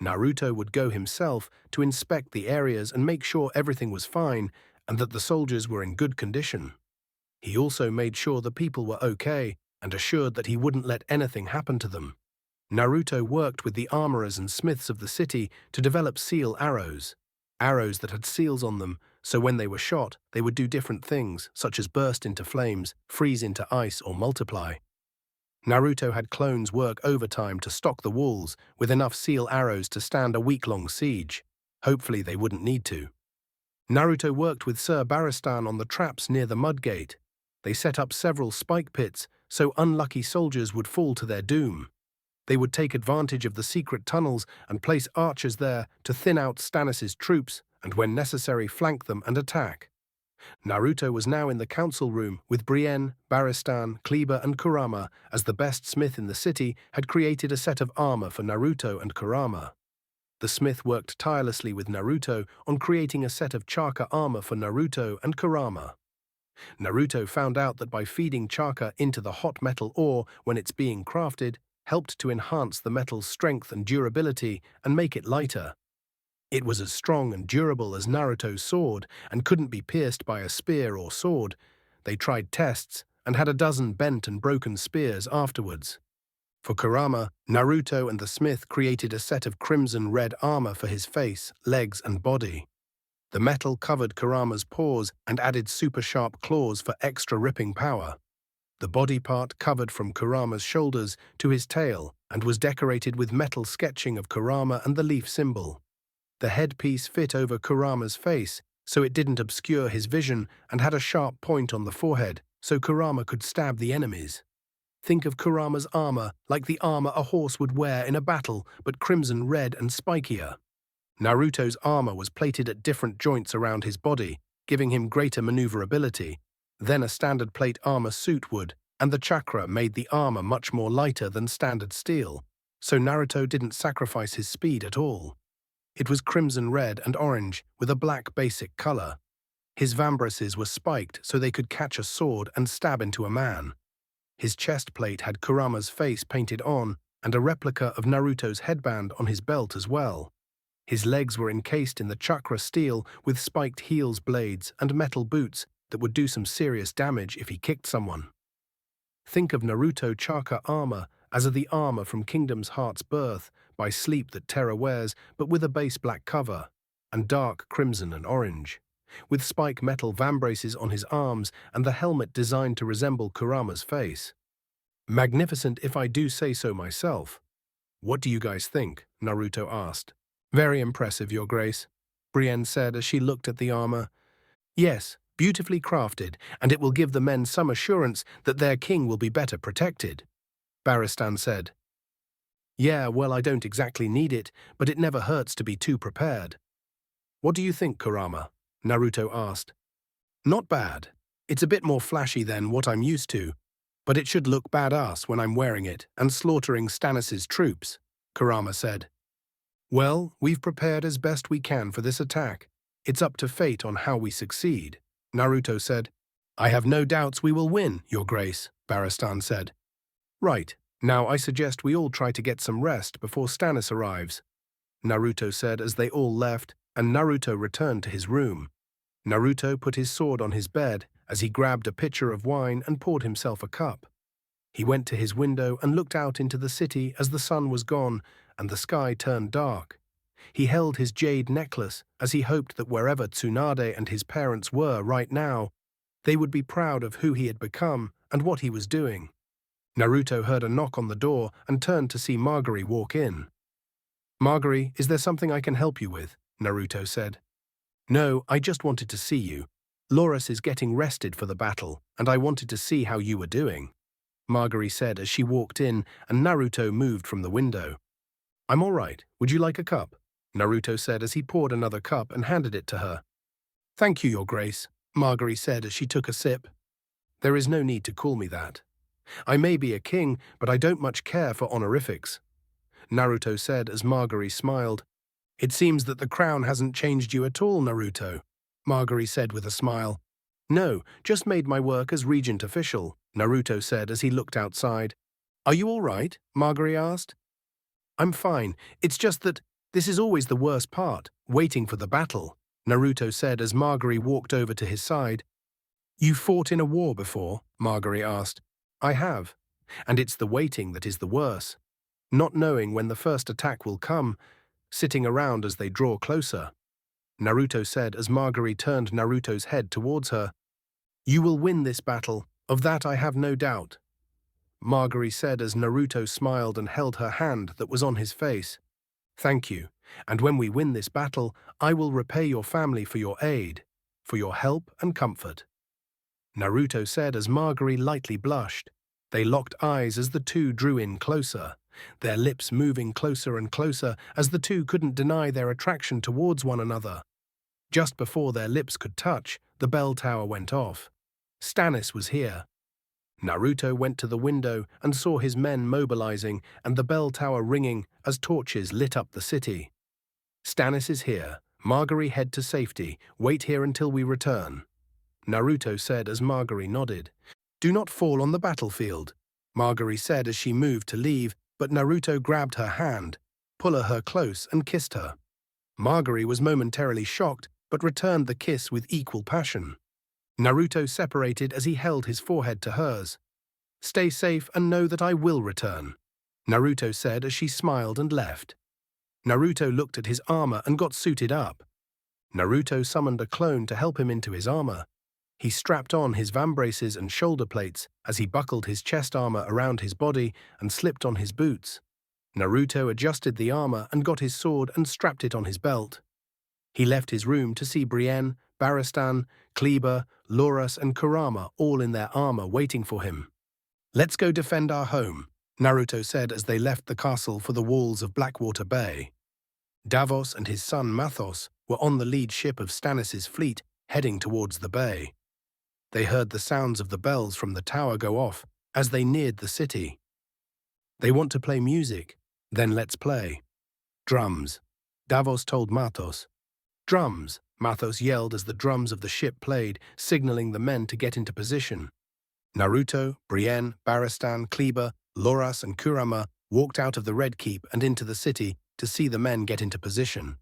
Naruto would go himself to inspect the areas and make sure everything was fine and that the soldiers were in good condition. He also made sure the people were okay and assured that he wouldn't let anything happen to them. Naruto worked with the armorers and smiths of the city to develop seal arrows that had seals on them, so when they were shot, they would do different things, such as burst into flames, freeze into ice, or multiply. Naruto had clones work overtime to stock the walls with enough seal arrows to stand a week-long siege. Hopefully they wouldn't need to. Naruto worked with Sir Barristan on the traps near the Mudgate. They set up several spike pits so unlucky soldiers would fall to their doom. They would take advantage of the secret tunnels and place archers there to thin out Stannis' troops and, when necessary, flank them and attack. Naruto was now in the council room with Brienne, Barristan, Kleber, and Kurama, as the best smith in the city had created a set of armor for Naruto and Kurama. The smith worked tirelessly with Naruto on creating a set of Chaka armor for Naruto and Kurama. Naruto found out that by feeding Chaka into the hot metal ore when it's being crafted, helped to enhance the metal's strength and durability and make it lighter. It was as strong and durable as Naruto's sword and couldn't be pierced by a spear or sword. They tried tests and had a dozen bent and broken spears afterwards. For Kurama, Naruto and the smith created a set of crimson red armor for his face, legs, and body. The metal covered Kurama's paws and added super-sharp claws for extra ripping power. The body part covered from Kurama's shoulders to his tail and was decorated with metal sketching of Kurama and the leaf symbol. The headpiece fit over Kurama's face, so it didn't obscure his vision, and had a sharp point on the forehead, so Kurama could stab the enemies. Think of Kurama's armor like the armor a horse would wear in a battle, but crimson red and spikier. Naruto's armor was plated at different joints around his body, giving him greater maneuverability. Then a standard plate armor suit would, and the chakra made the armor much more lighter than standard steel, so Naruto didn't sacrifice his speed at all. It was crimson red and orange with a black basic color. His vambraces were spiked so they could catch a sword and stab into a man. His chest plate had Kurama's face painted on and a replica of Naruto's headband on his belt as well. His legs were encased in the chakra steel with spiked heels blades and metal boots that would do some serious damage if he kicked someone. Think of Naruto chakra armor as the armor from Kingdom's Heart's birth by sleep that Terra wears, but with a base black cover, and dark crimson and orange, with spike metal vambraces on his arms and the helmet designed to resemble Kurama's face. Magnificent if I do say so myself. What do you guys think? Naruto asked. Very impressive, Your Grace, Brienne said as she looked at the armor. Yes, beautifully crafted, and it will give the men some assurance that their king will be better protected, Barristan said. Yeah, well, I don't exactly need it, but it never hurts to be too prepared. What do you think, Kurama? Naruto asked. Not bad. It's a bit more flashy than what I'm used to, but it should look badass when I'm wearing it and slaughtering Stannis' troops, Kurama said. Well, we've prepared as best we can for this attack. It's up to fate on how we succeed, Naruto said. I have no doubts we will win, Your Grace, Barristan said. Right, now I suggest we all try to get some rest before Stannis arrives, Naruto said as they all left, and Naruto returned to his room. Naruto put his sword on his bed as he grabbed a pitcher of wine and poured himself a cup. He went to his window and looked out into the city as the sun was gone and the sky turned dark. He held his jade necklace as he hoped that wherever Tsunade and his parents were right now, they would be proud of who he had become and what he was doing. Naruto heard a knock on the door and turned to see Margaery walk in. Margaery, is there something I can help you with? Naruto said. No, I just wanted to see you. Loras is getting rested for the battle, and I wanted to see how you were doing, Margaery said as she walked in, and Naruto moved from the window. I'm all right. Would you like a cup? Naruto said as he poured another cup and handed it to her. Thank you, Your Grace, Margaery said as she took a sip. There is no need to call me that. I may be a king, but I don't much care for honorifics, Naruto said as Margaery smiled. It seems that the crown hasn't changed you at all, Naruto, Margaery said with a smile. No, just made my work as regent official, Naruto said as he looked outside. Are you all right? Margaery asked. I'm fine. It's just that this is always the worst part, waiting for the battle, Naruto said as Margaery walked over to his side. You fought in a war before? Margaery asked. I have, and it's the waiting that is the worst. Not knowing when the first attack will come, sitting around as they draw closer, Naruto said as Margaery turned Naruto's head towards her. You will win this battle, of that I have no doubt, Margaery said as Naruto smiled and held her hand that was on his face. Thank you, and when we win this battle, I will repay your family for your aid, for your help and comfort, Naruto said as Margaery lightly blushed. They locked eyes as the two drew in closer, their lips moving closer and closer as the two couldn't deny their attraction towards one another. Just before their lips could touch, the bell tower went off. Stannis was here. Naruto went to the window and saw his men mobilizing and the bell tower ringing as torches lit up the city. Stannis is here. Margaery, head to safety. Wait here until we return, Naruto said as Margaery nodded. Do not fall on the battlefield, Margaery said as she moved to leave, but Naruto grabbed her hand, pulled her close and kissed her. Margaery was momentarily shocked, but returned the kiss with equal passion. Naruto separated as he held his forehead to hers. Stay safe and know that I will return, Naruto said as she smiled and left. Naruto looked at his armor and got suited up. Naruto summoned a clone to help him into his armor. He strapped on his vambraces and shoulder plates as he buckled his chest armor around his body and slipped on his boots. Naruto adjusted the armor and got his sword and strapped it on his belt. He left his room to see Brienne, Barristan, Kleber, Loras and Kurama all in their armor waiting for him. "Let's go defend our home," Naruto said as they left the castle for the walls of Blackwater Bay. Davos and his son Mathos were on the lead ship of Stannis' fleet heading towards the bay. They heard the sounds of the bells from the tower go off as they neared the city. "They want to play music, then let's play." "Drums," Davos told Mathos. "Drums," Mathos yelled as the drums of the ship played, signaling the men to get into position. Naruto, Brienne, Barristan, Kleber, Loras and Kurama walked out of the Red Keep and into the city to see the men get into position.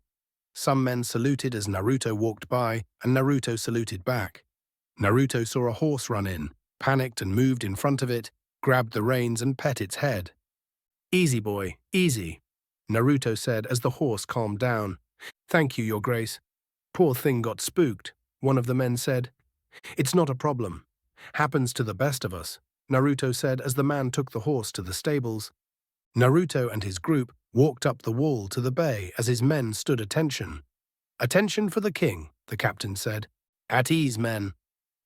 Some men saluted as Naruto walked by, and Naruto saluted back. Naruto saw a horse run in, panicked and moved in front of it, grabbed the reins and pet its head. "Easy, boy, easy," Naruto said as the horse calmed down. "Thank you, Your Grace." "Poor thing got spooked," one of the men said. "It's not a problem. Happens to the best of us," Naruto said as the man took the horse to the stables. Naruto and his group walked up the wall to the bay as his men stood attention. "Attention for the king," the captain said. "At ease, men,"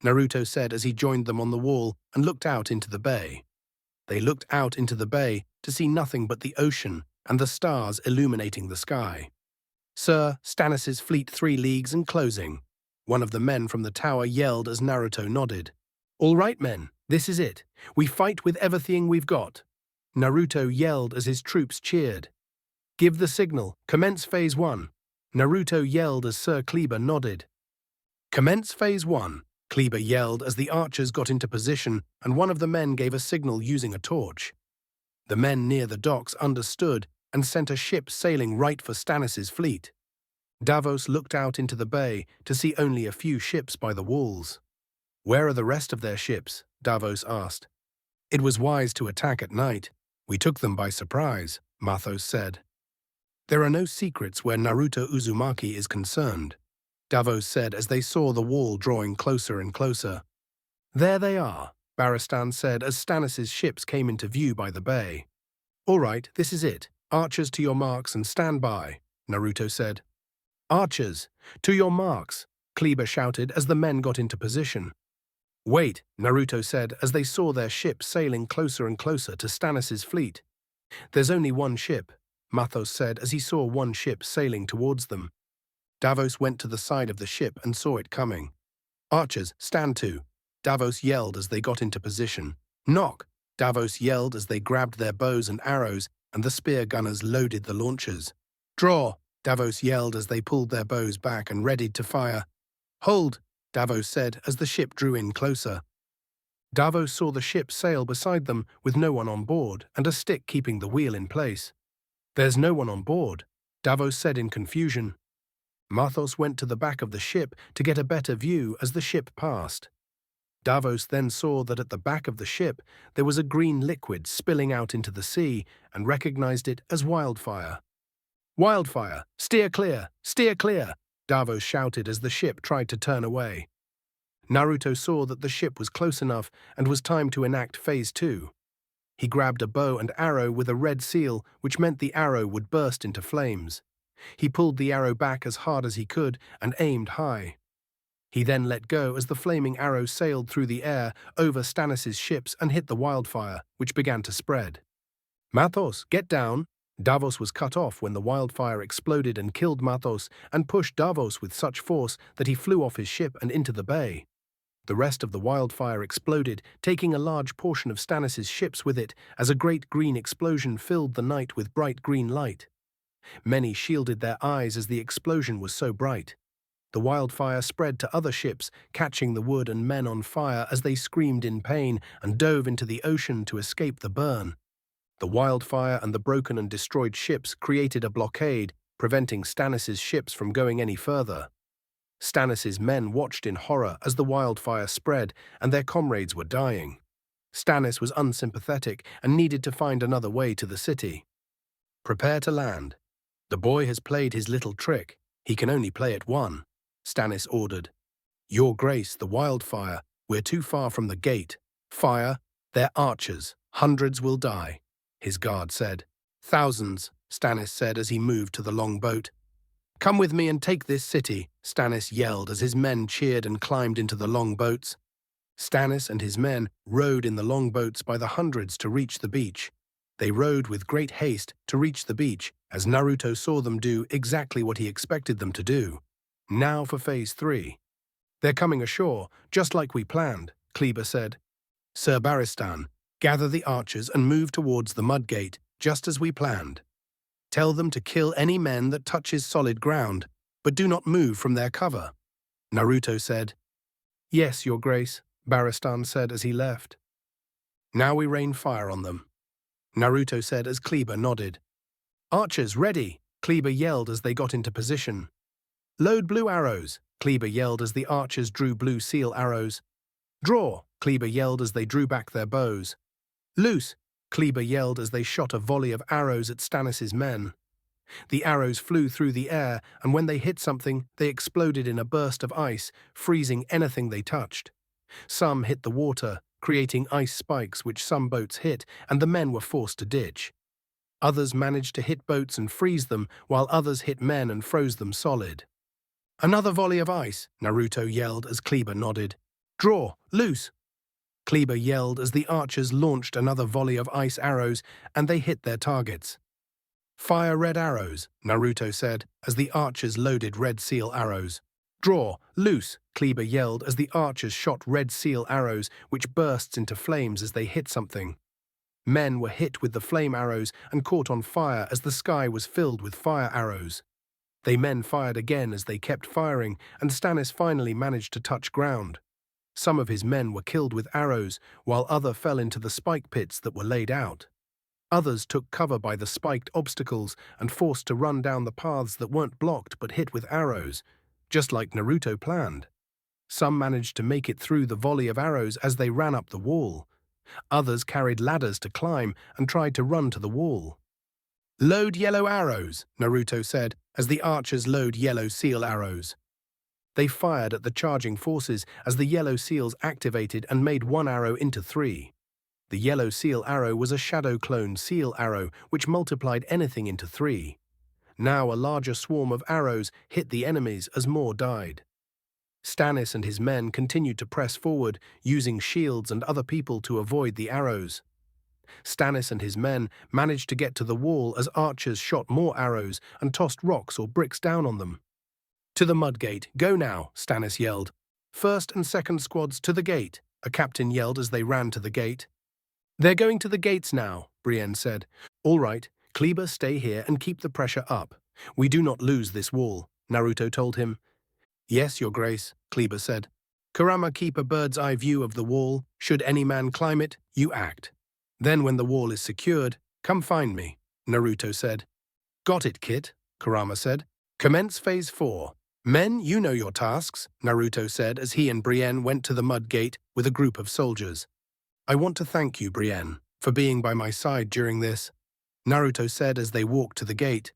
Naruto said as he joined them on the wall and looked out into the bay. They looked out into the bay to see nothing but the ocean and the stars illuminating the sky. "Sir, Stannis' fleet 3 leagues and closing," one of the men from the tower yelled as Naruto nodded. "All right, men, this is it. We fight with everything we've got," Naruto yelled as his troops cheered. "Give the signal. Commence Phase 1. Naruto yelled as Sir Kleber nodded. "Commence Phase 1. Kleber yelled as the archers got into position and one of the men gave a signal using a torch. The men near the docks understood and sent a ship sailing right for Stannis' fleet. Davos looked out into the bay to see only a few ships by the walls. "Where are the rest of their ships?" Davos asked. "It was wise to attack at night. We took them by surprise," Mathos said. "There are no secrets where Naruto Uzumaki is concerned," Davos said as they saw the wall drawing closer and closer. "There they are," Barristan said as Stannis' ships came into view by the bay. "All right, this is it. Archers to your marks and stand by," Naruto said. "Archers, to your marks," Kleber shouted as the men got into position. "Wait," Naruto said as they saw their ship sailing closer and closer to Stannis' fleet. "There's only one ship," Mathos said as he saw one ship sailing towards them. Davos went to the side of the ship and saw it coming. "Archers, stand to," Davos yelled as they got into position. "Knock," Davos yelled as they grabbed their bows and arrows and the spear gunners loaded the launchers. "Draw," Davos yelled as they pulled their bows back and readied to fire. "Hold," Davos said as the ship drew in closer. Davos saw the ship sail beside them with no one on board and a stick keeping the wheel in place. "There's no one on board," Davos said in confusion. Mathos went to the back of the ship to get a better view as the ship passed. Davos then saw that at the back of the ship there was a green liquid spilling out into the sea and recognized it as wildfire. "Wildfire! Steer clear! Steer clear!" Davos shouted as the ship tried to turn away. Naruto saw that the ship was close enough and was time to enact Phase 2. He grabbed a bow and arrow with a red seal, which meant the arrow would burst into flames. He pulled the arrow back as hard as he could and aimed high. He then let go as the flaming arrow sailed through the air over Stannis' ships and hit the wildfire, which began to spread. "Mathos, get down!" Davos was cut off when the wildfire exploded and killed Mathos and pushed Davos with such force that he flew off his ship and into the bay. The rest of the wildfire exploded, taking a large portion of Stannis' ships with it as a great green explosion filled the night with bright green light. Many shielded their eyes as the explosion was so bright. The wildfire spread to other ships, catching the wood and men on fire as they screamed in pain and dove into the ocean to escape the burn. The wildfire and the broken and destroyed ships created a blockade, preventing Stannis' ships from going any further. Stannis' men watched in horror as the wildfire spread and their comrades were dying. Stannis was unsympathetic and needed to find another way to the city. "Prepare to land. The boy has played his little trick. He can only play it one," Stannis ordered. Your Grace, the wildfire. We're too far from the gate. Fire. They're archers. Hundreds will die, his guard said. Thousands, Stannis said as he moved to the long boat. Come with me and take this city, Stannis yelled as his men cheered and climbed into the long boats. Stannis and his men rowed in the long boats by the hundreds to reach the beach. They rowed with great haste to reach the beach, as Naruto saw them do exactly what he expected them to do. Now for Phase 3. They're coming ashore, just like we planned, Kleber said. Sir Barristan, gather the archers and move towards the Mudgate, just as we planned. Tell them to kill any men that touches solid ground, but do not move from their cover. Naruto said. Yes, Your Grace, Barristan said as he left. Now we rain fire on them, Naruto said as Kleber nodded. Archers, ready, Kleber yelled as they got into position. Load blue arrows, Kleber yelled as the archers drew blue seal arrows. Draw, Kleber yelled as they drew back their bows. Loose, Kleber yelled as they shot a volley of arrows at Stannis' men. The arrows flew through the air, and when they hit something, they exploded in a burst of ice, freezing anything they touched. Some hit the water, creating ice spikes which some boats hit, and the men were forced to ditch. Others managed to hit boats and freeze them, while others hit men and froze them solid. Another volley of ice, Naruto yelled as Kleber nodded. Draw, loose. Kleber yelled as the archers launched another volley of ice arrows, and they hit their targets. Fire red arrows, Naruto said, as the archers loaded red seal arrows. Draw, loose, Kleber yelled as the archers shot red seal arrows, which burst into flames as they hit something. Men were hit with the flame arrows and caught on fire as the sky was filled with fire arrows. They men fired again as they kept firing, and Stannis finally managed to touch ground. Some of his men were killed with arrows, while others fell into the spike pits that were laid out. Others took cover by the spiked obstacles and forced to run down the paths that weren't blocked but hit with arrows, just like Naruto planned. Some managed to make it through the volley of arrows as they ran up the wall. Others carried ladders to climb and tried to run to the wall. Load yellow arrows, Naruto said, as the archers load yellow seal arrows. They fired at the charging forces as the yellow seals activated and made one arrow into 3. The yellow seal arrow was a shadow clone seal arrow which multiplied anything into 3. Now a larger swarm of arrows hit the enemies as more died. Stannis and his men continued to press forward, using shields and other people to avoid the arrows. Stannis and his men managed to get to the wall as archers shot more arrows and tossed rocks or bricks down on them. To the Mudgate, go now, Stannis yelled. First and second squads to the gate, a captain yelled as they ran to the gate. They're going to the gates now, Brienne said. All right, Kleber, stay here and keep the pressure up. We do not lose this wall, Naruto told him. Yes, Your Grace, Kleber said. Kurama, keep a bird's eye view of the wall. Should any man climb it, you act. Then when the wall is secured, come find me, Naruto said. Got it, Kit, Kurama said. Commence Phase 4. Men, you know your tasks, Naruto said as he and Brienne went to the Mudgate with a group of soldiers. I want to thank you, Brienne, for being by my side during this, Naruto said as they walked to the gate.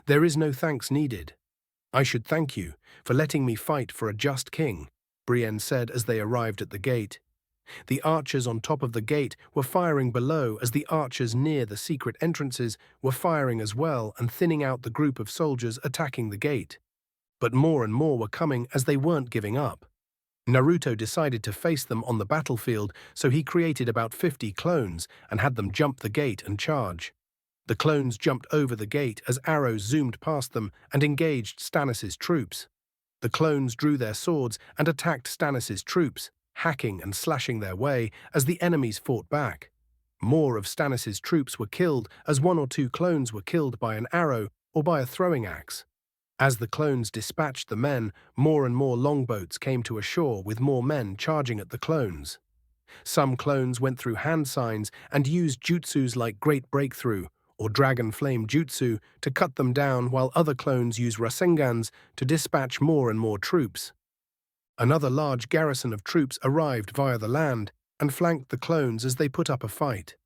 There is no thanks needed. I should thank you for letting me fight for a just king, Brienne said as they arrived at the gate. The archers on top of the gate were firing below as the archers near the secret entrances were firing as well and thinning out the group of soldiers attacking the gate. But more and more were coming as they weren't giving up. Naruto decided to face them on the battlefield, so he created about 50 clones and had them jump the gate and charge. The clones jumped over the gate as arrows zoomed past them and engaged Stannis' troops. The clones drew their swords and attacked Stannis' troops, hacking and slashing their way as the enemies fought back. More of Stannis' troops were killed as 1 or 2 clones were killed by an arrow or by a throwing axe. As the clones dispatched the men, more and more longboats came to ashore with more men charging at the clones. Some clones went through hand signs and used jutsus like Great Breakthrough or Dragon Flame Jutsu to cut them down, while other clones used Rasengans to dispatch more and more troops. Another large garrison of troops arrived via the land and flanked the clones as they put up a fight.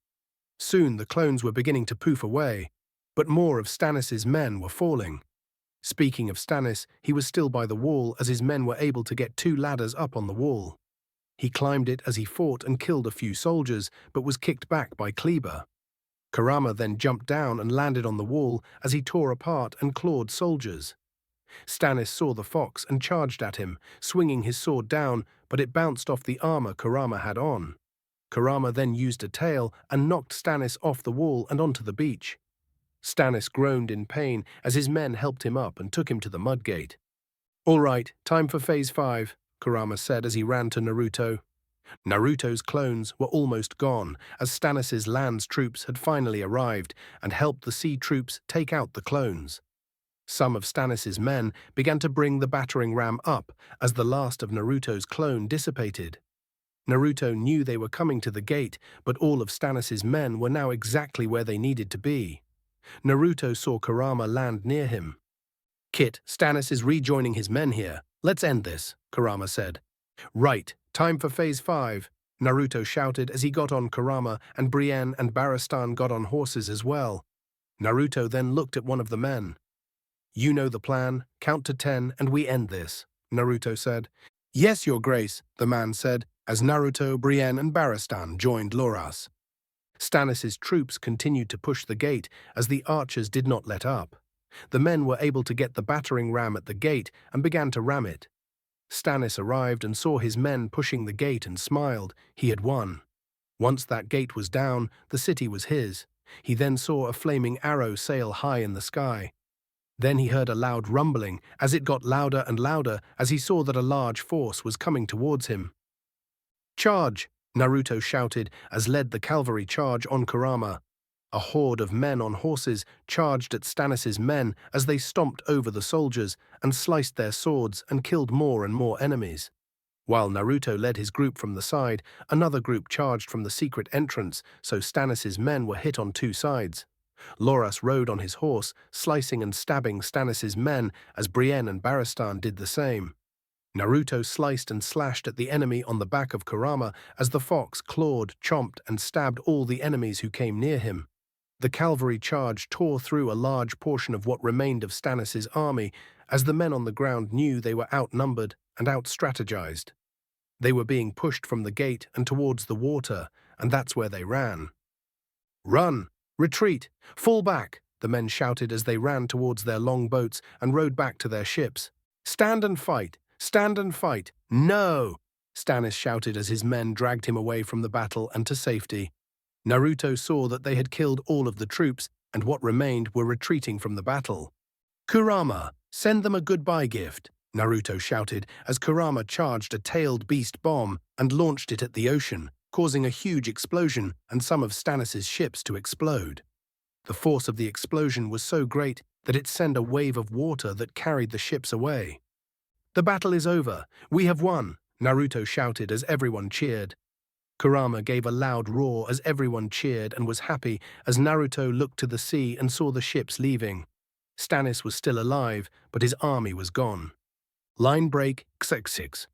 Soon the clones were beginning to poof away, but more of Stannis' men were falling. Speaking of Stannis, he was still by the wall as his men were able to get 2 ladders up on the wall. He climbed it as he fought and killed a few soldiers, but was kicked back by Kleber. Kurama then jumped down and landed on the wall as he tore apart and clawed soldiers. Stannis saw the fox and charged at him, swinging his sword down, but it bounced off the armor Kurama had on. Kurama then used a tail and knocked Stannis off the wall and onto the beach. Stannis groaned in pain as his men helped him up and took him to the mudgate. "All right, time for Phase 5, Kurama said as he ran to Naruto. Naruto's clones were almost gone, as Stannis' land's troops had finally arrived and helped the sea troops take out the clones. Some of Stannis' men began to bring the battering ram up as the last of Naruto's clone dissipated. Naruto knew they were coming to the gate, but all of Stannis' men were now exactly where they needed to be. Naruto saw Kurama land near him. "Kit, Stannis is rejoining his men here. Let's end this," Kurama said. "Right, time for Phase 5, Naruto shouted as he got on Kurama, and Brienne and Barristan got on horses as well. Naruto then looked at one of the men. "You know the plan. Count to 10 and we end this," Naruto said. "Yes, Your Grace," the man said, as Naruto, Brienne and Barristan joined Loras. Stannis' troops continued to push the gate as the archers did not let up. The men were able to get the battering ram at the gate and began to ram it. Stannis arrived and saw his men pushing the gate and smiled. He had won. Once that gate was down, the city was his. He then saw a flaming arrow sail high in the sky. Then he heard a loud rumbling as it got louder and louder as he saw that a large force was coming towards him. "Charge!" Naruto shouted as led the cavalry charge on Kurama. A horde of men on horses charged at Stannis' men as they stomped over the soldiers and sliced their swords and killed more and more enemies. While Naruto led his group from the side, another group charged from the secret entrance, so Stannis' men were hit on 2 sides. Loras rode on his horse, slicing and stabbing Stannis' men as Brienne and Barristan did the same. Naruto sliced and slashed at the enemy on the back of Kurama as the fox clawed, chomped, and stabbed all the enemies who came near him. The cavalry charge tore through a large portion of what remained of Stannis' army as the men on the ground knew they were outnumbered and out-strategized. They were being pushed from the gate and towards the water, and that's where they ran. "Run! Retreat! Fall back!" the men shouted as they ran towards their long boats and rowed back to their ships. "Stand and fight! Stand and fight! No!" Stannis shouted as his men dragged him away from the battle and to safety. Naruto saw that they had killed all of the troops, and what remained were retreating from the battle. "Kurama, send them a goodbye gift," Naruto shouted as Kurama charged a tailed beast bomb and launched it at the ocean, causing a huge explosion and some of Stannis' ships to explode. The force of the explosion was so great that it sent a wave of water that carried the ships away. "The battle is over. We have won," Naruto shouted as everyone cheered. Kurama gave a loud roar as everyone cheered and was happy as Naruto looked to the sea and saw the ships leaving. Stannis was still alive, but his army was gone. Line break, XX.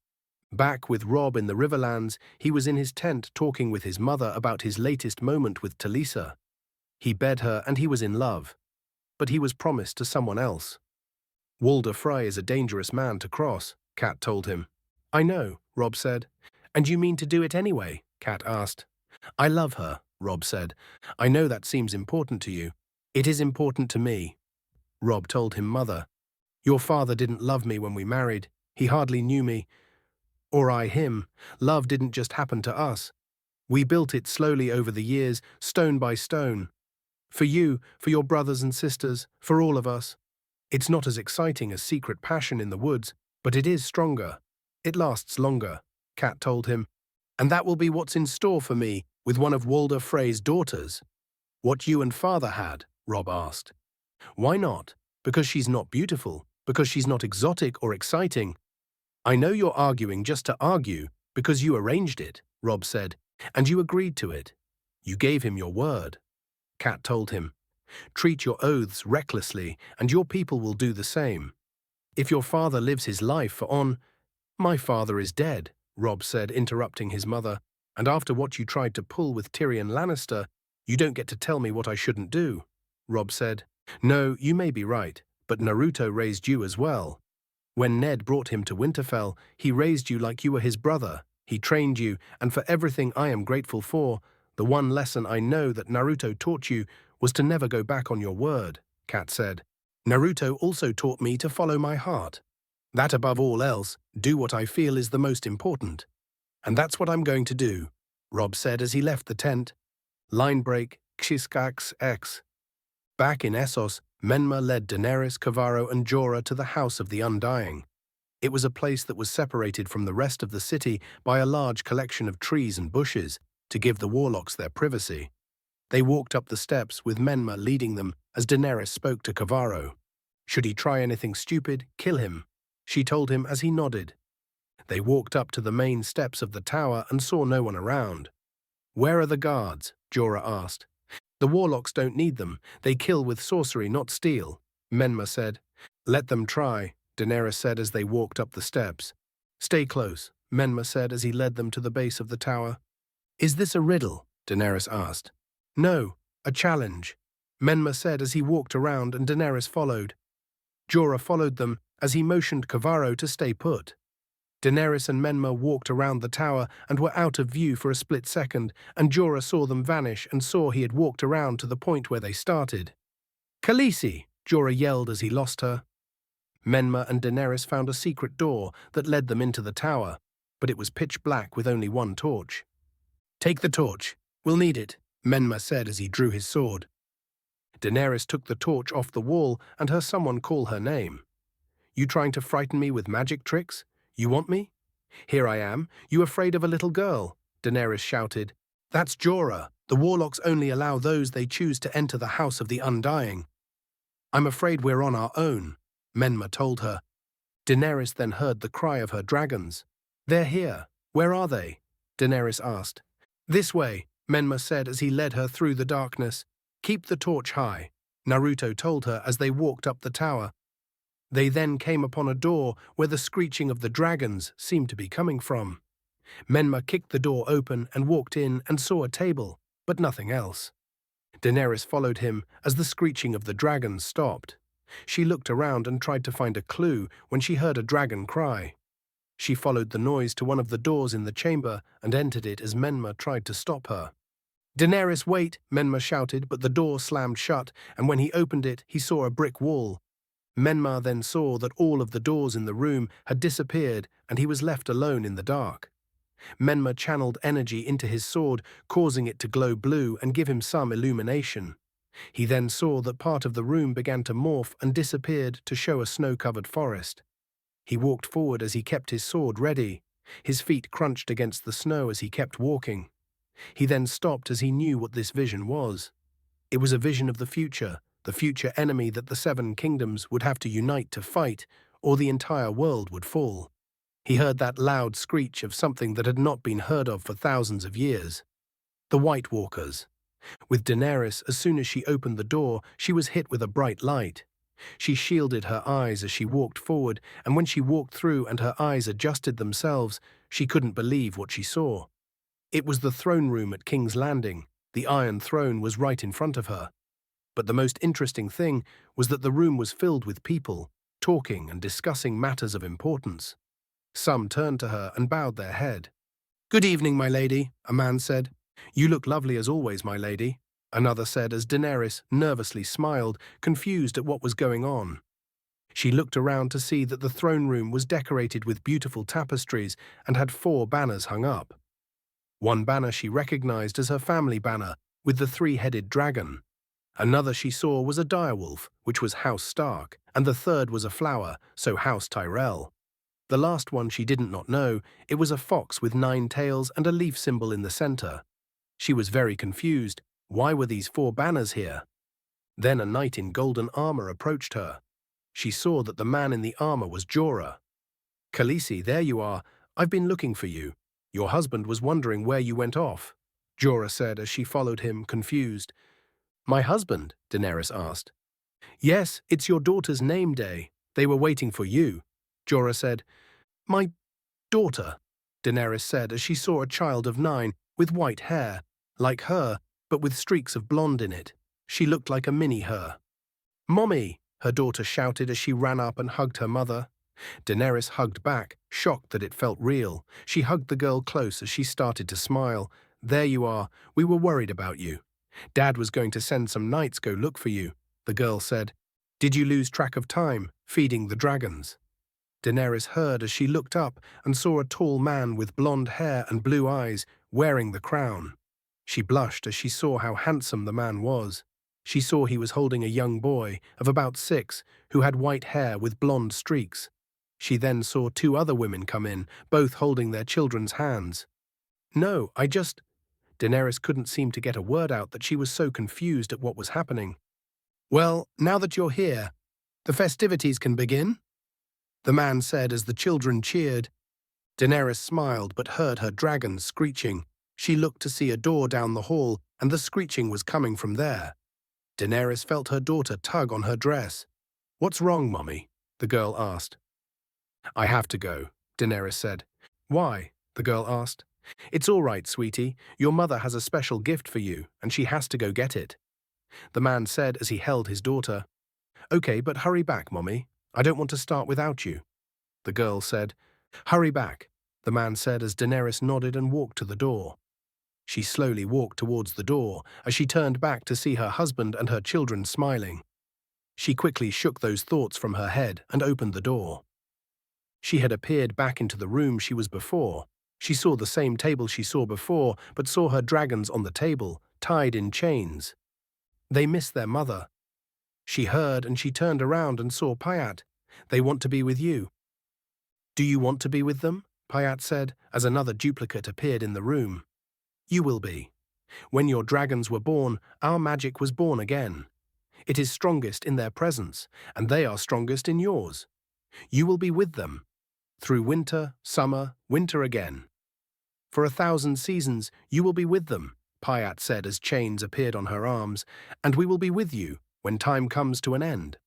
Back with Robb in the Riverlands, he was in his tent talking with his mother about his latest moment with Talisa. He bed her and he was in love. But he was promised to someone else. "Walder Frey is a dangerous man to cross," Kat told him. "I know," Robb said. "And you mean to do it anyway?" Kat asked. "I love her," Robb said. "I know that seems important to you." "It is important to me," Robb told him mother. "Your father didn't love me when we married. He hardly knew me. Or I him. Love didn't just happen to us. We built it slowly over the years, stone by stone. For you, for your brothers and sisters, for all of us. It's not as exciting as secret passion in the woods, but it is stronger. It lasts longer," Kat told him. "And that will be what's in store for me with one of Walder Frey's daughters." "What you and father had?" Robb asked. "Why not? Because she's not beautiful, because she's not exotic or exciting." "I know you're arguing just to argue, because you arranged it," Robb said, "and you agreed to it. You gave him your word." Kat told him. "Treat your oaths recklessly, and your people will do the same. If your father lives his life for on—" "My father is dead," Robb said, interrupting his mother, "and after what you tried to pull with Tyrion Lannister, you don't get to tell me what I shouldn't do," Robb said. "No, you may be right," but Naruto raised you as well. When Ned brought him to Winterfell, he raised you like you were his brother. He trained you, and for everything I am grateful for, the one lesson I know that Naruto taught you was to never go back on your word, Kat said. Naruto also taught me to follow my heart. That above all else, do what I feel is the most important. And that's what I'm going to do, Rob said as he left the tent. Line break, Xiskax X. Back in Essos, Menma led Daenerys, Kavaro and Jorah to the House of the Undying. It was a place that was separated from the rest of the city by a large collection of trees and bushes to give the warlocks their privacy. They walked up the steps with Menma leading them as Daenerys spoke to Kavaro. Should he try anything stupid, kill him, she told him as he nodded. They walked up to the main steps of the tower and saw no one around. Where are the guards? Jorah asked. The warlocks don't need them. They kill with sorcery, not steel, Menma said. Let them try, Daenerys said as they walked up the steps. Stay close, Menma said as he led them to the base of the tower. Is this a riddle? Daenerys asked. No, a challenge, Menma said as he walked around and Daenerys followed. Jorah followed them as he motioned Kavaro to stay put. Daenerys and Menma walked around the tower and were out of view for a split second, and Jorah saw them vanish and saw he had walked around to the point where they started. Khaleesi, Jorah yelled as he lost her. Menma and Daenerys found a secret door that led them into the tower, but it was pitch black with only one torch. Take the torch. We'll need it, Menma said as he drew his sword. Daenerys took the torch off the wall and heard someone call her name. You trying to frighten me with magic tricks? You want me? Here I am. You afraid of a little girl? Daenerys shouted. That's Jorah. The warlocks only allow those they choose to enter the House of the Undying. I'm afraid we're on our own, Menma told her. Daenerys then heard the cry of her dragons. They're here. Where are they? Daenerys asked. This way, Menma said as he led her through the darkness. Keep the torch high, Naruto told her as they walked up the tower. They then came upon a door where the screeching of the dragons seemed to be coming from. Menma kicked the door open and walked in and saw a table, but nothing else. Daenerys followed him as the screeching of the dragons stopped. She looked around and tried to find a clue when she heard a dragon cry. She followed the noise to one of the doors in the chamber and entered it as Menma tried to stop her. Daenerys, wait, Menma shouted, but the door slammed shut, and when he opened it, he saw a brick wall. Menma then saw that all of the doors in the room had disappeared and he was left alone in the dark. Menma channeled energy into his sword, causing it to glow blue and give him some illumination. He then saw that part of the room began to morph and disappeared to show a snow-covered forest. He walked forward as he kept his sword ready. His feet crunched against the snow as he kept walking. He then stopped as he knew what this vision was. It was a vision of the future enemy that the Seven Kingdoms would have to unite to fight, or the entire world would fall. He heard that loud screech of something that had not been heard of for thousands of years. The White Walkers. With Daenerys, as soon as she opened the door, she was hit with a bright light. She shielded her eyes as she walked forward, and when she walked through and her eyes adjusted themselves, she couldn't believe what she saw. It was the throne room at King's Landing. The Iron Throne was right in front of her. But the most interesting thing was that the room was filled with people, talking and discussing matters of importance. Some turned to her and bowed their head. Good evening, my lady, a man said. You look lovely as always, my lady, another said as Daenerys nervously smiled, confused at what was going on. She looked around to see that the throne room was decorated with beautiful tapestries and had 4 banners hung up. One banner she recognized as her family banner, with the 3-headed dragon. Another she saw was a direwolf, which was House Stark, and the third was a flower, so House Tyrell. The last one she didn't not know, it was a fox with 9 tails and a leaf symbol in the center. She was very confused. Why were these 4 banners here? Then a knight in golden armor approached her. She saw that the man in the armor was Jorah. Khaleesi, there you are. I've been looking for you. Your husband was wondering where you went off, Jorah said as she followed him, confused. My husband? Daenerys asked. Yes, it's your daughter's name day. They were waiting for you, Jorah said. My daughter, Daenerys said as she saw a child of 9 with white hair, like her, but with streaks of blonde in it. She looked like a mini her. Mommy, her daughter shouted as she ran up and hugged her mother. Daenerys hugged back, shocked that it felt real. She hugged the girl close as she started to smile. "There you are. We were worried about you. Dad was going to send some knights go look for you," the girl said. "Did you lose track of time, feeding the dragons?" Daenerys heard as she looked up and saw a tall man with blonde hair and blue eyes, wearing the crown. She blushed as she saw how handsome the man was. She saw he was holding a young boy of about 6 who had white hair with blonde streaks. She then saw 2 other women come in, both holding their children's hands. "No, Daenerys couldn't seem to get a word out that she was so confused at what was happening. "Well, now that you're here, the festivities can begin," the man said as the children cheered. Daenerys smiled but heard her dragons screeching. She looked to see a door down the hall, and the screeching was coming from there. Daenerys felt her daughter tug on her dress. "What's wrong, Mommy?" the girl asked. "I have to go," Daenerys said. "Why?" the girl asked. "It's all right, sweetie. Your mother has a special gift for you, and she has to go get it," the man said as he held his daughter. "Okay, but hurry back, Mommy. I don't want to start without you," the girl said. "Hurry back," the man said as Daenerys nodded and walked to the door. She slowly walked towards the door as she turned back to see her husband and her children smiling. She quickly shook those thoughts from her head and opened the door. She had appeared back into the room she was before. She saw the same table she saw before, but saw her dragons on the table, tied in chains. They missed their mother. She heard and she turned around and saw Pyat. "They want to be with you." "Do you want to be with them?" Pyat said, as another duplicate appeared in the room. "You will be. When your dragons were born, our magic was born again. It is strongest in their presence, and they are strongest in yours. You will be with them. Through winter, summer, winter again. For 1,000 seasons, you will be with them," Pyat said as chains appeared on her arms, "and we will be with you when time comes to an end."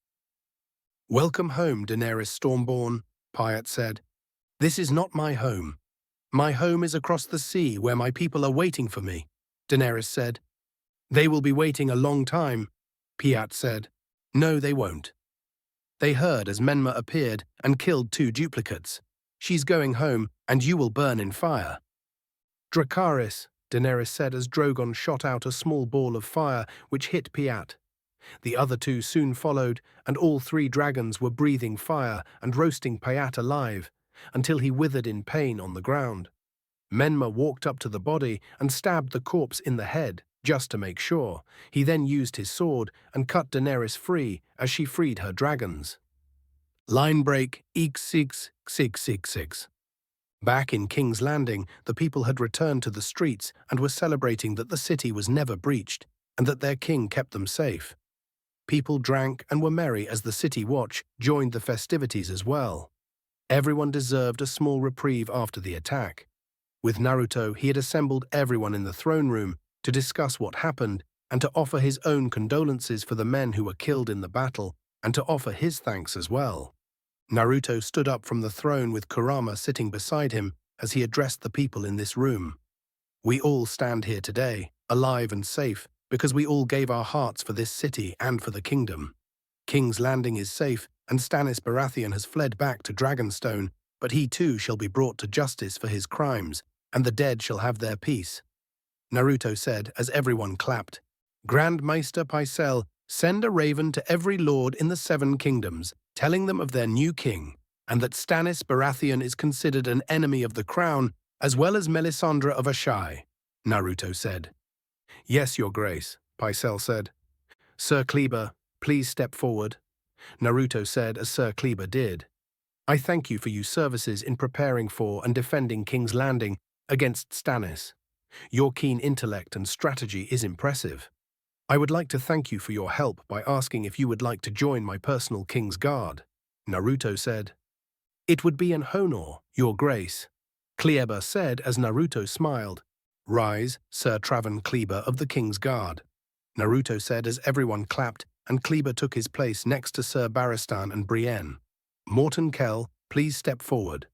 "Welcome home, Daenerys Stormborn," Pyat said. "This is not my home. My home is across the sea where my people are waiting for me," Daenerys said. "They will be waiting a long time," Pyat said. "No, they won't." They heard as Menma appeared and killed 2 duplicates. "She's going home, and you will burn in fire." "Dracarys," Daenerys said as Drogon shot out a small ball of fire which hit Pyat. The other 2 soon followed, and all 3 dragons were breathing fire and roasting Pyat alive, until he withered in pain on the ground. Menma walked up to the body and stabbed the corpse in the head, just to make sure. He then used his sword and cut Daenerys free as she freed her dragons. Line break X66666. Back in King's Landing, the people had returned to the streets and were celebrating that the city was never breached and that their king kept them safe. People drank and were merry as the City Watch joined the festivities as well. Everyone deserved a small reprieve after the attack. With Naruto, he had assembled everyone in the throne room to discuss what happened and to offer his own condolences for the men who were killed in the battle and to offer his thanks as well. Naruto stood up from the throne with Kurama sitting beside him as he addressed the people in this room. "We all stand here today, alive and safe, because we all gave our hearts for this city and for the kingdom. King's Landing is safe, and Stannis Baratheon has fled back to Dragonstone, but he too shall be brought to justice for his crimes, and the dead shall have their peace," Naruto said as everyone clapped. "Grand Maester Pycelle, send a raven to every lord in the 7 kingdoms, telling them of their new king, and that Stannis Baratheon is considered an enemy of the crown, as well as Melisandre of Ashai," Naruto said. "Yes, your grace," Pycelle said. "Sir Kleber, please step forward," Naruto said as Sir Kleber did. "I thank you for your services in preparing for and defending King's Landing against Stannis. Your keen intellect and strategy is impressive. I would like to thank you for your help by asking if you would like to join my personal King's Guard," Naruto said. "It would be an honor, your grace," Kleber said as Naruto smiled. "Rise, Sir Travan Kleber of the King's Guard," Naruto said as everyone clapped and Kleber took his place next to Sir Barristan and Brienne. "Morton Kell, please step forward,"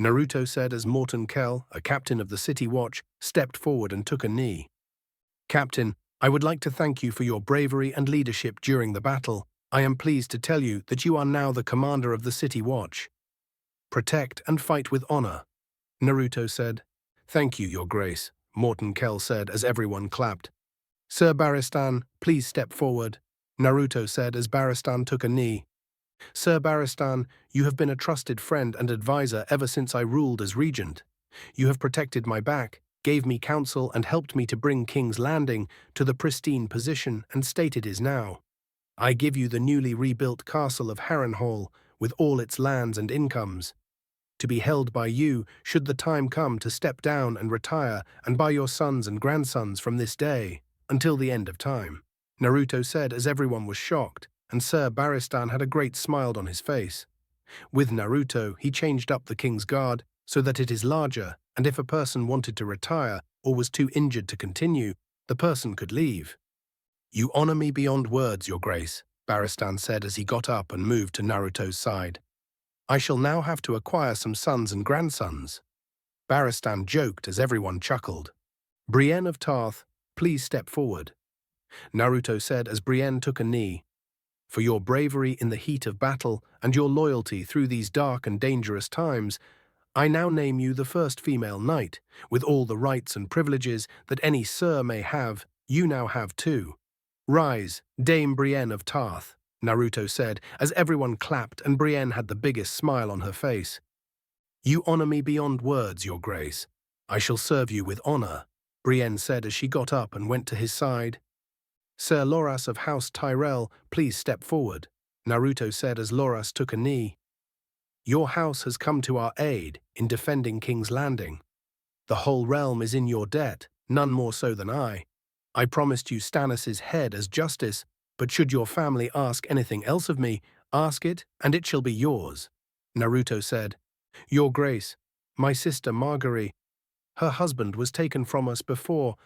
Naruto said as Morton Kell, a captain of the City Watch, stepped forward and took a knee. "Captain, I would like to thank you for your bravery and leadership during the battle. I am pleased to tell you that you are now the commander of the City Watch. Protect and fight with honor." Naruto said. "Thank you, Your Grace," Morton Kell said as everyone clapped. "Sir Barristan, please step forward," Naruto said as Barristan took a knee. "Sir Barristan, you have been a trusted friend and advisor ever since I ruled as regent. You have protected my back, gave me counsel and helped me to bring King's Landing to the pristine position and state it is now. I give you the newly rebuilt castle of Harrenhal with all its lands and incomes, to be held by you should the time come to step down and retire, and by your sons and grandsons from this day until the end of time," Naruto said as everyone was shocked, and Sir Barristan had a great smile on his face. With Naruto, he changed up the King's Guard so that it is larger, and if a person wanted to retire or was too injured to continue, the person could leave. "You honor me beyond words, Your Grace," Barristan said as he got up and moved to Naruto's side. "I shall now have to acquire some sons and grandsons." Barristan joked as everyone chuckled. "Brienne of Tarth, please step forward," Naruto said as Brienne took a knee. "For your bravery in the heat of battle and your loyalty through these dark and dangerous times, I now name you the first female knight, with all the rights and privileges that any sir may have, you now have too. Rise, Dame Brienne of Tarth," Naruto said as everyone clapped and Brienne had the biggest smile on her face. "You honor me beyond words, Your Grace. I shall serve you with honor," Brienne said as she got up and went to his side. "Sir Loras of House Tyrell, please step forward," Naruto said as Loras took a knee. "Your house has come to our aid in defending King's Landing. The whole realm is in your debt, none more so than I. I promised you Stannis' head as justice, but should your family ask anything else of me, ask it, and it shall be yours," Naruto said. "Your Grace, my sister Margaery, her husband was taken from us before—"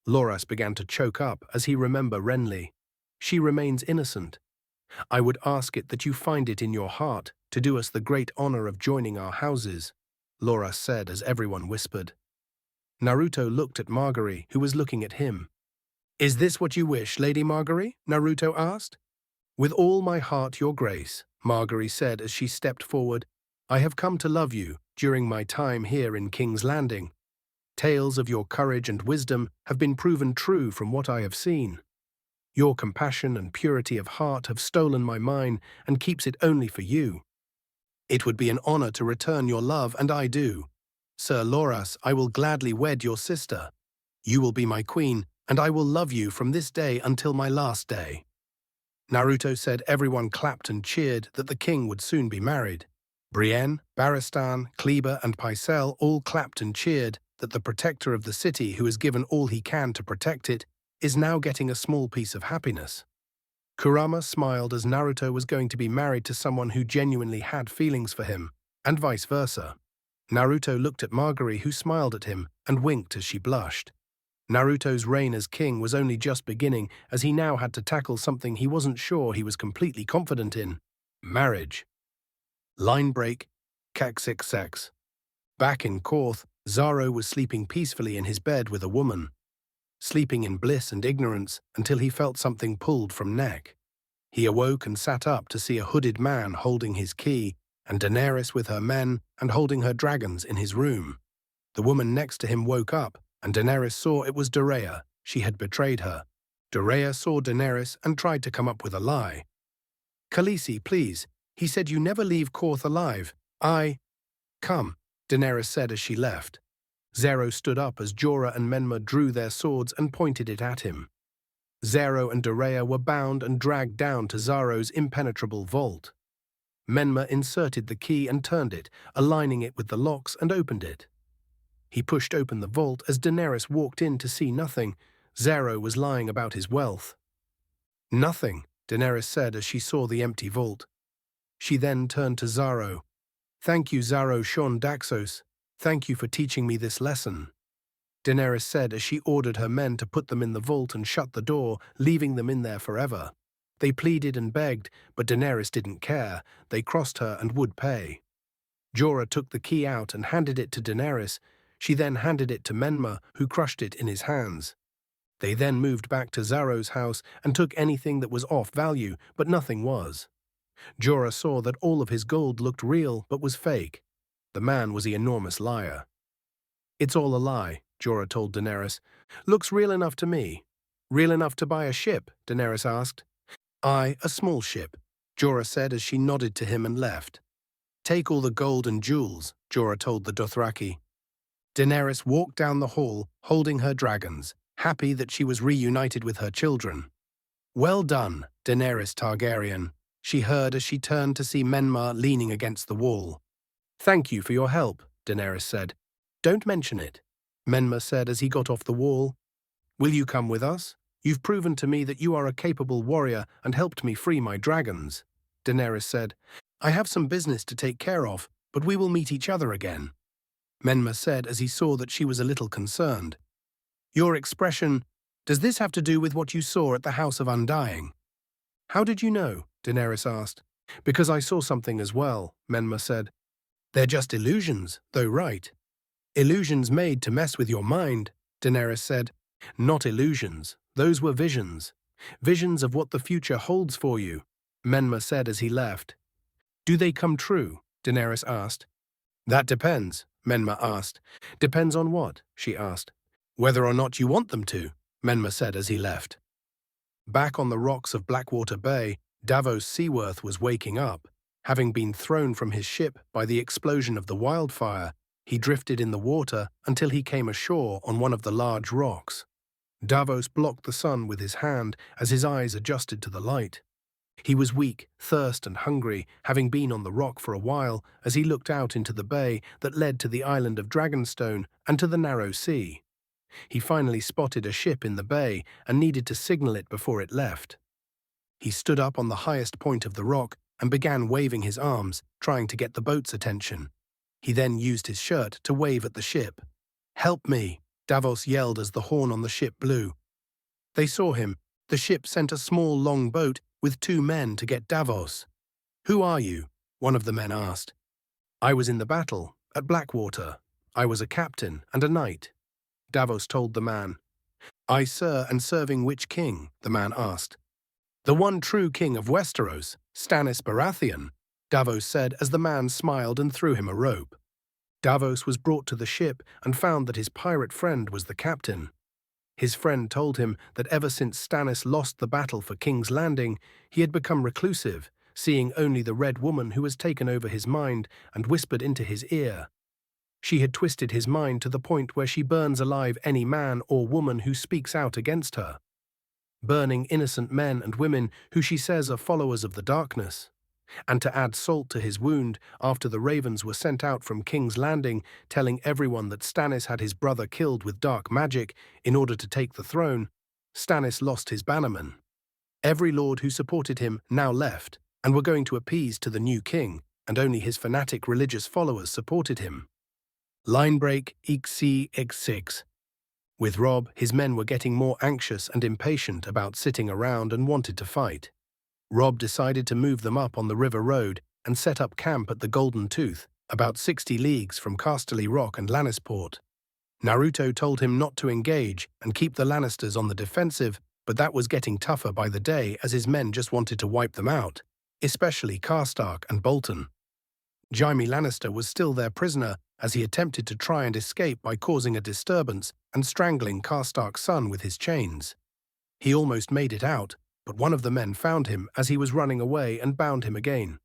Loras began to choke up as he remembered Renly. "She remains innocent. I would ask it that you find it in your heart to do us the great honor of joining our houses," Loras said as everyone whispered. Naruto looked at Margaery, who was looking at him. "Is this what you wish, Lady Margaery?" Naruto asked. "With all my heart, Your Grace," Margaery said as she stepped forward. "I have come to love you during my time here in King's Landing. Tales of your courage and wisdom have been proven true from what I have seen. Your compassion and purity of heart have stolen my mind and keeps it only for you. It would be an honor to return your love, and I do. Sir Loras, I will gladly wed your sister. You will be my queen, and I will love you from this day until my last day." Naruto said everyone clapped and cheered that the king would soon be married. Brienne, Barristan, Kleber, and Pycelle all clapped and cheered that the protector of the city, who has given all he can to protect it, is now getting a small piece of happiness. Kurama smiled as Naruto was going to be married to someone who genuinely had feelings for him, and vice versa. Naruto looked at Margaery, who smiled at him and winked as she blushed. Naruto's reign as king was only just beginning, as he now had to tackle something he wasn't sure he was completely confident in: marriage. Line break, Caxix. Back in Korth, Zaro was sleeping peacefully in his bed with a woman, sleeping in bliss and ignorance until he felt something pulled from neck. He awoke and sat up to see a hooded man holding his key, and Daenerys with her men and holding her dragons in his room. The woman next to him woke up, and Daenerys saw it was Doreah. She had betrayed her. Doreah saw Daenerys and tried to come up with a lie. "Khaleesi, please. He said you never leave Korth alive. Come," Daenerys said as she left. Zaro stood up as Jorah and Menma drew their swords and pointed it at him. Zaro and Doreah were bound and dragged down to Zaro's impenetrable vault. Menma inserted the key and turned it, aligning it with the locks, and opened it. He pushed open the vault as Daenerys walked in to see nothing. Zaro was lying about his wealth. "Nothing," Daenerys said as she saw the empty vault. She then turned to Zaro. "Thank you, Zaro Shon Daxos. Thank you for teaching me this lesson," Daenerys said as she ordered her men to put them in the vault and shut the door, leaving them in there forever. They pleaded and begged, but Daenerys didn't care. They crossed her and would pay. Jorah took the key out and handed it to Daenerys. She then handed it to Menma, who crushed it in his hands. They then moved back to Xaro's house and took anything that was off value, but nothing was. Jorah saw that all of his gold looked real but was fake. The man was the enormous liar. "It's all a lie," Jorah told Daenerys. "Looks real enough to me." "Real enough to buy a ship?" Daenerys asked. "Aye, a small ship," Jorah said as she nodded to him and left. "Take all the gold and jewels," Jorah told the Dothraki. Daenerys walked down the hall, holding her dragons, happy that she was reunited with her children. "Well done, Daenerys Targaryen," she heard as she turned to see Menmar leaning against the wall. "Thank you for your help," Daenerys said. "Don't mention it," Menmar said as he got off the wall. "Will you come with us? You've proven to me that you are a capable warrior and helped me free my dragons," Daenerys said. "I have some business to take care of, but we will meet each other again," Menmar said as he saw that she was a little concerned. "Your expression, does this have to do with what you saw at the House of Undying?" "How did you know?" Daenerys asked. "Because I saw something as well," Menmar said. "They're just illusions, though, right?" "Illusions made to mess with your mind," Daenerys said. "Not illusions, those were visions. Visions of what the future holds for you," Menmar said as he left. "Do they come true?" Daenerys asked. "That depends," Menmar asked. "Depends on what?" she asked. "Whether or not you want them to," Menmar said as he left. Back on the rocks of Blackwater Bay, Davos Seaworth was waking up. Having been thrown from his ship by the explosion of the wildfire, he drifted in the water until he came ashore on one of the large rocks. Davos blocked the sun with his hand as his eyes adjusted to the light. He was weak, thirst and hungry, having been on the rock for a while as he looked out into the bay that led to the island of Dragonstone and to the narrow sea. He finally spotted a ship in the bay and needed to signal it before it left. He stood up on the highest point of the rock and began waving his arms, trying to get the boat's attention. He then used his shirt to wave at the ship. "Help me," Davos yelled as the horn on the ship blew. They saw him. The ship sent a small long boat with 2 men to get Davos. "Who are you?" one of the men asked. "I was in the battle, at Blackwater. I was a captain and a knight," Davos told the man. "Aye, sir, and serving which king?" the man asked. "The one true king of Westeros, Stannis Baratheon," Davos said as the man smiled and threw him a rope. Davos was brought to the ship and found that his pirate friend was the captain. His friend told him that ever since Stannis lost the battle for King's Landing, he had become reclusive, seeing only the Red Woman who has taken over his mind and whispered into his ear. She had twisted his mind to the point where she burns alive any man or woman who speaks out against her, burning innocent men and women who she says are followers of the darkness. And to add salt to his wound, after the ravens were sent out from King's Landing, telling everyone that Stannis had his brother killed with dark magic in order to take the throne, Stannis lost his bannermen. Every lord who supported him now left and were going to appease to the new king, and only his fanatic religious followers supported him. Line break XC6. With Robb, his men were getting more anxious and impatient about sitting around and wanted to fight. Robb decided to move them up on the river road and set up camp at the Golden Tooth, about 60 leagues from Casterly Rock and Lannisport. Naruto told him not to engage and keep the Lannisters on the defensive, but that was getting tougher by the day as his men just wanted to wipe them out, especially Karstark and Bolton. Jaime Lannister was still their prisoner as he attempted to try and escape by causing a disturbance and strangling Karstark's son with his chains. He almost made it out, but one of the men found him as he was running away and bound him again.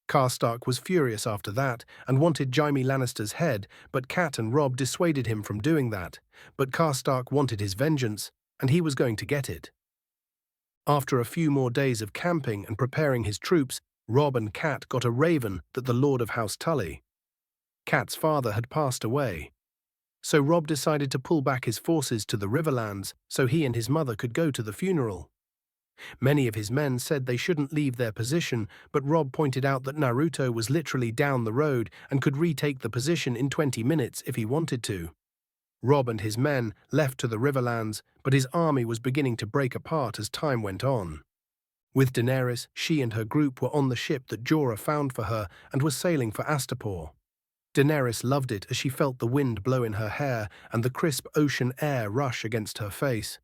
Karstark was furious after that and wanted Jaime Lannister's head, but Cat and Robb dissuaded him from doing that. But Karstark wanted his vengeance, and he was going to get it. After a few more days of camping and preparing his troops, Robb and Cat got a raven that the Lord of House Tully. Cat's father had passed away. So Robb decided to pull back his forces to the Riverlands so he and his mother could go to the funeral. Many of his men said they shouldn't leave their position, but Robb pointed out that Naruto was literally down the road and could retake the position in 20 minutes if he wanted to. Robb and his men left to the Riverlands, but his army was beginning to break apart as time went on. With Daenerys, she and her group were on the ship that Jorah found for her and was sailing for Astapor. Daenerys loved it as she felt the wind blow in her hair and the crisp ocean air rush against her face.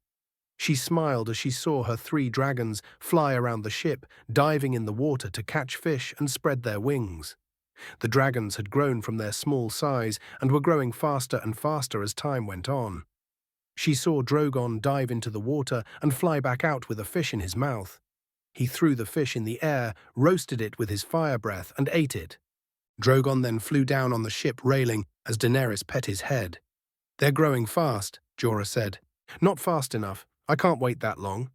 She smiled as she saw her 3 dragons fly around the ship, diving in the water to catch fish and spread their wings. The dragons had grown from their small size and were growing faster and faster as time went on. She saw Drogon dive into the water and fly back out with a fish in his mouth. He threw the fish in the air, roasted it with his fire breath, and ate it. Drogon then flew down on the ship railing as Daenerys pet his head. "They're growing fast," Jorah said. "Not fast enough. I can't wait that long,"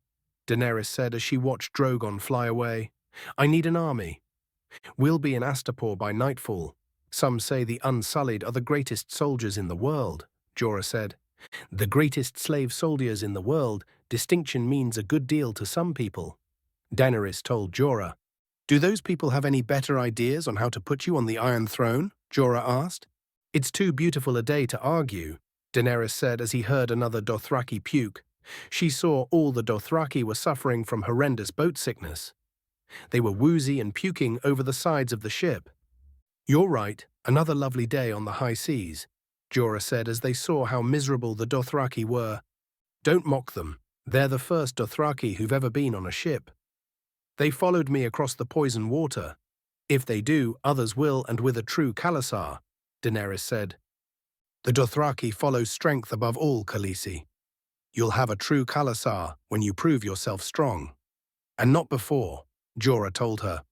Daenerys said as she watched Drogon fly away. "I need an army. We'll be in Astapor by nightfall. Some say the Unsullied are the greatest soldiers in the world," Jorah said. "The greatest slave soldiers in the world. Distinction means a good deal to some people," Daenerys told Jorah. "Do those people have any better ideas on how to put you on the Iron Throne?" Jorah asked. "It's too beautiful a day to argue," Daenerys said as he heard another Dothraki puke. She saw all the Dothraki were suffering from horrendous boat sickness. They were woozy and puking over the sides of the ship. "You're right, another lovely day on the high seas," Jorah said as they saw how miserable the Dothraki were. "Don't mock them. They're the first Dothraki who've ever been on a ship. They followed me across the poison water. If they do, others will, and with a true Khalasar," Daenerys said. "The Dothraki follow strength above all, Khaleesi. You'll have a true Khalasar when you prove yourself strong. And not before," Jorah told her.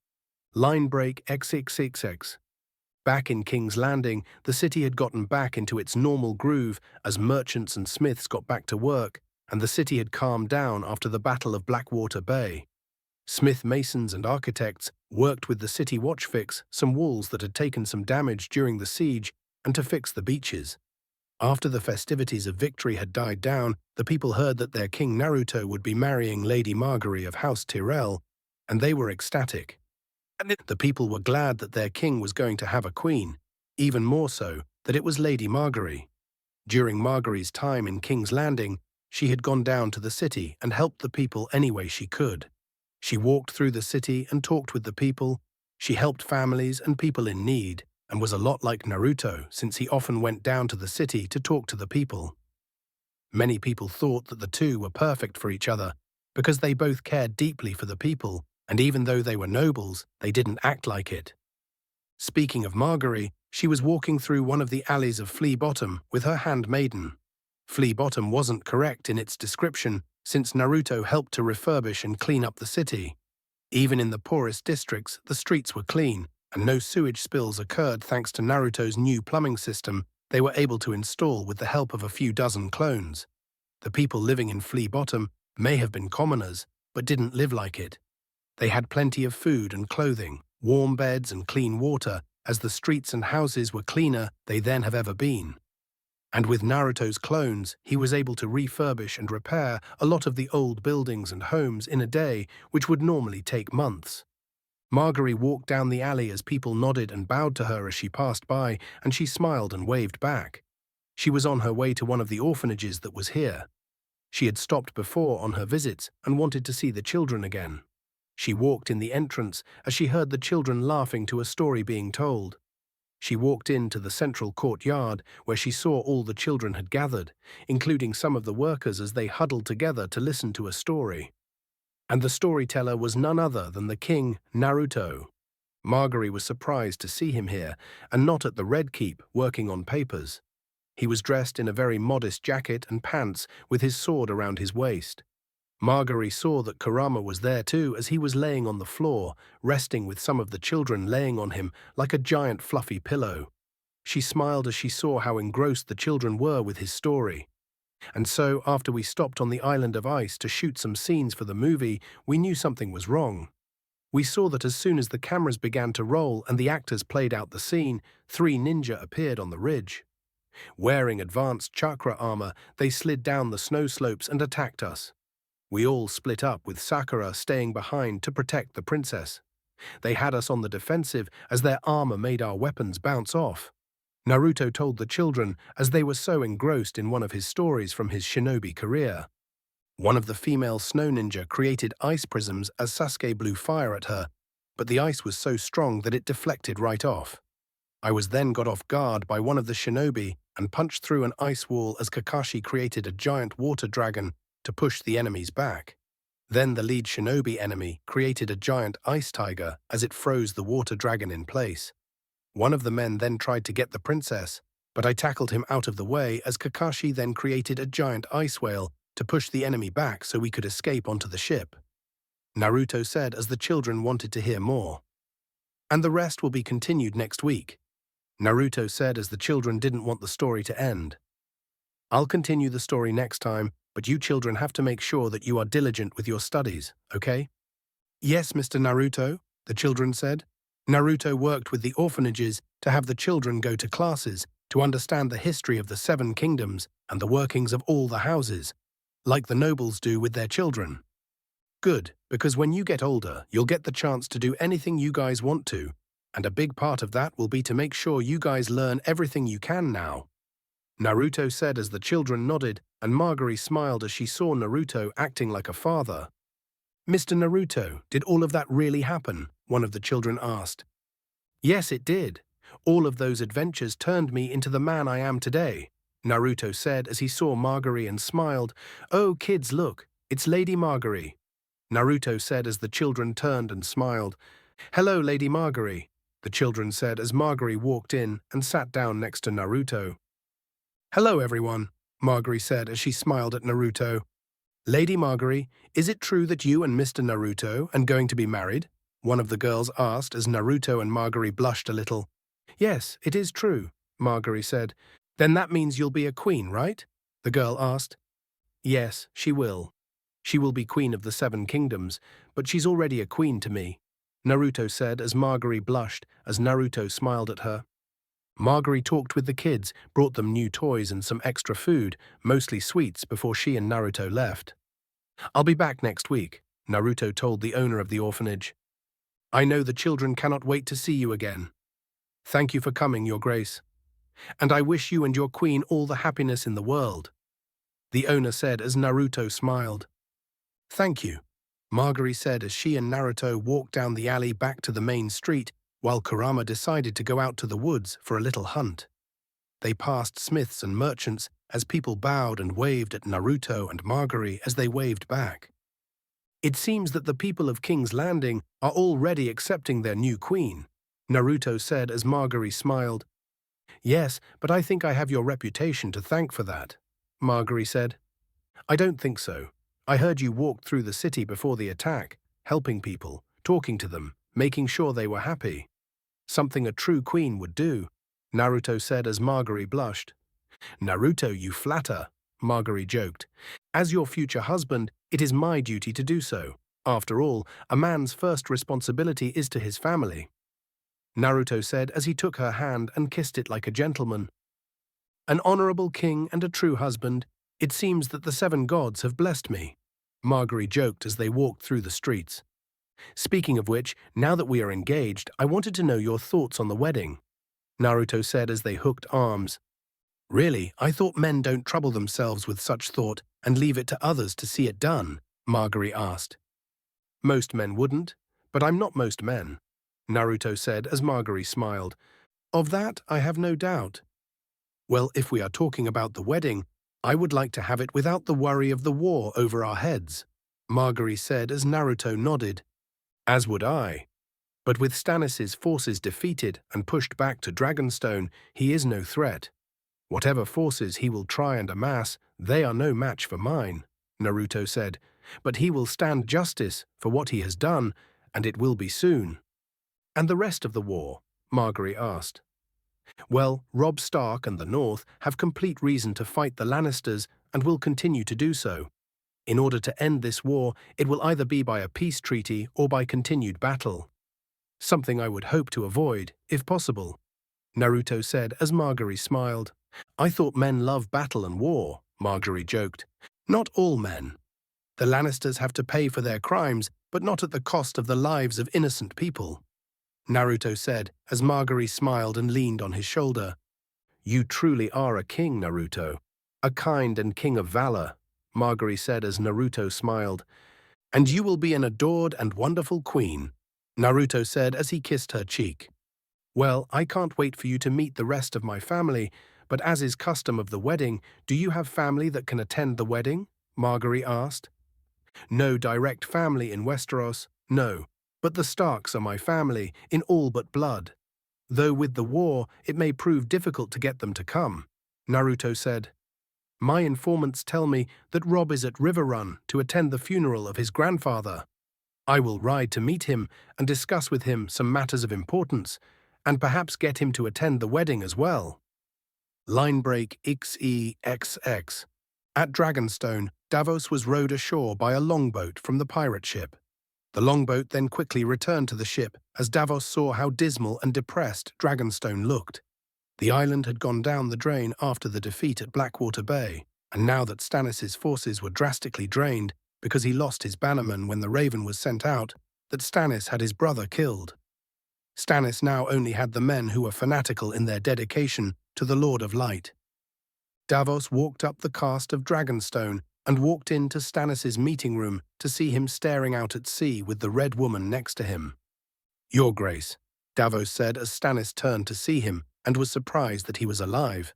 Line break XXXX. Back in King's Landing, the city had gotten back into its normal groove as merchants and smiths got back to work, and the city had calmed down after the Battle of Blackwater Bay. Smith masons and architects worked with the city watch fix some walls that had taken some damage during the siege and to fix the beaches. After the festivities of victory had died down, the people heard that their king Naruto would be marrying Lady Margaery of House Tyrell, and they were ecstatic. The people were glad that their king was going to have a queen, even more so that it was Lady Margaery. During Margaery's time in King's Landing, she had gone down to the city and helped the people any way she could. She walked through the city and talked with the people. She helped families and people in need, and was a lot like Naruto since he often went down to the city to talk to the people. Many people thought that the two were perfect for each other because they both cared deeply for the people, and even though they were nobles, they didn't act like it. Speaking of Margaery, she was walking through one of the alleys of Flea Bottom with her handmaiden. Flea Bottom wasn't correct in its description since Naruto helped to refurbish and clean up the city. Even in the poorest districts, the streets were clean, and no sewage spills occurred thanks to Naruto's new plumbing system they were able to install with the help of a few dozen clones. The people living in Flea Bottom may have been commoners, but didn't live like it. They had plenty of food and clothing, warm beds and clean water, as the streets and houses were cleaner they then have ever been. And with Naruto's clones, he was able to refurbish and repair a lot of the old buildings and homes in a day, which would normally take months. Margaery walked down the alley as people nodded and bowed to her as she passed by, and she smiled and waved back. She was on her way to one of the orphanages that was here. She had stopped before on her visits and wanted to see the children again. She walked in the entrance as she heard the children laughing to a story being told. She walked into the central courtyard where she saw all the children had gathered, including some of the workers as they huddled together to listen to a story. And the storyteller was none other than the king, Naruto. Margaery was surprised to see him here, and not at the Red Keep working on papers. He was dressed in a very modest jacket and pants with his sword around his waist. Margaery saw that Kurama was there too as he was laying on the floor, resting with some of the children laying on him like a giant fluffy pillow. She smiled as she saw how engrossed the children were with his story. And so, after we stopped on the island of ice to shoot some scenes for the movie, we knew something was wrong. We saw that as soon as the cameras began to roll and the actors played out the scene, 3 ninja appeared on the ridge. Wearing advanced chakra armor, they slid down the snow slopes and attacked us. We all split up with Sakura staying behind to protect the princess. They had us on the defensive as their armor made our weapons bounce off. Naruto told the children as they were so engrossed in one of his stories from his shinobi career. One of the female snow ninja created ice prisms as Sasuke blew fire at her, but the ice was so strong that it deflected right off. I was then got off guard by one of the shinobi and punched through an ice wall as Kakashi created a giant water dragon to push the enemies back. Then the lead shinobi enemy created a giant ice tiger as it froze the water dragon in place. One of the men then tried to get the princess, but I tackled him out of the way as Kakashi then created a giant ice whale to push the enemy back so we could escape onto the ship. Naruto said as the children wanted to hear more. And the rest will be continued next week. Naruto said as the children didn't want the story to end. I'll continue the story next time, but you children have to make sure that you are diligent with your studies, okay? Yes, Mr. Naruto, the children said. Naruto worked with the orphanages to have the children go to classes to understand the history of the 7 kingdoms and the workings of all the houses, like the nobles do with their children. Good, because when you get older, you'll get the chance to do anything you guys want to, and a big part of that will be to make sure you guys learn everything you can now. Naruto said as the children nodded, and Margaery smiled as she saw Naruto acting like a father. Mr. Naruto, did all of that really happen? One of the children asked. Yes, it did. All of those adventures turned me into the man I am today, Naruto said as he saw Margaery and smiled. Oh, kids, look, it's Lady Margaery. Naruto said as the children turned and smiled. Hello, Lady Margaery, the children said as Margaery walked in and sat down next to Naruto. Hello, everyone, Margaery said as she smiled at Naruto. Lady Margaery, is it true that you and Mr. Naruto are going to be married? One of the girls asked as Naruto and Margaery blushed a little. Yes, it is true, Margaery said. Then that means you'll be a queen, right? The girl asked. Yes, she will. She will be queen of the 7 kingdoms, but she's already a queen to me, Naruto said as Margaery blushed as Naruto smiled at her. Margaery talked with the kids, brought them new toys and some extra food, mostly sweets, before she and Naruto left. I'll be back next week, Naruto told the owner of the orphanage. I know the children cannot wait to see you again. Thank you for coming, Your Grace. And I wish you and your queen all the happiness in the world, the owner said as Naruto smiled. Thank you, Margaery said as she and Naruto walked down the alley back to the main street, while Kurama decided to go out to the woods for a little hunt. They passed smiths and merchants as people bowed and waved at Naruto and Margaery as they waved back. It seems that the people of King's Landing are already accepting their new queen, Naruto said as Margaery smiled. Yes, but I think I have your reputation to thank for that, Margaery said. I don't think so. I heard you walked through the city before the attack, helping people, talking to them, making sure they were happy. Something a true queen would do, Naruto said as Margaery blushed. Naruto, you flatter, Margaery joked. As your future husband, it is my duty to do so. After all, a man's first responsibility is to his family, Naruto said as he took her hand and kissed it like a gentleman. An honorable king and a true husband, it seems that the 7 gods have blessed me, Margaery joked as they walked through the streets. Speaking of which, now that we are engaged, I wanted to know your thoughts on the wedding, Naruto said as they hooked arms. Really, I thought men don't trouble themselves with such thought and leave it to others to see it done, Margaery asked. Most men wouldn't, but I'm not most men, Naruto said as Margaery smiled. Of that, I have no doubt. Well, if we are talking about the wedding, I would like to have it without the worry of the war over our heads, Margaery said as Naruto nodded. As would I. But with Stannis' forces defeated and pushed back to Dragonstone, he is no threat. Whatever forces he will try and amass, they are no match for mine, Naruto said. But he will stand justice for what he has done, and it will be soon. And the rest of the war? Margaery asked. Well, Robb Stark and the North have complete reason to fight the Lannisters and will continue to do so. In order to end this war, it will either be by a peace treaty or by continued battle. Something I would hope to avoid, if possible, Naruto said as Margaery smiled. I thought men love battle and war, Margaery joked. Not all men. The Lannisters have to pay for their crimes, but not at the cost of the lives of innocent people, Naruto said as Margaery smiled and leaned on his shoulder. You truly are a king, Naruto. A kind and king of valor, Margaery said as Naruto smiled. And you will be an adored and wonderful queen, Naruto said as he kissed her cheek. Well, I can't wait for you to meet the rest of my family, but as is custom of the wedding, do you have family that can attend the wedding? Margaery asked. No direct family in Westeros, no, but the Starks are my family in all but blood. Though with the war, it may prove difficult to get them to come, Naruto said. My informants tell me that Rob is at River Run to attend the funeral of his grandfather. I will ride to meet him and discuss with him some matters of importance, and perhaps get him to attend the wedding as well. Line break XEXX. At Dragonstone, Davos was rowed ashore by a longboat from the pirate ship. The longboat then quickly returned to the ship as Davos saw how dismal and depressed Dragonstone looked. The island had gone down the drain after the defeat at Blackwater Bay, and now that Stannis' forces were drastically drained because he lost his bannerman when the Raven was sent out, that Stannis had his brother killed. Stannis now only had the men who were fanatical in their dedication to the Lord of Light. Davos walked up the cast of Dragonstone and walked into Stannis' meeting room to see him staring out at sea with the Red Woman next to him. Your Grace, Davos said as Stannis turned to see him and was surprised that he was alive.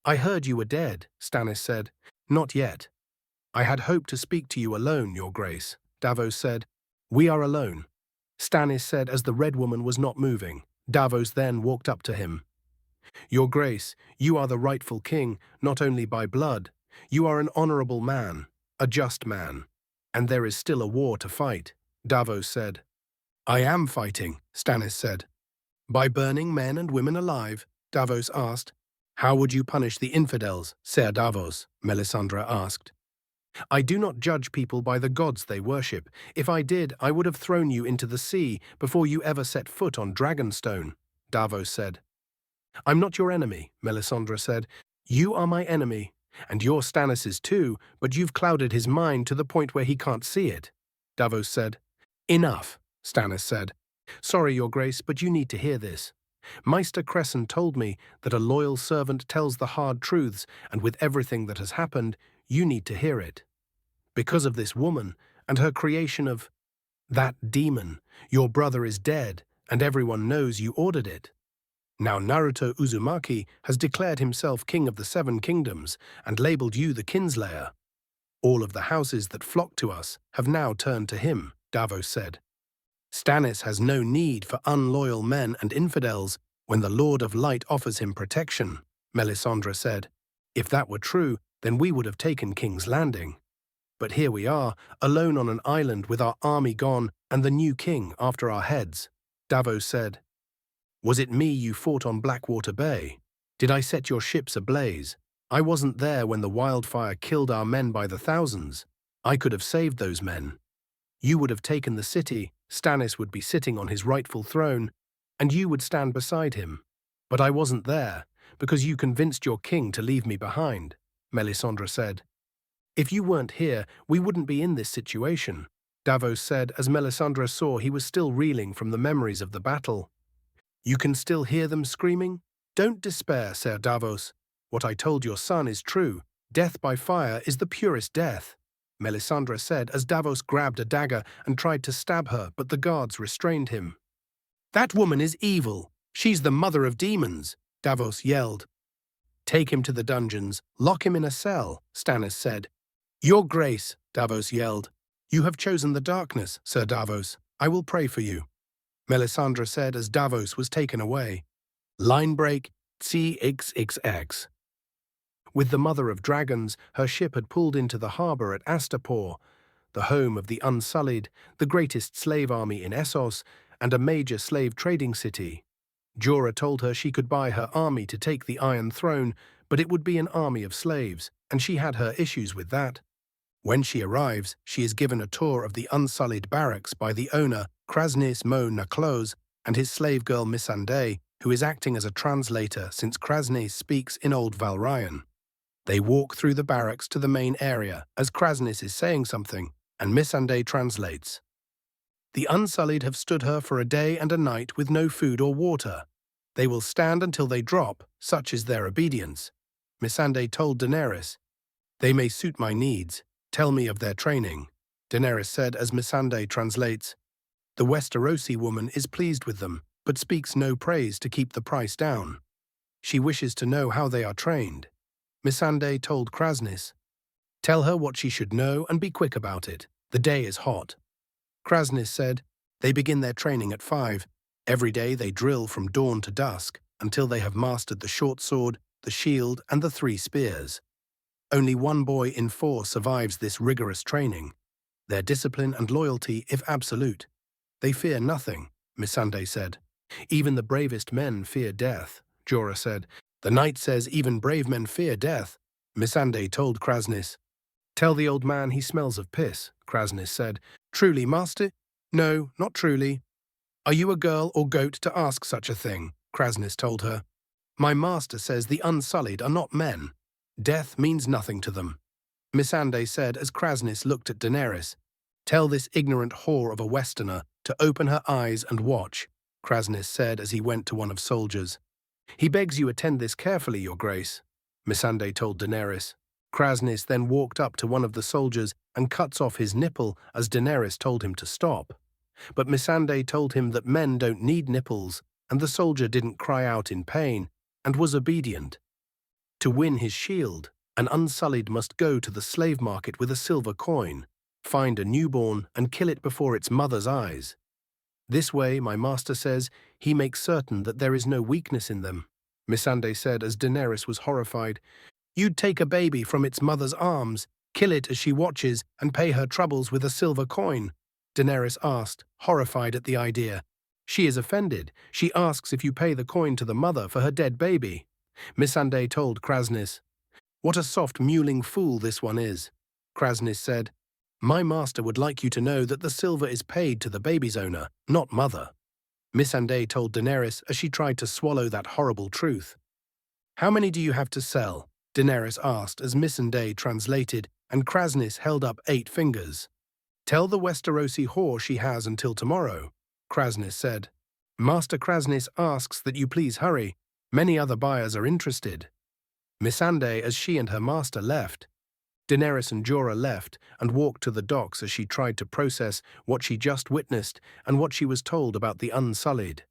I heard you were dead, Stannis said. Not yet. I had hoped to speak to you alone, Your Grace, Davos said. We are alone, Stannis said as the Red Woman was not moving. Davos then walked up to him. Your Grace, you are the rightful king, not only by blood. You are an honorable man, a just man. And there is still a war to fight, Davos said. I am fighting, Stannis said. By burning men and women alive, Davos asked. How would you punish the infidels, Ser Davos? Melisandre asked. I do not judge people by the gods they worship. If I did, I would have thrown you into the sea before you ever set foot on Dragonstone, Davos said. I'm not your enemy, Melisandre said. You are my enemy, and you're Stannis's too, but you've clouded his mind to the point where he can't see it, Davos said. Enough, Stannis said. Sorry, Your Grace, but you need to hear this. Maester Crescent told me that a loyal servant tells the hard truths, and with everything that has happened, you need to hear it. Because of this woman and her creation of that demon, your brother is dead, and everyone knows you ordered it. Now Naruto Uzumaki has declared himself king of the 7 kingdoms and labeled you the kinslayer. All of the houses that flock to us have now turned to him, Davos said. Stannis has no need for unloyal men and infidels when the Lord of Light offers him protection, Melisandre said. If that were true, then we would have taken King's Landing. But here we are, alone on an island with our army gone and the new king after our heads, Davos said. Was it me you fought on Blackwater Bay? Did I set your ships ablaze? I wasn't there when the wildfire killed our men by the thousands. I could have saved those men. You would have taken the city, Stannis would be sitting on his rightful throne, and you would stand beside him. But I wasn't there, because you convinced your king to leave me behind, Melisandre said. If you weren't here, we wouldn't be in this situation, Davos said as Melisandre saw he was still reeling from the memories of the battle. You can still hear them screaming? Don't despair, Ser Davos. What I told your son is true. Death by fire is the purest death, Melisandre said as Davos grabbed a dagger and tried to stab her, but the guards restrained him. That woman is evil. She's the mother of demons, Davos yelled. Take him to the dungeons, lock him in a cell, Stannis said. Your Grace, Davos yelled. You have chosen the darkness, Ser Davos. I will pray for you, Melisandre said as Davos was taken away. Line break CXXX. With the Mother of Dragons, her ship had pulled into the harbour at Astapor, the home of the Unsullied, the greatest slave army in Essos, and a major slave trading city. Jorah told her she could buy her army to take the Iron Throne, but it would be an army of slaves, and she had her issues with that. When she arrives, she is given a tour of the Unsullied barracks by the owner, Krasnis Mo Naklos, and his slave girl Missandei, who is acting as a translator since Krasnis speaks in Old Valryan. They walk through the barracks to the main area as Krasnis is saying something, and Missandei translates. The Unsullied have stood her for a day and a night with no food or water. They will stand until they drop, such is their obedience. Missandei told Daenerys, They may suit my needs. Tell me of their training, Daenerys said as Missandei translates. The Westerosi woman is pleased with them, but speaks no praise to keep the price down. She wishes to know how they are trained. Missandei told Krasnis, Tell her what she should know and be quick about it. The day is hot. Krasnis said, they begin their training at 5. Every day they drill from dawn to dusk until they have mastered the short sword, the shield, and the 3 spears. Only one boy in 4 survives this rigorous training. Their discipline and loyalty, if absolute. They fear nothing, Missandei said. Even the bravest men fear death, Jorah said. The knight says even brave men fear death, Missandei told Krasnis. Tell the old man he smells of piss, Krasnis said. Truly, master? No, not truly. Are you a girl or goat to ask such a thing? Krasnis told her. My master says the Unsullied are not men. Death means nothing to them. Missandei said as Krasnis looked at Daenerys. Tell this ignorant whore of a Westerner to open her eyes and watch, Krasnis said as he went to one of soldiers. He begs you attend this carefully, your grace, Missandei told Daenerys. Krasnis then walked up to one of the soldiers and cuts off his nipple as Daenerys told him to stop. But Missandei told him that men don't need nipples, and the soldier didn't cry out in pain and was obedient. To win his shield, an Unsullied must go to the slave market with a silver coin, find a newborn and kill it before its mother's eyes. This way, my master says, he makes certain that there is no weakness in them, Missandei said as Daenerys was horrified. You'd take a baby from its mother's arms, kill it as she watches, and pay her troubles with a silver coin, Daenerys asked, horrified at the idea. She is offended. She asks if you pay the coin to the mother for her dead baby. Missandei told Krasnis. What a soft mewling fool this one is, Krasnis said. My master would like you to know that the silver is paid to the baby's owner, not mother. Missandei told Daenerys as she tried to swallow that horrible truth. How many do you have to sell? Daenerys asked as Missandei translated, and Krasnis held up 8 fingers. Tell the Westerosi whore she has until tomorrow, Krasnis said. Master Krasnis asks that you please hurry. Many other buyers are interested. Missandei as she and her master left. Daenerys and Jorah left and walked to the docks as she tried to process what she just witnessed and what she was told about the Unsullied.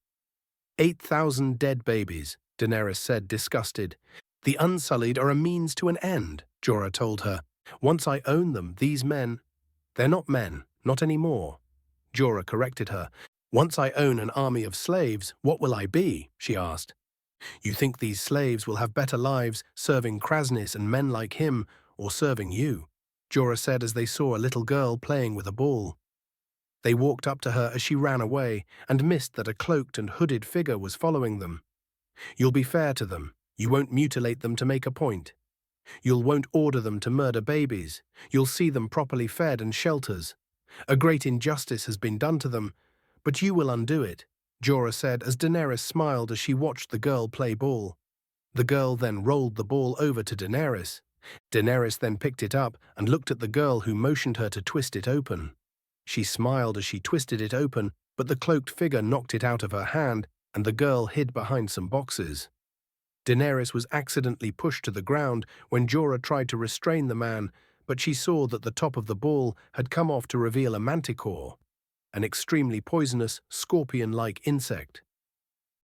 8,000 dead babies, Daenerys said, disgusted. The Unsullied are a means to an end, Jorah told her. Once I own them, these men... They're not men, not anymore. Jorah corrected her. Once I own an army of slaves, what will I be? She asked. You think these slaves will have better lives serving Krasnis and men like him, or serving you? Jorah said as they saw a little girl playing with a ball. They walked up to her as she ran away and missed that a cloaked and hooded figure was following them. You'll be fair to them. You won't mutilate them to make a point. You won't order them to murder babies. You'll see them properly fed and shelters. A great injustice has been done to them, but you will undo it, Jorah said as Daenerys smiled as she watched the girl play ball. The girl then rolled the ball over to Daenerys. Daenerys then picked it up and looked at the girl who motioned her to twist it open. She smiled as she twisted it open, but the cloaked figure knocked it out of her hand and the girl hid behind some boxes. Daenerys was accidentally pushed to the ground when Jorah tried to restrain the man, but she saw that the top of the ball had come off to reveal a manticore, an extremely poisonous, scorpion-like insect.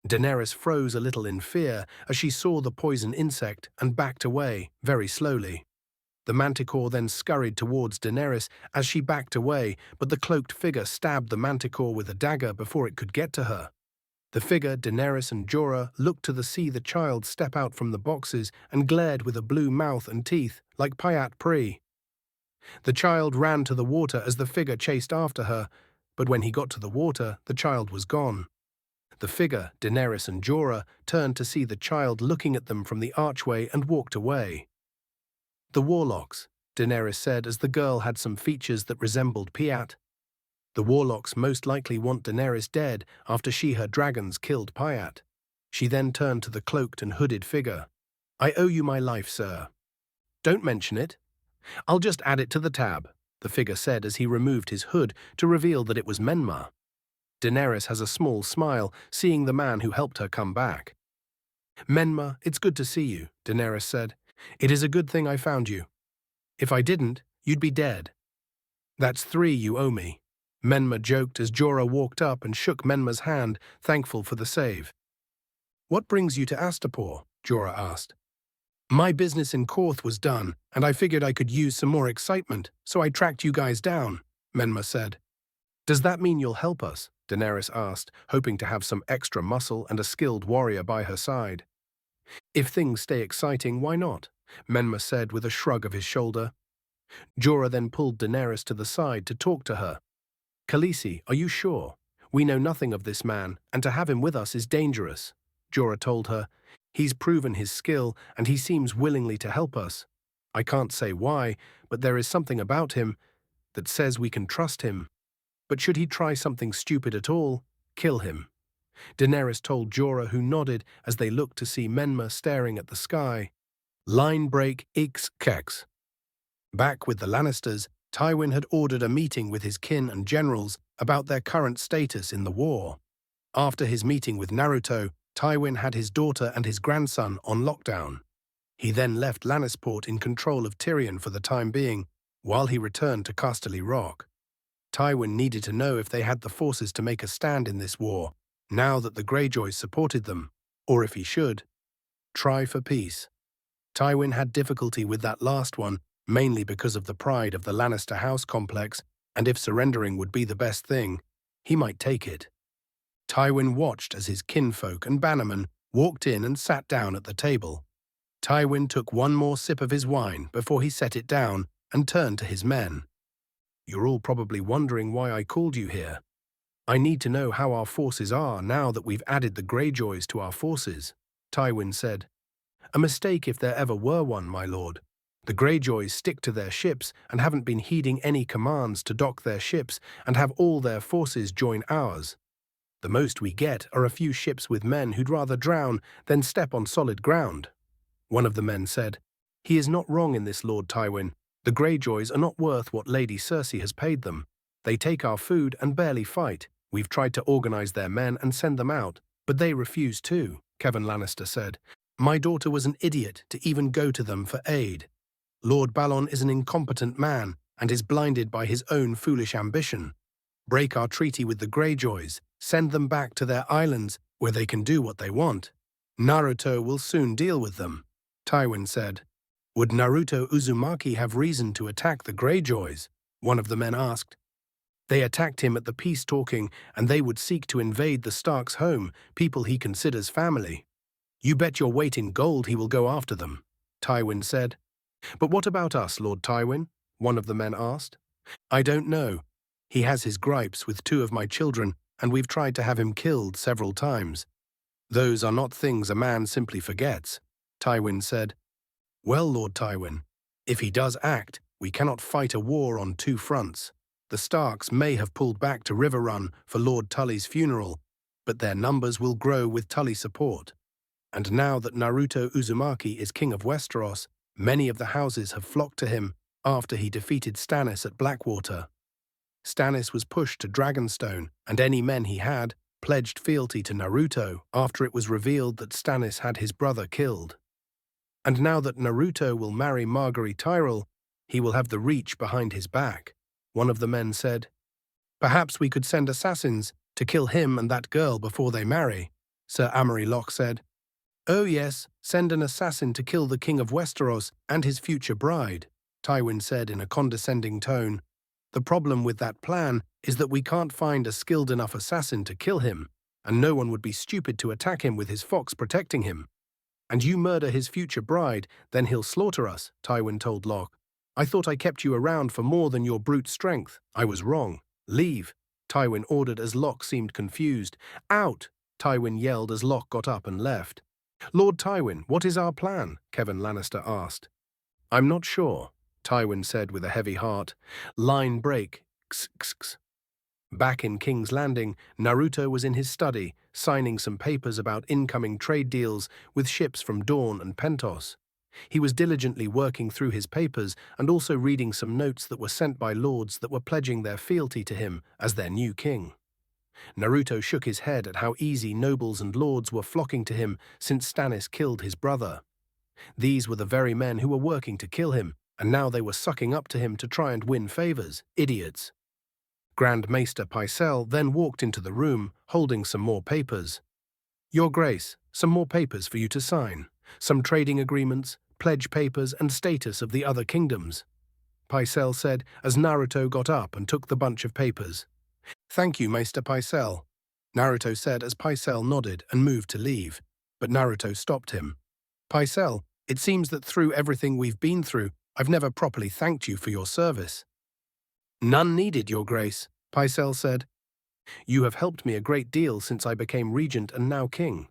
Daenerys froze a little in fear as she saw the poison insect and backed away, very slowly. The manticore then scurried towards Daenerys as she backed away, but the cloaked figure stabbed the manticore with a dagger before it could get to her. The figure, Daenerys and Jorah, looked to see the child step out from the boxes and glared with a blue mouth and teeth, like Pyat Pri. The child ran to the water as the figure chased after her, but when he got to the water, the child was gone. The figure, Daenerys and Jorah, turned to see the child looking at them from the archway and walked away. The Warlocks, Daenerys said as the girl had some features that resembled Pyat. The Warlocks most likely want Daenerys dead after her dragons killed Pyat. She then turned to the cloaked and hooded figure. I owe you my life, sir. Don't mention it. I'll just add it to the tab, the figure said as he removed his hood to reveal that it was Menma. Daenerys has a small smile, seeing the man who helped her come back. Menma, it's good to see you, Daenerys said. It is a good thing I found you. If I didn't, you'd be dead. That's 3 you owe me. Menma joked as Jorah walked up and shook Menma's hand, thankful for the save. What brings you to Astapor? Jorah asked. My business in Korth was done, and I figured I could use some more excitement, so I tracked you guys down, Menma said. Does that mean you'll help us? Daenerys asked, hoping to have some extra muscle and a skilled warrior by her side. If things stay exciting, why not? Menma said with a shrug of his shoulder. Jorah then pulled Daenerys to the side to talk to her. Khaleesi, are you sure? We know nothing of this man, and to have him with us is dangerous, Jorah told her. He's proven his skill, and he seems willingly to help us. I can't say why, but there is something about him that says we can trust him. But should he try something stupid at all, kill him. Daenerys told Jorah, who nodded as they looked to see Menma staring at the sky. Line break Ix Kex. Back with the Lannisters, Tywin had ordered a meeting with his kin and generals about their current status in the war. After his meeting with Naruto, Tywin had his daughter and his grandson on lockdown. He then left Lannisport in control of Tyrion for the time being, while he returned to Casterly Rock. Tywin needed to know if they had the forces to make a stand in this war, now that the Greyjoys supported them, or if he should try for peace. Tywin had difficulty with that last one, mainly because of the pride of the Lannister house complex, and if surrendering would be the best thing, he might take it. Tywin watched as his kinfolk and bannermen walked in and sat down at the table. Tywin took one more sip of his wine before he set it down and turned to his men. You're all probably wondering why I called you here. I need to know how our forces are now that we've added the Greyjoys to our forces, Tywin said. A mistake if there ever were one, my lord. The Greyjoys stick to their ships and haven't been heeding any commands to dock their ships and have all their forces join ours. The most we get are a few ships with men who'd rather drown than step on solid ground. One of the men said, He is not wrong in this, Lord Tywin. The Greyjoys are not worth what Lady Cersei has paid them. They take our food and barely fight. We've tried to organize their men and send them out, but they refuse to, Kevan Lannister said. My daughter was an idiot to even go to them for aid. Lord Balon is an incompetent man and is blinded by his own foolish ambition. Break our treaty with the Greyjoys, send them back to their islands where they can do what they want. Naruto will soon deal with them, Tywin said. Would Naruto Uzumaki have reason to attack the Greyjoys? One of the men asked. They attacked him at the peace talking, and they would seek to invade the Stark's home, people he considers family. You bet your weight in gold he will go after them, Tywin said. But what about us, Lord Tywin? One of the men asked. I don't know. He has his gripes with 2 of my children, and we've tried to have him killed several times. Those are not things a man simply forgets, Tywin said. Well, Lord Tywin, if he does act, we cannot fight a war on 2 fronts. The Starks may have pulled back to Riverrun for Lord Tully's funeral, but their numbers will grow with Tully support. And now that Naruto Uzumaki is king of Westeros, many of the houses have flocked to him after he defeated Stannis at Blackwater. Stannis was pushed to Dragonstone, and any men he had pledged fealty to Naruto after it was revealed that Stannis had his brother killed. And now that Naruto will marry Margaery Tyrell, he will have the Reach behind his back, one of the men said. Perhaps we could send assassins to kill him and that girl before they marry, Sir Amory Locke said. Oh yes, send an assassin to kill the king of Westeros and his future bride, Tywin said in a condescending tone. The problem with that plan is that we can't find a skilled enough assassin to kill him, and no one would be stupid to attack him with his fox protecting him. And you murder his future bride, then he'll slaughter us, Tywin told Locke. I thought I kept you around for more than your brute strength. I was wrong. Leave, Tywin ordered as Locke seemed confused. Out, Tywin yelled as Locke got up and left. Lord Tywin, what is our plan? Kevan Lannister asked. I'm not sure, Tywin said with a heavy heart. Line break. X. Back in King's Landing, Naruto was in his study, signing some papers about incoming trade deals with ships from Dawn and Pentos. He was diligently working through his papers and also reading some notes that were sent by lords that were pledging their fealty to him as their new king. Naruto shook his head at how easy nobles and lords were flocking to him since Stannis killed his brother. These were the very men who were working to kill him, and now they were sucking up to him to try and win favors. Idiots. Grand Maester Pycelle then walked into the room, holding some more papers. Your Grace, some more papers for you to sign. Some trading agreements, pledge papers and status of the other kingdoms, Pycelle said as Naruto got up and took the bunch of papers. Thank you, Maester Pycelle, Naruto said as Pycelle nodded and moved to leave, but Naruto stopped him. Pycelle, it seems that through everything we've been through, I've never properly thanked you for your service. None needed, Your Grace, Pycelle said. You have helped me a great deal since I became regent and now king.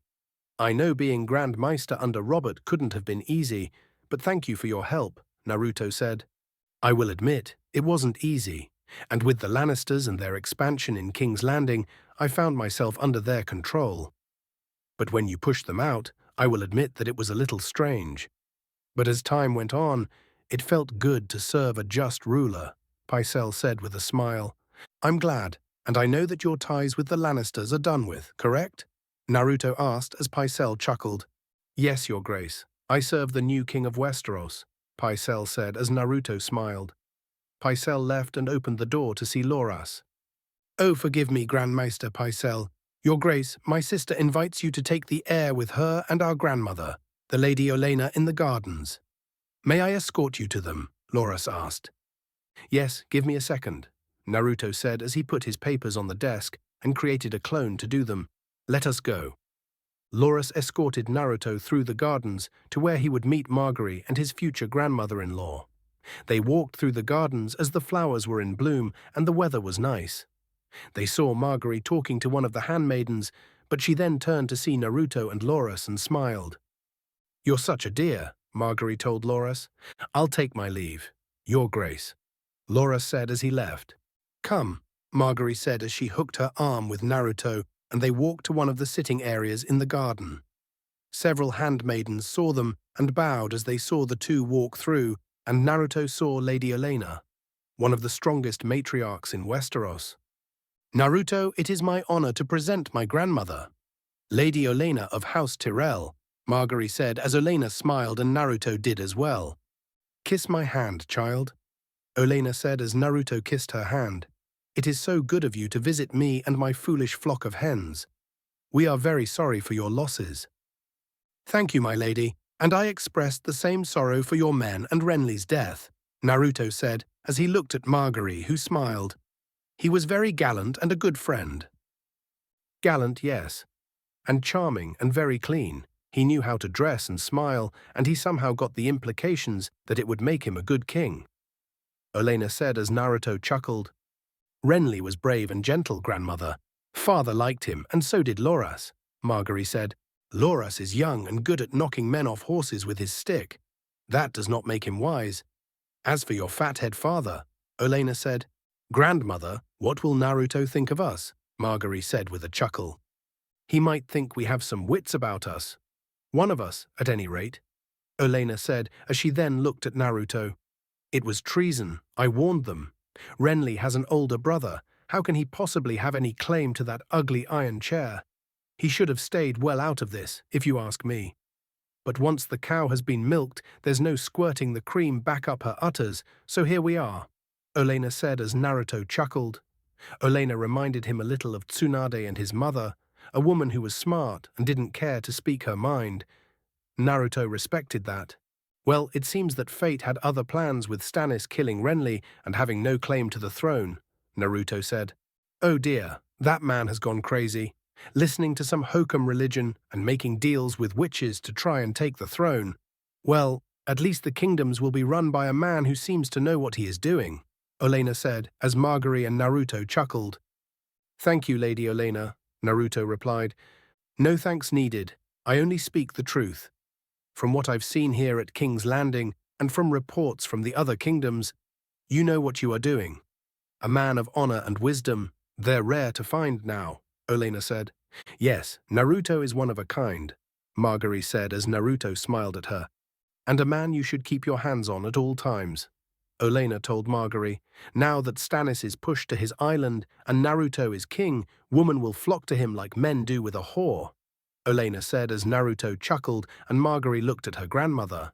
I know being Grand Maester under Robert couldn't have been easy, but thank you for your help, Naruto said. I will admit, it wasn't easy, and with the Lannisters and their expansion in King's Landing, I found myself under their control. But when you pushed them out, I will admit that it was a little strange. But as time went on, it felt good to serve a just ruler, Pycelle said with a smile. I'm glad, and I know that your ties with the Lannisters are done with, correct? Naruto asked as Pycelle chuckled. Yes, Your Grace. I serve the new king of Westeros, Pycelle said as Naruto smiled. Pycelle left and opened the door to see Loras. Oh, forgive me, Grand Maester Pycelle. Your Grace, my sister invites you to take the air with her and our grandmother, the Lady Olenna, in the gardens. May I escort you to them? Loras asked. Yes, give me a second, Naruto said as he put his papers on the desk and created a clone to do them. Let us go. Loras escorted Naruto through the gardens to where he would meet Margaery and his future grandmother-in-law. They walked through the gardens as the flowers were in bloom and the weather was nice. They saw Margaery talking to one of the handmaidens, but she then turned to see Naruto and Loras and smiled. You're such a dear, Margaery told Loras. I'll take my leave. Your Grace, Loras said as he left. Come, Margaery said as she hooked her arm with Naruto, and they walked to one of the sitting areas in the garden. Several handmaidens saw them and bowed as they saw the two walk through, and Naruto saw Lady Olenna, one of the strongest matriarchs in Westeros. Naruto, it is my honor to present my grandmother, Lady Olenna of House Tyrell, Margaery said as Olenna smiled and Naruto did as well. Kiss my hand, child, Olenna said as Naruto kissed her hand. It is so good of you to visit me and my foolish flock of hens. We are very sorry for your losses. Thank you, my lady, and I expressed the same sorrow for your men and Renly's death, Naruto said as he looked at Margaery, who smiled. He was very gallant and a good friend. Gallant, yes, and charming and very clean. He knew how to dress and smile, and he somehow got the implications that it would make him a good king. Olenna said as Naruto chuckled. Renly was brave and gentle, grandmother. Father liked him, and so did Loras, Margaery said. Loras is young and good at knocking men off horses with his stick. That does not make him wise. As for your fathead father, Olenna said. Grandmother, what will Naruto think of us? Margaery said with a chuckle. He might think we have some wits about us. One of us, at any rate, Olenna said as she then looked at Naruto. It was treason, I warned them. Renly has an older brother. How can he possibly have any claim to that ugly iron chair? He should have stayed well out of this, if you ask me. But once the cow has been milked, there's no squirting the cream back up her udders, so here we are, Olenna said as Naruto chuckled. Olenna reminded him a little of Tsunade and his mother, a woman who was smart and didn't care to speak her mind. Naruto respected that. Well, it seems that fate had other plans with Stannis killing Renly and having no claim to the throne, Naruto said. Oh dear, that man has gone crazy, listening to some hokum religion and making deals with witches to try and take the throne. Well, at least the kingdoms will be run by a man who seems to know what he is doing, Olenna said as Margaery and Naruto chuckled. Thank you, Lady Olenna, Naruto replied. No thanks needed, I only speak the truth. From what I've seen here at King's Landing and from reports from the other kingdoms, you know what you are doing. A man of honor and wisdom, they're rare to find now, Olenna said. Yes, Naruto is one of a kind, Margaery said as Naruto smiled at her. And a man you should keep your hands on at all times, Olenna told Margaery. Now that Stannis is pushed to his island and Naruto is king, women will flock to him like men do with a whore, Olenna said as Naruto chuckled and Margaery looked at her grandmother.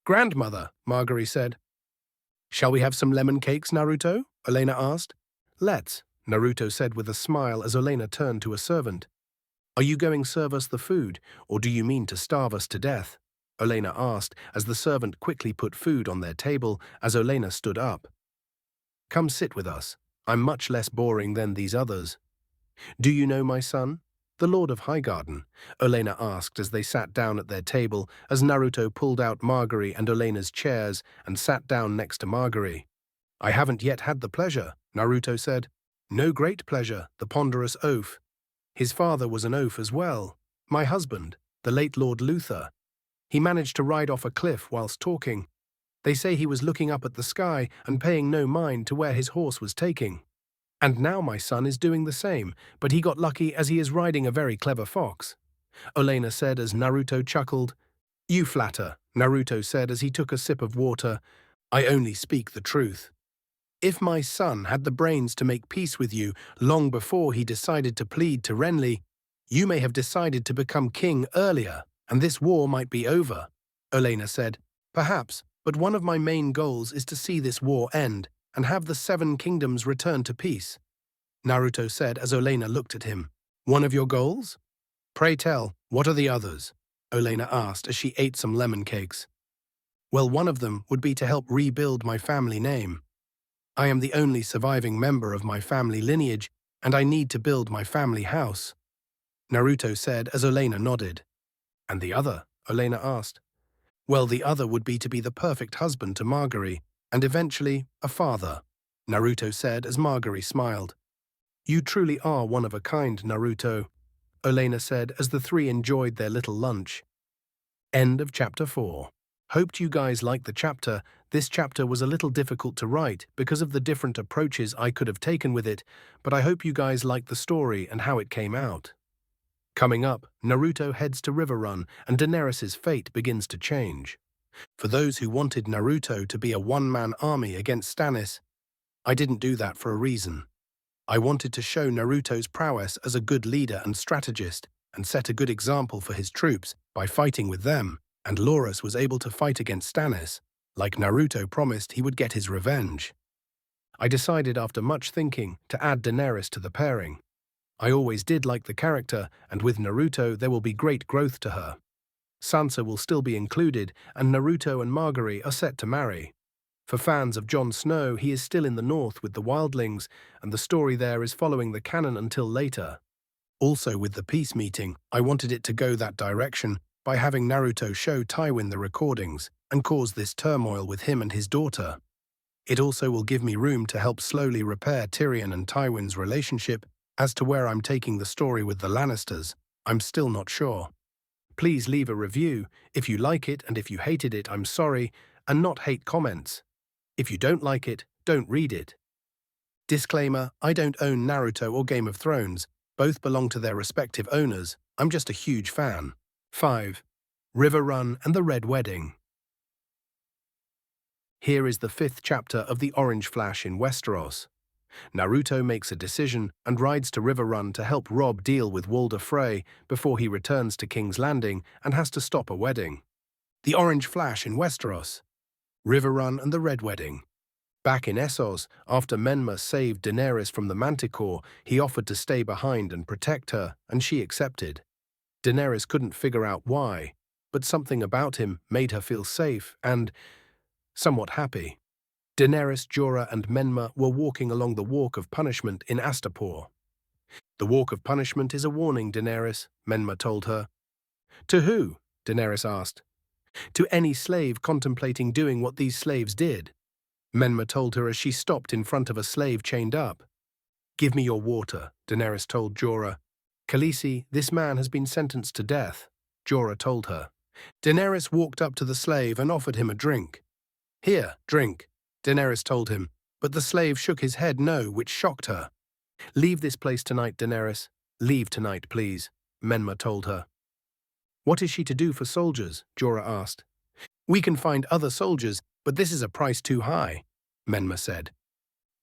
Grandmother, Margaery said. Shall we have some lemon cakes, Naruto? Olenna asked. Let's, Naruto said with a smile as Olenna turned to a servant. Are you going to serve us the food, or do you mean to starve us to death? Olenna asked as the servant quickly put food on their table as Olenna stood up. Come sit with us. I'm much less boring than these others. Do you know my son? The Lord of Highgarden, Olenna asked as they sat down at their table as Naruto pulled out Margaery and Olenna's chairs and sat down next to Margaery. I haven't yet had the pleasure, Naruto said. No great pleasure, the ponderous oaf. His father was an oaf as well. My husband, the late Lord Luther. He managed to ride off a cliff whilst talking. They say he was looking up at the sky and paying no mind to where his horse was taking. And now my son is doing the same, but he got lucky as he is riding a very clever fox. Olenna said as Naruto chuckled. You flatter, Naruto said as he took a sip of water. I only speak the truth. If my son had the brains to make peace with you long before he decided to plead to Renly, you may have decided to become king earlier, and this war might be over. Olenna said, perhaps, but one of my main goals is to see this war end and have the 7 kingdoms return to peace. Naruto said as Olenna looked at him. One of your goals? Pray tell, what are the others? Olenna asked as she ate some lemon cakes. Well, one of them would be to help rebuild my family name. I am the only surviving member of my family lineage, and I need to build my family house. Naruto said as Olenna nodded. And the other? Olenna asked. Well, the other would be to be the perfect husband to Margaery, and eventually a father, Naruto said as Margaery smiled. You truly are one of a kind, Naruto, Olenna said as the 3 enjoyed their little lunch. End of chapter 4. Hoped you guys liked the chapter. This chapter was a little difficult to write because of the different approaches I could have taken with it, but I hope you guys liked the story and how it came out. Coming up, Naruto heads to Riverrun and Daenerys' fate begins to change. For those who wanted Naruto to be a one-man army against Stannis, I didn't do that for a reason. I wanted to show Naruto's prowess as a good leader and strategist and set a good example for his troops by fighting with them, and Loras was able to fight against Stannis, like Naruto promised he would get his revenge. I decided after much thinking to add Daenerys to the pairing. I always did like the character, and with Naruto there will be great growth to her. Sansa will still be included, and Naruto and Margaery are set to marry. For fans of Jon Snow, he is still in the north with the wildlings, and the story there is following the canon until later. Also with the peace meeting, I wanted it to go that direction by having Naruto show Tywin the recordings and cause this turmoil with him and his daughter. It also will give me room to help slowly repair Tyrion and Tywin's relationship. As to where I'm taking the story with the Lannisters, I'm still not sure. Please leave a review. If you like it and if you hated it, I'm sorry, and not hate comments. If you don't like it, don't read it. Disclaimer, I don't own Naruto or Game of Thrones. Both belong to their respective owners. I'm just a huge fan. 5. Riverrun and the Red Wedding. Here is the 5th chapter of the Orange Flash in Westeros. Naruto makes a decision and rides to Riverrun to help Robb deal with Walder Frey before he returns to King's Landing and has to stop a wedding. The Orange Flash in Westeros. Riverrun and the Red Wedding. Back in Essos, after Menma saved Daenerys from the Manticore, he offered to stay behind and protect her, and she accepted. Daenerys couldn't figure out why, but something about him made her feel safe and somewhat happy. Daenerys, Jorah, and Menma were walking along the Walk of Punishment in Astapor. The Walk of Punishment is a warning, Daenerys, Menma told her. To who? Daenerys asked. To any slave contemplating doing what these slaves did, Menma told her as she stopped in front of a slave chained up. Give me your water, Daenerys told Jorah. Khaleesi, this man has been sentenced to death, Jorah told her. Daenerys walked up to the slave and offered him a drink. Here, drink, Daenerys told him, but the slave shook his head no, which shocked her. Leave this place tonight, Daenerys. Leave tonight, please, Menma told her. What is she to do for soldiers? Jorah asked. We can find other soldiers, but this is a price too high, Menma said.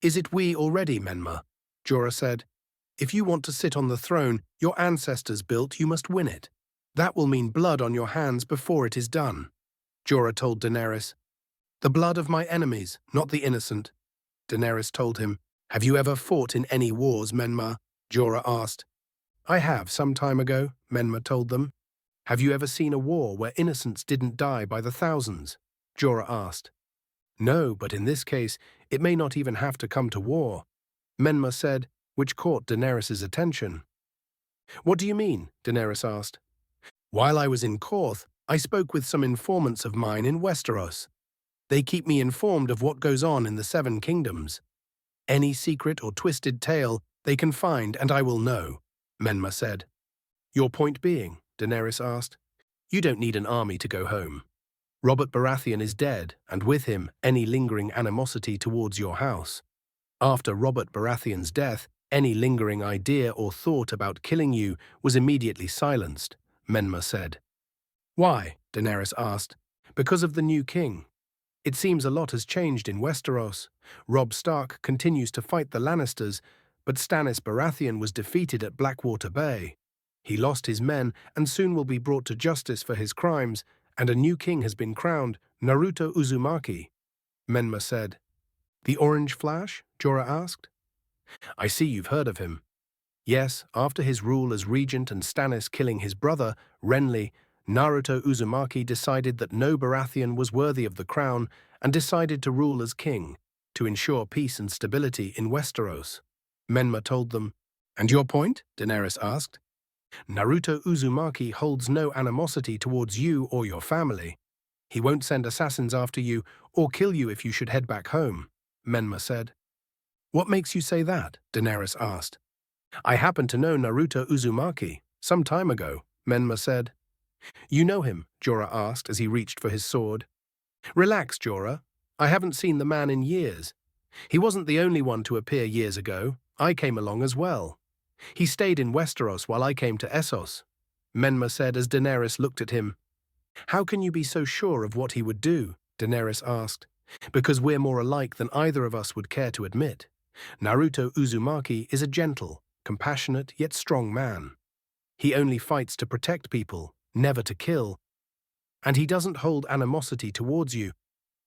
Is it we already, Menma? Jorah said. If you want to sit on the throne your ancestors built, you must win it. That will mean blood on your hands before it is done, Jorah told Daenerys. The blood of my enemies, not the innocent, Daenerys told him. Have you ever fought in any wars, Menma? Jorah asked. I have, some time ago, Menma told them. Have you ever seen a war where innocents didn't die by the thousands? Jorah asked. No, but in this case, it may not even have to come to war, Menma said, which caught Daenerys' attention. What do you mean? Daenerys asked. While I was in Korth, I spoke with some informants of mine in Westeros. They keep me informed of what goes on in the Seven Kingdoms. Any secret or twisted tale they can find and I will know, Menma said. Your point being, Daenerys asked, you don't need an army to go home. Robert Baratheon is dead, and with him any lingering animosity towards your house. After Robert Baratheon's death, any lingering idea or thought about killing you was immediately silenced, Menma said. Why? Daenerys asked. Because of the new king. It seems a lot has changed in Westeros. Robb Stark continues to fight the Lannisters, but Stannis Baratheon was defeated at Blackwater Bay. He lost his men and soon will be brought to justice for his crimes, and a new king has been crowned, Naruto Uzumaki, Menma said. The Orange Flash? Jorah asked. I see you've heard of him. Yes, after his rule as regent and Stannis killing his brother, Renly, Naruto Uzumaki decided that no Baratheon was worthy of the crown and decided to rule as king, to ensure peace and stability in Westeros. Menma told them. And your point? Daenerys asked. Naruto Uzumaki holds no animosity towards you or your family. He won't send assassins after you or kill you if you should head back home, Menma said. What makes you say that? Daenerys asked. I happen to know Naruto Uzumaki, some time ago, Menma said. You know him? Jorah asked as he reached for his sword. Relax, Jorah. I haven't seen the man in years. He wasn't the only one to appear years ago. I came along as well. He stayed in Westeros while I came to Essos, Menma said as Daenerys looked at him. How can you be so sure of what he would do? Daenerys asked. Because we're more alike than either of us would care to admit. Naruto Uzumaki is a gentle, compassionate yet strong man. He only fights to protect people, never to kill. And he doesn't hold animosity towards you.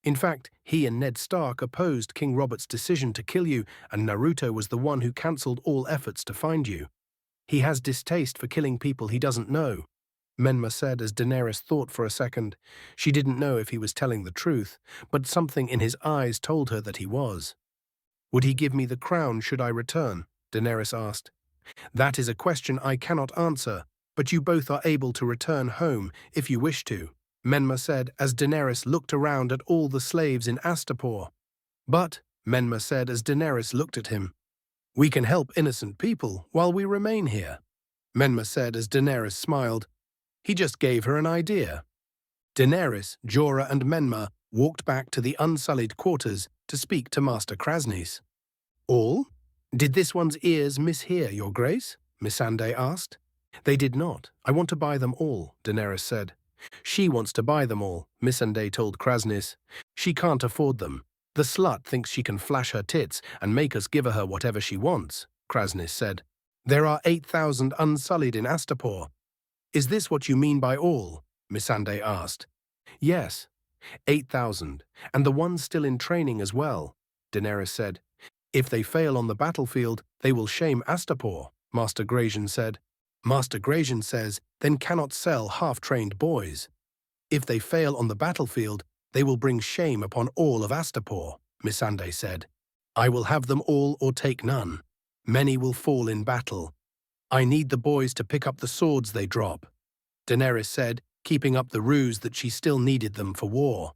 In fact, he and Ned Stark opposed King Robert's decision to kill you, and Naruto was the one who cancelled all efforts to find you. He has distaste for killing people he doesn't know, Menma said as Daenerys thought for a second. She didn't know if he was telling the truth, but something in his eyes told her that he was. Would he give me the crown should I return? Daenerys asked. That is a question I cannot answer, but you both are able to return home if you wish to, Menma said as Daenerys looked around at all the slaves in Astapor. But, Menma said as Daenerys looked at him, we can help innocent people while we remain here, Menma said as Daenerys smiled. He just gave her an idea. Daenerys, Jorah and Menma walked back to the unsullied quarters to speak to Master Krasnys. All? Did this one's ears mishear, Your Grace? Missandei asked. They did not. I want to buy them all, Daenerys said. She wants to buy them all, Missandei told Krasnys. She can't afford them. The slut thinks she can flash her tits and make us give her whatever she wants, Krasnys said. There are 8,000 unsullied in Astapor. Is this what you mean by all? Missandei asked. Yes, 8,000, and the ones still in training as well, Daenerys said. If they fail on the battlefield, they will shame Astapor, Master Grayson said. Master Grayson says, then cannot sell half-trained boys. If they fail on the battlefield, they will bring shame upon all of Astapor, Missandei said. I will have them all or take none. Many will fall in battle. I need the boys to pick up the swords they drop, Daenerys said, keeping up the ruse that she still needed them for war.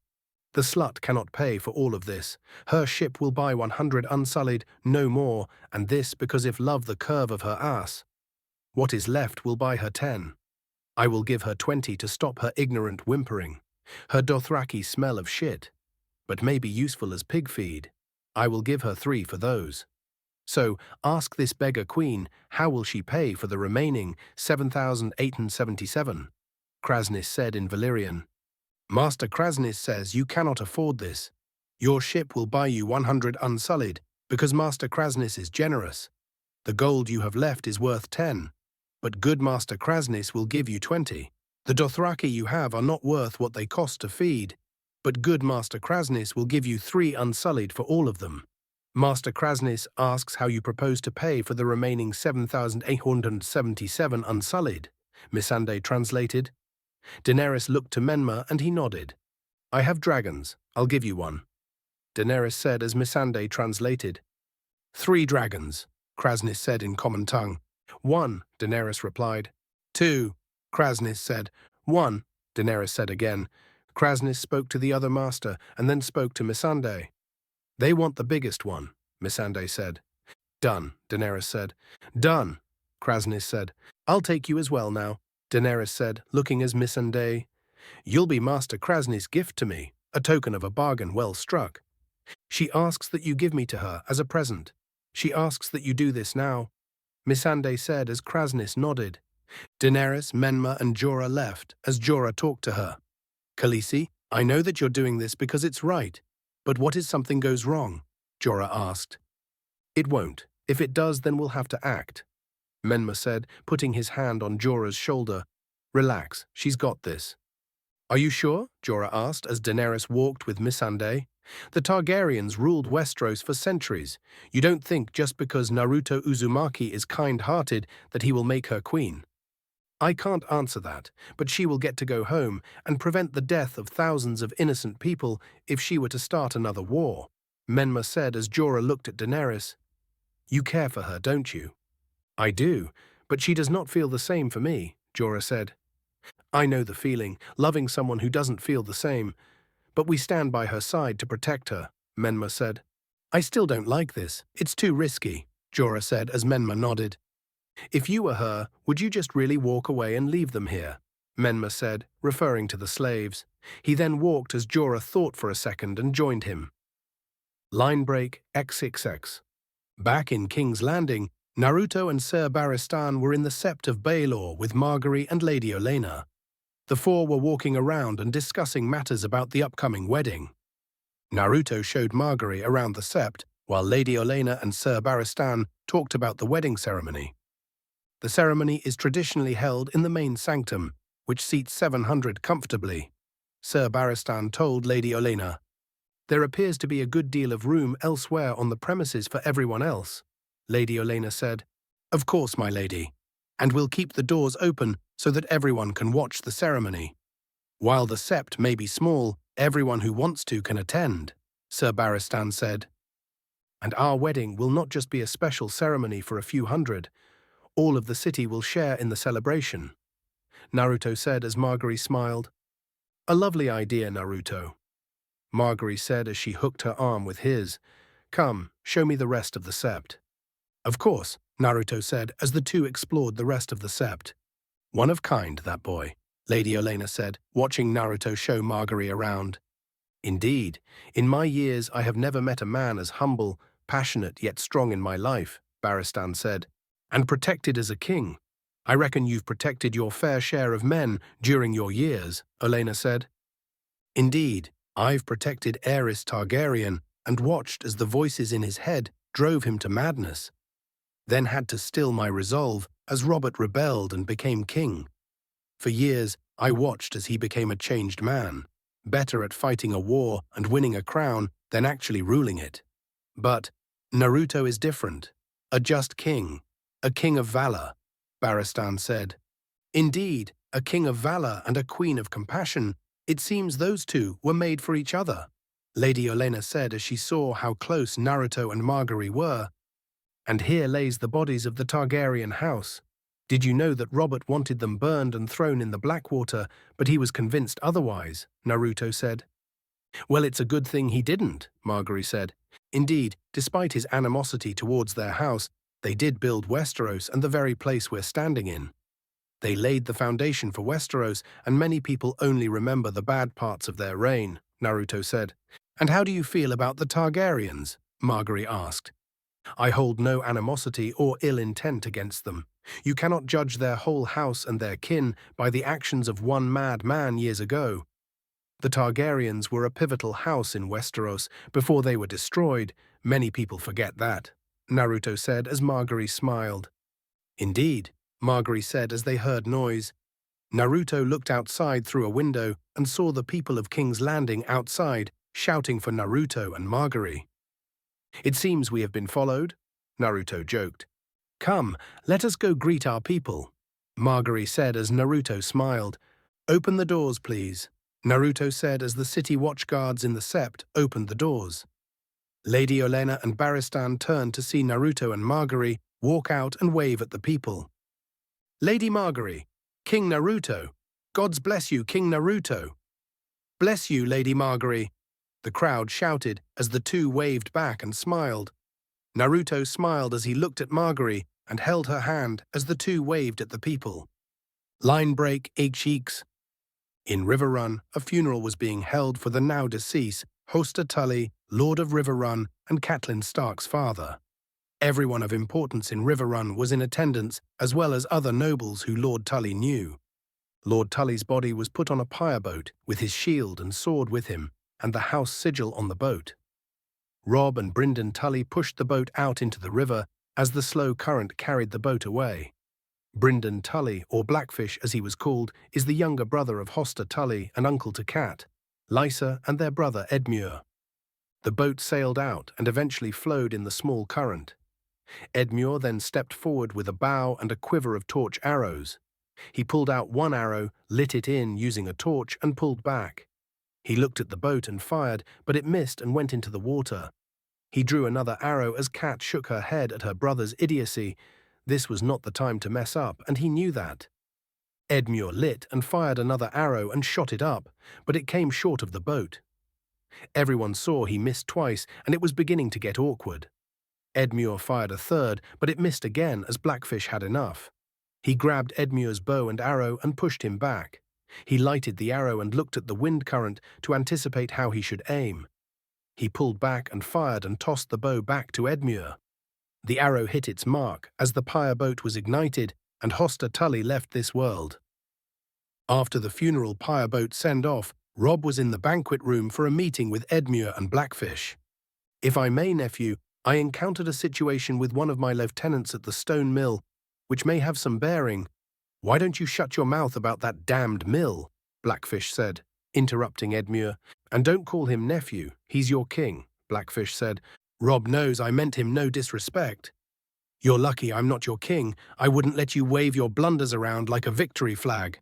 The slut cannot pay for all of this. Her ship will buy 100 unsullied, no more, and this because if love the curve of her ass. What is left will buy her 10. I will give her 20 to stop her ignorant whimpering. Her Dothraki smell of shit, but may be useful as pig feed. I will give her 3 for those. So, ask this beggar queen, how will she pay for the remaining 7,877? Krasnys said in Valyrian. Master Krasnys says you cannot afford this. Your ship will buy you 100 unsullied, because Master Krasnys is generous. The gold you have left is worth 10, but good Master Krasnys will give you 20. The Dothraki you have are not worth what they cost to feed, but good Master Krasnys will give you 3 unsullied for all of them. Master Krasnys asks how you propose to pay for the remaining 7,877 unsullied, Missandei translated. Daenerys looked to Menma and he nodded. I have dragons. I'll give you one. Daenerys said as Missandei translated. 3 dragons, Krasnis said in common tongue. 1, Daenerys replied. 2, Krasnis said. 1, Daenerys said again. Krasnis spoke to the other master and then spoke to Missandei. They want the biggest one, Missandei said. Done, Daenerys said. Done, Krasnis said. I'll take you as well now, Daenerys said, looking as Missandei. You'll be Master Krasnis' gift to me, a token of a bargain well struck. She asks that you give me to her as a present. She asks that you do this now, Missandei said as Krasnis nodded. Daenerys, Menma and Jorah left as Jorah talked to her. Khaleesi, I know that you're doing this because it's right, but what if something goes wrong? Jorah asked. It won't. If it does, then we'll have to act, Menma said, putting his hand on Jorah's shoulder. Relax, she's got this. Are you sure? Jorah asked as Daenerys walked with Missandei. The Targaryens ruled Westeros for centuries. You don't think just because Naruto Uzumaki is kind-hearted that he will make her queen. I can't answer that, but she will get to go home and prevent the death of thousands of innocent people if she were to start another war, Menma said as Jorah looked at Daenerys. You care for her, don't you? I do, but she does not feel the same for me, Jorah said. I know the feeling, loving someone who doesn't feel the same, but we stand by her side to protect her, Menma said. I still don't like this. It's too risky, Jorah said as Menma nodded. If you were her, would you just really walk away and leave them here? Menma said, referring to the slaves. He then walked as Jorah thought for a second and joined him. Line break XXX. Back in King's Landing, Naruto and Ser Barristan were in the Sept of Baelor with Margaery and Lady Olenna. The 4 were walking around and discussing matters about the upcoming wedding. Naruto showed Margaery around the Sept, while Lady Olenna and Ser Barristan talked about the wedding ceremony. The ceremony is traditionally held in the main sanctum, which seats 700 comfortably. Ser Barristan told Lady Olenna. There appears to be a good deal of room elsewhere on the premises for everyone else, Lady Olenna said. Of course, my lady. And we'll keep the doors open so that everyone can watch the ceremony. While the sept may be small, everyone who wants to can attend, Ser Barristan said. And our wedding will not just be a special ceremony for a few hundred. All of the city will share in the celebration, Naruto said as Margaery smiled. A lovely idea, Naruto, Margaery said as she hooked her arm with his. Come, show me the rest of the sept. Of course, Naruto said as the two explored the rest of the sept. One of kind, that boy, Lady Olenna said, watching Naruto show Margaery around. Indeed, in my years I have never met a man as humble, passionate yet strong in my life, Barristan said. And protected as a king. I reckon you've protected your fair share of men during your years, Olenna said. Indeed, I've protected Aerys Targaryen and watched as the voices in his head drove him to madness. Then had to still my resolve as Robert rebelled and became king. For years, I watched as he became a changed man, better at fighting a war and winning a crown than actually ruling it. But Naruto is different, a just king. A king of valor, Barristan said. Indeed, a king of valor and a queen of compassion. It seems those two were made for each other, Lady Olenna said as she saw how close Naruto and Margaery were. And here lays the bodies of the Targaryen house. Did you know that Robert wanted them burned and thrown in the Blackwater, but he was convinced otherwise, Naruto said. Well, it's a good thing he didn't, Margaery said. Indeed, despite his animosity towards their house, they did build Westeros and the very place we're standing in. They laid the foundation for Westeros, and many people only remember the bad parts of their reign, Naruto said. And how do you feel about the Targaryens? Margaery asked. I hold no animosity or ill intent against them. You cannot judge their whole house and their kin by the actions of one mad man years ago. The Targaryens were a pivotal house in Westeros before they were destroyed. Many people forget that, Naruto said as Margaery smiled. Indeed, Margaery said as they heard noise. Naruto looked outside through a window and saw the people of King's Landing outside, shouting for Naruto and Margaery. It seems we have been followed, Naruto joked. Come, let us go greet our people, Margaery said as Naruto smiled. "Open the doors, please," Naruto said as the city watchguards in the Sept opened the doors. Lady Olenna and Barristan turned to see Naruto and Margaery walk out and wave at the people. "Lady Margaery, King Naruto, Gods bless you, King Naruto." "Bless you, Lady Margaery," the crowd shouted as the two waved back and smiled. Naruto smiled as he looked at Margaery and held her hand as the two waved at the people. Line break, Cheeks. In River Run, a funeral was being held for the now-deceased Hoster Tully, Lord of River Run and Catelyn Stark's father. Everyone of importance in River Run was in attendance, as well as other nobles who Lord Tully knew. Lord Tully's body was put on a pyre boat with his shield and sword with him, and the house sigil on the boat. Robb and Brynden Tully pushed the boat out into the river as the slow current carried the boat away. Brynden Tully, or Blackfish as he was called, is the younger brother of Hoster Tully and uncle to Cat, Lysa and their brother Edmure. The boat sailed out and eventually flowed in the small current. Edmure then stepped forward with a bow and a quiver of torch arrows. He pulled out one arrow, lit it in using a torch, and pulled back. He looked at the boat and fired, but it missed and went into the water. He drew another arrow as Cat shook her head at her brother's idiocy. This was not the time to mess up, and he knew that. Edmure lit and fired another arrow and shot it up, but it came short of the boat. Everyone saw he missed twice, and it was beginning to get awkward. Edmure fired a third, but it missed again as Blackfish had enough. He grabbed Edmure's bow and arrow and pushed him back. He lighted the arrow and looked at the wind current to anticipate how he should aim. He pulled back and fired and tossed the bow back to Edmure. The arrow hit its mark as the pyre boat was ignited and Hoster Tully left this world. After the funeral pyre boat send-off, Robb was in the banquet room for a meeting with Edmure and Blackfish. "If I may, nephew, I encountered a situation with one of my lieutenants at the stone mill, which may have some bearing." "Why don't you shut your mouth about that damned mill?" Blackfish said, interrupting Edmure. "And don't call him nephew, he's your king," Blackfish said. "Robb knows I meant him no disrespect." "You're lucky I'm not your king. I wouldn't let you wave your blunders around like a victory flag."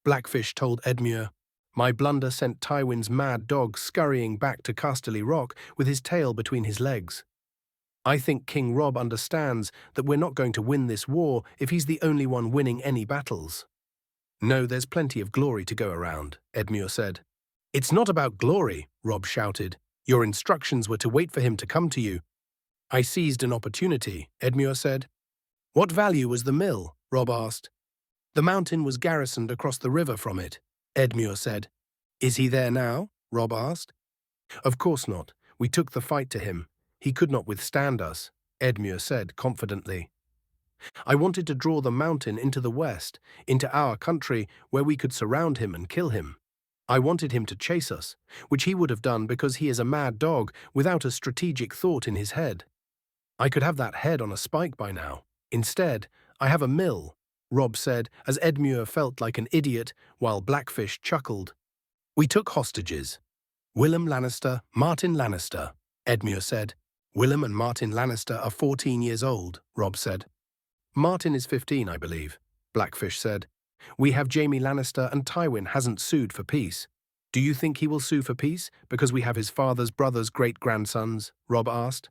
Blackfish told Edmure, "My blunder sent Tywin's mad dog scurrying back to Casterly Rock with his tail between his legs. I think King Robb understands that we're not going to win this war if he's the only one winning any battles." "No, there's plenty of glory to go around," Edmure said. "It's not about glory," Robb shouted. "Your instructions were to wait for him to come to you." "I seized an opportunity," Edmure said. "What value was the mill?" Robb asked. "The mountain was garrisoned across the river from it," Edmure said. "Is he there now?" Robb asked. "Of course not. We took the fight to him. He could not withstand us," Edmure said confidently. "I wanted to draw the mountain into the west, into our country, where we could surround him and kill him. I wanted him to chase us, which he would have done because he is a mad dog without a strategic thought in his head. I could have that head on a spike by now. Instead, I have a mill," Robb said as Edmure felt like an idiot while Blackfish chuckled. "We took hostages. Willem Lannister, Martin Lannister," Edmure said. "Willem and Martin Lannister are 14 years old," Robb said. "Martin is 15, I believe," Blackfish said. "We have Jaime Lannister and Tywin hasn't sued for peace." "Do you think he will sue for peace because we have his father's brother's great-grandsons?" Robb asked.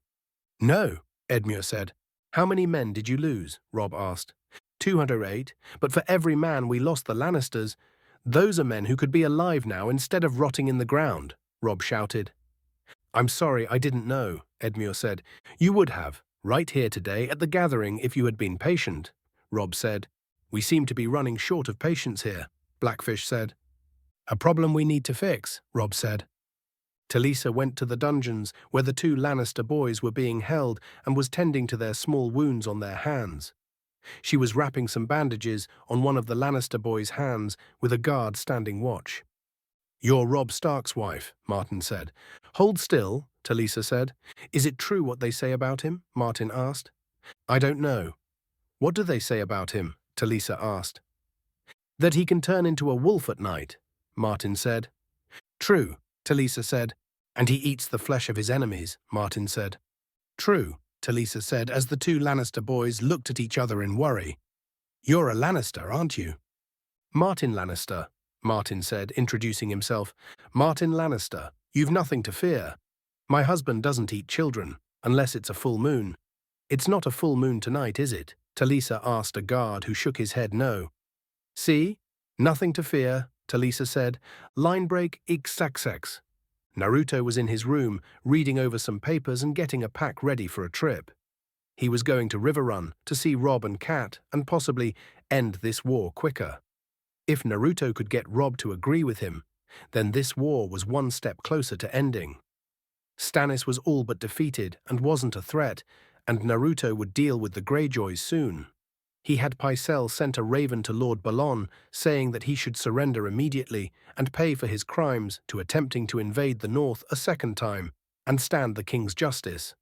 "No," Edmure said. "How many men did you lose?" Robb asked. 208, but for every man we lost the Lannisters. Those are men who could be alive now instead of rotting in the ground," Robb shouted. "I'm sorry, I didn't know," Edmure said. "You would have, right here today at the gathering if you had been patient," Robb said. "We seem to be running short of patience here," Blackfish said. "A problem we need to fix," Robb said. Talisa went to the dungeons where the two Lannister boys were being held and was tending to their small wounds on their hands. She was wrapping some bandages on one of the Lannister boys' hands with a guard standing watch. "You're Robb Stark's wife," Martin said. "Hold still," Talisa said. "Is it true what they say about him?" Martin asked. "I don't know." "What do they say about him?" Talisa asked. "That he can turn into a wolf at night," Martin said. "True," Talisa said. "And he eats the flesh of his enemies," Martin said. "True," Talisa said as the two Lannister boys looked at each other in worry. "You're a Lannister, aren't you?" "Martin Lannister," Martin said, introducing himself. Martin Lannister, you've nothing to fear. My husband doesn't eat children, unless it's a full moon. It's not a full moon tonight, is it? Talisa asked a guard who shook his head no. See? Nothing to fear, Talisa said. Line break xxx. Naruto was in his room, reading over some papers and getting a pack ready for a trip. He was going to River Run to see Rob and Kat and possibly end this war quicker. If Naruto could get Rob to agree with him, then this war was one step closer to ending. Stannis was all but defeated and wasn't a threat, and Naruto would deal with the Greyjoys soon. He had Pycelle sent a raven to Lord Balon, saying that he should surrender immediately and pay for his crimes to attempting to invade the north a second time and stand the king's justice.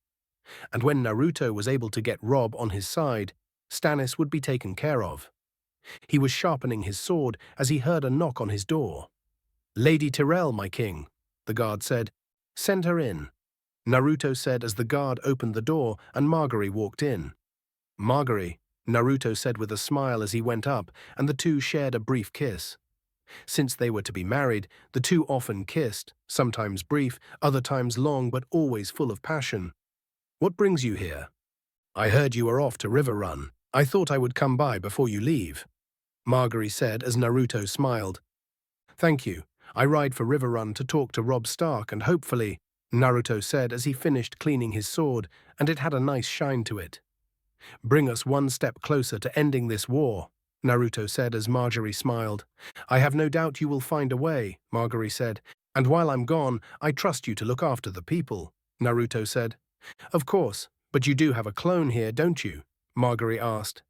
And when Naruto was able to get Rob on his side, Stannis would be taken care of. He was sharpening his sword as he heard a knock on his door. Lady Tyrell, my king, the guard said. Send her in. Naruto said as the guard opened the door and Margaery walked in. Margaery, Naruto said with a smile as he went up, and the two shared a brief kiss. Since they were to be married, the two often kissed, sometimes brief, other times long, but always full of passion. What brings you here? I heard you were off to River Run. I thought I would come by before you leave. Margaery said as Naruto smiled. Thank you. I ride for River Run to talk to Robb Stark and hopefully, Naruto said as he finished cleaning his sword, and it had a nice shine to it. Bring us one step closer to ending this war, Naruto said as Margaery smiled. I have no doubt you will find a way, Margaery said, and while I'm gone, I trust you to look after the people, Naruto said. Of course, but you do have a clone here, don't you? Margaery asked.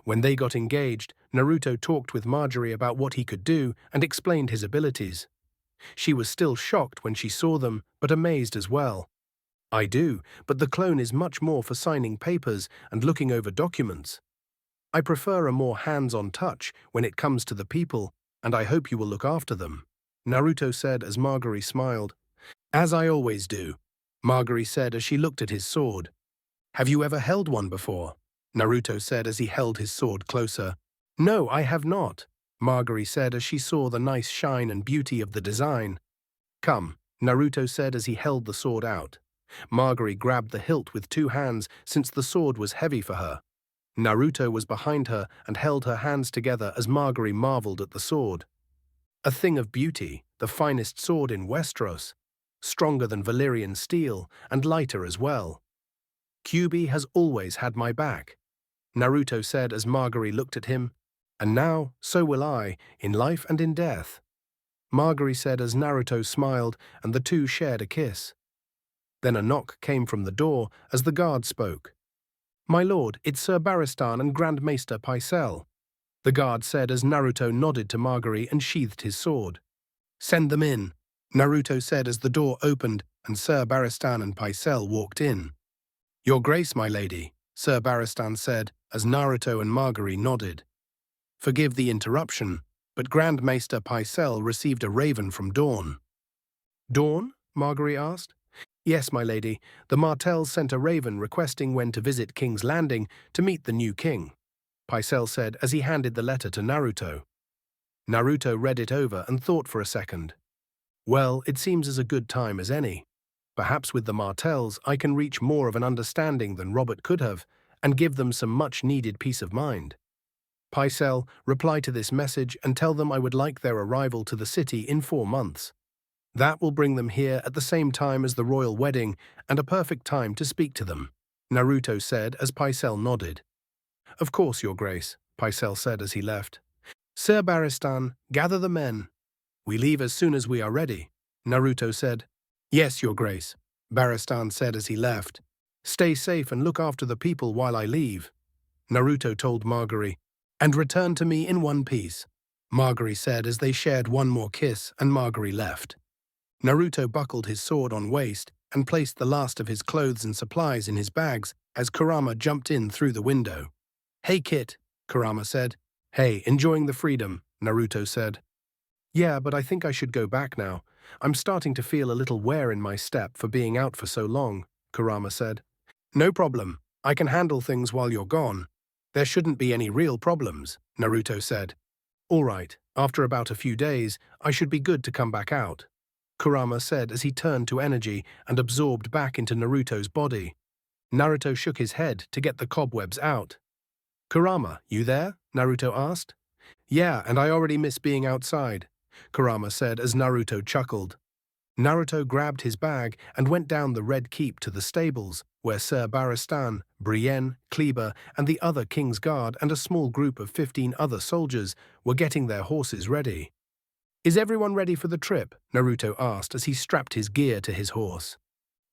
When they got engaged, Naruto talked with Margaery about what he could do and explained his abilities. She was still shocked when she saw them, but amazed as well. I do, but the clone is much more for signing papers and looking over documents. I prefer a more hands-on touch when it comes to the people, and I hope you will look after them, Naruto said as Margaery smiled. As I always do, Margaery said as she looked at his sword. Have you ever held one before? Naruto said as he held his sword closer. No, I have not, Margaery said as she saw the nice shine and beauty of the design. Come, Naruto said as he held the sword out. Margaery grabbed the hilt with two hands since the sword was heavy for her. Naruto was behind her and held her hands together as Margaery marveled at the sword. A thing of beauty, the finest sword in Westeros, stronger than Valyrian steel and lighter as well. Kyuubi has always had my back, Naruto said as Margaery looked at him. And now, so will I, in life and in death, Margaery said as Naruto smiled and the two shared a kiss. Then a knock came from the door as the guard spoke. My lord, it's Sir Barristan and Grand Maester Pycelle, the guard said as Naruto nodded to Margaery and sheathed his sword. Send them in, Naruto said as the door opened and Sir Barristan and Pycelle walked in. Your Grace, my lady, Sir Barristan said as Naruto and Margaery nodded. Forgive the interruption, but Grand Maester Pycelle received a raven from Dawn. Dawn? Margaery asked. Yes, my lady, the Martells sent a raven requesting when to visit King's Landing to meet the new king, Pycelle said as he handed the letter to Naruto. Naruto read it over and thought for a second. Well, it seems as a good time as any. Perhaps with the Martells I can reach more of an understanding than Robert could have and give them some much-needed peace of mind. Pycelle, reply to this message and tell them I would like their arrival to the city in 4 months. That will bring them here at the same time as the royal wedding and a perfect time to speak to them, Naruto said as Pycelle nodded. Of course, Your Grace, Pycelle said as he left. Sir Barristan, gather the men. We leave as soon as we are ready, Naruto said. Yes, Your Grace, Barristan said as he left. Stay safe and look after the people while I leave, Naruto told Margaery. And return to me in one piece, Margaery said as they shared one more kiss and Margaery left. Naruto buckled his sword on waist and placed the last of his clothes and supplies in his bags as Kurama jumped in through the window. Hey, Kit, Kurama said. Hey, enjoying the freedom, Naruto said. Yeah, but I think I should go back now. I'm starting to feel a little wear in my step for being out for so long, Kurama said. No problem. I can handle things while you're gone. There shouldn't be any real problems, Naruto said. All right, After about a few days, I should be good to come back out, Kurama said as he turned to energy and absorbed back into Naruto's body. Naruto shook his head to get the cobwebs out. Kurama, you there? Naruto asked. Yeah, and I already miss being outside, Kurama said as Naruto chuckled. Naruto grabbed his bag and went down the Red Keep to the stables, where Sir Barristan, Brienne, Kleber, and the other King's Guard and a small group of 15 other soldiers were getting their horses ready. Is everyone ready for the trip? Naruto asked as he strapped his gear to his horse.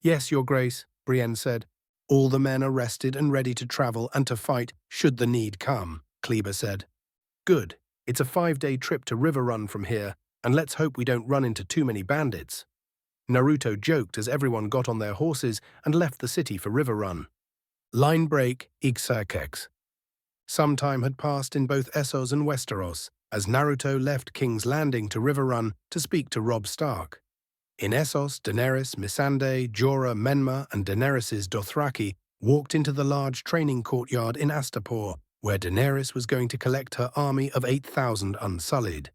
Yes, Your Grace, Brienne said. All the men are rested and ready to travel and to fight should the need come, Kleber said. Good. It's a 5-day trip to River Run from here, and let's hope we don't run into too many bandits. Naruto joked as everyone got on their horses and left the city for River Run. Line break, Ixakex. Some time had passed in both Essos and Westeros, as Naruto left King's Landing to River Run to speak to Robb Stark. In Essos, Daenerys, Missandei, Jorah, Menma, and Daenerys' Dothraki walked into the large training courtyard in Astapor, where Daenerys was going to collect her army of 8,000 Unsullied.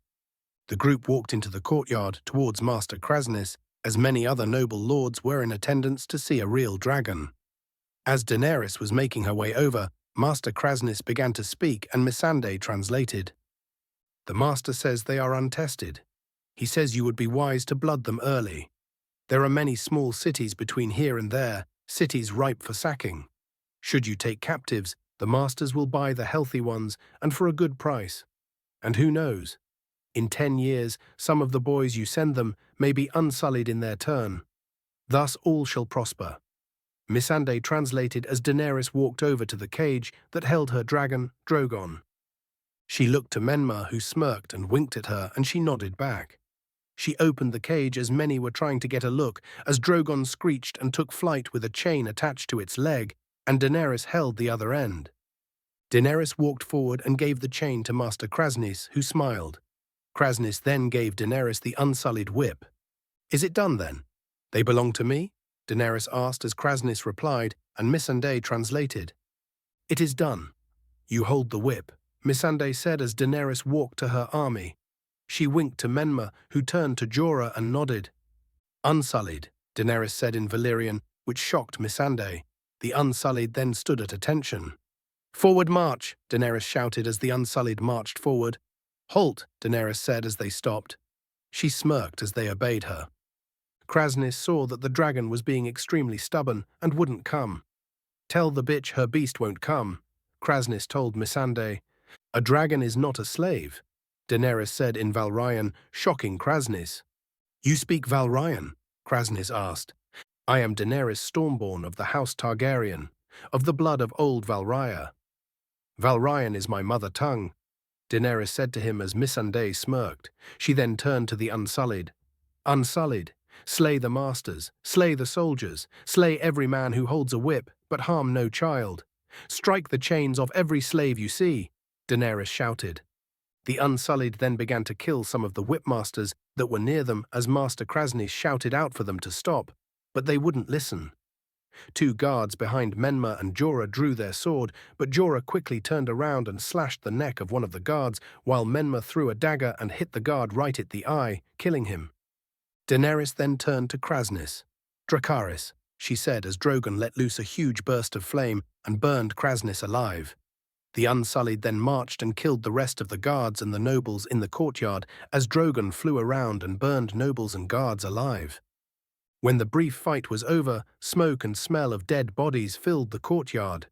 The group walked into the courtyard towards Master Krasnis, as many other noble lords were in attendance to see a real dragon. As Daenerys was making her way over, Master Krasnis began to speak and Missandei translated. The Master says they are untested. He says you would be wise to blood them early. There are many small cities between here and there, cities ripe for sacking. Should you take captives, the Masters will buy the healthy ones and for a good price. And who knows? In 10 years, some of the boys you send them may be unsullied in their turn. Thus all shall prosper. Missandei translated as Daenerys walked over to the cage that held her dragon, Drogon. She looked to Menma, who smirked and winked at her, and she nodded back. She opened the cage as many were trying to get a look, as Drogon screeched and took flight with a chain attached to its leg, and Daenerys held the other end. Daenerys walked forward and gave the chain to Master Krasnis, who smiled. Krasnis then gave Daenerys the unsullied whip. Is it done then? They belong to me? Daenerys asked as Krasnis replied, and Missandei translated. It is done. You hold the whip, Missandei said as Daenerys walked to her army. She winked to Menma, who turned to Jorah and nodded. Unsullied, Daenerys said in Valyrian, which shocked Missandei. The Unsullied then stood at attention. Forward march, Daenerys shouted as the Unsullied marched forward. Halt, Daenerys said as they stopped. She smirked as they obeyed her. Krasnis saw that the dragon was being extremely stubborn and wouldn't come. Tell the bitch her beast won't come, Krasnis told Missandei. A dragon is not a slave, Daenerys said in Valryan, shocking Krasnis. You speak Valryan? Krasnis asked. I am Daenerys Stormborn of the House Targaryen, of the blood of old Valrya. Valryan is my mother tongue, Daenerys said to him as Missandei smirked. She then turned to the Unsullied. Unsullied, slay the masters, slay the soldiers, slay every man who holds a whip, but harm no child. Strike the chains off every slave you see, Daenerys shouted. The Unsullied then began to kill some of the whipmasters that were near them as Master Krasnis shouted out for them to stop, but they wouldn't listen. 2 guards behind Menma and Jorah drew their sword, but Jorah quickly turned around and slashed the neck of one of the guards, while Menma threw a dagger and hit the guard right at the eye, killing him. Daenerys then turned to Krasnis. Dracarys, she said as Drogon let loose a huge burst of flame and burned Krasnis alive. The Unsullied then marched and killed the rest of the guards and the nobles in the courtyard as Drogon flew around and burned nobles and guards alive. When the brief fight was over, smoke and smell of dead bodies filled the courtyard.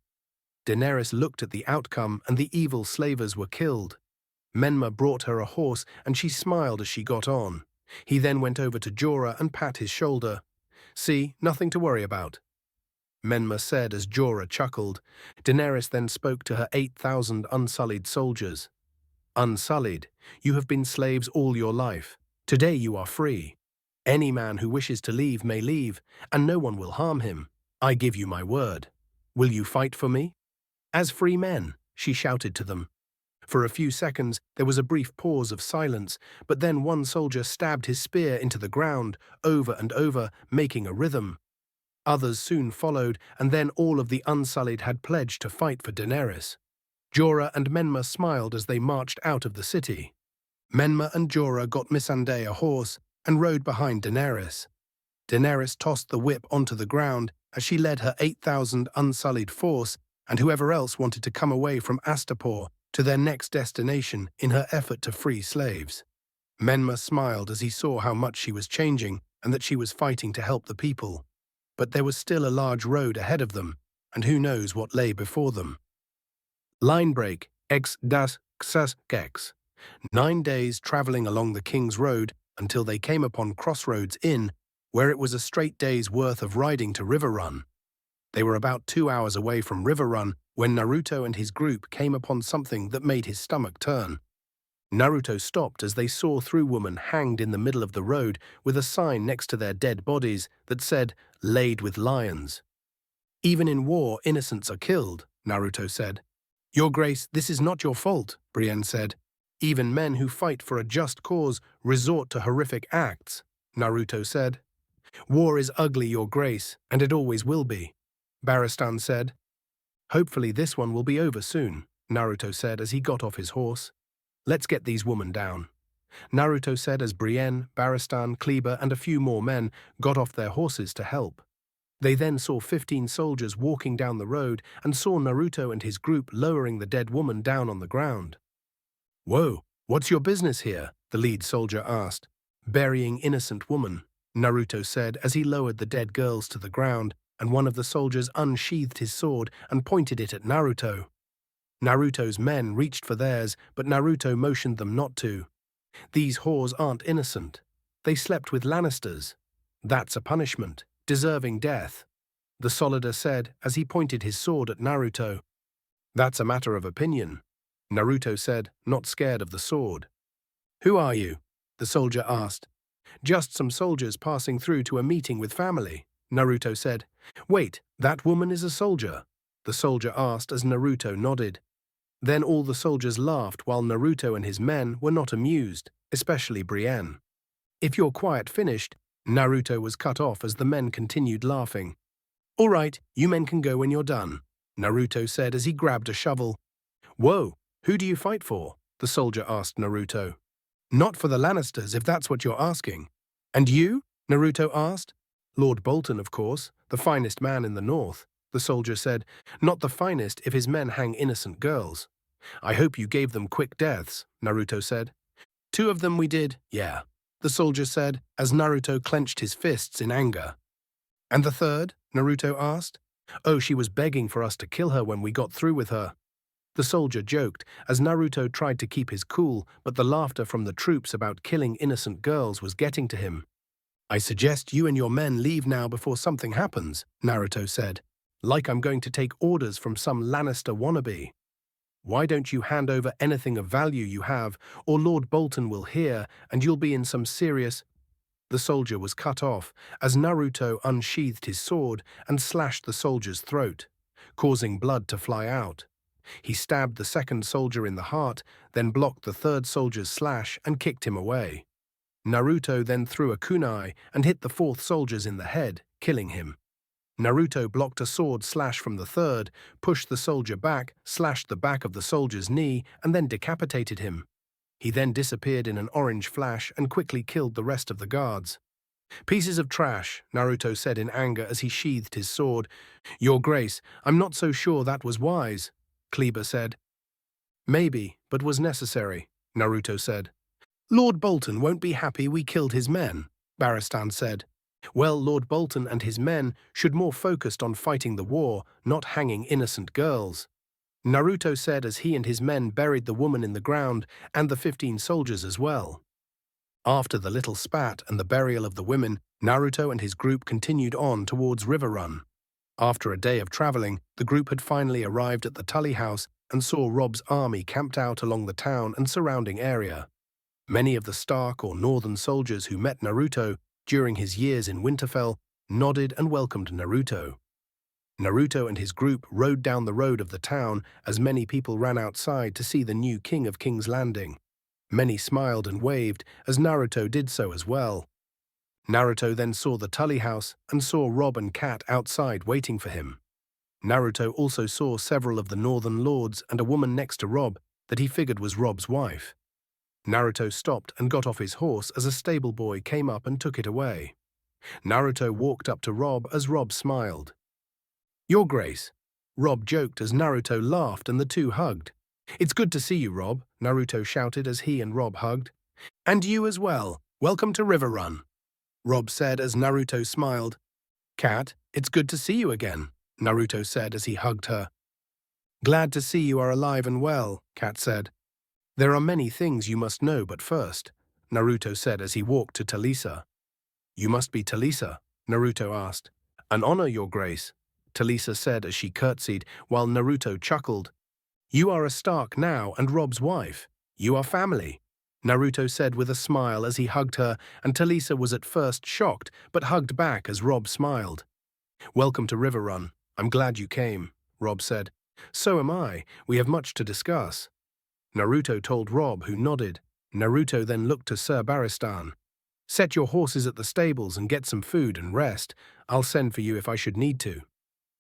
Daenerys looked at the outcome and the evil slavers were killed. Menma brought her a horse and she smiled as she got on. He then went over to Jorah and pat his shoulder. See, nothing to worry about, Menma said as Jorah chuckled. Daenerys then spoke to her 8,000 Unsullied soldiers. Unsullied, you have been slaves all your life. Today you are free. Any man who wishes to leave may leave, and no one will harm him. I give you my word. Will you fight for me? As free men, she shouted to them. For a few seconds, there was a brief pause of silence, but then one soldier stabbed his spear into the ground, over and over, making a rhythm. Others soon followed, and then all of the Unsullied had pledged to fight for Daenerys. Jorah and Menma smiled as they marched out of the city. Menma and Jorah got Missandei a horse and rode behind Daenerys. Daenerys tossed the whip onto the ground as she led her 8,000 unsullied force and whoever else wanted to come away from Astapor to their next destination in her effort to free slaves. Menma smiled as he saw how much she was changing and that she was fighting to help the people. But there was still a large road ahead of them, and who knows what lay before them. Line break, ex das xas gex. 9 days travelling along the King's Road until they came upon Crossroads Inn, where it was a straight day's worth of riding to River Run. They were about 2 hours away from River Run when Naruto and his group came upon something that made his stomach turn. Naruto stopped as they saw through women hanged in the middle of the road with a sign next to their dead bodies that said, "Laid with lions." "Even in war, innocents are killed," Naruto said. "Your Grace, this is not your fault," Brienne said. "Even men who fight for a just cause resort to horrific acts," Naruto said. "War is ugly, Your Grace, and it always will be," Barristan said. "Hopefully this one will be over soon," Naruto said as he got off his horse. "Let's get these women down," Naruto said as Brienne, Barristan, Kleber, and a few more men got off their horses to help. They then saw 15 soldiers walking down the road and saw Naruto and his group lowering the dead woman down on the ground. "Whoa, what's your business here?" the lead soldier asked. "Burying innocent woman," Naruto said as he lowered the dead girls to the ground, and one of the soldiers unsheathed his sword and pointed it at Naruto. Naruto's men reached for theirs, but Naruto motioned them not to. "These whores aren't innocent. They slept with Lannisters. That's a punishment, deserving death," the soldier said as he pointed his sword at Naruto. "That's a matter of opinion," Naruto said, not scared of the sword. "Who are you?" the soldier asked. "Just some soldiers passing through to a meeting with family," Naruto said. "Wait, that woman is a soldier?" the soldier asked as Naruto nodded. Then all the soldiers laughed while Naruto and his men were not amused, especially Brienne. "If you're quiet finished," Naruto was cut off as the men continued laughing. "All right, you men can go when you're done," Naruto said as he grabbed a shovel. "Whoa, who do you fight for?" the soldier asked Naruto. "Not for the Lannisters, if that's what you're asking." "And you?" Naruto asked. "Lord Bolton, of course, the finest man in the north," the soldier said. "Not the finest if his men hang innocent girls." "I hope you gave them quick deaths," Naruto said. "2 of them we did, yeah," the soldier said, as Naruto clenched his fists in anger. "And the third?" Naruto asked. "Oh, she was begging for us to kill her when we got through with her," the soldier joked, as Naruto tried to keep his cool, but the laughter from the troops about killing innocent girls was getting to him. "I suggest you and your men leave now before something happens," Naruto said. "Like I'm going to take orders from some Lannister wannabe. Why don't you hand over anything of value you have, or Lord Bolton will hear and you'll be in some serious—" The soldier was cut off as Naruto unsheathed his sword and slashed the soldier's throat, causing blood to fly out. He stabbed the second soldier in the heart, then blocked the third soldier's slash and kicked him away. Naruto then threw a kunai and hit the fourth soldier in the head, killing him. Naruto blocked a sword slash from the third, pushed the soldier back, slashed the back of the soldier's knee, and then decapitated him. He then disappeared in an orange flash and quickly killed the rest of the guards. "Pieces of trash," Naruto said in anger as he sheathed his sword. "Your Grace, I'm not so sure that was wise," Kleber said. "Maybe, but was necessary," Naruto said. "Lord Bolton won't be happy we killed his men," Barristan said. "Well, Lord Bolton and his men should more focused on fighting the war, not hanging innocent girls," Naruto said as he and his men buried the woman in the ground and the 15 soldiers as well. After the little spat and the burial of the women, Naruto and his group continued on towards River Run. After a day of traveling, the group had finally arrived at the Tully House and saw Rob's army camped out along the town and surrounding area. Many of the Stark or Northern soldiers who met Naruto during his years in Winterfell nodded and welcomed Naruto. Naruto and his group rode down the road of the town as many people ran outside to see the new king of King's Landing. Many smiled and waved as Naruto did so as well. Naruto then saw the Tully House and saw Rob and Kat outside waiting for him. Naruto also saw several of the Northern lords and a woman next to Rob that he figured was Rob's wife. Naruto stopped and got off his horse as a stable boy came up and took it away. Naruto walked up to Rob as Rob smiled. "Your Grace," Rob joked as Naruto laughed and the two hugged. "It's good to see you, Rob," Naruto shouted as he and Rob hugged. "And you as well. Welcome to River Run," Rob said as Naruto smiled. "Cat, it's good to see you again," Naruto said as he hugged her. "Glad to see you are alive and well," Cat said. "There are many things you must know, but first," Naruto said as he walked to Talisa. "You must be Talisa?" Naruto asked. "An honor, Your Grace," Talisa said as she curtsied, while Naruto chuckled. "You are a Stark now and Rob's wife. You are family," Naruto said with a smile as he hugged her, and Talisa was at first shocked, but hugged back as Rob smiled. "Welcome to River Run. I'm glad you came," Rob said. "So am I. We have much to discuss," Naruto told Rob, who nodded. Naruto then looked to Sir Barristan. "Set your horses at the stables and get some food and rest. I'll send for you if I should need to,"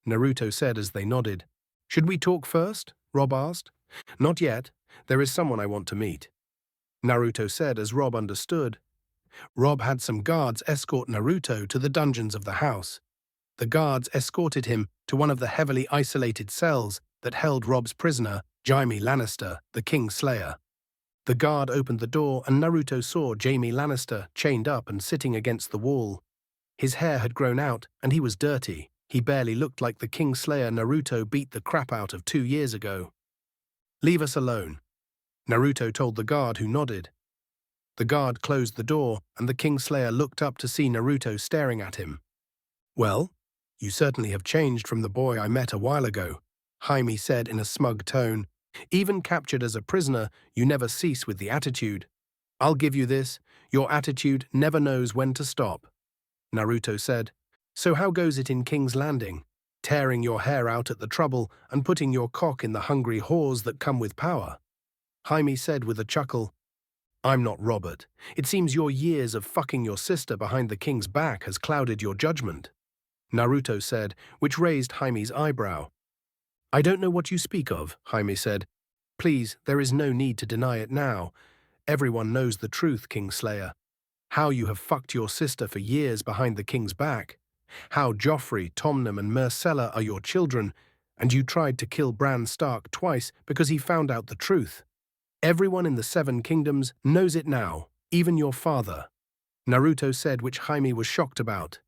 Naruto said as they nodded. "Should we talk first?" Rob asked. "Not yet. There is someone I want to meet," Naruto said as Rob understood. Rob had some guards escort Naruto to the dungeons of the house. The guards escorted him to one of the heavily isolated cells that held Rob's prisoner, Jaime Lannister, the King's Slayer. The guard opened the door and Naruto saw Jaime Lannister chained up and sitting against the wall. His hair had grown out and he was dirty. He barely looked like the King's Slayer Naruto beat the crap out of 2 years ago. "Leave us alone," Naruto told the guard, who nodded. The guard closed the door and the King's Slayer looked up to see Naruto staring at him. "Well, you certainly have changed from the boy I met a while ago," Jaime said in a smug tone. "Even captured as a prisoner, you never cease with the attitude. I'll give you this, your attitude never knows when to stop," Naruto said. "So how goes it in King's Landing? Tearing your hair out at the trouble and putting your cock in the hungry whores that come with power?" Jaime said with a chuckle. "I'm not Robert. It seems your years of fucking your sister behind the king's back has clouded your judgment," Naruto said, which raised Jaime's eyebrow. "I don't know what you speak of," Jaime said. "Please, there is no need to deny it now. Everyone knows the truth, Kingslayer. How you have fucked your sister for years behind the king's back. How Joffrey, Tommen, and Myrcella are your children, and you tried to kill Bran Stark twice because he found out the truth. Everyone in the 7 Kingdoms knows it now, even your father," Naruto said, which Jaime was shocked about.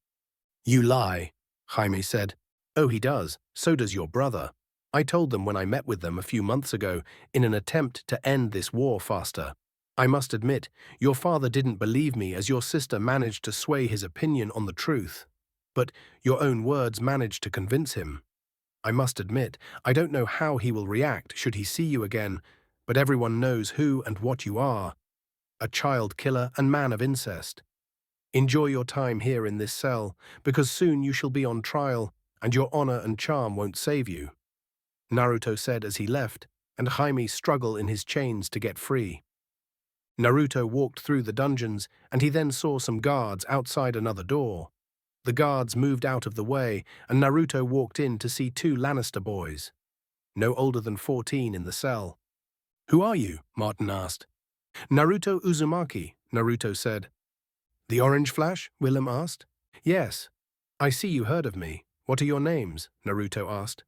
"You lie," Jaime said. "Oh, he does. So does your brother. I told them when I met with them a few months ago in an attempt to end this war faster. I must admit, your father didn't believe me as your sister managed to sway his opinion on the truth. But your own words managed to convince him. I must admit, I don't know how he will react should he see you again, but everyone knows who and what you are. A child killer and man of incest. Enjoy your time here in this cell, because soon you shall be on trial, and your honor and charm won't save you," Naruto said as he left, and Jaime struggled in his chains to get free. Naruto walked through the dungeons, and he then saw some guards outside another door. The guards moved out of the way, and Naruto walked in to see 2 Lannister boys, no older than 14, in the cell. "Who are you?" Martin asked. "Naruto Uzumaki," Naruto said. "The Orange Flash?" Willem asked. "Yes. I see you heard of me. What are your names?" Naruto asked.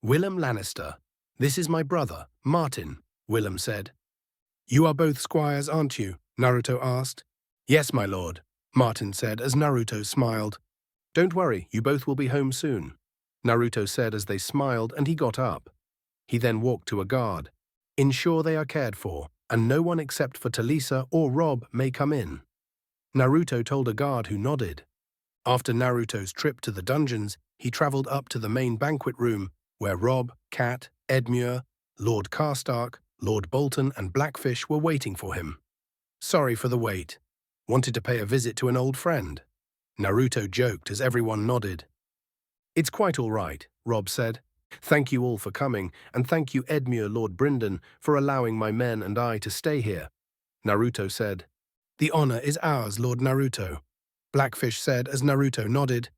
"Willem Lannister. This is my brother, Martin," Willem said. "You are both squires, aren't you?" Naruto asked. "Yes, my lord," Martin said as Naruto smiled. "Don't worry, you both will be home soon," Naruto said as they smiled, and he got up. He then walked to a guard. "Ensure they are cared for, and no one except for Talisa or Rob may come in," Naruto told a guard, who nodded. After Naruto's trip to the dungeons, he traveled up to the main banquet room, where Rob, Cat, Edmure, Lord Karstark, Lord Bolton, and Blackfish were waiting for him. "Sorry for the wait. Wanted to pay a visit to an old friend," Naruto joked as everyone nodded. "It's quite all right," Rob said. "Thank you all for coming, and thank you Edmure Lord Brynden for allowing my men and I to stay here," Naruto said. "The honor is ours, Lord Naruto," Blackfish said as Naruto nodded.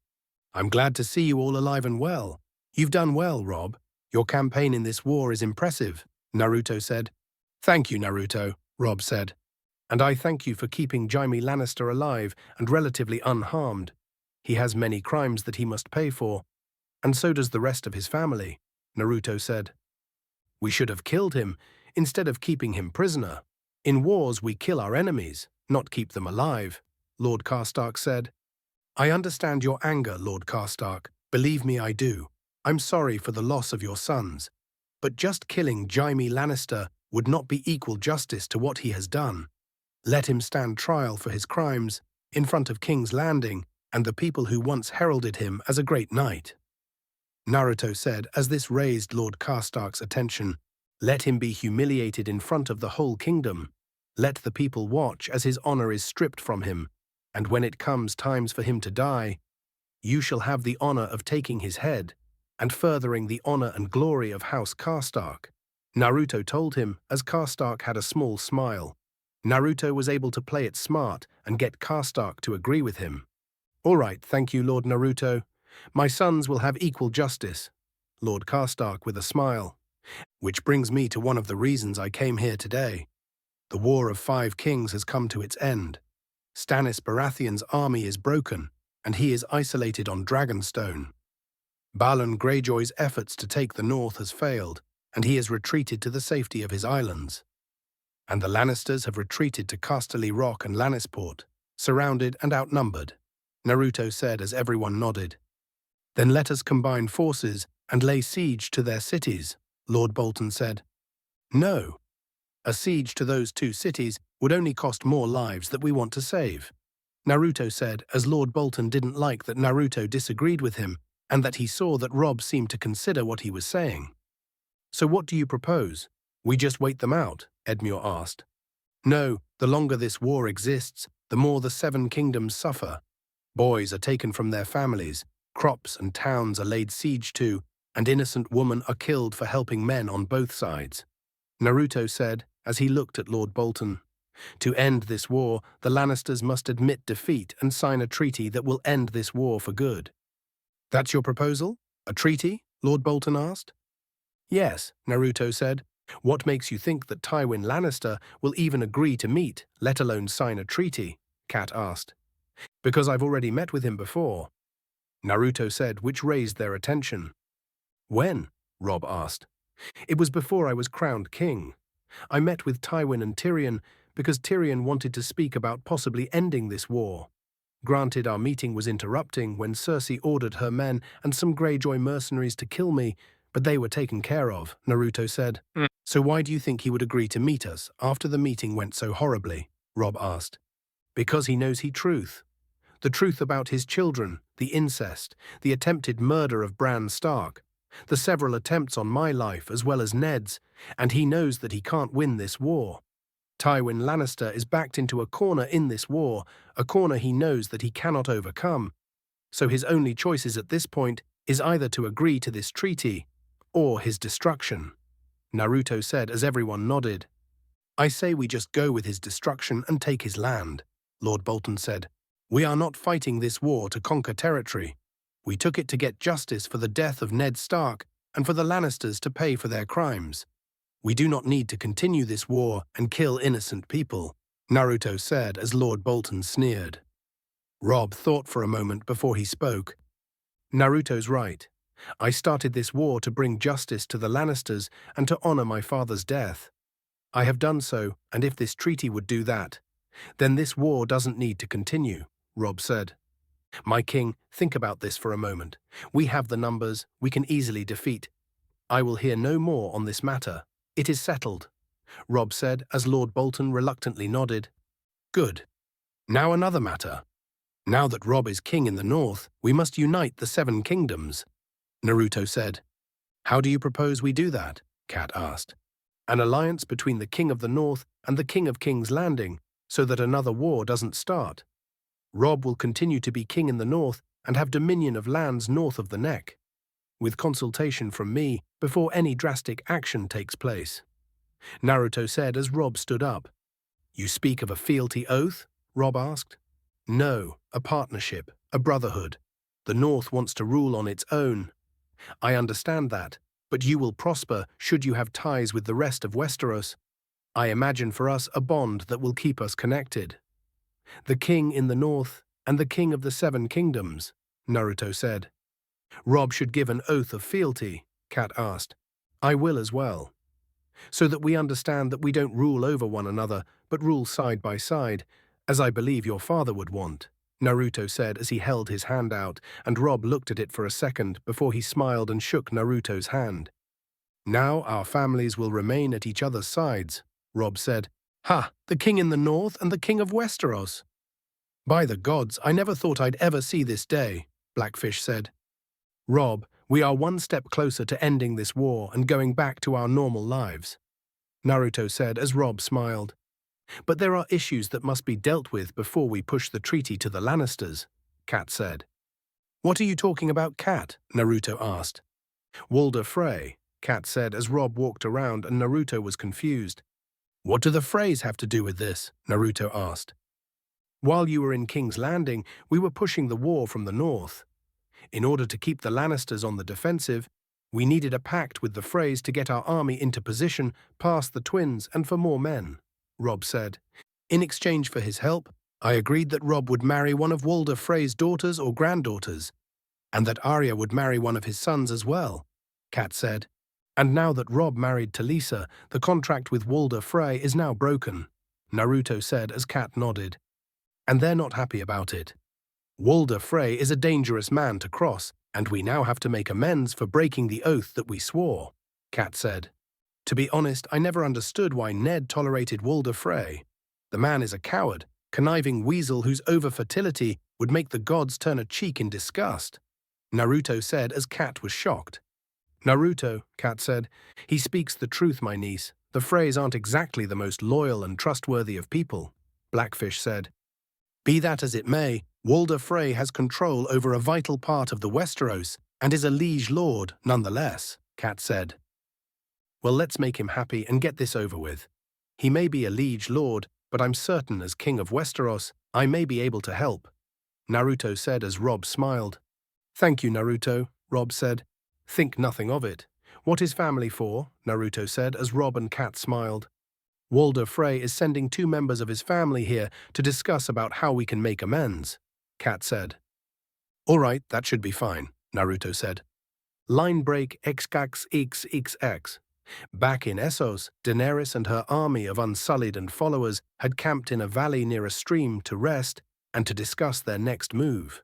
"I'm glad to see you all alive and well. You've done well, Rob. Your campaign in this war is impressive," Naruto said. "Thank you, Naruto," Rob said. And I thank you for keeping Jaime Lannister alive and relatively unharmed. He has many crimes that he must pay for, and so does the rest of his family, Naruto said. We should have killed him instead of keeping him prisoner. In wars we kill our enemies, not keep them alive, Lord Karstark said. I understand your anger, Lord Karstark. Believe me, I do. I'm sorry for the loss of your sons. But just killing Jaime Lannister would not be equal justice to what he has done. Let him stand trial for his crimes in front of King's Landing and the people who once heralded him as a great knight. Naruto said as this raised Lord Karstark's attention. Let him be humiliated in front of the whole kingdom. Let the people watch as his honor is stripped from him, and when it comes times for him to die, you shall have the honor of taking his head and furthering the honor and glory of House Karstark. Naruto told him as Karstark had a small smile. Naruto was able to play it smart and get Karstark to agree with him. All right, thank you, Lord Naruto. My sons will have equal justice, Lord Karstark with a smile. Which brings me to one of the reasons I came here today. The War of Five Kings has come to its end. Stannis Baratheon's army is broken, and he is isolated on Dragonstone. Balon Greyjoy's efforts to take the north has failed, and he has retreated to the safety of his islands. And the Lannisters have retreated to Casterly Rock and Lannisport, surrounded and outnumbered, Naruto said as everyone nodded. Then let us combine forces and lay siege to their cities, Lord Bolton said. No. A siege to those two cities would only cost more lives that we want to save, Naruto said as Lord Bolton didn't like that Naruto disagreed with him and that he saw that Rob seemed to consider what he was saying. So what do you propose? We just wait them out, Edmure asked. No, the longer this war exists, the more the Seven Kingdoms suffer. Boys are taken from their families, crops and towns are laid siege to, and innocent women are killed for helping men on both sides, Naruto said as he looked at Lord Bolton. To end this war, the Lannisters must admit defeat and sign a treaty that will end this war for good. That's your proposal? A treaty? Lord Bolton asked. Yes, Naruto said. What makes you think that Tywin Lannister will even agree to meet, let alone sign a treaty? Kat asked. Because I've already met with him before, Naruto said, which raised their attention. When? Rob asked. It was before I was crowned king. I met with Tywin and Tyrion because Tyrion wanted to speak about possibly ending this war. Granted, our meeting was interrupting when Cersei ordered her men and some Greyjoy mercenaries to kill me, but they were taken care of, Naruto said. So why do you think he would agree to meet us after the meeting went so horribly? Rob asked. Because he knows the truth. The truth about his children, the incest, the attempted murder of Bran Stark, the several attempts on my life as well as Ned's, and he knows that he can't win this war. Tywin Lannister is backed into a corner in this war, a corner he knows that he cannot overcome. So his only choices at this point is either to agree to this treaty or his destruction, Naruto said as everyone nodded. I say we just go with his destruction and take his land, Lord Bolton said. We are not fighting this war to conquer territory. We took it to get justice for the death of Ned Stark and for the Lannisters to pay for their crimes. We do not need to continue this war and kill innocent people, Naruto said as Lord Bolton sneered. Rob thought for a moment before he spoke. Naruto's right. I started this war to bring justice to the Lannisters and to honor my father's death. I have done so, and if this treaty would do that, then this war doesn't need to continue, Rob said. My king, think about this for a moment. We have the numbers, we can easily defeat. I will hear no more on this matter. It is settled, Rob said as Lord Bolton reluctantly nodded. Good. Now another matter. Now that Rob is king in the north, we must unite the Seven Kingdoms, Naruto said. How do you propose we do that? Kat asked. An alliance between the king of the north and the king of King's Landing, so that another war doesn't start. Rob will continue to be king in the north and have dominion of lands north of the neck, with consultation from me before any drastic action takes place, Naruto said as Rob stood up. You speak of a fealty oath? Rob asked. No, a partnership, a brotherhood. The north wants to rule on its own. I understand that, but you will prosper should you have ties with the rest of Westeros. I imagine for us a bond that will keep us connected. The king in the north and the king of the Seven Kingdoms, Naruto said. Rob should give an oath of fealty, Kat asked. I will as well. So that we understand that we don't rule over one another, but rule side by side, as I believe your father would want, Naruto said as he held his hand out, and Rob looked at it for a second before he smiled and shook Naruto's hand. Now our families will remain at each other's sides, Rob said. Ha, the king in the north and the king of Westeros. By the gods, I never thought I'd ever see this day, Blackfish said. Rob, we are one step closer to ending this war and going back to our normal lives, Naruto said as Rob smiled. But there are issues that must be dealt with before we push the treaty to the Lannisters, Kat said. What are you talking about, Kat? Naruto asked. Walder Frey, Kat said as Rob walked around and Naruto was confused. What do the Freys have to do with this? Naruto asked. While you were in King's Landing, we were pushing the war from the north. In order to keep the Lannisters on the defensive, we needed a pact with the Freys to get our army into position past the twins and for more men, Rob said. In exchange for his help, I agreed that Rob would marry one of Walder Frey's daughters or granddaughters, and that Arya would marry one of his sons as well, Kat said. And now that Rob married Talisa, the contract with Walder Frey is now broken, Naruto said as Kat nodded. And they're not happy about it. Walder Frey is a dangerous man to cross, and we now have to make amends for breaking the oath that we swore, Kat said. To be honest, I never understood why Ned tolerated Walder Frey. The man is a coward, conniving weasel whose over-fertility would make the gods turn a cheek in disgust, Naruto said as Kat was shocked. Naruto, Kat said, he speaks the truth, my niece. The Freys aren't exactly the most loyal and trustworthy of people, Blackfish said. Be that as it may, Walder Frey has control over a vital part of the Westeros and is a liege lord nonetheless, Kat said. Well, let's make him happy and get this over with. He may be a liege lord, but I'm certain as king of Westeros, I may be able to help, Naruto said as Rob smiled. Thank you, Naruto, Rob said. Think nothing of it. What is family for? Naruto said as Rob and Kat smiled. Walder Frey is sending 2 members of his family here to discuss about how we can make amends, Kat said. All right, that should be fine, Naruto said. Line break XXXXX. Back in Essos, Daenerys and her army of Unsullied and followers had camped in a valley near a stream to rest and to discuss their next move.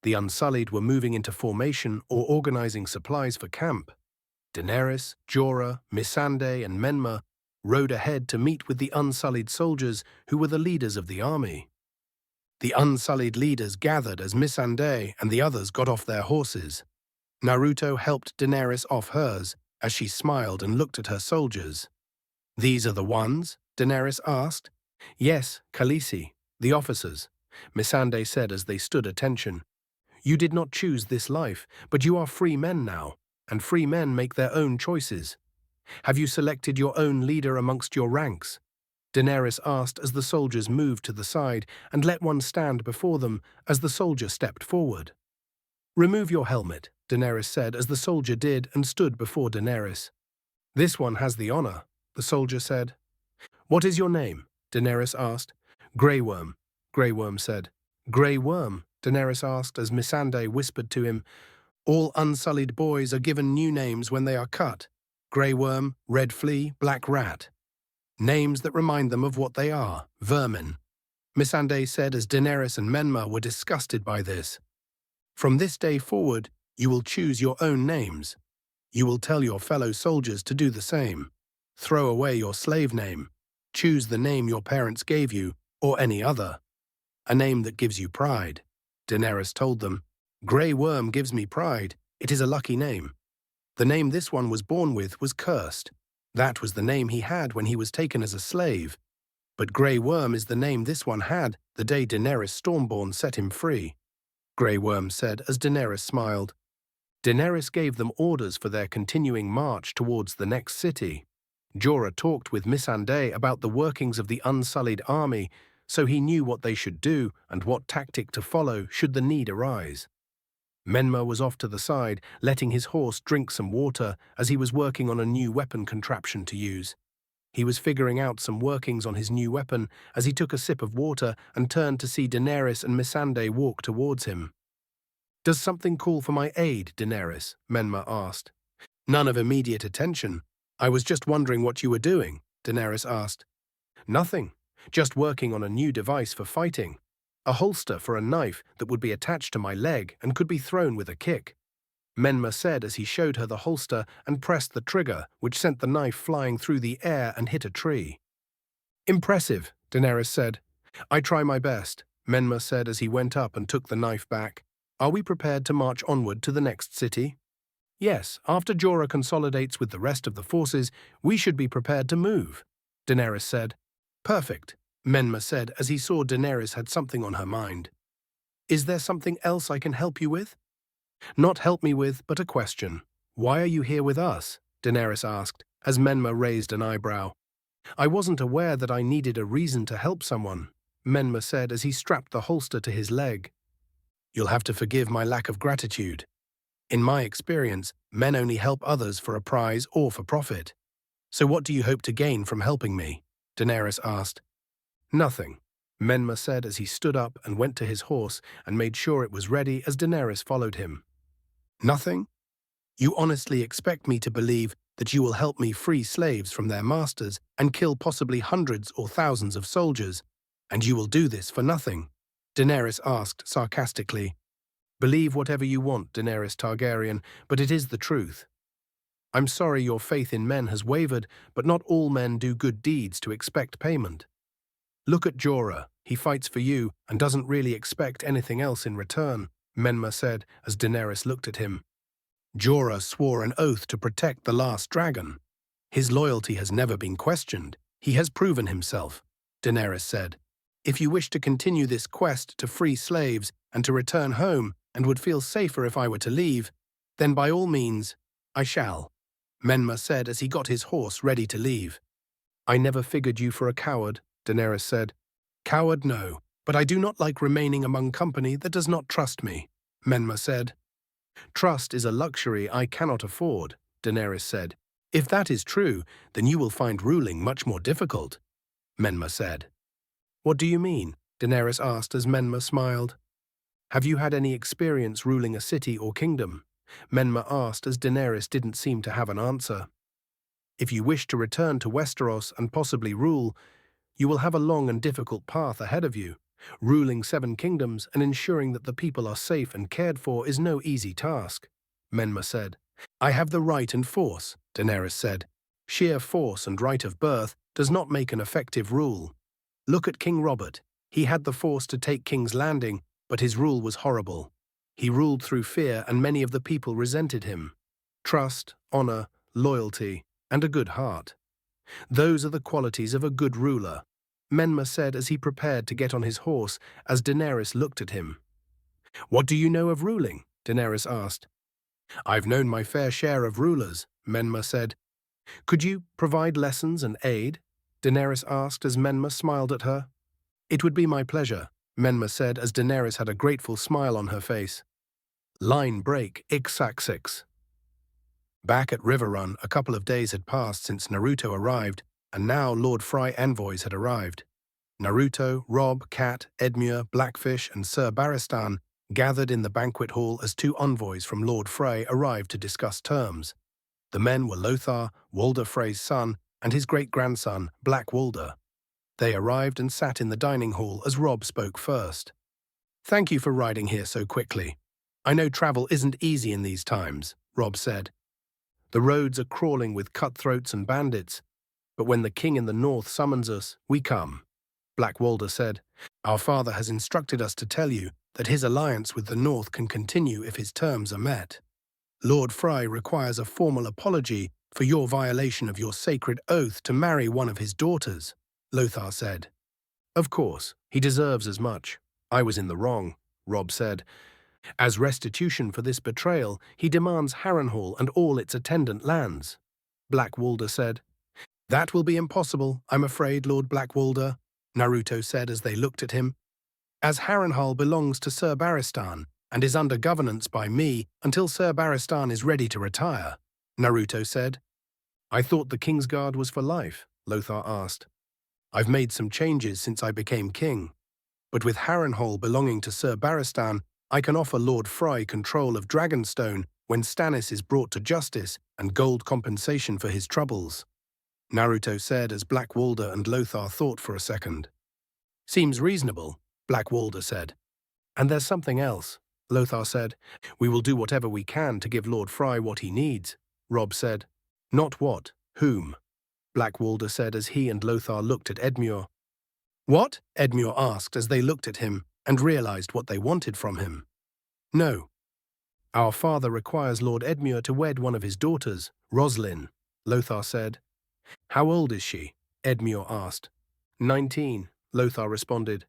The Unsullied were moving into formation or organizing supplies for camp. Daenerys, Jorah, Missandei, and Menma rode ahead to meet with the Unsullied soldiers who were the leaders of the army. The Unsullied leaders gathered as Missandei and the others got off their horses. Naruto helped Daenerys off hers as she smiled and looked at her soldiers. These are the ones? Daenerys asked. Yes, Khaleesi, the officers, Missandei said as they stood attention. You did not choose this life, but you are free men now, and free men make their own choices. Have you selected your own leader amongst your ranks? Daenerys asked as the soldiers moved to the side and let one stand before them as the soldier stepped forward. Remove your helmet, Daenerys said as the soldier did and stood before Daenerys. This one has the honor, the soldier said. What is your name? Daenerys asked. Grey Worm, Grey Worm said. Grey Worm, Daenerys asked as Missandei whispered to him. All Unsullied boys are given new names when they are cut. Grey Worm, Red Flea, Black Rat. Names that remind them of what they are, vermin. Missandei said as Daenerys and Menma were disgusted by this. From this day forward, you will choose your own names. You will tell your fellow soldiers to do the same. Throw away your slave name. Choose the name your parents gave you, or any other. A name that gives you pride. Daenerys told them. Grey Worm gives me pride. It is a lucky name. The name this one was born with was cursed. That was the name he had when he was taken as a slave. But Grey Worm is the name this one had the day Daenerys Stormborn set him free, Grey Worm said as Daenerys smiled. Daenerys gave them orders for their continuing march towards the next city. Jorah talked with Missandei about the workings of the Unsullied army, so he knew what they should do and what tactic to follow should the need arise. Menma was off to the side, letting his horse drink some water as he was working on a new weapon contraption to use. He was figuring out some workings on his new weapon as he took a sip of water and turned to see Daenerys and Missandei walk towards him. "Does something call for my aid, Daenerys?" Menma asked. "None of immediate attention. I was just wondering what you were doing," Daenerys asked. "Nothing. Just working on a new device for fighting. A holster for a knife that would be attached to my leg and could be thrown with a kick," Menma said as he showed her the holster and pressed the trigger, which sent the knife flying through the air and hit a tree. "Impressive," Daenerys said. "I try my best," Menma said as he went up and took the knife back. "Are we prepared to march onward to the next city?" "Yes, after Jorah consolidates with the rest of the forces, we should be prepared to move," Daenerys said. "Perfect," Menma said as he saw Daenerys had something on her mind. "Is there something else I can help you with?" "Not help me with, but a question. Why are you here with us?" Daenerys asked, as Menma raised an eyebrow. "I wasn't aware that I needed a reason to help someone," Menma said as he strapped the holster to his leg. "You'll have to forgive my lack of gratitude. In my experience, men only help others for a prize or for profit. So what do you hope to gain from helping me?" Daenerys asked. "Nothing," Menma said as he stood up and went to his horse and made sure it was ready as Daenerys followed him. "Nothing? You honestly expect me to believe that you will help me free slaves from their masters and kill possibly hundreds or thousands of soldiers, and you will do this for nothing?" Daenerys asked sarcastically. "Believe whatever you want, Daenerys Targaryen, but it is the truth. I'm sorry your faith in men has wavered, but not all men do good deeds to expect payment. Look at Jorah. He fights for you and doesn't really expect anything else in return," Menma said as Daenerys looked at him. "Jorah swore an oath to protect the last dragon. His loyalty has never been questioned. He has proven himself," Daenerys said. "If you wish to continue this quest to free slaves and to return home and would feel safer if I were to leave, then by all means, I shall," Menma said as he got his horse ready to leave. "I never figured you for a coward," Daenerys said. "Coward, no, but I do not like remaining among company that does not trust me," Menma said. "Trust is a luxury I cannot afford," Daenerys said. "If that is true, then you will find ruling much more difficult," Menma said. "What do you mean?" Daenerys asked as Menma smiled. "Have you had any experience ruling a city or kingdom?" Menma asked as Daenerys didn't seem to have an answer. "If you wish to return to Westeros and possibly rule, you will have a long and difficult path ahead of you. Ruling 7 kingdoms and ensuring that the people are safe and cared for is no easy task," Menma said. "I have the right and force," Daenerys said. "Sheer force and right of birth does not make an effective rule. Look at King Robert. He had the force to take King's Landing, but his rule was horrible. He ruled through fear and many of the people resented him. Trust, honor, loyalty, and a good heart. Those are the qualities of a good ruler," Menma said as he prepared to get on his horse as Daenerys looked at him. "What do you know of ruling?" Daenerys asked. "I've known my fair share of rulers," Menma said. "Could you provide lessons and aid?" Daenerys asked as Menma smiled at her. "It would be my pleasure," Menma said as Daenerys had a grateful smile on her face. Line break Ixaxix. Back at Riverrun, a couple of days had passed since Naruto arrived, and now Lord Frey envoys had arrived. Naruto, Robb, Cat, Edmure, Blackfish, and Sir Barristan gathered in the banquet hall as 2 envoys from Lord Frey arrived to discuss terms. The men were Lothar, Walder Frey's son, and his great-grandson, Black Walder. They arrived and sat in the dining hall as Robb spoke first. "Thank you for riding here so quickly. I know travel isn't easy in these times," Robb said. "The roads are crawling with cutthroats and bandits, but when the king in the north summons us, we come," Black Walder said. "Our father has instructed us to tell you that his alliance with the north can continue if his terms are met. Lord Frey requires a formal apology for your violation of your sacred oath to marry one of his daughters," Lothar said. "Of course, he deserves as much. I was in the wrong," Robb said. "As restitution for this betrayal, he demands Harrenhal and all its attendant lands," Black Walder said. "That will be impossible, I'm afraid, Lord Black Walder," Naruto said as they looked at him. "As Harrenhal belongs to Sir Barristan and is under governance by me until Sir Barristan is ready to retire," Naruto said. "I thought the Kingsguard was for life," Lothar asked. I've made some changes since I became king, but with Harrenhal belonging to Sir Barristan, I can offer Lord Frey control of Dragonstone when Stannis is brought to justice and gold compensation for his troubles. Naruto said as Blackwalder and Lothar thought for a second. Seems reasonable, Blackwalder said. And there's something else, Lothar said. We will do whatever we can to give Lord Frey what he needs, Robb said. Not what, whom? Blackwalder said as he and Lothar looked at Edmure. What? Edmure asked as they looked at him and realized what they wanted from him. No. Our father requires Lord Edmure to wed one of his daughters, Roslyn, Lothar said. How old is she? Edmure asked. 19, Lothar responded.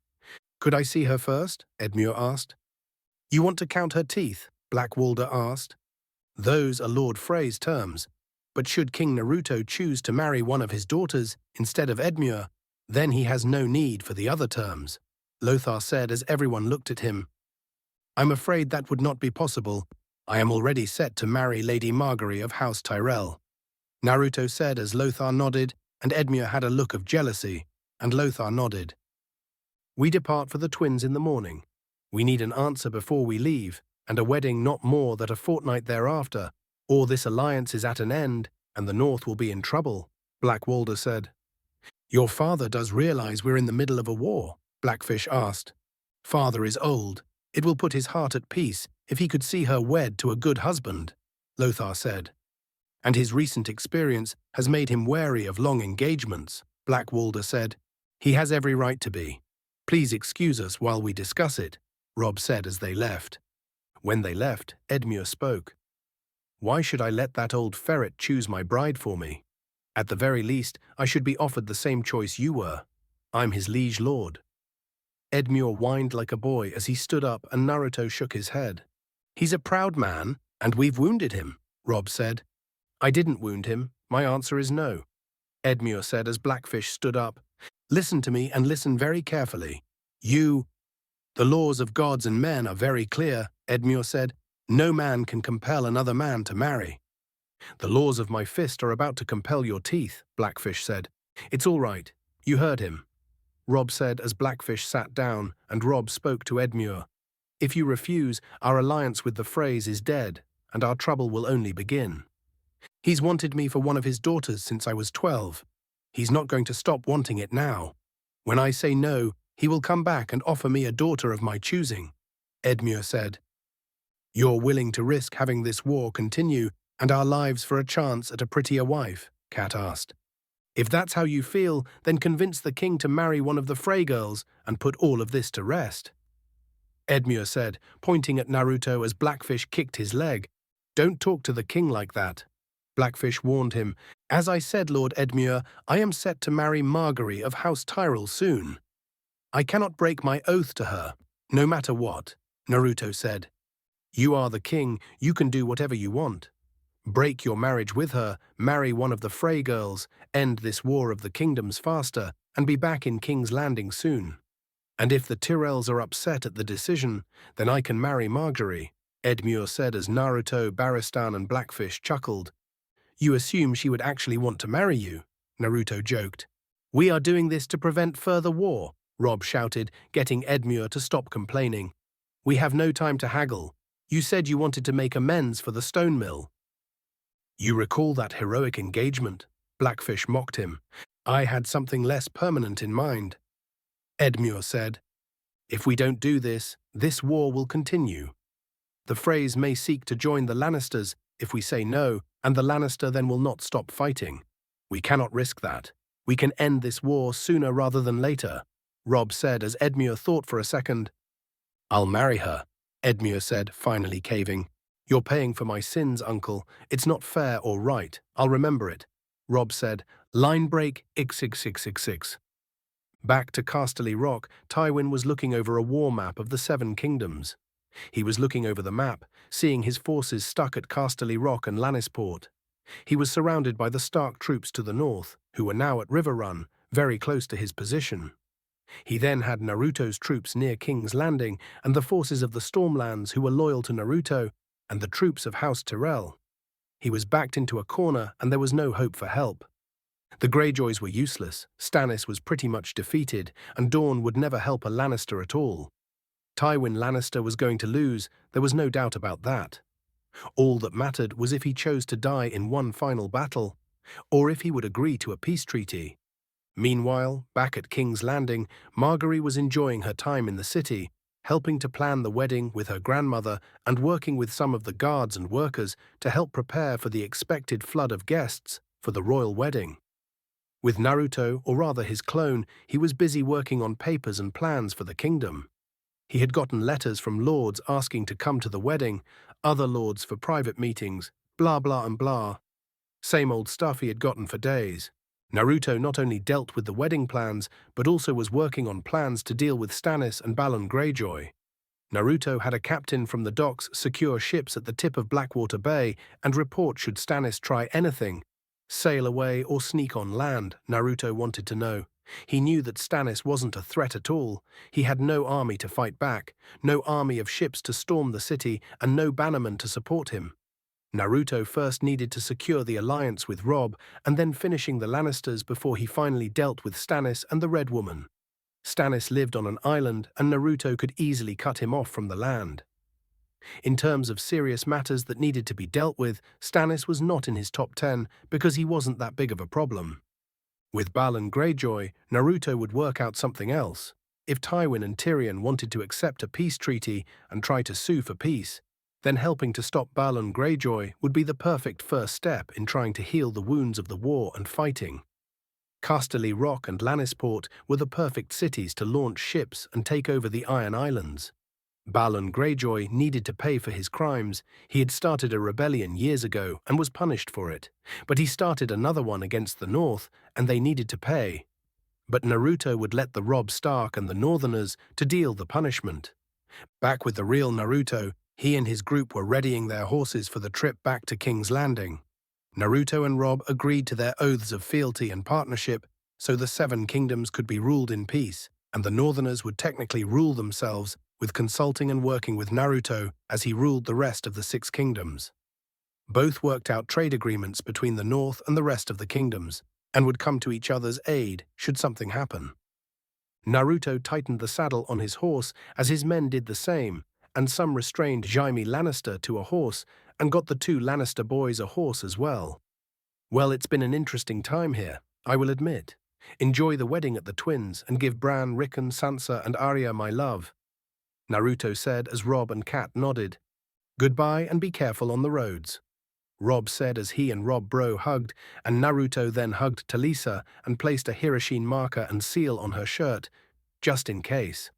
Could I see her first? Edmure asked. You want to count her teeth? Blackwalder asked. Those are Lord Frey's terms, but should King Naruto choose to marry one of his daughters instead of Edmure, then he has no need for the other terms, Lothar said as everyone looked at him. I'm afraid that would not be possible. I am already set to marry Lady Margaery of House Tyrell, Naruto said as Lothar nodded, and Edmure had a look of jealousy, and Lothar nodded. We depart for the twins in the morning. We need an answer before we leave, and a wedding not more than a fortnight thereafter, or this alliance is at an end, and the North will be in trouble, Blackwalder said. Your father does realize we're in the middle of a war, Blackfish asked. Father is old. It will put his heart at peace if he could see her wed to a good husband, Lothar said. And his recent experience has made him wary of long engagements, Blackwalder said. He has every right to be. Please excuse us while we discuss it, Robb said as they left. When they left, Edmure spoke. Why should I let that old ferret choose my bride for me? At the very least, I should be offered the same choice you were. I'm his liege lord. Edmure whined like a boy as he stood up and Naruto shook his head. He's a proud man, and we've wounded him, Robb said. I didn't wound him. My answer is no, Edmure said as Blackfish stood up. Listen to me and listen very carefully. The laws of gods and men are very clear, Edmure said. No man can compel another man to marry. The laws of my fist are about to compel your teeth, Blackfish said. It's all right. You heard him, Robb said as Blackfish sat down, and Robb spoke to Edmure. If you refuse, our alliance with the Freys is dead, and our trouble will only begin. He's wanted me for one of his daughters since I was 12. He's not going to stop wanting it now. When I say no, he will come back and offer me a daughter of my choosing, Edmure said. You're willing to risk having this war continue and our lives for a chance at a prettier wife? Cat asked. If that's how you feel, then convince the king to marry one of the Frey girls and put all of this to rest, Edmure said, pointing at Naruto as Blackfish kicked his leg. Don't talk to the king like that, Blackfish warned him. As I said, Lord Edmure, I am set to marry Margaery of House Tyrell soon. I cannot break my oath to her, no matter what, Naruto said. You are the king, you can do whatever you want. Break your marriage with her, marry one of the Frey girls, end this war of the kingdoms faster, and be back in King's Landing soon. And if the Tyrells are upset at the decision, then I can marry Margaery, Edmure said as Naruto, Barristan and Blackfish chuckled. You assume she would actually want to marry you, Naruto joked. We are doing this to prevent further war, Robb shouted, getting Edmure to stop complaining. We have no time to haggle. You said you wanted to make amends for the stone mill. You recall that heroic engagement? Blackfish mocked him. I had something less permanent in mind. Edmure said, if we don't do this, this war will continue. The Freys may seek to join the Lannisters if we say no, and the Lannister then will not stop fighting. We cannot risk that. We can end this war sooner rather than later, Robb said as Edmure thought for a second. I'll marry her, Edmure said, finally caving. You're paying for my sins, uncle. It's not fair or right. I'll remember it, Robb said. Line break, ix. Back to Casterly Rock, Tywin was looking over a war map of the Seven Kingdoms. He was looking over the map, seeing his forces stuck at Casterly Rock and Lannisport. He was surrounded by the Stark troops to the north, who were now at River Run, very close to his position. He then had Naruto's troops near King's Landing and the forces of the Stormlands who were loyal to Naruto and the troops of House Tyrell. He was backed into a corner and there was no hope for help. The Greyjoys were useless, Stannis was pretty much defeated, and Dorne would never help a Lannister at all. Tywin Lannister was going to lose, there was no doubt about that. All that mattered was if he chose to die in one final battle, or if he would agree to a peace treaty. Meanwhile, back at King's Landing, Margaery was enjoying her time in the city, helping to plan the wedding with her grandmother and working with some of the guards and workers to help prepare for the expected flood of guests for the royal wedding. With Naruto, or rather his clone, he was busy working on papers and plans for the kingdom. He had gotten letters from lords asking to come to the wedding, other lords for private meetings, blah blah and blah. Same old stuff he had gotten for days. Naruto not only dealt with the wedding plans, but also was working on plans to deal with Stannis and Balon Greyjoy. Naruto had a captain from the docks secure ships at the tip of Blackwater Bay and report should Stannis try anything. Sail away or sneak on land, Naruto wanted to know. He knew that Stannis wasn't a threat at all. He had no army to fight back, no army of ships to storm the city, and no bannermen to support him. Naruto first needed to secure the alliance with Robb and then finishing the Lannisters before he finally dealt with Stannis and the Red Woman. Stannis lived on an island and Naruto could easily cut him off from the land. In terms of serious matters that needed to be dealt with, Stannis was not in his top 10 because he wasn't that big of a problem. With Balon Greyjoy, Naruto would work out something else. If Tywin and Tyrion wanted to accept a peace treaty and try to sue for peace, then helping to stop Balon Greyjoy would be the perfect first step in trying to heal the wounds of the war and fighting. Casterly Rock and Lannisport were the perfect cities to launch ships and take over the Iron Islands. Balon Greyjoy needed to pay for his crimes. He had started a rebellion years ago and was punished for it, but he started another one against the North and they needed to pay. But Naruto would let the Robb Stark and the Northerners to deal the punishment. Back with the real Naruto, he and his group were readying their horses for the trip back to King's Landing. Naruto and Robb agreed to their oaths of fealty and partnership so the 7 kingdoms could be ruled in peace, and the Northerners would technically rule themselves with consulting and working with Naruto as he ruled the rest of the 6 kingdoms. Both worked out trade agreements between the North and the rest of the kingdoms, and would come to each other's aid should something happen. Naruto tightened the saddle on his horse as his men did the same, and some restrained Jaime Lannister to a horse and got the 2 Lannister boys a horse as well. Well, it's been an interesting time here, I will admit. Enjoy the wedding at the twins and give Bran, Rickon, Sansa and Arya my love, Naruto said as Robb and Kat nodded. Goodbye and be careful on the roads, Robb said as he and Robb Bro hugged, and Naruto then hugged Talisa and placed a Hiroshine marker and seal on her shirt, just in case.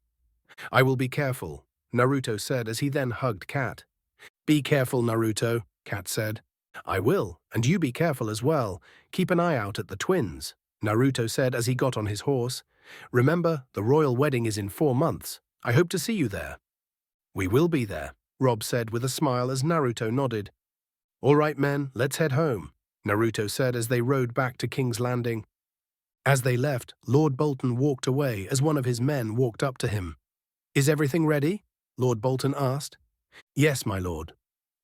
I will be careful, Naruto said as he then hugged Kat. Be careful, Naruto, Kat said. I will, and you be careful as well. Keep an eye out at the twins, Naruto said as he got on his horse. Remember, the royal wedding is in 4 months. I hope to see you there. We will be there, Robb said with a smile as Naruto nodded. All right, men, let's head home, Naruto said as they rode back to King's Landing. As they left, Lord Bolton walked away as one of his men walked up to him. Is everything ready? Lord Bolton asked. Yes, my lord.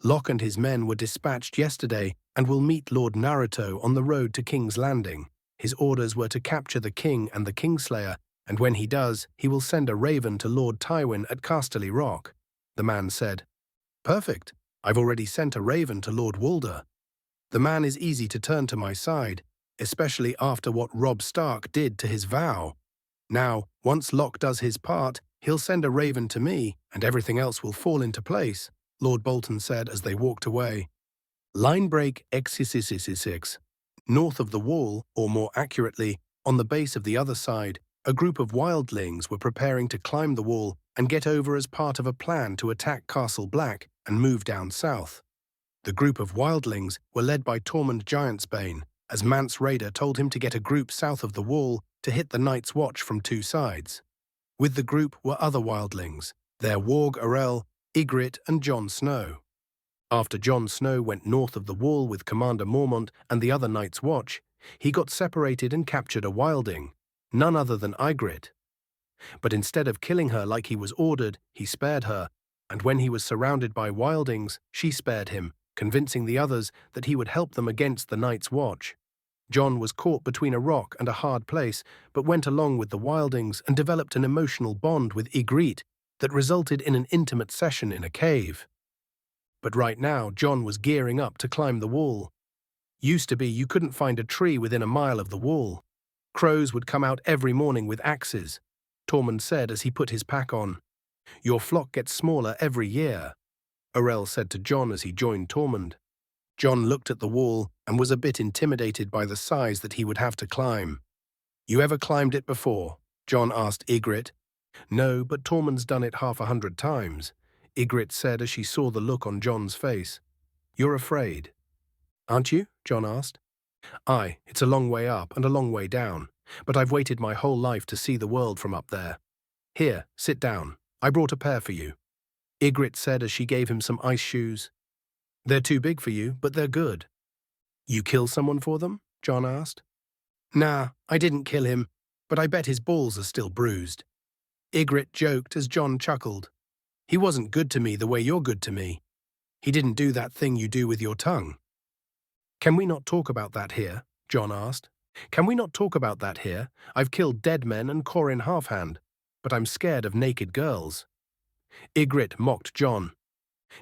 Locke and his men were dispatched yesterday and will meet Lord Naruto on the road to King's Landing. His orders were to capture the king and the Kingslayer, and when he does, he will send a raven to Lord Tywin at Casterly Rock, the man said. Perfect. I've already sent a raven to Lord Walder. The man is easy to turn to my side, especially after what Robb Stark did to his vow. Now, once Locke does his part, he'll send a raven to me, and everything else will fall into place, Lord Bolton said as they walked away. Line break X666. North of the wall, or more accurately, on the base of the other side, a group of wildlings were preparing to climb the wall and get over as part of a plan to attack Castle Black and move down south. The group of wildlings were led by Tormund Giantsbane, as Mance Rayder told him to get a group south of the wall to hit the Night's Watch from 2 sides. With the group were other wildlings, their Warg Orell, Ygritte and Jon Snow. After Jon Snow went north of the wall with Commander Mormont and the other Night's Watch, he got separated and captured a wilding, none other than Ygritte. But instead of killing her like he was ordered, he spared her, and when he was surrounded by wildings, she spared him, convincing the others that he would help them against the Night's Watch. Jon was caught between a rock and a hard place, but went along with the wildings and developed an emotional bond with Ygritte that resulted in an intimate session in a cave. But right now, Jon was gearing up to climb the wall. Used to be you couldn't find a tree within a mile of the wall. Crows would come out every morning with axes, Tormund said as he put his pack on. Your flock gets smaller every year, Orell said to Jon as he joined Tormund. Jon looked at the wall and was a bit intimidated by the size that he would have to climb. You ever climbed it before? Jon asked Ygritte. No, but Tormund's done it half 100 times, Ygritte said as she saw the look on Jon's face. You're afraid. Aren't you? Jon asked. Aye, it's a long way up and a long way down, but I've waited my whole life to see the world from up there. Here, sit down. I brought a pair for you, Ygritte said as she gave him some ice shoes. They're too big for you, but they're good. You kill someone for them? Jon asked. Nah, I didn't kill him, but I bet his balls are still bruised. Ygritte joked as Jon chuckled. He wasn't good to me the way you're good to me. He didn't do that thing you do with your tongue. Can we not talk about that here? Jon asked. Can we not talk about that here? I've killed dead men and Corin Halfhand, but I'm scared of naked girls. Ygritte mocked Jon.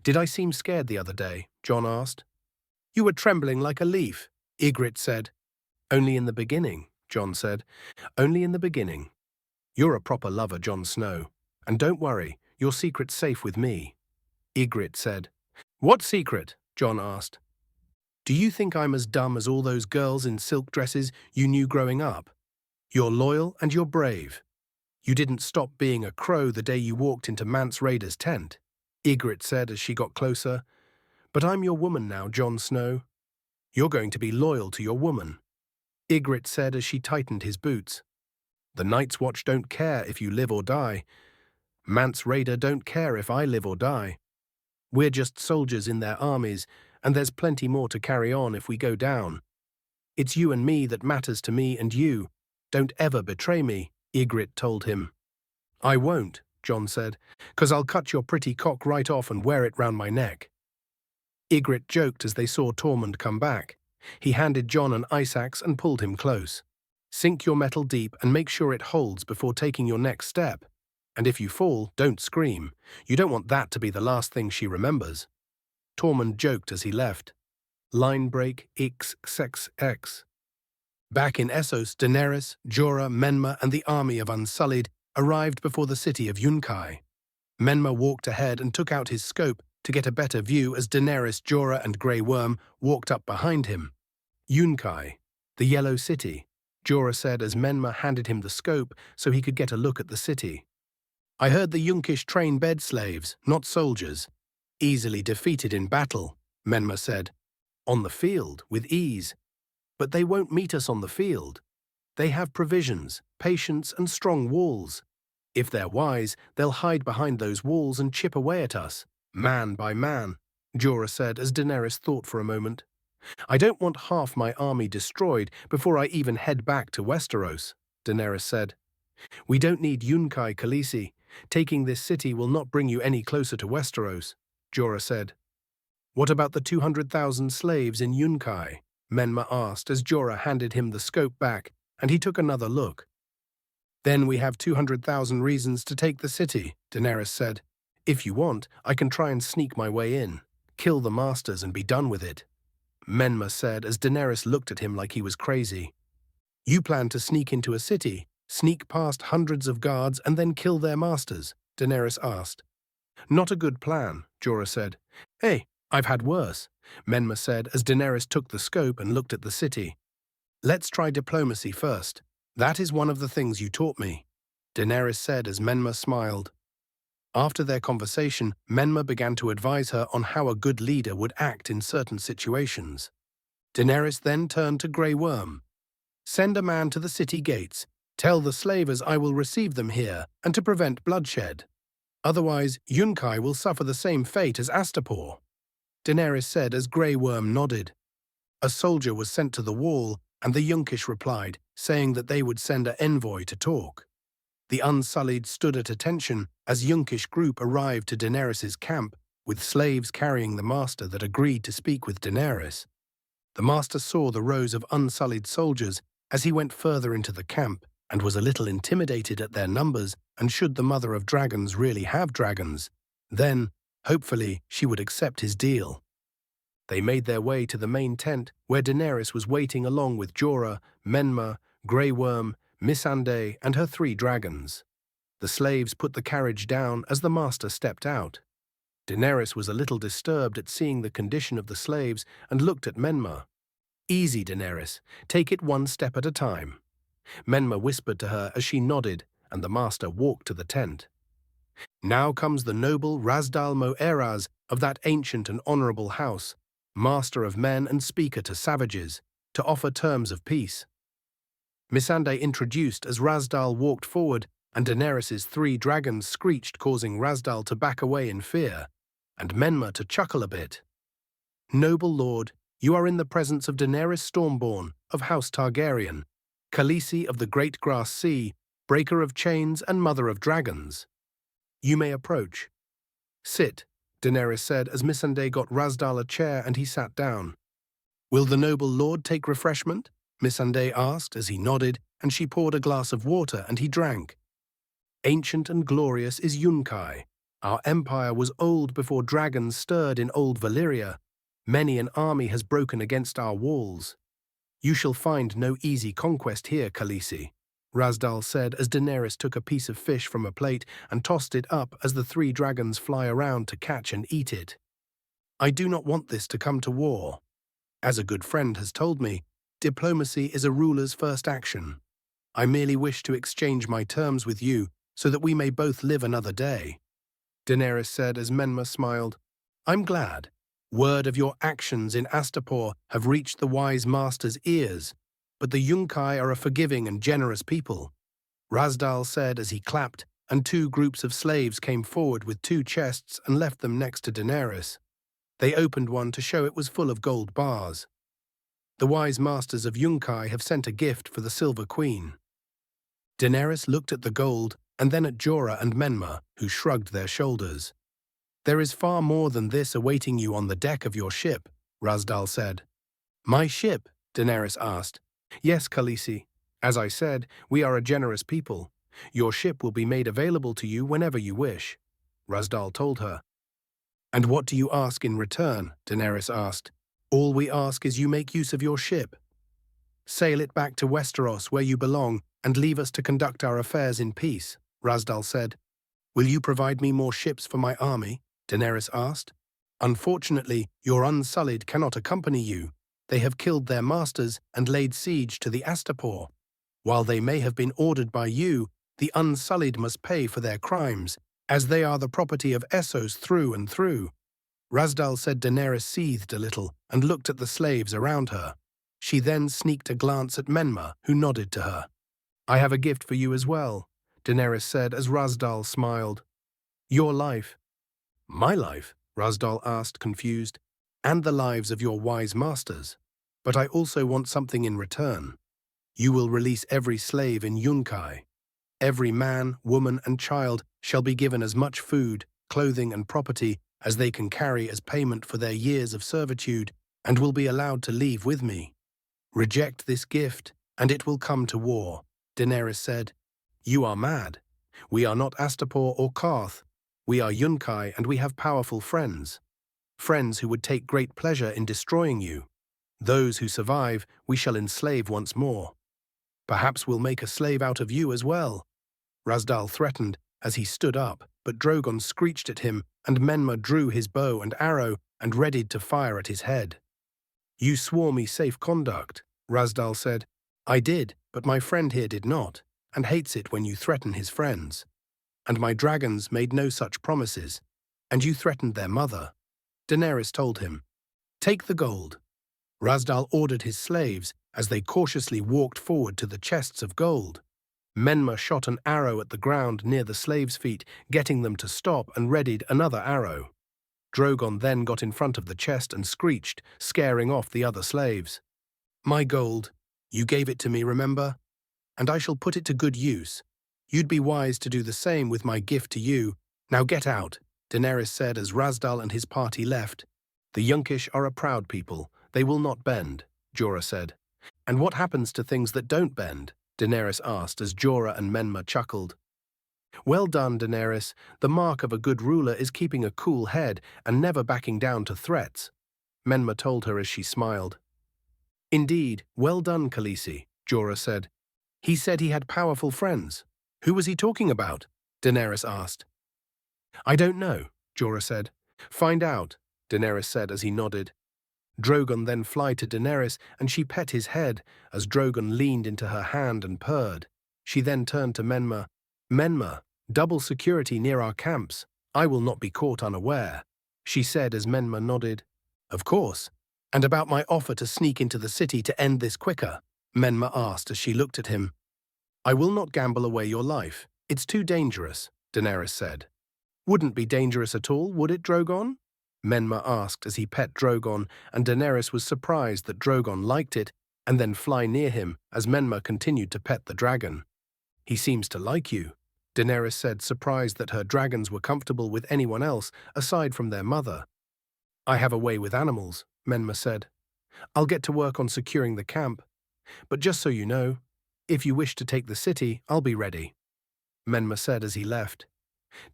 Did I seem scared the other day? Jon asked. You were trembling like a leaf, Ygritte said. Only in the beginning, Jon said. Only in the beginning. You're a proper lover, Jon Snow. And don't worry, your secret's safe with me, Ygritte said. What secret? Jon asked. Do you think I'm as dumb as all those girls in silk dresses you knew growing up? You're loyal and you're brave. You didn't stop being a crow the day you walked into Mance Rayder's tent, Ygritte said as she got closer. But I'm your woman now, Jon Snow. You're going to be loyal to your woman, Ygritte said as she tightened his boots. The Night's Watch don't care if you live or die. Mance Rayder don't care if I live or die. We're just soldiers in their armies, and there's plenty more to carry on if we go down. It's you and me that matters to me and you. Don't ever betray me, Ygritte told him. I won't, Jon said, 'cause I'll cut your pretty cock right off and wear it round my neck. Ygritte joked as they saw Tormund come back. He handed Jon an ice axe and pulled him close. Sink your metal deep and make sure it holds before taking your next step. And if you fall, don't scream. You don't want that to be the last thing she remembers. Tormund joked as he left. Line break XXX. Back in Essos, Daenerys, Jorah, Menma, and the army of Unsullied arrived before the city of Yunkai. Menma walked ahead and took out his scope to get a better view as Daenerys, Jorah, and Grey Worm walked up behind him. Yunkai, the Yellow City, Jorah said as Menma handed him the scope so he could get a look at the city. I heard the Yunkish train bed slaves, not soldiers. Easily defeated in battle, Menma said. On the field, with ease. But they won't meet us on the field. They have provisions, patience, and strong walls. If they're wise, they'll hide behind those walls and chip away at us, man by man, Jorah said as Daenerys thought for a moment. I don't want half my army destroyed before I even head back to Westeros, Daenerys said. We don't need Yunkai Khaleesi. Taking this city will not bring you any closer to Westeros, Jorah said. What about the 200,000 slaves in Yunkai? Menma asked as Jorah handed him the scope back, and he took another look. Then we have 200,000 reasons to take the city, Daenerys said. If you want, I can try and sneak my way in, kill the masters and be done with it, Menma said as Daenerys looked at him like he was crazy. You plan to sneak into a city, sneak past hundreds of guards and then kill their masters, Daenerys asked. Not a good plan, Jorah said. Hey, I've had worse, Menma said as Daenerys took the scope and looked at the city. Let's try diplomacy first. That is one of the things you taught me, Daenerys said as Menma smiled. After their conversation, Menma began to advise her on how a good leader would act in certain situations. Daenerys then turned to Grey Worm. Send a man to the city gates. Tell the slavers I will receive them here and to prevent bloodshed. Otherwise, Yunkai will suffer the same fate as Astapor, Daenerys said as Grey Worm nodded. A soldier was sent to the wall, and the Yunkish replied, saying that they would send an envoy to talk. The Unsullied stood at attention as Yunkish group arrived to Daenerys's camp, with slaves carrying the master that agreed to speak with Daenerys. The master saw the rows of unsullied soldiers as he went further into the camp and was a little intimidated at their numbers, and should the mother of dragons really have dragons, then, hopefully, she would accept his deal. They made their way to the main tent where Daenerys was waiting along with Jorah, Menma, Grey Worm, Missandei, and her 3 dragons. The slaves put the carriage down as the master stepped out. Daenerys was a little disturbed at seeing the condition of the slaves and looked at Menma. "Easy, Daenerys. Take it one step at a time." Menma whispered to her as she nodded, and the master walked to the tent. "Now comes the noble Rasdal Moeraz of that ancient and honorable house, master of men and speaker to savages, to offer terms of peace." Missandei introduced as Rasdal walked forward, and Daenerys' 3 dragons screeched, causing Rasdal to back away in fear, and Menma to chuckle a bit. "Noble lord, you are in the presence of Daenerys Stormborn of House Targaryen, Khaleesi of the Great Grass Sea, breaker of chains and mother of dragons. You may approach." "Sit," Daenerys said as Missandei got Rasdal a chair and he sat down. "Will the noble lord take refreshment?" Missandei asked as he nodded, and she poured a glass of water and he drank. "Ancient and glorious is Yunkai. Our empire was old before dragons stirred in old Valyria. Many an army has broken against our walls. You shall find no easy conquest here, Khaleesi," Rasdal said as Daenerys took a piece of fish from a plate and tossed it up as the 3 dragons fly around to catch and eat it. "I do not want this to come to war. As a good friend has told me, diplomacy is a ruler's first action. I merely wish to exchange my terms with you so that we may both live another day," Daenerys said as Menma smiled. "I'm glad. Word of your actions in Astapor have reached the wise master's ears, but the Yunkai are a forgiving and generous people," Rasdal said as he clapped, and 2 groups of slaves came forward with 2 chests and left them next to Daenerys. They opened one to show it was full of gold bars. "The wise masters of Yunkai have sent a gift for the Silver Queen." Daenerys looked at the gold and then at Jorah and Menma, who shrugged their shoulders. "There is far more than this awaiting you on the deck of your ship," Rasdal said. "My ship?" Daenerys asked. "Yes, Khaleesi. As I said, we are a generous people. Your ship will be made available to you whenever you wish," Rasdal told her. "And what do you ask in return?" Daenerys asked. "All we ask is you make use of your ship. Sail it back to Westeros where you belong and leave us to conduct our affairs in peace," Rasdal said. "Will you provide me more ships for my army?" Daenerys asked. "Unfortunately, your Unsullied cannot accompany you. They have killed their masters and laid siege to the Astapor. While they may have been ordered by you, the Unsullied must pay for their crimes, as they are the property of Essos through and through." Rasdal said. Daenerys seethed a little and looked at the slaves around her. She then sneaked a glance at Menma, who nodded to her. "I have a gift for you as well," Daenerys said as Rasdal smiled. "Your life." "My life?" Rasdal asked, confused. "And the lives of your wise masters. But I also want something in return. You will release every slave in Yunkai. Every man, woman, and child shall be given as much food, clothing, and property as they can carry as payment for their years of servitude, and will be allowed to leave with me. Reject this gift, and it will come to war," Daenerys said. "You are mad. We are not Astapor or Karth. We are Yunkai, and we have powerful friends. Friends who would take great pleasure in destroying you. Those who survive, we shall enslave once more. Perhaps we'll make a slave out of you as well," Rasdal threatened as he stood up, but Drogon screeched at him, and Menma drew his bow and arrow and readied to fire at his head. "You swore me safe conduct," Rasdal said. "I did, but my friend here did not, and hates it when you threaten his friends. And my dragons made no such promises, and you threatened their mother." Daenerys told him. "Take the gold." Rasdal ordered his slaves as they cautiously walked forward to the chests of gold. Menma shot an arrow at the ground near the slaves' feet, getting them to stop, and readied another arrow. Drogon then got in front of the chest and screeched, scaring off the other slaves. "My gold. You gave it to me, remember? And I shall put it to good use. You'd be wise to do the same with my gift to you. Now get out," Daenerys said as Rasdal and his party left. "The Yunkish are a proud people. They will not bend, Jorah said. And what happens to things that don't bend? Daenerys asked as Jorah and Menma chuckled. Well done, Daenerys. The mark of a good ruler is keeping a cool head and never backing down to threats, Menma told her as she smiled. Indeed, well done, Khaleesi, Jorah said. He said he had powerful friends. Who was he talking about? Daenerys asked. I don't know, Jorah said. Find out, Daenerys said as he nodded. Drogon then flew to Daenerys and she pet his head as Drogon leaned into her hand and purred. She then turned to Menma. Menma, double security near our camps. I will not be caught unaware, she said as Menma nodded. Of course. And about my offer to sneak into the city to end this quicker? Menma asked as she looked at him. I will not gamble away your life. It's too dangerous, Daenerys said. Wouldn't be dangerous at all, would it, Drogon? Menma asked as he pet Drogon, and Daenerys was surprised that Drogon liked it and then fly near him as Menma continued to pet the dragon. He seems to like you, Daenerys said, surprised that her dragons were comfortable with anyone else aside from their mother. I have a way with animals, Menma said. I'll get to work on securing the camp. But just so you know, if you wish to take the city, I'll be ready, Menma said as he left.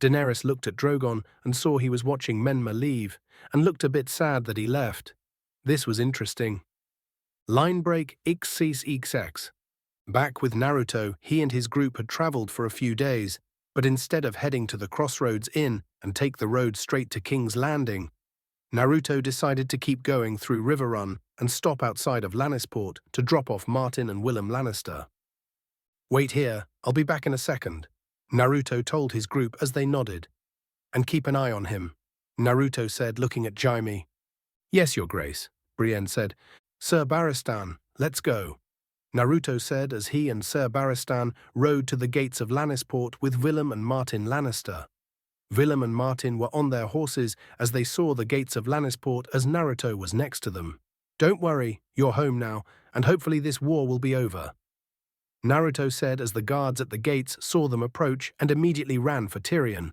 Daenerys looked at Drogon and saw he was watching Menma leave, and looked a bit sad that he left. This was interesting. Line break xxx. Back with Naruto, he and his group had traveled for a few days, but instead of heading to the Crossroads Inn and take the road straight to King's Landing, Naruto decided to keep going through River Run and stop outside of Lannisport to drop off Martin and Willem Lannister. Wait here, I'll be back in a second, Naruto told his group as they nodded. And keep an eye on him, Naruto said, looking at Jaime. Yes, Your Grace, Brienne said. Sir Barristan, let's go, Naruto said as he and Sir Barristan rode to the gates of Lannisport with Willem and Martin Lannister. Willem and Martin were on their horses as they saw the gates of Lannisport as Naruto was next to them. Don't worry, you're home now, and hopefully this war will be over, Naruto said as the guards at the gates saw them approach and immediately ran for Tyrion.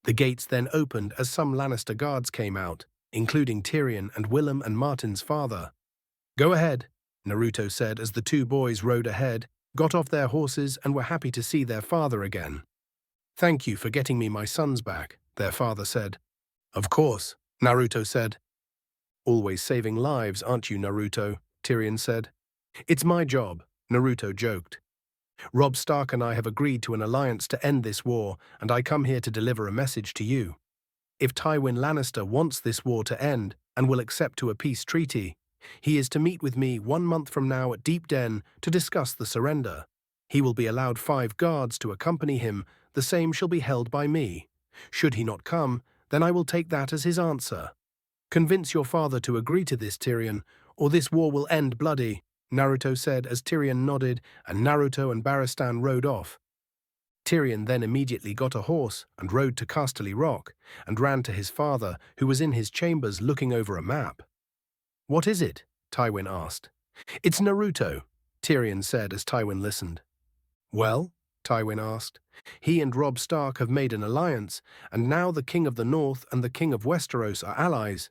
The gates then opened as some Lannister guards came out, including Tyrion and Willem and Martin's father. Go ahead, Naruto said as the two boys rode ahead, got off their horses and were happy to see their father again. Thank you for getting me my sons back, their father said. Of course, Naruto said. Always saving lives, aren't you, Naruto? Tyrion said. It's my job, Naruto joked. Robb Stark and I have agreed to an alliance to end this war, and I come here to deliver a message to you. If Tywin Lannister wants this war to end and will accept to a peace treaty, he is to meet with me 1 month from now at Deep Den to discuss the surrender. He will be allowed 5 guards to accompany him, the same shall be held by me. Should he not come, then I will take that as his answer. Convince your father to agree to this, Tyrion, or this war will end bloody, Naruto said as Tyrion nodded and Naruto and Barristan rode off. Tyrion then immediately got a horse and rode to Casterly Rock and ran to his father, who was in his chambers looking over a map. What is it? Tywin asked. It's Naruto, Tyrion said as Tywin listened. Well? Tywin asked. He and Robb Stark have made an alliance, and now the King of the North and the King of Westeros are allies.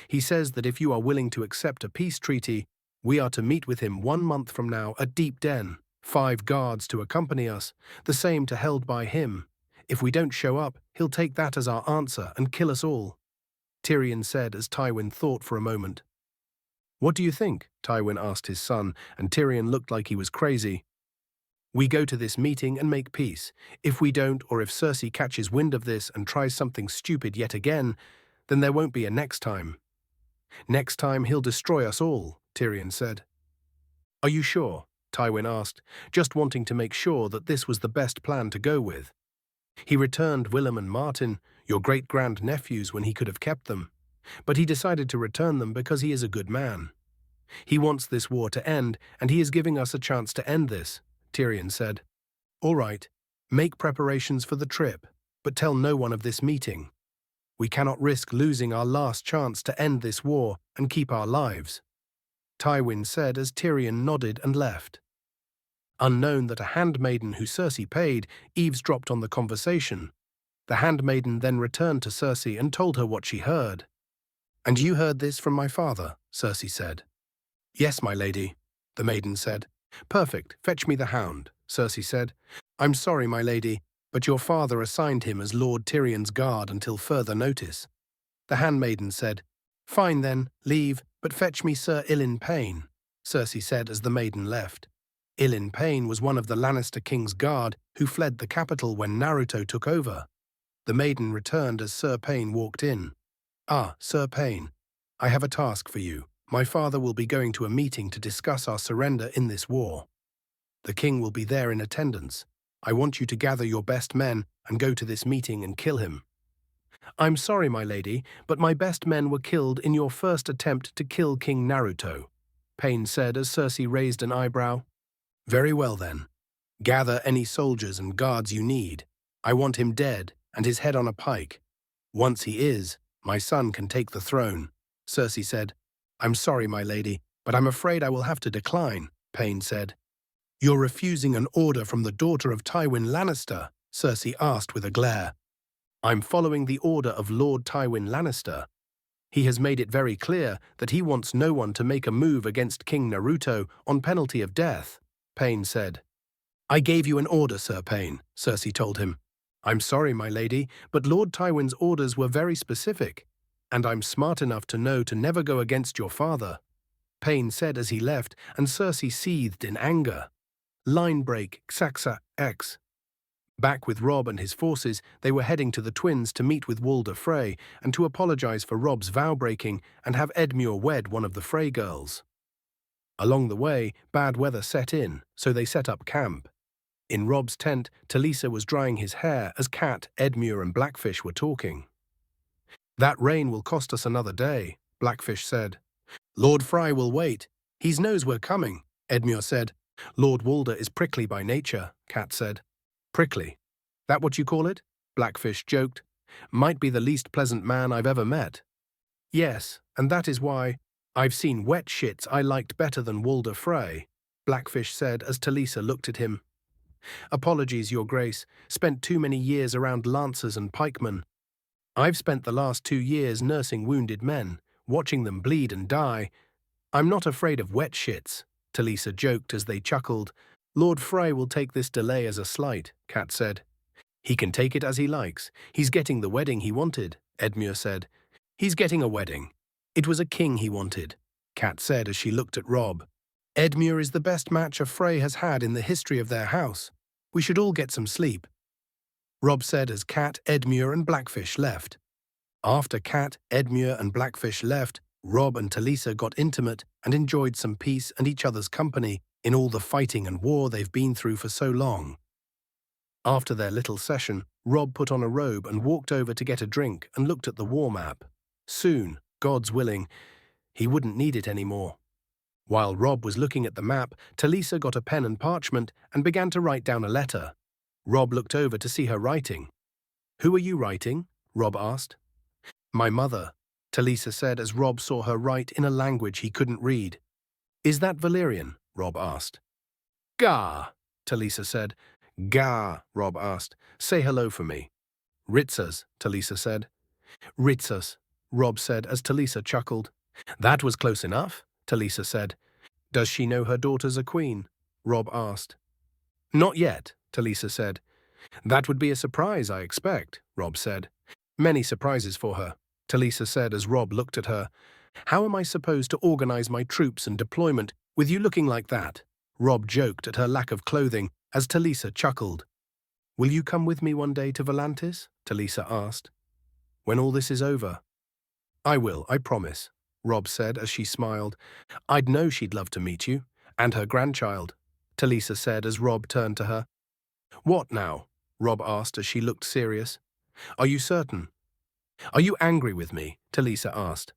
He says that if you are willing to accept a peace treaty, we are to meet with him 1 month from now at Deep Den, 5 guards to accompany us, the same to held by him. If we don't show up, he'll take that as our answer and kill us all, Tyrion said as Tywin thought for a moment. What do you think? Tywin asked his son, and Tyrion looked like he was crazy. We go to this meeting and make peace. If we don't, or if Cersei catches wind of this and tries something stupid yet again, then there won't be a next time. Next time he'll destroy us all, Tyrion said. Are you sure? Tywin asked, just wanting to make sure that this was the best plan to go with. He returned Willem and Martin, your great-grand-nephews, when he could have kept them, but he decided to return them because he is a good man. He wants this war to end, and he is giving us a chance to end this, Tyrion said. All right, make preparations for the trip, but tell no one of this meeting. We cannot risk losing our last chance to end this war and keep our lives, Tywin said as Tyrion nodded and left. Unknown that a handmaiden who Cersei paid eavesdropped on the conversation, the handmaiden then returned to Cersei and told her what she heard. "And you heard this from my father," Cersei said. "Yes, my lady," the maiden said. "Perfect, fetch me the hound," Cersei said. "I'm sorry, my lady, but your father assigned him as Lord Tyrion's guard until further notice." The handmaiden said, "Fine then, leave, but fetch me Sir Ilyn Payne," Cersei said as the maiden left. Ilyn Payne was one of the Lannister king's guard who fled the capital when Naruto took over. The maiden returned as Sir Payne walked in. "Ah, Sir Payne, I have a task for you. My father will be going to a meeting to discuss our surrender in this war. The king will be there in attendance. I want you to gather your best men and go to this meeting and kill him." "I'm sorry, my lady, but my best men were killed in your first attempt to kill King Naruto," Payne said as Cersei raised an eyebrow. "Very well then. Gather any soldiers and guards you need. I want him dead and his head on a pike. Once he is, my son can take the throne," Cersei said. "I'm sorry, my lady, but I'm afraid I will have to decline," Payne said. "You're refusing an order from the daughter of Tywin Lannister?" Cersei asked with a glare. "I'm following the order of Lord Tywin Lannister. He has made it very clear that he wants no one to make a move against King Naruto on penalty of death," Payne said. "I gave you an order, Sir Payne," Cersei told him. "I'm sorry, my lady, but Lord Tywin's orders were very specific, and I'm smart enough to know to never go against your father," Payne said as he left, and Cersei seethed in anger. Line break, Xaxa X. Back with Robb and his forces, they were heading to the Twins to meet with Walder Frey and to apologize for Robb's vow-breaking and have Edmure wed one of the Frey girls. Along the way, bad weather set in, so they set up camp. In Robb's tent, Talisa was drying his hair as Cat, Edmure and Blackfish were talking. "That rain will cost us another day," Blackfish said. "Lord Frey will wait. He knows we're coming," Edmure said. "Lord Walder is prickly by nature," Cat said. "Prickly? That what you call it?" Blackfish joked. "Might be the least pleasant man I've ever met." "Yes, and that is why I've seen wet shits I liked better than Walder Frey," Blackfish said as Talisa looked at him. "Apologies, Your Grace. Spent too many years around lancers and pikemen. I've spent the last 2 years nursing wounded men, watching them bleed and die. I'm not afraid of wet shits," Talisa joked as they chuckled. "Lord Frey will take this delay as a slight," Cat said. "He can take it as he likes. He's getting the wedding he wanted," Edmure said. "He's getting a wedding. It was a king he wanted," Cat said as she looked at Robb. "Edmure is the best match a Frey has had in the history of their house. We should all get some sleep," Robb said as Cat, Edmure and Blackfish left. After Cat, Edmure and Blackfish left, Robb and Talisa got intimate and enjoyed some peace and each other's company in all the fighting and war they've been through for so long. After their little session, Robb put on a robe and walked over to get a drink and looked at the war map. Soon, God's willing, he wouldn't need it anymore. While Robb was looking at the map, Talisa got a pen and parchment and began to write down a letter. Robb looked over to see her writing. "Who are you writing?" Robb asked. "My mother," Talisa said as Robb saw her write in a language he couldn't read. "Is that Valyrian?" Robb asked. "Gah," Talisa said. "Gah," Robb asked. "Say hello for me." "Ritzas," Talisa said. "Ritzas," Robb said as Talisa chuckled. "That was close enough," Talisa said. "Does she know her daughter's a queen?" Robb asked. "Not yet," Talisa said. "That would be a surprise, I expect," Robb said. "Many surprises for her," Talisa said as Robb looked at her. "How am I supposed to organize my troops and deployment with you looking like that?" Robb joked at her lack of clothing as Talisa chuckled. "Will you come with me one day to Volantis?" Talisa asked. "When all this is over?" "I will, I promise," Robb said as she smiled. "I'd know she'd love to meet you, and her grandchild," Talisa said as Robb turned to her. "What now?" Robb asked as she looked serious. "Are you certain?" "Are you angry with me?" Talisa asked.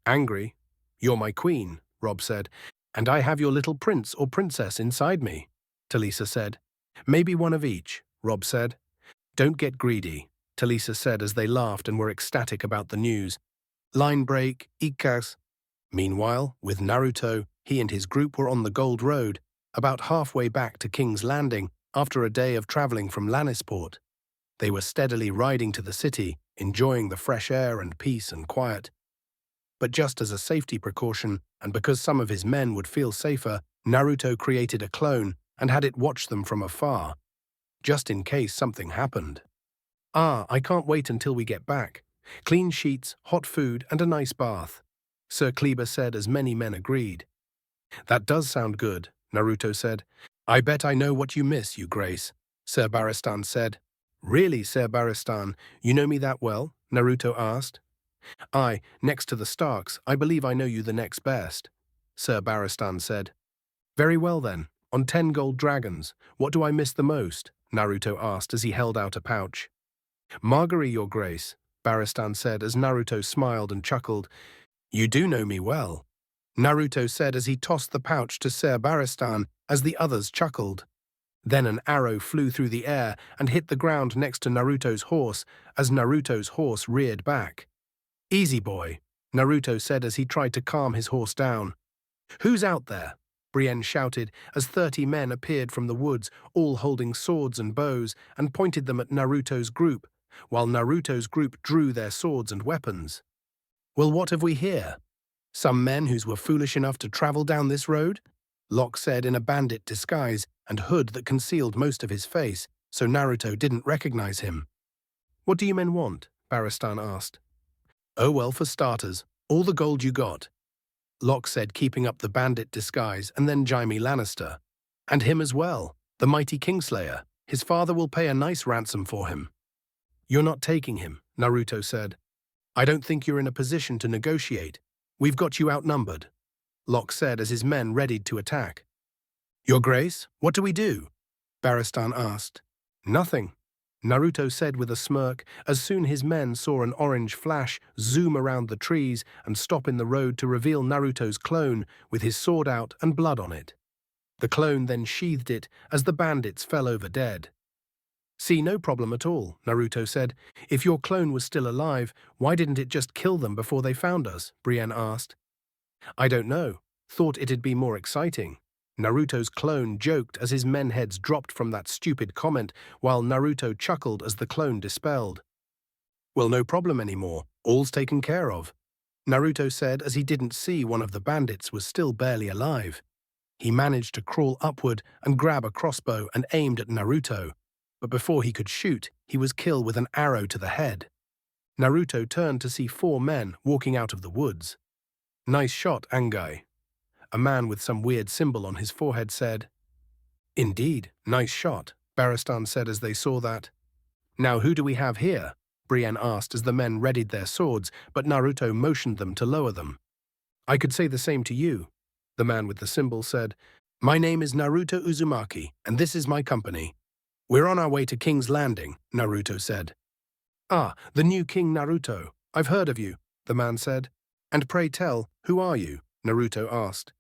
"Angry? You're my queen," Robb said, "and I have your little prince or princess inside me," Talisa said. "Maybe one of each," Robb said. "Don't get greedy," Talisa said as they laughed and were ecstatic about the news. Line break, Ikas. Meanwhile, with Naruto, he and his group were on the Gold Road, about halfway back to King's Landing after a day of traveling from Lannisport. They were steadily riding to the city, enjoying the fresh air and peace and quiet. but just as a safety precaution and because some of his men would feel safer, Naruto created a clone and had it watch them from afar, just in case something happened. "Ah, I can't wait until we get back. Clean sheets, hot food, and a nice bath," Sir Kleber said as many men agreed. "That does sound good," Naruto said. "I bet I know what you miss, you Grace," Sir Barristan said. "Really, Sir Barristan, you know me that well?" Naruto asked. "Aye, next to the Starks, I believe I know you the next best," Sir Barristan said. "Very well then, on 10 gold dragons, what do I miss the most?" Naruto asked as he held out a pouch. "Margaery, your Grace," Barristan said as Naruto smiled and chuckled. "You do know me well," Naruto said as he tossed the pouch to Sir Barristan as the others chuckled. Then an arrow flew through the air and hit the ground next to Naruto's horse as Naruto's horse reared back. "Easy, boy," Naruto said as he tried to calm his horse down. "Who's out there?" Brienne shouted as 30 men appeared from the woods, all holding swords and bows, and pointed them at Naruto's group, while Naruto's group drew their swords and weapons. "Well, what have we here? Some men who were foolish enough to travel down this road?" Locke said in a bandit disguise and hood that concealed most of his face, so Naruto didn't recognize him. "What do you men want?" Barristan asked. "Oh well, for starters, all the gold you got," Locke said, keeping up the bandit disguise, "and then Jaime Lannister. And him as well, the mighty Kingslayer. His father will pay a nice ransom for him." "You're not taking him," Naruto said. "I don't think you're in a position to negotiate. We've got you outnumbered," Locke said as his men readied to attack. "Your Grace, what do we do?" Barristan asked. "Nothing," Naruto said with a smirk as soon his men saw an orange flash zoom around the trees and stop in the road to reveal Naruto's clone with his sword out and blood on it. The clone then sheathed it as the bandits fell over dead. "See, no problem at all," Naruto said. "If your clone was still alive, why didn't it just kill them before they found us?" Brienne asked. "I don't know. Thought it'd be more exciting." Naruto's clone joked as his men heads dropped from that stupid comment, while Naruto chuckled as the clone dispelled. "Well, no problem anymore. All's taken care of," Naruto said as he didn't see one of the bandits was still barely alive. He managed to crawl upward and grab a crossbow and aimed at Naruto, but before he could shoot, he was killed with an arrow to the head. Naruto turned to see 4 men walking out of the woods. "Nice shot, Angai," a man with some weird symbol on his forehead said. "Indeed, nice shot," Barristan said as they saw that. "Now who do we have here?" Brienne asked as the men readied their swords, but Naruto motioned them to lower them. "I could say the same to you," the man with the symbol said. "My name is Naruto Uzumaki, and this is my company." "We're on our way to King's Landing," Naruto said. "Ah, the new King Naruto. I've heard of you," the man said. "And pray tell, who are you?" Naruto asked.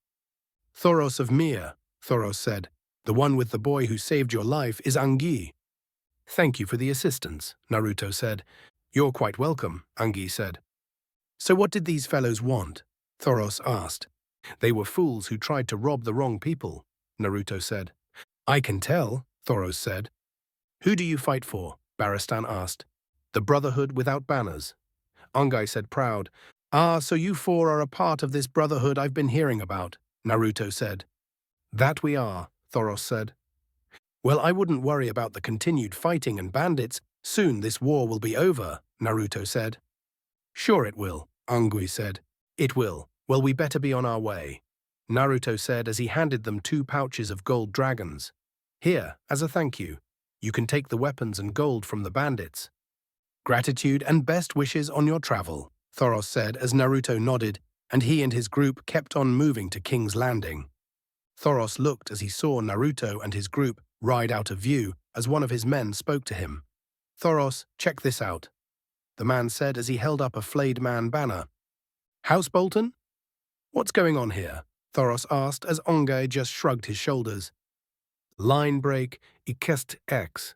"Thoros of Mir," Thoros said. "The one with the boy who saved your life is Anguille." "Thank you for the assistance," Naruto said. "You're quite welcome," Anguille said. "So what did these fellows want?" Thoros asked. "They were fools who tried to rob the wrong people," Naruto said. "I can tell," Thoros said. "Who do you fight for?" Barristan asked. "The Brotherhood without banners." Angai said proud. "Ah, so you 4 are a part of this brotherhood I've been hearing about," Naruto said. "That we are," Thoros said. "Well, I wouldn't worry about the continued fighting and bandits. Soon this war will be over," Naruto said. "Sure it will," Anguille said. "It will. Well, we better be on our way," Naruto said as he handed them 2 pouches of gold dragons. "Here, as a thank you. You can take the weapons and gold from the bandits." "Gratitude and best wishes on your travel," Thoros said as Naruto nodded, and he and his group kept on moving to King's Landing. Thoros looked as he saw Naruto and his group ride out of view as one of his men spoke to him. "Thoros, check this out," the man said as he held up a flayed man banner. "House Bolton?" "What's going on here?" Thoros asked as Ongai just shrugged his shoulders. "Line break, ikest x."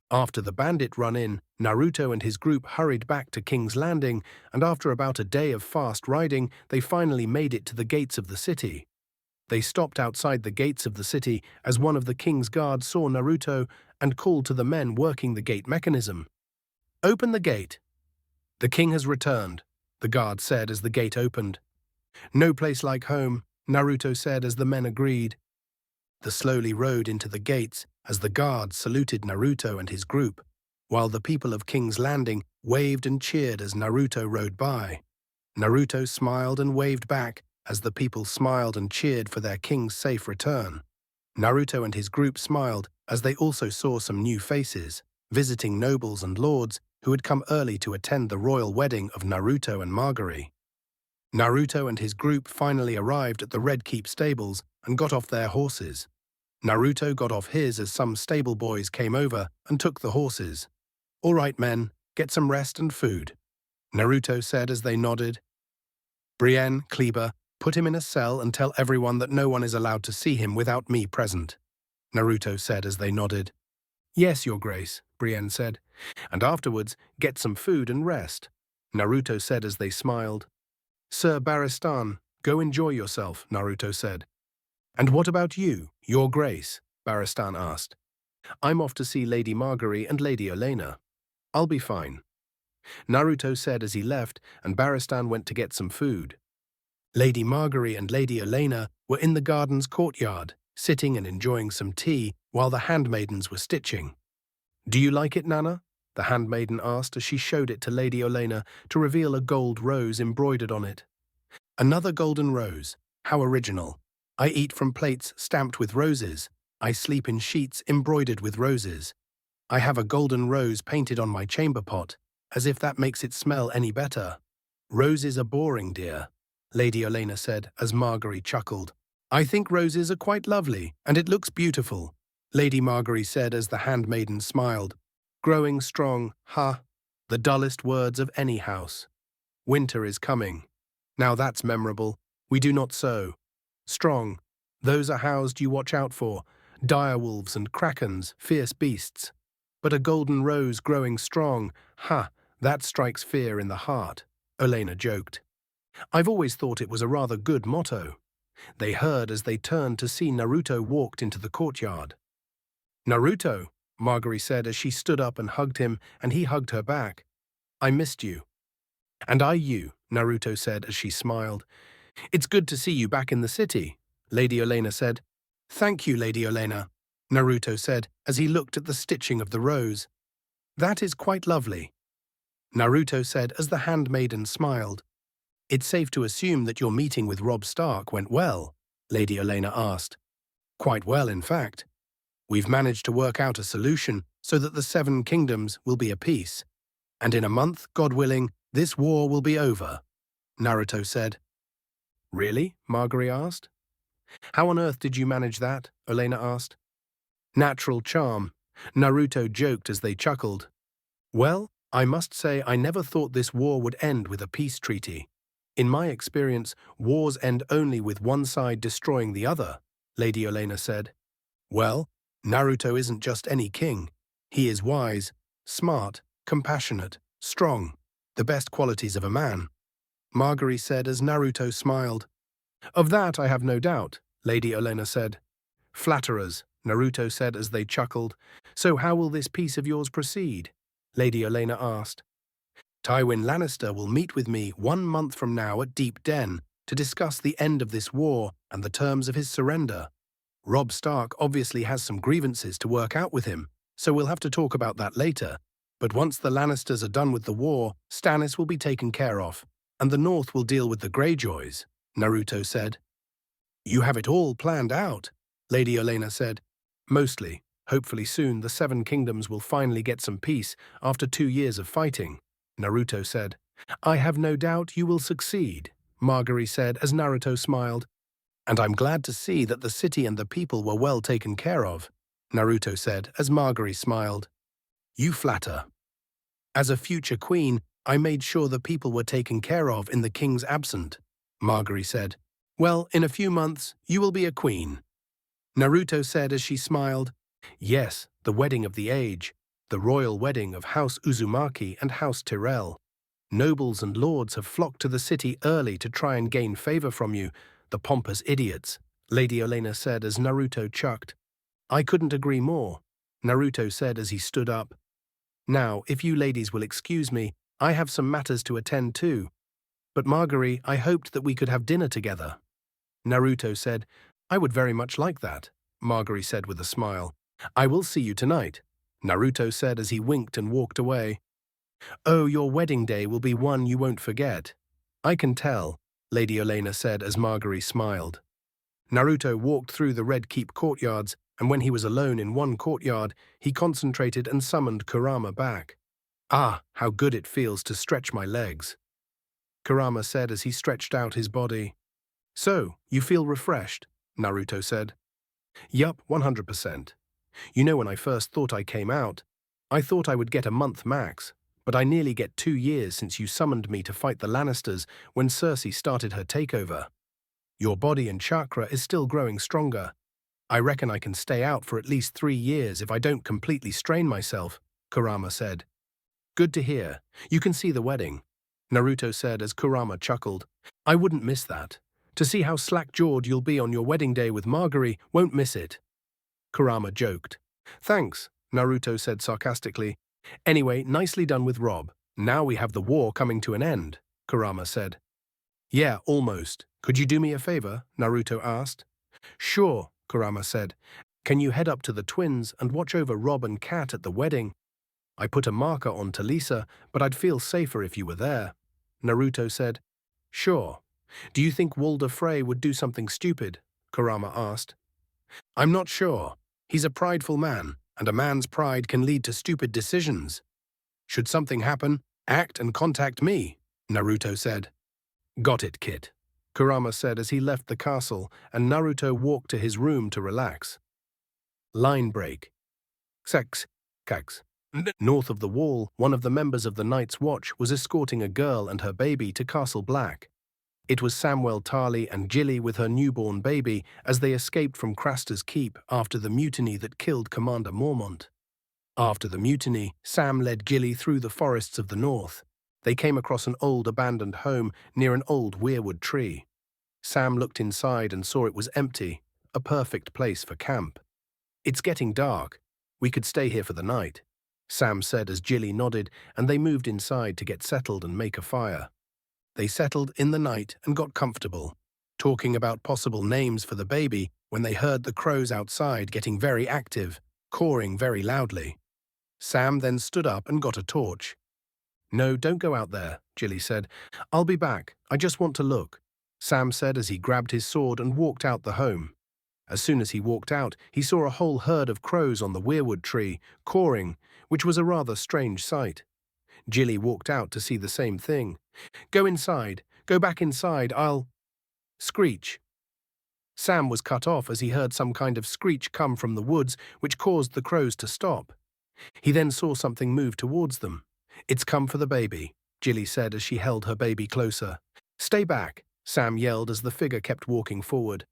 After the bandit run-in, Naruto and his group hurried back to King's Landing, and after about a day of fast riding, they finally made it to the gates of the city. They stopped outside the gates of the city as one of the king's guards saw Naruto and called to the men working the gate mechanism. "Open the gate. The king has returned," the guard said as the gate opened. No place like home, Naruto said as the men agreed. They slowly rode into the gates as the guards saluted Naruto and his group, while the people of King's Landing waved and cheered as Naruto rode by. Naruto smiled and waved back as the people smiled and cheered for their king's safe return. Naruto and his group smiled as they also saw some new faces, visiting nobles and lords who had come early to attend the royal wedding of Naruto and Margaery. Naruto and his group finally arrived at the Red Keep stables and got off their horses. Naruto got off his as some stable boys came over and took the horses. "All right, men, get some rest and food," Naruto said as they nodded. "Brienne, Kleber, put him in a cell and tell everyone that no one is allowed to see him without me present," Naruto said as they nodded. "Yes, Your Grace," Brienne said. "And afterwards, get some food and rest," Naruto said as they smiled. "Sir Barristan, go enjoy yourself," Naruto said. "And what about you, Your Grace?" Barristan asked. "I'm off to see Lady Margaery and Lady Olenna. I'll be fine," Naruto said as he left, and Barristan went to get some food. Lady Margaery and Lady Olenna were in the garden's courtyard, sitting and enjoying some tea while the handmaidens were stitching. "Do you like it, Nana?" the handmaiden asked as she showed it to Lady Olenna to reveal a gold rose embroidered on it. "Another golden rose. How original. I eat from plates stamped with roses. I sleep in sheets embroidered with roses. I have a golden rose painted on my chamber pot, as if that makes it smell any better." "Roses are boring, dear," Lady Olenna said as Margaery chuckled. "I think roses are quite lovely, and it looks beautiful," Lady Margaery said as the handmaiden smiled. "Growing strong, ha, the dullest words of any house. Winter is coming. Now that's memorable. We do not sow. Strong, those are housed you watch out for, direwolves and krakens, fierce beasts. But a golden rose growing strong, ha, that strikes fear in the heart," Olenna joked. "I've always thought it was a rather good motto." They heard as they turned to see Naruto walked into the courtyard. "Naruto," Margaery said as she stood up and hugged him, and he hugged her back. "I missed you." "And I you," Naruto said as she smiled. "It's good to see you back in the city," Lady Olenna said. "Thank you, Lady Olenna," Naruto said as he looked at the stitching of the rose. "That is quite lovely," Naruto said as the handmaiden smiled. "It's safe to assume that your meeting with Robb Stark went well?" Lady Olenna asked. "Quite well, in fact. We've managed to work out a solution so that the 7 kingdoms will be at peace. And in a month, God willing, this war will be over," Naruto said. "Really?" Margaery asked. "How on earth did you manage that?" Olenna asked. "Natural charm," Naruto joked as they chuckled. "Well, I must say I never thought this war would end with a peace treaty. In my experience, wars end only with one side destroying the other," Lady Olenna said. "Well, Naruto isn't just any king. He is wise, smart, compassionate, strong, the best qualities of a man," Margaery said as Naruto smiled. "Of that I have no doubt," Lady Olenna said. "Flatterers," Naruto said as they chuckled. "So how will this peace of yours proceed?" Lady Olenna asked. "Tywin Lannister will meet with me 1 month from now at Deep Den to discuss the end of this war and the terms of his surrender. Robb Stark obviously has some grievances to work out with him, so we'll have to talk about that later. But once the Lannisters are done with the war, Stannis will be taken care of, and the North will deal with the Greyjoys," Naruto said. "You have it all planned out," Lady Olenna said. "Mostly. Hopefully soon the 7 kingdoms will finally get some peace after 2 years of fighting," Naruto said. "I have no doubt you will succeed," Margaery said as Naruto smiled. "And I'm glad to see that the city and the people were well taken care of," Naruto said as Margaery smiled. "You flatter. As a future queen, I made sure the people were taken care of in the king's absence," Margaery said. "Well, in a few months, you will be a queen," Naruto said as she smiled. "Yes, the wedding of the age, the royal wedding of House Uzumaki and House Tyrell. Nobles and lords have flocked to the city early to try and gain favor from you, the pompous idiots," Lady Olenna said as Naruto chucked. "I couldn't agree more," Naruto said as he stood up. "Now, if you ladies will excuse me, I have some matters to attend to." But Margaery, I hoped that we could have dinner together. Naruto said, I would very much like that. Margaery said with a smile. I will see you tonight, Naruto said as he winked and walked away. Oh, your wedding day will be one you won't forget. I can tell, Lady Olenna said as Margaery smiled. Naruto walked through the Red Keep courtyards, and when he was alone in one courtyard, he concentrated and summoned Kurama back. Ah, how good it feels to stretch my legs, Kurama said as he stretched out his body. So, you feel refreshed? Naruto said. Yup, 100%. You know, when I first thought I came out, I thought I would get a month max, but I nearly get 2 years since you summoned me to fight the Lannisters when Cersei started her takeover. Your body and chakra is still growing stronger. I reckon I can stay out for at least 3 years if I don't completely strain myself, Kurama said. Good to hear. You can see the wedding, Naruto said as Kurama chuckled. I wouldn't miss that. To see how slack-jawed you'll be on your wedding day with Margaery, won't miss it. Kurama joked. Thanks, Naruto said sarcastically. Anyway, nicely done with Rob. Now we have the war coming to an end, Kurama said. Yeah, almost. Could you do me a favor? Naruto asked. Sure, Kurama said. Can you head up to the twins and watch over Rob and Kat at the wedding? I put a marker on Talisa, but I'd feel safer if you were there. Naruto said. Sure. Do you think Walder Frey would do something stupid? Kurama asked. I'm not sure. He's a prideful man, and a man's pride can lead to stupid decisions. Should something happen, act and contact me, Naruto said. Got it, kid, Kurama said as he left the castle, and Naruto walked to his room to relax. Line break. Sex. Cax. North of the wall, one of the members of the Night's Watch was escorting a girl and her baby to Castle Black. It was Samwell Tarly and Gilly with her newborn baby as they escaped from Craster's Keep after the mutiny that killed Commander Mormont. After the mutiny, Sam led Gilly through the forests of the north. They came across an old abandoned home near an old weirwood tree. Sam looked inside and saw it was empty, a perfect place for camp. It's getting dark. We could stay here for the night, Sam said as Gilly nodded, and they moved inside to get settled and make a fire. They settled in the night and got comfortable, talking about possible names for the baby when they heard the crows outside getting very active, cawing very loudly. Sam then stood up and got a torch. No, don't go out there, Gilly said. I'll be back. I just want to look, Sam said as he grabbed his sword and walked out the home. As soon as he walked out, he saw a whole herd of crows on the weirwood tree, cawing, which was a rather strange sight. Gilly walked out to see the same thing. Go inside. Go back inside. I'll... Screech. Sam was cut off as he heard some kind of screech come from the woods, which caused the crows to stop. He then saw something move towards them. It's come for the baby, Gilly said as she held her baby closer. Stay back, Sam yelled as the figure kept walking forward.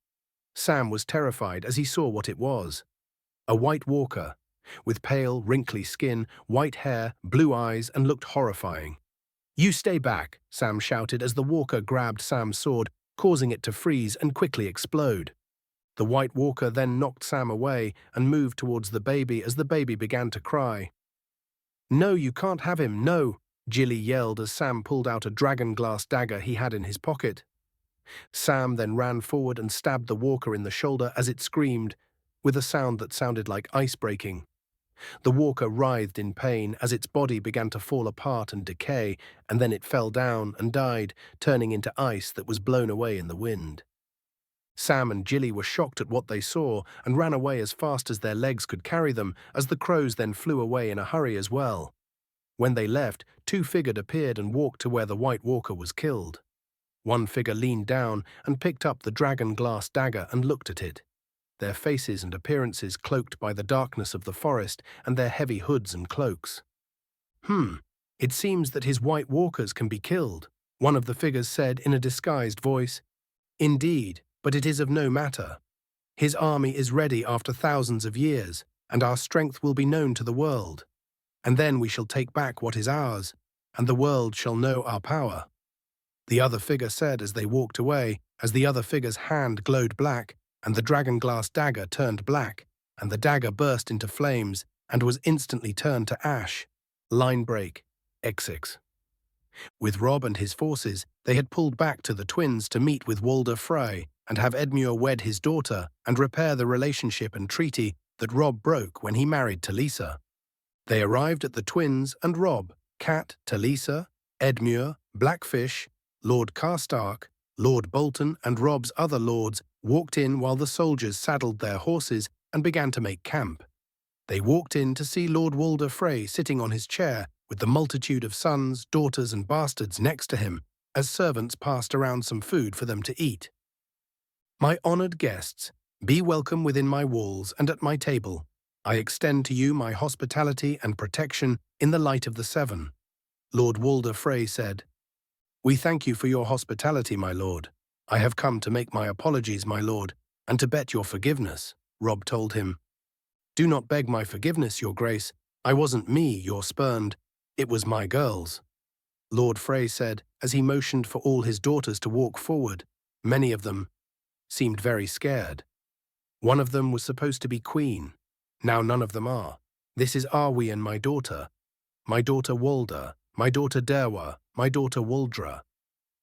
Sam was terrified as he saw what it was. A white walker, with pale, wrinkly skin, white hair, blue eyes, and looked horrifying. You stay back, Sam shouted as the walker grabbed Sam's sword, causing it to freeze and quickly explode. The white walker then knocked Sam away and moved towards the baby as the baby began to cry. No, you can't have him, no, Gilly yelled as Sam pulled out a dragon-glass dagger he had in his pocket. Sam then ran forward and stabbed the walker in the shoulder as it screamed, with a sound that sounded like ice breaking. The walker writhed in pain as its body began to fall apart and decay, and then it fell down and died, turning into ice that was blown away in the wind. Sam and Gilly were shocked at what they saw and ran away as fast as their legs could carry them, as the crows then flew away in a hurry as well. When they left, two figures appeared and walked to where the White Walker was killed. One figure leaned down and picked up the dragon-glass dagger and looked at it, their faces and appearances cloaked by the darkness of the forest and their heavy hoods and cloaks. It seems that his White Walkers can be killed, one of the figures said in a disguised voice. Indeed, but it is of no matter. His army is ready after thousands of years, and our strength will be known to the world. And then we shall take back what is ours, and the world shall know our power. The other figure said as they walked away, as the other figure's hand glowed black, and the dragon-glass dagger turned black, and the dagger burst into flames, and was instantly turned to ash. Line break. X6. With Robb and his forces, they had pulled back to the twins to meet with Walder Frey and have Edmure wed his daughter and repair the relationship and treaty that Robb broke when he married Talisa. They arrived at the twins and Robb, Cat, Talisa, Edmure, Blackfish, Lord Karstark, Lord Bolton and Robb's other lords walked in while the soldiers saddled their horses and began to make camp. They walked in to see Lord Walder Frey sitting on his chair with the multitude of sons, daughters and bastards next to him as servants passed around some food for them to eat. My honoured guests, be welcome within my walls and at my table. I extend to you my hospitality and protection in the light of the Seven. Lord Walder Frey said, We thank you for your hospitality, my lord. I have come to make my apologies, my lord, and to bet your forgiveness, Robb told him. Do not beg my forgiveness, your grace. I wasn't me, your spurned. It was my girls. Lord Frey said, as he motioned for all his daughters to walk forward. Many of them seemed very scared. One of them was supposed to be queen. Now none of them are. This is Arwy and my daughter Walder, my daughter Derwa, my daughter Waldra,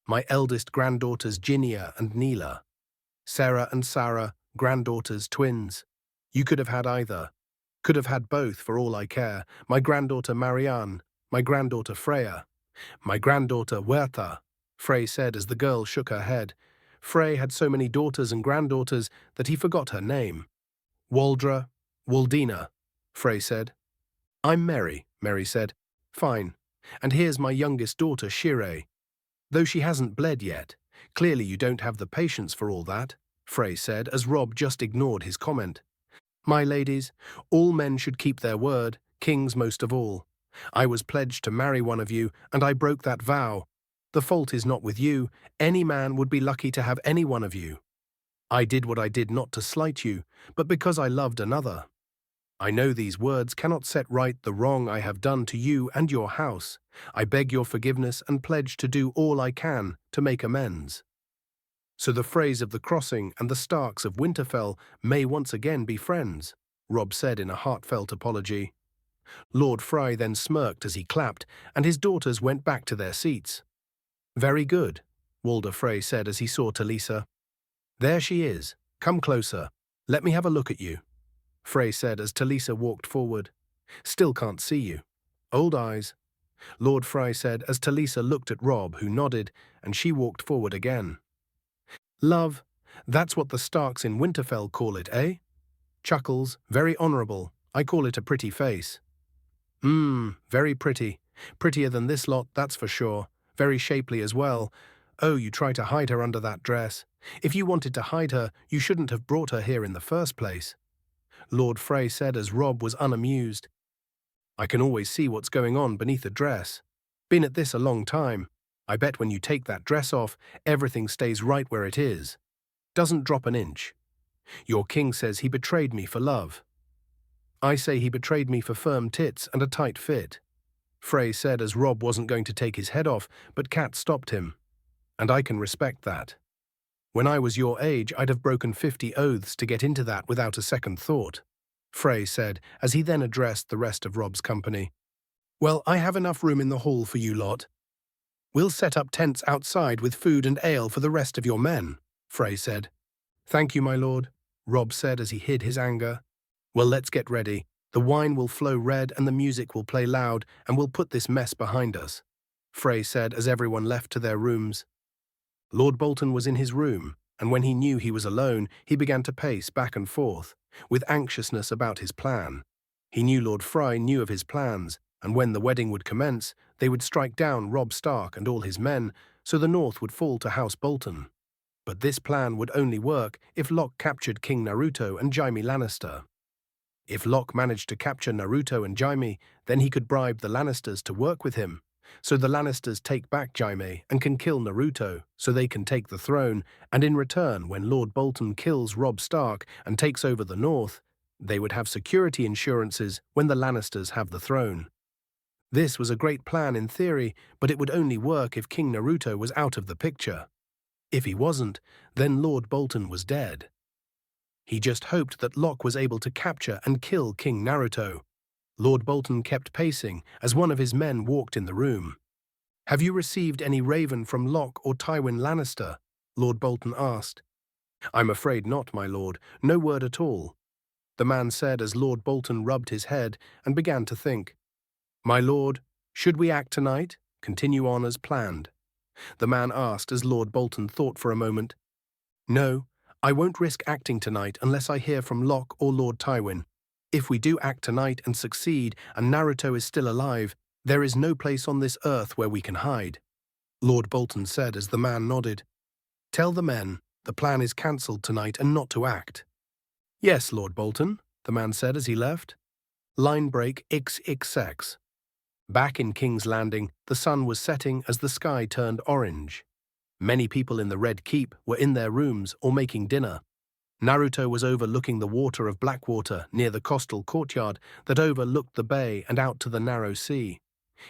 my eldest granddaughters Ginia and Neela, Sarah and Sarah, granddaughters, twins. You could have had either. Could have had both for all I care. My granddaughter Marianne, my granddaughter Freya, my granddaughter Huerta, Frey said as the girl shook her head. Frey had so many daughters and granddaughters that he forgot her name. Waldra, Waldina, Frey said. I'm Merry, Merry said. Fine. And here's my youngest daughter, Shireh. Though she hasn't bled yet. Clearly you don't have the patience for all that, Frey said as Robb just ignored his comment. My ladies, all men should keep their word, kings most of all. I was pledged to marry one of you, and I broke that vow. The fault is not with you. Any man would be lucky to have any one of you. I did what I did not to slight you, but because I loved another. I know these words cannot set right the wrong I have done to you and your house. I beg your forgiveness and pledge to do all I can to make amends. So the Freys of the Crossing and the Starks of Winterfell may once again be friends, Robb said in a heartfelt apology. Lord Frey then smirked as he clapped, and his daughters went back to their seats. Very good, Walder Frey said as he saw Talisa. There she is. Come closer. Let me have a look at you, Frey said as Talisa walked forward. Still can't see you. Old eyes, Lord Frey said as Talisa looked at Robb, who nodded, and she walked forward again. Love, that's what the Starks in Winterfell call it, eh? Chuckles, very honourable. I call it a pretty face. Very pretty. Prettier than this lot, that's for sure. Very shapely as well. Oh, you try to hide her under that dress. If you wanted to hide her, you shouldn't have brought her here in the first place, Lord Frey said as Robb was unamused. I can always see what's going on beneath a dress. Been at this a long time. I bet when you take that dress off, everything stays right where it is. Doesn't drop an inch. Your king says he betrayed me for love. I say he betrayed me for firm tits and a tight fit, Frey said as Robb wasn't going to take his head off, but Cat stopped him. And I can respect that. When I was your age, I'd have broken 50 oaths to get into that without a second thought, Frey said as he then addressed the rest of Robb's company. Well, I have enough room in the hall for you lot. We'll set up tents outside with food and ale for the rest of your men, Frey said. Thank you, my lord, Robb said as he hid his anger. Well, let's get ready. The wine will flow red and the music will play loud, and we'll put this mess behind us, Frey said as everyone left to their rooms. Lord Bolton was in his room, and when he knew he was alone, he began to pace back and forth, with anxiousness about his plan. He knew Lord Frey knew of his plans, and when the wedding would commence, they would strike down Robb Stark and all his men, so the north would fall to House Bolton. But this plan would only work if Locke captured King Naruto and Jaime Lannister. If Locke managed to capture Naruto and Jaime, then he could bribe the Lannisters to work with him. So the Lannisters take back Jaime and can kill Naruto, so they can take the throne, and in return, when Lord Bolton kills Robb Stark and takes over the north, they would have security insurances when the Lannisters have the throne. This was a great plan in theory, but it would only work if King Naruto was out of the picture. If he wasn't, then Lord Bolton was dead. He just hoped that Locke was able to capture and kill King Naruto. Lord Bolton kept pacing as one of his men walked in the room. Have you received any raven from Locke or Tywin Lannister? Lord Bolton asked. I'm afraid not, my lord, no word at all, the man said as Lord Bolton rubbed his head and began to think. My lord, should we act tonight? Continue on as planned? The man asked as Lord Bolton thought for a moment. No, I won't risk acting tonight unless I hear from Locke or Lord Tywin. If we do act tonight and succeed and Naruto is still alive, there is no place on this earth where we can hide, Lord Bolton said as the man nodded. Tell the men, the plan is cancelled tonight and not to act. Yes, Lord Bolton, the man said as he left. Line break XXX. Back in King's Landing, the sun was setting as the sky turned orange. Many people in the Red Keep were in their rooms or making dinner. Naruto was overlooking the water of Blackwater near the coastal courtyard that overlooked the bay and out to the narrow sea.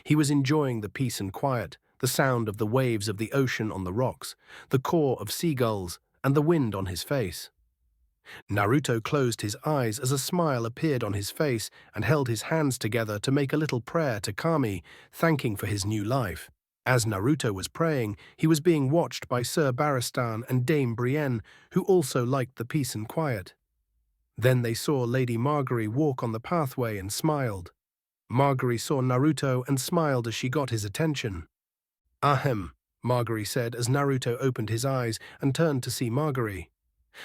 He was enjoying the peace and quiet, the sound of the waves of the ocean on the rocks, the caw of seagulls, and the wind on his face. Naruto closed his eyes as a smile appeared on his face and held his hands together to make a little prayer to Kami, thanking for his new life. As Naruto was praying, he was being watched by Sir Barristan and Dame Brienne, who also liked the peace and quiet. Then they saw Lady Margaery walk on the pathway and smiled. Margaery saw Naruto and smiled as she got his attention. Ahem, Margaery said as Naruto opened his eyes and turned to see Margaery.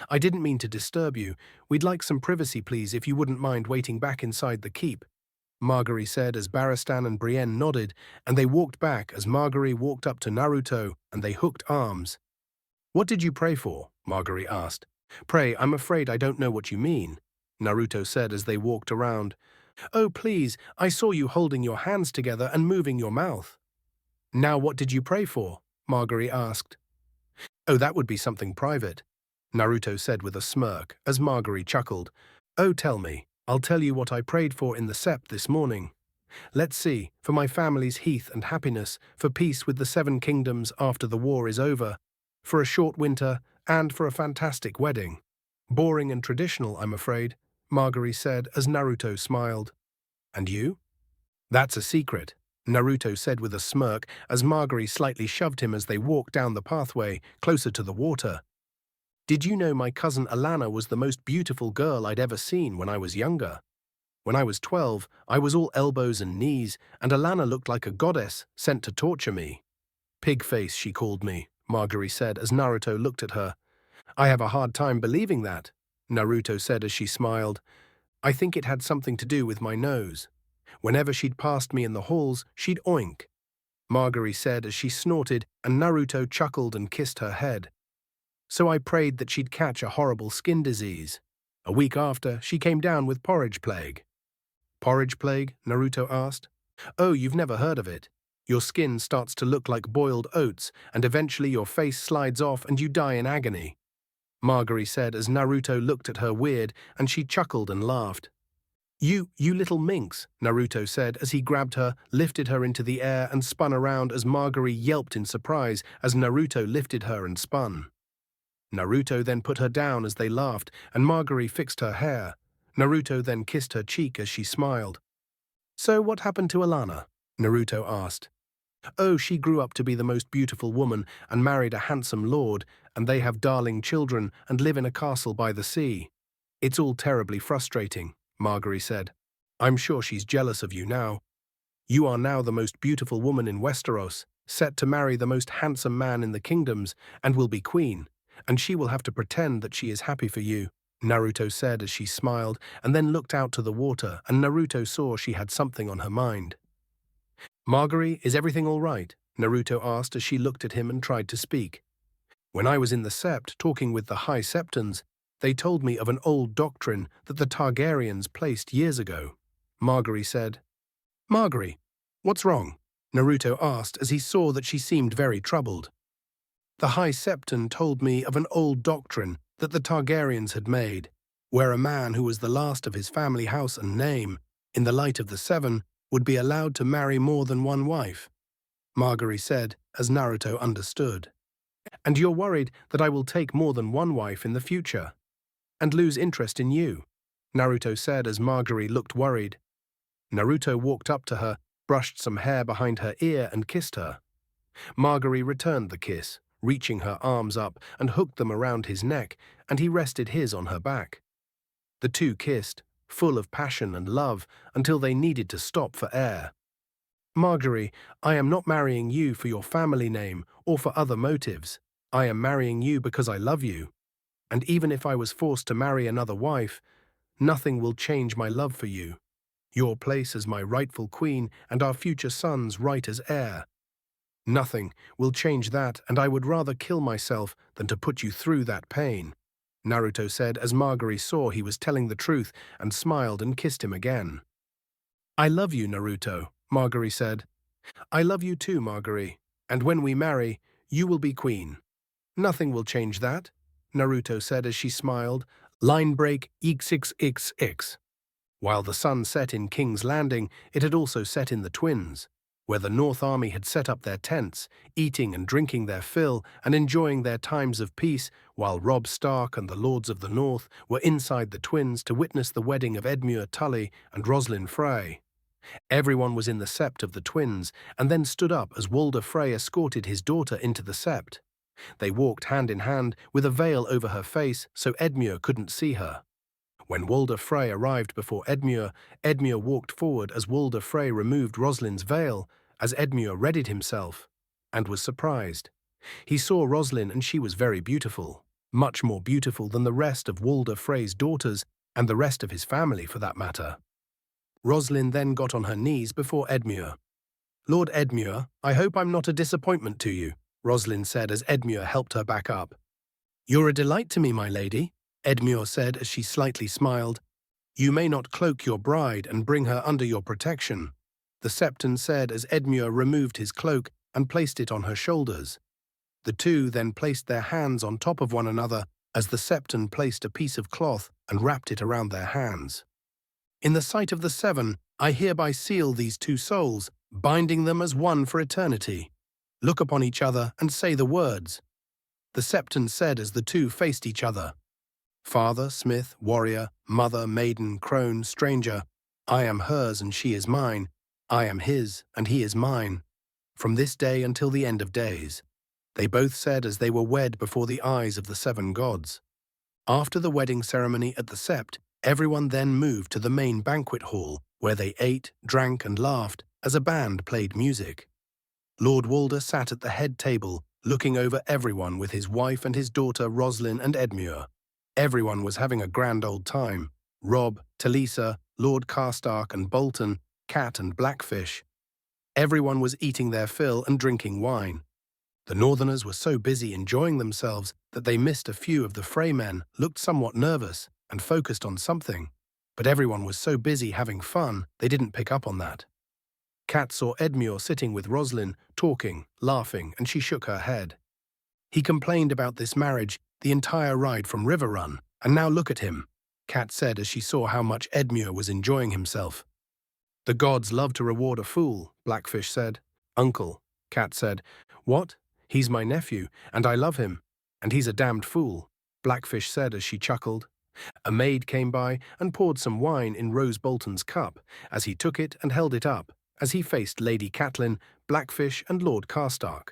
I didn't mean to disturb you. We'd like some privacy, please, if you wouldn't mind waiting back inside the keep, Margaery said as Barristan and Brienne nodded, and they walked back as Margaery walked up to Naruto and they hooked arms. What did you pray for? Margaery asked. Pray, I'm afraid I don't know what you mean, Naruto said as they walked around. Oh, please, I saw you holding your hands together and moving your mouth. Now what did you pray for? Margaery asked. Oh, that would be something private, Naruto said with a smirk as Margaery chuckled. Oh, tell me. I'll tell you what I prayed for in the sept this morning. Let's see, for my family's heath and happiness, for peace with the 7 kingdoms after the war is over, for a short winter, and for a fantastic wedding. Boring and traditional, I'm afraid, Margaery said as Naruto smiled. And you? That's a secret, Naruto said with a smirk as Margaery slightly shoved him as they walked down the pathway, closer to the water. Did you know my cousin Alanna was the most beautiful girl I'd ever seen when I was younger? When I was 12, I was all elbows and knees, and Alanna looked like a goddess sent to torture me. Pig face, she called me, Margaery said as Naruto looked at her. I have a hard time believing that, Naruto said as she smiled. I think it had something to do with my nose. Whenever she'd passed me in the halls, she'd oink, Margaery said as she snorted, and Naruto chuckled and kissed her head. So I prayed that she'd catch a horrible skin disease. A week after, she came down with porridge plague. Porridge plague? Naruto asked. Oh, you've never heard of it. Your skin starts to look like boiled oats, and eventually your face slides off and you die in agony, Margaery said as Naruto looked at her weird, and she chuckled and laughed. You little minx, Naruto said as he grabbed her, lifted her into the air and spun around as Margaery yelped in surprise as Naruto lifted her and spun. Naruto then put her down as they laughed, and Margaery fixed her hair. Naruto then kissed her cheek as she smiled. So what happened to Alanna? Naruto asked. Oh, she grew up to be the most beautiful woman and married a handsome lord, and they have darling children and live in a castle by the sea. It's all terribly frustrating, Margaery said. I'm sure she's jealous of you now. You are now the most beautiful woman in Westeros, set to marry the most handsome man in the kingdoms, and will be queen. And she will have to pretend that she is happy for you, Naruto said as she smiled and then looked out to the water, and Naruto saw she had something on her mind. Margaery, is everything all right? Naruto asked as she looked at him and tried to speak. When I was in the Sept talking with the High Septons, they told me of an old doctrine that the Targaryens placed years ago, Margaery said. Margaery, what's wrong? Naruto asked as he saw that she seemed very troubled. The High Septon told me of an old doctrine that the Targaryens had made, where a man who was the last of his family house and name, in the light of the 7, would be allowed to marry more than one wife, Margaery said, as Naruto understood. And you're worried that I will take more than one wife in the future, and lose interest in you, Naruto said as Margaery looked worried. Naruto walked up to her, brushed some hair behind her ear and kissed her. Margaery returned the kiss, reaching her arms up and hooked them around his neck, and he rested his on her back. The two kissed, full of passion and love, until they needed to stop for air. Margaery, I am not marrying you for your family name or for other motives. I am marrying you because I love you. And even if I was forced to marry another wife, nothing will change my love for you. Your place as my rightful queen and our future son's right as heir. Nothing will change that, and I would rather kill myself than to put you through that pain, Naruto said as Margaery saw he was telling the truth and smiled and kissed him again. I love you, Naruto, Margaery said. I love you too, Margaery, and when we marry, you will be queen. Nothing will change that, Naruto said as she smiled. Line break xxxx. While the sun set in King's Landing, it had also set in the Twins, where the North Army had set up their tents, eating and drinking their fill and enjoying their times of peace, while Robb Stark and the Lords of the North were inside the Twins to witness the wedding of Edmure Tully and Rosalind Frey. Everyone was in the sept of the Twins, and then stood up as Walder Frey escorted his daughter into the sept. They walked hand in hand with a veil over her face so Edmure couldn't see her. When Walder Frey arrived before Edmure, Edmure walked forward as Walder Frey removed Rosalind's veil, as Edmure readied himself, and was surprised. He saw Rosalind and she was very beautiful, much more beautiful than the rest of Walder Frey's daughters and the rest of his family for that matter. Rosalind then got on her knees before Edmure. Lord Edmure, I hope I'm not a disappointment to you, Rosalind said as Edmure helped her back up. You're a delight to me, my lady, Edmure said as she slightly smiled. You may not cloak your bride and bring her under your protection, the Septon said as Edmure removed his cloak and placed it on her shoulders. The two then placed their hands on top of one another as the Septon placed a piece of cloth and wrapped it around their hands. In the sight of the seven, I hereby seal these two souls, binding them as one for eternity. Look upon each other and say the words. The Septon said as the two faced each other. Father, smith, warrior, mother, maiden, crone, stranger, I am hers and she is mine. I am his and he is mine. From this day until the end of days. They both said as they were wed before the eyes of the seven gods. After the wedding ceremony at the sept, everyone then moved to the main banquet hall, where they ate, drank and laughed as a band played music. Lord Walder sat at the head table, looking over everyone with his wife and his daughter Rosalind and Edmure. Everyone was having a grand old time. Robb, Talisa, Lord Karstark and Bolton, Cat and Blackfish. Everyone was eating their fill and drinking wine. The Northerners were so busy enjoying themselves that they missed a few of the Frey men, looked somewhat nervous and focused on something. But everyone was so busy having fun, they didn't pick up on that. Cat saw Edmure sitting with Rosalind, talking, laughing, and she shook her head. He complained about this marriage the entire ride from Riverrun, and now look at him, Cat said as she saw how much Edmure was enjoying himself. The gods love to reward a fool, Blackfish said. Uncle, Cat said. What? He's my nephew, and I love him. And he's a damned fool, Blackfish said as she chuckled. A maid came by and poured some wine in Rose Bolton's cup, as he took it and held it up, as he faced Lady Catelyn, Blackfish and Lord Karstark.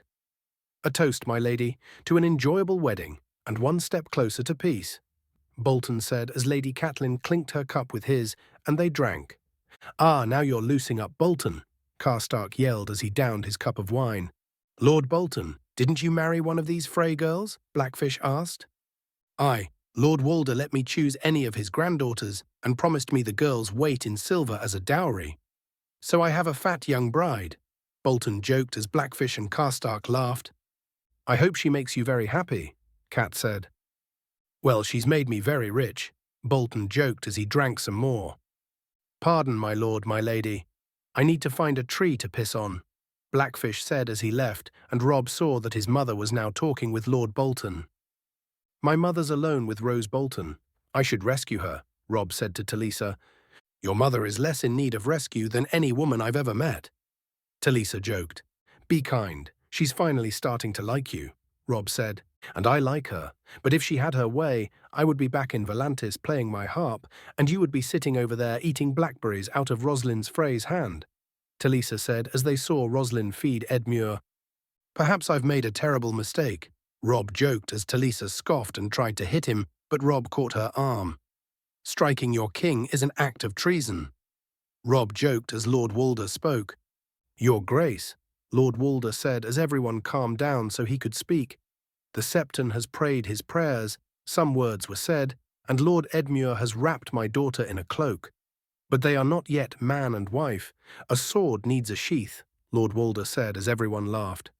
A toast, my lady, to an enjoyable wedding, and one step closer to peace, Bolton said as Lady Catelyn clinked her cup with his, and they drank. Ah, now you're loosing up, Bolton, Karstark yelled as he downed his cup of wine. Lord Bolton, didn't you marry one of these Frey girls? Blackfish asked. Aye, Lord Walder let me choose any of his granddaughters and promised me the girl's weight in silver as a dowry. So I have a fat young bride, Bolton joked as Blackfish and Karstark laughed. I hope she makes you very happy, Cat said. Well, she's made me very rich, Bolton joked as he drank some more. Pardon, my lord, my lady. I need to find a tree to piss on, Blackfish said as he left, and Robb saw that his mother was now talking with Lord Bolton. My mother's alone with Rose Bolton. I should rescue her, Robb said to Talisa. Your mother is less in need of rescue than any woman I've ever met. Talisa joked. Be kind. She's finally starting to like you, Robb said. And I like her. But if she had her way, I would be back in Volantis playing my harp, and you would be sitting over there eating blackberries out of Rosalind's Frey's hand, Talisa said as they saw Rosalind feed Edmure. Perhaps I've made a terrible mistake, Robb joked as Talisa scoffed and tried to hit him, but Robb caught her arm. Striking your king is an act of treason. Robb joked as Lord Walder spoke. Your Grace, Lord Walder said as everyone calmed down so he could speak. The Septon has prayed his prayers, some words were said, and Lord Edmure has wrapped my daughter in a cloak. But they are not yet man and wife. A sword needs a sheath, Lord Walder said as everyone laughed.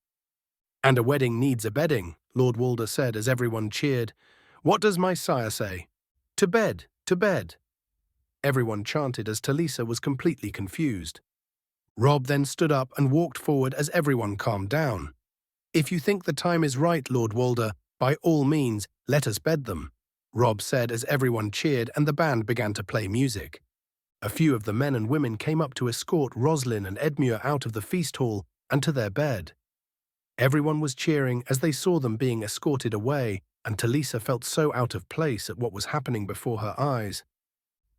And a wedding needs a bedding, Lord Walder said as everyone cheered. What does my sire say? To bed, to bed. Everyone chanted as Talisa was completely confused. Robb then stood up and walked forward as everyone calmed down. If you think the time is right, Lord Walder, by all means, let us bed them, Robb said as everyone cheered and the band began to play music. A few of the men and women came up to escort Roslyn and Edmure out of the feast hall and to their bed. Everyone was cheering as they saw them being escorted away, and Talisa felt so out of place at what was happening before her eyes.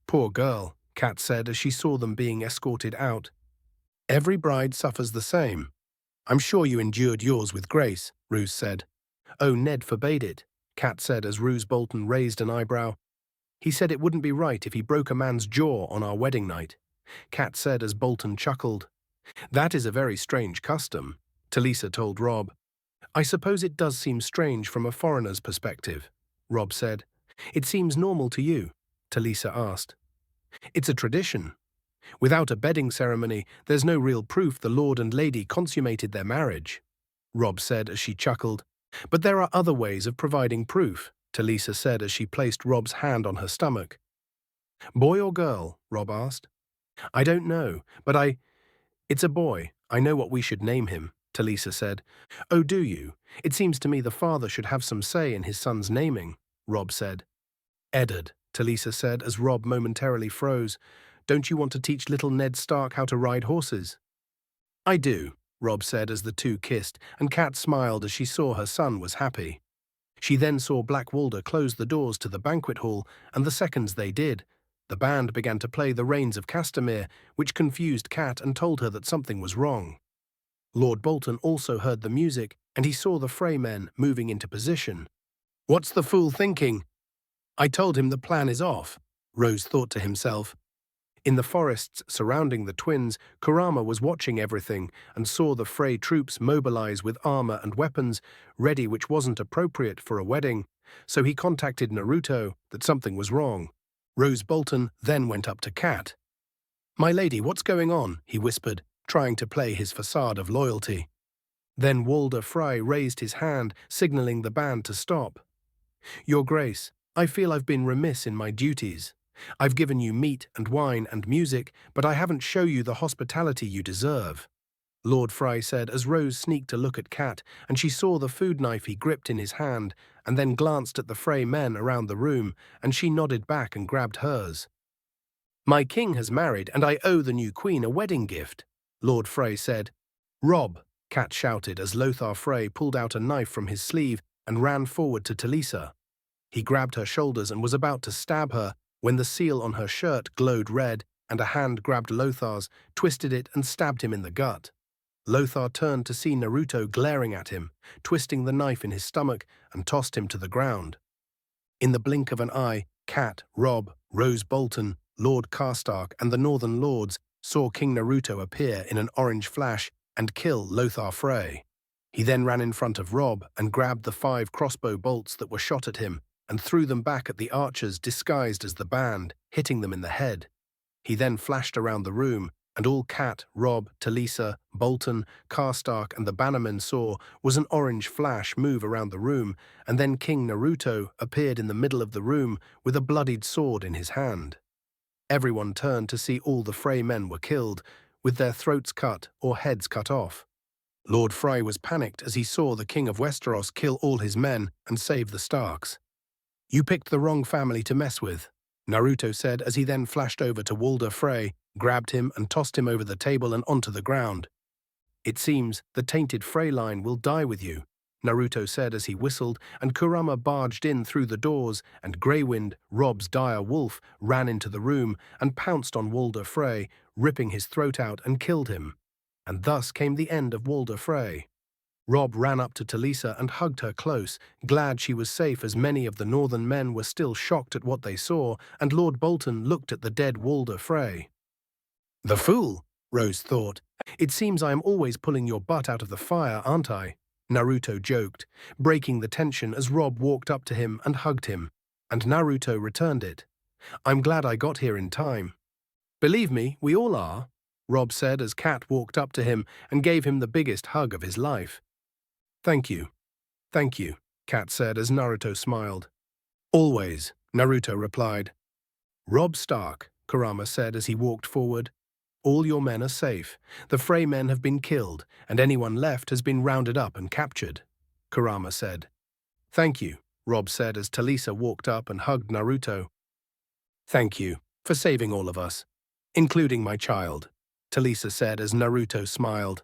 Poor girl, Kat said as she saw them being escorted out. Every bride suffers the same. I'm sure you endured yours with grace, Roose said. Oh, Ned forbade it, Kat said as Roose Bolton raised an eyebrow. He said it wouldn't be right if he broke a man's jaw on our wedding night, Kat said as Bolton chuckled. That is a very strange custom, Talisa told Robb. I suppose it does seem strange from a foreigner's perspective, Robb said. It seems normal to you, Talisa asked. It's a tradition. Without a bedding ceremony, there's no real proof the lord and lady consummated their marriage, Robb said as she chuckled. But there are other ways of providing proof, Talisa said as she placed Robb's hand on her stomach. Boy or girl? Robb asked. I don't know, but It's a boy. I know what we should name him, Talisa said. Oh, do you? It seems to me the father should have some say in his son's naming, Robb said. Eddard, Talisa said as Robb momentarily froze. Don't you want to teach little Ned Stark how to ride horses? I do, Robb said as the two kissed, and Kat smiled as she saw her son was happy. She then saw Black Walder close the doors to the banquet hall, and the seconds they did, the band began to play the Rains of Castamere, which confused Kat and told her that something was wrong. Lord Bolton also heard the music, and he saw the Frey men moving into position. What's the fool thinking? I told him the plan is off, Rose thought to himself. In the forests surrounding the twins, Kurama was watching everything and saw the Frey troops mobilize with armor and weapons, ready, which wasn't appropriate for a wedding, so he contacted Naruto that something was wrong. Rose Bolton then went up to Kat. My lady, what's going on? He whispered, trying to play his facade of loyalty. Then Walder Frey raised his hand, signaling the band to stop. Your Grace, I feel I've been remiss in my duties. I've given you meat and wine and music, but I haven't shown you the hospitality you deserve, Lord Frey said as Rose sneaked a look at Kat, and she saw the food knife he gripped in his hand, and then glanced at the Frey men around the room, and she nodded back and grabbed hers. My king has married, and I owe the new queen a wedding gift, Lord Frey said. Robb, Kat shouted as Lothar Frey pulled out a knife from his sleeve and ran forward to Talisa. He grabbed her shoulders and was about to stab her, when the seal on her shirt glowed red, and a hand grabbed Lothar's, twisted it and stabbed him in the gut. Lothar turned to see Naruto glaring at him, twisting the knife in his stomach, and tossed him to the ground. In the blink of an eye, Kat, Robb, Rose Bolton, Lord Karstark, and the Northern Lords saw King Naruto appear in an orange flash and kill Lothar Frey. He then ran in front of Robb and grabbed the 5 crossbow bolts that were shot at him, and threw them back at the archers disguised as the band, hitting them in the head. He then flashed around the room, and all Kat, Robb, Talisa, Bolton, Karstark, and the bannermen saw was an orange flash move around the room, and then King Naruto appeared in the middle of the room with a bloodied sword in his hand. Everyone turned to see all the Frey men were killed, with their throats cut or heads cut off. Lord Frey was panicked as he saw the King of Westeros kill all his men and save the Starks. You picked the wrong family to mess with, Naruto said as he then flashed over to Walder Frey, grabbed him and tossed him over the table and onto the ground. It seems the tainted Frey line will die with you, Naruto said as he whistled, and Kurama barged in through the doors, and Greywind, Robb's dire wolf, ran into the room and pounced on Walder Frey, ripping his throat out and killed him. And thus came the end of Walder Frey. Robb ran up to Talisa and hugged her close, glad she was safe as many of the northern men were still shocked at what they saw, and Lord Bolton looked at the dead Walder Frey. "The fool," Rose thought. "It seems I am always pulling your butt out of the fire, aren't I?" Naruto joked, breaking the tension as Robb walked up to him and hugged him, and Naruto returned it. "I'm glad I got here in time." "Believe me, we all are," Robb said as Kat walked up to him and gave him the biggest hug of his life. "Thank you. Thank you," Kat said as Naruto smiled. "Always," Naruto replied. "Robb Stark," Kurama said as he walked forward. "All your men are safe. The Frey men have been killed, and anyone left has been rounded up and captured," Kurama said. "Thank you," Robb said as Talisa walked up and hugged Naruto. "Thank you for saving all of us, including my child," Talisa said as Naruto smiled.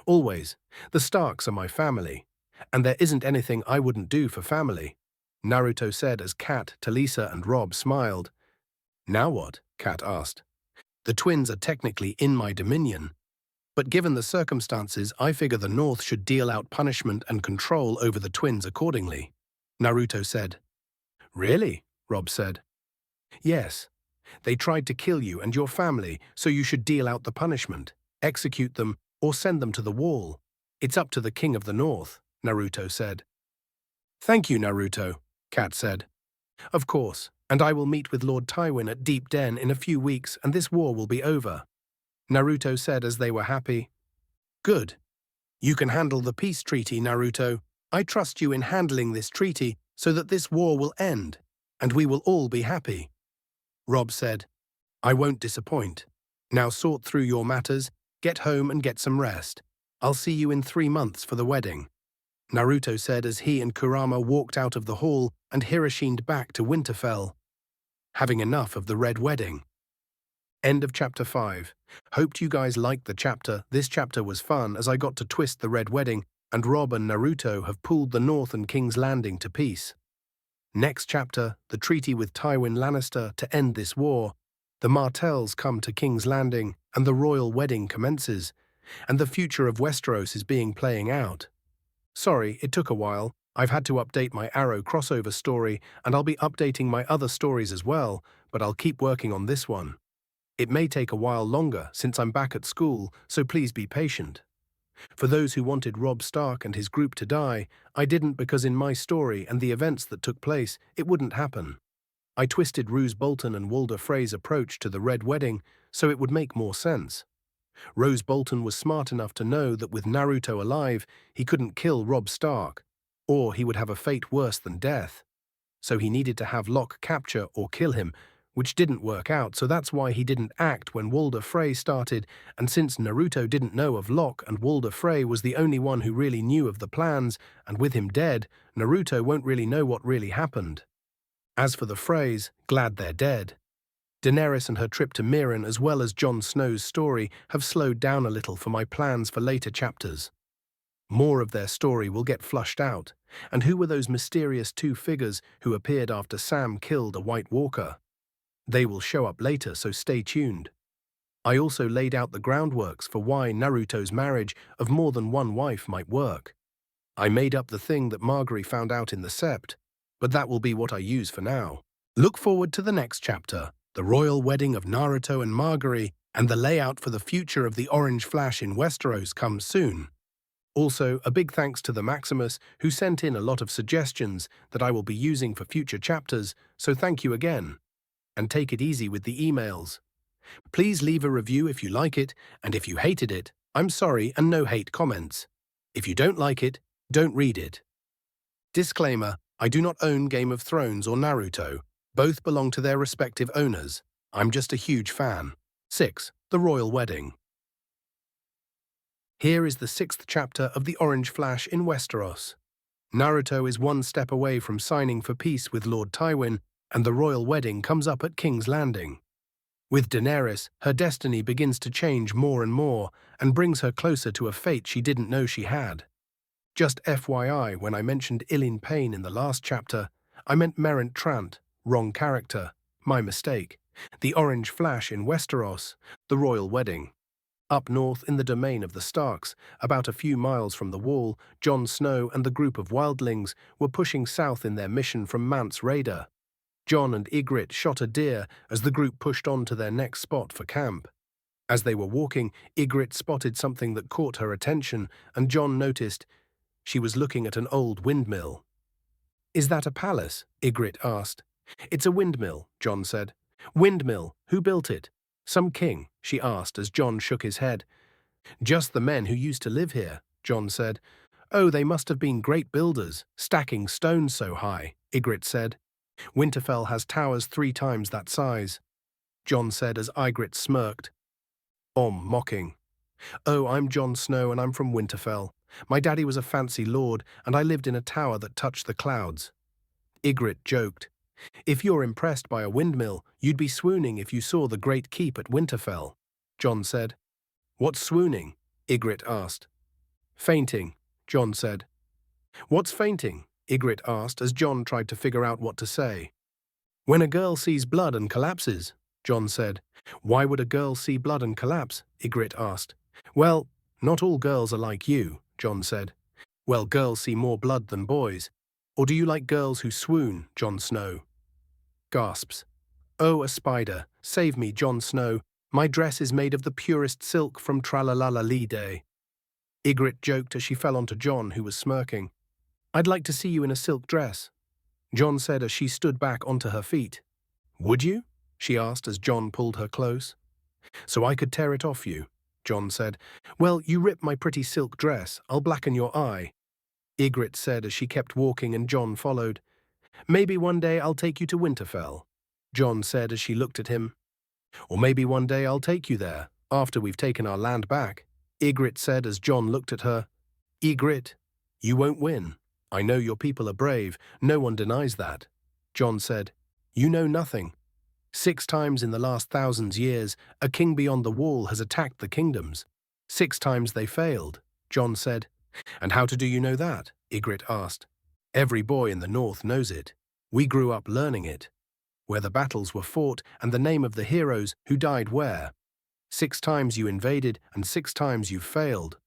"Always. The Starks are my family, and there isn't anything I wouldn't do for family," Naruto said as Kat, Talisa, and Robb smiled. "Now what?" Kat asked. "The twins are technically in my dominion, but given the circumstances, I figure the North should deal out punishment and control over the twins accordingly," Naruto said. "Really?" Robb said. "Yes. They tried to kill you and your family, so you should deal out the punishment, execute them, or send them to the wall. It's up to the King of the North," Naruto said. "Thank you, Naruto," Kat said. "Of course, and I will meet with Lord Tywin at Deep Den in a few weeks and this war will be over," Naruto said as they were happy. "Good. You can handle the peace treaty, Naruto. I trust you in handling this treaty so that this war will end, and we will all be happy," Robb said. "I won't disappoint. Now sort through your matters, get home and get some rest. I'll see you in 3 months for the wedding," Naruto said as he and Kurama walked out of the hall and Hiroshined back to Winterfell. Having enough of the Red Wedding. End of chapter 5. Hoped you guys liked the chapter. This chapter was fun as I got to twist the Red Wedding, and Robb and Naruto have pulled the North and King's Landing to peace. Next chapter, the treaty with Tywin Lannister to end this war. The Martells come to King's Landing, and the royal wedding commences, and the future of Westeros is being playing out. Sorry, it took a while. I've had to update my Arrow crossover story, and I'll be updating my other stories as well, but I'll keep working on this one. It may take a while longer since I'm back at school, so please be patient. For those who wanted Robb Stark and his group to die, I didn't because in my story and the events that took place, it wouldn't happen. I twisted Roose Bolton and Walder Frey's approach to the Red Wedding so it would make more sense. Roose Bolton was smart enough to know that with Naruto alive, he couldn't kill Robb Stark, or he would have a fate worse than death. So he needed to have Locke capture or kill him, which didn't work out, so that's why he didn't act when Walder Frey started, and since Naruto didn't know of Locke and Walder Frey was the only one who really knew of the plans, and with him dead, Naruto won't really know what really happened. As for the Freys, glad they're dead. Daenerys and her trip to Meereen as well as Jon Snow's story have slowed down a little for my plans for later chapters. More of their story will get flushed out, and who were those mysterious 2 figures who appeared after Sam killed a White Walker? They will show up later, so stay tuned. I also laid out the groundworks for why Naruto's marriage of more than one wife might work. I made up the thing that Margaery found out in the Sept, but that will be what I use for now. Look forward to the next chapter, the royal wedding of Naruto and Margaery, and the layout for the future of the Orange Flash in Westeros comes soon. Also, a big thanks to the Maximus, who sent in a lot of suggestions that I will be using for future chapters, so thank you again. And take it easy with the emails. Please leave a review if you like it, and if you hated it, I'm sorry and no hate comments. If you don't like it, don't read it. Disclaimer, I do not own Game of Thrones or Naruto. Both belong to their respective owners. I'm just a huge fan. 6. The Royal Wedding. Here is the 6th chapter of The Orange Flash in Westeros. Naruto is one step away from signing for peace with Lord Tywin, and the royal wedding comes up at King's Landing. With Daenerys, her destiny begins to change more and more, and brings her closer to a fate she didn't know she had. Just FYI, when I mentioned Ilyn Payne in the last chapter, I meant Merrent Trant, wrong character, my mistake. The Orange Flash in Westeros, the royal wedding. Up north in the domain of the Starks, about a few miles from the Wall, Jon Snow and the group of wildlings were pushing south in their mission from Mance Rayder. Jon and Ygritte shot a deer as the group pushed on to their next spot for camp. As they were walking, Ygritte spotted something that caught her attention, and Jon noticed she was looking at an old windmill. "Is that a palace?" Ygritte asked. "It's a windmill," Jon said. "Windmill? Who built it?" "Some king," she asked as Jon shook his head. "Just the men who used to live here," Jon said. "Oh, they must have been great builders, stacking stones so high," Ygritte said. "Winterfell has towers 3 times that size," Jon said as Ygritte smirked. Mocking. "Oh, I'm Jon Snow and I'm from Winterfell. My daddy was a fancy lord and I lived in a tower that touched the clouds." Ygritte joked. "If you're impressed by a windmill, you'd be swooning if you saw the great keep at Winterfell," Jon said. "What's swooning?" Ygritte asked. "Fainting," Jon said. "What's fainting?" Ygritte asked as Jon tried to figure out what to say. "When a girl sees blood and collapses," Jon said. "Why would a girl see blood and collapse?" Ygritte asked. "Well, not all girls are like you," Jon said. "Well, girls see more blood than boys. Or do you like girls who swoon, Jon Snow?" Gasps. "Oh, a spider. Save me, Jon Snow. My dress is made of the purest silk from Tralalala Day." Ygritte joked as she fell onto Jon, who was smirking. "I'd like to see you in a silk dress," Jon said as she stood back onto her feet. "Would you?" she asked as Jon pulled her close. "So I could tear it off you," Jon said. "Well, you rip my pretty silk dress, I'll blacken your eye," Ygritte said as she kept walking and Jon followed. "Maybe one day I'll take you to Winterfell," Jon said as she looked at him. "Or maybe one day I'll take you there, after we've taken our land back," Ygritte said as Jon looked at her. "Ygritte, you won't win. I know your people are brave, no one denies that," Jon said. "You know nothing. 6 times in the last thousands years, a king beyond the wall has attacked the kingdoms. 6 times they failed," Jon said. "And how do you know that?" Ygritte asked. "Every boy in the north knows it. We grew up learning it. Where the battles were fought and the name of the heroes who died where. 6 times you invaded and 6 times you failed.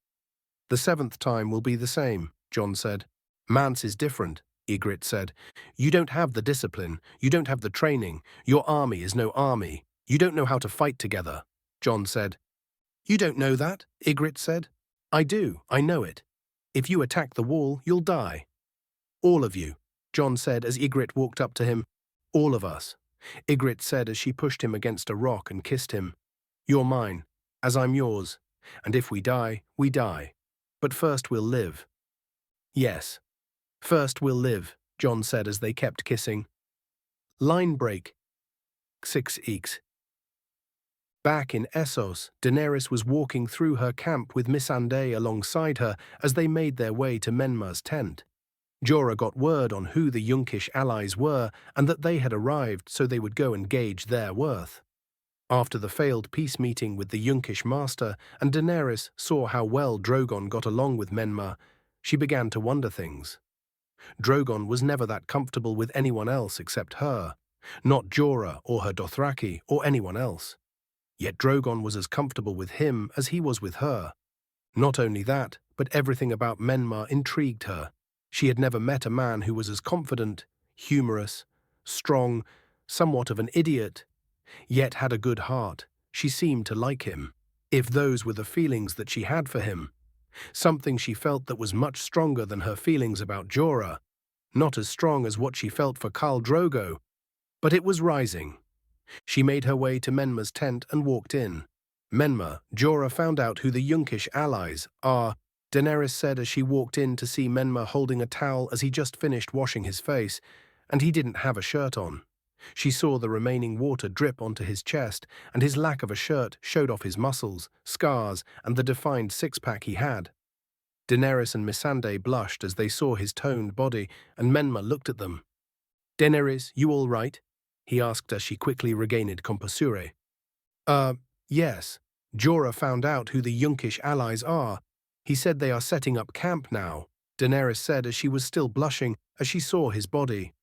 The 7th time will be the same," Jon said. "Mance is different," Ygritte said. "You don't have the discipline, you don't have the training, your army is no army, you don't know how to fight together," Jon said. "You don't know that," Ygritte said. "I do, I know it. If you attack the wall, you'll die." "All of you," Jon said as Ygritte walked up to him. "All of us," Ygritte said as she pushed him against a rock and kissed him. "You're mine, as I'm yours, and if we die, we die. But first we'll live." "Yes. First we'll live," Jon said as they kept kissing. Line break. 6 eeks. Back in Essos, Daenerys was walking through her camp with Missandei alongside her as they made their way to Menma's tent. Jorah got word on who the Yunkish allies were and that they had arrived so they would go and gauge their worth. After the failed peace meeting with the Yunkish master and Daenerys saw how well Drogon got along with Menma, she began to wonder things. Drogon was never that comfortable with anyone else except her, not Jorah or her Dothraki or anyone else. Yet Drogon was as comfortable with him as he was with her. Not only that, but everything about Menma intrigued her. She had never met a man who was as confident, humorous, strong, somewhat of an idiot, yet had a good heart. She seemed to like him, if those were the feelings that she had for him. Something she felt that was much stronger than her feelings about Jorah, not as strong as what she felt for Khal Drogo, but it was rising. She made her way to Menma's tent and walked in. "Menma, Jorah found out who the Yunkish allies are," Daenerys said as she walked in to see Menma holding a towel as he just finished washing his face, and he didn't have a shirt on. She saw the remaining water drip onto his chest, and his lack of a shirt showed off his muscles, scars, and the defined six-pack he had. Daenerys and Missandei blushed as they saw his toned body, and Menma looked at them. "Daenerys, you all right?" he asked as she quickly regained composure. Yes. Jorah found out who the Yunkish allies are. He said they are setting up camp now," Daenerys said as she was still blushing as she saw his body.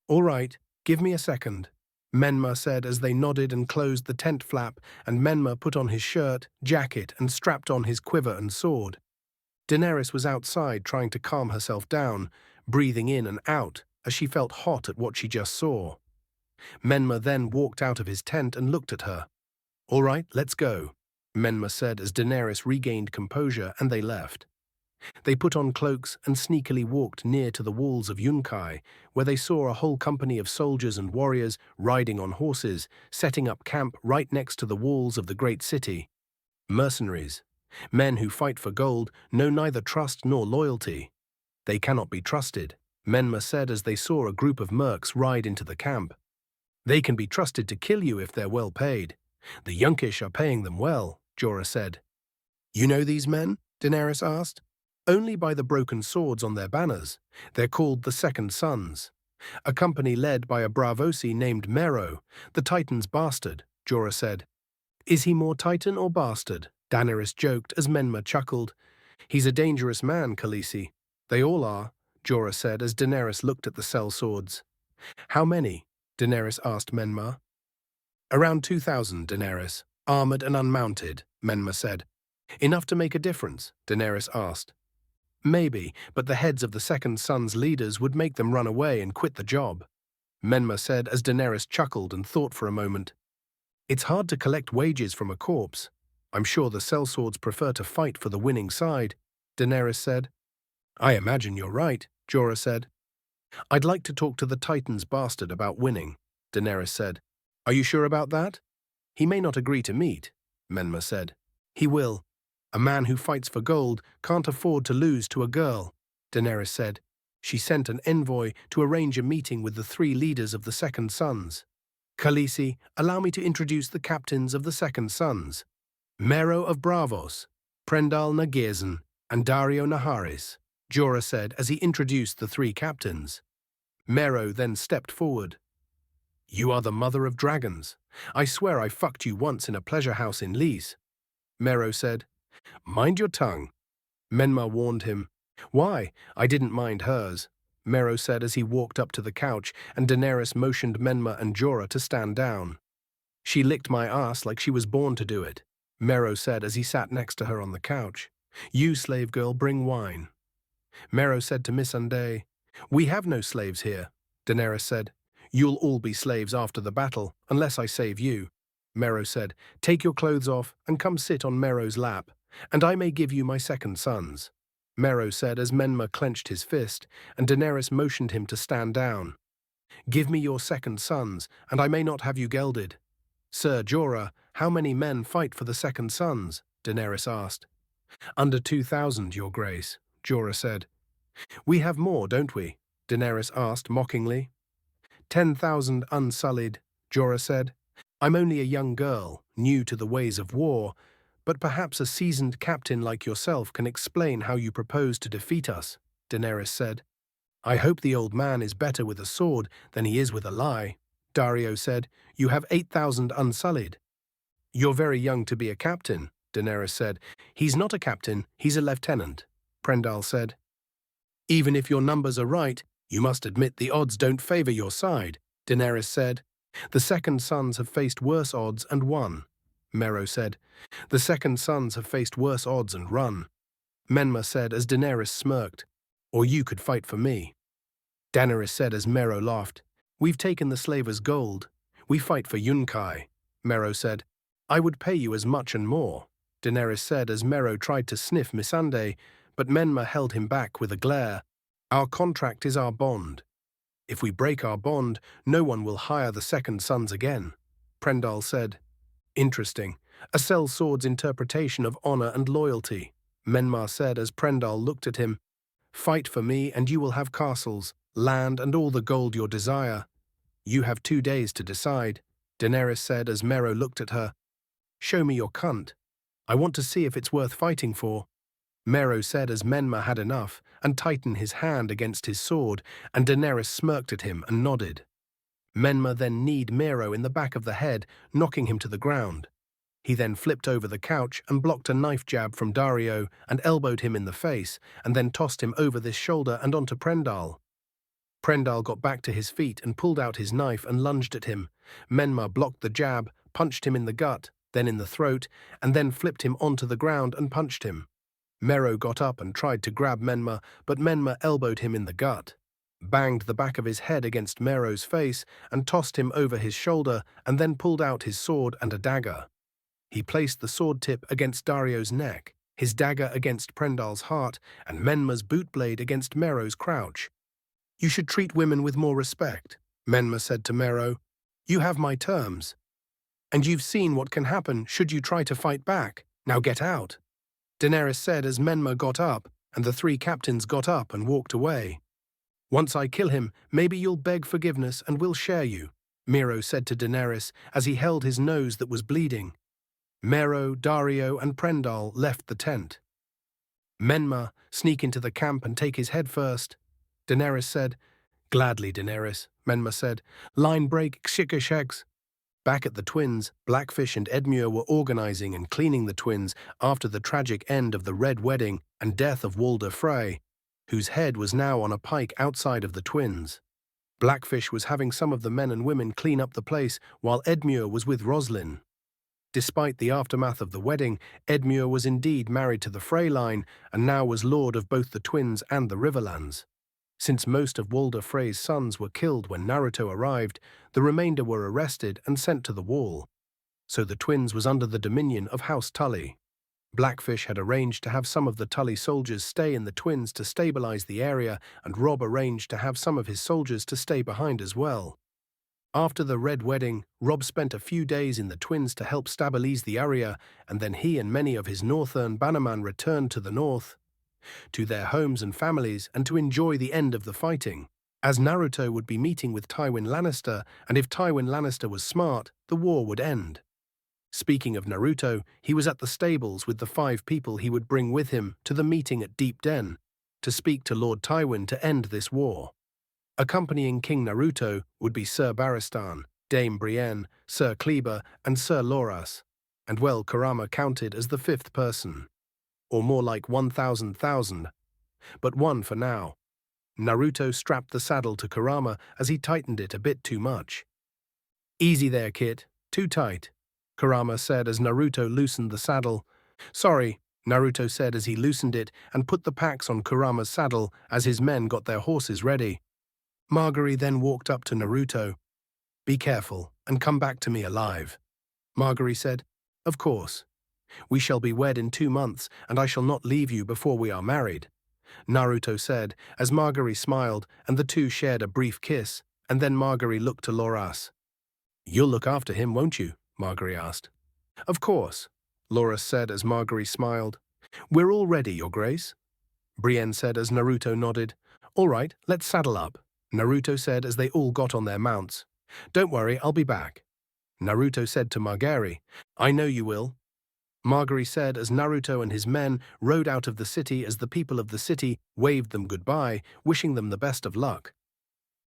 "All right, give me a second." Menma said as they nodded and closed the tent flap, and Menma put on his shirt, jacket, and strapped on his quiver and sword. Daenerys was outside trying to calm herself down, breathing in and out as she felt hot at what she just saw. Menma then walked out of his tent and looked at her. "All right, let's go," Menma said as Daenerys regained composure and they left. They put on cloaks and sneakily walked near to the walls of Yunkai, where they saw a whole company of soldiers and warriors riding on horses, setting up camp right next to the walls of the great city. Mercenaries. Men who fight for gold know neither trust nor loyalty. They cannot be trusted, Menma said as they saw a group of mercs ride into the camp. They can be trusted to kill you if they're well paid. The Yunkish are paying them well, Jorah said. "You know these men?" Daenerys asked. "Only by the broken swords on their banners. They're called the Second Sons. A company led by a Bravosi named Mero, the Titan's bastard," Jorah said. "Is he more Titan or bastard?" Daenerys joked as Menma chuckled. "He's a dangerous man, Khaleesi." "They all are," Jorah said as Daenerys looked at the sellswords. "How many?" Daenerys asked Menma. "Around 2,000, Daenerys, armored and unmounted," Menma said. "Enough to make a difference?" Daenerys asked. "Maybe, but the heads of the Second Son's leaders would make them run away and quit the job," Menma said as Daenerys chuckled and thought for a moment. "It's hard to collect wages from a corpse. I'm sure the sellswords prefer to fight for the winning side," Daenerys said. "I imagine you're right," Jorah said. "I'd like to talk to the Titan's bastard about winning," Daenerys said. "Are you sure about that?" "He may not agree to meet," Menma said. "He will. A man who fights for gold can't afford to lose to a girl," Daenerys said. She sent an envoy to arrange a meeting with the 3 leaders of the Second Sons. "Khaleesi, allow me to introduce the captains of the Second Sons. Mero of Bravos, Prendal Nagirzen, and Dario Naharis," Jorah said as he introduced the 3 captains. Mero then stepped forward. "You are the mother of dragons. I swear I fucked you once in a pleasure house in Lys," Mero said. "Mind your tongue," Menma warned him. "Why? I didn't mind hers," Mero said as he walked up to the couch, and Daenerys motioned Menma and Jorah to stand down. "She licked my ass like she was born to do it," Mero said as he sat next to her on the couch. "You, slave girl, bring wine." Mero said to Missandei, "We have no slaves here," Daenerys said. "You'll all be slaves after the battle, unless I save you," Mero said. "Take your clothes off and come sit on Mero's lap, and I may give you my second sons," Mero said as Menma clenched his fist, and Daenerys motioned him to stand down. "Give me your second sons, and I may not have you gelded." "Sir Jorah, how many men fight for the Second Sons?" Daenerys asked. "Under 2,000, your grace," Jorah said. "We have more, don't we?" Daenerys asked mockingly. 10,000 unsullied, Jorah said. "I'm only a young girl, new to the ways of war, but perhaps a seasoned captain like yourself can explain how you propose to defeat us," Daenerys said. "I hope the old man is better with a sword than he is with a lie," Dario said. "You have 8,000 unsullied." "You're very young to be a captain," Daenerys said. "He's not a captain, he's a lieutenant," Prendal said. "Even if your numbers are right, you must admit the odds don't favor your side," Daenerys said. "The Second Sons have faced worse odds and won," Mero said. "The Second Sons have faced worse odds and run," Menma said as Daenerys smirked. "Or you could fight for me," Daenerys said as Mero laughed. "We've taken the slavers' gold. We fight for Yunkai," Mero said. "I would pay you as much and more," Daenerys said as Mero tried to sniff Missandei, but Menma held him back with a glare. "Our contract is our bond. If we break our bond, no one will hire the Second Sons again," Prendal said. "Interesting. A sellsword's interpretation of honor and loyalty," Menma said as Prendal looked at him. "Fight for me and you will have castles, land and all the gold you desire. You have 2 days to decide," Daenerys said as Mero looked at her. "Show me your cunt. I want to see if it's worth fighting for," Mero said as Menma had enough and tightened his hand against his sword, and Daenerys smirked at him and nodded. Menma then kneed Mero in the back of the head, knocking him to the ground. He then flipped over the couch and blocked a knife jab from Dario and elbowed him in the face, and then tossed him over this shoulder and onto Prendal. Prendal got back to his feet and pulled out his knife and lunged at him. Menma blocked the jab, punched him in the gut, then in the throat, and then flipped him onto the ground and punched him. Mero got up and tried to grab Menma, but Menma elbowed him in the gut, banged the back of his head against Mero's face, and tossed him over his shoulder, and then pulled out his sword and a dagger. He placed the sword tip against Dario's neck, his dagger against Prendal's heart, and Menma's boot blade against Mero's crouch. "You should treat women with more respect," Menma said to Mero. "You have my terms. And you've seen what can happen should you try to fight back. Now get out," Daenerys said as Menma got up, and the three captains got up and walked away. "Once I kill him, maybe you'll beg forgiveness and we'll share you," Mero said to Daenerys as he held his nose that was bleeding. Mero, Dario, and Prendal left the tent. "Menma, sneak into the camp and take his head first," Daenerys said. "Gladly, Daenerys," Menma said. "Line break, shikasheks." Back at the twins, Blackfish and Edmure were organizing and cleaning the twins after the tragic end of the Red Wedding and death of Walder Frey, whose head was now on a pike outside of the twins. Blackfish was having some of the men and women clean up the place while Edmure was with Roslyn. Despite the aftermath of the wedding, Edmure was indeed married to the Frey line and now was lord of both the twins and the Riverlands. Since most of Walder Frey's sons were killed when Naruto arrived, the remainder were arrested and sent to the wall. So the twins was under the dominion of House Tully. Blackfish had arranged to have some of the Tully soldiers stay in the twins to stabilize the area, and Rob arranged to have some of his soldiers to stay behind as well. After the Red Wedding, Rob spent a few days in the twins to help stabilize the area, and then he and many of his northern bannermen returned to the north, to their homes and families, and to enjoy the end of the fighting, as Naruto would be meeting with Tywin Lannister, and if Tywin Lannister was smart, the war would end. Speaking of Naruto, he was at the stables with the 5 people he would bring with him to the meeting at Deep Den, to speak to Lord Tywin to end this war. Accompanying King Naruto would be Sir Barristan, Dame Brienne, Sir Kleber, and Sir Loras, and well, Kurama counted as the 5th person. Or more like 1,000,000, but one for now. Naruto strapped the saddle to Kurama as he tightened it a bit too much. "Easy there, Kit, too tight," Kurama said as Naruto loosened the saddle. "Sorry," Naruto said as he loosened it and put the packs on Kurama's saddle as his men got their horses ready. Margaery then walked up to Naruto. "Be careful and come back to me alive," Margaery said. "Of course. We shall be wed in 2 months, and I shall not leave you before we are married," Naruto said as Margaery smiled, and the two shared a brief kiss, and then Margaery looked to Loras. "You'll look after him, won't you?" Margaery asked. "Of course," Loras said as Margaery smiled. "We're all ready, Your Grace," Brienne said as Naruto nodded. "All right, let's saddle up," Naruto said as they all got on their mounts. "Don't worry, I'll be back," Naruto said to Margaery. "I know you will," Margaery said as Naruto and his men rode out of the city as the people of the city waved them goodbye, wishing them the best of luck.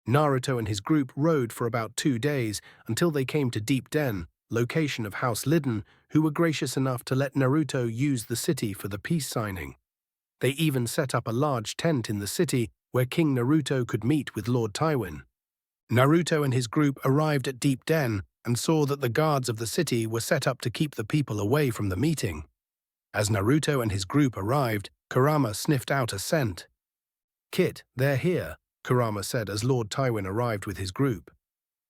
Naruto and his group rode for about 2 days until they came to Deep Den, location of House Lydon, who were gracious enough to let Naruto use the city for the peace signing. They even set up a large tent in the city where King Naruto could meet with Lord Tywin. Naruto and his group arrived at Deep Den and saw that the guards of the city were set up to keep the people away from the meeting. As Naruto and his group arrived, Kurama sniffed out a scent. "Kit, they're here," Kurama said as Lord Tywin arrived with his group.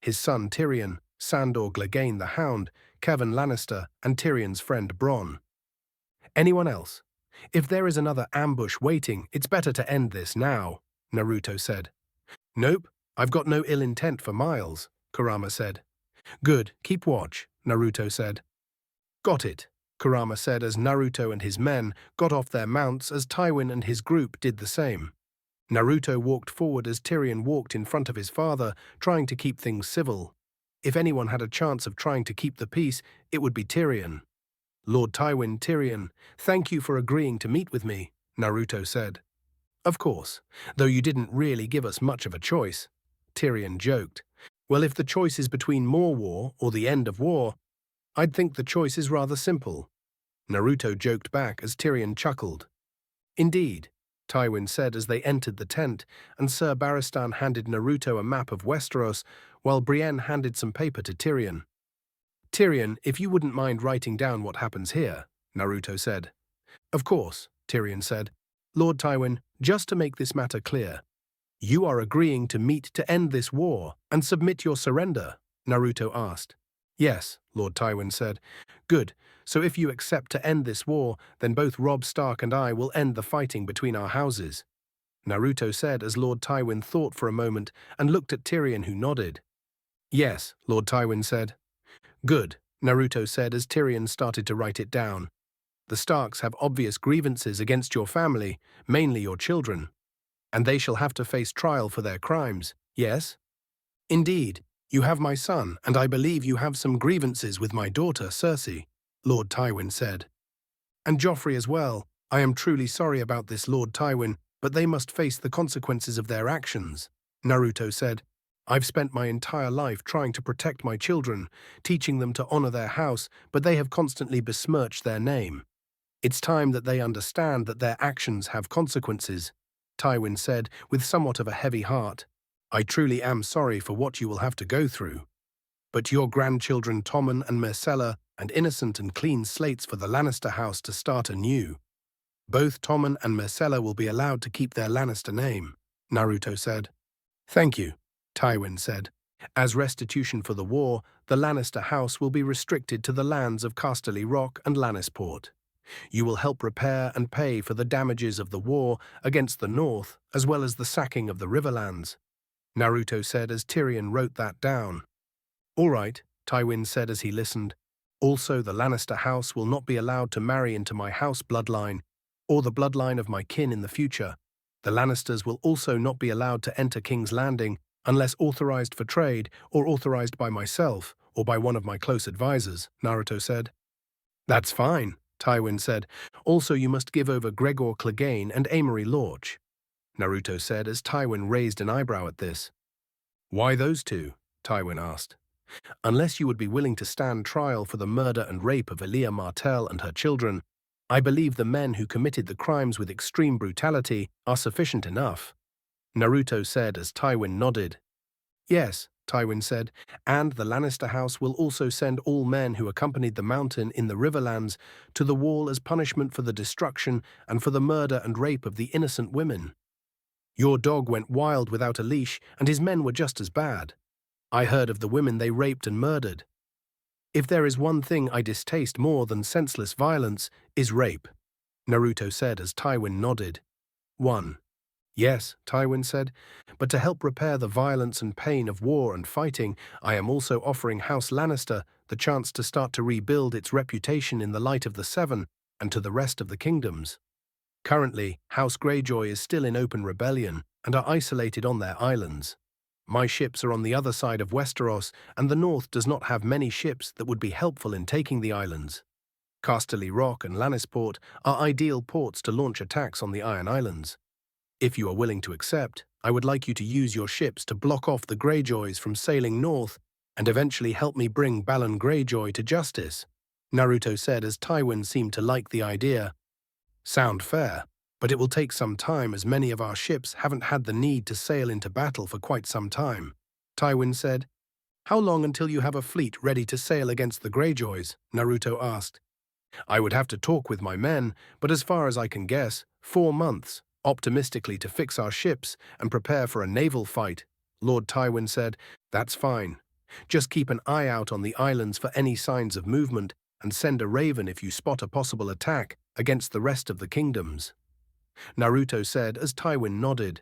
His son Tyrion, Sandor Clegane the Hound, Kevan Lannister, and Tyrion's friend Bronn. "Anyone else? If there is another ambush waiting, it's better to end this now," Naruto said. "Nope, I've got no ill intent for Miles," Kurama said. "Good, keep watch," Naruto said. "Got it," Kurama said as Naruto and his men got off their mounts as Tywin and his group did the same. Naruto walked forward as Tyrion walked in front of his father, trying to keep things civil. If anyone had a chance of trying to keep the peace, it would be Tyrion. "Lord Tywin, Tyrion, thank you for agreeing to meet with me," Naruto said. "Of course, though you didn't really give us much of a choice," Tyrion joked. "Well, if the choice is between more war or the end of war, I'd think the choice is rather simple," Naruto joked back as Tyrion chuckled. "Indeed," Tywin said as they entered the tent, and Sir Barristan handed Naruto a map of Westeros, while Brienne handed some paper to Tyrion. "Tyrion, if you wouldn't mind writing down what happens here," Naruto said. "Of course," Tyrion said. "Lord Tywin, just to make this matter clear, you are agreeing to meet to end this war and submit your surrender?" Naruto asked. "Yes," Lord Tywin said. "Good. So if you accept to end this war, then both Robb Stark and I will end the fighting between our houses," Naruto said as Lord Tywin thought for a moment and looked at Tyrion, who nodded. "Yes," Lord Tywin said. "Good," Naruto said as Tyrion started to write it down. "The Starks have obvious grievances against your family, mainly your children, and they shall have to face trial for their crimes, yes? Indeed, you have my son, and I believe you have some grievances with my daughter, Cersei," Lord Tywin said. "And Joffrey as well. I am truly sorry about this, Lord Tywin, but they must face the consequences of their actions," Naruto said. "I've spent my entire life trying to protect my children, teaching them to honor their house, but they have constantly besmirched their name. It's time that they understand that their actions have consequences," Tywin said with somewhat of a heavy heart. "I truly am sorry for what you will have to go through. But your grandchildren Tommen and Myrcella and innocent and clean slates for the Lannister house to start anew. Both Tommen and Myrcella will be allowed to keep their Lannister name," Naruto said. "Thank you," Tywin said. "As restitution for the war, the Lannister house will be restricted to the lands of Casterly Rock and Lannisport. You will help repair and pay for the damages of the war against the North, as well as the sacking of the Riverlands," Naruto said as Tyrion wrote that down. "All right," Tywin said as he listened. "Also, the Lannister house will not be allowed to marry into my house bloodline, or the bloodline of my kin in the future. The Lannisters will also not be allowed to enter King's Landing unless authorized for trade or authorized by myself or by one of my close advisors," Naruto said. "That's fine," Tywin said. "Also, you must give over Gregor Clegane and Amory Lorch," Naruto said as Tywin raised an eyebrow at this. "Why those two?" Tywin asked. "Unless you would be willing to stand trial for the murder and rape of Elia Martell and her children, I believe the men who committed the crimes with extreme brutality are sufficient enough," Naruto said as Tywin nodded. "Yes," Tywin said, "and the Lannister house will also send all men who accompanied the Mountain in the Riverlands to the Wall as punishment for the destruction and for the murder and rape of the innocent women. Your dog went wild without a leash, and his men were just as bad. I heard of the women they raped and murdered. If there is one thing I distaste more than senseless violence, is rape," Naruto said as Tywin nodded. "1. Yes," Tywin said, "but to help repair the violence and pain of war and fighting, I am also offering House Lannister the chance to start to rebuild its reputation in the light of the Seven and to the rest of the kingdoms. Currently, House Greyjoy is still in open rebellion and are isolated on their islands. My ships are on the other side of Westeros, and the North does not have many ships that would be helpful in taking the islands. Casterly Rock and Lannisport are ideal ports to launch attacks on the Iron Islands. If you are willing to accept, I would like you to use your ships to block off the Greyjoys from sailing north and eventually help me bring Balon Greyjoy to justice," Naruto said as Tywin seemed to like the idea. "Sound fair, but it will take some time as many of our ships haven't had the need to sail into battle for quite some time," Tywin said. "How long until you have a fleet ready to sail against the Greyjoys?" Naruto asked. "I would have to talk with my men, but as far as I can guess, 4 months, optimistically to fix our ships and prepare for a naval fight," Lord Tywin said. "That's fine. Just keep an eye out on the islands for any signs of movement and send a raven if you spot a possible attack against the rest of the kingdoms," Naruto said as Tywin nodded.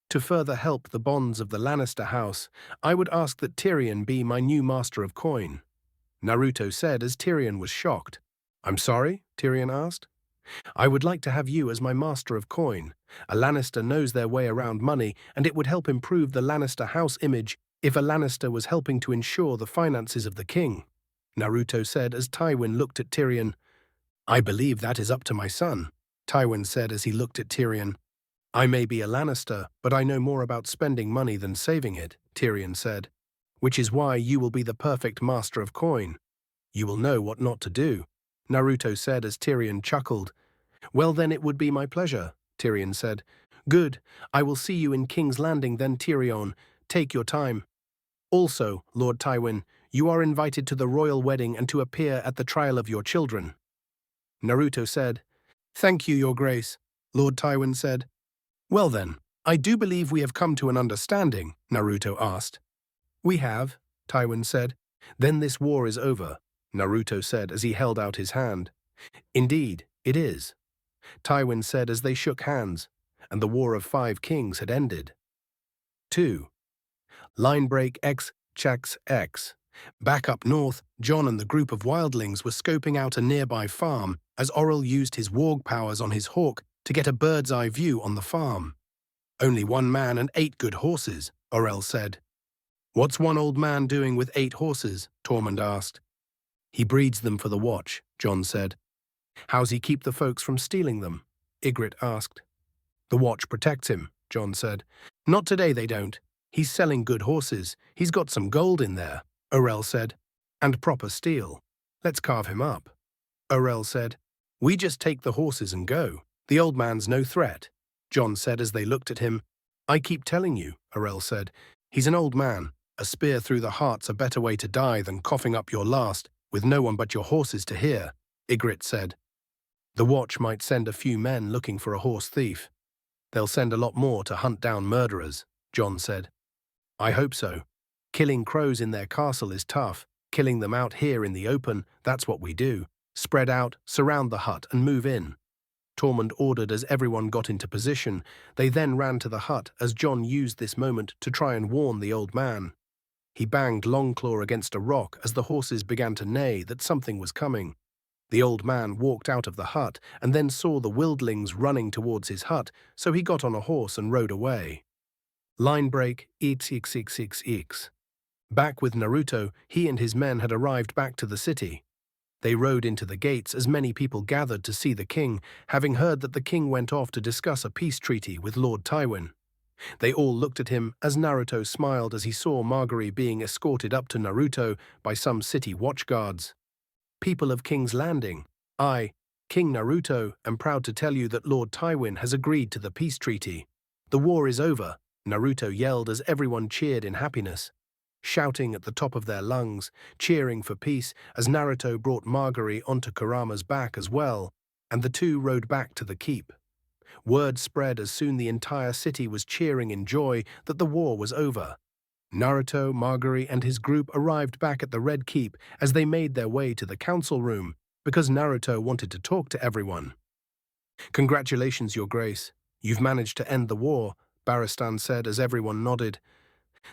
"To further help the bonds of the Lannister house, I would ask that Tyrion be my new master of coin," Naruto said as Tyrion was shocked. "I'm sorry?" Tyrion asked. "I would like to have you as my master of coin. A Lannister knows their way around money, and it would help improve the Lannister house image if a Lannister was helping to ensure the finances of the king," Naruto said as Tywin looked at Tyrion. "I believe that is up to my son," Tywin said as he looked at Tyrion. "I may be a Lannister, but I know more about spending money than saving it," Tyrion said. "Which is why you will be the perfect master of coin. You will know what not to do," Naruto said as Tyrion chuckled. "Well then, it would be my pleasure," Tyrion said. Good, I will see you in King's Landing then, Tyrion. Take your time. Also, Lord Tywin, you are invited to the royal wedding and to appear at the trial of your children. Naruto said. Thank you, Your Grace, Lord Tywin said. Well then, I do believe we have come to an understanding, Naruto asked. We have, Tywin said. Then this war is over, Naruto said as he held out his hand. Indeed, it is, Tywin said as they shook hands, and the War of Five Kings had ended. 2. Line break X, Checks X. Back up north, Jon and the group of wildlings were scoping out a nearby farm as Orell used his warg powers on his hawk to get a bird's-eye view on the farm. Only one man and 8 good horses, Orell said. What's one old man doing with 8 horses? Tormund asked. He breeds them for the watch, Jon said. How's he keep the folks from stealing them? Ygritte asked. The watch protects him, Jon said. Not today they don't. He's selling good horses. He's got some gold in there, Orell said. And proper steel. Let's carve him up. Orell said. We just take the horses and go. The old man's no threat, Jon said as they looked at him. I keep telling you, Orell said. He's an old man. A spear through the heart's a better way to die than coughing up your last with no one but your horses to hear, Ygritte said. The watch might send a few men looking for a horse thief. They'll send a lot more to hunt down murderers, Jon said. I hope so. Killing crows in their castle is tough. Killing them out here in the open, that's what we do. Spread out, surround the hut and move in. Tormund ordered as everyone got into position. They then ran to the hut as Jon used this moment to try and warn the old man. He banged Longclaw against a rock as the horses began to neigh that something was coming. The old man walked out of the hut and then saw the wildlings running towards his hut, so he got on a horse and rode away. Line break XXXXX. Back with Naruto, he and his men had arrived back to the city. They rode into the gates as many people gathered to see the king, having heard that the king went off to discuss a peace treaty with Lord Tywin. They all looked at him as Naruto smiled as he saw Margaery being escorted up to Naruto by some city watchguards. People of King's Landing, I, King Naruto, am proud to tell you that Lord Tywin has agreed to the peace treaty. The war is over, Naruto yelled as everyone cheered in happiness. Shouting at the top of their lungs, cheering for peace as Naruto brought Margaery onto Kurama's back as well, and the two rode back to the keep. Word spread as soon the entire city was cheering in joy that the war was over. Naruto, Margaery, and his group arrived back at the Red Keep as they made their way to the council room because Naruto wanted to talk to everyone. Congratulations, Your Grace. You've managed to end the war, Barristan said as everyone nodded.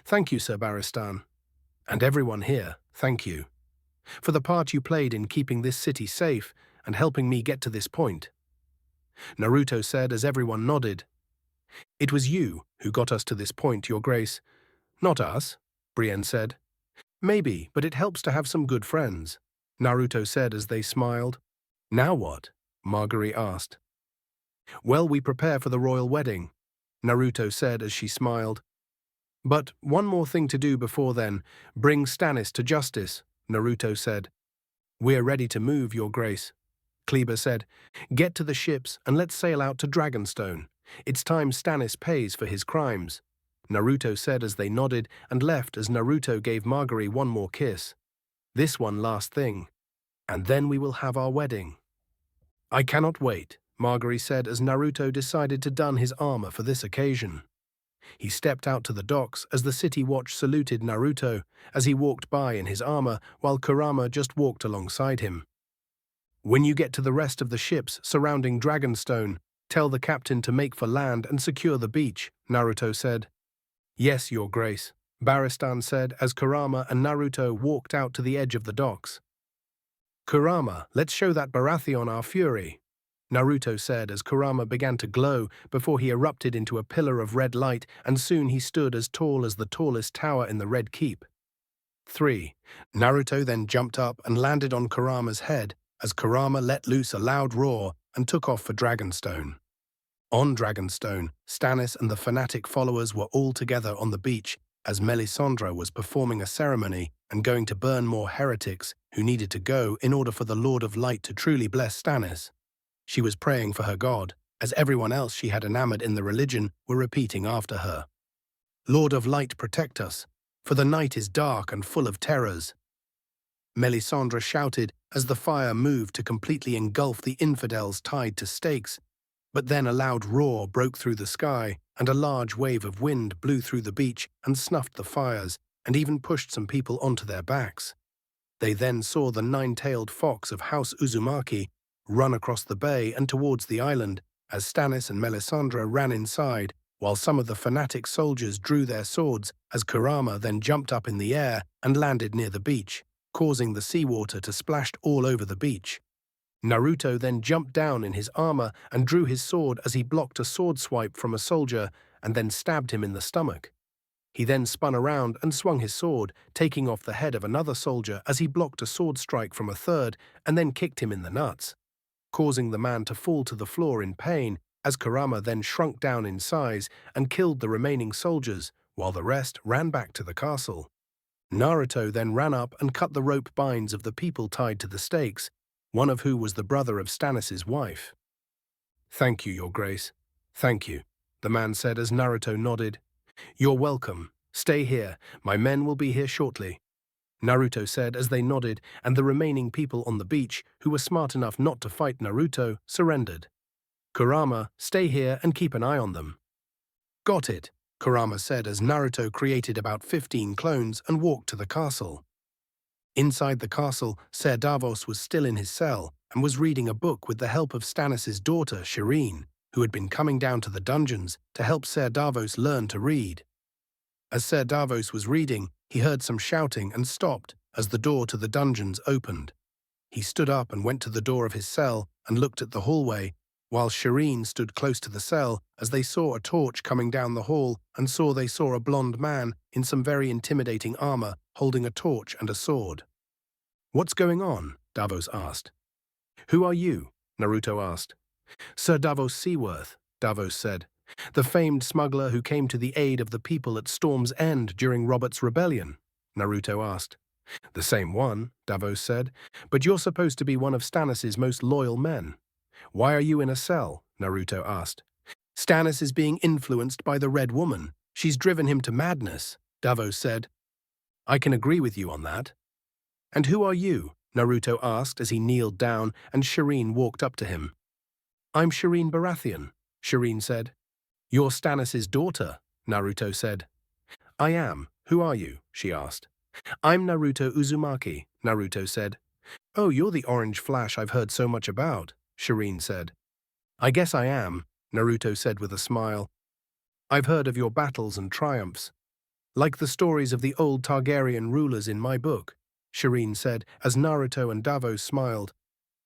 Thank you, Sir Barristan. And everyone here, thank you. For the part you played in keeping this city safe and helping me get to this point. Naruto said as everyone nodded. It was you who got us to this point, Your Grace. Not us, Brienne said. Maybe, but it helps to have some good friends, Naruto said as they smiled. Now what? Margaery asked. Well, we prepare for the royal wedding, Naruto said as she smiled. But one more thing to do before then. Bring Stannis to justice, Naruto said. We're ready to move, Your Grace, Kleber said. Get to the ships and let's sail out to Dragonstone. It's time Stannis pays for his crimes, Naruto said as they nodded and left as Naruto gave Margaery one more kiss. This one last thing. And then we will have our wedding. I cannot wait, Margaery said as Naruto decided to don his armor for this occasion. He stepped out to the docks as the city watch saluted Naruto as he walked by in his armor while Kurama just walked alongside him. When you get to the rest of the ships surrounding Dragonstone, tell the captain to make for land and secure the beach, Naruto said. Yes, Your Grace, Barristan said as Kurama and Naruto walked out to the edge of the docks. Kurama, let's show that Baratheon our fury, Naruto said as Kurama began to glow before he erupted into a pillar of red light and soon he stood as tall as the tallest tower in the Red Keep. 3. Naruto then jumped up and landed on Kurama's head as Kurama let loose a loud roar and took off for Dragonstone. On Dragonstone, Stannis and the fanatic followers were all together on the beach as Melisandre was performing a ceremony and going to burn more heretics who needed to go in order for the Lord of Light to truly bless Stannis. She was praying for her god, as everyone else she had enamored in the religion were repeating after her. "Lord of light, protect us, for the night is dark and full of terrors." Melisandre shouted as the fire moved to completely engulf the infidels tied to stakes, but then a loud roar broke through the sky, and a large wave of wind blew through the beach and snuffed the fires, and even pushed some people onto their backs. They then saw the nine-tailed fox of House Uzumaki run across the bay and towards the island, as Stannis and Melisandre ran inside, while some of the fanatic soldiers drew their swords, as Kurama then jumped up in the air and landed near the beach, causing the seawater to splash all over the beach. Naruto then jumped down in his armor and drew his sword as he blocked a sword swipe from a soldier and then stabbed him in the stomach. He then spun around and swung his sword, taking off the head of another soldier as he blocked a sword strike from a third and then kicked him in the nuts, causing the man to fall to the floor in pain, as Kurama then shrunk down in size and killed the remaining soldiers, while the rest ran back to the castle. Naruto then ran up and cut the rope binds of the people tied to the stakes, one of who was the brother of Stannis' wife. "Thank you, Your Grace. Thank you," the man said as Naruto nodded. "You're welcome. Stay here. My men will be here shortly," Naruto said as they nodded, and the remaining people on the beach, who were smart enough not to fight Naruto, surrendered. "Kurama, stay here and keep an eye on them." "Got it," Kurama said as Naruto created about 15 clones and walked to the castle. Inside the castle, Ser Davos was still in his cell and was reading a book with the help of Stannis' daughter, Shireen, who had been coming down to the dungeons to help Ser Davos learn to read. As Ser Davos was reading, he heard some shouting and stopped as the door to the dungeons opened. He stood up and went to the door of his cell and looked at the hallway, while Shireen stood close to the cell as they saw a torch coming down the hall and they saw a blonde man in some very intimidating armor holding a torch and a sword. "What's going on?" Davos asked. "Who are you?" Naruto asked. "Sir Davos Seaworth," Davos said, "the famed smuggler who came to the aid of the people at Storm's End during Robert's rebellion," Naruto asked. "The same one," Davos said, "but you're supposed to be one of Stannis' most loyal men." "Why are you in a cell?" Naruto asked. "Stannis is being influenced by the Red Woman. She's driven him to madness," Davos said. "I can agree with you on that." "And who are you?" Naruto asked as he kneeled down and Shireen walked up to him. "I'm Shireen Baratheon," Shireen said. "You're Stannis' daughter," Naruto said. "I am. Who are you?" she asked. "I'm Naruto Uzumaki," Naruto said. "Oh, you're the orange flash I've heard so much about," Shireen said. "I guess I am," Naruto said with a smile. "I've heard of your battles and triumphs, like the stories of the old Targaryen rulers in my book," Shireen said as Naruto and Davos smiled.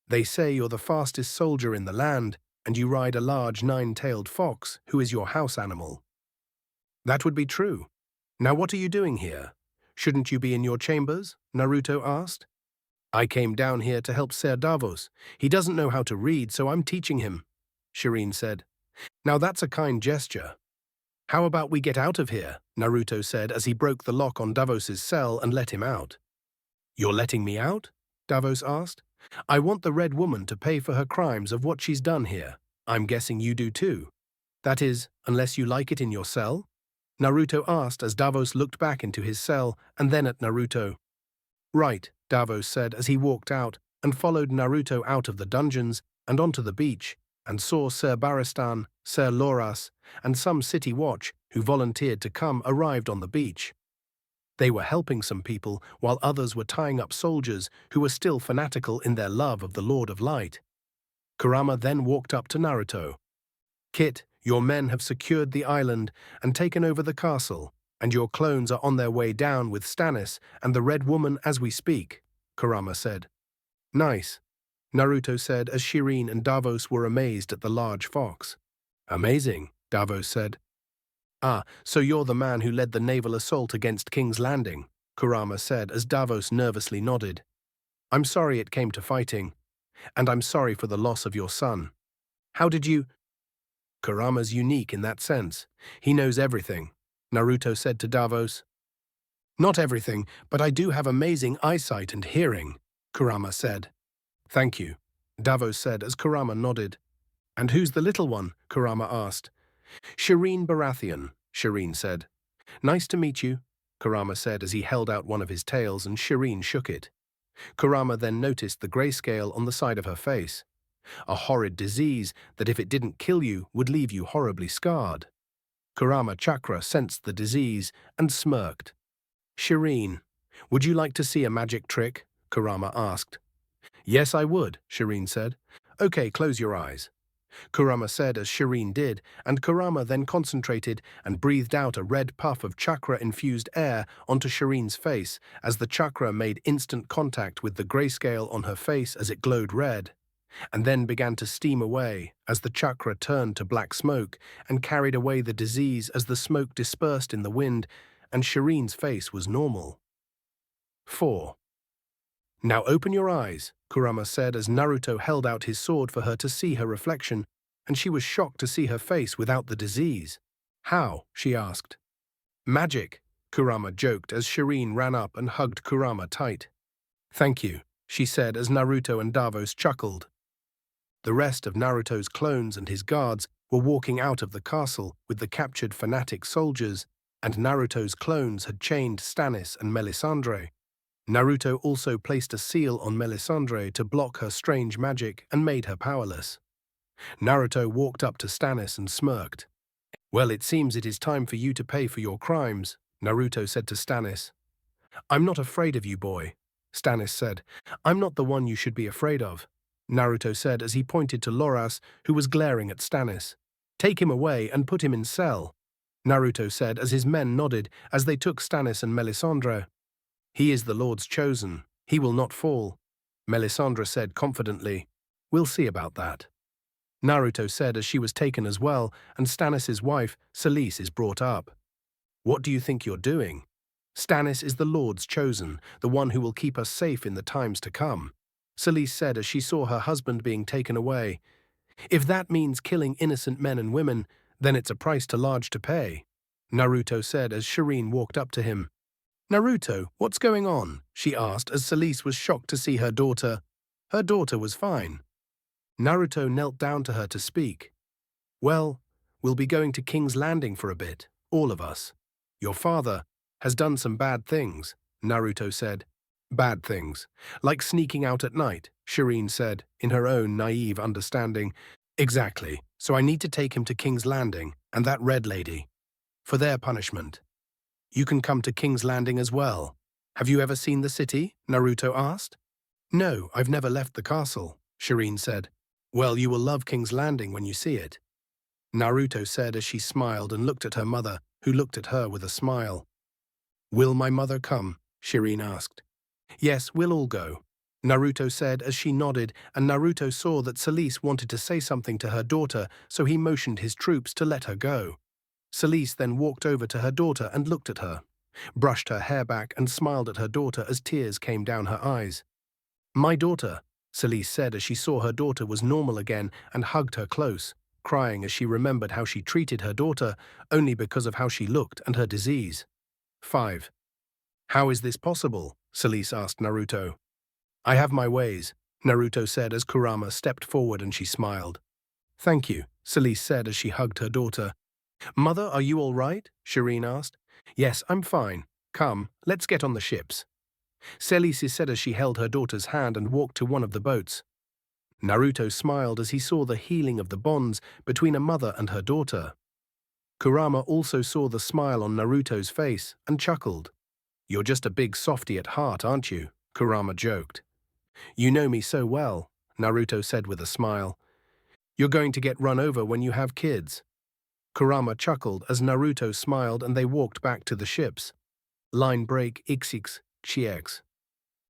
"They say you're the fastest soldier in the land, and you ride a large nine-tailed fox, who is your house animal." "That would be true. Now what are you doing here? Shouldn't you be in your chambers?" Naruto asked. "I came down here to help Ser Davos. He doesn't know how to read, so I'm teaching him," Shireen said. "Now that's a kind gesture." "How about we get out of here?" Naruto said as he broke the lock on Davos's cell and let him out. "You're letting me out?" Davos asked. "I want the Red Woman to pay for her crimes of what she's done here. I'm guessing you do too. That is, unless you like it in your cell?" Naruto asked as Davos looked back into his cell and then at Naruto. "Right," Davos said as he walked out and followed Naruto out of the dungeons and onto the beach and saw Ser Barristan, Ser Loras, and some city watch who volunteered to come arrived on the beach. They were helping some people while others were tying up soldiers who were still fanatical in their love of the Lord of Light. Kurama then walked up to Naruto. "Kit, your men have secured the island and taken over the castle, and your clones are on their way down with Stannis and the Red Woman as we speak," Kurama said. "Nice," Naruto said as Shireen and Davos were amazed at the large fox. "Amazing," Davos said. "Ah, so you're the man who led the naval assault against King's Landing," Kurama said as Davos nervously nodded. "I'm sorry it came to fighting, and I'm sorry for the loss of your son. How did you—" "Kurama's unique in that sense. He knows everything," Naruto said to Davos. "Not everything, but I do have amazing eyesight and hearing," Kurama said. "Thank you," Davos said as Kurama nodded. And who's the little one? Kurama asked. Shireen Baratheon, Shireen said. Nice to meet you, Kurama said as he held out one of his tails and Shireen shook it. Kurama then noticed the grayscale on the side of her face. A horrid disease that if it didn't kill you would leave you horribly scarred. Kurama Chakra sensed the disease and smirked. Shireen, would you like to see a magic trick? Kurama asked. Yes, I would, Shireen said. Okay, close your eyes. Kurama said as Shireen did, and Kurama then concentrated and breathed out a red puff of chakra-infused air onto Shireen's face as the chakra made instant contact with the grayscale on her face as it glowed red, and then began to steam away as the chakra turned to black smoke and carried away the disease as the smoke dispersed in the wind and Shireen's face was normal. 4. Now open your eyes, Kurama said as Naruto held out his sword for her to see her reflection, and she was shocked to see her face without the disease. How? She asked. Magic, Kurama joked as Shireen ran up and hugged Kurama tight. Thank you, she said as Naruto and Davos chuckled. The rest of Naruto's clones and his guards were walking out of the castle with the captured fanatic soldiers, and Naruto's clones had chained Stannis and Melisandre. Naruto also placed a seal on Melisandre to block her strange magic and made her powerless. Naruto walked up to Stannis and smirked. Well, it seems it is time for you to pay for your crimes, Naruto said to Stannis. I'm not afraid of you, boy, Stannis said. I'm not the one you should be afraid of, Naruto said as he pointed to Loras, who was glaring at Stannis. Take him away and put him in cell, Naruto said as his men nodded as they took Stannis and Melisandre. He is the Lord's chosen. He will not fall, Melisandre said confidently. We'll see about that. Naruto said as she was taken as well, and Stannis' wife, Selyse, is brought up. What do you think you're doing? Stannis is the Lord's chosen, the one who will keep us safe in the times to come, Selyse said as she saw her husband being taken away. If that means killing innocent men and women, then it's a price too large to pay, Naruto said as Shireen walked up to him. Naruto, what's going on? She asked as Selyse was shocked to see her daughter. Her daughter was fine. Naruto knelt down to her to speak. Well, we'll be going to King's Landing for a bit, all of us. Your father has done some bad things, Naruto said. Bad things, like sneaking out at night, Shireen said, in her own naive understanding. Exactly, so I need to take him to King's Landing and that red lady, for their punishment. You can come to King's Landing as well. Have you ever seen the city? Naruto asked. No, I've never left the castle, Shireen said. Well, you will love King's Landing when you see it, Naruto said as she smiled and looked at her mother, who looked at her with a smile. Will my mother come? Shireen asked. Yes, we'll all go, Naruto said as she nodded, and Naruto saw that Selyse wanted to say something to her daughter, so he motioned his troops to let her go. Selyse then walked over to her daughter and looked at her, brushed her hair back and smiled at her daughter as tears came down her eyes. My daughter, Selyse said as she saw her daughter was normal again and hugged her close, crying as she remembered how she treated her daughter only because of how she looked and her disease. 5. How is this possible? Selyse asked Naruto. I have my ways, Naruto said as Kurama stepped forward and she smiled. Thank you, Selyse said as she hugged her daughter. Mother, are you all right? Shireen asked. Yes, I'm fine. Come, let's get on the ships, Selyse said as she held her daughter's hand and walked to one of the boats. Naruto smiled as he saw the healing of the bonds between a mother and her daughter. Kurama also saw the smile on Naruto's face and chuckled. You're just a big softy at heart, aren't you? Kurama joked. You know me so well, Naruto said with a smile. You're going to get run over when you have kids. Kurama chuckled as Naruto smiled and they walked back to the ships. Line break XX, Chiex.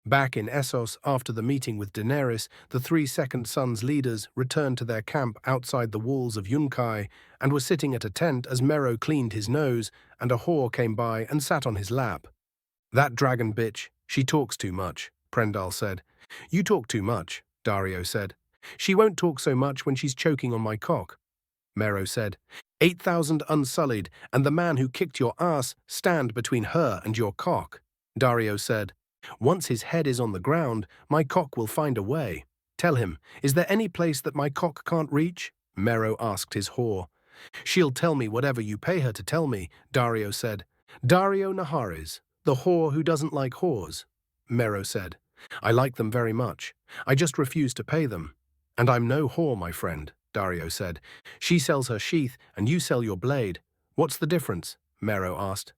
Back in Essos after the meeting with Daenerys, the 3 Second Sons leaders returned to their camp outside the walls of Yunkai and were sitting at a tent as Mero cleaned his nose and a whore came by and sat on his lap. That dragon bitch, she talks too much, Prendal said. You talk too much, Dario said. She won't talk so much when she's choking on my cock, Mero said. 8,000 unsullied, and the man who kicked your ass stand between her and your cock, Dario said. Once his head is on the ground, my cock will find a way. Tell him, is there any place that my cock can't reach? Mero asked his whore. She'll tell me whatever you pay her to tell me, Dario said. Dario Naharis, the whore who doesn't like whores, Mero said. I like them very much. I just refuse to pay them. And I'm no whore, my friend, Dario said. She sells her sheath and you sell your blade. What's the difference? Mero asked.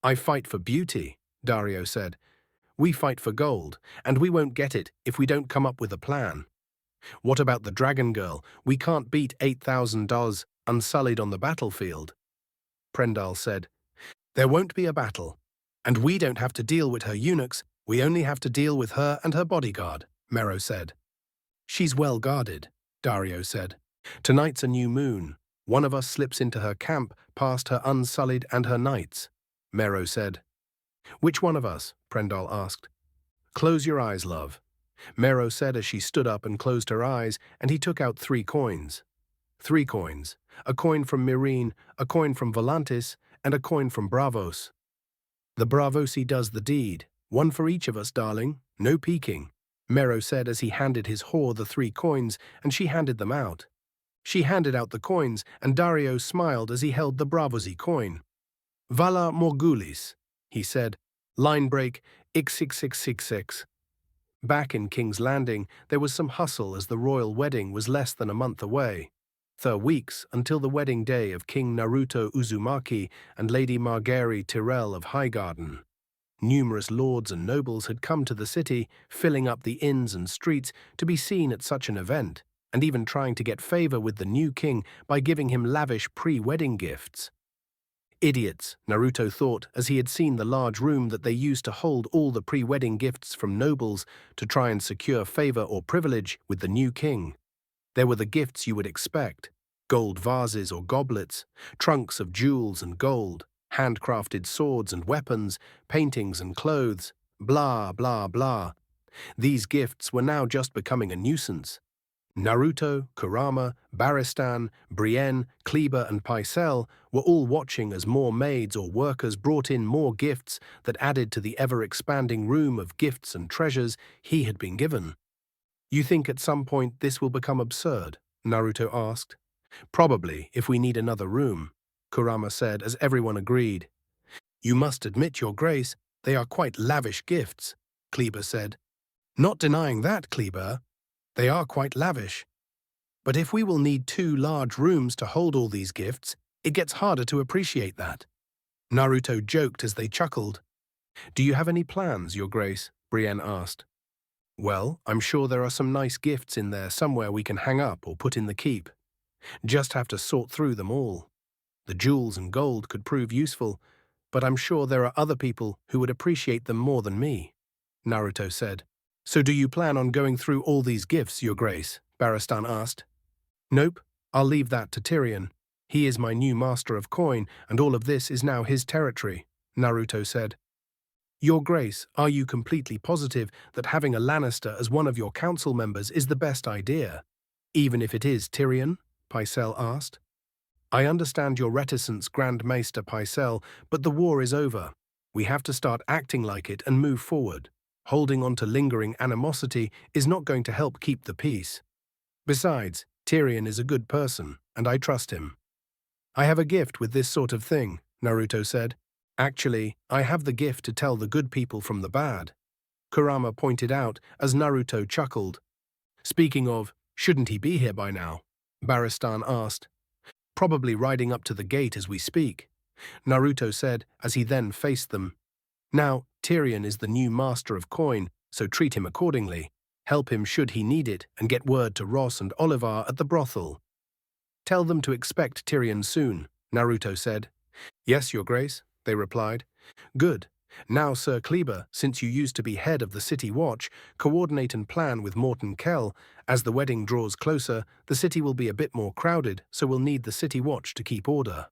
I fight for beauty, Dario said. We fight for gold, and we won't get it if we don't come up with a plan. What about the dragon girl? We can't beat 8,000 dollars unsullied on the battlefield. Prendal said. There won't be a battle, and we don't have to deal with her eunuchs, we only have to deal with her and her bodyguard, Mero said. She's well guarded, Dario said. Tonight's a new moon. One of us slips into her camp past her unsullied and her knights, Mero said. Which one of us? Prendal asked. Close your eyes, love, Mero said as she stood up and closed her eyes, and he took out 3 coins. 3 coins, a coin from Myrene, a coin from Volantis, and a coin from Bravos. The Bravosi does the deed. One for each of us, darling. No peeking, Mero said as he handed his whore the 3 coins, and she handed them out. She handed out the coins, and Dario smiled as he held the Bravosi coin. Vala Morgulis, he said. Line break, X6666. Back in King's Landing, there was some hustle as the royal wedding was less than a month away. 3 weeks until the wedding day of King Naruto Uzumaki and Lady Margaery Tyrell of Highgarden. Numerous lords and nobles had come to the city, filling up the inns and streets to be seen at such an event, and even trying to get favor with the new king by giving him lavish pre-wedding gifts. Idiots, Naruto thought, as he had seen the large room that they used to hold all the pre-wedding gifts from nobles to try and secure favor or privilege with the new king. There were the gifts you would expect: gold vases or goblets, trunks of jewels and gold, handcrafted swords and weapons, paintings and clothes, blah, blah, blah. These gifts were now just becoming a nuisance. Naruto, Kurama, Barristan, Brienne, Kleber, and Pycelle were all watching as more maids or workers brought in more gifts that added to the ever-expanding room of gifts and treasures he had been given. You think at some point this will become absurd? Naruto asked. Probably, if we need another room, Kurama said as everyone agreed. You must admit, Your Grace, they are quite lavish gifts, Kleber said. Not denying that, Kleber. They are quite lavish. But if we will need 2 large rooms to hold all these gifts, it gets harder to appreciate that. Naruto joked as they chuckled. Do you have any plans, Your Grace? Brienne asked. Well, I'm sure there are some nice gifts in there somewhere we can hang up or put in the keep. Just have to sort through them all. The jewels and gold could prove useful, but I'm sure there are other people who would appreciate them more than me, Naruto said. So do you plan on going through all these gifts, Your Grace? Barristan asked. Nope, I'll leave that to Tyrion. He is my new master of coin, and all of this is now his territory, Naruto said. Your Grace, are you completely positive that having a Lannister as one of your council members is the best idea, even if it is Tyrion? Pycelle asked. I understand your reticence, Grand Maester Pycelle, but the war is over. We have to start acting like it and move forward. Holding on to lingering animosity is not going to help keep the peace. Besides, Tyrion is a good person, and I trust him. I have a gift with this sort of thing, Naruto said. Actually, I have the gift to tell the good people from the bad, Kurama pointed out as Naruto chuckled. Speaking of, shouldn't he be here by now? Barristan asked. Probably riding up to the gate as we speak, Naruto said as he then faced them. Now, Tyrion is the new master of coin, so treat him accordingly. Help him should he need it, and get word to Ross and Oliver at the brothel. Tell them to expect Tyrion soon, Naruto said. Yes, Your Grace, they replied. Good. Now, Sir Kleber, since you used to be head of the City Watch, coordinate and plan with Morton Kell. As the wedding draws closer, the city will be a bit more crowded, so we'll need the City Watch to keep order.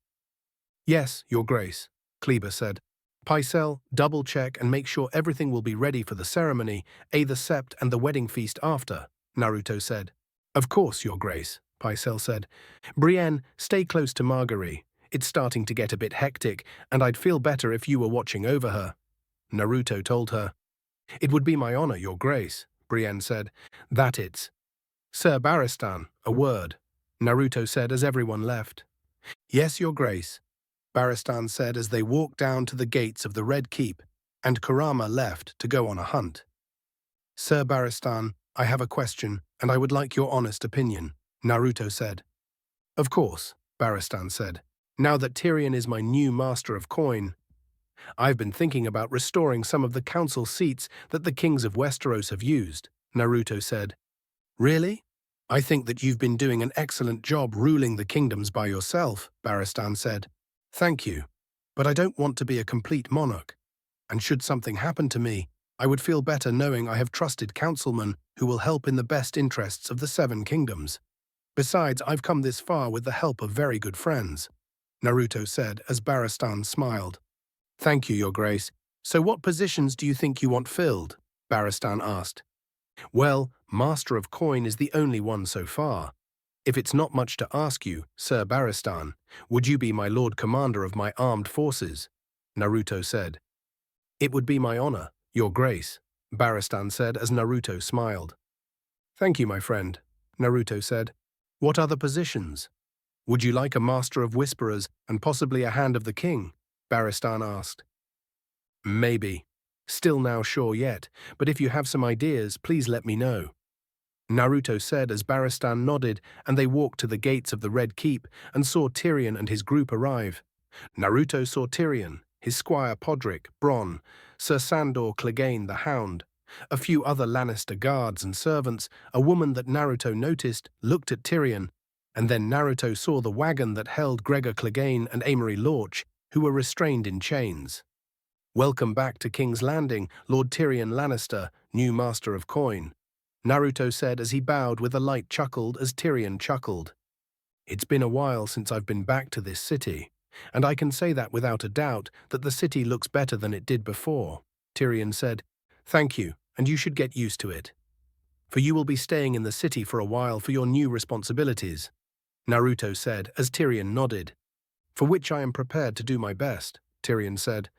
Yes, Your Grace, Kleber said. Pycelle, double-check and make sure everything will be ready for the ceremony, the sept and the wedding feast after, Naruto said. Of course, Your Grace, Pycelle said. Brienne, stay close to Margaery. It's starting to get a bit hectic, and I'd feel better if you were watching over her, Naruto told her. It would be my honor, Your Grace, Brienne said. That it's. Sir Barristan, a word, Naruto said as everyone left. Yes, Your Grace, Barristan said as they walked down to the gates of the Red Keep, and Kurama left to go on a hunt. Sir Barristan, I have a question, and I would like your honest opinion, Naruto said. Of course, Barristan said. Now that Tyrion is my new master of coin, I've been thinking about restoring some of the council seats that the kings of Westeros have used, Naruto said. Really? I think that you've been doing an excellent job ruling the kingdoms by yourself, Barristan said. Thank you. But I don't want to be a complete monarch. And should something happen to me, I would feel better knowing I have trusted councilmen who will help in the best interests of the Seven Kingdoms. Besides, I've come this far with the help of very good friends, Naruto said as Barristan smiled. Thank you, Your Grace. So what positions do you think you want filled? Barristan asked. Well, Master of Coin is the only one so far. If it's not much to ask you, Sir Barristan, would you be my Lord Commander of my armed forces? Naruto said. It would be my honor, Your Grace, Barristan said as Naruto smiled. Thank you, my friend, Naruto said. What other positions? Would you like a Master of Whisperers and possibly a Hand of the King? Barristan asked. Maybe. Still now sure yet, but if you have some ideas, please let me know. Naruto said as Barristan nodded, and they walked to the gates of the Red Keep and saw Tyrion and his group arrive. Naruto saw Tyrion, his squire Podrick, Bran, Sir Sandor Clegane the Hound, a few other Lannister guards and servants. A woman that Naruto noticed looked at Tyrion, and then Naruto saw the wagon that held Gregor Clegane and Amory Lorch, who were restrained in chains. Welcome back to King's Landing, Lord Tyrion Lannister, new Master of Coin, Naruto said as he bowed with a light chuckle as Tyrion chuckled. It's been a while since I've been back to this city, and I can say that without a doubt that the city looks better than it did before, Tyrion said. Thank you, and you should get used to it. For you will be staying in the city for a while for your new responsibilities, Naruto said as Tyrion nodded. For which I am prepared to do my best, Tyrion said.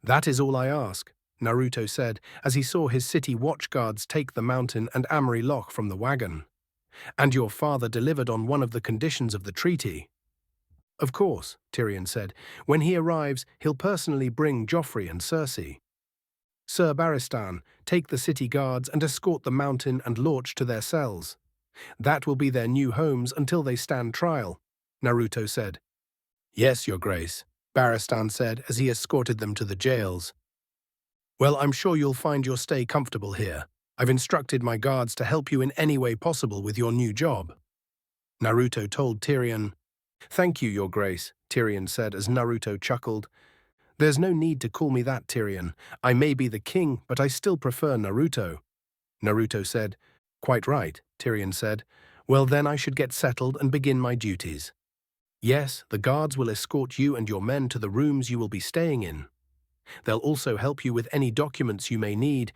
That is all I ask, Naruto said as he saw his city watchguards take the mountain and Amory Loch from the wagon. And your father delivered on one of the conditions of the treaty. Of course, Tyrion said. When he arrives, he'll personally bring Joffrey and Cersei. Sir Barristan, take the city guards and escort the mountain and Lorch to their cells. That will be their new homes until they stand trial, Naruto said. Yes, Your Grace, Barristan said as he escorted them to the jails. Well, I'm sure you'll find your stay comfortable here. I've instructed my guards to help you in any way possible with your new job. Naruto told Tyrion. Thank you, Your Grace, Tyrion said as Naruto chuckled. There's no need to call me that, Tyrion. I may be the king, but I still prefer Naruto. Naruto said. Quite right, Tyrion said. Well, then I should get settled and begin my duties. Yes, the guards will escort you and your men to the rooms you will be staying in. They'll also help you with any documents you may need,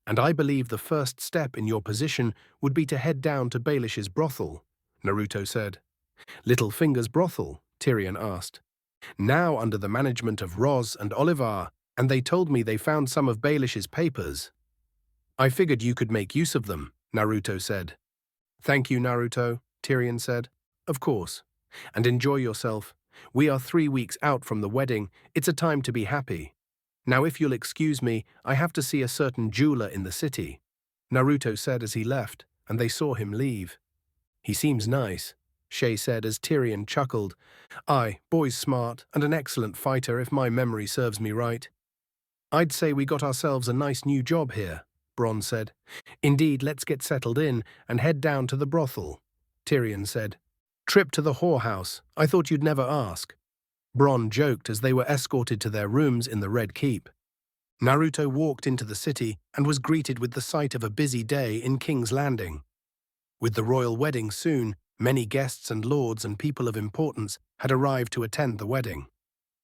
and I believe the first step in your position would be to head down to Baelish's brothel, Naruto said. Littlefinger's brothel? Tyrion asked. Now under the management of Ros and Olivar, and they told me they found some of Baelish's papers. I figured you could make use of them, Naruto said. Thank you, Naruto, Tyrion said. Of course. And enjoy yourself. We are 3 weeks out from the wedding. It's a time to be happy. Now if you'll excuse me, I have to see a certain jeweler in the city, Naruto said as he left, and they saw him leave. He seems nice, Shay said as Tyrion chuckled. Aye, boy's smart and an excellent fighter if my memory serves me right. I'd say we got ourselves a nice new job here, Bronn said. Indeed, let's get settled in and head down to the brothel, Tyrion said. Trip to the whorehouse, I thought you'd never ask. Bronn joked as they were escorted to their rooms in the Red Keep. Naruto walked into the city and was greeted with the sight of a busy day in King's Landing. With the royal wedding soon, many guests and lords and people of importance had arrived to attend the wedding.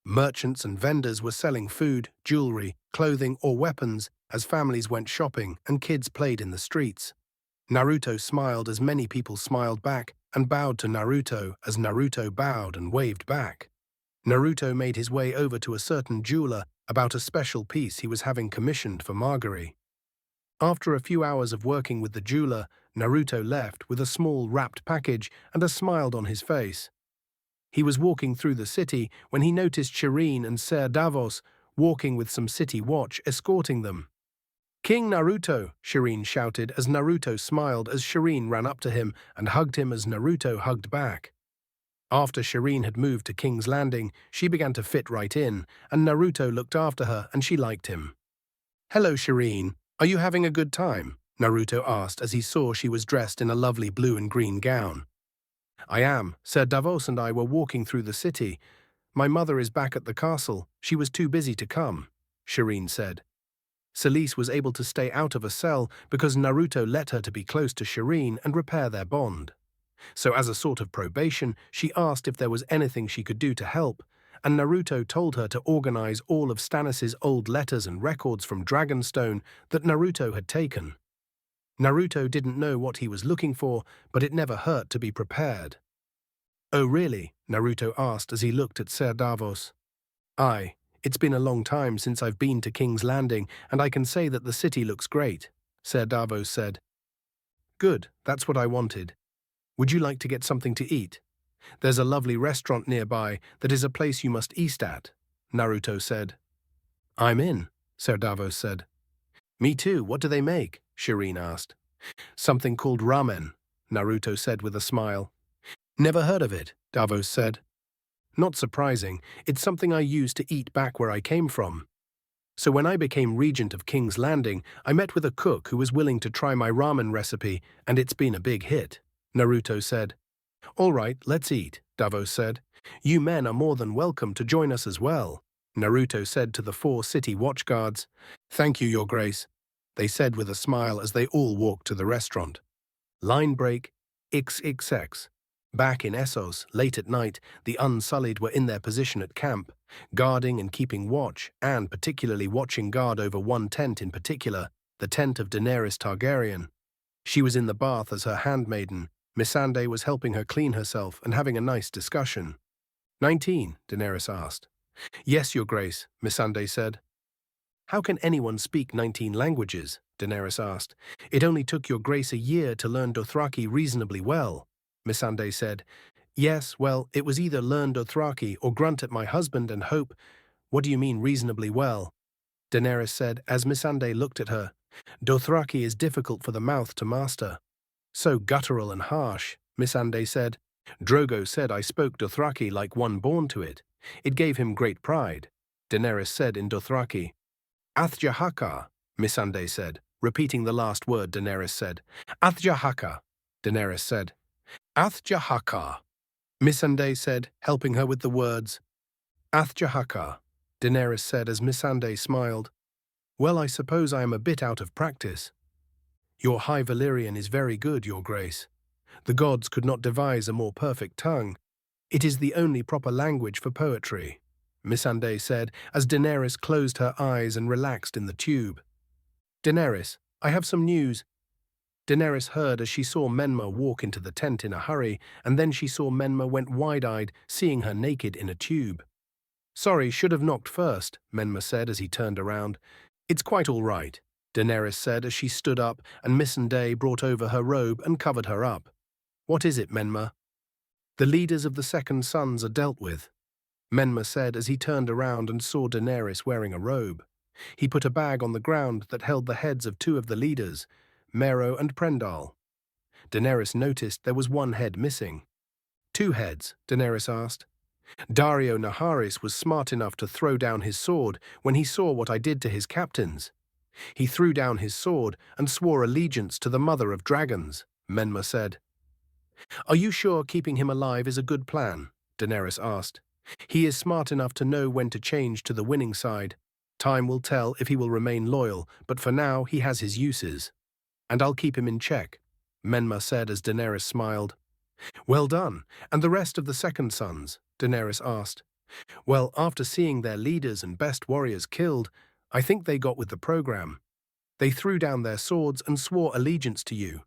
Merchants and vendors were selling food, jewelry, clothing, or weapons as families went shopping and kids played in the streets. Naruto smiled as many people smiled back and bowed to Naruto as Naruto bowed and waved back. Naruto made his way over to a certain jeweler about a special piece he was having commissioned for Margaery. After a few hours of working with the jeweler, Naruto left with a small wrapped package and a smile on his face. He was walking through the city when he noticed Shireen and Ser Davos walking with some city watch escorting them. "King Naruto!" Shireen shouted as Naruto smiled as Shireen ran up to him and hugged him as Naruto hugged back. After Shireen had moved to King's Landing, she began to fit right in, and Naruto looked after her and she liked him. "Hello, Shireen. Are you having a good time?" Naruto asked as he saw she was dressed in a lovely blue and green gown. "I am. Ser Davos and I were walking through the city. My mother is back at the castle. She was too busy to come," Shireen said. Celise was able to stay out of a cell because Naruto let her to be close to Shireen and repair their bond. So as a sort of probation, she asked if there was anything she could do to help, and Naruto told her to organize all of Stannis' old letters and records from Dragonstone that Naruto had taken. Naruto didn't know what he was looking for, but it never hurt to be prepared. "Oh really?" Naruto asked as he looked at Ser Davos. "Aye, it's been a long time since I've been to King's Landing, and I can say that the city looks great," Ser Davos said. "Good, that's what I wanted. Would you like to get something to eat? There's a lovely restaurant nearby that is a place you must eat at," Naruto said. "I'm in," Ser Davos said. "Me too, what do they make?" Shireen asked. "Something called ramen," Naruto said with a smile. "Never heard of it," Davos said. "Not surprising, it's something I used to eat back where I came from. So when I became regent of King's Landing, I met with a cook who was willing to try my ramen recipe, and it's been a big hit," Naruto said. "All right, let's eat," Davos said. "You men are more than welcome to join us as well," Naruto said to the 4 city watchguards. "Thank you, Your Grace," they said with a smile as they all walked to the restaurant. Line break XXX. Back in Essos, late at night, the Unsullied were in their position at camp, guarding and keeping watch, and particularly watching guard over one tent in particular, the tent of Daenerys Targaryen. She was in the bath as her handmaiden. Missandei was helping her clean herself and having a nice discussion. 19, Daenerys asked. "Yes, Your Grace," Missandei said. "How can anyone speak 19 languages?" Daenerys asked. "It only took Your Grace a year to learn Dothraki reasonably well," Missandei said. "Yes, well, it was either learn Dothraki or grunt at my husband and hope." "What do you mean reasonably well?" Daenerys said as Missandei looked at her. "Dothraki is difficult for the mouth to master." "So guttural and harsh," Missandei said. "Drogo said I spoke Dothraki like one born to it. It gave him great pride," Daenerys said in Dothraki. "Athjahaka," Missandei said, repeating the last word Daenerys said. "Athjahaka," Daenerys said. "Athjahaka," Missandei said, helping her with the words. "Athjahaka," Daenerys said as Missandei smiled. "Well, I suppose I am a bit out of practice." "Your High Valyrian is very good, Your Grace. The gods could not devise a more perfect tongue. It is the only proper language for poetry," Missandei said as Daenerys closed her eyes and relaxed in the tube. "Daenerys, I have some news." Daenerys heard as she saw Menma walk into the tent in a hurry, and then she saw Menma went wide-eyed, seeing her naked in a tube. "Sorry, should have knocked first," Menma said as he turned around. "It's quite all right," Daenerys said as she stood up, and Missandei brought over her robe and covered her up. "What is it, Menma?" "The leaders of the Second Sons are dealt with," Menma said as he turned around and saw Daenerys wearing a robe. He put a bag on the ground that held the heads of 2 of the leaders, Mero and Prendal. Daenerys noticed there was 1 head missing. "2 heads?" Daenerys asked. "Daario Naharis was smart enough to throw down his sword when he saw what I did to his captains. He threw down his sword and swore allegiance to the Mother of Dragons," Menma said. "Are you sure keeping him alive is a good plan?" Daenerys asked. "He is smart enough to know when to change to the winning side. Time will tell if he will remain loyal, but for now he has his uses. And I'll keep him in check," Menma said as Daenerys smiled. "Well done. And the rest of the Second Sons?" Daenerys asked. "Well, after seeing their leaders and best warriors killed, I think they got with the program. They threw down their swords and swore allegiance to you.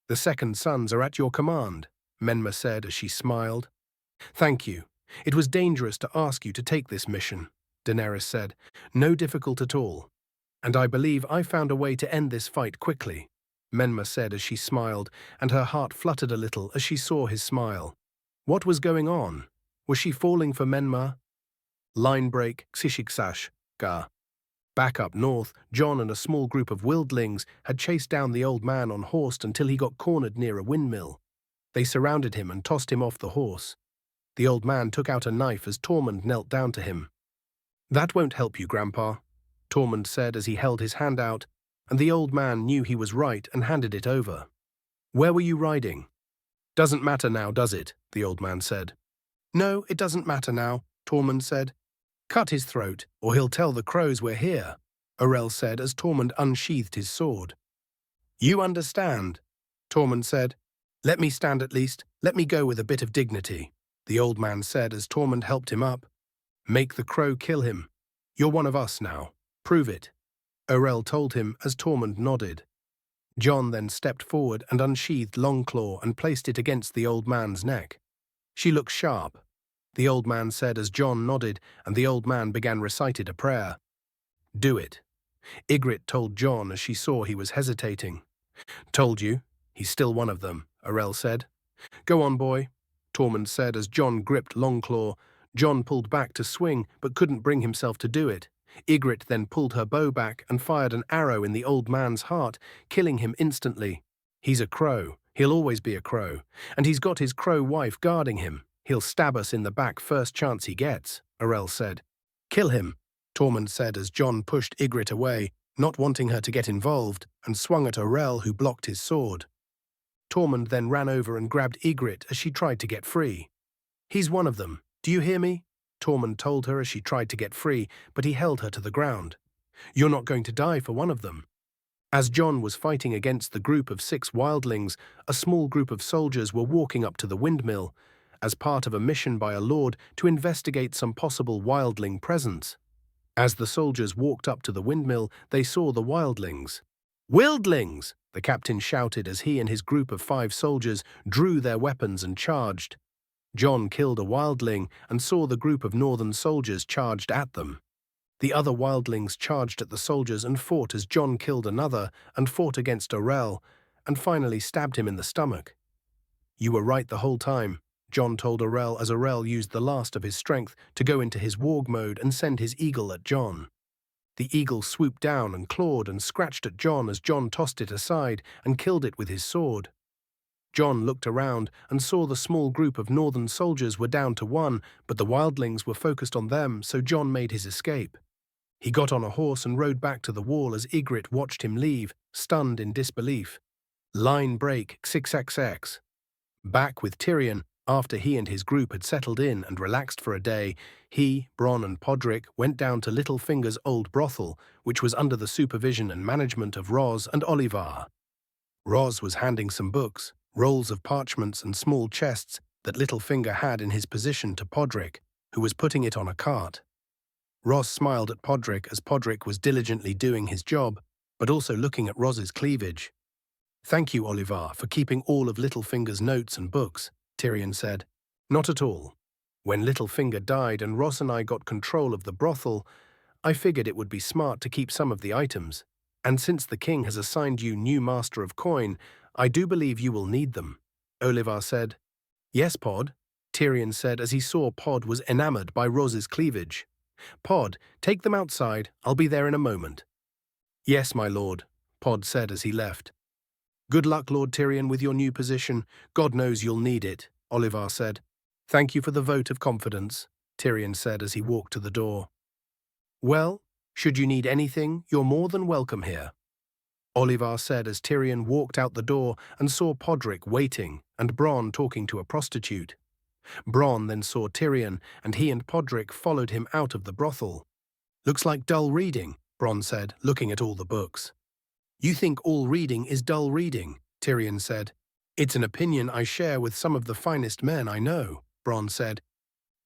The Second Sons are at your command," Menma said as she smiled. "Thank you. It was dangerous to ask you to take this mission," Daenerys said. "No difficult at all. And I believe I found a way to end this fight quickly." Menma said as she smiled, and her heart fluttered a little as she saw his smile. What was going on? Was she falling for Menma? Line break, Xishiksash, Ga. Back up north, Jon and a small group of wildlings had chased down the old man on horse until he got cornered near a windmill. They surrounded him and tossed him off the horse. The old man took out a knife as Tormund knelt down to him. "That won't help you, Grandpa," Tormund said as he held his hand out, and the old man knew he was right and handed it over. "Where were you riding?" "Doesn't matter now, does it?" the old man said. "No, it doesn't matter now," Tormund said. "Cut his throat, or he'll tell the crows we're here," Orell said as Tormund unsheathed his sword. "You understand," Tormund said. "Let me stand at least. Let me go with a bit of dignity," the old man said as Tormund helped him up. "Make the crow kill him. You're one of us now. Prove it," Orell told him as Tormund nodded. Jon then stepped forward and unsheathed Longclaw and placed it against the old man's neck. "She looks sharp," the old man said as Jon nodded, and the old man began reciting a prayer. "Do it," Ygritte told Jon as she saw he was hesitating. "Told you, he's still one of them," Orell said. "Go on, boy," Tormund said as Jon gripped Longclaw. Jon pulled back to swing, but couldn't bring himself to do it. Ygritte then pulled her bow back and fired an arrow in the old man's heart, killing him instantly. "He's a crow. He'll always be a crow. And he's got his crow wife guarding him. He'll stab us in the back first chance he gets," Orell said. "Kill him," Tormund said as Jon pushed Ygritte away, not wanting her to get involved, and swung at Orell, who blocked his sword. Tormund then ran over and grabbed Ygritte as she tried to get free. "He's one of them. Do you hear me?" Tormund told her as she tried to get free, but he held her to the ground. "You're not going to die for one of them." As Jon was fighting against the group of 6 wildlings, a small group of soldiers were walking up to the windmill, as part of a mission by a lord to investigate some possible wildling presence. As the soldiers walked up to the windmill, they saw the wildlings. "Wildlings!" the captain shouted as he and his group of 5 soldiers drew their weapons and charged. Jon killed a wildling and saw the group of northern soldiers charged at them. The other wildlings charged at the soldiers and fought as Jon killed another and fought against Orell, and finally stabbed him in the stomach. "You were right the whole time," Jon told Orell as Orell used the last of his strength to go into his warg mode and send his eagle at Jon. The eagle swooped down and clawed and scratched at Jon as Jon tossed it aside and killed it with his sword. Jon looked around and saw the small group of northern soldiers were down to 1, but the wildlings were focused on them, so Jon made his escape. He got on a horse and rode back to the wall as Ygritte watched him leave, stunned in disbelief. Line break, XXX. Back with Tyrion, after he and his group had settled in and relaxed for a day, he, Bronn and Podrick went down to Littlefinger's old brothel, which was under the supervision and management of Ros and Olivar. Ros was handing some books, rolls of parchments and small chests that Littlefinger had in his possession to Podrick, who was putting it on a cart. Ros smiled at Podrick as Podrick was diligently doing his job, but also looking at Ros's cleavage. "Thank you, Olivar, for keeping all of Littlefinger's notes and books," Tyrion said. "Not at all. When Littlefinger died and Ros and I got control of the brothel, I figured it would be smart to keep some of the items. And since the king has assigned you new master of coin, I do believe you will need them," Olivar said. "Yes, Pod," Tyrion said as he saw Pod was enamored by Ros's cleavage. "Pod, take them outside. I'll be there in a moment." "Yes, my lord," Pod said as he left. "Good luck, Lord Tyrion, with your new position. God knows you'll need it," Olivar said. "Thank you for the vote of confidence," Tyrion said as he walked to the door. "Well, should you need anything, you're more than welcome here," Olivar said as Tyrion walked out the door and saw Podrick waiting and Bronn talking to a prostitute. Bronn then saw Tyrion, and he and Podrick followed him out of the brothel. "Looks like dull reading," Bronn said, looking at all the books. "You think all reading is dull reading," Tyrion said. "It's an opinion I share with some of the finest men I know," Bronn said.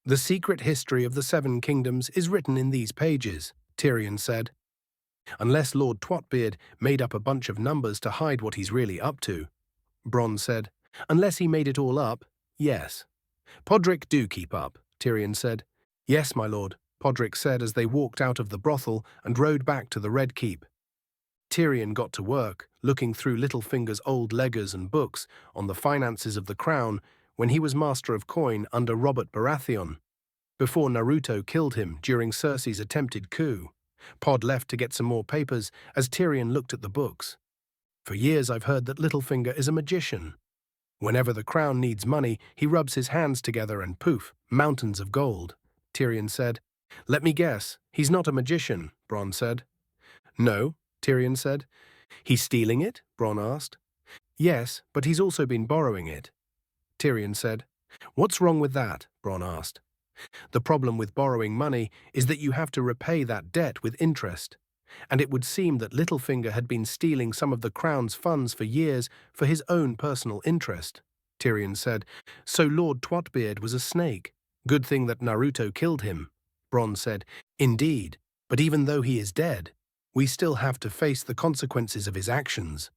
"The secret history of the 7 kingdoms is written in these pages," Tyrion said. "Unless Lord Twatbeard made up a bunch of numbers to hide what he's really up to," Bronn said. "Unless he made it all up, yes." "Podrick do keep up," Tyrion said. "Yes, my lord," Podrick said as they walked out of the brothel and rode back to the Red Keep. Tyrion got to work, looking through Littlefinger's old ledgers and books on the finances of the crown when he was Master of Coin under Robert Baratheon, before Naruto killed him during Cersei's attempted coup. Pod left to get some more papers as Tyrion looked at the books. For years I've heard that Littlefinger is a magician. Whenever the crown needs money, he rubs his hands together and poof, mountains of gold, Tyrion said. Let me guess, he's not a magician, Bronn said. No, Tyrion said. He's stealing it? Bronn asked. Yes, but he's also been borrowing it, Tyrion said. What's wrong with that? Bronn asked. The problem with borrowing money is that you have to repay that debt with interest, and it would seem that Littlefinger had been stealing some of the crown's funds for years for his own personal interest, Tyrion said. So Lord Twatbeard was a snake. Good thing that Naruto killed him, Bronn said. Indeed, but even though he is dead, we still have to face the consequences of his actions.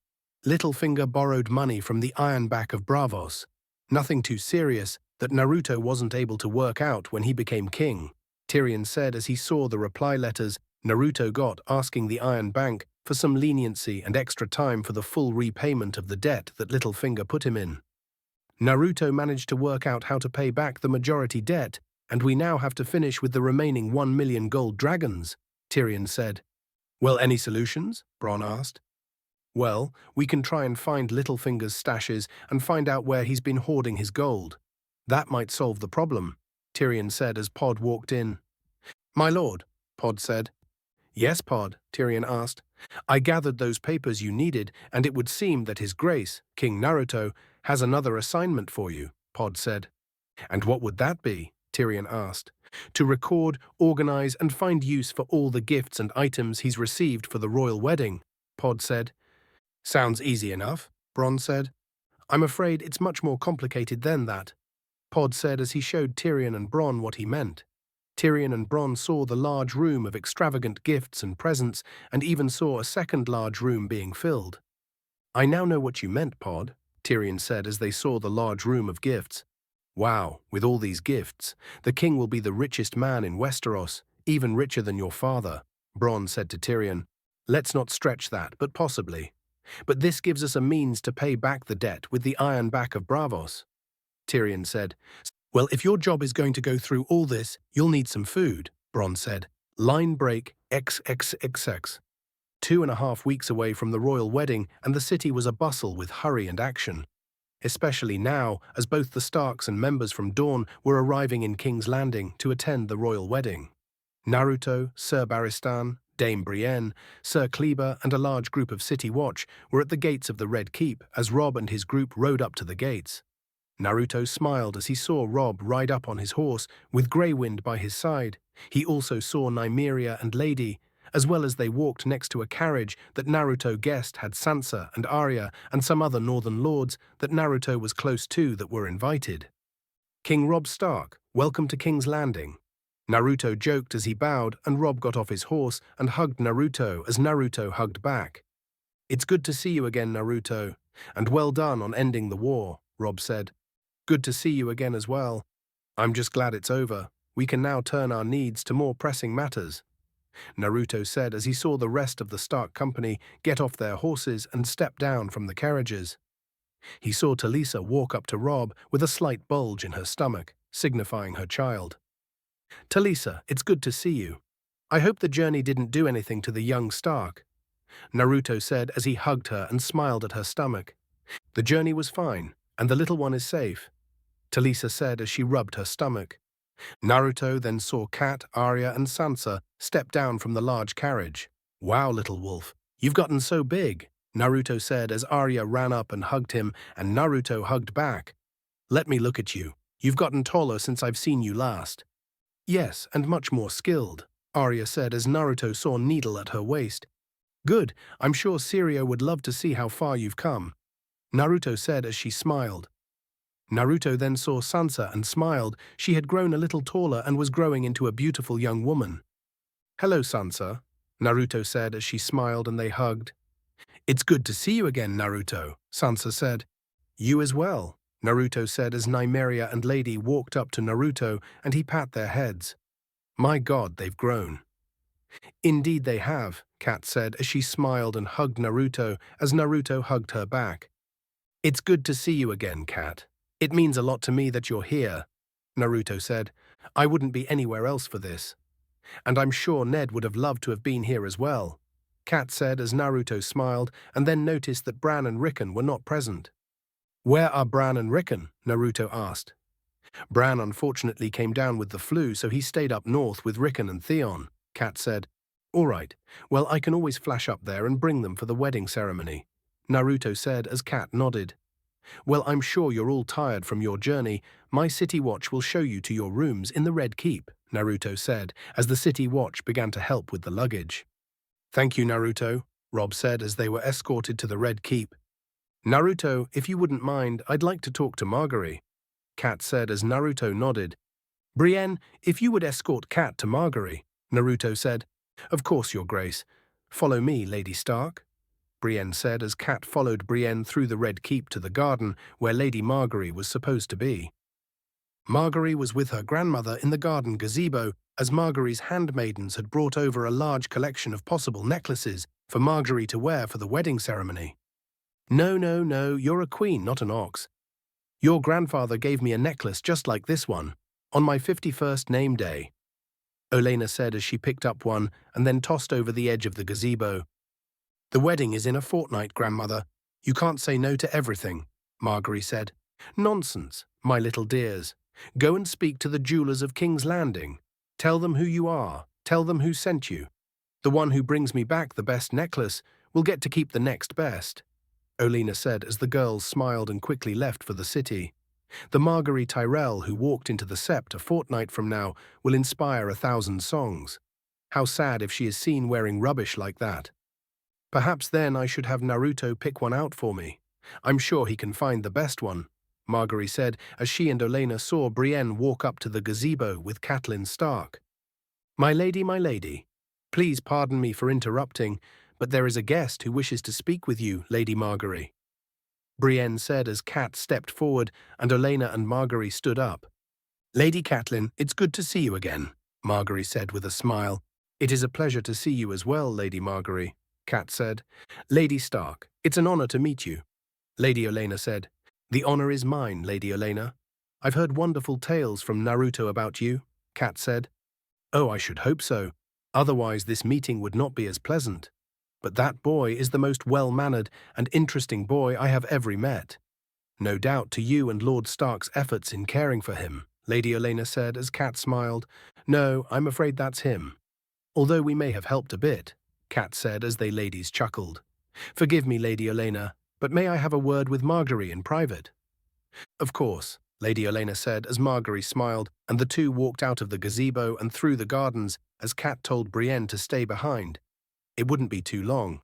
Littlefinger borrowed money from the Ironback of Braavos. Nothing too serious that Naruto wasn't able to work out when he became king, Tyrion said as he saw the reply letters Naruto got asking the Iron Bank for some leniency and extra time for the full repayment of the debt that Littlefinger put him in. Naruto managed to work out how to pay back the majority debt, and we now have to finish with the remaining 1 million gold dragons, Tyrion said. Well, any solutions? Bronn asked. Well, we can try and find Littlefinger's stashes and find out where he's been hoarding his gold. That might solve the problem, Tyrion said as Pod walked in. My lord, Pod said. Yes, Pod, Tyrion asked. I gathered those papers you needed, and it would seem that His Grace, King Naruto, has another assignment for you, Pod said. And what would that be? Tyrion asked. To record, organize, and find use for all the gifts and items he's received for the royal wedding, Pod said. Sounds easy enough, Bronn said. I'm afraid it's much more complicated than that, Pod said as he showed Tyrion and Bronn what he meant. Tyrion and Bronn saw the large room of extravagant gifts and presents, and even saw a second large room being filled. I now know what you meant, Pod, Tyrion said as they saw the large room of gifts. Wow, with all these gifts, the king will be the richest man in Westeros, even richer than your father, Bronn said to Tyrion. Let's not stretch that, but possibly. But this gives us a means to pay back the debt with the Ironback of Braavos, Tyrion said. Well, if your job is going to go through all this, you'll need some food, Bronn said. Line break XXXX. 2.5 weeks away from the royal wedding, and the city was abustle with hurry and action. Especially now, as both the Starks and members from Dawn were arriving in King's Landing to attend the royal wedding. Naruto, Sir Barristan, Dame Brienne, Sir Kleber, and a large group of City Watch were at the gates of the Red Keep as Robb and his group rode up to the gates. Naruto smiled as he saw Robb ride up on his horse with Greywind by his side. He also saw Nymeria and Lady, as well as they walked next to a carriage that Naruto guessed had Sansa and Arya and some other northern lords that Naruto was close to that were invited. King Robb Stark, welcome to King's Landing. Naruto joked as he bowed, and Robb got off his horse and hugged Naruto as Naruto hugged back. It's good to see you again, Naruto, and well done on ending the war, Robb said. Good to see you again as well. I'm just glad it's over. We can now turn our needs to more pressing matters, Naruto said as he saw the rest of the Stark company get off their horses and step down from the carriages. He saw Talisa walk up to Robb with a slight bulge in her stomach, signifying her child. Talisa, it's good to see you. I hope the journey didn't do anything to the young Stark, Naruto said as he hugged her and smiled at her stomach. The journey was fine, and the little one is safe, Talisa said as she rubbed her stomach. Naruto then saw Kat, Arya, and Sansa step down from the large carriage. Wow, little wolf, you've gotten so big, Naruto said as Arya ran up and hugged him, and Naruto hugged back. Let me look at you. You've gotten taller since I've seen you last. Yes, and much more skilled, Arya said as Naruto saw Needle at her waist. Good, I'm sure Sirio would love to see how far you've come, Naruto said as she smiled. Naruto then saw Sansa and smiled. She had grown a little taller and was growing into a beautiful young woman. Hello, Sansa, Naruto said as she smiled and they hugged. It's good to see you again, Naruto, Sansa said. You as well, Naruto said as Nymeria and Lady walked up to Naruto and he pat their heads. My God, they've grown. Indeed they have, Kat said as she smiled and hugged Naruto as Naruto hugged her back. It's good to see you again, Kat. It means a lot to me that you're here, Naruto said. I wouldn't be anywhere else for this. And I'm sure Ned would have loved to have been here as well, Kat said as Naruto smiled and then noticed that Bran and Rickon were not present. Where are Bran and Rickon? Naruto asked. Bran unfortunately came down with the flu, so he stayed up north with Rickon and Theon, Kat said. All right, well, I can always flash up there and bring them for the wedding ceremony, Naruto said as Kat nodded. Well, I'm sure you're all tired from your journey. My city watch will show you to your rooms in the Red Keep, Naruto said, as the city watch began to help with the luggage. Thank you, Naruto, Rob said as they were escorted to the Red Keep. Naruto, if you wouldn't mind, I'd like to talk to Margaery, Kat said as Naruto nodded. Brienne, if you would escort Kat to Margaery, Naruto said. Of course, Your Grace. Follow me, Lady Stark, Brienne said as Kat followed Brienne through the Red Keep to the garden where Lady Margaery was supposed to be. Margaery was with her grandmother in the garden gazebo as Margaery's handmaidens had brought over a large collection of possible necklaces for Margaery to wear for the wedding ceremony. No, no, no, you're a queen, not an ox. Your grandfather gave me a necklace just like this one, on my 51st name day, Olenna said as she picked up one and then tossed over the edge of the gazebo. The wedding is in a fortnight, grandmother. You can't say no to everything, Margaery said. Nonsense, my little dears. Go and speak to the jewelers of King's Landing. Tell them who you are. Tell them who sent you. The one who brings me back the best necklace will get to keep the next best, Olenna said as the girls smiled and quickly left for the city. The Margaery Tyrell who walked into the Sept a fortnight from now will inspire 1,000 songs. How sad if she is seen wearing rubbish like that. Perhaps then I should have Naruto pick one out for me. I'm sure he can find the best one, Margaery said as she and Olenna saw Brienne walk up to the gazebo with Catelyn Stark. My lady, please pardon me for interrupting, but there is a guest who wishes to speak with you, Lady Margaery, Brienne said as Kat stepped forward and Olenna and Margaery stood up. Lady Catelyn, it's good to see you again, Margaery said with a smile. It is a pleasure to see you as well, Lady Margaery, Kat said. Lady Stark, it's an honor to meet you, Lady Olenna said. The honor is mine, Lady Olenna. I've heard wonderful tales from Naruto about you, Kat said. Oh, I should hope so. Otherwise this meeting would not be as pleasant. But that boy is the most well-mannered and interesting boy I have ever met. No doubt to you and Lord Stark's efforts in caring for him, Lady Olenna said as Kat smiled. No, I'm afraid that's him. Although we may have helped a bit, Kat said as they ladies chuckled. Forgive me, Lady Olenna, but may I have a word with Margaery in private? Of course, Lady Olenna said as Margaery smiled, and the two walked out of the gazebo and through the gardens as Kat told Brienne to stay behind. It wouldn't be too long.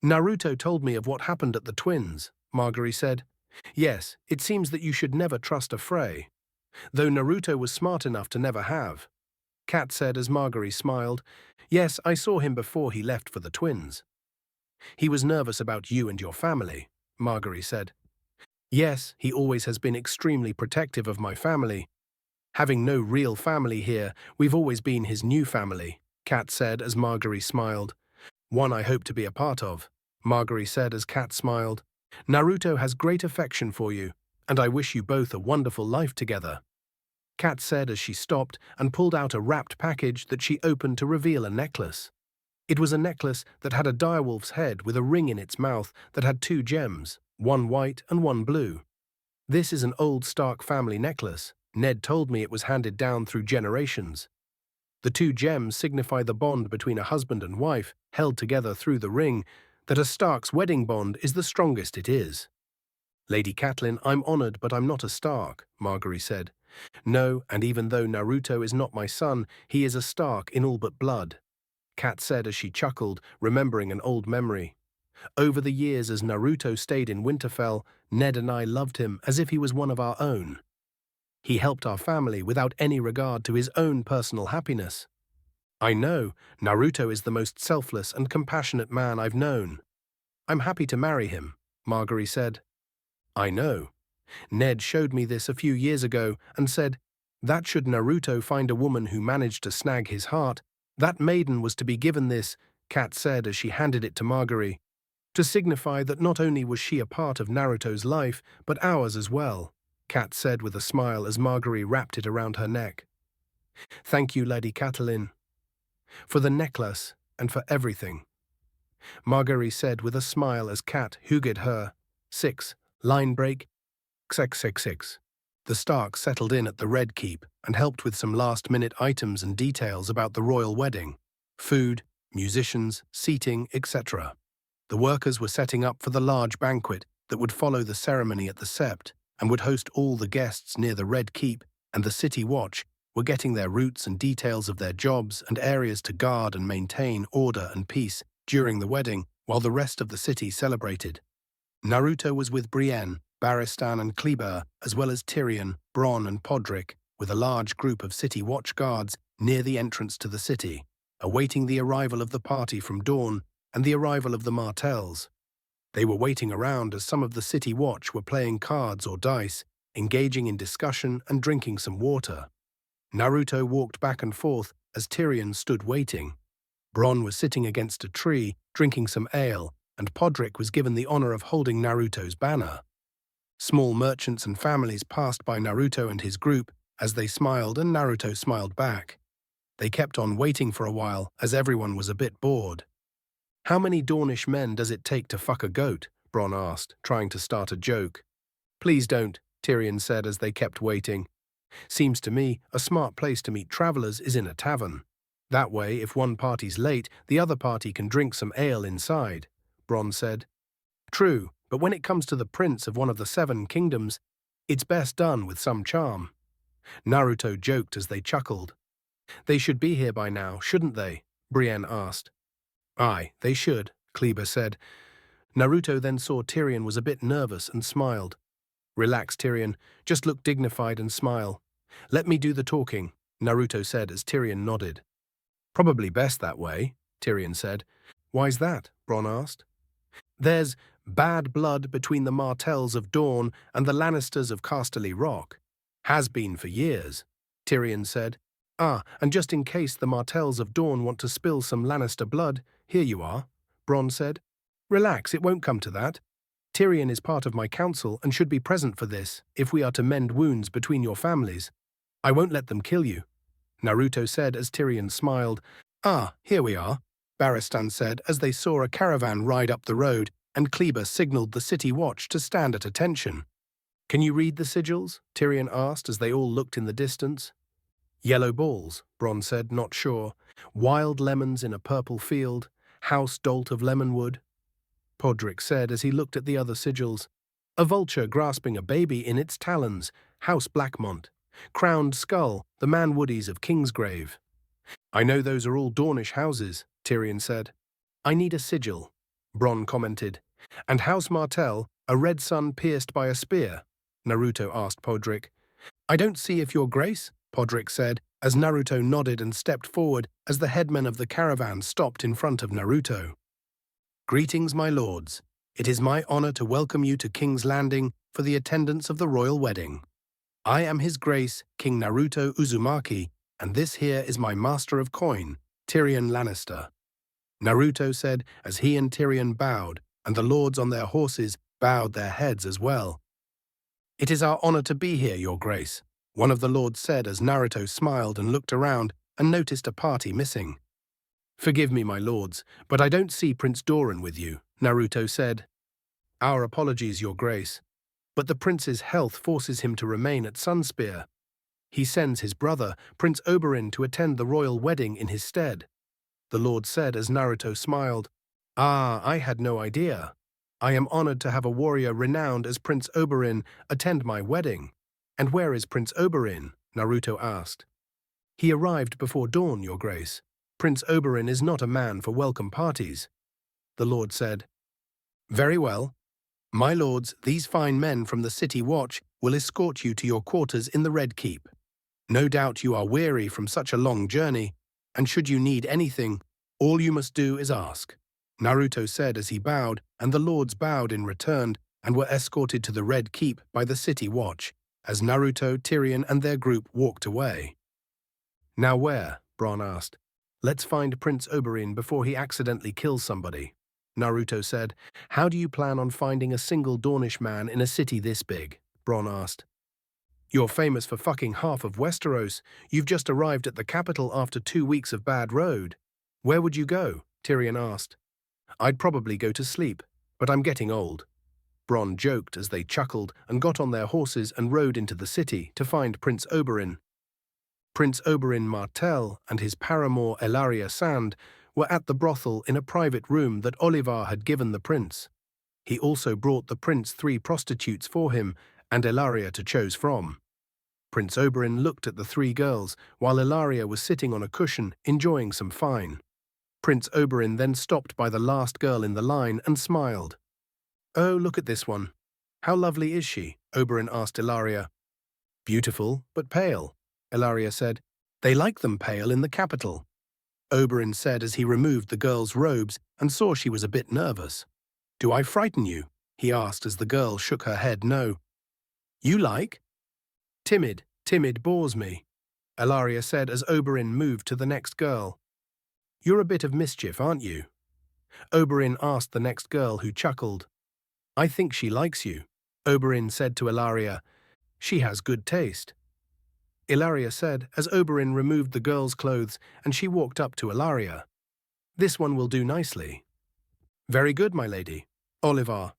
Naruto told me of what happened at the twins, Margaery said. Yes, it seems that you should never trust a Frey. Though Naruto was smart enough to never have. Kat said as Margaery smiled. Yes, I saw him before he left for the twins. He was nervous about you and your family, Margaery said. Yes, he always has been extremely protective of my family. Having no real family here, we've always been his new family, Kat said as Margaery smiled. One I hope to be a part of, Margaery said as Kat smiled. Naruto has great affection for you, and I wish you both a wonderful life together, Kat said as she stopped and pulled out a wrapped package that she opened to reveal a necklace. It was a necklace that had a direwolf's head with a ring in its mouth that had 2 gems, one white and one blue. This is an old Stark family necklace. Ned told me it was handed down through generations. The 2 gems signify the bond between a husband and wife, held together through the ring, that a Stark's wedding bond is the strongest it is. Lady Catelyn, I'm honored, but I'm not a Stark, Margaery said. No, and even though Naruto is not my son, he is a Stark in all but blood, Kat said as she chuckled, remembering an old memory. Over the years as Naruto stayed in Winterfell, Ned and I loved him as if he was one of our own. He helped our family without any regard to his own personal happiness. I know, Naruto is the most selfless and compassionate man I've known. I'm happy to marry him, Margaery said. I know. Ned showed me this a few years ago and said, that should Naruto find a woman who managed to snag his heart, That maiden was to be given this, Kat said as she handed it to Margaery, to signify that not only was she a part of Naruto's life, but ours as well, Kat said with a smile as Margaery wrapped it around her neck. Thank you, Lady Catelyn, for the necklace and for everything, Margaery said with a smile as Kat hugged her. 6. Line break. 666. The Starks settled in at the Red Keep and helped with some last-minute items and details about the royal wedding. Food, musicians, seating, etc. The workers were setting up for the large banquet that would follow the ceremony at the Sept and would host all the guests near the Red Keep, and the City Watch were getting their routes and details of their jobs and areas to guard and maintain order and peace during the wedding while the rest of the city celebrated. Naruto was with Brienne, Barristan and Kleber, as well as Tyrion, Bronn and Podrick, with a large group of City Watch guards near the entrance to the city, awaiting the arrival of the party from Dawn and the arrival of the Martells. They were waiting around as some of the City Watch were playing cards or dice, engaging in discussion and drinking some water. Naruto walked back and forth as Tyrion stood waiting. Bronn was sitting against a tree, drinking some ale, and Podrick was given the honor of holding Naruto's banner. Small merchants and families passed by Naruto and his group as they smiled, and Naruto smiled back. They kept on waiting for a while as everyone was a bit bored. How many Dornish men does it take to fuck a goat? Bronn asked, trying to start a joke. Please don't, Tyrion said as they kept waiting. Seems to me a smart place to meet travelers is in a tavern. That way, if one party's late, the other party can drink some ale inside, Bronn said. True, but when it comes to the prince of one of the 7 kingdoms, it's best done with some charm. Naruto joked as they chuckled. They should be here by now, shouldn't they? Brienne asked. Aye, they should, Kleber said. Naruto then saw Tyrion was a bit nervous and smiled. Relax, Tyrion. Just look dignified and smile. Let me do the talking, Naruto said as Tyrion nodded. Probably best that way, Tyrion said. Why's that? Bronn asked. There's bad blood between the Martells of Dawn and the Lannisters of Casterly Rock. Has been for years, Tyrion said. And just in case the Martells of Dawn want to spill some Lannister blood, here you are, Bronn said. Relax, it won't come to that. Tyrion is part of my council and should be present for this, if we are to mend wounds between your families. I won't let them kill you, Naruto said as Tyrion smiled. Here we are, Barristan said as they saw a caravan ride up the road, and Kleber signaled the City Watch to stand at attention. Can you read the sigils? Tyrion asked as they all looked in the distance. Yellow balls, Bronn said, not sure. Wild lemons in a purple field. House Dolt of Lemonwood. Podrick said as he looked at the other sigils. A vulture grasping a baby in its talons. House Blackmont. Crowned Skull, the Manwoodies of Kingsgrave. I know those are all Dornish houses, Tyrion said. I need a sigil, Bronn commented. And House Martell, a red sun pierced by a spear, Naruto asked Podrick. I don't see if your grace, Podrick said, as Naruto nodded and stepped forward as the headman of the caravan stopped in front of Naruto. Greetings, my lords. It is my honor to welcome you to King's Landing for the attendance of the royal wedding. I am His Grace, King Naruto Uzumaki, and this here is my master of coin, Tyrion Lannister. Naruto said as he and Tyrion bowed, and the lords on their horses bowed their heads as well. It is our honor to be here, your grace, one of the lords said as Naruto smiled and looked around and noticed a party missing. Forgive me, my lords, but I don't see Prince Doran with you, Naruto said. Our apologies, your grace, but the prince's health forces him to remain at Sunspear. He sends his brother, Prince Oberyn, to attend the royal wedding in his stead, the lord said as Naruto smiled. I had no idea. I am honored to have a warrior renowned as Prince Oberyn attend my wedding. And where is Prince Oberyn? Naruto asked. He arrived before dawn, your grace. Prince Oberyn is not a man for welcome parties, the lord said. Very well. My lords, these fine men from the City Watch will escort you to your quarters in the Red Keep. No doubt you are weary from such a long journey, and should you need anything, all you must do is ask, Naruto said as he bowed, and the lords bowed in return and were escorted to the Red Keep by the City Watch, as Naruto, Tyrion, and their group walked away. Now where? Bronn asked. Let's find Prince Oberyn before he accidentally kills somebody. Naruto said. How do you plan on finding a single Dornish man in a city this big? Bronn asked. You're famous for fucking half of Westeros. You've just arrived at the capital after 2 weeks of bad road. Where would you go? Tyrion asked. I'd probably go to sleep, but I'm getting old. Bronn joked as they chuckled and got on their horses and rode into the city to find Prince Oberyn. Prince Oberyn Martell and his paramour Ellaria Sand were at the brothel in a private room that Oliver had given the prince. He also brought the prince 3 prostitutes for him and Ellaria to choose from. Prince Oberyn looked at the 3 girls while Ellaria was sitting on a cushion enjoying some fine. Prince Oberyn then stopped by the last girl in the line and smiled. Oh, look at this one. How lovely is she? Oberyn asked Ellaria. Beautiful, but pale, Ellaria said. They like them pale in the capital. Oberyn said as he removed the girl's robes and saw she was a bit nervous. Do I frighten you? He asked as the girl shook her head no. You like? Timid bores me, Ellaria said as Oberyn moved to the next girl. You're a bit of mischief, aren't you? Oberyn asked the next girl who chuckled. I think she likes you, Oberyn said to Ellaria. She has good taste. Ellaria said as Oberyn removed the girl's clothes and she walked up to Ellaria. This one will do nicely. Very good, my lady. Oliver.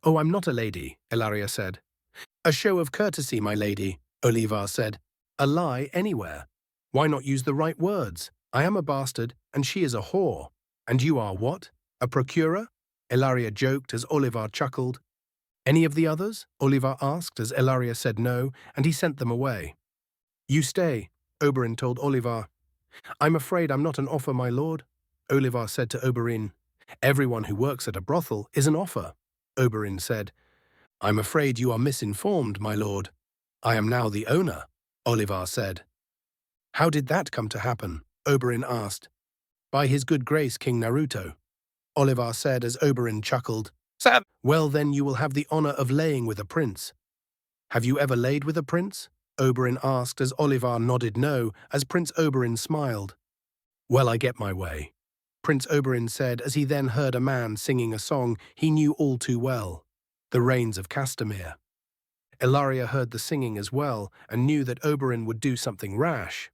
Oh, I'm not a lady, Ellaria said. A show of courtesy, my lady, Oliver said. A lie anywhere. Why not use the right words? I am a bastard, and she is a whore. And you are what? A procurer? Ellaria joked as Oliver chuckled. Any of the others? Oliver asked as Ellaria said no, and he sent them away. You stay, Oberyn told Oliver. I'm afraid I'm not an offer, my lord, Oliver said to Oberyn. Everyone who works at a brothel is an offer, Oberyn said. I'm afraid you are misinformed, my lord. I am now the owner, Oliver said. How did that come to happen? Oberyn asked. By his good grace, King Naruto, Oliver said as Oberyn chuckled. Sam! Well, then you will have the honor of laying with a prince. Have you ever laid with a prince? Oberyn asked as Oliver nodded no, as Prince Oberyn smiled. Well, I get my way, Prince Oberyn said as he then heard a man singing a song he knew all too well, The Rains of Castamere. Ellaria heard the singing as well and knew that Oberyn would do something rash.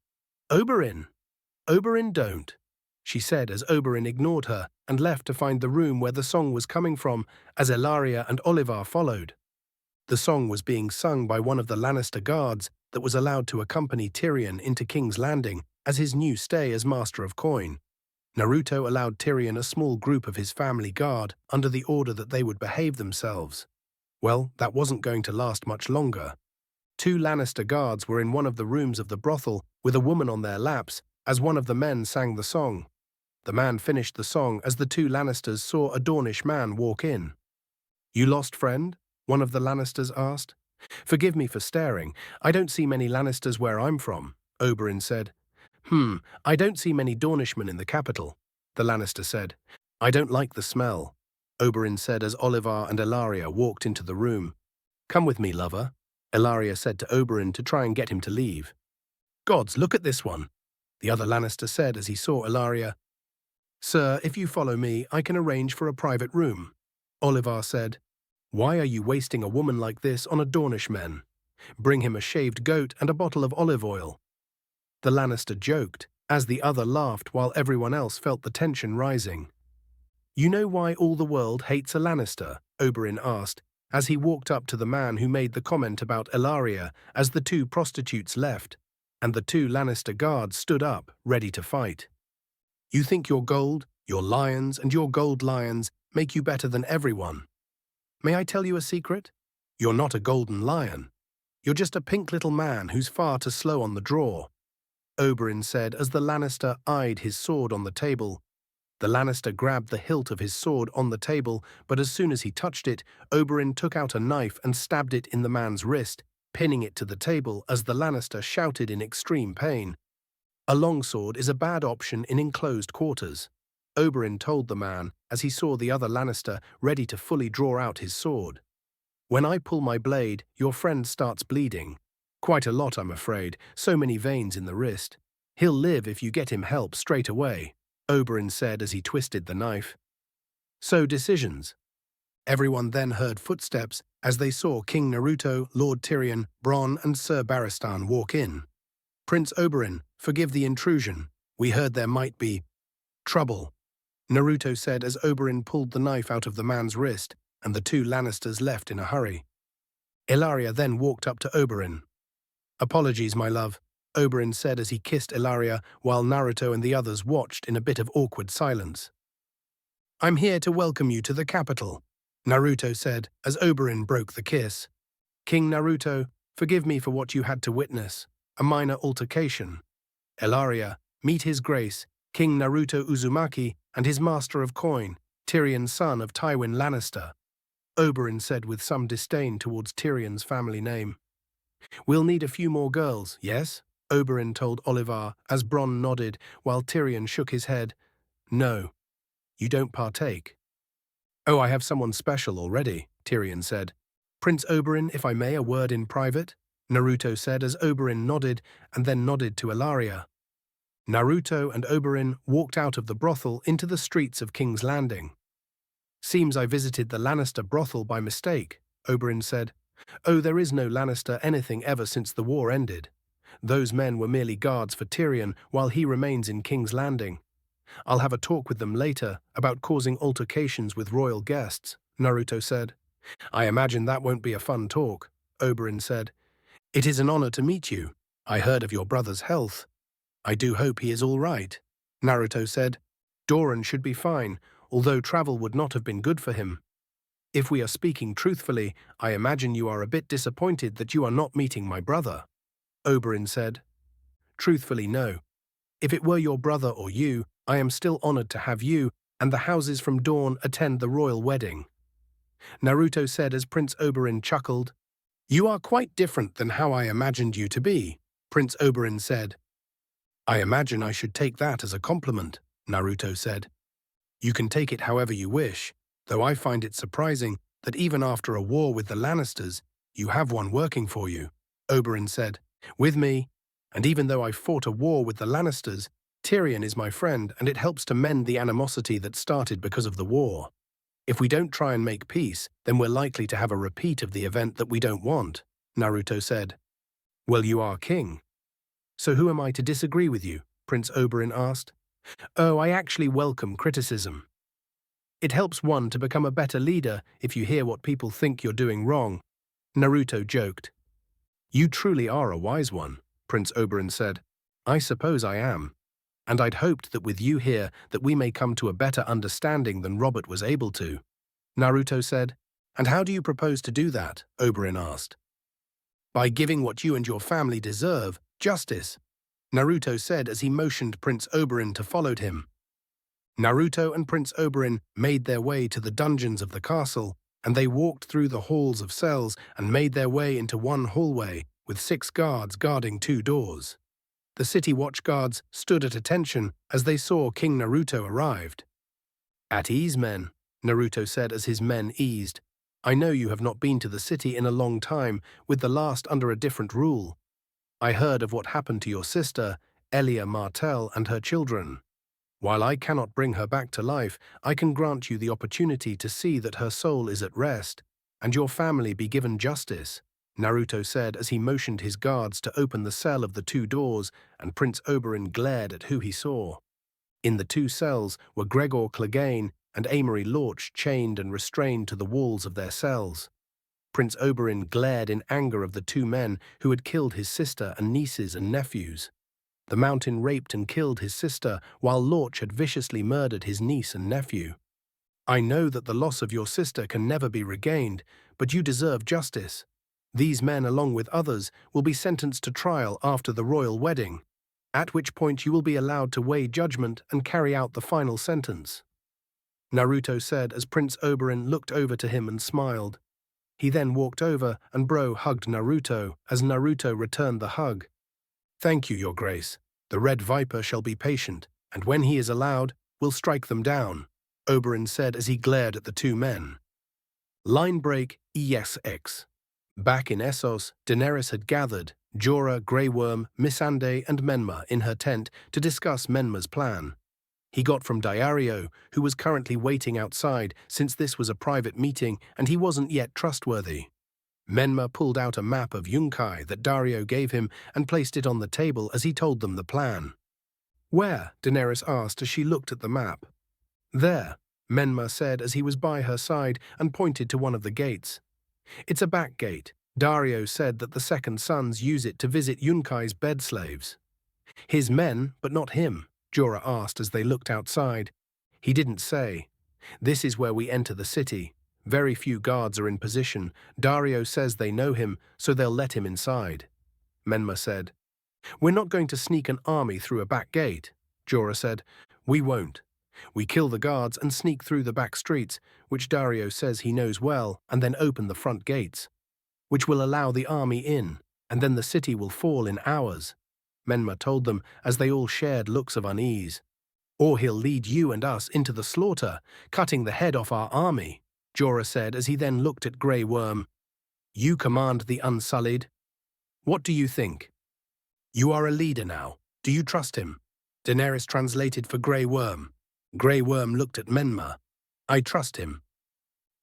Oberyn! Oberyn, don't, she said as Oberyn ignored her and left to find the room where the song was coming from as Ellaria and Oliver followed. The song was being sung by one of the Lannister guards that was allowed to accompany Tyrion into King's Landing as his new stay as Master of Coin. Naruto allowed Tyrion a small group of his family guard under the order that they would behave themselves. Well, that wasn't going to last much longer. 2 Lannister guards were in one of the rooms of the brothel with a woman on their laps as one of the men sang the song. The man finished the song as the 2 Lannisters saw a Dornish man walk in. You lost, friend? One of the Lannisters asked. Forgive me for staring. I don't see many Lannisters where I'm from, Oberyn said. I don't see many Dornishmen in the capital, the Lannister said. I don't like the smell, Oberyn said as Oliver and Ellaria walked into the room. Come with me, lover, Ellaria said to Oberyn to try and get him to leave. Gods, look at this one, the other Lannister said as he saw Ellaria. Sir, if you follow me, I can arrange for a private room, Oliver said. Why are you wasting a woman like this on a Dornish man? Bring him a shaved goat and a bottle of olive oil. The Lannister joked, as the other laughed while everyone else felt the tension rising. You know why all the world hates a Lannister? Oberyn asked, as he walked up to the man who made the comment about Ellaria as the 2 prostitutes left, and the 2 Lannister guards stood up, ready to fight. You think your gold, your lions, and your gold lions make you better than everyone. May I tell you a secret? You're not a golden lion. You're just a pink little man who's far too slow on the draw, Oberyn said as the Lannister eyed his sword on the table. The Lannister grabbed the hilt of his sword on the table, but as soon as he touched it, Oberyn took out a knife and stabbed it in the man's wrist, pinning it to the table as the Lannister shouted in extreme pain. A longsword is a bad option in enclosed quarters, Oberyn told the man as he saw the other Lannister ready to fully draw out his sword. When I pull my blade, your friend starts bleeding. Quite a lot, I'm afraid, so many veins in the wrist. He'll live if you get him help straight away, Oberyn said as he twisted the knife. So decisions. Everyone then heard footsteps as they saw King Naruto, Lord Tyrion, Bronn and Sir Barristan walk in. Prince Oberyn, forgive the intrusion. We heard there might be trouble, Naruto said as Oberyn pulled the knife out of the man's wrist and the two Lannisters left in a hurry. Ilaria then walked up to Oberyn. Apologies, my love, Oberyn said as he kissed Ilaria while Naruto and the others watched in a bit of awkward silence. I'm here to welcome you to the capital, Naruto said as Oberyn broke the kiss. King Naruto, forgive me for what you had to witness, a minor altercation. Ilaria, meet His Grace, King Naruto Uzumaki and his master of coin, Tyrion son of Tywin Lannister, Oberyn said with some disdain towards Tyrion's family name. We'll need a few more girls, yes? Oberyn told Oliver as Bronn nodded while Tyrion shook his head. No, you don't partake. Oh, I have someone special already, Tyrion said. Prince Oberyn, if I may, a word in private, Naruto said as Oberyn nodded and then nodded to Ilaria. Naruto and Oberyn walked out of the brothel into the streets of King's Landing. Seems I visited the Lannister brothel by mistake, Oberyn said. Oh, there is no Lannister anything ever since the war ended. Those men were merely guards for Tyrion while he remains in King's Landing. I'll have a talk with them later about causing altercations with royal guests, Naruto said. I imagine that won't be a fun talk, Oberyn said. It is an honor to meet you. I heard of your brother's health. I do hope he is all right, Naruto said. Doran should be fine, although travel would not have been good for him. If we are speaking truthfully, I imagine you are a bit disappointed that you are not meeting my brother, Oberyn said. Truthfully, no. If it were your brother or you, I am still honored to have you and the houses from Dorne attend the royal wedding, Naruto said as Prince Oberyn chuckled. You are quite different than how I imagined you to be, Prince Oberyn said. I imagine I should take that as a compliment, Naruto said. You can take it however you wish, though I find it surprising that even after a war with the Lannisters, you have one working for you, Oberyn said. With me, and even though I fought a war with the Lannisters, Tyrion is my friend and it helps to mend the animosity that started because of the war. If we don't try and make peace, then we're likely to have a repeat of the event that we don't want, Naruto said. Well, you are king. So who am I to disagree with you? Prince Oberyn asked. Oh, I actually welcome criticism. It helps one to become a better leader if you hear what people think you're doing wrong, Naruto joked. You truly are a wise one, Prince Oberyn said. I suppose I am. And I'd hoped that with you here that we may come to a better understanding than Robert was able to, Naruto said. And how do you propose to do that? Oberyn asked. By giving what you and your family deserve, justice, Naruto said as he motioned Prince Oberyn to follow him. Naruto and Prince Oberyn made their way to the dungeons of the castle, and they walked through the halls of cells and made their way into one hallway with 6 guards guarding 2 doors. The city watch guards stood at attention as they saw King Naruto arrived. At ease, men, Naruto said as his men eased. I know you have not been to the city in a long time, with the last under a different rule. I heard of what happened to your sister, Elia Martell, and her children. While I cannot bring her back to life, I can grant you the opportunity to see that her soul is at rest, and your family be given justice, Naruto said as he motioned his guards to open the cell of the 2 doors, and Prince Oberyn glared at who he saw. In the 2 cells were Gregor Clegane and Amory Lorch chained and restrained to the walls of their cells. Prince Oberyn glared in anger of the 2 men who had killed his sister and nieces and nephews. The Mountain raped and killed his sister, while Lorch had viciously murdered his niece and nephew. I know that the loss of your sister can never be regained, but you deserve justice. These men, along with others, will be sentenced to trial after the royal wedding, at which point you will be allowed to weigh judgment and carry out the final sentence, Naruto said as Prince Oberyn looked over to him and smiled. He then walked over and Bro hugged Naruto as Naruto returned the hug. Thank you, Your Grace. The Red Viper shall be patient, and when he is allowed, will strike them down, Oberyn said as he glared at the 2 men. Line break ESX. Back in Essos, Daenerys had gathered Jorah, Grey Worm, Missandei and Menma in her tent to discuss Menma's plan. He got from Diario, who was currently waiting outside since this was a private meeting and he wasn't yet trustworthy. Menma pulled out a map of Yunkai that Dario gave him and placed it on the table as he told them the plan. "Where?" Daenerys asked as she looked at the map. "There," Menma said as he was by her side and pointed to one of the gates. "It's a back gate. Dario said that the second sons use it to visit Yunkai's bed slaves." "His men, but not him?" Jorah asked as they looked outside. "He didn't say. This is where we enter the city. Very few guards are in position. Dario says they know him, so they'll let him inside." Menma said. "We're not going to sneak an army through a back gate." Jorah said. "We won't. We kill the guards and sneak through the back streets, which Dario says he knows well, and then open the front gates, which will allow the army in, and then the city will fall in hours," Menma told them as they all shared looks of unease. "Or he'll lead you and us into the slaughter, cutting the head off our army," Jorah said as he then looked at Grey Worm. "You command the Unsullied. What do you think? You are a leader now. Do you trust him?" Daenerys translated for Grey Worm. Grey Worm looked at Menma. "I trust him."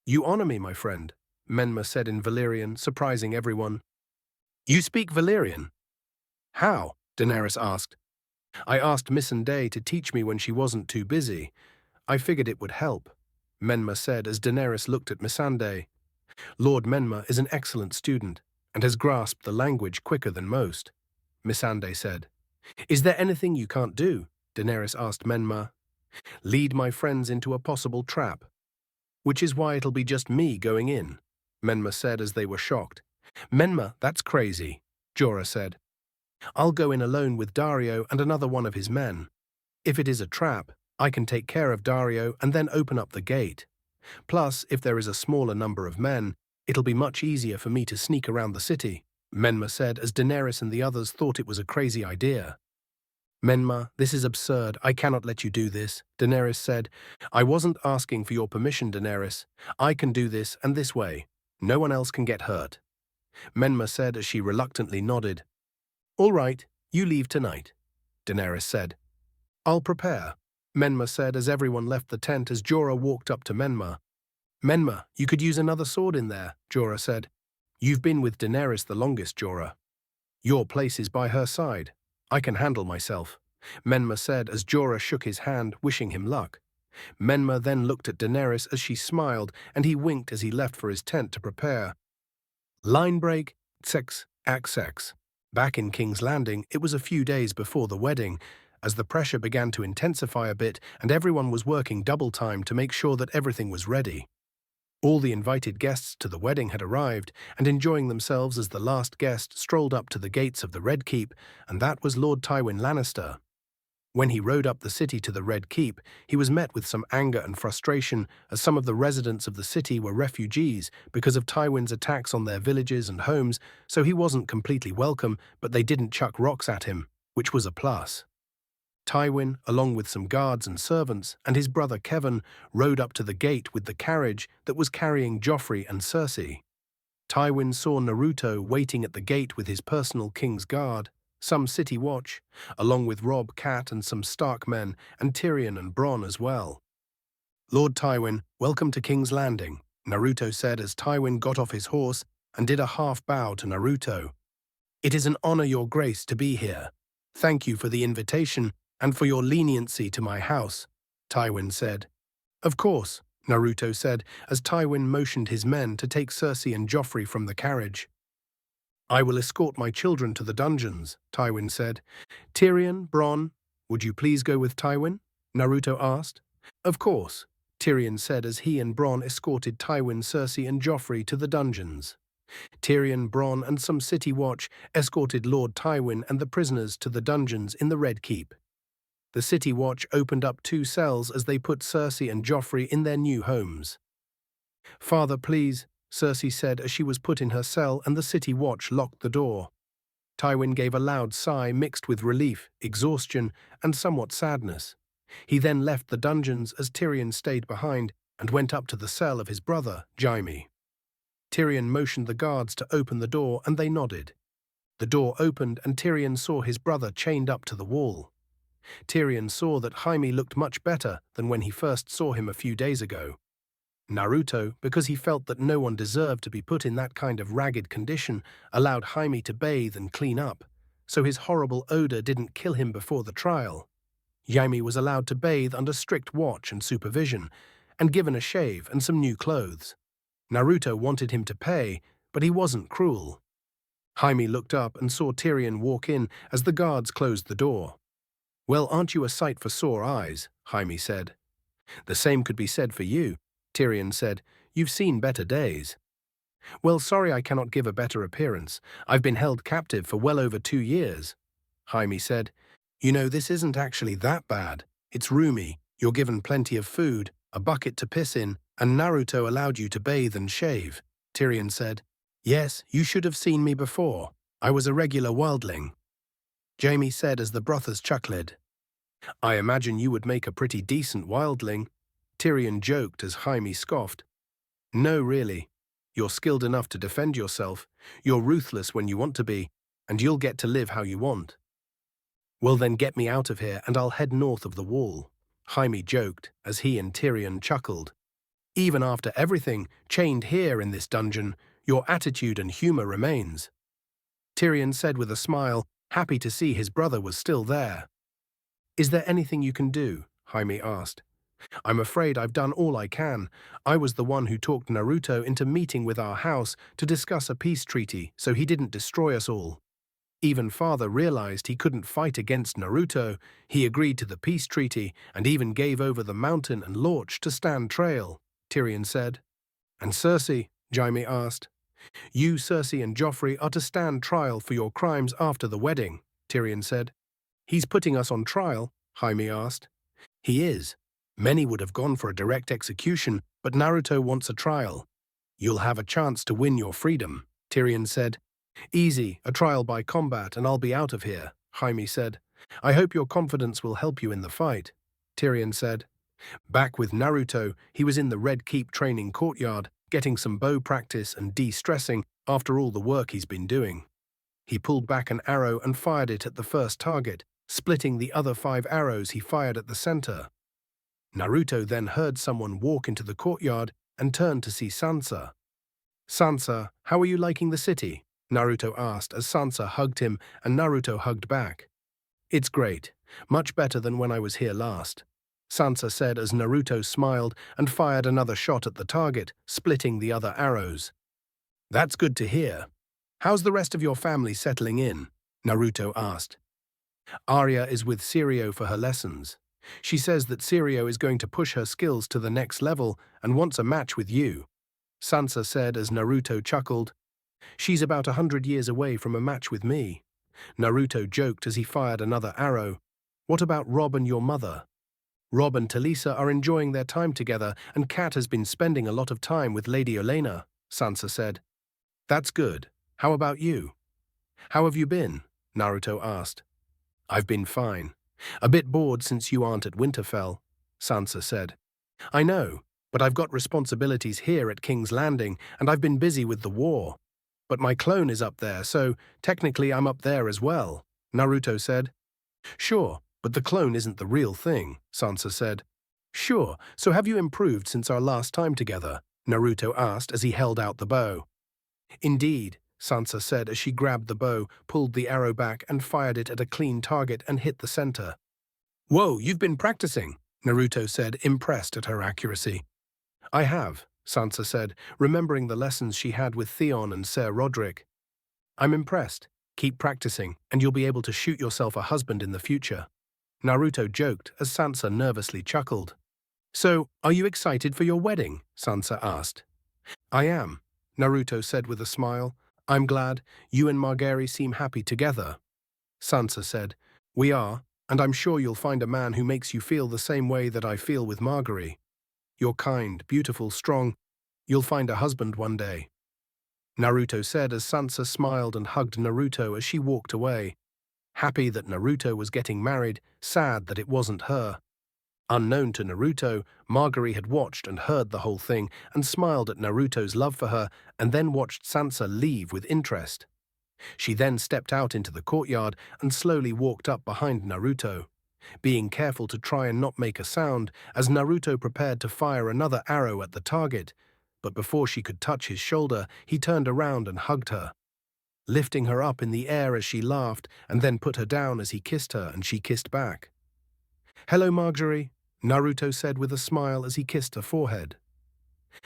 "You honor me, my friend," Menma said in Valyrian, surprising everyone. "You speak Valyrian?" "How?" Daenerys asked. "I asked Missandei to teach me when she wasn't too busy. I figured it would help," Menma said as Daenerys looked at Missandei. "Lord Menma is an excellent student and has grasped the language quicker than most," Missandei said. "Is there anything you can't do?" Daenerys asked Menma. "Lead my friends into a possible trap. Which is why it'll be just me going in," Menma said as they were shocked. "Menma, that's crazy," Jorah said. "I'll go in alone with Dario and another one of his men. If it is a trap, I can take care of Dario and then open up the gate. Plus, if there is a smaller number of men, it'll be much easier for me to sneak around the city," Menma said as Daenerys and the others thought it was a crazy idea. "Menma, this is absurd. I cannot let you do this," Daenerys said. "I wasn't asking for your permission, Daenerys. I can do this and this way. No one else can get hurt," Menma said as she reluctantly nodded. "All right, you leave tonight," Daenerys said. "I'll prepare," Menma said as everyone left the tent as Jorah walked up to Menma. "Menma, you could use another sword in there," Jorah said. "You've been with Daenerys the longest, Jorah. Your place is by her side. I can handle myself," Menma said as Jorah shook his hand, wishing him luck. Menma then looked at Daenerys as she smiled, and he winked as he left for his tent to prepare. Line break, sex, act sex. Back in King's Landing, it was a few days before the wedding, as the pressure began to intensify a bit and everyone was working double time to make sure that everything was ready. All the invited guests to the wedding had arrived and enjoying themselves as the last guest strolled up to the gates of the Red Keep, and that was Lord Tywin Lannister. When he rode up the city to the Red Keep, he was met with some anger and frustration as some of the residents of the city were refugees because of Tywin's attacks on their villages and homes, so he wasn't completely welcome, but they didn't chuck rocks at him, which was a plus. Tywin, along with some guards and servants, and his brother Kevan, rode up to the gate with the carriage that was carrying Joffrey and Cersei. Tywin saw Naruto waiting at the gate with his personal king's guard, some city watch, along with Robb, Cat and some Stark men, and Tyrion and Bronn as well. "Lord Tywin, welcome to King's Landing," Naruto said as Tywin got off his horse and did a half bow to Naruto. "It is an honor, Your Grace, to be here. Thank you for the invitation and for your leniency to my house," Tywin said. "Of course," Naruto said as Tywin motioned his men to take Cersei and Joffrey from the carriage. "I will escort my children to the dungeons," Tywin said. "Tyrion, Bronn, would you please go with Tywin?" Naruto asked. "Of course," Tyrion said as he and Bronn escorted Tywin, Cersei and Joffrey to the dungeons. Tyrion, Bronn and some city watch escorted Lord Tywin and the prisoners to the dungeons in the Red Keep. The city watch opened up 2 cells as they put Cersei and Joffrey in their new homes. "Father, please," Cersei said as she was put in her cell and the city watch locked the door. Tywin gave a loud sigh mixed with relief, exhaustion, and somewhat sadness. He then left the dungeons as Tyrion stayed behind and went up to the cell of his brother, Jaime. Tyrion motioned the guards to open the door and they nodded. The door opened and Tyrion saw his brother chained up to the wall. Tyrion saw that Jaime looked much better than when he first saw him a few days ago. Naruto, because he felt that no one deserved to be put in that kind of ragged condition, allowed Jaime to bathe and clean up, so his horrible odor didn't kill him before the trial. Jaime was allowed to bathe under strict watch and supervision, and given a shave and some new clothes. Naruto wanted him to pay, but he wasn't cruel. Jaime looked up and saw Tyrion walk in as the guards closed the door. "Well, aren't you a sight for sore eyes?" Jaime said. "The same could be said for you," Tyrion said. "You've seen better days." "Well, sorry I cannot give a better appearance. I've been held captive for well over 2 years." Jaime said, "You know, this isn't actually that bad. It's roomy, you're given plenty of food, a bucket to piss in, and Naruto allowed you to bathe and shave." Tyrion said, "Yes, you should have seen me before. I was a regular wildling." Jaime said as the brothers chuckled. "I imagine you would make a pretty decent wildling." Tyrion joked as Jaime scoffed. "No, really. You're skilled enough to defend yourself, you're ruthless when you want to be, and you'll get to live how you want." "Well then get me out of here and I'll head north of the wall," Jaime joked as he and Tyrion chuckled. "Even after everything, chained here in this dungeon, your attitude and humor remains." Tyrion said with a smile, happy to see his brother was still there. "Is there anything you can do?" Jaime asked. "I'm afraid I've done all I can. I was the one who talked Naruto into meeting with our house to discuss a peace treaty so he didn't destroy us all. Even father realized he couldn't fight against Naruto. He agreed to the peace treaty and even gave over the mountain and Lorch to stand trail," Tyrion said. "And Cersei?" Jaime asked. "You, Cersei, and Joffrey are to stand trial for your crimes after the wedding," Tyrion said. "He's putting us on trial?" Jaime asked. "He is. Many would have gone for a direct execution, but Naruto wants a trial. You'll have a chance to win your freedom," Tyrion said. "Easy, a trial by combat, and I'll be out of here," Jaime said. "I hope your confidence will help you in the fight," Tyrion said. Back with Naruto, he was in the Red Keep training courtyard, getting some bow practice and de-stressing after all the work he's been doing. He pulled back an arrow and fired it at the first target, splitting the other 5 arrows he fired at the center. Naruto then heard someone walk into the courtyard and turned to see Sansa. "Sansa, how are you liking the city?" Naruto asked as Sansa hugged him and Naruto hugged back. "It's great. Much better than when I was here last," Sansa said as Naruto smiled and fired another shot at the target, splitting the other arrows. "That's good to hear. How's the rest of your family settling in?" Naruto asked. "Arya is with Sirio for her lessons. She says that Sirio is going to push her skills to the next level and wants a match with you," Sansa said as Naruto chuckled. "She's about 100 years away from a match with me." Naruto joked as he fired another arrow. "What about Rob and your mother?" "Rob and Talisa are enjoying their time together and Kat has been spending a lot of time with Lady Olenna," Sansa said. "That's good. How about you?" "How have you been?" Naruto asked. "I've been fine. A bit bored since you aren't at Winterfell," Sansa said. "I know, but I've got responsibilities here at King's Landing and I've been busy with the war. But my clone is up there, so technically I'm up there as well," Naruto said. "Sure, but the clone isn't the real thing," Sansa said. "Sure, so have you improved since our last time together?" Naruto asked as he held out the bow. "Indeed," Sansa said as she grabbed the bow, pulled the arrow back and fired it at a clean target and hit the center. "Whoa, you've been practicing," Naruto said, impressed at her accuracy. "I have," Sansa said, remembering the lessons she had with Theon and Ser Roderick. "I'm impressed. Keep practicing, and you'll be able to shoot yourself a husband in the future." Naruto joked as Sansa nervously chuckled. "So, are you excited for your wedding?" Sansa asked. "I am," Naruto said with a smile. "I'm glad. You and Margaery seem happy together." Sansa said, "We are, and I'm sure you'll find a man who makes you feel the same way that I feel with Margaery. You're kind, beautiful, strong. You'll find a husband one day," Naruto said as Sansa smiled and hugged Naruto as she walked away. Happy that Naruto was getting married, sad that it wasn't her. Unknown to Naruto, Margaery had watched and heard the whole thing and smiled at Naruto's love for her and then watched Sansa leave with interest. She then stepped out into the courtyard and slowly walked up behind Naruto, being careful to try and not make a sound as Naruto prepared to fire another arrow at the target, but before she could touch his shoulder, he turned around and hugged her, lifting her up in the air as she laughed and then put her down as he kissed her and she kissed back. "Hello, Margaery," Naruto said with a smile as he kissed her forehead.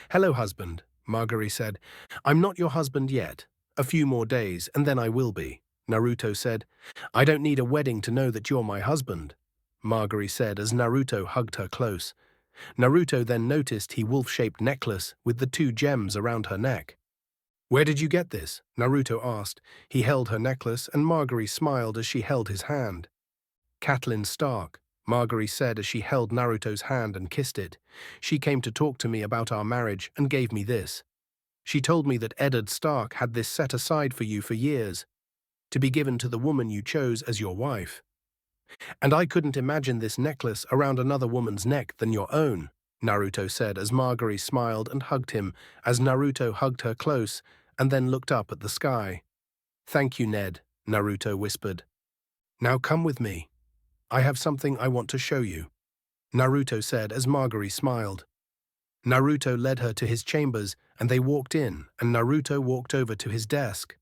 "Hello, husband," Margaery said. "I'm not your husband yet. A few more days, and then I will be," Naruto said. "I don't need a wedding to know that you're my husband," Margaery said as Naruto hugged her close. Naruto then noticed her wolf-shaped necklace with the 2 gems around her neck. "Where did you get this?" Naruto asked. He held her necklace, and Margaery smiled as she held his hand. "Catelyn Stark," Margaery said as she held Naruto's hand and kissed it. "She came to talk to me about our marriage and gave me this. She told me that Eddard Stark had this set aside for you for years, to be given to the woman you chose as your wife. And I couldn't imagine this necklace around another woman's neck than your own," Naruto said as Margaery smiled and hugged him as Naruto hugged her close and then looked up at the sky. "Thank you, Ned," Naruto whispered. "Now come with me. I have something I want to show you," Naruto said as Margaery smiled. Naruto led her to his chambers and they walked in and Naruto walked over to his desk.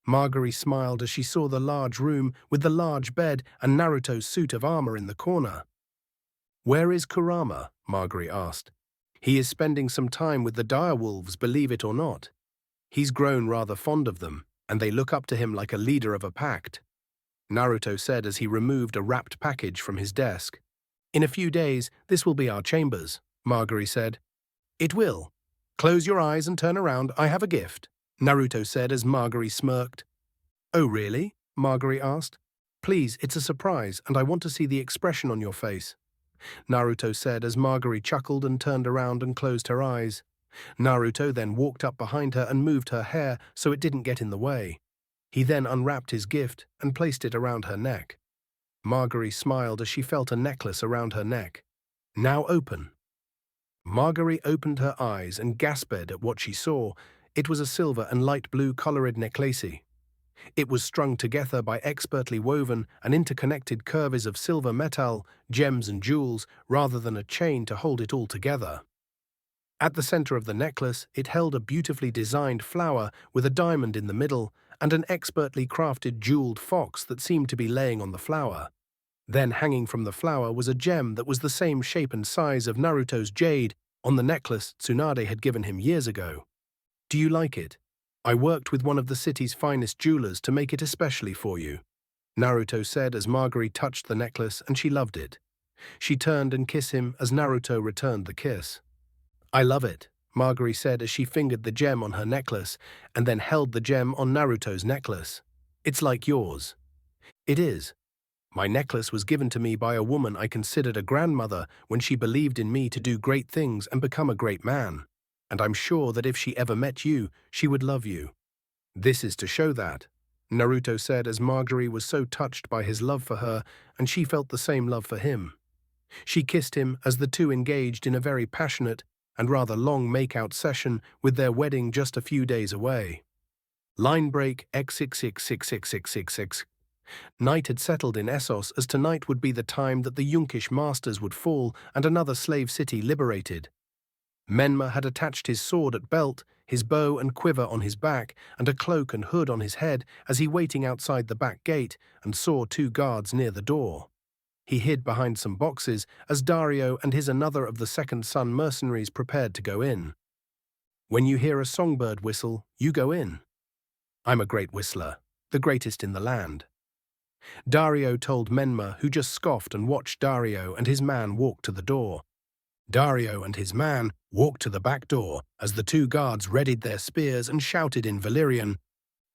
Margaery smiled as she saw the large room with the large bed and Naruto's suit of armor in the corner. "Where is Kurama?" Margaery asked. "He is spending some time with the direwolves, believe it or not. He's grown rather fond of them, and they look up to him like a leader of a pact," Naruto said as he removed a wrapped package from his desk. "In a few days, this will be our chambers," Margaery said. "It will. Close your eyes and turn around, I have a gift," Naruto said as Margaery smirked. "Oh, really?" Margaery asked. "Please, it's a surprise, and I want to see the expression on your face," Naruto said as Margaery chuckled and turned around and closed her eyes. Naruto then walked up behind her and moved her hair so it didn't get in the way. He then unwrapped his gift and placed it around her neck. Margaery smiled as she felt a necklace around her neck. "Now open." Margaery opened her eyes and gasped at what she saw. It was a silver and light blue colored necklace. It was strung together by expertly woven and interconnected curves of silver metal, gems and jewels, rather than a chain to hold it all together. At the center of the necklace, it held a beautifully designed flower with a diamond in the middle and an expertly crafted jeweled fox that seemed to be laying on the flower. Then hanging from the flower was a gem that was the same shape and size of Naruto's jade on the necklace Tsunade had given him years ago. "Do you like it? I worked with one of the city's finest jewelers to make it especially for you," Naruto said as Margaery touched the necklace and she loved it. She turned and kissed him as Naruto returned the kiss. "I love it," Margaery said as she fingered the gem on her necklace and then held the gem on Naruto's necklace. "It's like yours." "It is. My necklace was given to me by a woman I considered a grandmother when she believed in me to do great things and become a great man. And I'm sure that if she ever met you, she would love you. This is to show that," Naruto said as Margaery was so touched by his love for her and she felt the same love for him. She kissed him as the two engaged in a very passionate and rather long make-out session with their wedding just a few days away. Line break X66666666. Night had settled in Essos as tonight would be the time that the Yunkish masters would fall and another slave city liberated. Menma had attached his sword at belt, his bow and quiver on his back, and a cloak and hood on his head as he waiting outside the back gate and saw 2 guards near the door. He hid behind some boxes as Dario and his another of the second son mercenaries prepared to go in. "When you hear a songbird whistle, you go in. I'm a great whistler, the greatest in the land," Dario told Menma, who just scoffed and watched Dario and his man walk to the door. Dario and his man walked to the back door as the 2 guards readied their spears and shouted in Valyrian,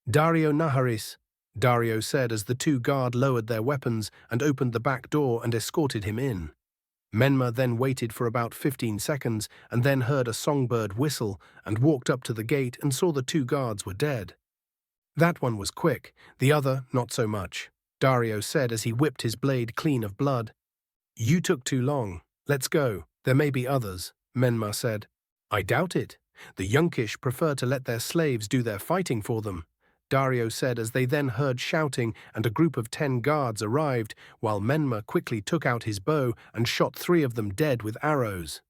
"Dario Naharis," Dario said as the 2 guards lowered their weapons and opened the back door and escorted him in. Menma then waited for about 15 seconds and then heard a songbird whistle and walked up to the gate and saw the 2 guards were dead. "That one was quick, the other not so much," Dario said as he whipped his blade clean of blood. "You took too long," Let's go. There may be others, Menma said. I doubt it. The Yunkish prefer to let their slaves do their fighting for them, Dario said as they then heard shouting and a group of 10 guards arrived, while Menma quickly took out his bow and shot 3 of them dead with arrows.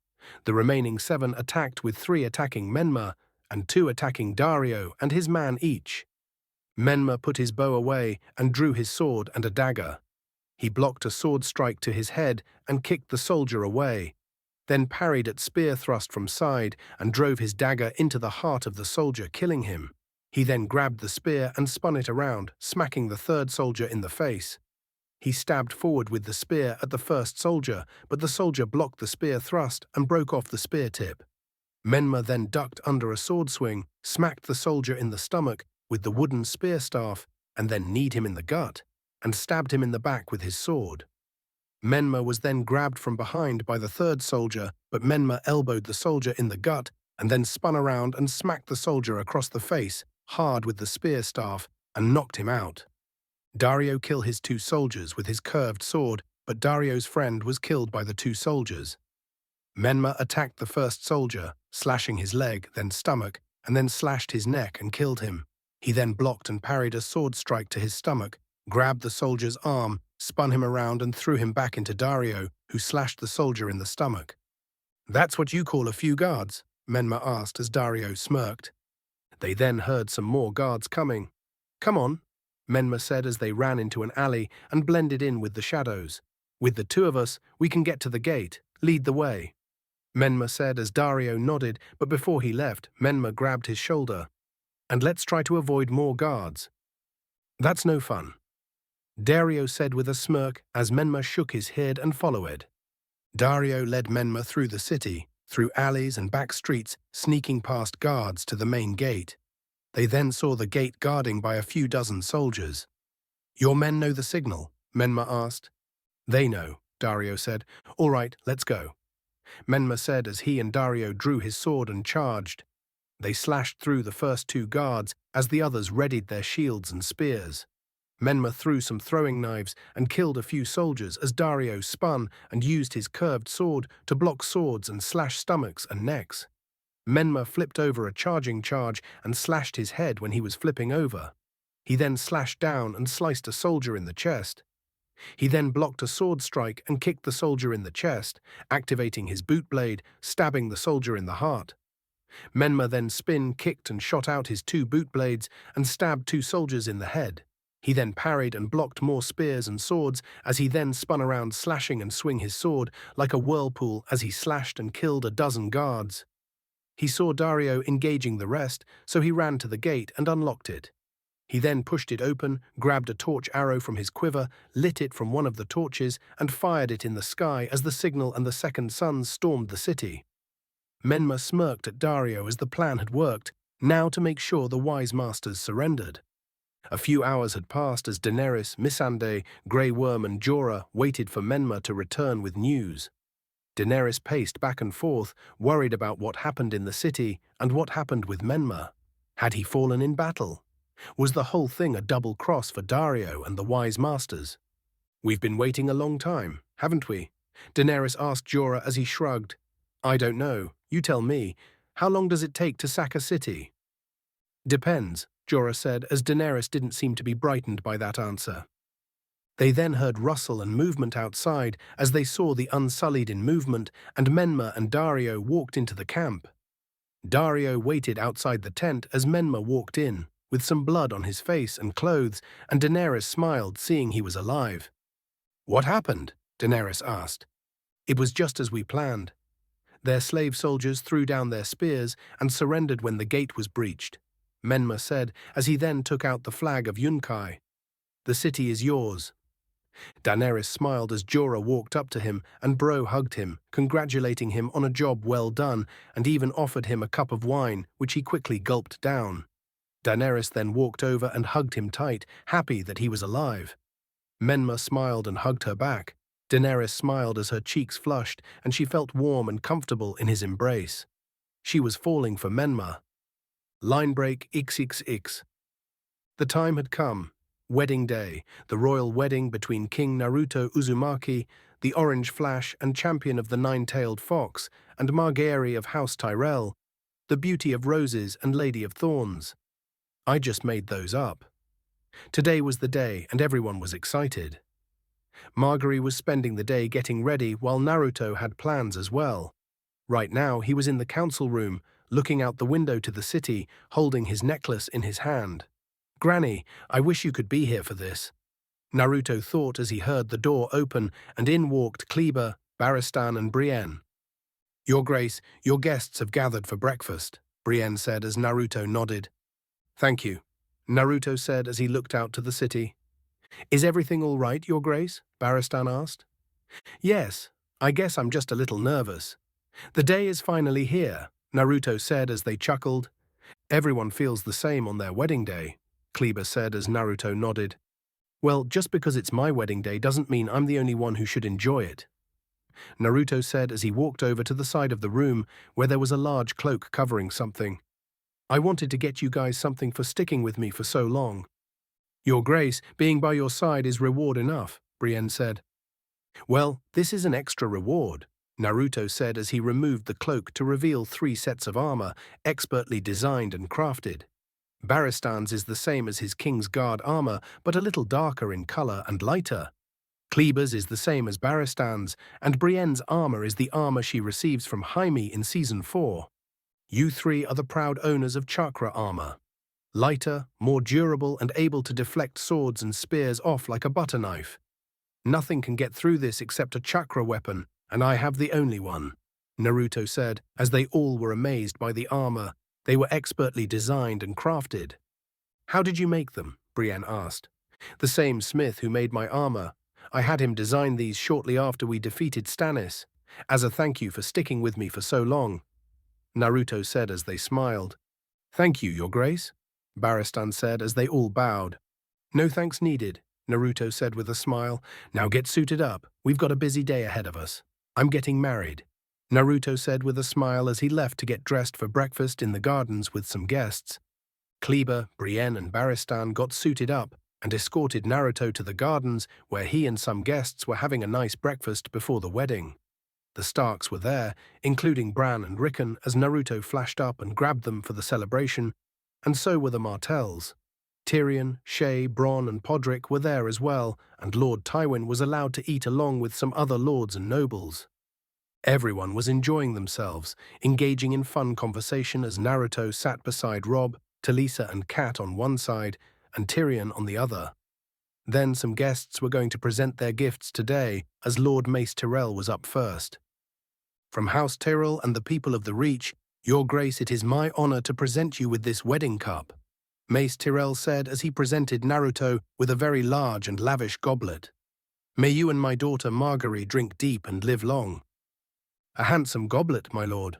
The remaining 7 attacked with 3 attacking Menma and 2 attacking Dario and his man each. Menma put his bow away and drew his sword and a dagger. He blocked a sword strike to his head and kicked the soldier away, then parried at spear thrust from side and drove his dagger into the heart of the soldier, killing him. He then grabbed the spear and spun it around, smacking the 3rd soldier in the face. He stabbed forward with the spear at the 1st soldier, but the soldier blocked the spear thrust and broke off the spear tip. Menma then ducked under a sword swing, smacked the soldier in the stomach with the wooden spear staff, and then kneed him in the gut, and stabbed him in the back with his sword. Menma was then grabbed from behind by the 3rd soldier, but Menma elbowed the soldier in the gut and then spun around and smacked the soldier across the face, hard with the spear staff, and knocked him out. Dario killed his 2 soldiers with his curved sword, but Dario's friend was killed by the 2 soldiers. Menma attacked the 1st soldier, slashing his leg, then stomach, and then slashed his neck and killed him. He then blocked and parried a sword strike to his stomach, grabbed the soldier's arm, spun him around and threw him back into Dario, who slashed the soldier in the stomach. "That's what you call a few guards?" Menma asked as Dario smirked. They then heard some more guards coming. "Come on," Menma said as they ran into an alley and blended in with the shadows. "With the 2 of us, we can get to the gate. Lead the way," Menma said as Dario nodded, but before he left, Menma grabbed his shoulder. "And let's try to avoid more guards." "That's no fun," Dario said with a smirk as Menma shook his head and followed. Dario led Menma through the city, through alleys and back streets, sneaking past guards to the main gate. They then saw the gate guarding by a few dozen soldiers. "Your men know the signal?" Menma asked. "They know," Dario said. "All right, let's go," Menma said as he and Dario drew his sword and charged. They slashed through the first 2 guards as the others readied their shields and spears. Menma threw some throwing knives and killed a few soldiers as Dario spun and used his curved sword to block swords and slash stomachs and necks. Menma flipped over a charging charge and slashed his head when he was flipping over. He then slashed down and sliced a soldier in the chest. He then blocked a sword strike and kicked the soldier in the chest, activating his boot blade, stabbing the soldier in the heart. Menma then kicked and shot out his 2 boot blades and stabbed 2 soldiers in the head. He then parried and blocked more spears and swords as he then spun around slashing and swing his sword like a whirlpool as he slashed and killed a dozen guards. He saw Dario engaging the rest, so he ran to the gate and unlocked it. He then pushed it open, grabbed a torch arrow from his quiver, lit it from one of the torches, and fired it in the sky as the signal and the second sons stormed the city. Menma smirked at Dario as the plan had worked, now to make sure the wise masters surrendered. A few hours had passed as Daenerys, Missandei, Grey Worm and Jorah waited for Menma to return with news. Daenerys paced back and forth, worried about what happened in the city and what happened with Menma. Had he fallen in battle? Was the whole thing a double cross for Dario and the wise masters? "We've been waiting a long time, haven't we?" Daenerys asked Jorah as he shrugged. "I don't know. You tell me. How long does it take to sack a city?" "Depends," Jorah said as Daenerys didn't seem to be brightened by that answer. They then heard rustle and movement outside as they saw the Unsullied in movement, and Menma and Dario walked into the camp. Dario waited outside the tent as Menma walked in, with some blood on his face and clothes, and Daenerys smiled, seeing he was alive. "What happened?" Daenerys asked. "It was just as we planned. Their slave soldiers threw down their spears and surrendered when the gate was breached," Menma said as he then took out the flag of Yunkai. "The city is yours." Daenerys smiled as Jorah walked up to him and Bro hugged him, congratulating him on a job well done, and even offered him a cup of wine, which he quickly gulped down. Daenerys then walked over and hugged him tight, happy that he was alive. Menma smiled and hugged her back. Daenerys smiled as her cheeks flushed, and she felt warm and comfortable in his embrace. She was falling for Menma. Line break XXX. The time had come. Wedding day, the royal wedding between King Naruto Uzumaki, the Orange Flash and champion of the Nine-Tailed Fox, and Margaery of House Tyrell, the Beauty of Roses and Lady of Thorns. I just made those up. Today was the day, and everyone was excited. Margaery was spending the day getting ready while Naruto had plans as well. Right now, he was in the council room, looking out the window to the city, holding his necklace in his hand. "Granny, I wish you could be here for this," Naruto thought as he heard the door open and in walked Kleber, Barristan and Brienne. "Your Grace, your guests have gathered for breakfast," Brienne said as Naruto nodded. "Thank you," Naruto said as he looked out to the city. "Is everything all right, Your Grace?" Barristan asked. "Yes, I guess I'm just a little nervous. The day is finally here," Naruto said as they chuckled. "Everyone feels the same on their wedding day," Kleber said as Naruto nodded. "Well, just because it's my wedding day doesn't mean I'm the only one who should enjoy it," Naruto said as he walked over to the side of the room where there was a large cloak covering something. "I wanted to get you guys something for sticking with me for so long." "Your Grace, being by your side is reward enough," Brienne said. "Well, this is an extra reward," Naruto said as he removed the cloak to reveal 3 sets of armor, expertly designed and crafted. Barristan's is the same as his King's Guard armor, but a little darker in color and lighter. Kleber's is the same as Barristan's, and Brienne's armor is the armor she receives from Jaime in Season 4. You 3 are the proud owners of chakra armor. Lighter, more durable, and able to deflect swords and spears off like a butter knife. Nothing can get through this except a chakra weapon, and I have the only one," Naruto said, as they all were amazed by the armor. They were expertly designed and crafted. "How did you make them?" Brienne asked. "The same smith who made my armor. I had him design these shortly after we defeated Stannis, as a thank you for sticking with me for so long," Naruto said as they smiled. "Thank you, Your Grace," Barristan said as they all bowed. "No thanks needed," Naruto said with a smile. "Now get suited up. We've got a busy day ahead of us. I'm getting married," Naruto said with a smile as he left to get dressed for breakfast in the gardens with some guests. Kleber, Brienne and Barristan got suited up and escorted Naruto to the gardens where he and some guests were having a nice breakfast before the wedding. The Starks were there, including Bran and Rickon, as Naruto flashed up and grabbed them for the celebration, and so were the Martells. Tyrion, Shae, Bronn and Podrick were there as well, and Lord Tywin was allowed to eat along with some other lords and nobles. Everyone was enjoying themselves, engaging in fun conversation as Naruto sat beside Robb, Talisa and Kat on one side, and Tyrion on the other. Then some guests were going to present their gifts today, as Lord Mace Tyrell was up first. "From House Tyrell and the people of the Reach, Your Grace, it is my honor to present you with this wedding cup," Mace Tyrell said as he presented Naruto with a very large and lavish goblet. "May you and my daughter Margaery drink deep and live long." "A handsome goblet, my lord.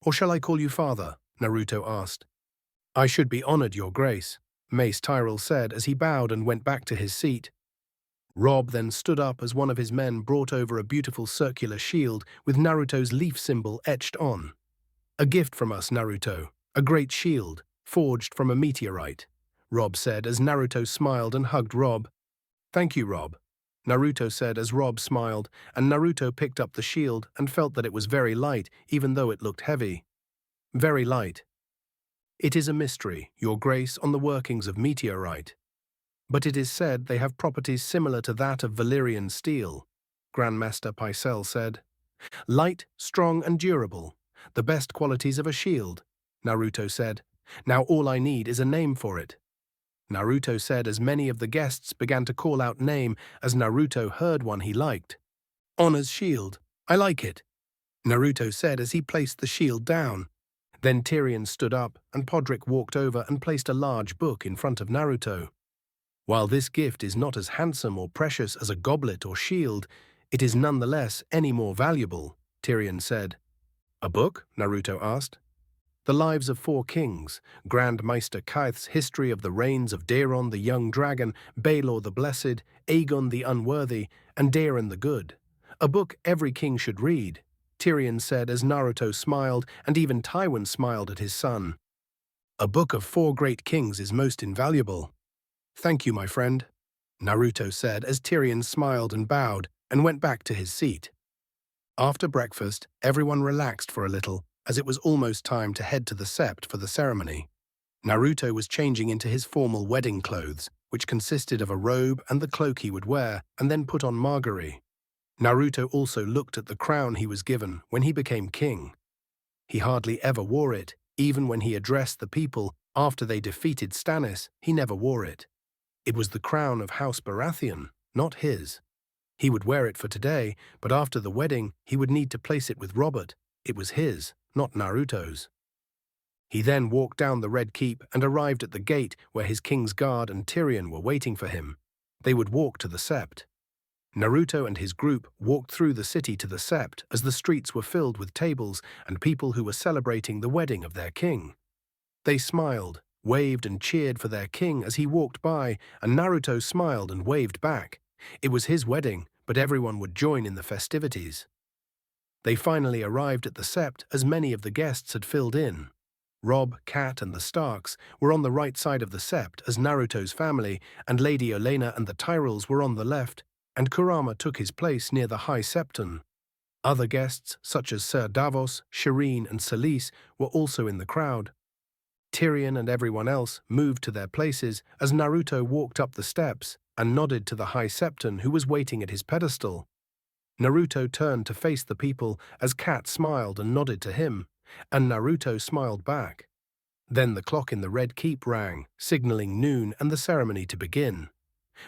Or shall I call you father?" Naruto asked. "I should be honored, Your Grace," Mace Tyrell said as he bowed and went back to his seat. Robb then stood up as one of his men brought over a beautiful circular shield with Naruto's leaf symbol etched on. "A gift from us, Naruto. A great shield, forged from a meteorite," Robb said as Naruto smiled and hugged Robb. "Thank you, Robb," Naruto said as Robb smiled, and Naruto picked up the shield and felt that it was very light, even though it looked heavy. "Very light. It is a mystery, Your Grace, on the workings of meteorite. But it is said they have properties similar to that of Valyrian steel," Grandmaster Pycelle said. "Light, strong and durable. The best qualities of a shield," Naruto said. "Now all I need is a name for it." Naruto said as many of the guests began to call out name as Naruto heard one he liked. "Honor's shield. I like it," Naruto said as he placed the shield down. Then Tyrion stood up and Podrick walked over and placed a large book in front of Naruto. "While this gift is not as handsome or precious as a goblet or shield, it is nonetheless any more valuable," Tyrion said. "A book?" Naruto asked. "The Lives of 4 Kings, Grand Maester Kaith's history of the reigns of Daeron the Young Dragon, Baelor the Blessed, Aegon the Unworthy, and Daeron the Good. A book every king should read," Tyrion said as Naruto smiled, and even Tywin smiled at his son. "A book of 4 great kings is most invaluable." "Thank you, my friend," Naruto said as Tyrion smiled and bowed, and went back to his seat. After breakfast, everyone relaxed for a little, as it was almost time to head to the sept for the ceremony. Naruto was changing into his formal wedding clothes, which consisted of a robe and the cloak he would wear, and then put on Margaery. Naruto also looked at the crown he was given when he became king. He hardly ever wore it, even when he addressed the people after they defeated Stannis, he never wore it. It was the crown of House Baratheon, not his. He would wear it for today, but after the wedding, he would need to place it with Robert. It was his, not Naruto's. He then walked down the Red Keep and arrived at the gate where his king's guard and Tyrion were waiting for him. They would walk to the sept. Naruto and his group walked through the city to the sept as the streets were filled with tables and people who were celebrating the wedding of their king. They smiled, waved and cheered for their king as he walked by, and Naruto smiled and waved back. It was his wedding, but everyone would join in the festivities. They finally arrived at the sept as many of the guests had filled in. Robb, Cat and the Starks were on the right side of the sept as Naruto's family, and Lady Olenna and the Tyrells were on the left, and Kurama took his place near the High Septon. Other guests, such as Sir Davos, Shireen and Selyse, were also in the crowd. Tyrion and everyone else moved to their places as Naruto walked up the steps and nodded to the High Septon who was waiting at his pedestal. Naruto turned to face the people as Cat smiled and nodded to him, and Naruto smiled back. Then the clock in the Red Keep rang, signaling noon and the ceremony to begin.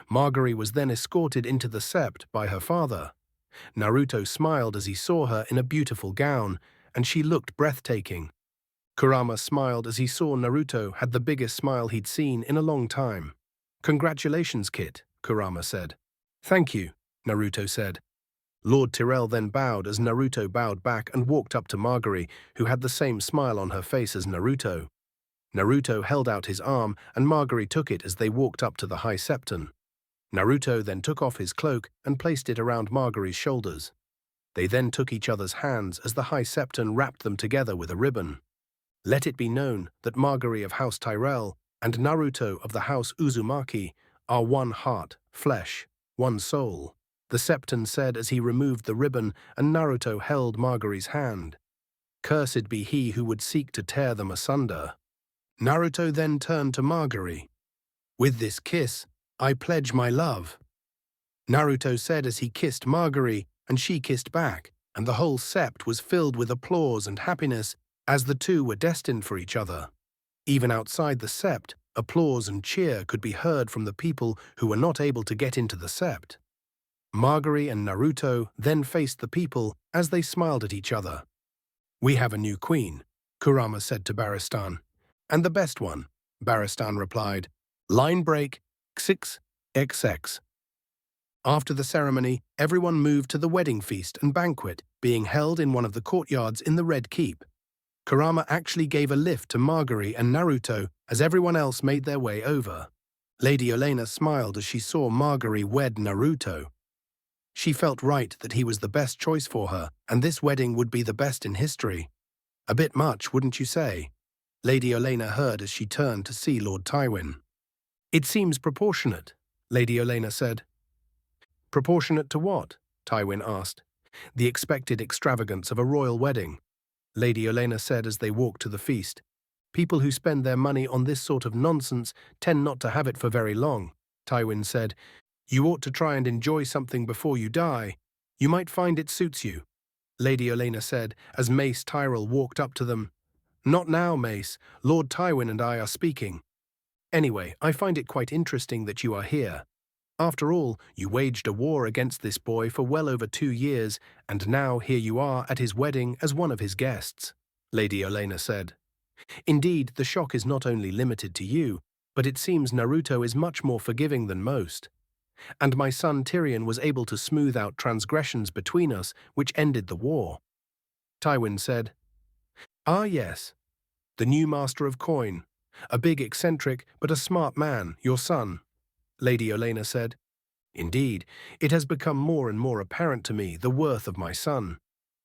Margaery was then escorted into the sept by her father. Naruto smiled as he saw her in a beautiful gown, and she looked breathtaking. Kurama smiled as he saw Naruto had the biggest smile he'd seen in a long time. "Congratulations, Kit," Kurama said. "Thank you," Naruto said. Lord Tyrell then bowed as Naruto bowed back and walked up to Margaery, who had the same smile on her face as Naruto. Naruto held out his arm and Margaery took it as they walked up to the High Septon. Naruto then took off his cloak and placed it around Margaery's shoulders. They then took each other's hands as the High Septon wrapped them together with a ribbon. Let it be known that Margaery of House Tyrell and Naruto of the House Uzumaki are one heart, flesh, one soul, the Septon said as he removed the ribbon and Naruto held Margaery's hand. Cursed be he who would seek to tear them asunder. Naruto then turned to Margaery. "With this kiss, I pledge my love," Naruto said as he kissed Margaery, and she kissed back, and the whole sept was filled with applause and happiness as the two were destined for each other. Even outside the sept, applause and cheer could be heard from the people who were not able to get into the sept. Margaery and Naruto then faced the people as they smiled at each other. "We have a new queen," Kurama said to Barristan. "And the best one," Barristan replied. "Line break, XX. After the ceremony, everyone moved to the wedding feast and banquet, being held in one of the courtyards in the Red Keep. Kurama actually gave a lift to Margaery and Naruto as everyone else made their way over. Lady Olenna smiled as she saw Margaery wed Naruto. She felt right that he was the best choice for her, and this wedding would be the best in history. A bit much, wouldn't you say? Lady Olenna heard as she turned to see Lord Tywin. "It seems proportionate," Lady Olenna said. "Proportionate to what?" Tywin asked. "The expected extravagance of a royal wedding," Lady Olenna said as they walked to the feast. "People who spend their money on this sort of nonsense tend not to have it for very long," Tywin said. "You ought to try and enjoy something before you die. You might find it suits you," Lady Olenna said as Mace Tyrell walked up to them. "Not now, Mace. Lord Tywin and I are speaking. Anyway, I find it quite interesting that you are here. After all, you waged a war against this boy for well over 2 years, and now here you are at his wedding as one of his guests," Lady Olenna said. "Indeed, the shock is not only limited to you, but it seems Naruto is much more forgiving than most. And my son Tyrion was able to smooth out transgressions between us, which ended the war." Tywin said, "Ah yes, the new master of coin, a big eccentric but a smart man, your son," Lady Olenna said. "Indeed, it has become more and more apparent to me the worth of my son.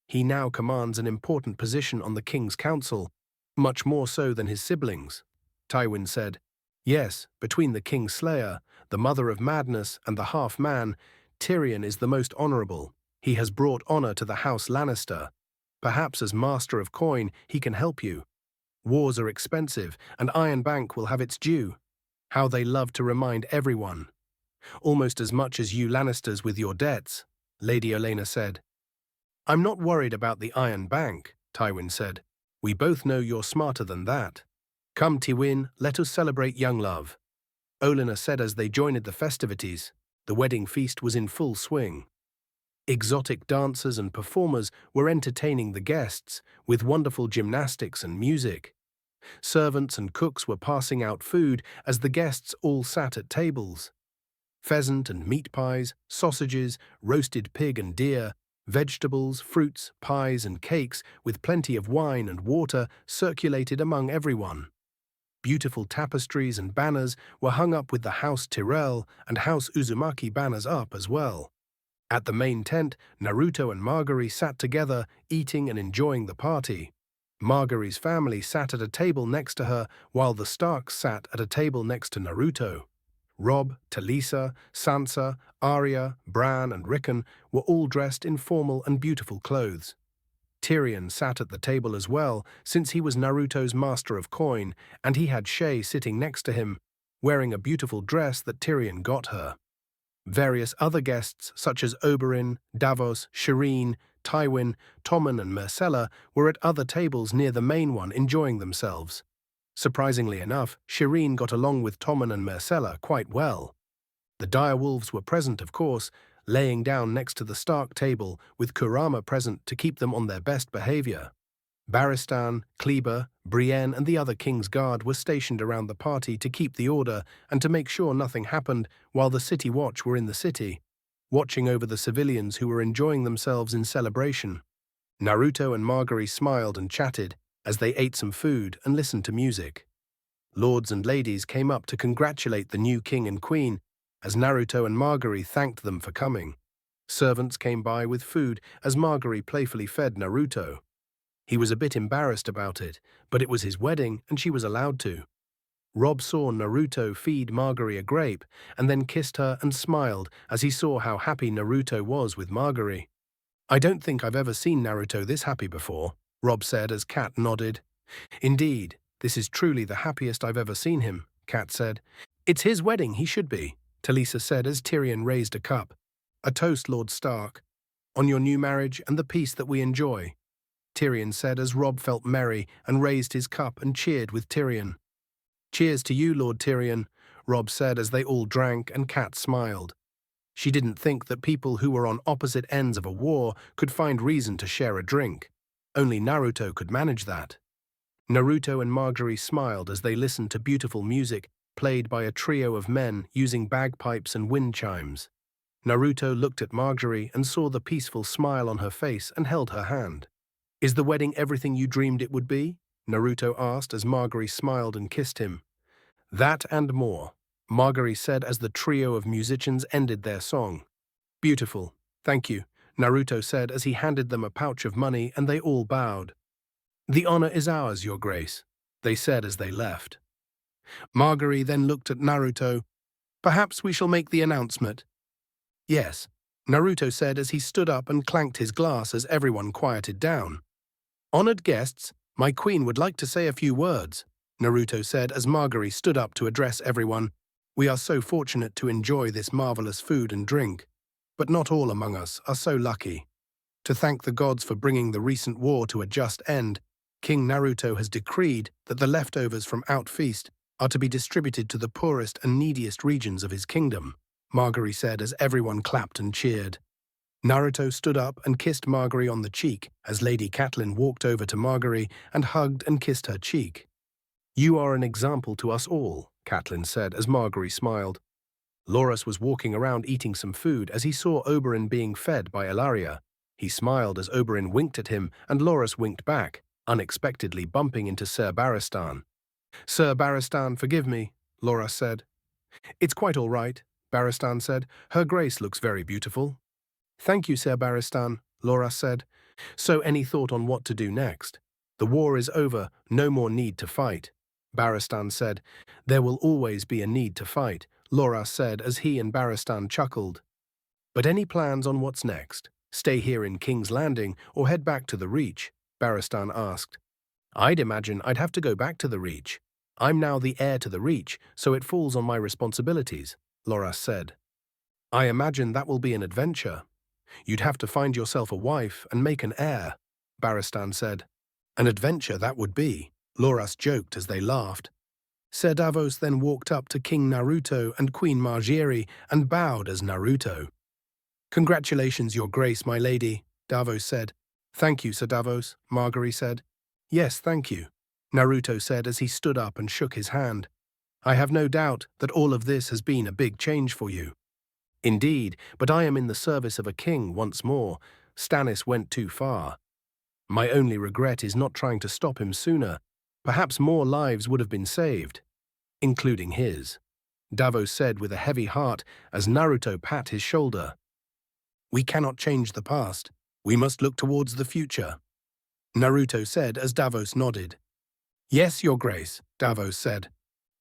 He now commands an important position on the King's Council, much more so than his siblings," Tywin said. "Yes, between the King's Slayer, the Mother of Madness, and the Half-Man, Tyrion is the most honorable. He has brought honor to the House Lannister. Perhaps as Master of Coin, he can help you. Wars are expensive, and Iron Bank will have its due. How they love to remind everyone. Almost as much as you Lannisters with your debts, Lady Olenna said. I'm not worried about the Iron Bank, Tywin said. We both know you're smarter than that. Come, Tywin, let us celebrate young love. Olenna said as they joined the festivities. The wedding feast was in full swing. Exotic dancers and performers were entertaining the guests with wonderful gymnastics and music. Servants and cooks were passing out food as the guests all sat at tables. Pheasant and meat pies, sausages, roasted pig and deer, vegetables, fruits, pies and cakes with plenty of wine and water circulated among everyone. Beautiful tapestries and banners were hung up with the House Tyrell and House Uzumaki banners up as well. At the main tent, Naruto and Margaery sat together, eating and enjoying the party. Margaery's family sat at a table next to her, while the Starks sat at a table next to Naruto. Robb, Talisa, Sansa, Arya, Bran and Rickon were all dressed in formal and beautiful clothes. Tyrion sat at the table as well, since he was Naruto's Master of Coin, and he had Shay sitting next to him, wearing a beautiful dress that Tyrion got her. Various other guests, such as Oberyn, Davos, Shireen, Tywin, Tommen and Myrcella, were at other tables near the main one enjoying themselves. Surprisingly enough, Shireen got along with Tommen and Myrcella quite well. The direwolves were present, of course, laying down next to the Stark table, with Kurama present to keep them on their best behavior. Barristan, Kleber, Brienne and the other King's Guard were stationed around the party to keep the order and to make sure nothing happened while the City Watch were in the city, watching over the civilians who were enjoying themselves in celebration. Naruto and Margaery smiled and chatted as they ate some food and listened to music. Lords and ladies came up to congratulate the new king and queen as Naruto and Margaery thanked them for coming. Servants came by with food as Margaery playfully fed Naruto. He was a bit embarrassed about it, but it was his wedding and she was allowed to. Robb saw Naruto feed Margaery a grape and then kissed her and smiled as he saw how happy Naruto was with Margaery. I don't think I've ever seen Naruto this happy before, Robb said as Kat nodded. Indeed, this is truly the happiest I've ever seen him, Kat said. It's his wedding, he should be, Talisa said as Tyrion raised a cup. A toast, Lord Stark, on your new marriage and the peace that we enjoy, Tyrion said as Robb felt merry and raised his cup and cheered with Tyrion. Cheers to you, Lord Tyrion, Robb said as they all drank and Kat smiled. She didn't think that people who were on opposite ends of a war could find reason to share a drink. Only Naruto could manage that. Naruto and Margaery smiled as they listened to beautiful music played by a trio of men using bagpipes and wind chimes. Naruto looked at Margaery and saw the peaceful smile on her face and held her hand. Is the wedding everything you dreamed it would be? Naruto asked as Margaery smiled and kissed him. That and more, Margaery said as the trio of musicians ended their song. Beautiful, thank you, Naruto said as he handed them a pouch of money and they all bowed. The honor is ours, Your Grace, they said as they left. Margaery then looked at Naruto. Perhaps we shall make the announcement. Yes, Naruto said as he stood up and clanked his glass as everyone quieted down. Honored guests, my queen would like to say a few words, Naruto said as Margaery stood up to address everyone. We are so fortunate to enjoy this marvelous food and drink, but not all among us are so lucky. To thank the gods for bringing the recent war to a just end, King Naruto has decreed that the leftovers from Out Feast are to be distributed to the poorest and neediest regions of his kingdom, Margaery said as everyone clapped and cheered. Naruto stood up and kissed Margaery on the cheek as Lady Catelyn walked over to Margaery and hugged and kissed her cheek. You are an example to us all, Catelyn said as Margaery smiled. Loras was walking around eating some food as he saw Oberyn being fed by Ellaria. He smiled as Oberyn winked at him and Loras winked back, unexpectedly bumping into Ser Barristan. Ser Barristan, forgive me, Loras said. It's quite all right, Barristan said. Her Grace looks very beautiful. Thank you, Ser Barristan, Loras said. So any thought on what to do next? The war is over, no more need to fight. Barristan said. There will always be a need to fight, Loras said as he and Barristan chuckled. But any plans on what's next? Stay here in King's Landing or head back to the Reach? Barristan asked. I'd imagine I'd have to go back to the Reach. I'm now the heir to the Reach, so it falls on my responsibilities, Loras said. I imagine that will be an adventure. You'd have to find yourself a wife and make an heir, Barristan said. An adventure that would be, Loras joked as they laughed. Ser Davos then walked up to King Naruto and Queen Margaery and bowed as Naruto. Congratulations, Your Grace, my lady, Davos said. Thank you, Ser Davos, Margaery said. Yes, thank you, Naruto said as he stood up and shook his hand. I have no doubt that all of this has been a big change for you. Indeed, but I am in the service of a king once more. Stannis went too far. My only regret is not trying to stop him sooner. Perhaps more lives would have been saved, including his, Davos said with a heavy heart as Naruto pat his shoulder. We cannot change the past. We must look towards the future, Naruto said as Davos nodded. Yes, Your Grace, Davos said,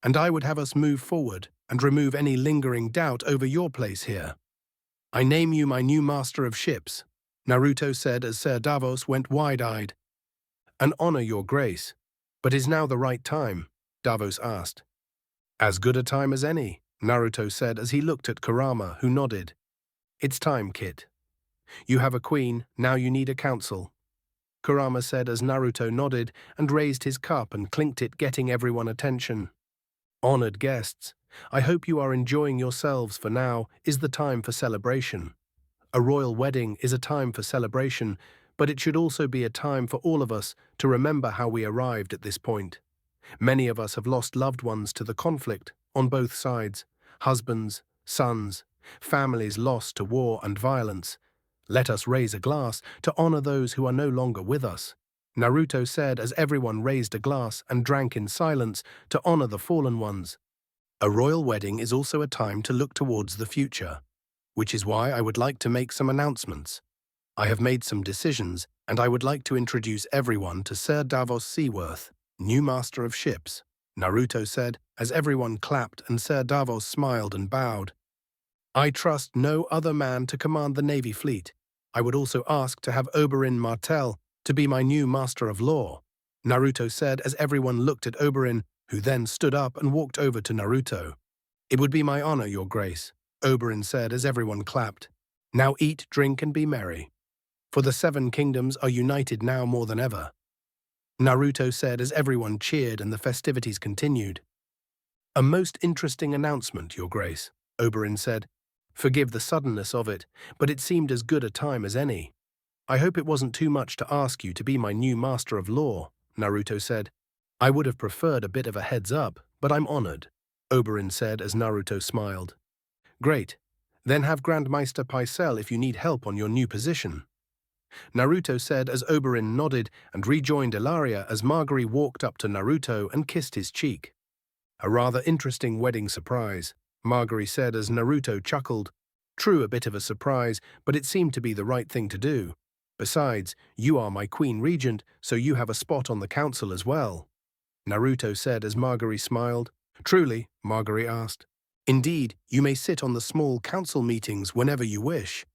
and I would have us move forward and remove any lingering doubt over your place here. I name you my new master of ships, Naruto said as Ser Davos went wide-eyed. An honor, Your Grace. But is now the right time? Davos asked. As good a time as any, Naruto said as he looked at Kurama, who nodded. It's time, Kit. You have a queen, now you need a council, Kurama said as Naruto nodded and raised his cup and clinked it, getting everyone attention. Honored guests, I hope you are enjoying yourselves, for now is the time for celebration. A royal wedding is a time for celebration, but it should also be a time for all of us to remember how we arrived at this point. Many of us have lost loved ones to the conflict on both sides, husbands, sons, families lost to war and violence. Let us raise a glass to honor those who are no longer with us, Naruto said as everyone raised a glass and drank in silence to honor the fallen ones. A royal wedding is also a time to look towards the future, which is why I would like to make some announcements. I have made some decisions, and I would like to introduce everyone to Ser Davos Seaworth, new master of ships, Naruto said as everyone clapped and Ser Davos smiled and bowed. I trust no other man to command the Navy fleet. I would also ask to have Oberyn Martell to be my new master of law, Naruto said as everyone looked at Oberyn, who then stood up and walked over to Naruto. It would be my honor, Your Grace, Oberyn said as everyone clapped. Now eat, drink, and be merry. For the 7 kingdoms are united now more than ever, Naruto said as everyone cheered and the festivities continued. A most interesting announcement, Your Grace, Oberyn said. Forgive the suddenness of it, but it seemed as good a time as any. I hope it wasn't too much to ask you to be my new master of law, Naruto said. I would have preferred a bit of a heads up, but I'm honored, Oberyn said as Naruto smiled. Great. Then have Grandmeister Pycelle if you need help on your new position, Naruto said as Oberyn nodded and rejoined Elaria as Margaery walked up to Naruto and kissed his cheek. A rather interesting wedding surprise, Margaery said as Naruto chuckled. True, a bit of a surprise, but it seemed to be the right thing to do. Besides, you are my queen regent, so you have a spot on the council as well, Naruto said as Margaery smiled. Truly, Margaery asked. Indeed, you may sit on the small council meetings whenever you wish.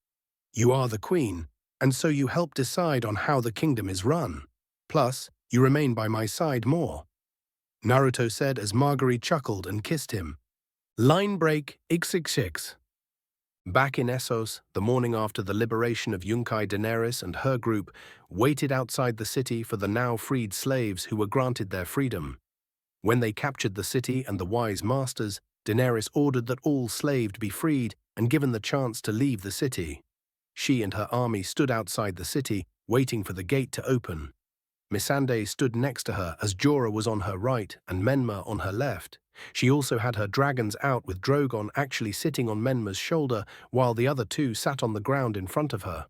You are the queen, and so you help decide on how the kingdom is run. Plus, you remain by my side more, Naruto said as Margaery chuckled and kissed him. Line break XXX. Back in Essos, the morning after the liberation of Yunkai, Daenerys and her group waited outside the city for the now freed slaves who were granted their freedom. When they captured the city and the wise masters, Daenerys ordered that all slaves be freed and given the chance to leave the city. She and her army stood outside the city, waiting for the gate to open. Missandei stood next to her as Jorah was on her right and Menma on her left. She also had her dragons out with Drogon actually sitting on Menma's shoulder while the other 2 sat on the ground in front of her.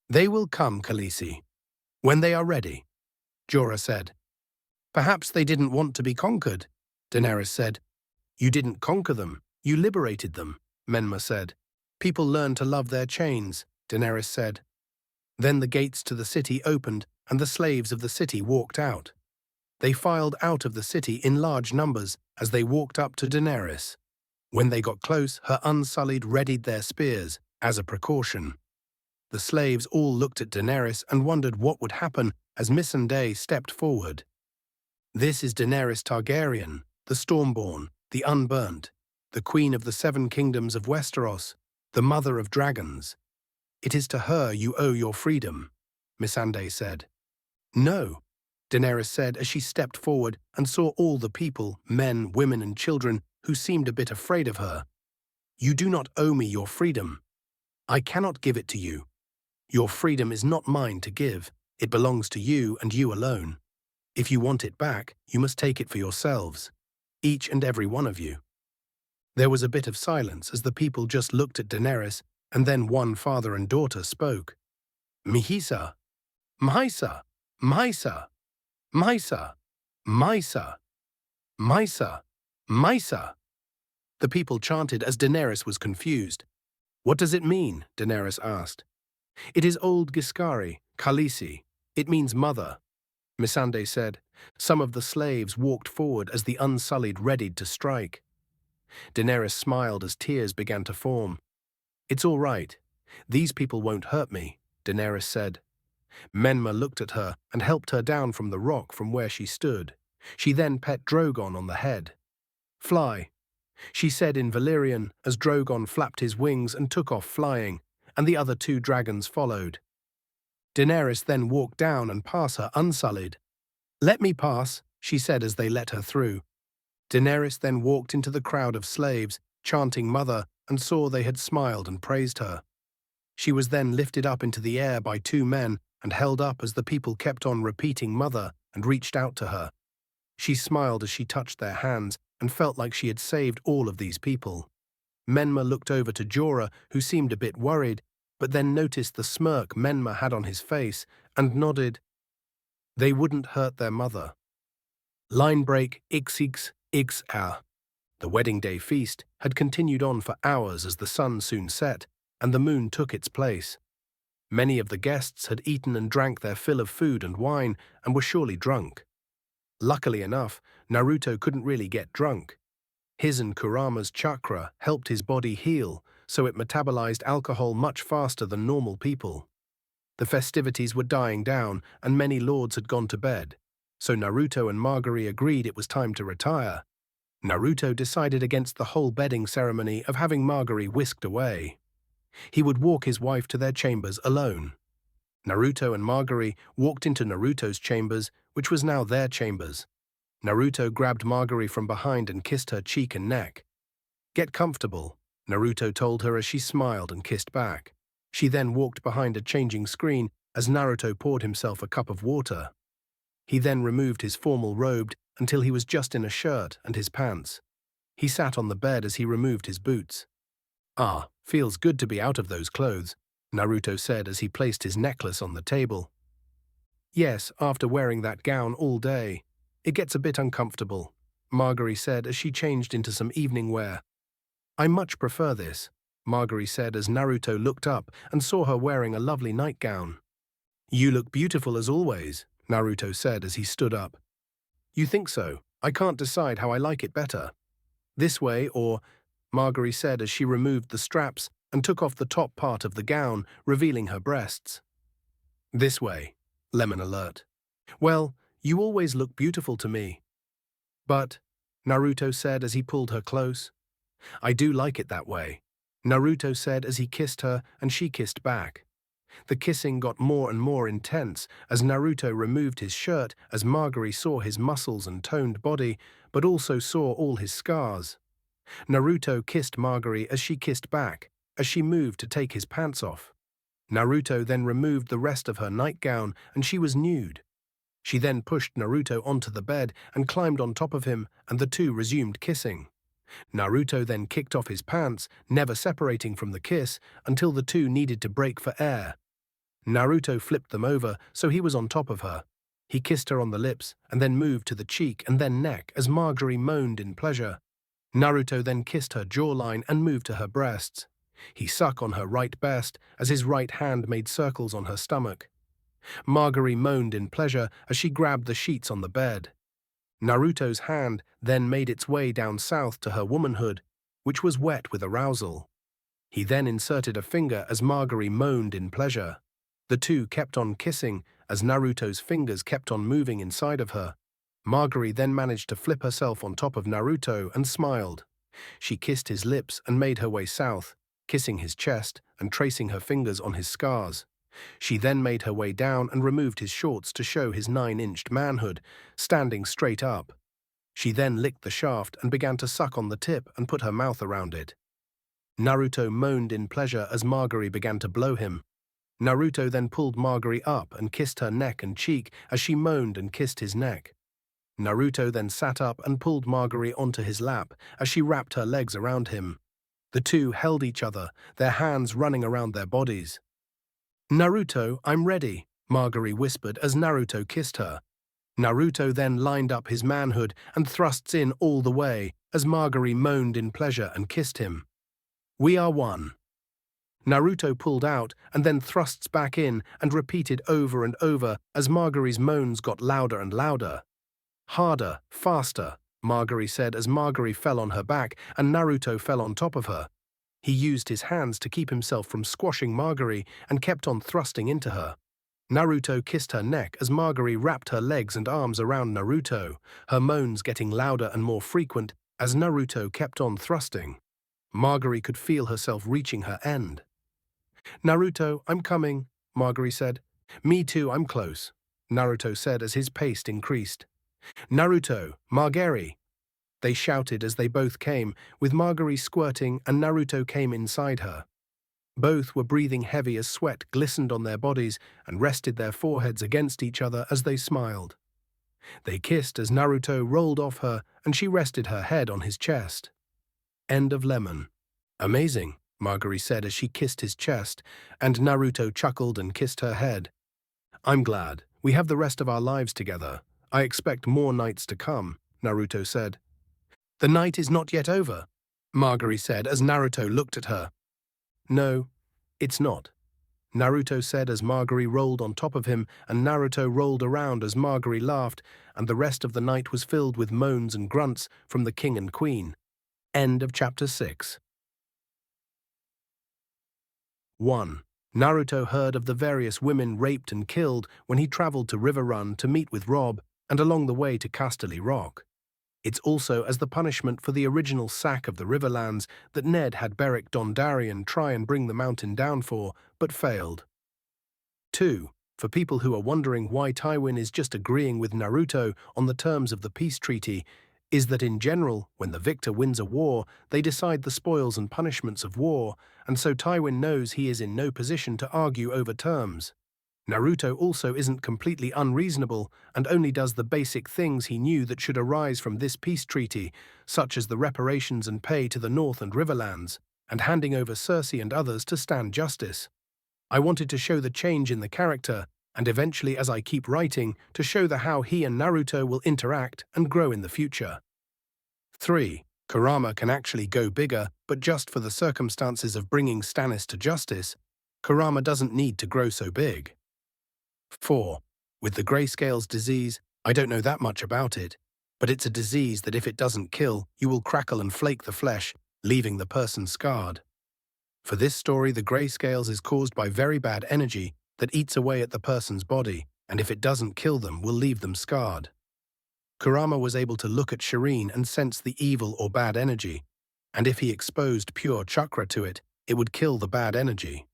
They will come, Khaleesi, when they are ready, Jorah said. Perhaps they didn't want to be conquered, Daenerys said. You didn't conquer them, you liberated them, Menma said. People learn to love their chains, Daenerys said. Then the gates to the city opened and the slaves of the city walked out. They filed out of the city in large numbers as they walked up to Daenerys. When they got close, her Unsullied readied their spears, As a precaution, the slaves all looked at Daenerys and wondered what would happen as Missandei stepped forward. "This is Daenerys Targaryen, the Stormborn, the Unburnt, the Queen of the Seven Kingdoms of Westeros, the Mother of Dragons. It is to her you owe your freedom," Missandei said. "No," Daenerys said as she stepped forward and saw all the people, men, women and children, who seemed a bit afraid of her. "You do not owe me your freedom. I cannot give it to you. Your freedom is not mine to give. It belongs to you and you alone. If you want it back, you must take it for yourselves, each and every one of you." There was a bit of silence as the people just looked at Daenerys, and then one father and daughter spoke. "Mihisa, Maisa, Maisa, Maisa, Maisa, Maisa, Maisa." The people chanted as Daenerys was confused. "What does it mean?" Daenerys asked. "It is Old Giscari, Khaleesi. It means mother," Missandei said. Some of the slaves walked forward as the Unsullied readied to strike. Daenerys smiled as tears began to form. "It's all right. These people won't hurt me," Daenerys said. Menma looked at her and helped her down from the rock from where she stood. She then pet Drogon on the head. "Fly," she said in Valyrian as Drogon flapped his wings and took off flying, and the other two dragons followed. Daenerys then walked down and past her Unsullied. "Let me pass," she said as they let her through. Daenerys then walked into the crowd of slaves, chanting Mother, and saw they had smiled and praised her. She was then lifted up into the air by two men and held up as the people kept on repeating Mother and reached out to her. She smiled as she touched their hands and felt like she had saved all of these people. Menma looked over to Jorah, who seemed a bit worried, but then noticed the smirk Menma had on his face and nodded. They wouldn't hurt their mother. Line break Ixix Ix-a. The wedding day feast had continued on for hours as the sun soon set, and the moon took its place. Many of the guests had eaten and drank their fill of food and wine and were surely drunk. Luckily enough, Naruto couldn't really get drunk. His and Kurama's chakra helped his body heal, so it metabolized alcohol much faster than normal people. The festivities were dying down, and many lords had gone to bed, so Naruto and Margaery agreed it was time to retire. Naruto decided against the whole bedding ceremony of having Margaery whisked away. He would walk his wife to their chambers alone. Naruto and Margaery walked into Naruto's chambers, which was now their chambers. Naruto grabbed Margaery from behind and kissed her cheek and neck. "Get comfortable," Naruto told her as she smiled and kissed back. She then walked behind a changing screen as Naruto poured himself a cup of water. He then removed his formal robe until he was just in a shirt and his pants. He sat on the bed as he removed his boots. "Ah, feels good to be out of those clothes," Naruto said as he placed his necklace on the table. "Yes, after wearing that gown all day. It gets a bit uncomfortable," Margaery said as she changed into some evening wear. "I much prefer this," Margaery said as Naruto looked up and saw her wearing a lovely nightgown. "You look beautiful as always," Naruto said as he stood up. "You think so? I can't decide how I like it better. This way or," Margaery said as she removed the straps and took off the top part of the gown, revealing her breasts. "This way," Lemon alert. "Well, you always look beautiful to me." "But," Naruto said as he pulled her close. "I do like it that way," Naruto said as he kissed her and she kissed back. The kissing got more and more intense as Naruto removed his shirt as Margaery saw his muscles and toned body, but also saw all his scars. Naruto kissed Margaery as she kissed back, as she moved to take his pants off. Naruto then removed the rest of her nightgown and she was nude. She then pushed Naruto onto the bed and climbed on top of him, and the two resumed kissing. Naruto then kicked off his pants, never separating from the kiss until the two needed to break for air. Naruto flipped them over so he was on top of her. He kissed her on the lips and then moved to the cheek and then neck as Margaery moaned in pleasure. Naruto then kissed her jawline and moved to her breasts. He sucked on her right breast as his right hand made circles on her stomach. Margaery moaned in pleasure as she grabbed the sheets on the bed. Naruto's hand then made its way down south to her womanhood, which was wet with arousal. He then inserted a finger as Margaery moaned in pleasure. The two kept on kissing as Naruto's fingers kept on moving inside of her. Margaery then managed to flip herself on top of Naruto and smiled. She kissed his lips and made her way south, kissing his chest and tracing her fingers on his scars. She then made her way down and removed his shorts to show his 9-inch manhood, standing straight up. She then licked the shaft and began to suck on the tip and put her mouth around it. Naruto moaned in pleasure as Margaery began to blow him. Naruto then pulled Margaery up and kissed her neck and cheek as she moaned and kissed his neck. Naruto then sat up and pulled Margaery onto his lap as she wrapped her legs around him. The two held each other, their hands running around their bodies. "Naruto, I'm ready," Margaery whispered as Naruto kissed her. Naruto then lined up his manhood and thrusts in all the way as Margaery moaned in pleasure and kissed him. "We are one." Naruto pulled out and then thrusts back in and repeated over and over as Margaery's moans got louder and louder. "Harder, faster," Margaery said as Margaery fell on her back and Naruto fell on top of her. He used his hands to keep himself from squashing Margaery and kept on thrusting into her. Naruto kissed her neck as Margaery wrapped her legs and arms around Naruto, her moans getting louder and more frequent as Naruto kept on thrusting. Margaery could feel herself reaching her end. "Naruto, I'm coming," Margaery said. "Me too, I'm close," Naruto said as his pace increased. "Naruto, Margaery!" They shouted as they both came, with Margaery squirting and Naruto came inside her. Both were breathing heavy as sweat glistened on their bodies and rested their foreheads against each other as they smiled. They kissed as Naruto rolled off her and she rested her head on his chest. End of lemon. "Amazing," Margaery said as she kissed his chest, and Naruto chuckled and kissed her head. "I'm glad. We have the rest of our lives together. I expect more nights to come," Naruto said. "The night is not yet over," Margaery said as Naruto looked at her. "No, it's not," Naruto said as Margaery rolled on top of him and Naruto rolled around as Margaery laughed, and the rest of the night was filled with moans and grunts from the king and queen. End of chapter 6. 1. Naruto heard of the various women raped and killed when he traveled to River Run to meet with Rob and along the way to Casterly Rock. It's also as the punishment for the original sack of the Riverlands that Ned had Beric Dondarrion try and bring the mountain down for, but failed. 2. For people who are wondering why Tywin is just agreeing with Naruto on the terms of the peace treaty, is that in general, when the victor wins a war, they decide the spoils and punishments of war, and so Tywin knows he is in no position to argue over terms. Naruto also isn't completely unreasonable and only does the basic things he knew that should arise from this peace treaty, such as the reparations and pay to the North and Riverlands, and handing over Cersei and others to stand justice. I wanted to show the change in the character, and eventually as I keep writing, to show how he and Naruto will interact and grow in the future. 3. Kurama can actually go bigger, but just for the circumstances of bringing Stannis to justice, Kurama doesn't need to grow so big. 4. With the grayscales disease, I don't know that much about it, but it's a disease that if it doesn't kill, you will crackle and flake the flesh, leaving the person scarred. For this story, the grayscales is caused by very bad energy that eats away at the person's body, and if it doesn't kill them, will leave them scarred. Kurama was able to look at Shireen and sense the evil or bad energy, and if he exposed pure chakra to it, it would kill the bad energy.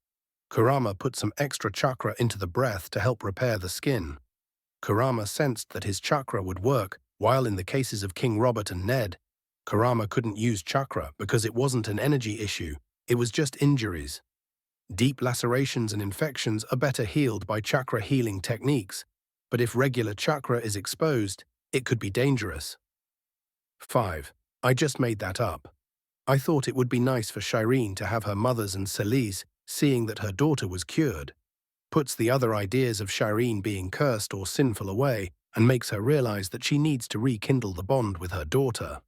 Kurama put some extra chakra into the breath to help repair the skin. Kurama sensed that his chakra would work, while in the cases of King Robert and Ned, Kurama couldn't use chakra because it wasn't an energy issue, it was just injuries. Deep lacerations and infections are better healed by chakra healing techniques, but if regular chakra is exposed, it could be dangerous. 5. I just made that up. I thought it would be nice for Shireen to have her mother's and Selyse seeing that her daughter was cured, puts the other ideas of Shireen being cursed or sinful away, and makes her realize that she needs to rekindle the bond with her daughter.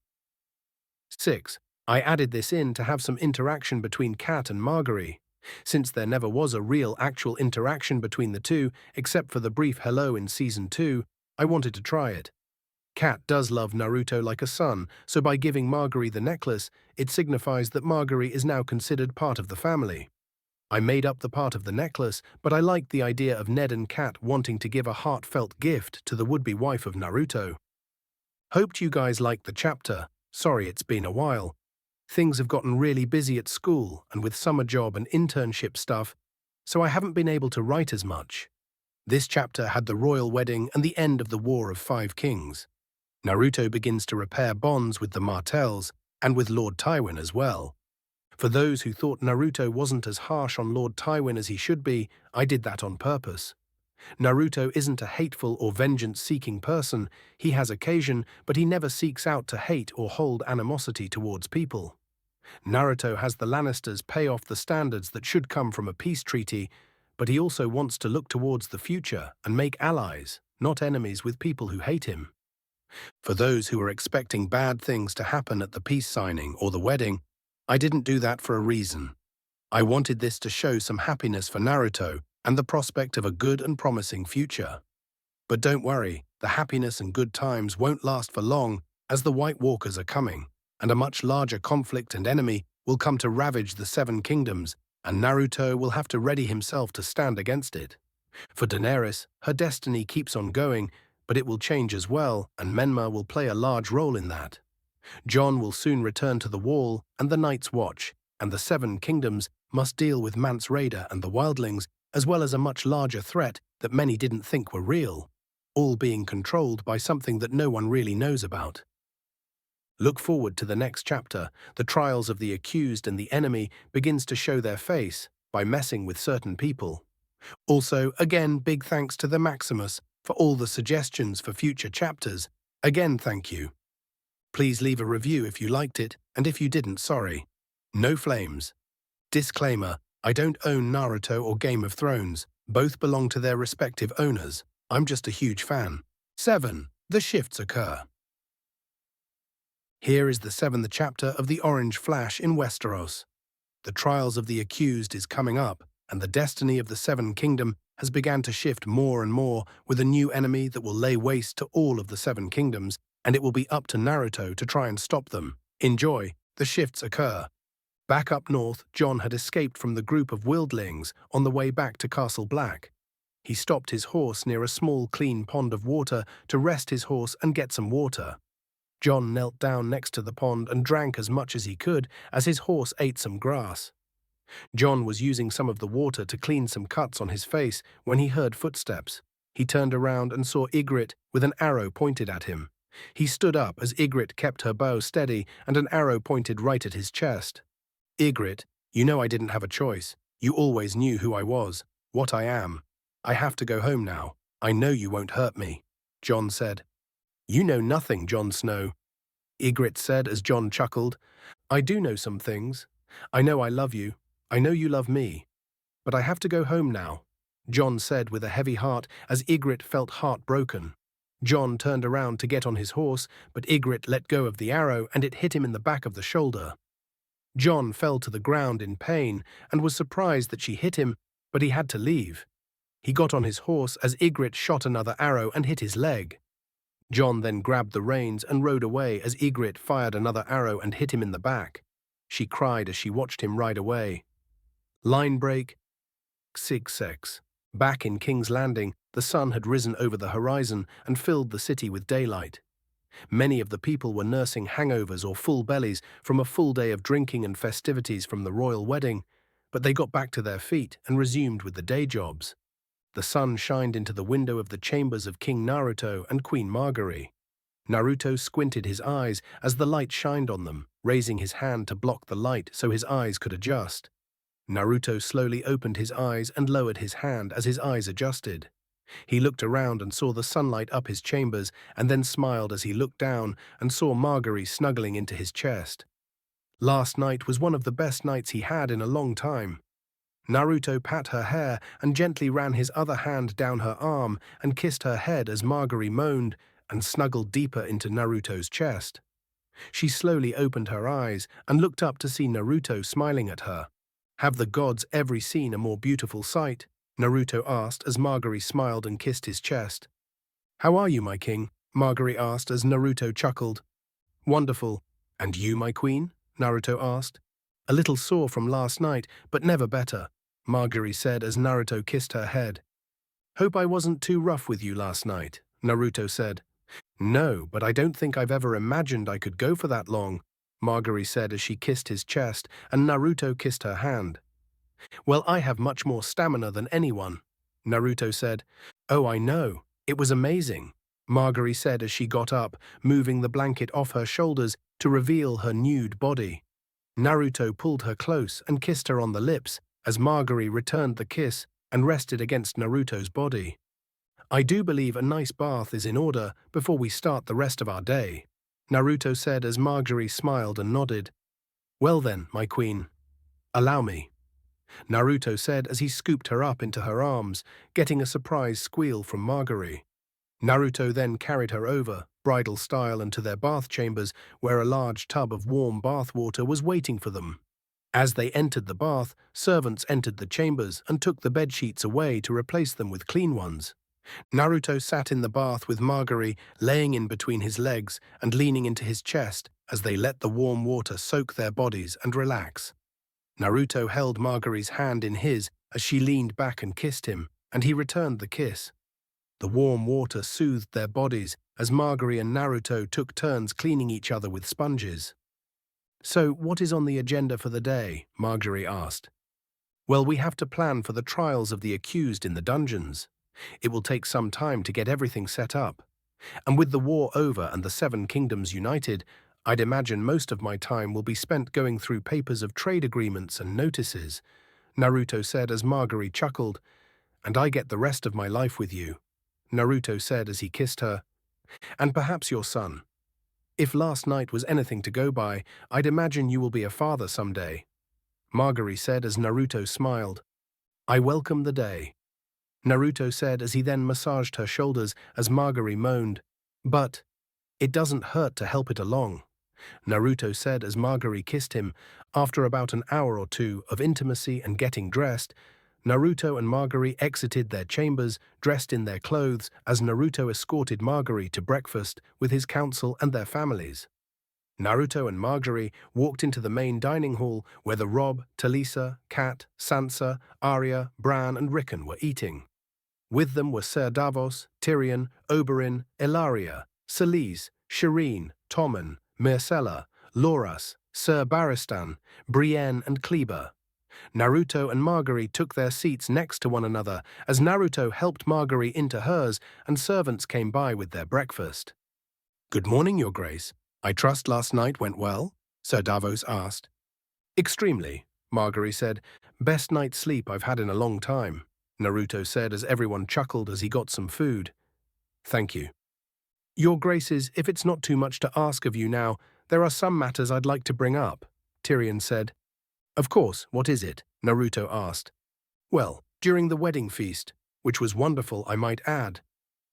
6. I added this in to have some interaction between Kat and Margaery. Since there never was a real actual interaction between the two, except for the brief hello in Season 2, I wanted to try it. Kat does love Naruto like a son, so by giving Margaery the necklace, it signifies that Margaery is now considered part of the family. I made up the part of the necklace, but I liked the idea of Ned and Kat wanting to give a heartfelt gift to the would-be wife of Naruto. Hoped you guys liked the chapter. Sorry it's been a while. Things have gotten really busy at school and with summer job and internship stuff, so I haven't been able to write as much. This chapter had the royal wedding and the end of the War of Five Kings. Naruto begins to repair bonds with the Martells and with Lord Tywin as well. For those who thought Naruto wasn't as harsh on Lord Tywin as he should be, I did that on purpose. Naruto isn't a hateful or vengeance-seeking person. He has occasion, but he never seeks out to hate or hold animosity towards people. Naruto has the Lannisters pay off the standards that should come from a peace treaty, but he also wants to look towards the future and make allies, not enemies with people who hate him. For those who are expecting bad things to happen at the peace signing or the wedding, I didn't do that for a reason. I wanted this to show some happiness for Naruto and the prospect of a good and promising future. But don't worry, the happiness and good times won't last for long, as the White Walkers are coming, and a much larger conflict and enemy will come to ravage the Seven Kingdoms, and Naruto will have to ready himself to stand against it. For Daenerys, her destiny keeps on going, but it will change as well, and Menma will play a large role in that. Jon will soon return to the Wall and the Night's Watch, and the Seven Kingdoms must deal with Mance Rayder and the Wildlings, as well as a much larger threat that many didn't think were real, all being controlled by something that no one really knows about. Look forward to the next chapter. The trials of the accused and the enemy begins to show their face by messing with certain people. Also, again, big thanks to the Maximus for all the suggestions for future chapters. Again, thank you. Please leave a review if you liked it, and if you didn't, sorry. No flames. Disclaimer, I don't own Naruto or Game of Thrones. Both belong to their respective owners. I'm just a huge fan. 7. The shifts occur. Here is the 7th chapter of the Orange Flash in Westeros. The trials of the accused is coming up, and the destiny of the Seven Kingdom has begun to shift more and more with a new enemy that will lay waste to all of the Seven Kingdoms, and it will be up to Naruto to try and stop them. Enjoy. The shifts occur. Back up north, Jon had escaped from the group of wildlings on the way back to Castle Black. He stopped his horse near a small clean pond of water to rest his horse and get some water. Jon knelt down next to the pond and drank as much as he could as his horse ate some grass. Jon was using some of the water to clean some cuts on his face when he heard footsteps. He turned around and saw Ygritte with an arrow pointed at him. He stood up as Ygritte kept her bow steady and an arrow pointed right at his chest. Ygritte, you know I didn't have a choice. You always knew who I was, what I am. I have to go home now. I know you won't hurt me, Jon said. You know nothing, Jon Snow, Ygritte said as Jon chuckled. I do know some things. I know I love you. I know you love me. But I have to go home now, Jon said with a heavy heart as Ygritte felt heartbroken. Jon turned around to get on his horse, but Ygritte let go of the arrow and it hit him in the back of the shoulder. Jon fell to the ground in pain and was surprised that she hit him, but he had to leave. He got on his horse as Ygritte shot another arrow and hit his leg. Jon then grabbed the reins and rode away as Ygritte fired another arrow and hit him in the back. She cried as she watched him ride away. Line break. 6. Back in King's Landing, the sun had risen over the horizon and filled the city with daylight. Many of the people were nursing hangovers or full bellies from a full day of drinking and festivities from the royal wedding, but they got back to their feet and resumed with the day jobs. The sun shined into the window of the chambers of King Naruto and Queen Margaery. Naruto squinted his eyes as the light shined on them, raising his hand to block the light so his eyes could adjust. Naruto slowly opened his eyes and lowered his hand as his eyes adjusted. He looked around and saw the sunlight up his chambers, and then smiled as he looked down and saw Margaery snuggling into his chest. Last night was one of the best nights he had in a long time. Naruto pat her hair and gently ran his other hand down her arm and kissed her head as Margaery moaned and snuggled deeper into Naruto's chest. She slowly opened her eyes and looked up to see Naruto smiling at her. Have the gods ever seen a more beautiful sight? Naruto asked as Margaery smiled and kissed his chest. How are you, my king? Margaery asked as Naruto chuckled. Wonderful. And you, my queen? Naruto asked. A little sore from last night, but never better, Margaery said as Naruto kissed her head. Hope I wasn't too rough with you last night, Naruto said. No, but I don't think I've ever imagined I could go for that long, Margaery said as she kissed his chest, and Naruto kissed her hand. Well, I have much more stamina than anyone, Naruto said. Oh, I know. It was amazing, Margaery said as she got up, moving the blanket off her shoulders to reveal her nude body. Naruto pulled her close and kissed her on the lips as Margaery returned the kiss and rested against Naruto's body. I do believe a nice bath is in order before we start the rest of our day, Naruto said as Margaery smiled and nodded. Well then, my queen, allow me, Naruto said as he scooped her up into her arms, getting a surprise squeal from Margaery. Naruto then carried her over, bridal style, into their bath chambers where a large tub of warm bath water was waiting for them. As they entered the bath, servants entered the chambers and took the bedsheets away to replace them with clean ones. Naruto sat in the bath with Margaery laying in between his legs and leaning into his chest as they let the warm water soak their bodies and relax. Naruto held Margaery's hand in his as she leaned back and kissed him, and he returned the kiss. The warm water soothed their bodies as Margaery and Naruto took turns cleaning each other with sponges. So, what is on the agenda for the day? Margaery asked. Well, we have to plan for the trials of the accused in the dungeons. It will take some time to get everything set up. And with the war over and the Seven Kingdoms united, I'd imagine most of my time will be spent going through papers of trade agreements and notices, Naruto said as Margaery chuckled. And I get the rest of my life with you, Naruto said as he kissed her. And perhaps your son. If last night was anything to go by, I'd imagine you will be a father someday, Margaery said as Naruto smiled. I welcome the day, Naruto said as he then massaged her shoulders as Margaery moaned. But it doesn't hurt to help it along, Naruto said as Margaery kissed him. After about an hour or two of intimacy and getting dressed, Naruto and Margaery exited their chambers, dressed in their clothes, as Naruto escorted Margaery to breakfast with his council and their families. Naruto and Margaery walked into the main dining hall where the Rob, Talisa, Kat, Sansa, Arya, Bran and Rickon were eating. With them were Ser Davos, Tyrion, Oberyn, Ilaria, Selyse, Shireen, Tommen, Myrcella, Loras, Ser Barristan, Brienne and Kleber. Naruto and Margaery took their seats next to one another as Naruto helped Margaery into hers and servants came by with their breakfast. Good morning, Your Grace. I trust last night went well? Ser Davos asked. Extremely, Margaery said. Best night's sleep I've had in a long time, Naruto said as everyone chuckled as he got some food. Thank you. Your Graces, if it's not too much to ask of you now, there are some matters I'd like to bring up, Tyrion said. Of course, what is it? Naruto asked. Well, during the wedding feast, which was wonderful, I might add,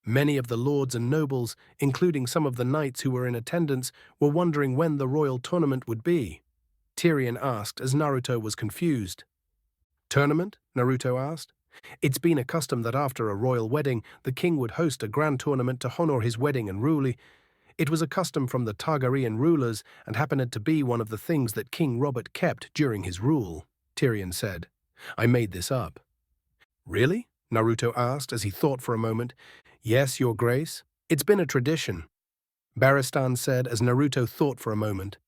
many of the lords and nobles, including some of the knights who were in attendance, were wondering when the royal tournament would be, Tyrion asked as Naruto was confused. Tournament? Naruto asked. It's been a custom that after a royal wedding, the king would host a grand tournament to honor his wedding and rule. It was a custom from the Targaryen rulers and happened to be one of the things that King Robert kept during his rule, Tyrion said. I made this up. Really? Naruto asked as he thought for a moment. Yes, Your Grace. It's been a tradition, Barristan said as Naruto thought for a moment.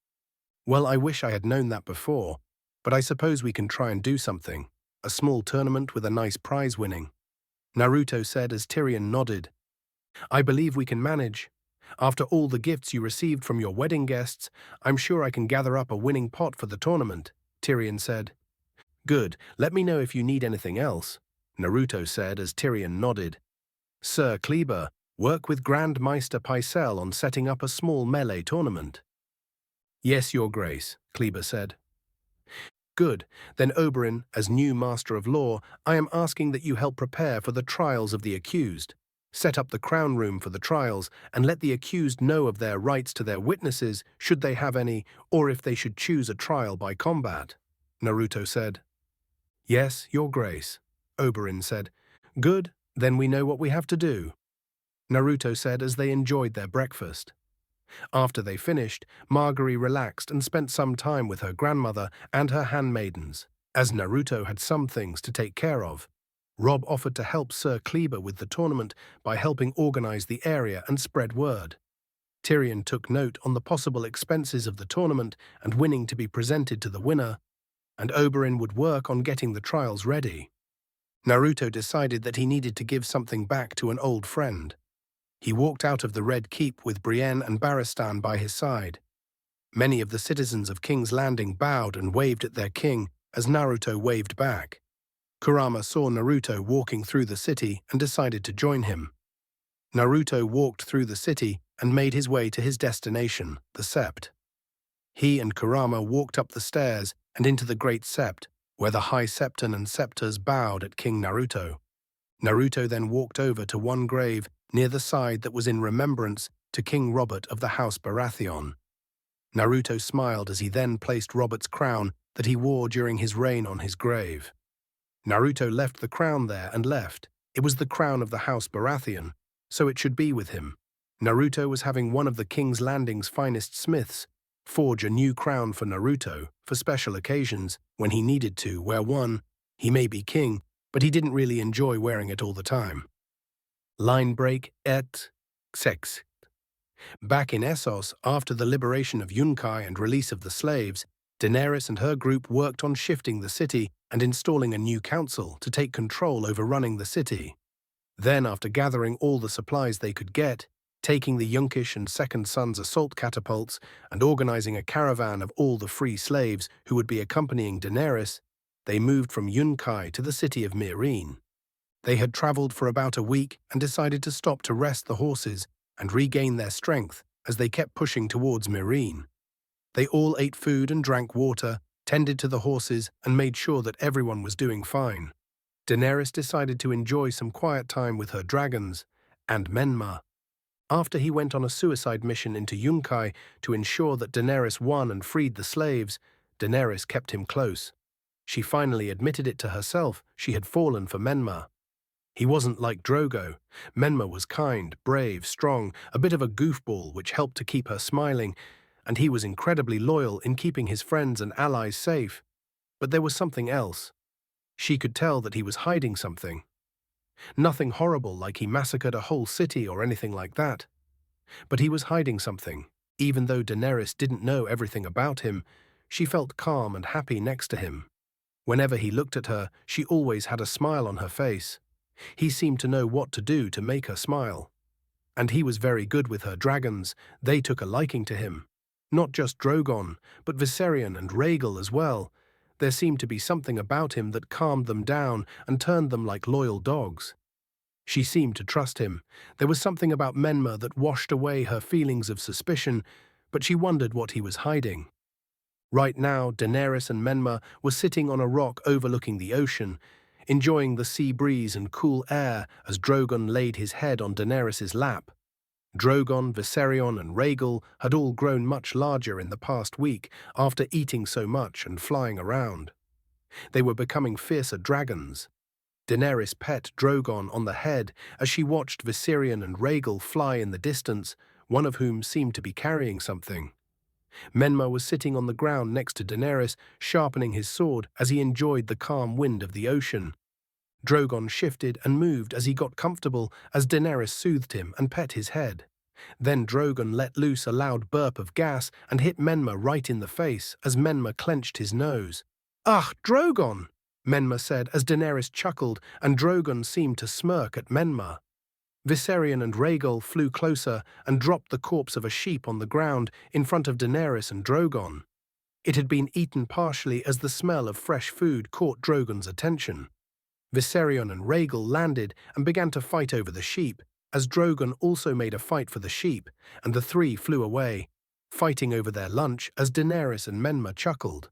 Well, I wish I had known that before, but I suppose we can try and do something. A small tournament with a nice prize winning, Naruto said as Tyrion nodded. I believe we can manage. After all the gifts you received from your wedding guests, I'm sure I can gather up a winning pot for the tournament, Tyrion said. Good, let me know if you need anything else, Naruto said as Tyrion nodded. Sir Kleber, work with Grand Meister Pycelle on setting up a small melee tournament. Yes, Your Grace, Kleber said. Good, then Oberyn, as new Master of Law, I am asking that you help prepare for the trials of the accused. Set up the crown room for the trials and let the accused know of their rights to their witnesses, should they have any, or if they should choose a trial by combat, Naruto said. Yes, Your Grace, Oberyn said. Good, then we know what we have to do. Naruto said as they enjoyed their breakfast. After they finished, Margaery relaxed and spent some time with her grandmother and her handmaidens. As Naruto had some things to take care of, Rob offered to help Sir Kleber with the tournament by helping organize the area and spread word. Tyrion took note on the possible expenses of the tournament and winning to be presented to the winner, and Oberyn would work on getting the trials ready. Naruto decided that he needed to give something back to an old friend. He walked out of the Red Keep with Brienne and Barristan by his side. Many of the citizens of King's Landing bowed and waved at their king as Naruto waved back. Kurama saw Naruto walking through the city and decided to join him. Naruto walked through the city and made his way to his destination, the Sept. He and Kurama walked up the stairs and into the Great Sept, where the High Septon and Septors bowed at King Naruto. Naruto then walked over to one grave near the side that was in remembrance to King Robert of the House Baratheon. Naruto smiled as he then placed Robert's crown that he wore during his reign on his grave. Naruto left the crown there and left. It was the crown of the House Baratheon, so it should be with him. Naruto was having one of the King's Landing's finest smiths forge a new crown for Naruto for special occasions when he needed to wear one. He may be king, but he didn't really enjoy wearing it all the time. Line break et sex. Back in Essos, after the liberation of Yunkai and release of the slaves, Daenerys and her group worked on shifting the city and installing a new council to take control over running the city. Then, after gathering all the supplies they could get, taking the Yunkish and Second Son's assault catapults, and organizing a caravan of all the free slaves who would be accompanying Daenerys, they moved from Yunkai to the city of Meereen. They had traveled for about a week and decided to stop to rest the horses and regain their strength as they kept pushing towards Meereen. They all ate food and drank water, tended to the horses, and made sure that everyone was doing fine. Daenerys decided to enjoy some quiet time with her dragons and Menma. After he went on a suicide mission into Yunkai to ensure that Daenerys won and freed the slaves, Daenerys kept him close. She finally admitted it to herself, she had fallen for Menma. He wasn't like Drogo. Menma was kind, brave, strong, a bit of a goofball which helped to keep her smiling, and he was incredibly loyal in keeping his friends and allies safe. But there was something else. She could tell that he was hiding something. Nothing horrible like he massacred a whole city or anything like that. But he was hiding something. Even though Daenerys didn't know everything about him, she felt calm and happy next to him. Whenever he looked at her, she always had a smile on her face. He seemed to know what to do to make her smile. And he was very good with her dragons. They took a liking to him. Not just Drogon, but Viserion and Rhaegal as well. There seemed to be something about him that calmed them down and turned them like loyal dogs. She seemed to trust him. There was something about Menma that washed away her feelings of suspicion, but she wondered what he was hiding. Right now, Daenerys and Menma were sitting on a rock overlooking the ocean, enjoying the sea breeze and cool air as Drogon laid his head on Daenerys' lap. Drogon, Viserion, and Rhaegal had all grown much larger in the past week after eating so much and flying around. They were becoming fiercer dragons. Daenerys pet Drogon on the head as she watched Viserion and Rhaegal fly in the distance, one of whom seemed to be carrying something. Menma was sitting on the ground next to Daenerys, sharpening his sword as he enjoyed the calm wind of the ocean. Drogon shifted and moved as he got comfortable as Daenerys soothed him and pet his head. Then Drogon let loose a loud burp of gas and hit Menma right in the face as Menma clenched his nose. "Ah, Drogon!" Menma said as Daenerys chuckled and Drogon seemed to smirk at Menma. Viserion and Rhaegal flew closer and dropped the corpse of a sheep on the ground in front of Daenerys and Drogon. It had been eaten partially as the smell of fresh food caught Drogon's attention. Viserion and Rhaegal landed and began to fight over the sheep, as Drogon also made a fight for the sheep, and the three flew away, fighting over their lunch as Daenerys and Menma chuckled.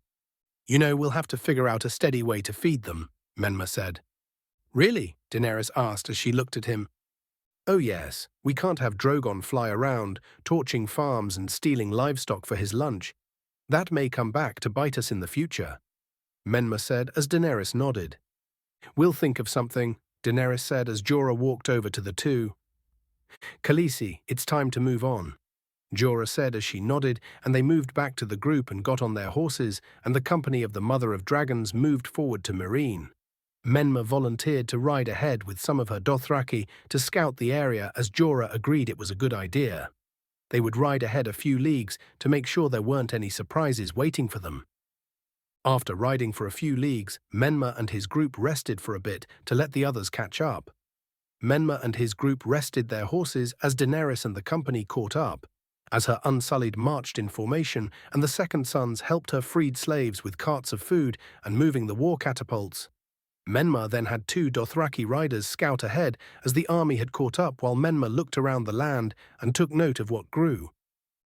"You know, we'll have to figure out a steady way to feed them," Menma said. "Really?" Daenerys asked as she looked at him. "Oh yes, we can't have Drogon fly around, torching farms and stealing livestock for his lunch. That may come back to bite us in the future," Menma said as Daenerys nodded. "We'll think of something," Daenerys said as Jorah walked over to the two. Khaleesi, it's time to move on, Jorah said as she nodded, and they moved back to the group and got on their horses, and the company of the Mother of Dragons moved forward to Meereen. Menma volunteered to ride ahead with some of her Dothraki to scout the area as Jorah agreed it was a good idea. They would ride ahead a few leagues to make sure there weren't any surprises waiting for them. After riding for a few leagues, Menma and his group rested for a bit to let the others catch up. Menma and his group rested their horses as Daenerys and the company caught up, as her Unsullied marched in formation and the Second Sons helped her freed slaves with carts of food and moving the war catapults. Menma then had 2 Dothraki riders scout ahead as the army had caught up while Menma looked around the land and took note of what grew.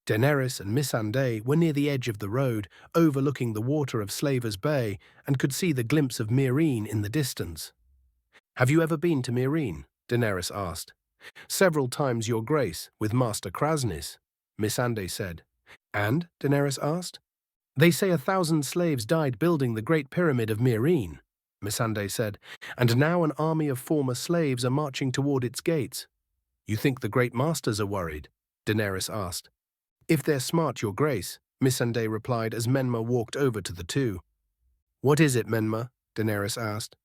Daenerys and Missandei were near the edge of the road, overlooking the water of Slaver's Bay, and could see the glimpse of Meereen in the distance. "Have you ever been to Meereen?" Daenerys asked. "Several times, Your Grace, with Master Krasnis," Missandei said. "And?" Daenerys asked. "They say 1,000 slaves died building the Great Pyramid of Meereen," Missandei said, "and now an army of former slaves are marching toward its gates." "You think the Great Masters are worried?" Daenerys asked. "If they're smart, Your Grace," Missandei replied as Menma walked over to the two. "What is it, Menma?" Daenerys asked.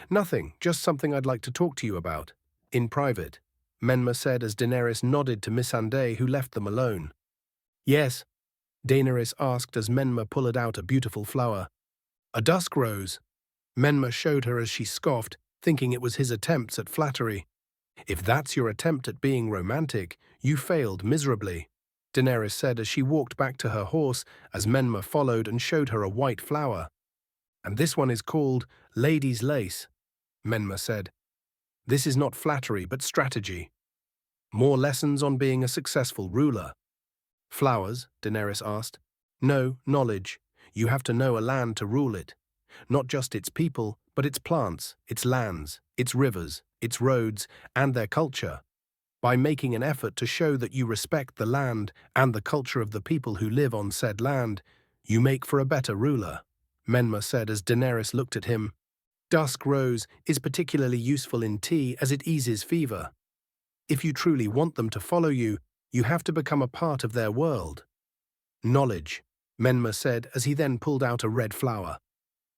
"Nothing, just something I'd like to talk to you about. In private," Menma said as Daenerys nodded to Missandei, who left them alone. "Yes?" Daenerys asked as Menma pulled out a beautiful flower. "A dusk rose." Menma showed her as she scoffed, thinking it was his attempts at flattery. "If that's your attempt at being romantic, you failed miserably," Daenerys said as she walked back to her horse as Menma followed and showed her a white flower. "And this one is called Lady's Lace," Menma said. "This is not flattery but strategy. More lessons on being a successful ruler." "Flowers?" Daenerys asked. "No, knowledge. You have to know a land to rule it. Not just its people, but its plants, its lands, its rivers, its roads, and their culture. By making an effort to show that you respect the land and the culture of the people who live on said land, you make for a better ruler," Menma said as Daenerys looked at him. "Dusk rose is particularly useful in tea as it eases fever. If you truly want them to follow you, you have to become a part of their world." "Knowledge," Menma said as he then pulled out a red flower.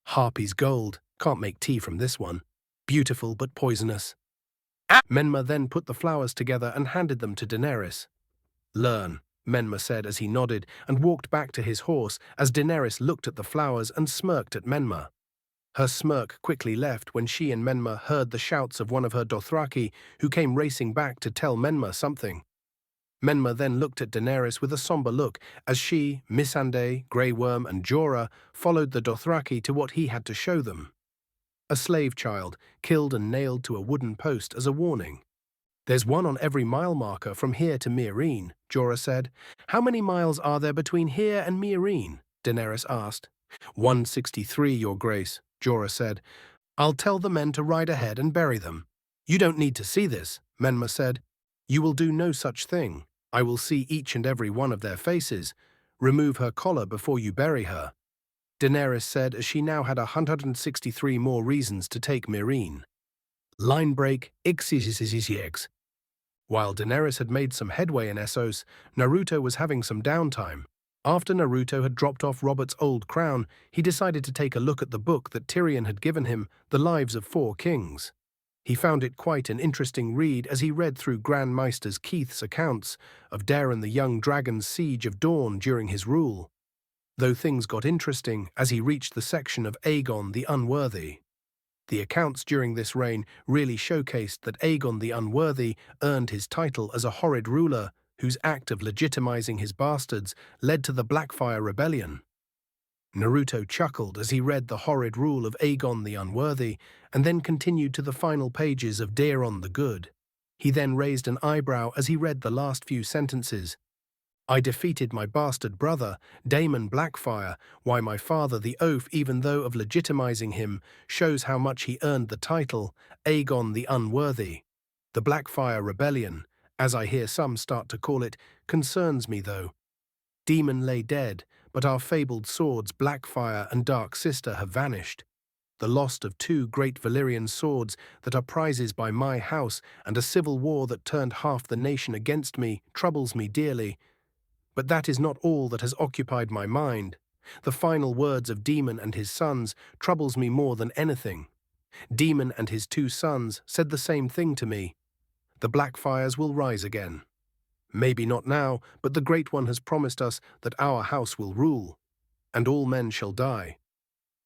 "Harpy's gold, can't make tea from this one. Beautiful but poisonous." Menma then put the flowers together and handed them to Daenerys. "Learn," Menma said as he nodded and walked back to his horse as Daenerys looked at the flowers and smirked at Menma. Her smirk quickly left when she and Menma heard the shouts of one of her Dothraki who came racing back to tell Menma something. Menma then looked at Daenerys with a somber look as she, Missandei, Grey Worm and Jorah followed the Dothraki to what he had to show them. A slave child, killed and nailed to a wooden post as a warning. "There's one on every mile marker from here to Meereen," Jorah said. "How many miles are there between here and Meereen?" Daenerys asked. 163, Your Grace," Jorah said. "I'll tell the men to ride ahead and bury them." "You don't need to see this," Menma said. "You will do no such thing. I will see each and every one of their faces. Remove her collar before you bury her," Daenerys said as she now had 163 more reasons to take Meereen. Line break, Ixis. While Daenerys had made some headway in Essos, Naruto was having some downtime. After Naruto had dropped off Robert's old crown, he decided to take a look at the book that Tyrion had given him, The Lives of Four Kings. He found it quite an interesting read as he read through Grand Maester Keith's accounts of Daeron the Young Dragon's siege of Dorne during his rule. Though things got interesting as he reached the section of Aegon the Unworthy. The accounts during this reign really showcased that Aegon the Unworthy earned his title as a horrid ruler whose act of legitimizing his bastards led to the Blackfire Rebellion. Naruto chuckled as he read the horrid rule of Aegon the Unworthy and then continued to the final pages of Daeron the Good. He then raised an eyebrow as he read the last few sentences. "I defeated my bastard brother, Daemon Blackfire, why my father the oath even though of legitimizing him shows how much he earned the title, Aegon the Unworthy. The Blackfire Rebellion, as I hear some start to call it, concerns me though. Demon lay dead, but our fabled swords Blackfire and Dark Sister have vanished. the loss of two great Valyrian swords that are prizes by my house and a civil war that turned half the nation against me troubles me dearly. But that is not all that has occupied my mind. The final words of Daemon and his sons troubles me more than anything. Daemon and his two sons said the same thing to me. The Blackfires will rise again. Maybe not now, but the Great One has promised us that our house will rule, and all men shall die.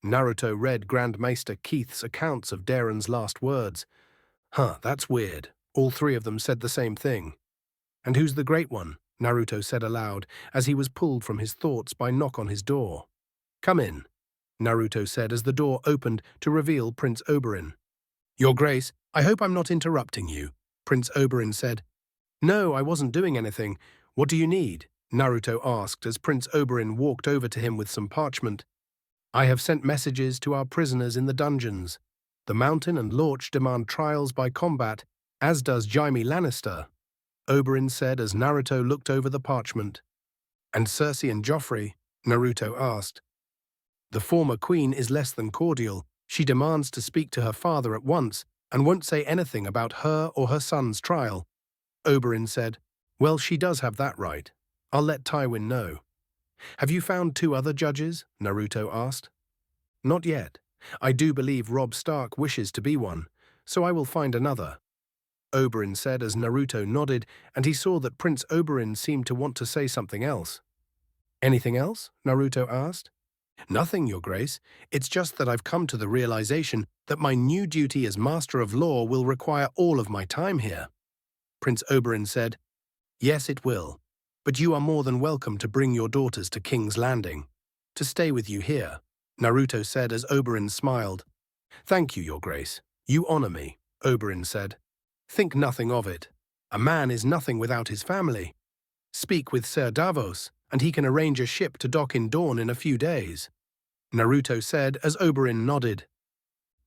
Naruto read Grand Maester Keith's accounts of Daeron's last words. That's weird. All three of them said the same thing. And who's the Great One? Naruto said aloud, as he was pulled from his thoughts by a knock on his door. Come in, Naruto said as the door opened to reveal Prince Oberyn. Your Grace, I hope I'm not interrupting you, Prince Oberyn said. No, I wasn't doing anything. What do you need? Naruto asked as Prince Oberyn walked over to him with some parchment. I have sent messages to our prisoners in the dungeons. The Mountain and Lorch demand trials by combat, as does Jaime Lannister, Oberyn said as Naruto looked over the parchment. And Cersei and Joffrey? Naruto asked. The former queen is less than cordial. She demands to speak to her father at once and won't say anything about her or her son's trial. Oberyn said, Well, she does have that right. I'll let Tywin know. Have you found two other judges? Naruto asked. Not yet. I do believe Robb Stark wishes to be one, so I will find another. Oberyn said as Naruto nodded, and he saw that Prince Oberyn seemed to want to say something else. Anything else? Naruto asked. Nothing, Your Grace. It's just that I've come to the realization that my new duty as Master of Law will require all of my time here. Prince Oberyn said, Yes, it will. But you are more than welcome to bring your daughters to King's Landing, to stay with you here, Naruto said as Oberyn smiled. Thank you, Your Grace. You honor me, Oberyn said. Think nothing of it. A man is nothing without his family. Speak with Ser Davos, and he can arrange a ship to dock in Dawn in a few days, Naruto said as Oberyn nodded.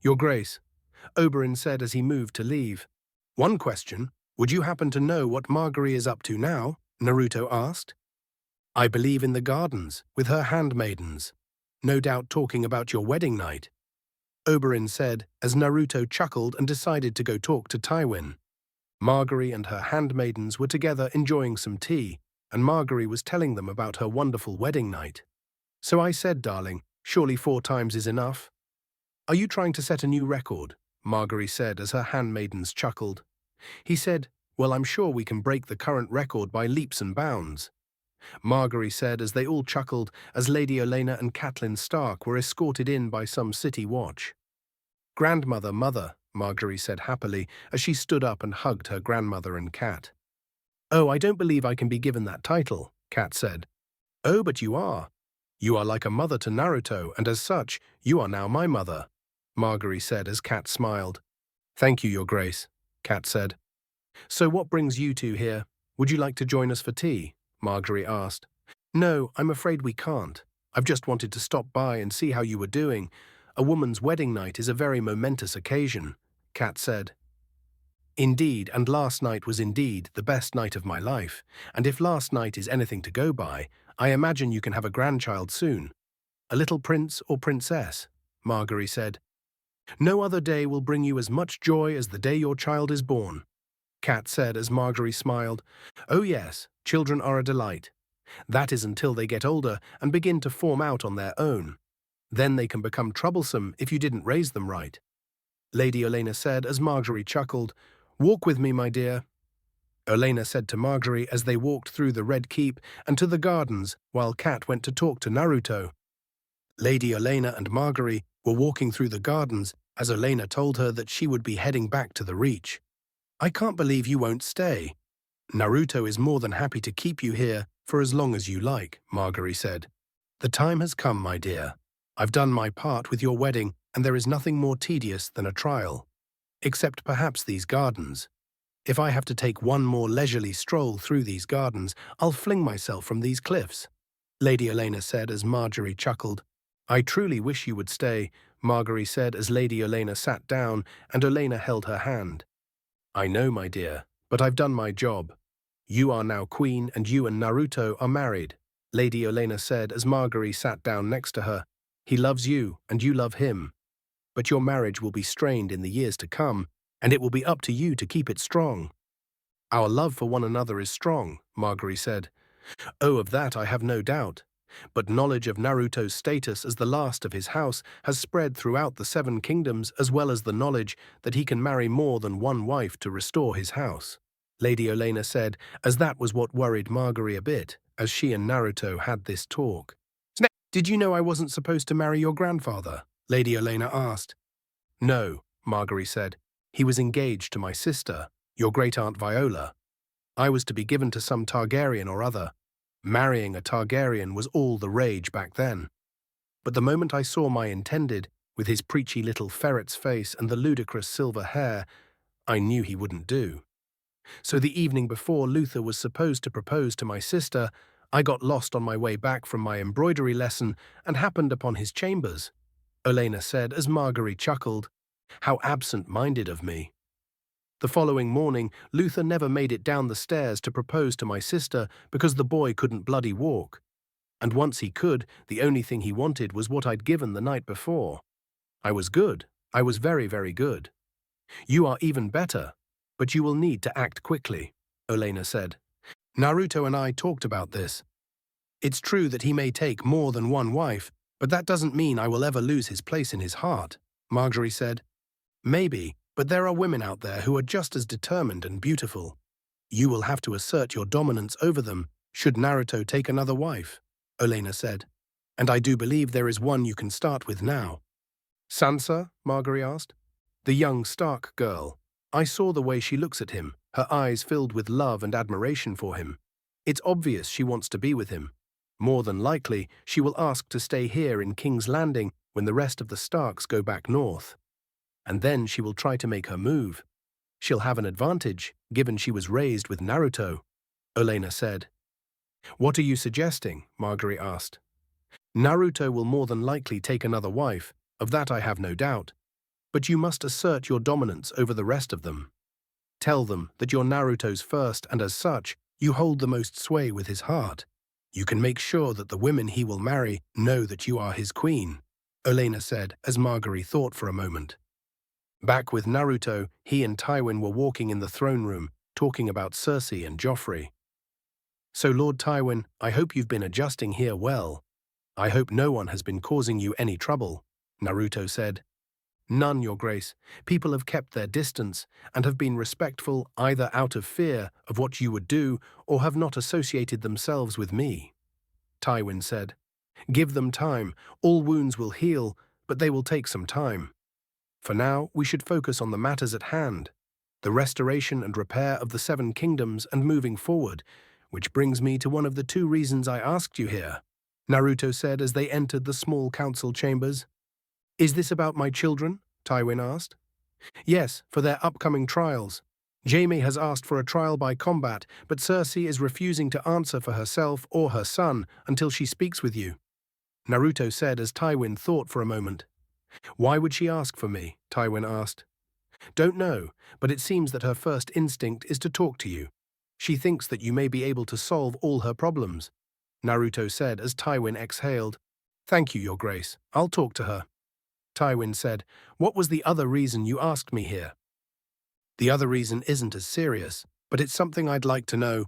Your Grace, Oberyn said as he moved to leave. One question, would you happen to know what Margaery is up to now? Naruto asked. I believe in the gardens, with her handmaidens. No doubt talking about your wedding night, Oberyn said as Naruto chuckled and decided to go talk to Tywin. Margaery and her handmaidens were together enjoying some tea, and Margaery was telling them about her wonderful wedding night. So I said, darling, surely 4 times is enough. Are you trying to set a new record? Margaery said as her handmaidens chuckled. He said, well, I'm sure we can break the current record by leaps and bounds. Margaery said as they all chuckled as Lady Olenna and Catelyn Stark were escorted in by some city watch. Grandmother, mother, Margaery said happily as she stood up and hugged her grandmother and Cat. Oh, I don't believe I can be given that title, Cat said. Oh, but you are. You are like a mother to Naruto, and as such, you are now my mother, Margaery said as Cat smiled. Thank you, Your Grace, Cat said. So what brings you two here? Would you like to join us for tea? Margaery asked. No, I'm afraid we can't. I've just wanted to stop by and see how you were doing. A woman's wedding night is a very momentous occasion, Cat said. Indeed, and last night was indeed the best night of my life, and if last night is anything to go by, I imagine you can have a grandchild soon. A little prince or princess, Margaery said. No other day will bring you as much joy as the day your child is born, Cat said as Margaery smiled. Oh yes, children are a delight. That is until they get older and begin to form out on their own. Then they can become troublesome if you didn't raise them right, Lady Olenna said as Margaery chuckled. Walk with me, my dear, Olenna said to Margaery as they walked through the Red Keep and to the gardens while Cat went to talk to Naruto. Lady Olenna and Margaery were walking through the gardens as Olenna told her that she would be heading back to the Reach. I can't believe you won't stay. Naruto is more than happy to keep you here for as long as you like, Margaery said. The time has come, my dear. I've done my part with your wedding, and there is nothing more tedious than a trial. Except perhaps these gardens. If I have to take one more leisurely stroll through these gardens, I'll fling myself from these cliffs, Lady Olenna said as Margaery chuckled. I truly wish you would stay, Margaery said as Lady Olenna sat down and Olenna held her hand. I know, my dear, but I've done my job. You are now queen and you and Naruto are married, Lady Olenna said as Margaery sat down next to her. He loves you and you love him. But your marriage will be strained in the years to come, and it will be up to you to keep it strong. Our love for one another is strong, Margaery said. Oh, of that I have no doubt. But knowledge of Naruto's status as the last of his house has spread throughout the Seven Kingdoms, as well as the knowledge that he can marry more than one wife to restore his house, Lady Olenna said, as that was what worried Margaery a bit, as she and Naruto had this talk. Did you know I wasn't supposed to marry your grandfather? Lady Olenna asked. No, Margaery said. He was engaged to my sister, your great-aunt Viola. I was to be given to some Targaryen or other. Marrying a Targaryen was all the rage back then. But the moment I saw my intended, with his preachy little ferret's face and the ludicrous silver hair, I knew he wouldn't do. So the evening before Luther was supposed to propose to my sister, I got lost on my way back from my embroidery lesson and happened upon his chambers, Olenna said as Margaery chuckled. How absent-minded of me. The following morning, Luther never made it down the stairs to propose to my sister because the boy couldn't bloody walk. And once he could, the only thing he wanted was what I'd given the night before. I was good. I was very, very good. You are even better, but you will need to act quickly, Olenna said. Naruto and I talked about this. It's true that he may take more than one wife, but that doesn't mean I will ever lose his place in his heart, Margaery said. Maybe, but there are women out there who are just as determined and beautiful. You will have to assert your dominance over them should Naruto take another wife, Olenna said. And I do believe there is one you can start with now. Sansa? Margaery asked. The young Stark girl. I saw the way she looks at him, her eyes filled with love and admiration for him. It's obvious she wants to be with him. More than likely, she will ask to stay here in King's Landing when the rest of the Starks go back north. And then she will try to make her move. She'll have an advantage, given she was raised with Naruto, Olenna said. What are you suggesting? Margaery asked. Naruto will more than likely take another wife, of that I have no doubt. But you must assert your dominance over the rest of them. Tell them that you're Naruto's first, and as such, you hold the most sway with his heart. You can make sure that the women he will marry know that you are his queen, Olenna said as Margaery thought for a moment. Back with Naruto, he and Tywin were walking in the throne room, talking about Cersei and Joffrey. So, Lord Tywin, I hope you've been adjusting here well. I hope no one has been causing you any trouble, Naruto said. None, Your Grace. People have kept their distance and have been respectful either out of fear of what you would do or have not associated themselves with me, Tywin said. Give them time. All wounds will heal, but they will take some time. For now, we should focus on the matters at hand, the restoration and repair of the Seven Kingdoms and moving forward, which brings me to one of the two reasons I asked you here, Naruto said as they entered the small council chambers. Is this about my children? Tywin asked. Yes, for their upcoming trials. Jaime has asked for a trial by combat, but Cersei is refusing to answer for herself or her son until she speaks with you, Naruto said as Tywin thought for a moment. Why would she ask for me? Tywin asked. Don't know, but it seems that her first instinct is to talk to you. She thinks that you may be able to solve all her problems, Naruto said as Tywin exhaled. Thank you, Your Grace. I'll talk to her. Tywin said, What was the other reason you asked me here? The other reason isn't as serious, but it's something I'd like to know.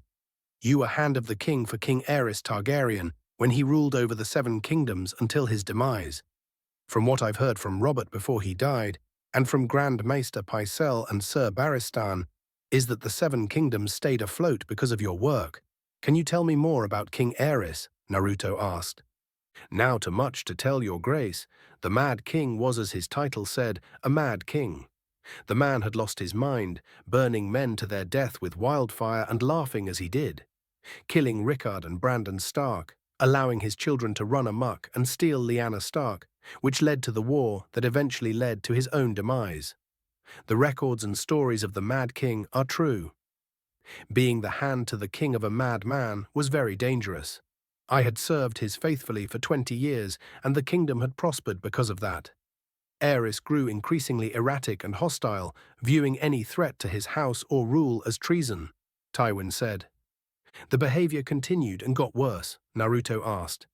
You were Hand of the King for King Aerys Targaryen when he ruled over the Seven Kingdoms until his demise. From what I've heard from Robert before he died, and from Grand Maester Pycelle and Sir Barristan, is that the Seven Kingdoms stayed afloat because of your work. Can you tell me more about King Aerys? Naruto asked. Now too much to tell, Your Grace. The Mad King was, as his title said, a mad king. The man had lost his mind, burning men to their death with wildfire and laughing as he did, killing Rickard and Brandon Stark, allowing his children to run amok and steal Lyanna Stark, which led to the war that eventually led to his own demise. The records and stories of the Mad King are true. Being the hand to the king of a mad man was very dangerous. I had served his faithfully for 20 years, and the kingdom had prospered because of that. Aerys grew increasingly erratic and hostile, viewing any threat to his house or rule as treason, Tywin said. The behavior continued and got worse, Naruto asked.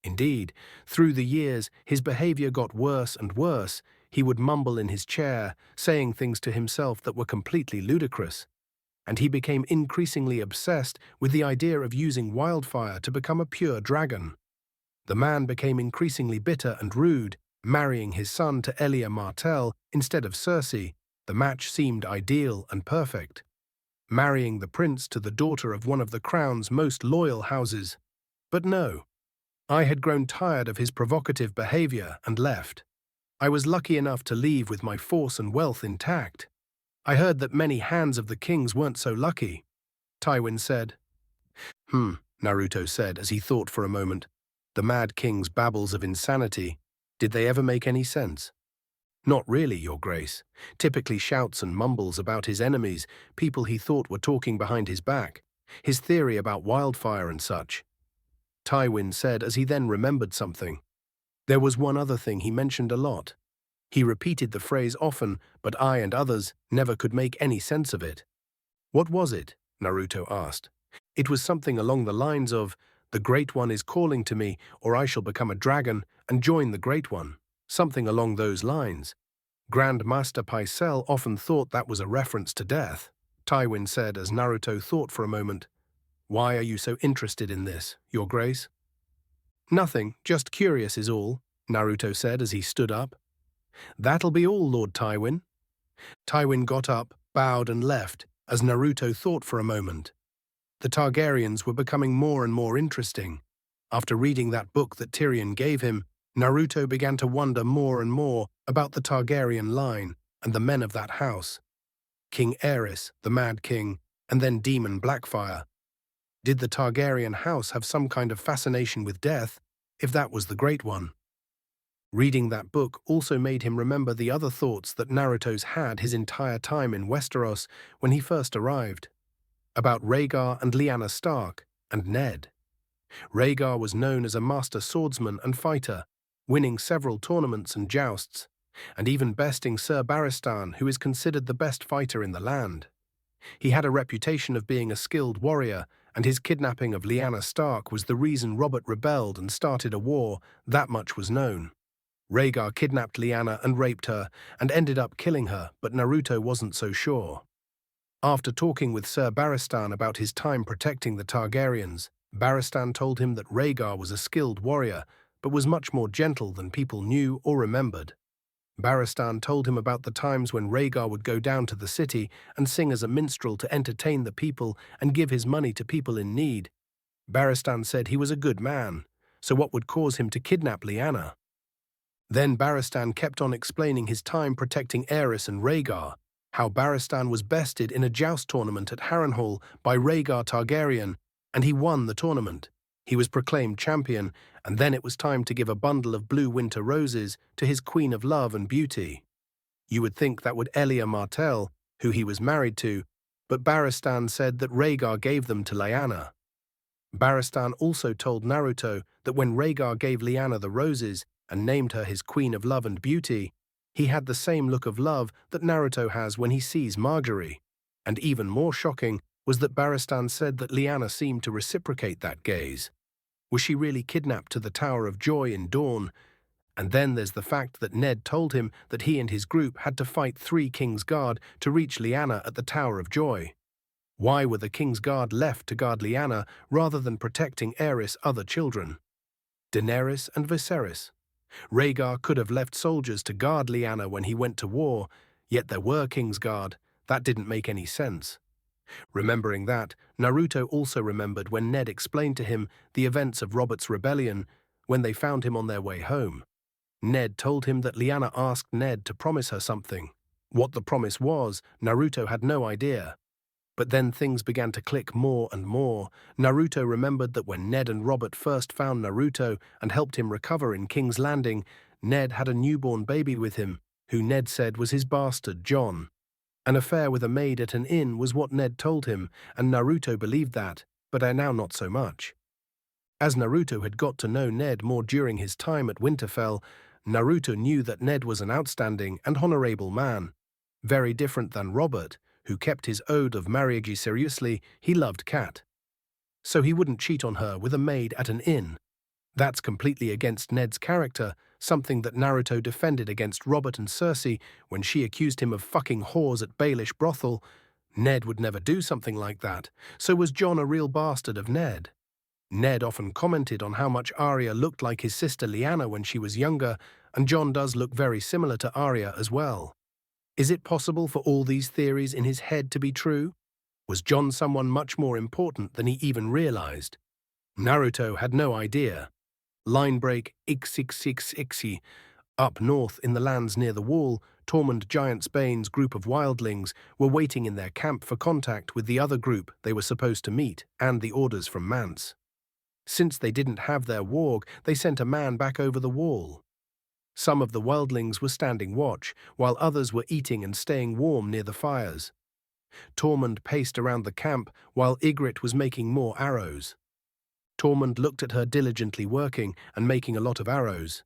Indeed, through the years, his behavior got worse and worse. He would mumble in his chair, saying things to himself that were completely ludicrous. And he became increasingly obsessed with the idea of using wildfire to become a pure dragon. The man became increasingly bitter and rude, marrying his son to Elia Martell instead of Cersei. The match seemed ideal and perfect. Marrying the prince to the daughter of one of the crown's most loyal houses. But no. I had grown tired of his provocative behavior and left. I was lucky enough to leave with my force and wealth intact. I heard that many hands of the kings weren't so lucky. Tywin said. Naruto said as he thought for a moment. The Mad King's babbles of insanity. Did they ever make any sense? Not really, Your Grace. Typically shouts and mumbles about his enemies, people he thought were talking behind his back. His theory about wildfire and such. Tywin said as he then remembered something. There was one other thing he mentioned a lot. He repeated the phrase often, but I and others never could make any sense of it. What was it? Naruto asked. It was something along the lines of, the Great One is calling to me, or I shall become a dragon and join the Great One. Something along those lines. Grand Master Pycelle often thought that was a reference to death, Tywin said as Naruto thought for a moment. Why are you so interested in this, Your Grace? Nothing, just curious is all, Naruto said as he stood up. That'll be all, Lord Tywin. Tywin got up, bowed and left, as Naruto thought for a moment. The Targaryens were becoming more and more interesting. After reading that book that Tyrion gave him, Naruto began to wonder more and more about the Targaryen line and the men of that house. King Aerys, the Mad King, and then Demon Blackfire. Did the Targaryen house have some kind of fascination with death, if that was the Great One? Reading that book also made him remember the other thoughts that Naruto's had his entire time in Westeros when he first arrived. About Rhaegar and Lyanna Stark, and Ned. Rhaegar was known as a master swordsman and fighter, winning several tournaments and jousts, and even besting Ser Barristan, who is considered the best fighter in the land. He had a reputation of being a skilled warrior, and his kidnapping of Lyanna Stark was the reason Robert rebelled and started a war. That much was known. Rhaegar kidnapped Lyanna and raped her, and ended up killing her, but Naruto wasn't so sure. After talking with Ser Barristan about his time protecting the Targaryens, Barristan told him that Rhaegar was a skilled warrior, but was much more gentle than people knew or remembered. Barristan told him about the times when Rhaegar would go down to the city and sing as a minstrel to entertain the people and give his money to people in need. Barristan said he was a good man, so what would cause him to kidnap Lyanna? Then Barristan kept on explaining his time protecting Aerys and Rhaegar, how Barristan was bested in a joust tournament at Harrenhal by Rhaegar Targaryen, and he won the tournament. He was proclaimed champion, and then it was time to give a bundle of blue winter roses to his Queen of Love and Beauty. You would think that would Elia Martell, who he was married to, but Barristan said that Rhaegar gave them to Lyanna. Barristan also told Naruto that when Rhaegar gave Lyanna the roses and named her his Queen of Love and Beauty, he had the same look of love that Naruto has when he sees Margaery. And even more shocking was that Barristan said that Lyanna seemed to reciprocate that gaze. Was she really kidnapped to the Tower of Joy in Dawn? And then there's the fact that Ned told him that he and his group had to fight 3 King's Guard to reach Lyanna at the Tower of Joy. Why were the King's Guard left to guard Lyanna rather than protecting Aerys' other children? Daenerys and Viserys. Rhaegar could have left soldiers to guard Lyanna when he went to war, yet there were King's Guard. That didn't make any sense. Remembering that, Naruto also remembered when Ned explained to him the events of Robert's rebellion when they found him on their way home. Ned told him that Lyanna asked Ned to promise her something. What the promise was, Naruto had no idea. But then things began to click more and more. Naruto remembered that when Ned and Robert first found Naruto and helped him recover in King's Landing, Ned had a newborn baby with him, who Ned said was his bastard, Jon. An affair with a maid at an inn was what Ned told him, and Naruto believed that, but now not so much. As Naruto had got to know Ned more during his time at Winterfell, Naruto knew that Ned was an outstanding and honorable man. Very different than Robert, who kept his ode of Margaery seriously. He loved Cat. So he wouldn't cheat on her with a maid at an inn. That's completely against Ned's character, something that Naruto defended against Robert and Cersei when she accused him of fucking whores at Baelish brothel. Ned would never do something like that, so was Jon a real bastard of Ned? Ned often commented on how much Arya looked like his sister Lyanna when she was younger, and Jon does look very similar to Arya as well. Is it possible for all these theories in his head to be true? Was Jon someone much more important than he even realized? Naruto had no idea. Line break Ixixixixi. Up north in the lands near the wall, Tormund Giantsbane's group of wildlings were waiting in their camp for contact with the other group they were supposed to meet and the orders from Mance. Since they didn't have their warg, they sent a man back over the wall. Some of the wildlings were standing watch, while others were eating and staying warm near the fires. Tormund paced around the camp while Ygritte was making more arrows. Tormund looked at her diligently working and making a lot of arrows.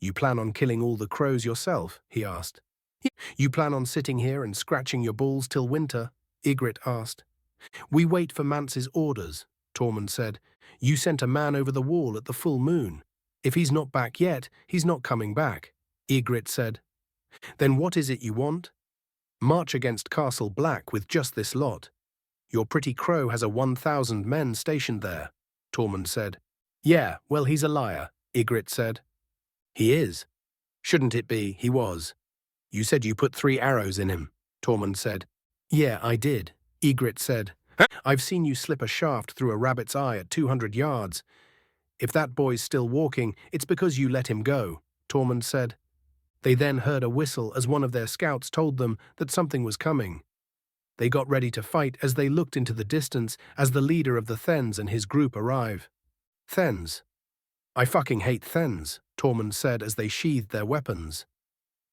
"You plan on killing all the crows yourself?" he asked. "You plan on sitting here and scratching your balls till winter?" Ygritte asked. "We wait for Mance's orders," Tormund said. "You sent a man over the wall at the full moon. If he's not back yet, he's not coming back," Ygritte said. "Then what is it you want?" "March against Castle Black with just this lot. Your pretty crow has 1,000 men stationed there," Tormund said. "Yeah, well, he's a liar," Ygritte said. "He is. Shouldn't it be, he was? You said you put 3 arrows in him," Tormund said. "Yeah, I did," Ygritte said. "I've seen you slip a shaft through a rabbit's eye at 200 yards. If that boy's still walking, it's because you let him go," Tormund said. They then heard a whistle as one of their scouts told them that something was coming. They got ready to fight as they looked into the distance as the leader of the Thenns and his group arrive. "Thenns? I fucking hate Thenns," Tormund said as they sheathed their weapons.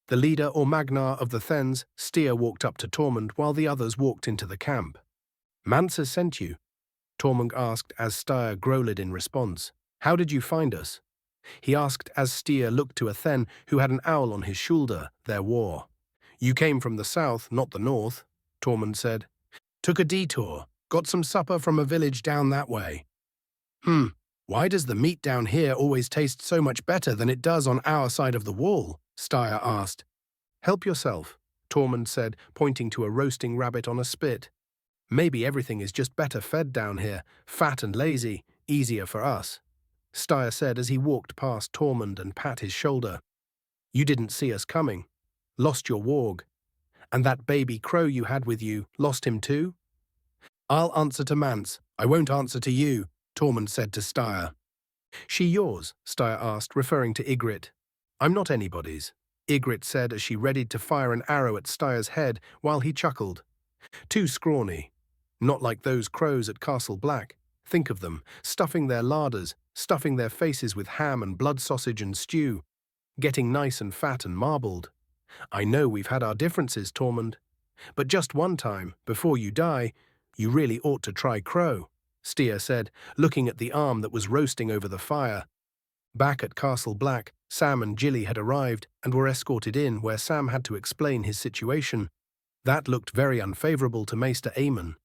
The leader or Magnar of the Thenns, Styr, walked up to Tormund while the others walked into the camp. "Mance has sent you?" Tormund asked as Styr growled in response. "How did you find us?" he asked as Styr looked to a Thenn who had an owl on his shoulder, their war. "You came from the south, not the north," Tormund said. "Took a detour, got some supper from a village down that way." Why does the meat down here always taste so much better than it does on our side of the wall?" Styr asked. "Help yourself," Tormund said, pointing to a roasting rabbit on a spit. "Maybe everything is just better fed down here, fat and lazy, easier for us," Styr said as he walked past Tormund and pat his shoulder. "You didn't see us coming. Lost your warg. And that baby crow you had with you, lost him too?" "I'll answer to Mance. I won't answer to you," Tormund said to Styr. "She yours?" Styr asked, referring to Ygritte. "I'm not anybody's," Ygritte said as she readied to fire an arrow at Styr's head while he chuckled. "Too scrawny. Not like those crows at Castle Black. Think of them, stuffing their larders, stuffing their faces with ham and blood sausage and stew, getting nice and fat and marbled. I know we've had our differences, Tormund, but just one time, before you die, you really ought to try crow," Styr said, looking at the arm that was roasting over the fire. Back at Castle Black, Sam and Gilly had arrived and were escorted in where Sam had to explain his situation. That looked very unfavorable to Maester Aemon.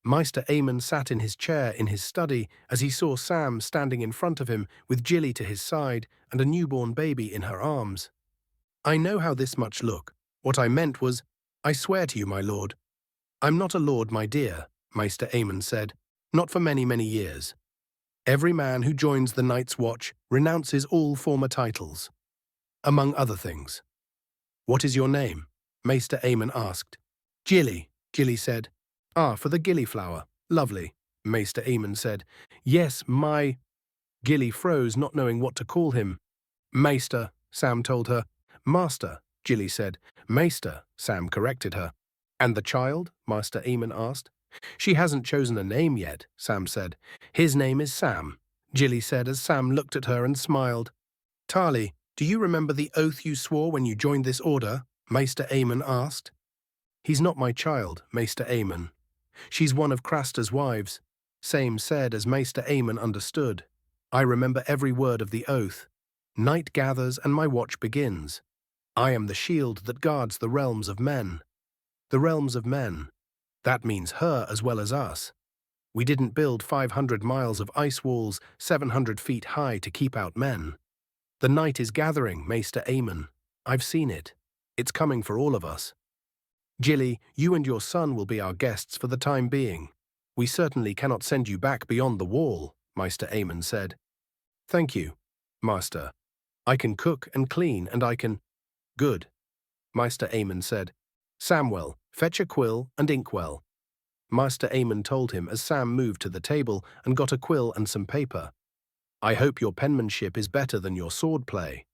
Maester Aemon sat in his chair in his study as he saw Sam standing in front of him with Gilly to his side and a newborn baby in her arms. "I know how this much look. What I meant was, I swear to you, my lord." "I'm not a lord, my dear," Maester Aemon said. "Not for many, many years. Every man who joins the Night's Watch renounces all former titles, among other things." "What is your name?" Maester Aemon asked. "Gilly," Gilly said. "Ah, for the gillyflower. Lovely," Maester Aemon said. "Yes, my—" Gilly froze, not knowing what to call him. "Maester," Sam told her. "Master," Gilly said. "Maester," Sam corrected her. "And the child?" Maester Aemon asked. "She hasn't chosen a name yet," Sam said. "His name is Sam," Gilly said as Sam looked at her and smiled. "Tarly, do you remember the oath you swore when you joined this order?" Maester Aemon asked. "He's not my child, Maester Aemon. She's one of Craster's wives," Sam said as Maester Aemon understood. "I remember every word of the oath. Night gathers and my watch begins. I am the shield that guards the realms of men." The realms of men. That means her as well as us. We didn't build 500 miles of ice walls 700 feet high to keep out men. The night is gathering, Maester Aemon. I've seen it. It's coming for all of us. Gilly, you and your son will be our guests for the time being. We certainly cannot send you back beyond the wall, Maester Aemon said. Thank you, Master. I can cook and clean, and I can— Good, Maester Aemon said. Samwell, fetch a quill and inkwell. Maester Aemon told him as Sam moved to the table and got a quill and some paper. I hope your penmanship is better than your swordplay.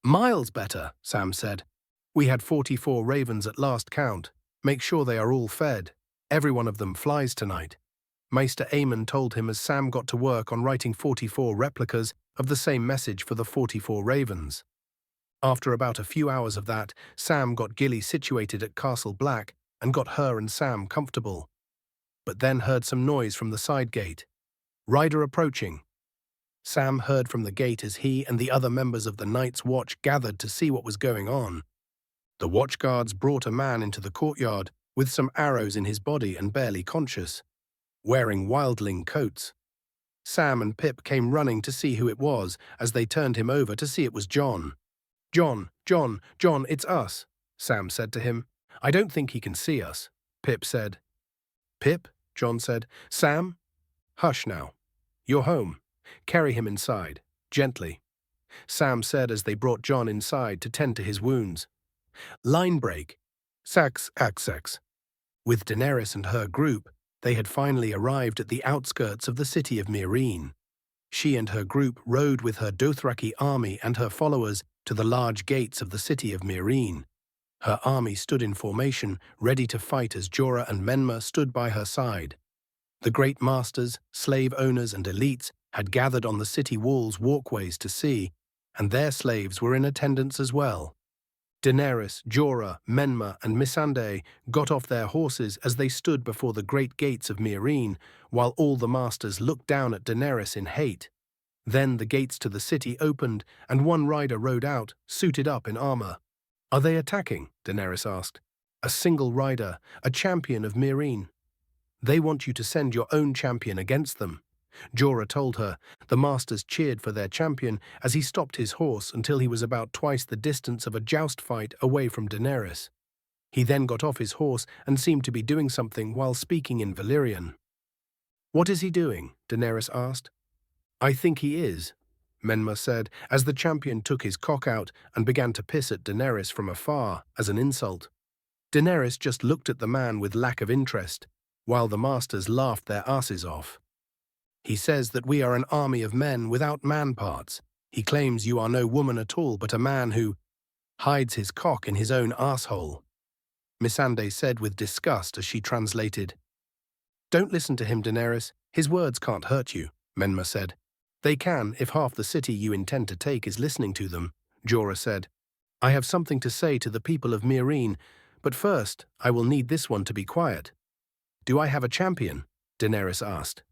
Miles better, Sam said. We had 44 ravens at last count. Make sure they are all fed. Every one of them flies tonight. Maester Aemon told him as Sam got to work on writing 44 replicas of the same message for the 44 ravens. After about a few hours of that, Sam got Gilly situated at Castle Black and got her and Sam comfortable. But then heard some noise from the side gate. Rider approaching. Sam heard from the gate as he and the other members of the Night's Watch gathered to see what was going on. The watchguards brought a man into the courtyard with some arrows in his body and barely conscious, wearing wildling coats. Sam and Pip came running to see who it was as they turned him over to see it was John. John, it's us, Sam said to him. I don't think he can see us, Pip said. Pip, John said. Sam? Hush now. You're home. Carry him inside, gently, Sam said as they brought John inside to tend to his wounds. Line break. Sax. With Daenerys and her group, they had finally arrived at the outskirts of the city of Meereen. She and her group rode with her Dothraki army and her followers to the large gates of the city of Meereen. Her army stood in formation, ready to fight as Jorah and Menma stood by her side. The great masters, slave owners and elites had gathered on the city walls walkways to see, and their slaves were in attendance as well. Daenerys, Jorah, Menma and Missandei got off their horses as they stood before the great gates of Meereen, while all the masters looked down at Daenerys in hate. Then the gates to the city opened, and one rider rode out, suited up in armor. Are they attacking? Daenerys asked. A single rider, a champion of Meereen. They want you to send your own champion against them. Jorah told her. The masters cheered for their champion as he stopped his horse until he was about twice the distance of a joust fight away from Daenerys. He then got off his horse and seemed to be doing something while speaking in Valyrian. What is he doing? Daenerys asked. I think he is, Menma said, as the champion took his cock out and began to piss at Daenerys from afar as an insult. Daenerys just looked at the man with lack of interest, while the masters laughed their asses off. He says that we are an army of men without man parts. He claims you are no woman at all, but a man who hides his cock in his own asshole. Missandei said with disgust as she translated. Don't listen to him, Daenerys. His words can't hurt you, Menma said. They can if half the city you intend to take is listening to them, Jorah said. I have something to say to the people of Meereen, but first I will need this one to be quiet. Do I have a champion? Daenerys asked.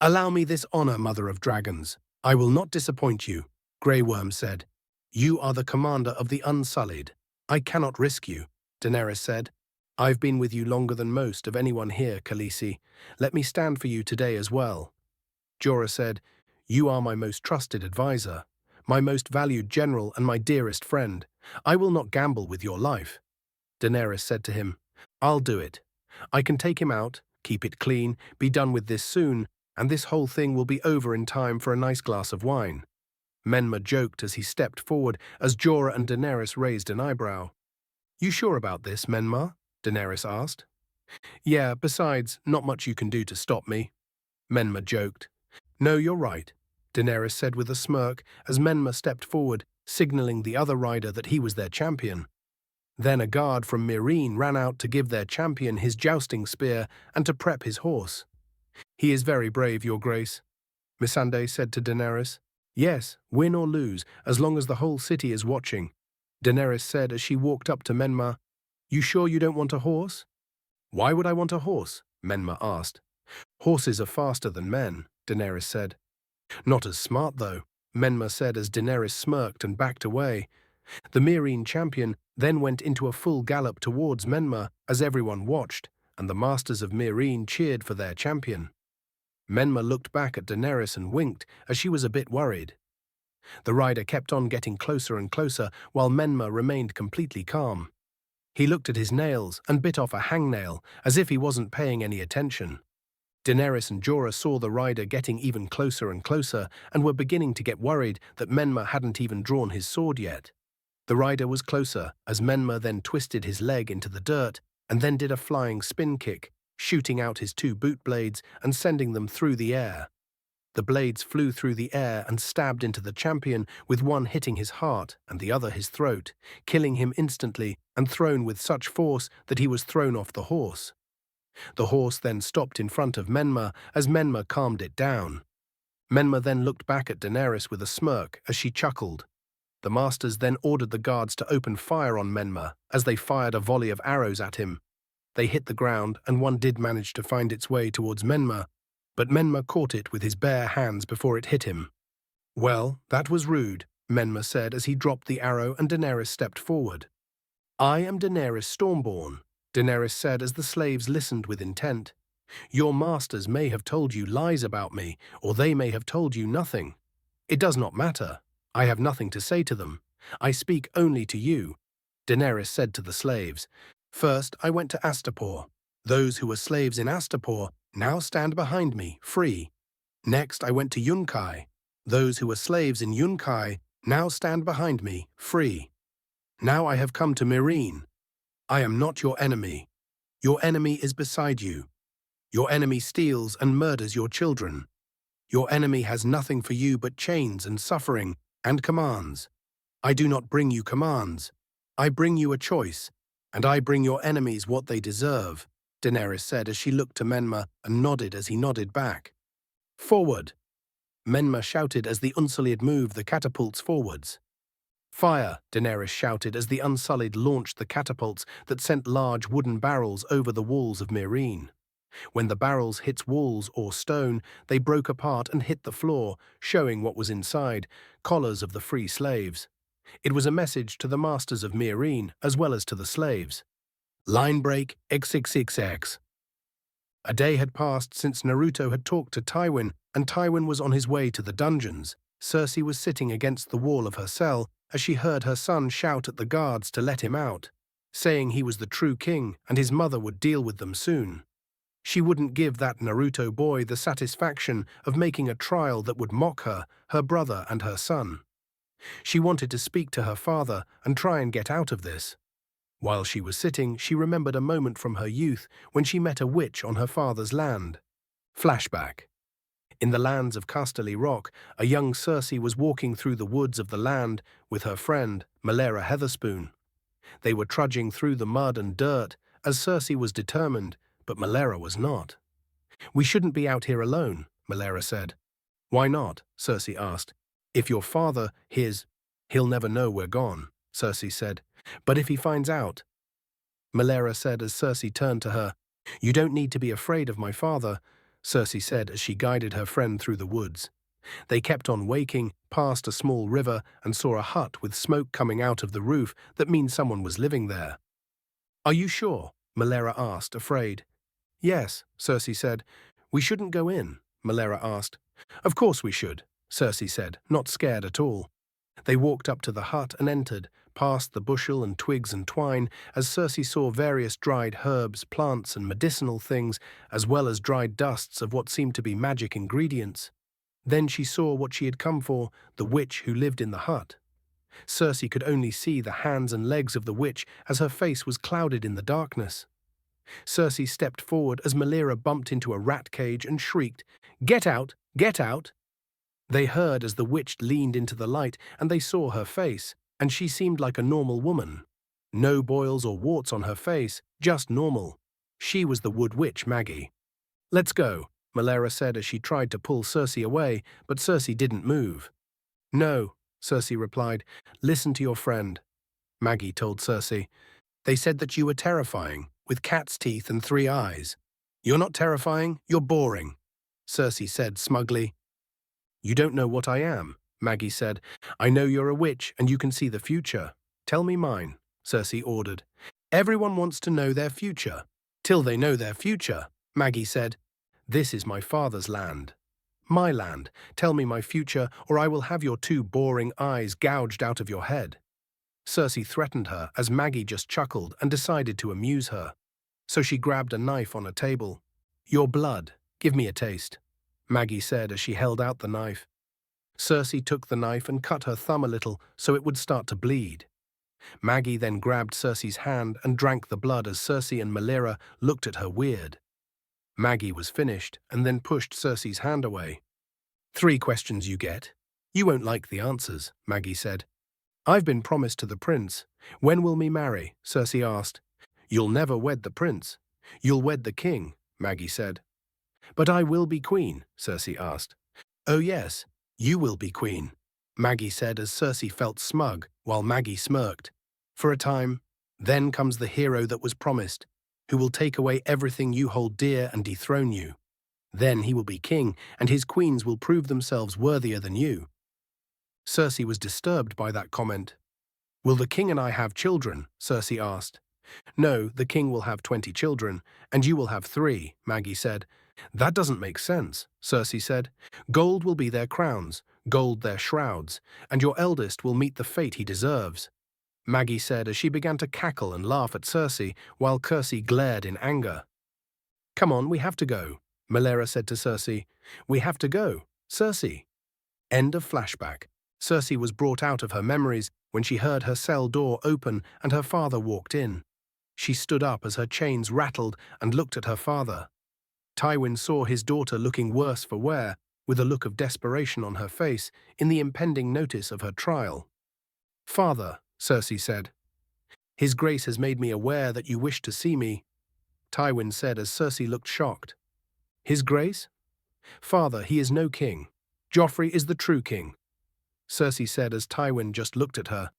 Allow me this honor, Mother of Dragons. I will not disappoint you, Grey Worm said. You are the commander of the Unsullied. I cannot risk you, Daenerys said. I've been with you longer than most of anyone here, Khaleesi. Let me stand for you today as well. Jorah said, You are my most trusted advisor, my most valued general and my dearest friend. I will not gamble with your life. Daenerys said to him, I'll do it. I can take him out, keep it clean, be done with this soon, and this whole thing will be over in time for a nice glass of wine. Menma joked as he stepped forward as Jorah and Daenerys raised an eyebrow. You sure about this, Menma? Daenerys asked. Yeah, besides, not much you can do to stop me. Menma joked. No, you're right, Daenerys said with a smirk as Menma stepped forward, signaling the other rider that he was their champion. Then a guard from Meereen ran out to give their champion his jousting spear and to prep his horse. He is very brave, Your Grace, Missandei said to Daenerys. Yes, win or lose, as long as the whole city is watching, Daenerys said as she walked up to Menma. You sure you don't want a horse? Why would I want a horse? Menma asked. Horses are faster than men, Daenerys said. Not as smart, though, Menma said as Daenerys smirked and backed away. The Meereen champion then went into a full gallop towards Menma as everyone watched, and the masters of Meereen cheered for their champion. Menma looked back at Daenerys and winked as she was a bit worried. The rider kept on getting closer and closer while Menma remained completely calm. He looked at his nails and bit off a hangnail as if he wasn't paying any attention. Daenerys and Jorah saw the rider getting even closer and closer and were beginning to get worried that Menma hadn't even drawn his sword yet. The rider was closer as Menma then twisted his leg into the dirt and then did a flying spin kick, shooting out his two boot blades and sending them through the air. The blades flew through the air and stabbed into the champion, with one hitting his heart and the other his throat, killing him instantly and thrown with such force that he was thrown off the horse. The horse then stopped in front of Menma as Menma calmed it down. Menma then looked back at Daenerys with a smirk as she chuckled. The masters then ordered the guards to open fire on Menma as they fired a volley of arrows at him. They hit the ground and one did manage to find its way towards Menma, but Menma caught it with his bare hands before it hit him. "Well, that was rude," Menma said as he dropped the arrow and Daenerys stepped forward. "I am Daenerys Stormborn," Daenerys said as the slaves listened with intent. "Your masters may have told you lies about me, or they may have told you nothing. It does not matter. I have nothing to say to them. I speak only to you," Daenerys said to the slaves. "First, I went to Astapor. Those who were slaves in Astapor now stand behind me, free. Next, I went to Yunkai. Those who were slaves in Yunkai now stand behind me, free. Now I have come to Meereen. I am not your enemy. Your enemy is beside you. Your enemy steals and murders your children. Your enemy has nothing for you but chains and suffering and commands. I do not bring you commands. I bring you a choice, and I bring your enemies what they deserve," Daenerys said as she looked to Menma and nodded as he nodded back. "Forward!" Menma shouted as the Unsullied moved the catapults forwards. "Fire!" Daenerys shouted as the Unsullied launched the catapults that sent large wooden barrels over the walls of Meereen. When the barrels hit walls or stone, they broke apart and hit the floor, showing what was inside, collars of the free slaves. It was a message to the masters of Meereen as well as to the slaves. Line break XXXX. A day had passed since Naruto had talked to Tywin, and Tywin was on his way to the dungeons. Cersei was sitting against the wall of her cell as she heard her son shout at the guards to let him out, saying he was the true king and his mother would deal with them soon. She wouldn't give that Naruto boy the satisfaction of making a trial that would mock her, her brother and her son. She wanted to speak to her father and try and get out of this. While she was sitting, she remembered a moment from her youth when she met a witch on her father's land. Flashback. In the lands of Casterly Rock, a young Cersei was walking through the woods of the land with her friend, Malera Heatherspoon. They were trudging through the mud and dirt, as Cersei was determined, but Malera was not. "We shouldn't be out here alone," Malera said. "Why not?" Cersei asked. "If your father he'll never know we're gone," Cersei said. "But if he finds out?" Malera said as Cersei turned to her. "You don't need to be afraid of my father," Cersei said as she guided her friend through the woods. They kept on waking, past a small river, and saw a hut with smoke coming out of the roof that means someone was living there. "Are you sure?" Malera asked, afraid. "Yes," Cersei said. "We shouldn't go in," Malera asked. "Of course we should," Cersei said, not scared at all. They walked up to the hut and entered, past the bushel and twigs and twine, as Cersei saw various dried herbs, plants and medicinal things, as well as dried dusts of what seemed to be magic ingredients. Then she saw what she had come for, the witch who lived in the hut. Cersei could only see the hands and legs of the witch as her face was clouded in the darkness. Cersei stepped forward as Malera bumped into a rat cage and shrieked, "Get out! Get out!" They heard as the witch leaned into the light and they saw her face, and she seemed like a normal woman. No boils or warts on her face, just normal. She was the wood witch Maggie. "Let's go," Malera said as she tried to pull Cersei away, but Cersei didn't move. "No," Cersei replied. "Listen to your friend," Maggie told Cersei. "They said that you were terrifying, with cat's teeth and 3 eyes. You're not terrifying, you're boring," Cersei said smugly. "You don't know what I am," Maggie said. "I know you're a witch and you can see the future. Tell me mine," Cersei ordered. "Everyone wants to know their future. Till they know their future," Maggie said. "This is my father's land." My land, tell me my future, or I will have your two boring eyes gouged out of your head. Cersei threatened her as Maggie just chuckled and decided to amuse her. So she grabbed a knife on a table. Your blood, give me a taste, Maggie said as she held out the knife. Cersei took the knife and cut her thumb a little so it would start to bleed. Maggie then grabbed Cersei's hand and drank the blood as Cersei and Melera looked at her weird. Maggie was finished and then pushed Cersei's hand away. 3 questions you get. You won't like the answers, Maggie said. I've been promised to the prince. When will we marry? Cersei asked. You'll never wed the prince. You'll wed the king, Maggie said. But I will be queen, Cersei asked. Oh yes, you will be queen, Maggie said as Cersei felt smug while Maggie smirked. For a time, then comes the hero that was promised, who will take away everything you hold dear and dethrone you. Then he will be king, and his queens will prove themselves worthier than you. Cersei was disturbed by that comment. Will the king and I have children? Cersei asked. No, the king will have 20 children, and you will have 3, Maggie said. That doesn't make sense, Cersei said. Gold will be their crowns, gold their shrouds, and your eldest will meet the fate he deserves, Maggie said as she began to cackle and laugh at Cersei while Cersei glared in anger. Come on, we have to go, Melera said to Cersei. We have to go, Cersei. End of flashback. Cersei was brought out of her memories when she heard her cell door open and her father walked in. She stood up as her chains rattled and looked at her father. Tywin saw his daughter looking worse for wear, with a look of desperation on her face in the impending notice of her trial. Father, Cersei said, His Grace has made me aware that you wish to see me, Tywin said as Cersei looked shocked. His Grace? Father, he is no king. Joffrey is the true king, Cersei said as Tywin just looked at her.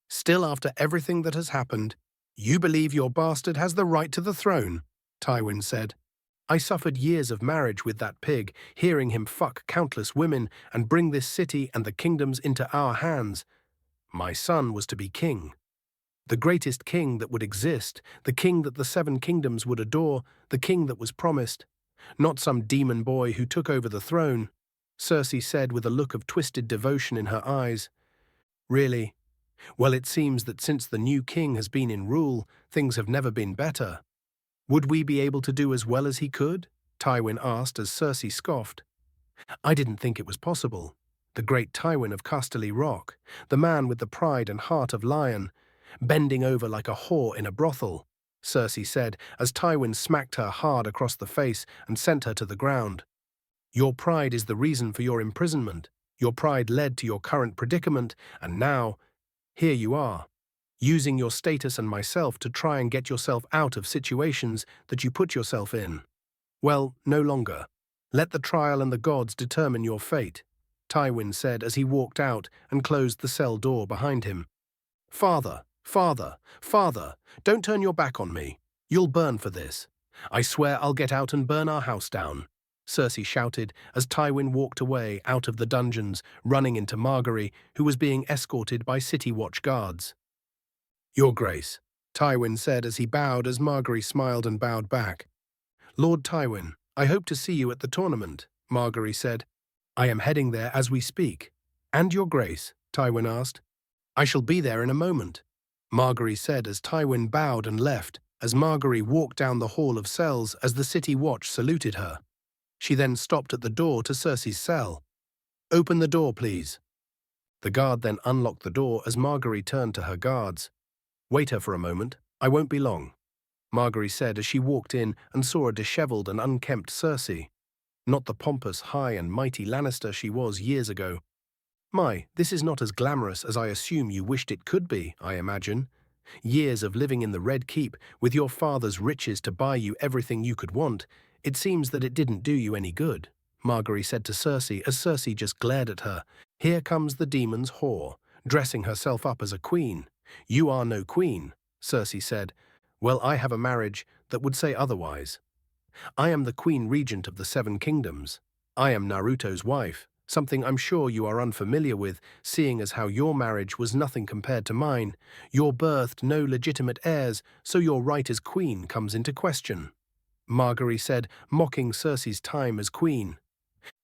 Still, after everything that has happened, you believe your bastard has the right to the throne, Tywin said. I suffered years of marriage with that pig, hearing him fuck countless women and bring this city and the kingdoms into our hands. My son was to be king. The greatest king that would exist, the king that the 7 kingdoms would adore, the king that was promised. Not some demon boy who took over the throne, Cersei said with a look of twisted devotion in her eyes. Really? Well, it seems that since the new king has been in rule, things have never been better. Would we be able to do as well as he could? Tywin asked as Cersei scoffed. I didn't think it was possible. The great Tywin of Casterly Rock, the man with the pride and heart of lion, bending over like a whore in a brothel, Cersei said as Tywin smacked her hard across the face and sent her to the ground. Your pride is the reason for your imprisonment. Your pride led to your current predicament, and now, here you are, using your status and myself to try and get yourself out of situations that you put yourself in. Well, no longer. Let the trial and the gods determine your fate, Tywin said as he walked out and closed the cell door behind him. Father, father, father, don't turn your back on me. You'll burn for this. I swear I'll get out and burn our house down, Cersei shouted as Tywin walked away out of the dungeons, running into Margaery, who was being escorted by city watch guards. Your Grace, Tywin said as he bowed as Margaery smiled and bowed back. Lord Tywin, I hope to see you at the tournament, Margaery said. I am heading there as we speak. And Your Grace, Tywin asked. I shall be there in a moment, Margaery said as Tywin bowed and left, as Margaery walked down the hall of cells as the city watch saluted her. She then stopped at the door to Cersei's cell. Open the door, please. The guard then unlocked the door as Margaery turned to her guards. Wait her for a moment, I won't be long, Margaery said as she walked in and saw a dishevelled and unkempt Cersei. Not the pompous, high and mighty Lannister she was years ago. My, this is not as glamorous as I assume you wished it could be, I imagine. Years of living in the Red Keep, with your father's riches to buy you everything you could want, it seems that it didn't do you any good, Margaery said to Cersei as Cersei just glared at her. Here comes the demon's whore, dressing herself up as a queen. You are no queen, Cersei said. Well, I have a marriage that would say otherwise. I am the Queen Regent of the 7 Kingdoms. I am Naruto's wife, something I'm sure you are unfamiliar with, seeing as how your marriage was nothing compared to mine. You birthed no legitimate heirs, so your right as queen comes into question, Margaery said, mocking Cersei's time as queen.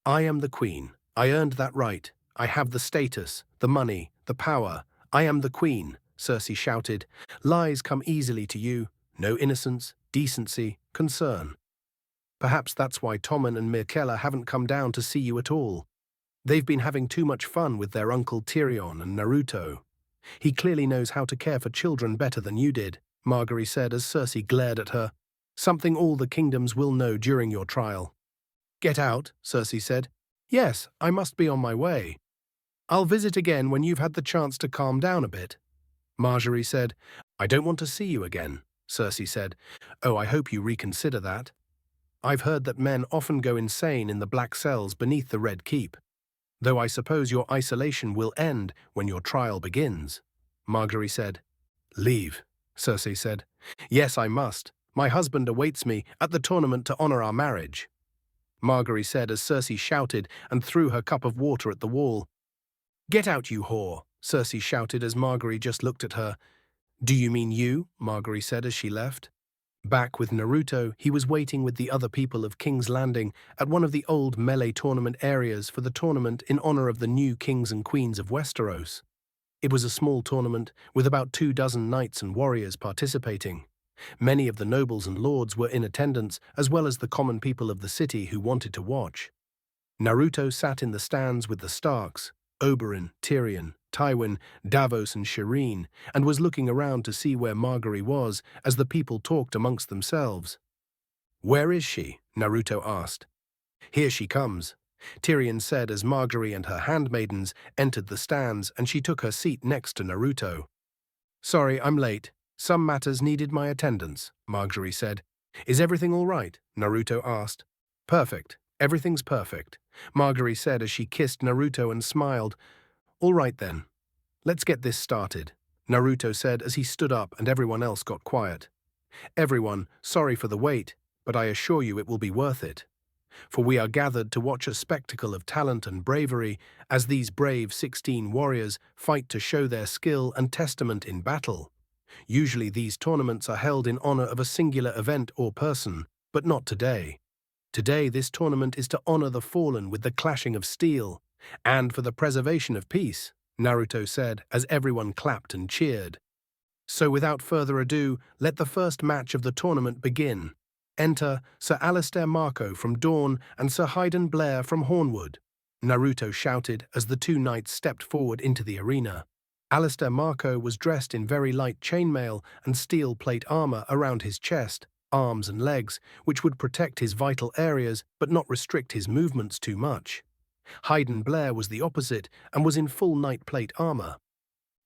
I am the queen. I earned that right. I have the status, the money, the power. I am the queen, Cersei shouted. Lies come easily to you. No innocence, decency, concern. Perhaps that's why Tommen and Myrcella haven't come down to see you at all. They've been having too much fun with their uncle Tyrion and Naruto. He clearly knows how to care for children better than you did, Margaery said as Cersei glared at her. Something all the kingdoms will know during your trial. Get out, Cersei said. Yes, I must be on my way. I'll visit again when you've had the chance to calm down a bit. Margaery said. I don't want to see you again, Cersei said. Oh, I hope you reconsider that. I've heard that men often go insane in the black cells beneath the Red Keep. Though I suppose your isolation will end when your trial begins, Margaery said. Leave, Cersei said. Yes, I must. My husband awaits me at the tournament to honor our marriage, Margaery said as Cersei shouted and threw her cup of water at the wall. Get out, you whore, Cersei shouted as Margaery just looked at her. Do you mean you? Margaery said as she left. Back with Naruto, he was waiting with the other people of King's Landing at one of the old melee tournament areas for the tournament in honor of the new kings and queens of Westeros. It was a small tournament with about 24 knights and warriors participating. Many of the nobles and lords were in attendance, as well as the common people of the city who wanted to watch. Naruto sat in the stands with the Starks, Oberyn, Tyrion, Tywin, Davos and Shireen, and was looking around to see where Margaery was as the people talked amongst themselves. Where is she? Naruto asked. Here she comes, Tyrion said as Margaery and her handmaidens entered the stands and she took her seat next to Naruto. Sorry, I'm late. Some matters needed my attendance, Margaery said. Is everything all right? Naruto asked. Perfect. Everything's perfect, Margaery said as she kissed Naruto and smiled. All right then. Let's get this started, Naruto said as he stood up and everyone else got quiet. Everyone, sorry for the wait, but I assure you it will be worth it. For we are gathered to watch a spectacle of talent and bravery as these brave 16 warriors fight to show their skill and testament in battle. Usually these tournaments are held in honor of a singular event or person, but not today. Today this tournament is to honor the fallen with the clashing of steel, and for the preservation of peace, Naruto said as everyone clapped and cheered. So without further ado, let the first match of the tournament begin. Enter Sir Alistair Marco from Dorne and Sir Hyden Blair from Hornwood, Naruto shouted as the two knights stepped forward into the arena. Alistair Marco was dressed in very light chainmail and steel plate armor around his chest, arms and legs, which would protect his vital areas but not restrict his movements too much. Hyden Blair was the opposite and was in full knight plate armor.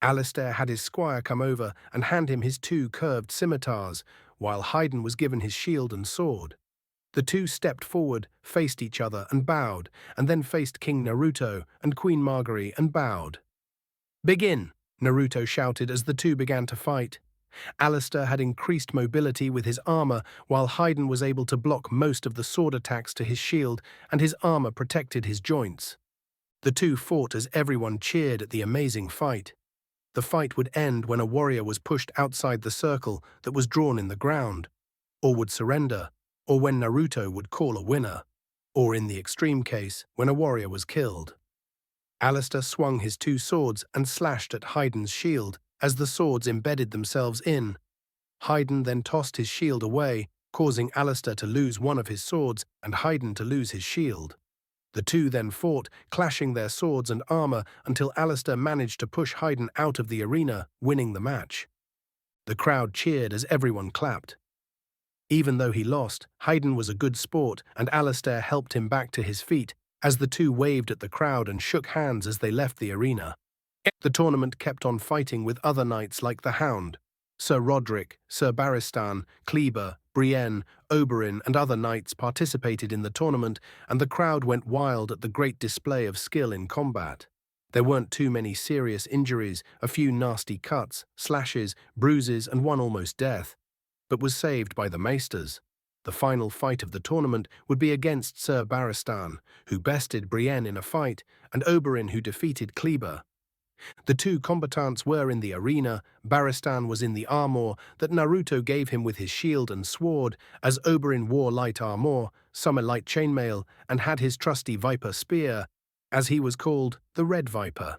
Alistair had his squire come over and hand him his two curved scimitars, while Hyden was given his shield and sword. The two stepped forward, faced each other and bowed, and then faced King Naruto and Queen Margaery and bowed. Begin, Naruto shouted as the two began to fight. Alistair had increased mobility with his armor, while Hyden was able to block most of the sword attacks to his shield, and his armor protected his joints. The two fought as everyone cheered at the amazing fight. The fight would end when a warrior was pushed outside the circle that was drawn in the ground, or would surrender, or when Naruto would call a winner, or in the extreme case, when a warrior was killed. Alistair swung his two swords and slashed at Hyden's shield as the swords embedded themselves in. Hyden then tossed his shield away, causing Alistair to lose one of his swords and Hyden to lose his shield. The two then fought, clashing their swords and armor until Alistair managed to push Hyden out of the arena, winning the match. The crowd cheered as everyone clapped. Even though he lost, Hyden was a good sport and Alistair helped him back to his feet as the two waved at the crowd and shook hands as they left the arena. The tournament kept on fighting with other knights like the Hound, Sir Roderick, Sir Barristan, Kleber, Brienne, Oberyn and other knights participated in the tournament, and the crowd went wild at the great display of skill in combat. There weren't too many serious injuries, a few nasty cuts, slashes, bruises and one almost death, but was saved by the maesters. The final fight of the tournament would be against Sir Barristan, who bested Brienne in a fight, and Oberyn, who defeated Kleber. The two combatants were in the arena. Barristan was in the armor that Naruto gave him with his shield and sword, as Oberyn wore light armor, summer light chainmail, and had his trusty viper spear, as he was called, the Red Viper.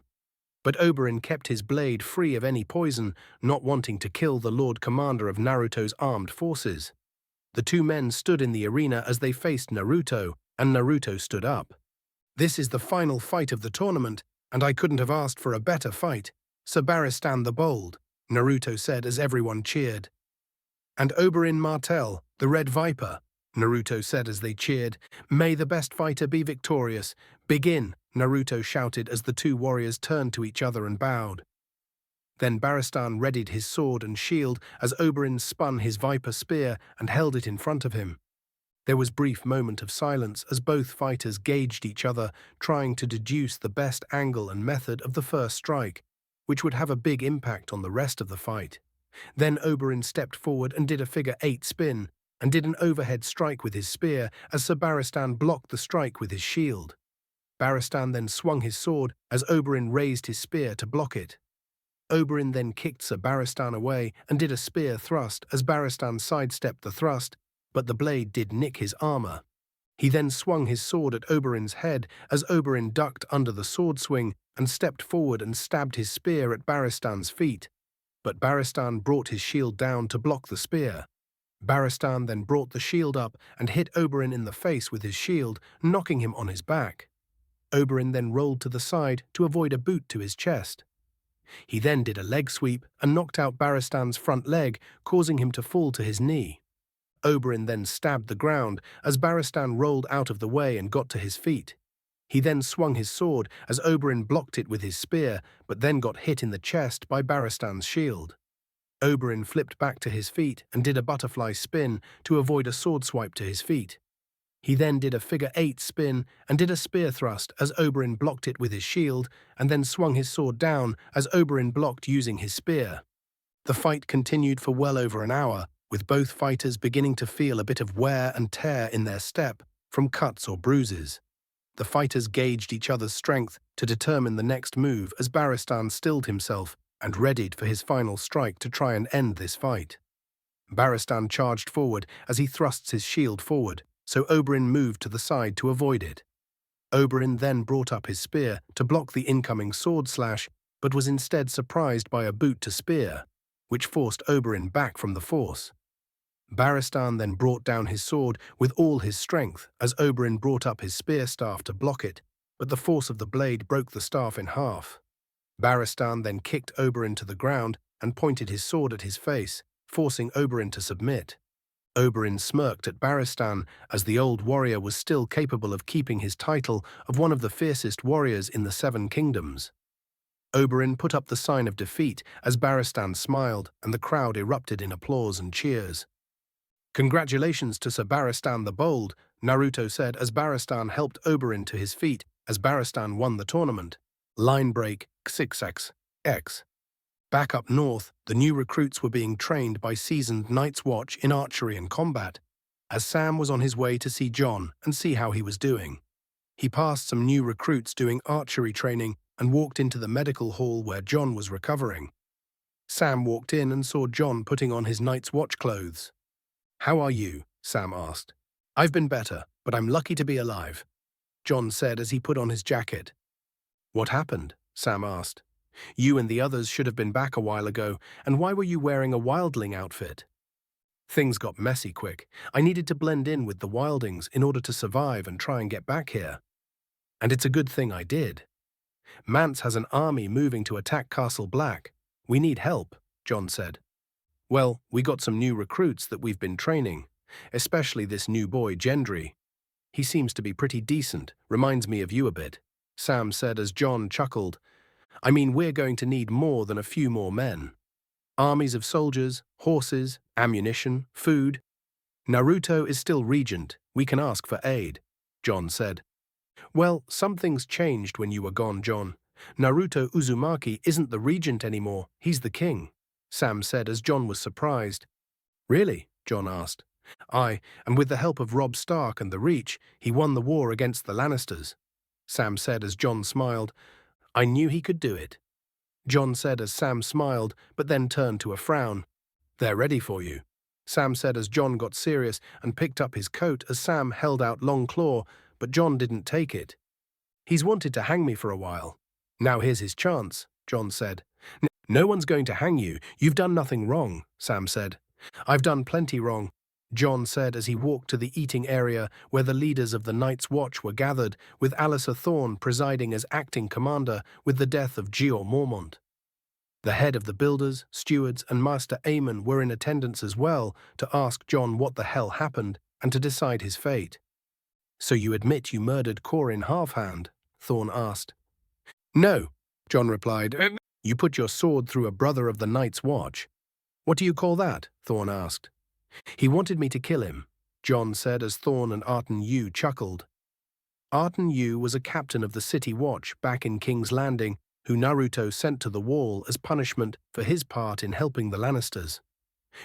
But Oberyn kept his blade free of any poison, not wanting to kill the Lord Commander of Naruto's armed forces. The two men stood in the arena as they faced Naruto, and Naruto stood up. "This is the final fight of the tournament, and I couldn't have asked for a better fight. Sir Barristan the Bold," Naruto said as everyone cheered. "And Oberyn Martell, the Red Viper," Naruto said as they cheered. "May the best fighter be victorious. Begin," Naruto shouted as the two warriors turned to each other and bowed. Then Barristan readied his sword and shield as Oberyn spun his viper spear and held it in front of him. There was a brief moment of silence as both fighters gauged each other, trying to deduce the best angle and method of the first strike, which would have a big impact on the rest of the fight. Then Oberyn stepped forward and did a figure-8 spin, and did an overhead strike with his spear as Sir Barristan blocked the strike with his shield. Barristan then swung his sword as Oberyn raised his spear to block it. Oberyn then kicked Sir Barristan away and did a spear thrust as Barristan sidestepped the thrust, but the blade did nick his armor. He then swung his sword at Oberyn's head as Oberyn ducked under the sword swing and stepped forward and stabbed his spear at Barristan's feet. But Barristan brought his shield down to block the spear. Barristan then brought the shield up and hit Oberyn in the face with his shield, knocking him on his back. Oberyn then rolled to the side to avoid a boot to his chest. He then did a leg sweep and knocked out Barristan's front leg, causing him to fall to his knee. Oberyn then stabbed the ground as Barristan rolled out of the way and got to his feet. He then swung his sword as Oberyn blocked it with his spear, but then got hit in the chest by Barristan's shield. Oberyn flipped back to his feet and did a butterfly spin to avoid a sword swipe to his feet. He then did a figure-8 spin and did a spear thrust as Oberyn blocked it with his shield, and then swung his sword down as Oberyn blocked using his spear. The fight continued for well over an hour, with both fighters beginning to feel a bit of wear and tear in their step from cuts or bruises. The fighters gauged each other's strength to determine the next move as Barristan stilled himself and readied for his final strike to try and end this fight. Barristan charged forward as he thrusts his shield forward, so Oberyn moved to the side to avoid it. Oberyn then brought up his spear to block the incoming sword slash, but was instead surprised by a boot to spear, which forced Oberyn back from the force. Barristan then brought down his sword with all his strength as Oberyn brought up his spear staff to block it, but the force of the blade broke the staff in half. Barristan then kicked Oberyn to the ground and pointed his sword at his face, forcing Oberyn to submit. Oberyn smirked at Barristan as the old warrior was still capable of keeping his title of one of the fiercest warriors in the Seven Kingdoms. Oberyn put up the sign of defeat as Barristan smiled and the crowd erupted in applause and cheers. "Congratulations to Sir Barristan the Bold," Naruto said as Barristan helped Oberyn to his feet as Barristan won the tournament. Line break, XXX. Back up north, the new recruits were being trained by seasoned Night's Watch in archery and combat, as Sam was on his way to see Jon and see how he was doing. He passed some new recruits doing archery training and walked into the medical hall where Jon was recovering. Sam walked in and saw Jon putting on his Night's Watch clothes. "How are you?" Sam asked. "I've been better, but I'm lucky to be alive," Jon said as he put on his jacket. "What happened?" Sam asked. "You and the others should have been back a while ago, and why were you wearing a wildling outfit?" "Things got messy quick. I needed to blend in with the wildlings in order to survive and try and get back here. And it's a good thing I did. Mance has an army moving to attack Castle Black. We need help," Jon said. "Well, we got some new recruits that we've been training, especially this new boy, Gendry. He seems to be pretty decent, reminds me of you a bit," Sam said as Jon chuckled. "I mean, we're going to need more than a few more men. Armies of soldiers, horses, ammunition, food. Naruto is still regent. We can ask for aid," Jon said. "Well, something's changed when you were gone, Jon. Naruto Uzumaki isn't the regent anymore, he's the king," Sam said as Jon was surprised. "Really?" Jon asked. "Aye, and with the help of Robb Stark and the Reach, he won the war against the Lannisters," Sam said as Jon smiled. "I knew he could do it." Jon said as Sam smiled, but then turned to a frown. "They're ready for you," Sam said as Jon got serious and picked up his coat as Sam held out Long Claw, but Jon didn't take it. "He's wanted to hang me for a while. Now here's his chance," Jon said. "No one's going to hang you. You've done nothing wrong," Sam said. "I've done plenty wrong," Jon said as he walked to the eating area where the leaders of the Night's Watch were gathered, with Alliser Thorne presiding as acting commander with the death of Jeor Mormont. The head of the builders, stewards, and Master Aemon were in attendance as well to ask Jon what the hell happened and to decide his fate. "So you admit you murdered Corin Halfhand?" Thorne asked. "No," Jon replied. "You put your sword through a brother of the Night's Watch." "What do you call that?" Thorne asked. "He wanted me to kill him," Jon said as Thorne and Arten Yu chuckled. Arten Yu was a captain of the City Watch back in King's Landing, who Naruto sent to the Wall as punishment for his part in helping the Lannisters.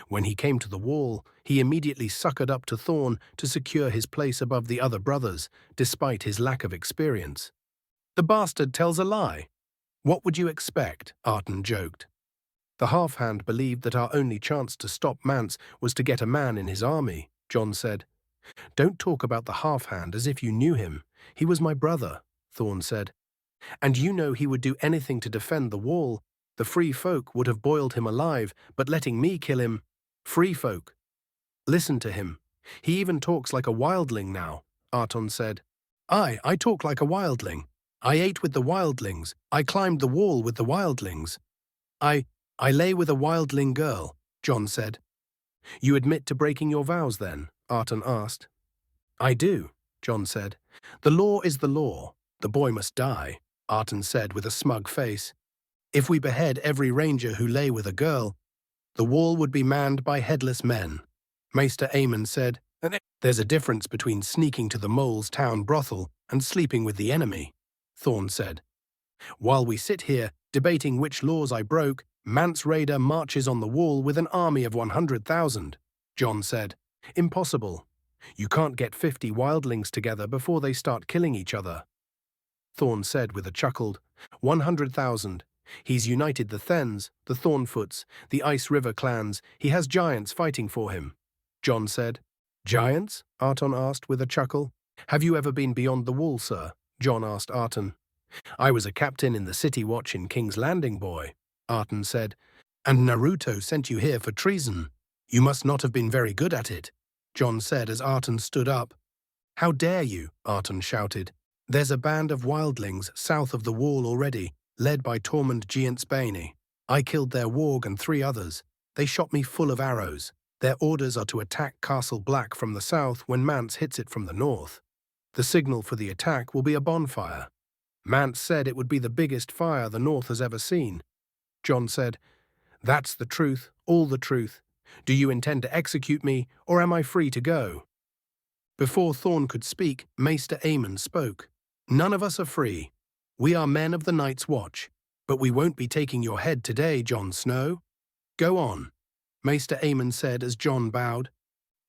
When he came to the Wall, he immediately suckered up to Thorne to secure his place above the other brothers, despite his lack of experience. "The bastard tells a lie." "What would you expect?" Arten joked. "The Halfhand believed that our only chance to stop Mance was to get a man in his army," Jon said. "Don't talk about the Halfhand as if you knew him. He was my brother," Thorne said. "And you know he would do anything to defend the Wall. The Free Folk would have boiled him alive, but letting me kill him—" "Free Folk? Listen to him. He even talks like a wildling now," Arton said. I talk like a wildling. I ate with the wildlings. I climbed the wall with the wildlings. I lay with a wildling girl," Jon said. "You admit to breaking your vows then?" Arton asked. "I do," Jon said. "The law is the law. The boy must die," Arton said with a smug face. "If we behead every ranger who lay with a girl, the Wall would be manned by headless men," Maester Aemon said. "There's a difference between sneaking to the Mole's town brothel and sleeping with the enemy," Thorne said. "While we sit here debating which laws I broke, Mance Rayder marches on the Wall with an army of 100,000, Jon said. "Impossible. You can't get 50 wildlings together before they start killing each other," Thorne said with a chuckle. 100,000. He's united the Thens, the Thornfoots, the Ice River clans. He has giants fighting for him," Jon said. "Giants?" Arton asked with a chuckle. "Have you ever been beyond the Wall, sir?" Jon asked Arton. "I was a captain in the City Watch in King's Landing, boy," Arton said. "And Naruto sent you here for treason. You must not have been very good at it," Jon said as Arton stood up. "How dare you?" Arton shouted. "There's a band of wildlings south of the Wall already, led by Tormund Giantsbane. I killed their warg and 3 others. They shot me full of arrows. Their orders are to attack Castle Black from the south when Mance hits it from the north. The signal for the attack will be a bonfire. Mance said it would be the biggest fire the North has ever seen." Jon said, "That's the truth, all the truth. Do you intend to execute me, or am I free to go?" Before Thorne could speak, Maester Aemon spoke. "None of us are free. We are men of the Night's Watch, but we won't be taking your head today, Jon Snow." "Go on," Maester Aemon said as Jon bowed.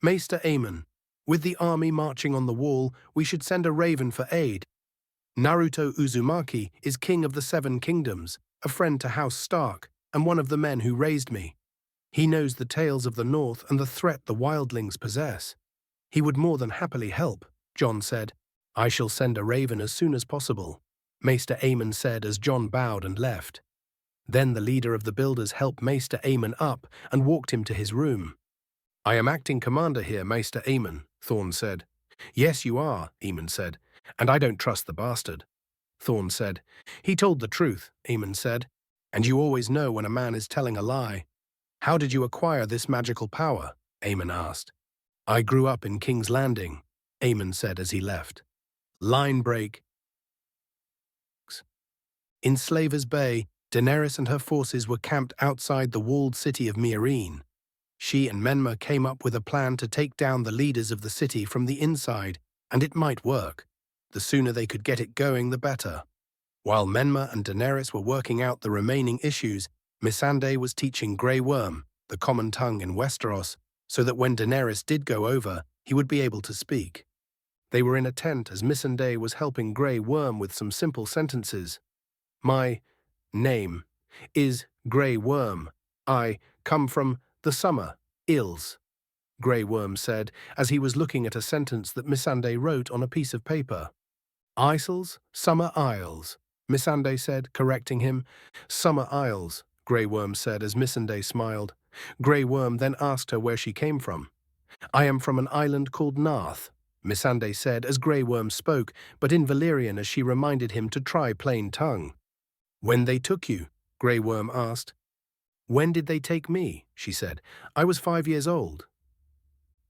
"Maester Aemon, with the army marching on the Wall, we should send a raven for aid. Naruto Uzumaki is king of the 7 kingdoms, a friend to House Stark, and one of the men who raised me. He knows the tales of the North and the threat the wildlings possess. He would more than happily help," Jon said. "I shall send a raven as soon as possible," Maester Aemon said as Jon bowed and left. Then the leader of the builders helped Maester Aemon up and walked him to his room. "I am acting commander here, Maester Aemon," Thorne said. "Yes, you are," Aemon said, "and I don't trust the bastard," Thorne said. "He told the truth," Aemon said, "and you always know when a man is telling a lie." "How did you acquire this magical power?" Aemon asked. "I grew up in King's Landing," Aemon said as he left. Line break. In Slaver's Bay, Daenerys and her forces were camped outside the walled city of Meereen. She and Menma came up with a plan to take down the leaders of the city from the inside, and it might work. The sooner they could get it going, the better. While Menma and Daenerys were working out the remaining issues, Missandei was teaching Grey Worm, the common tongue in Westeros, so that when Daenerys did go over, he would be able to speak. They were in a tent as Missandei was helping Grey Worm with some simple sentences. "My name Is Grey Worm. I come from the summer, ills, Grey Worm said, as he was looking at a sentence that Missandei wrote on a piece of paper. Isles, Summer Isles, Missandei said, correcting him. Summer Isles, Grey Worm said as Missandei smiled. Grey Worm then asked her where she came from. I am from an island called Narth, Missandei said as Grey Worm spoke, but in Valyrian as she reminded him to try plain tongue. When they took you? Grey Worm asked. When did they take me? She said. I was 5 years old.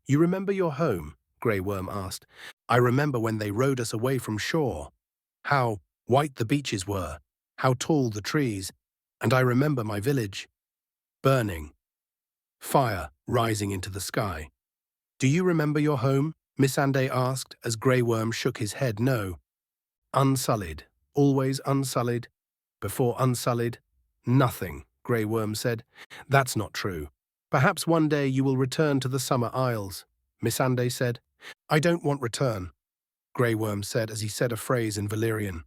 You remember your home? Grey Worm asked. I remember when they rowed us away from shore. How white the beaches were, how tall the trees, and I remember my village. Burning. Fire rising into the sky. Do you remember your home? Missandei asked as Grey Worm shook his head no. Unsullied, always unsullied. Before unsullied, nothing, Grey Worm said. That's not true. Perhaps one day you will return to the Summer Isles, Missandei said. I don't want return, Grey Worm said as he said a phrase in Valyrian.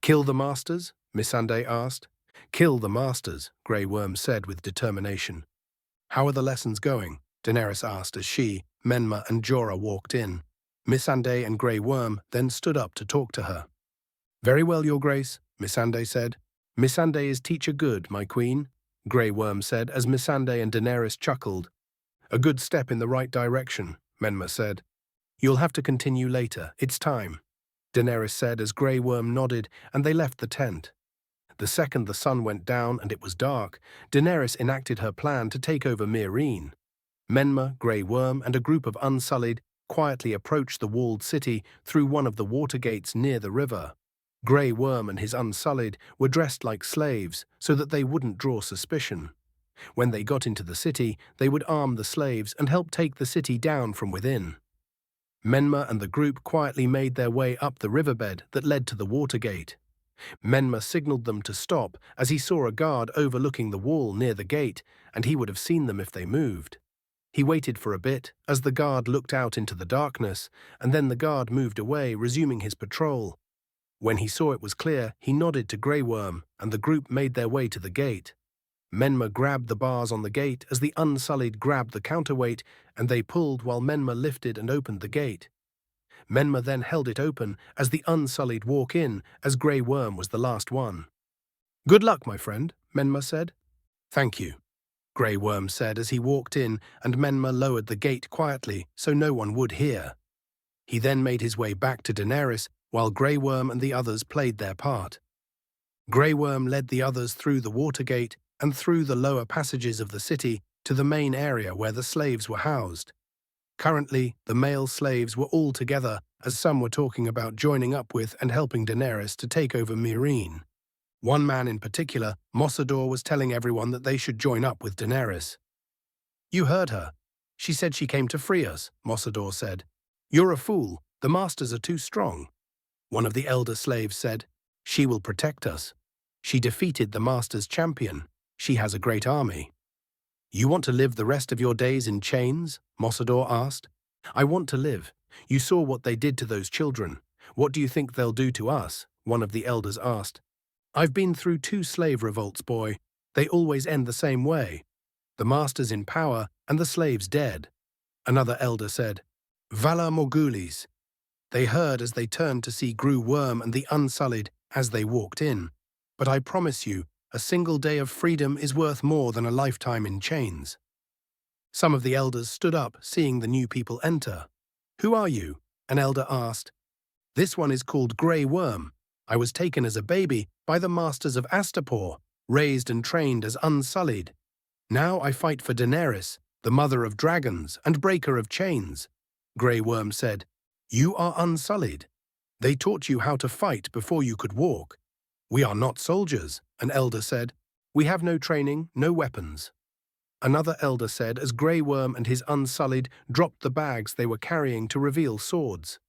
Kill the masters? Missandei asked. Kill the masters, Grey Worm said with determination. How are the lessons going? Daenerys asked as she, Menma and Jorah walked in. Missandei and Grey Worm then stood up to talk to her. Very well, Your Grace, Missandei said. Missandei is teacher good, my queen, Grey Worm said as Missandei and Daenerys chuckled. A good step in the right direction, Menma said. You'll have to continue later, it's time, Daenerys said as Grey Worm nodded and they left the tent. The second the sun went down and it was dark, Daenerys enacted her plan to take over Meereen. Menma, Grey Worm, and a group of Unsullied quietly approached the walled city through one of the water gates near the river. Grey Worm and his Unsullied were dressed like slaves so that they wouldn't draw suspicion. When they got into the city, they would arm the slaves and help take the city down from within. Menma and the group quietly made their way up the riverbed that led to the water gate. Menma signaled them to stop as he saw a guard overlooking the wall near the gate, and he would have seen them if they moved. He waited for a bit as the guard looked out into the darkness, and then the guard moved away, resuming his patrol. When he saw it was clear, he nodded to Grey Worm, and the group made their way to the gate. Menma grabbed the bars on the gate as the Unsullied grabbed the counterweight, and they pulled while Menma lifted and opened the gate. Menma then held it open as the Unsullied walk in, as Grey Worm was the last one. Good luck, my friend, Menma said. Thank you, Grey Worm said as he walked in, and Menma lowered the gate quietly so no one would hear. He then made his way back to Daenerys while Grey Worm and the others played their part. Grey Worm led the others through the water gate and through the lower passages of the city to the main area where the slaves were housed. Currently, the male slaves were all together, as some were talking about joining up with and helping Daenerys to take over Meereen. One man in particular, Mossador, was telling everyone that they should join up with Daenerys. You heard her. She said she came to free us, Mossador said. You're a fool. The masters are too strong. One of the elder slaves said, She will protect us. She defeated the master's champion. She has a great army. You want to live the rest of your days in chains? Mossador asked. I want to live. You saw what they did to those children. What do you think they'll do to us? One of the elders asked. I've been through 2 slave revolts, boy. They always end the same way. The master's in power and the slaves dead. Another elder said, Valar Morghulis. They heard as they turned to see Grey Worm and the Unsullied as they walked in. But I promise you, a single day of freedom is worth more than a lifetime in chains. Some of the elders stood up, seeing the new people enter. Who are you? An elder asked. This one is called Grey Worm. I was taken as a baby by the masters of Astapor, raised and trained as Unsullied. Now I fight for Daenerys, the mother of dragons and breaker of chains. Grey Worm said, You are Unsullied. They taught you how to fight before you could walk. We are not soldiers, an elder said. We have no training, no weapons. Another elder said as Grey Worm and his Unsullied dropped the bags they were carrying to reveal swords.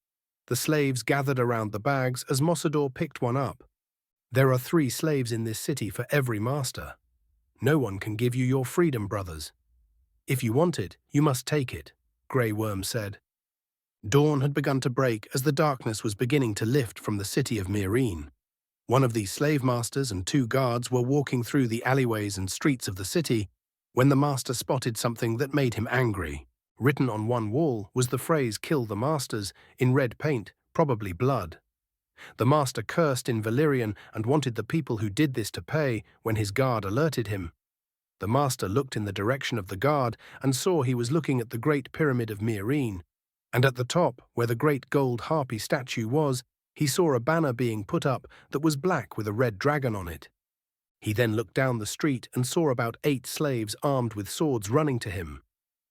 The slaves gathered around the bags as Mossador picked one up. There are 3 slaves in this city for every master. No one can give you your freedom, brothers. If you want it, you must take it, Grey Worm said. Dawn had begun to break as the darkness was beginning to lift from the city of Meereen. One of these slave masters and two guards were walking through the alleyways and streets of the city when the master spotted something that made him angry. Written on one wall was the phrase "Kill the masters" in red paint, probably blood. The master cursed in Valyrian and wanted the people who did this to pay when his guard alerted him. The master looked in the direction of the guard and saw he was looking at the Great Pyramid of Meereen, and at the top, where the great gold harpy statue was, he saw a banner being put up that was black with a red dragon on it. He then looked down the street and saw about 8 slaves armed with swords running to him.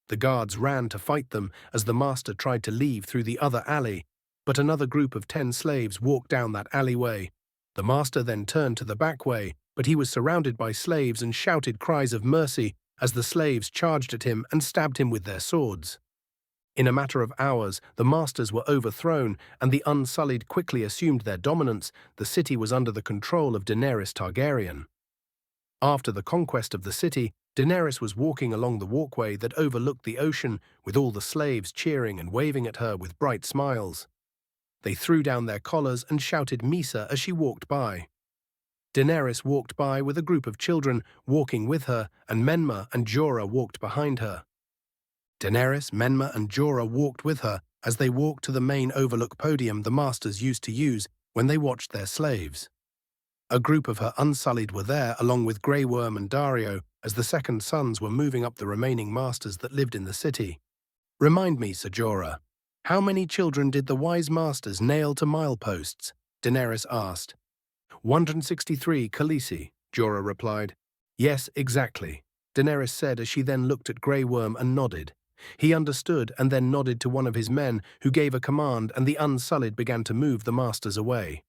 The guards ran to fight them as the master tried to leave through the other alley, but another group of 10 slaves walked down that alleyway. The master then turned to the back way, but he was surrounded by slaves and shouted cries of mercy as the slaves charged at him and stabbed him with their swords. In a matter of hours, the masters were overthrown, and the Unsullied quickly assumed their dominance. The city was under the control of Daenerys Targaryen. After the conquest of the city, Daenerys was walking along the walkway that overlooked the ocean, with all the slaves cheering and waving at her with bright smiles. They threw down their collars and shouted Misa as she walked by. Daenerys walked by with a group of children walking with her, and Menma and Jorah walked behind her. Daenerys, Menma and Jorah walked with her as they walked to the main overlook podium the masters used to use when they watched their slaves. A group of her Unsullied were there along with Grey Worm and Daario as the second sons were moving up the remaining masters that lived in the city. "Remind me, Sir Jorah, how many children did the wise masters nail to mileposts?" Daenerys asked. 163 Khaleesi, Jorah replied. "Yes, exactly," Daenerys said as she then looked at Grey Worm and nodded. He understood and then nodded to one of his men who gave a command, and the Unsullied began to move the masters away.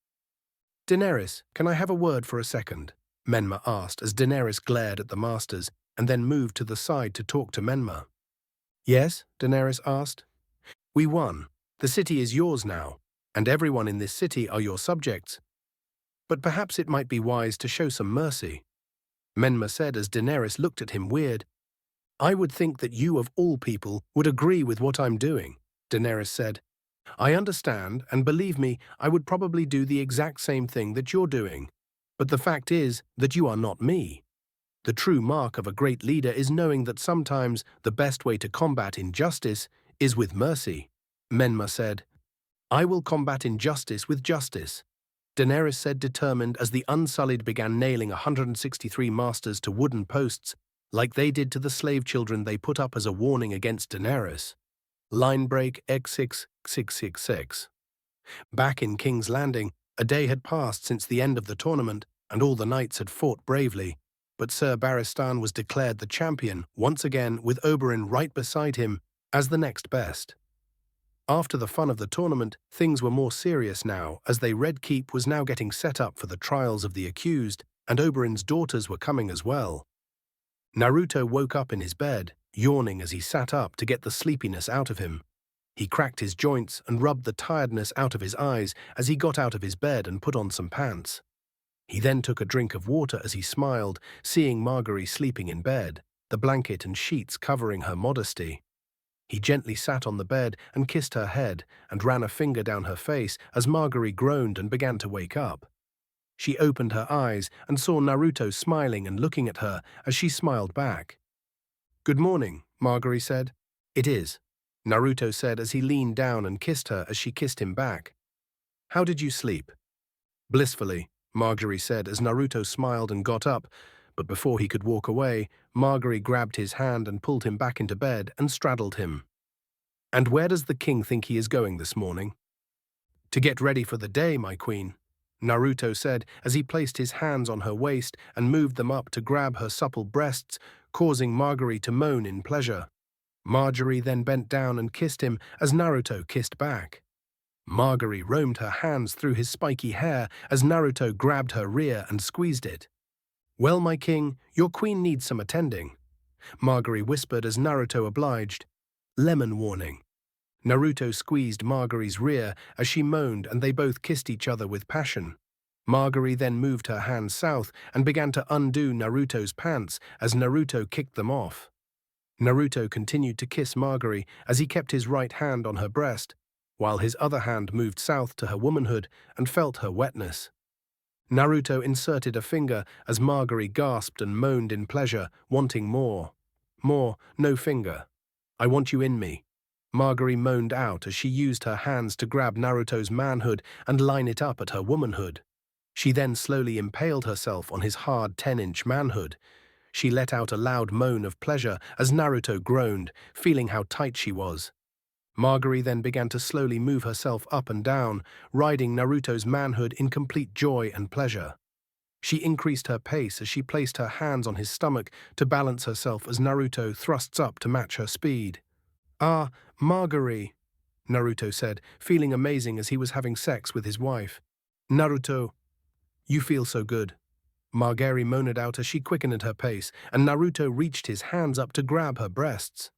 "Daenerys, can I have a word for a second?" Menma asked as Daenerys glared at the masters and then moved to the side to talk to Menma. "Yes?" Daenerys asked. "We won. The city is yours now, and everyone in this city are your subjects. But perhaps it might be wise to show some mercy," Menma said as Daenerys looked at him weird. "I would think that you of all people would agree with what I'm doing," Daenerys said. "I understand, and believe me, I would probably do the exact same thing that you're doing. But the fact is that you are not me. The true mark of a great leader is knowing that sometimes the best way to combat injustice is with mercy," Menma said. "I will combat injustice with justice," Daenerys said, determined, as the Unsullied began nailing 163 masters to wooden posts like they did to the slave children they put up as a warning against Daenerys. Line break X6666. Back in King's Landing, a day had passed since the end of the tournament, and all the knights had fought bravely, but Sir Barristan was declared the champion once again, with Oberyn right beside him as the next best. After the fun of the tournament, things were more serious now, as the Red Keep was now getting set up for the trials of the accused, and Oberyn's daughters were coming as well. Naruto woke up in his bed, yawning as he sat up to get the sleepiness out of him. He cracked his joints and rubbed the tiredness out of his eyes as he got out of his bed and put on some pants. He then took a drink of water as he smiled, seeing Margaery sleeping in bed, the blanket and sheets covering her modesty. He gently sat on the bed and kissed her head and ran a finger down her face as Margaery groaned and began to wake up. She opened her eyes and saw Naruto smiling and looking at her as she smiled back. "Good morning," Margaery said. "It is," Naruto said as he leaned down and kissed her as she kissed him back. "How did you sleep?" "Blissfully," Margaery said as Naruto smiled and got up, but before he could walk away, Margaery grabbed his hand and pulled him back into bed and straddled him. "And where does the king think he is going this morning?" "To get ready for the day, my queen," Naruto said as he placed his hands on her waist and moved them up to grab her supple breasts, causing Margaery to moan in pleasure. Margaery then bent down and kissed him as Naruto kissed back. Margaery roamed her hands through his spiky hair as Naruto grabbed her rear and squeezed it. "Well, my king, your queen needs some attending," Margaery whispered as Naruto obliged. Lemon warning. Naruto squeezed Margaery's rear as she moaned, and they both kissed each other with passion. Margaery then moved her hand south and began to undo Naruto's pants as Naruto kicked them off. Naruto continued to kiss Margaery as he kept his right hand on her breast, while his other hand moved south to her womanhood and felt her wetness. Naruto inserted a finger as Margaery gasped and moaned in pleasure, wanting more. More, no finger. I want you in me. Margaery moaned out as she used her hands to grab Naruto's manhood and line it up at her womanhood. She then slowly impaled herself on his hard 10-inch manhood. She let out a loud moan of pleasure as Naruto groaned, feeling how tight she was. Margaery then began to slowly move herself up and down, riding Naruto's manhood in complete joy and pleasure. She increased her pace as she placed her hands on his stomach to balance herself as Naruto thrusts up to match her speed. "Ah, Margaery," Naruto said, feeling amazing as he was having sex with his wife. "Naruto, you feel so good." Margaery moaned out as she quickened her pace, and Naruto reached his hands up to grab her breasts.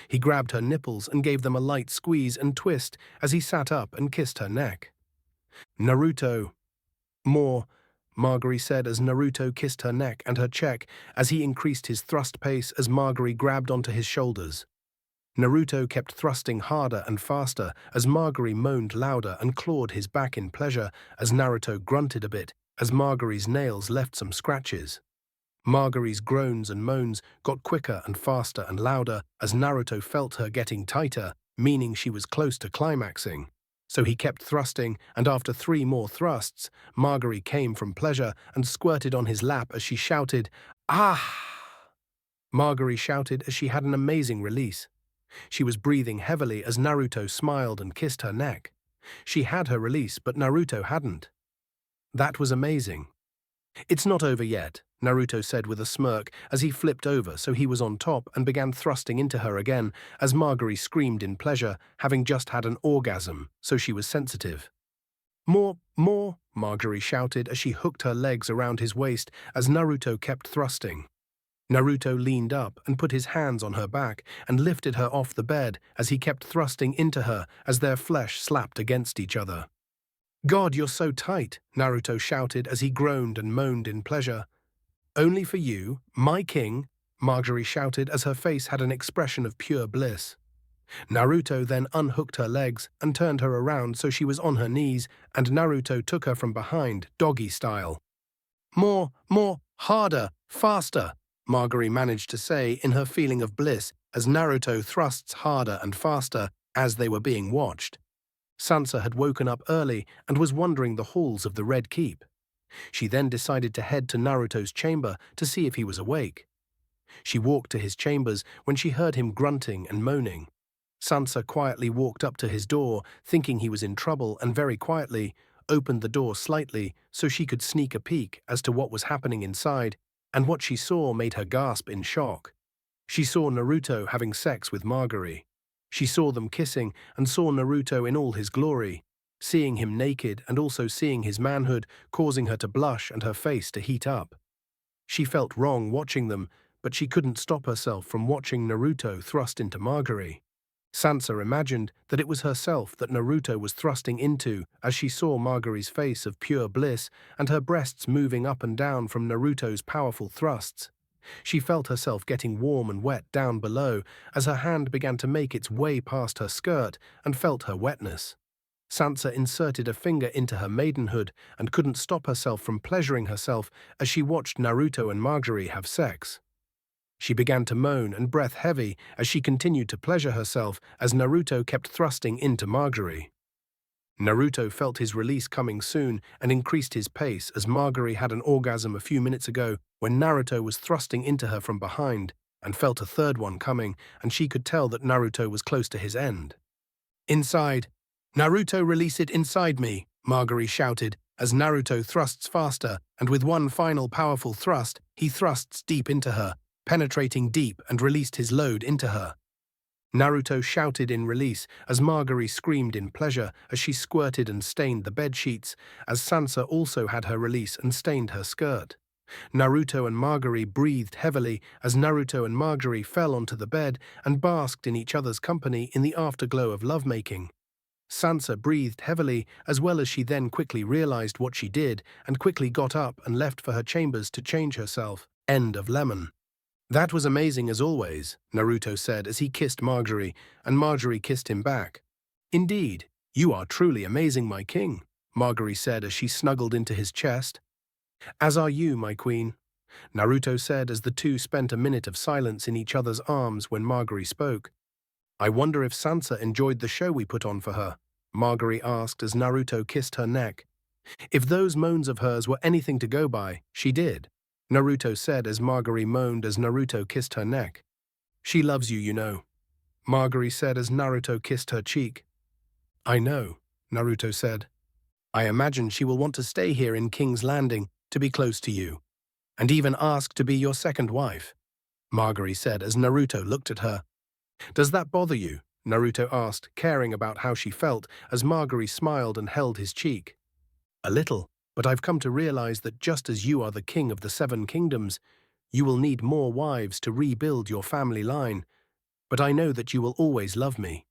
He grabbed her nipples and gave them a light squeeze and twist as he sat up and kissed her neck. "Naruto." "More," Margaery said as Naruto kissed her neck and her cheek as he increased his thrust pace as Margaery grabbed onto his shoulders. Naruto kept thrusting harder and faster as Margaery moaned louder and clawed his back in pleasure as Naruto grunted a bit as Margaery's nails left some scratches. Margaery's groans and moans got quicker and faster and louder as Naruto felt her getting tighter, meaning she was close to climaxing. So he kept thrusting, and after 3 more thrusts, Margaery came from pleasure and squirted on his lap as she shouted, "Ah!" Margaery shouted as she had an amazing release. She was breathing heavily as Naruto smiled and kissed her neck. She had her release, but Naruto hadn't. That was amazing. "It's not over yet," Naruto said with a smirk as he flipped over so he was on top and began thrusting into her again as Margaery screamed in pleasure, having just had an orgasm, so she was sensitive. "More, more," Margaery shouted as she hooked her legs around his waist as Naruto kept thrusting. Naruto leaned up and put his hands on her back and lifted her off the bed as he kept thrusting into her as their flesh slapped against each other. "God, you're so tight," Naruto shouted as he groaned and moaned in pleasure. "Only for you, my king," Margaery shouted as her face had an expression of pure bliss. Naruto then unhooked her legs and turned her around so she was on her knees, and Naruto took her from behind, doggy style. "More, more, harder, faster," Margaery managed to say in her feeling of bliss as Naruto thrusts harder and faster as they were being watched. Sansa had woken up early and was wandering the halls of the Red Keep. She then decided to head to Naruto's chamber to see if he was awake. She walked to his chambers when she heard him grunting and moaning. Sansa quietly walked up to his door, thinking he was in trouble, and very quietly opened the door slightly so she could sneak a peek as to what was happening inside, and what she saw made her gasp in shock. She saw Naruto having sex with Margaery. She saw them kissing and saw Naruto in all his glory, seeing him naked and also seeing his manhood causing her to blush and her face to heat up. She felt wrong watching them, but she couldn't stop herself from watching Naruto thrust into Margaery. Sansa imagined that it was herself that Naruto was thrusting into as she saw Margaery's face of pure bliss and her breasts moving up and down from Naruto's powerful thrusts. She felt herself getting warm and wet down below as her hand began to make its way past her skirt and felt her wetness. Sansa inserted a finger into her maidenhood and couldn't stop herself from pleasuring herself as she watched Naruto and Margaery have sex. She began to moan and breath heavy as she continued to pleasure herself as Naruto kept thrusting into Margaery. Naruto felt his release coming soon and increased his pace as Margaery had an orgasm a few minutes ago when Naruto was thrusting into her from behind and felt a third one coming, and she could tell that Naruto was close to his end. "Inside. Naruto, release it inside me," Margaery shouted as Naruto thrusts faster, and with one final powerful thrust, he thrusts deep into her, penetrating deep and released his load into her. Naruto shouted in release as Margaery screamed in pleasure as she squirted and stained the bed sheets, as Sansa also had her release and stained her skirt. Naruto and Margaery breathed heavily as Naruto and Margaery fell onto the bed and basked in each other's company in the afterglow of lovemaking. Sansa breathed heavily as well as she then quickly realized what she did and quickly got up and left for her chambers to change herself. End of Lemon. "That was amazing as always," Naruto said as he kissed Margaery, and Margaery kissed him back. "Indeed, you are truly amazing, my king," Margaery said as she snuggled into his chest. As are you, my queen, Naruto said as the two spent a minute of silence in each other's arms when Margaery spoke. I wonder if Sansa enjoyed the show we put on for her, Margaery asked as Naruto kissed her neck. If those moans of hers were anything to go by, she did, Naruto said as Margaery moaned as Naruto kissed her neck. She loves you, you know, Margaery said as Naruto kissed her cheek. I know, Naruto said. I imagine she will want to stay here in King's Landing to be close to you, and even ask to be your second wife, Margaery said as Naruto looked at her. Does that bother you? Naruto asked, caring about how she felt as Margaery smiled and held his cheek. A little, but I've come to realize that just as you are the king of the Seven Kingdoms, you will need more wives to rebuild your family line. But I know that you will always love me,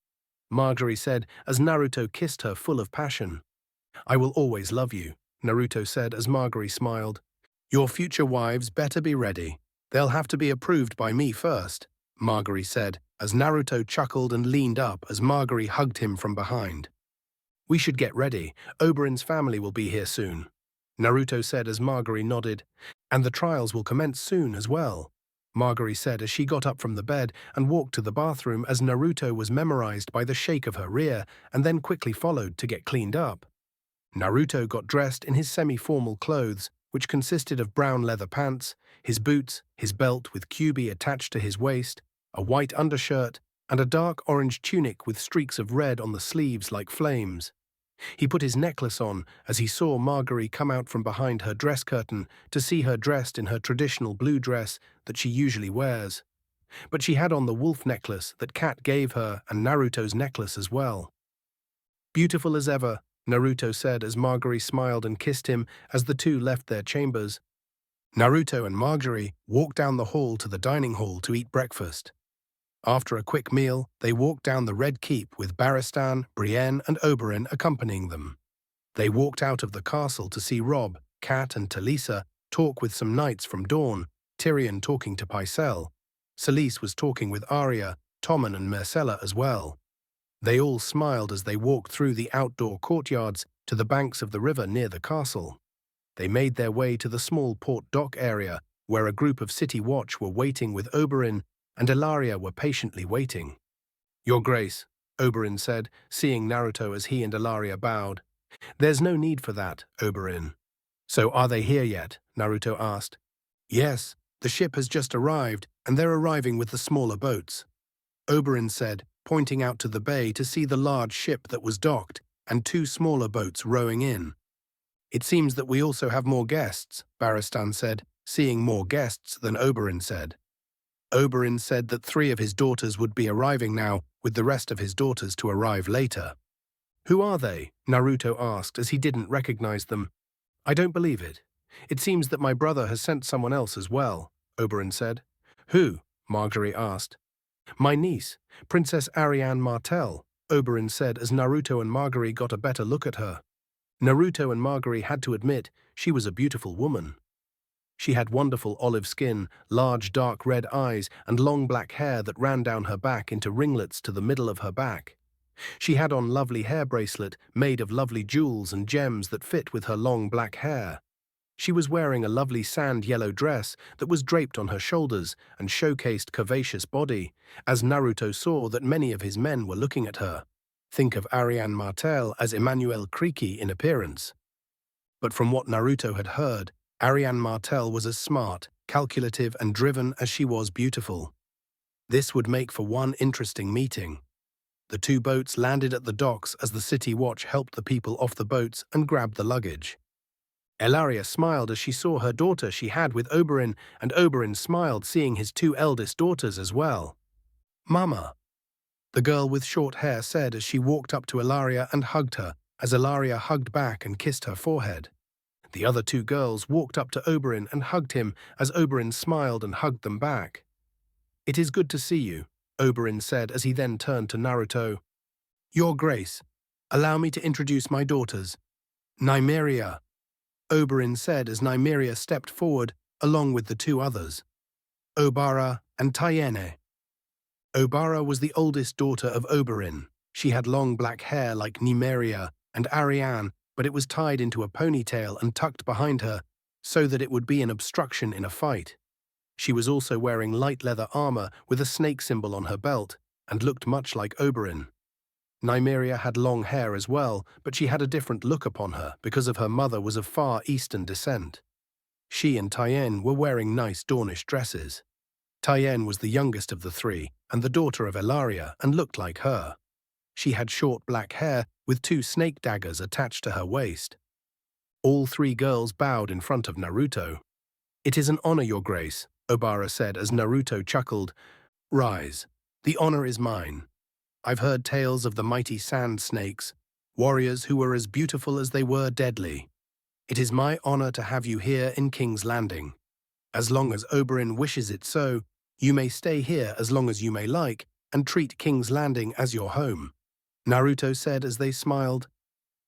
Margaery said as Naruto kissed her full of passion. I will always love you, Naruto said as Margaery smiled. Your future wives better be ready. They'll have to be approved by me first, Margaery said as Naruto chuckled and leaned up as Margaery hugged him from behind. We should get ready. Oberyn's family will be here soon, Naruto said as Margaery nodded. And the trials will commence soon as well, Margaery said as she got up from the bed and walked to the bathroom as Naruto was memorized by the shake of her rear and then quickly followed to get cleaned up. Naruto got dressed in his semi-formal clothes, which consisted of brown leather pants, his boots, his belt with kyubi attached to his waist, a white undershirt, and a dark orange tunic with streaks of red on the sleeves like flames. He put his necklace on as he saw Margaery come out from behind her dress curtain to see her dressed in her traditional blue dress that she usually wears. But she had on the wolf necklace that Kat gave her and Naruto's necklace as well. Beautiful as ever, Naruto said as Margaery smiled and kissed him as the two left their chambers. Naruto and Margaery walked down the hall to the dining hall to eat breakfast. After a quick meal, they walked down the Red Keep with Barristan, Brienne, and Oberyn accompanying them. They walked out of the castle to see Robb, Kat, and Talisa talk with some knights from Dorne, Tyrion talking to Pycelle. Selyse was talking with Arya, Tommen, and Myrcella as well. They all smiled as they walked through the outdoor courtyards to the banks of the river near the castle. They made their way to the small port dock area, where a group of city watch were waiting with Oberyn and Ellaria were patiently waiting. Your Grace, Oberyn said, seeing Naruto as he and Ellaria bowed. There's no need for that, Oberyn. So are they here yet? Naruto asked. Yes, the ship has just arrived, and they're arriving with the smaller boats, Oberyn said, pointing out to the bay to see the large ship that was docked and two smaller boats rowing in. It seems that we also have more guests, Barristan said, seeing more guests than Oberyn said. Oberyn said that 3 of his daughters would be arriving now, with the rest of his daughters to arrive later. Who are they? Naruto asked as he didn't recognize them. I don't believe it. It seems that my brother has sent someone else as well, Oberyn said. Who? Margaery asked. My niece, Princess Arianne Martell, Oberyn said as Naruto and Margaery got a better look at her. Naruto and Margaery had to admit she was a beautiful woman. She had wonderful olive skin, large dark red eyes, and long black hair that ran down her back into ringlets to the middle of her back. She had on lovely hair bracelet made of lovely jewels and gems that fit with her long black hair. She was wearing a lovely sand yellow dress that was draped on her shoulders and showcased curvaceous body, as Naruto saw that many of his men were looking at her. Think of Arianne Martell as Emmanuelle Creaky in appearance. But from what Naruto had heard, Arianne Martell was as smart, calculative, and driven as she was beautiful. This would make for one interesting meeting. The 2 boats landed at the docks as the city watch helped the people off the boats and grabbed the luggage. Ellaria smiled as she saw her daughter she had with Oberyn, and Oberyn smiled seeing his 2 eldest daughters as well. Mama, the girl with short hair said as she walked up to Ellaria and hugged her, as Ellaria hugged back and kissed her forehead. The other 2 girls walked up to Oberyn and hugged him as Oberyn smiled and hugged them back. It is good to see you, Oberyn said as he then turned to Naruto. Your Grace, allow me to introduce my daughters. Nymeria, Oberyn said as Nymeria stepped forward along with the 2 others, Obara and Tyene. Obara was the oldest daughter of Oberyn. She had long black hair like Nymeria and Arianne, but it was tied into a ponytail and tucked behind her, so that it would be an obstruction in a fight. She was also wearing light leather armor with a snake symbol on her belt and looked much like Oberyn. Nymeria had long hair as well, but she had a different look upon her because of her mother was of far eastern descent. She and Tyenn were wearing nice Dornish dresses. Tyenn was the youngest of the three and the daughter of Elaria and looked like her. She had short black hair with 2 snake daggers attached to her waist. All 3 girls bowed in front of Naruto. "It is an honor, Your Grace," Obara said as Naruto chuckled. "Rise. The honor is mine. I've heard tales of the mighty sand snakes, warriors who were as beautiful as they were deadly. It is my honor to have you here in King's Landing. As long as Oberyn wishes it so, you may stay here as long as you may like and treat King's Landing as your home," Naruto said as they smiled.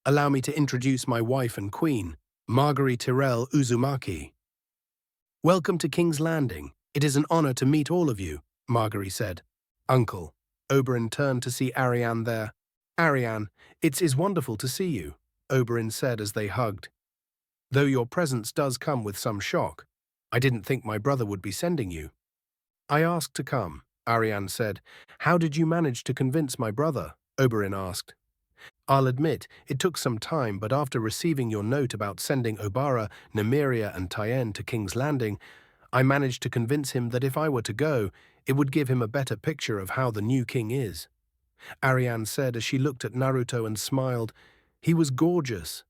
"Allow me to introduce my wife and queen, Margaery Tyrell Uzumaki." "Welcome to King's Landing. It is an honor to meet all of you," Margaery said. "Uncle." Oberyn turned to see Arianne there. "Arianne, it is wonderful to see you," Oberyn said as they hugged. "Though your presence does come with some shock. I didn't think my brother would be sending you." "I asked to come," Arianne said. "How did you manage to convince my brother?" Oberyn asked. "I'll admit, it took some time, but after receiving your note about sending Obara, Nymeria and Tyenn to King's Landing, I managed to convince him that if I were to go, it would give him a better picture of how the new king is," Arianne said as she looked at Naruto and smiled. He was gorgeous.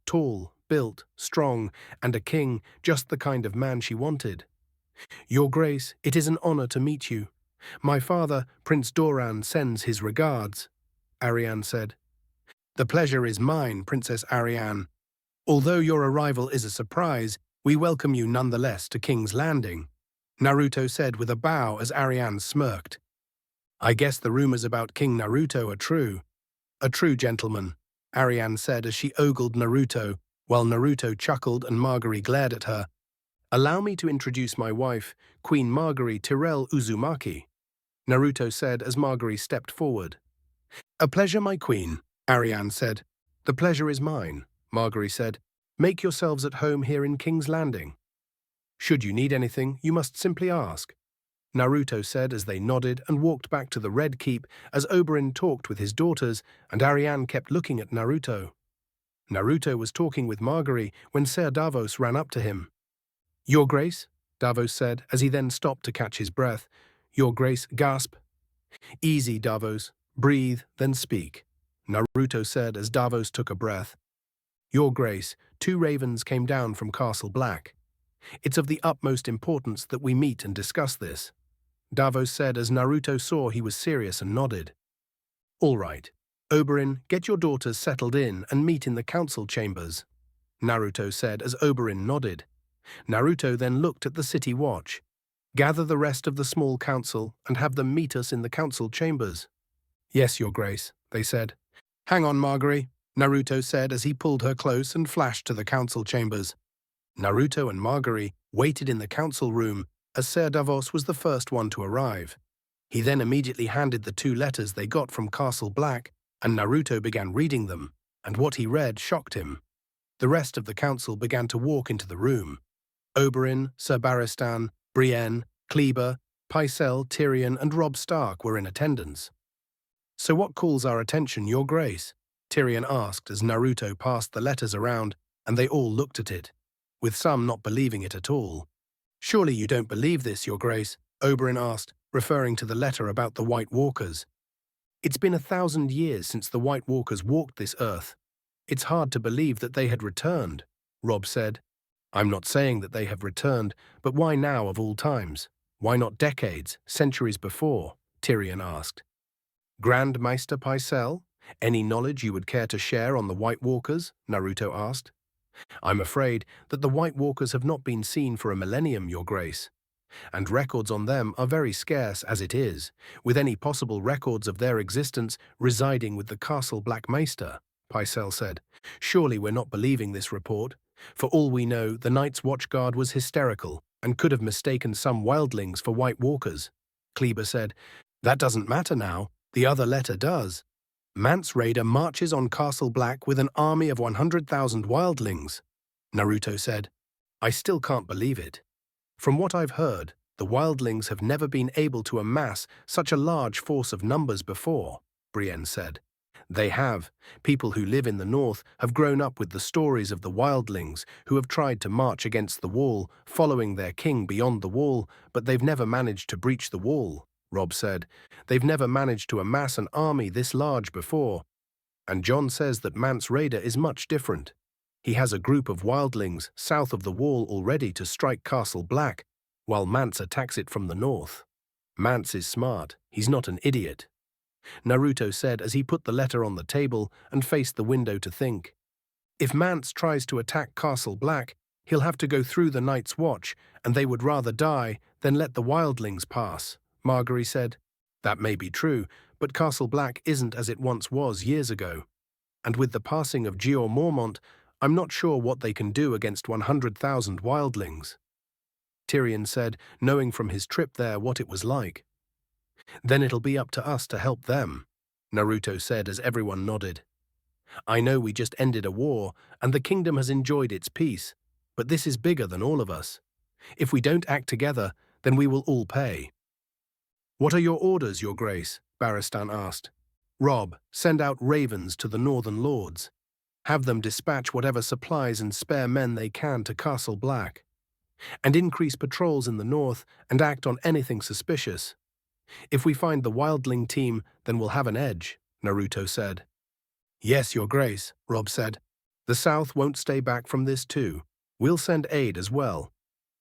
Tall, built, strong, and a king, just the kind of man she wanted. "Your Grace, it is an honor to meet you. My father, Prince Doran, sends his regards," Arianne said. "The pleasure is mine, Princess Arianne. Although your arrival is a surprise, we welcome you nonetheless to King's Landing," Naruto said with a bow as Arianne smirked. "I guess the rumors about King Naruto are true." "A true gentleman," Arianne said as she ogled Naruto, while Naruto chuckled and Margaery glared at her. "Allow me to introduce my wife, Queen Margaery Tyrell Uzumaki," Naruto said as Margaery stepped forward. "A pleasure, my queen," Arianne said. "The pleasure is mine," Margaery said. "Make yourselves at home here in King's Landing. Should you need anything, you must simply ask," Naruto said as they nodded and walked back to the Red Keep as Oberyn talked with his daughters and Arianne kept looking at Naruto. Naruto was talking with Margaery when Ser Davos ran up to him. "Your Grace," Davos said as he then stopped to catch his breath. "Your Grace," gasp. "Easy, Davos. Breathe, then speak," Naruto said as Davos took a breath. "Your Grace, 2 ravens came down from Castle Black. It's of the utmost importance that we meet and discuss this," Davos said as Naruto saw he was serious and nodded. "All right. Oberyn, get your daughters settled in and meet in the council chambers," Naruto said as Oberyn nodded. Naruto then looked at the city watch. "Gather the rest of the small council and have them meet us in the council chambers." "Yes, Your Grace," they said. "Hang on, Margaery," Naruto said as he pulled her close and flashed to the council chambers. Naruto and Margaery waited in the council room as Ser Davos was the first one to arrive. He then immediately handed the 2 letters they got from Castle Black, and Naruto began reading them, and what he read shocked him. The rest of the council began to walk into the room. Oberyn, Ser Barristan, Brienne, Kleber, Pycelle, Tyrion, and Robb Stark were in attendance. "So what calls our attention, Your Grace?" Tyrion asked as Naruto passed the letters around, and they all looked at it, with some not believing it at all. "Surely you don't believe this, Your Grace?" Oberyn asked, referring to the letter about the White Walkers. "It's been 1,000 years since the White Walkers walked this earth. It's hard to believe that they had returned," Robb said. "I'm not saying that they have returned, but why now of all times? Why not decades, centuries before?" Tyrion asked. "Grand Maester Pycelle, any knowledge you would care to share on the White Walkers?" Naruto asked. "I'm afraid that the White Walkers have not been seen for a millennium, Your Grace, and records on them are very scarce as it is, with any possible records of their existence residing with the Castle Black Maester," Pycelle said. "Surely we're not believing this report. For all we know, the Night's Watchguard was hysterical and could have mistaken some wildlings for White Walkers," Kleber said. "That doesn't matter now. The other letter does. Mance Raider marches on Castle Black with an army of 100,000 wildlings," Naruto said. I still can't believe it. From what I've heard, the wildlings have never been able to amass such a large force of numbers before, Brienne said. They have. People who live in the north have grown up with the stories of the wildlings who have tried to march against the wall, following their king beyond the wall, but they've never managed to breach the wall, Rob said. They've never managed to amass an army this large before. And Jon says that Mance Rayder is much different. He has a group of wildlings south of the wall already to strike Castle Black, while Mance attacks it from the north. Mance is smart, he's not an idiot, Naruto said as he put the letter on the table and faced the window to think. If Mance tries to attack Castle Black, he'll have to go through the Night's Watch, and they would rather die than let the wildlings pass, Margaery said. That may be true, but Castle Black isn't as it once was years ago. And with the passing of Jeor Mormont, I'm not sure what they can do against 100,000 wildlings. Tyrion said, knowing from his trip there what it was like. Then it'll be up to us to help them, Naruto said as everyone nodded. I know we just ended a war, and the kingdom has enjoyed its peace, but this is bigger than all of us. If we don't act together, then we will all pay. What are your orders, Your Grace? Barristan asked. Rob, send out ravens to the northern lords. Have them dispatch whatever supplies and spare men they can to Castle Black. And increase patrols in the north and act on anything suspicious. If we find the wildling team, then we'll have an edge, Naruto said. Yes, Your Grace, Rob said. The South won't stay back from this too. We'll send aid as well.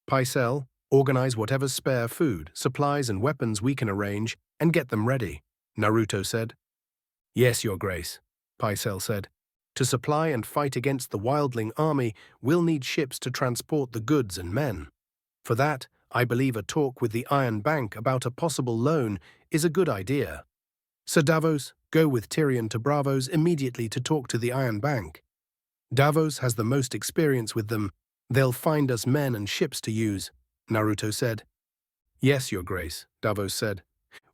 Pycelle, organize whatever spare food, supplies and weapons we can arrange and get them ready, Naruto said. Yes, Your Grace, Pycelle said. To supply and fight against the wildling army, we'll need ships to transport the goods and men. For that, I believe a talk with the Iron Bank about a possible loan is a good idea. Sir Davos, go with Tyrion to Braavos immediately to talk to the Iron Bank. Davos has the most experience with them. They'll find us men and ships to use, Naruto said. Yes, Your Grace, Davos said.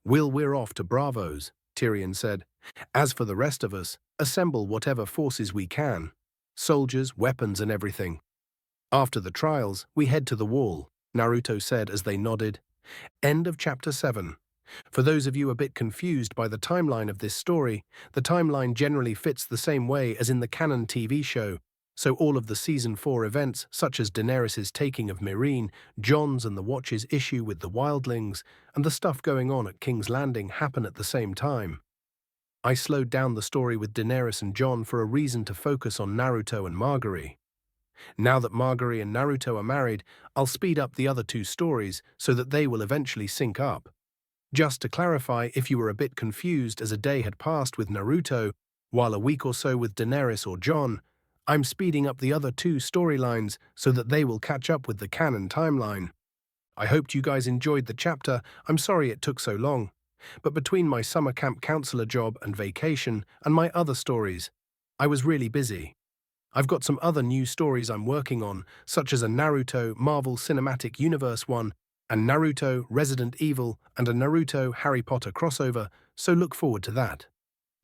We're off to Braavos, Tyrion said. As for the rest of us, assemble whatever forces we can. Soldiers, weapons and everything. After the trials, we head to the wall, Naruto said as they nodded. End of Chapter 7. For those of you a bit confused by the timeline of this story, the timeline generally fits the same way as in the canon TV show, so all of the Season 4 events, such as Daenerys' taking of Meereen, Jon's and the Watch's issue with the wildlings, and the stuff going on at King's Landing happen at the same time. I slowed down the story with Daenerys and Jon for a reason to focus on Naruto and Margaery. Now that Margaery and Naruto are married, I'll speed up the other two stories so that they will eventually sync up. Just to clarify, if you were a bit confused as a day had passed with Naruto, while a week or so with Daenerys or Jon, I'm speeding up the other two storylines so that they will catch up with the canon timeline. I hoped you guys enjoyed the chapter. I'm sorry it took so long. But between my summer camp counselor job and vacation and my other stories, I was really busy. I've got some other new stories I'm working on, such as a Naruto Marvel Cinematic Universe one, and Naruto Resident Evil, and a Naruto Harry Potter crossover, so look forward to that.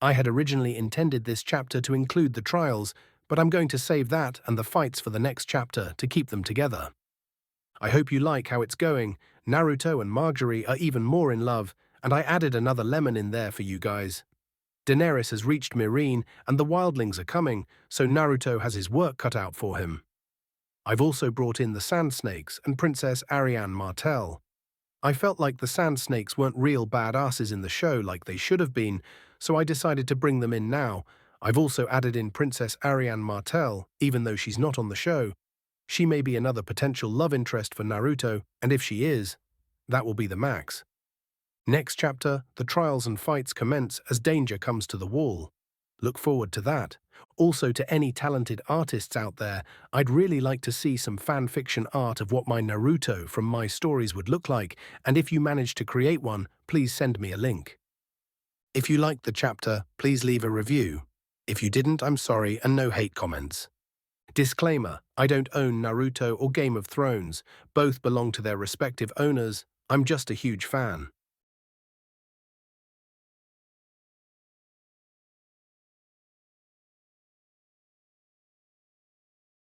I had originally intended this chapter to include the trials, but I'm going to save that and the fights for the next chapter to keep them together. I hope you like how it's going. Naruto and Margaery are even more in love, and I added another lemon in there for you guys. Daenerys has reached Meereen, and the wildlings are coming, so Naruto has his work cut out for him. I've also brought in the Sand Snakes and Princess Arianne Martell. I felt like the Sand Snakes weren't real badasses in the show like they should have been, so I decided to bring them in now. I've also added in Princess Arianne Martell, even though she's not on the show. She may be another potential love interest for Naruto, and if she is, that will be the max. Next chapter, the trials and fights commence as danger comes to the wall. Look forward to that. Also, to any talented artists out there, I'd really like to see some fan fiction art of what my Naruto from my stories would look like, and if you manage to create one, please send me a link. If you liked the chapter, please leave a review. If you didn't, I'm sorry, and no hate comments. Disclaimer, I don't own Naruto or Game of Thrones. Both belong to their respective owners. I'm just a huge fan.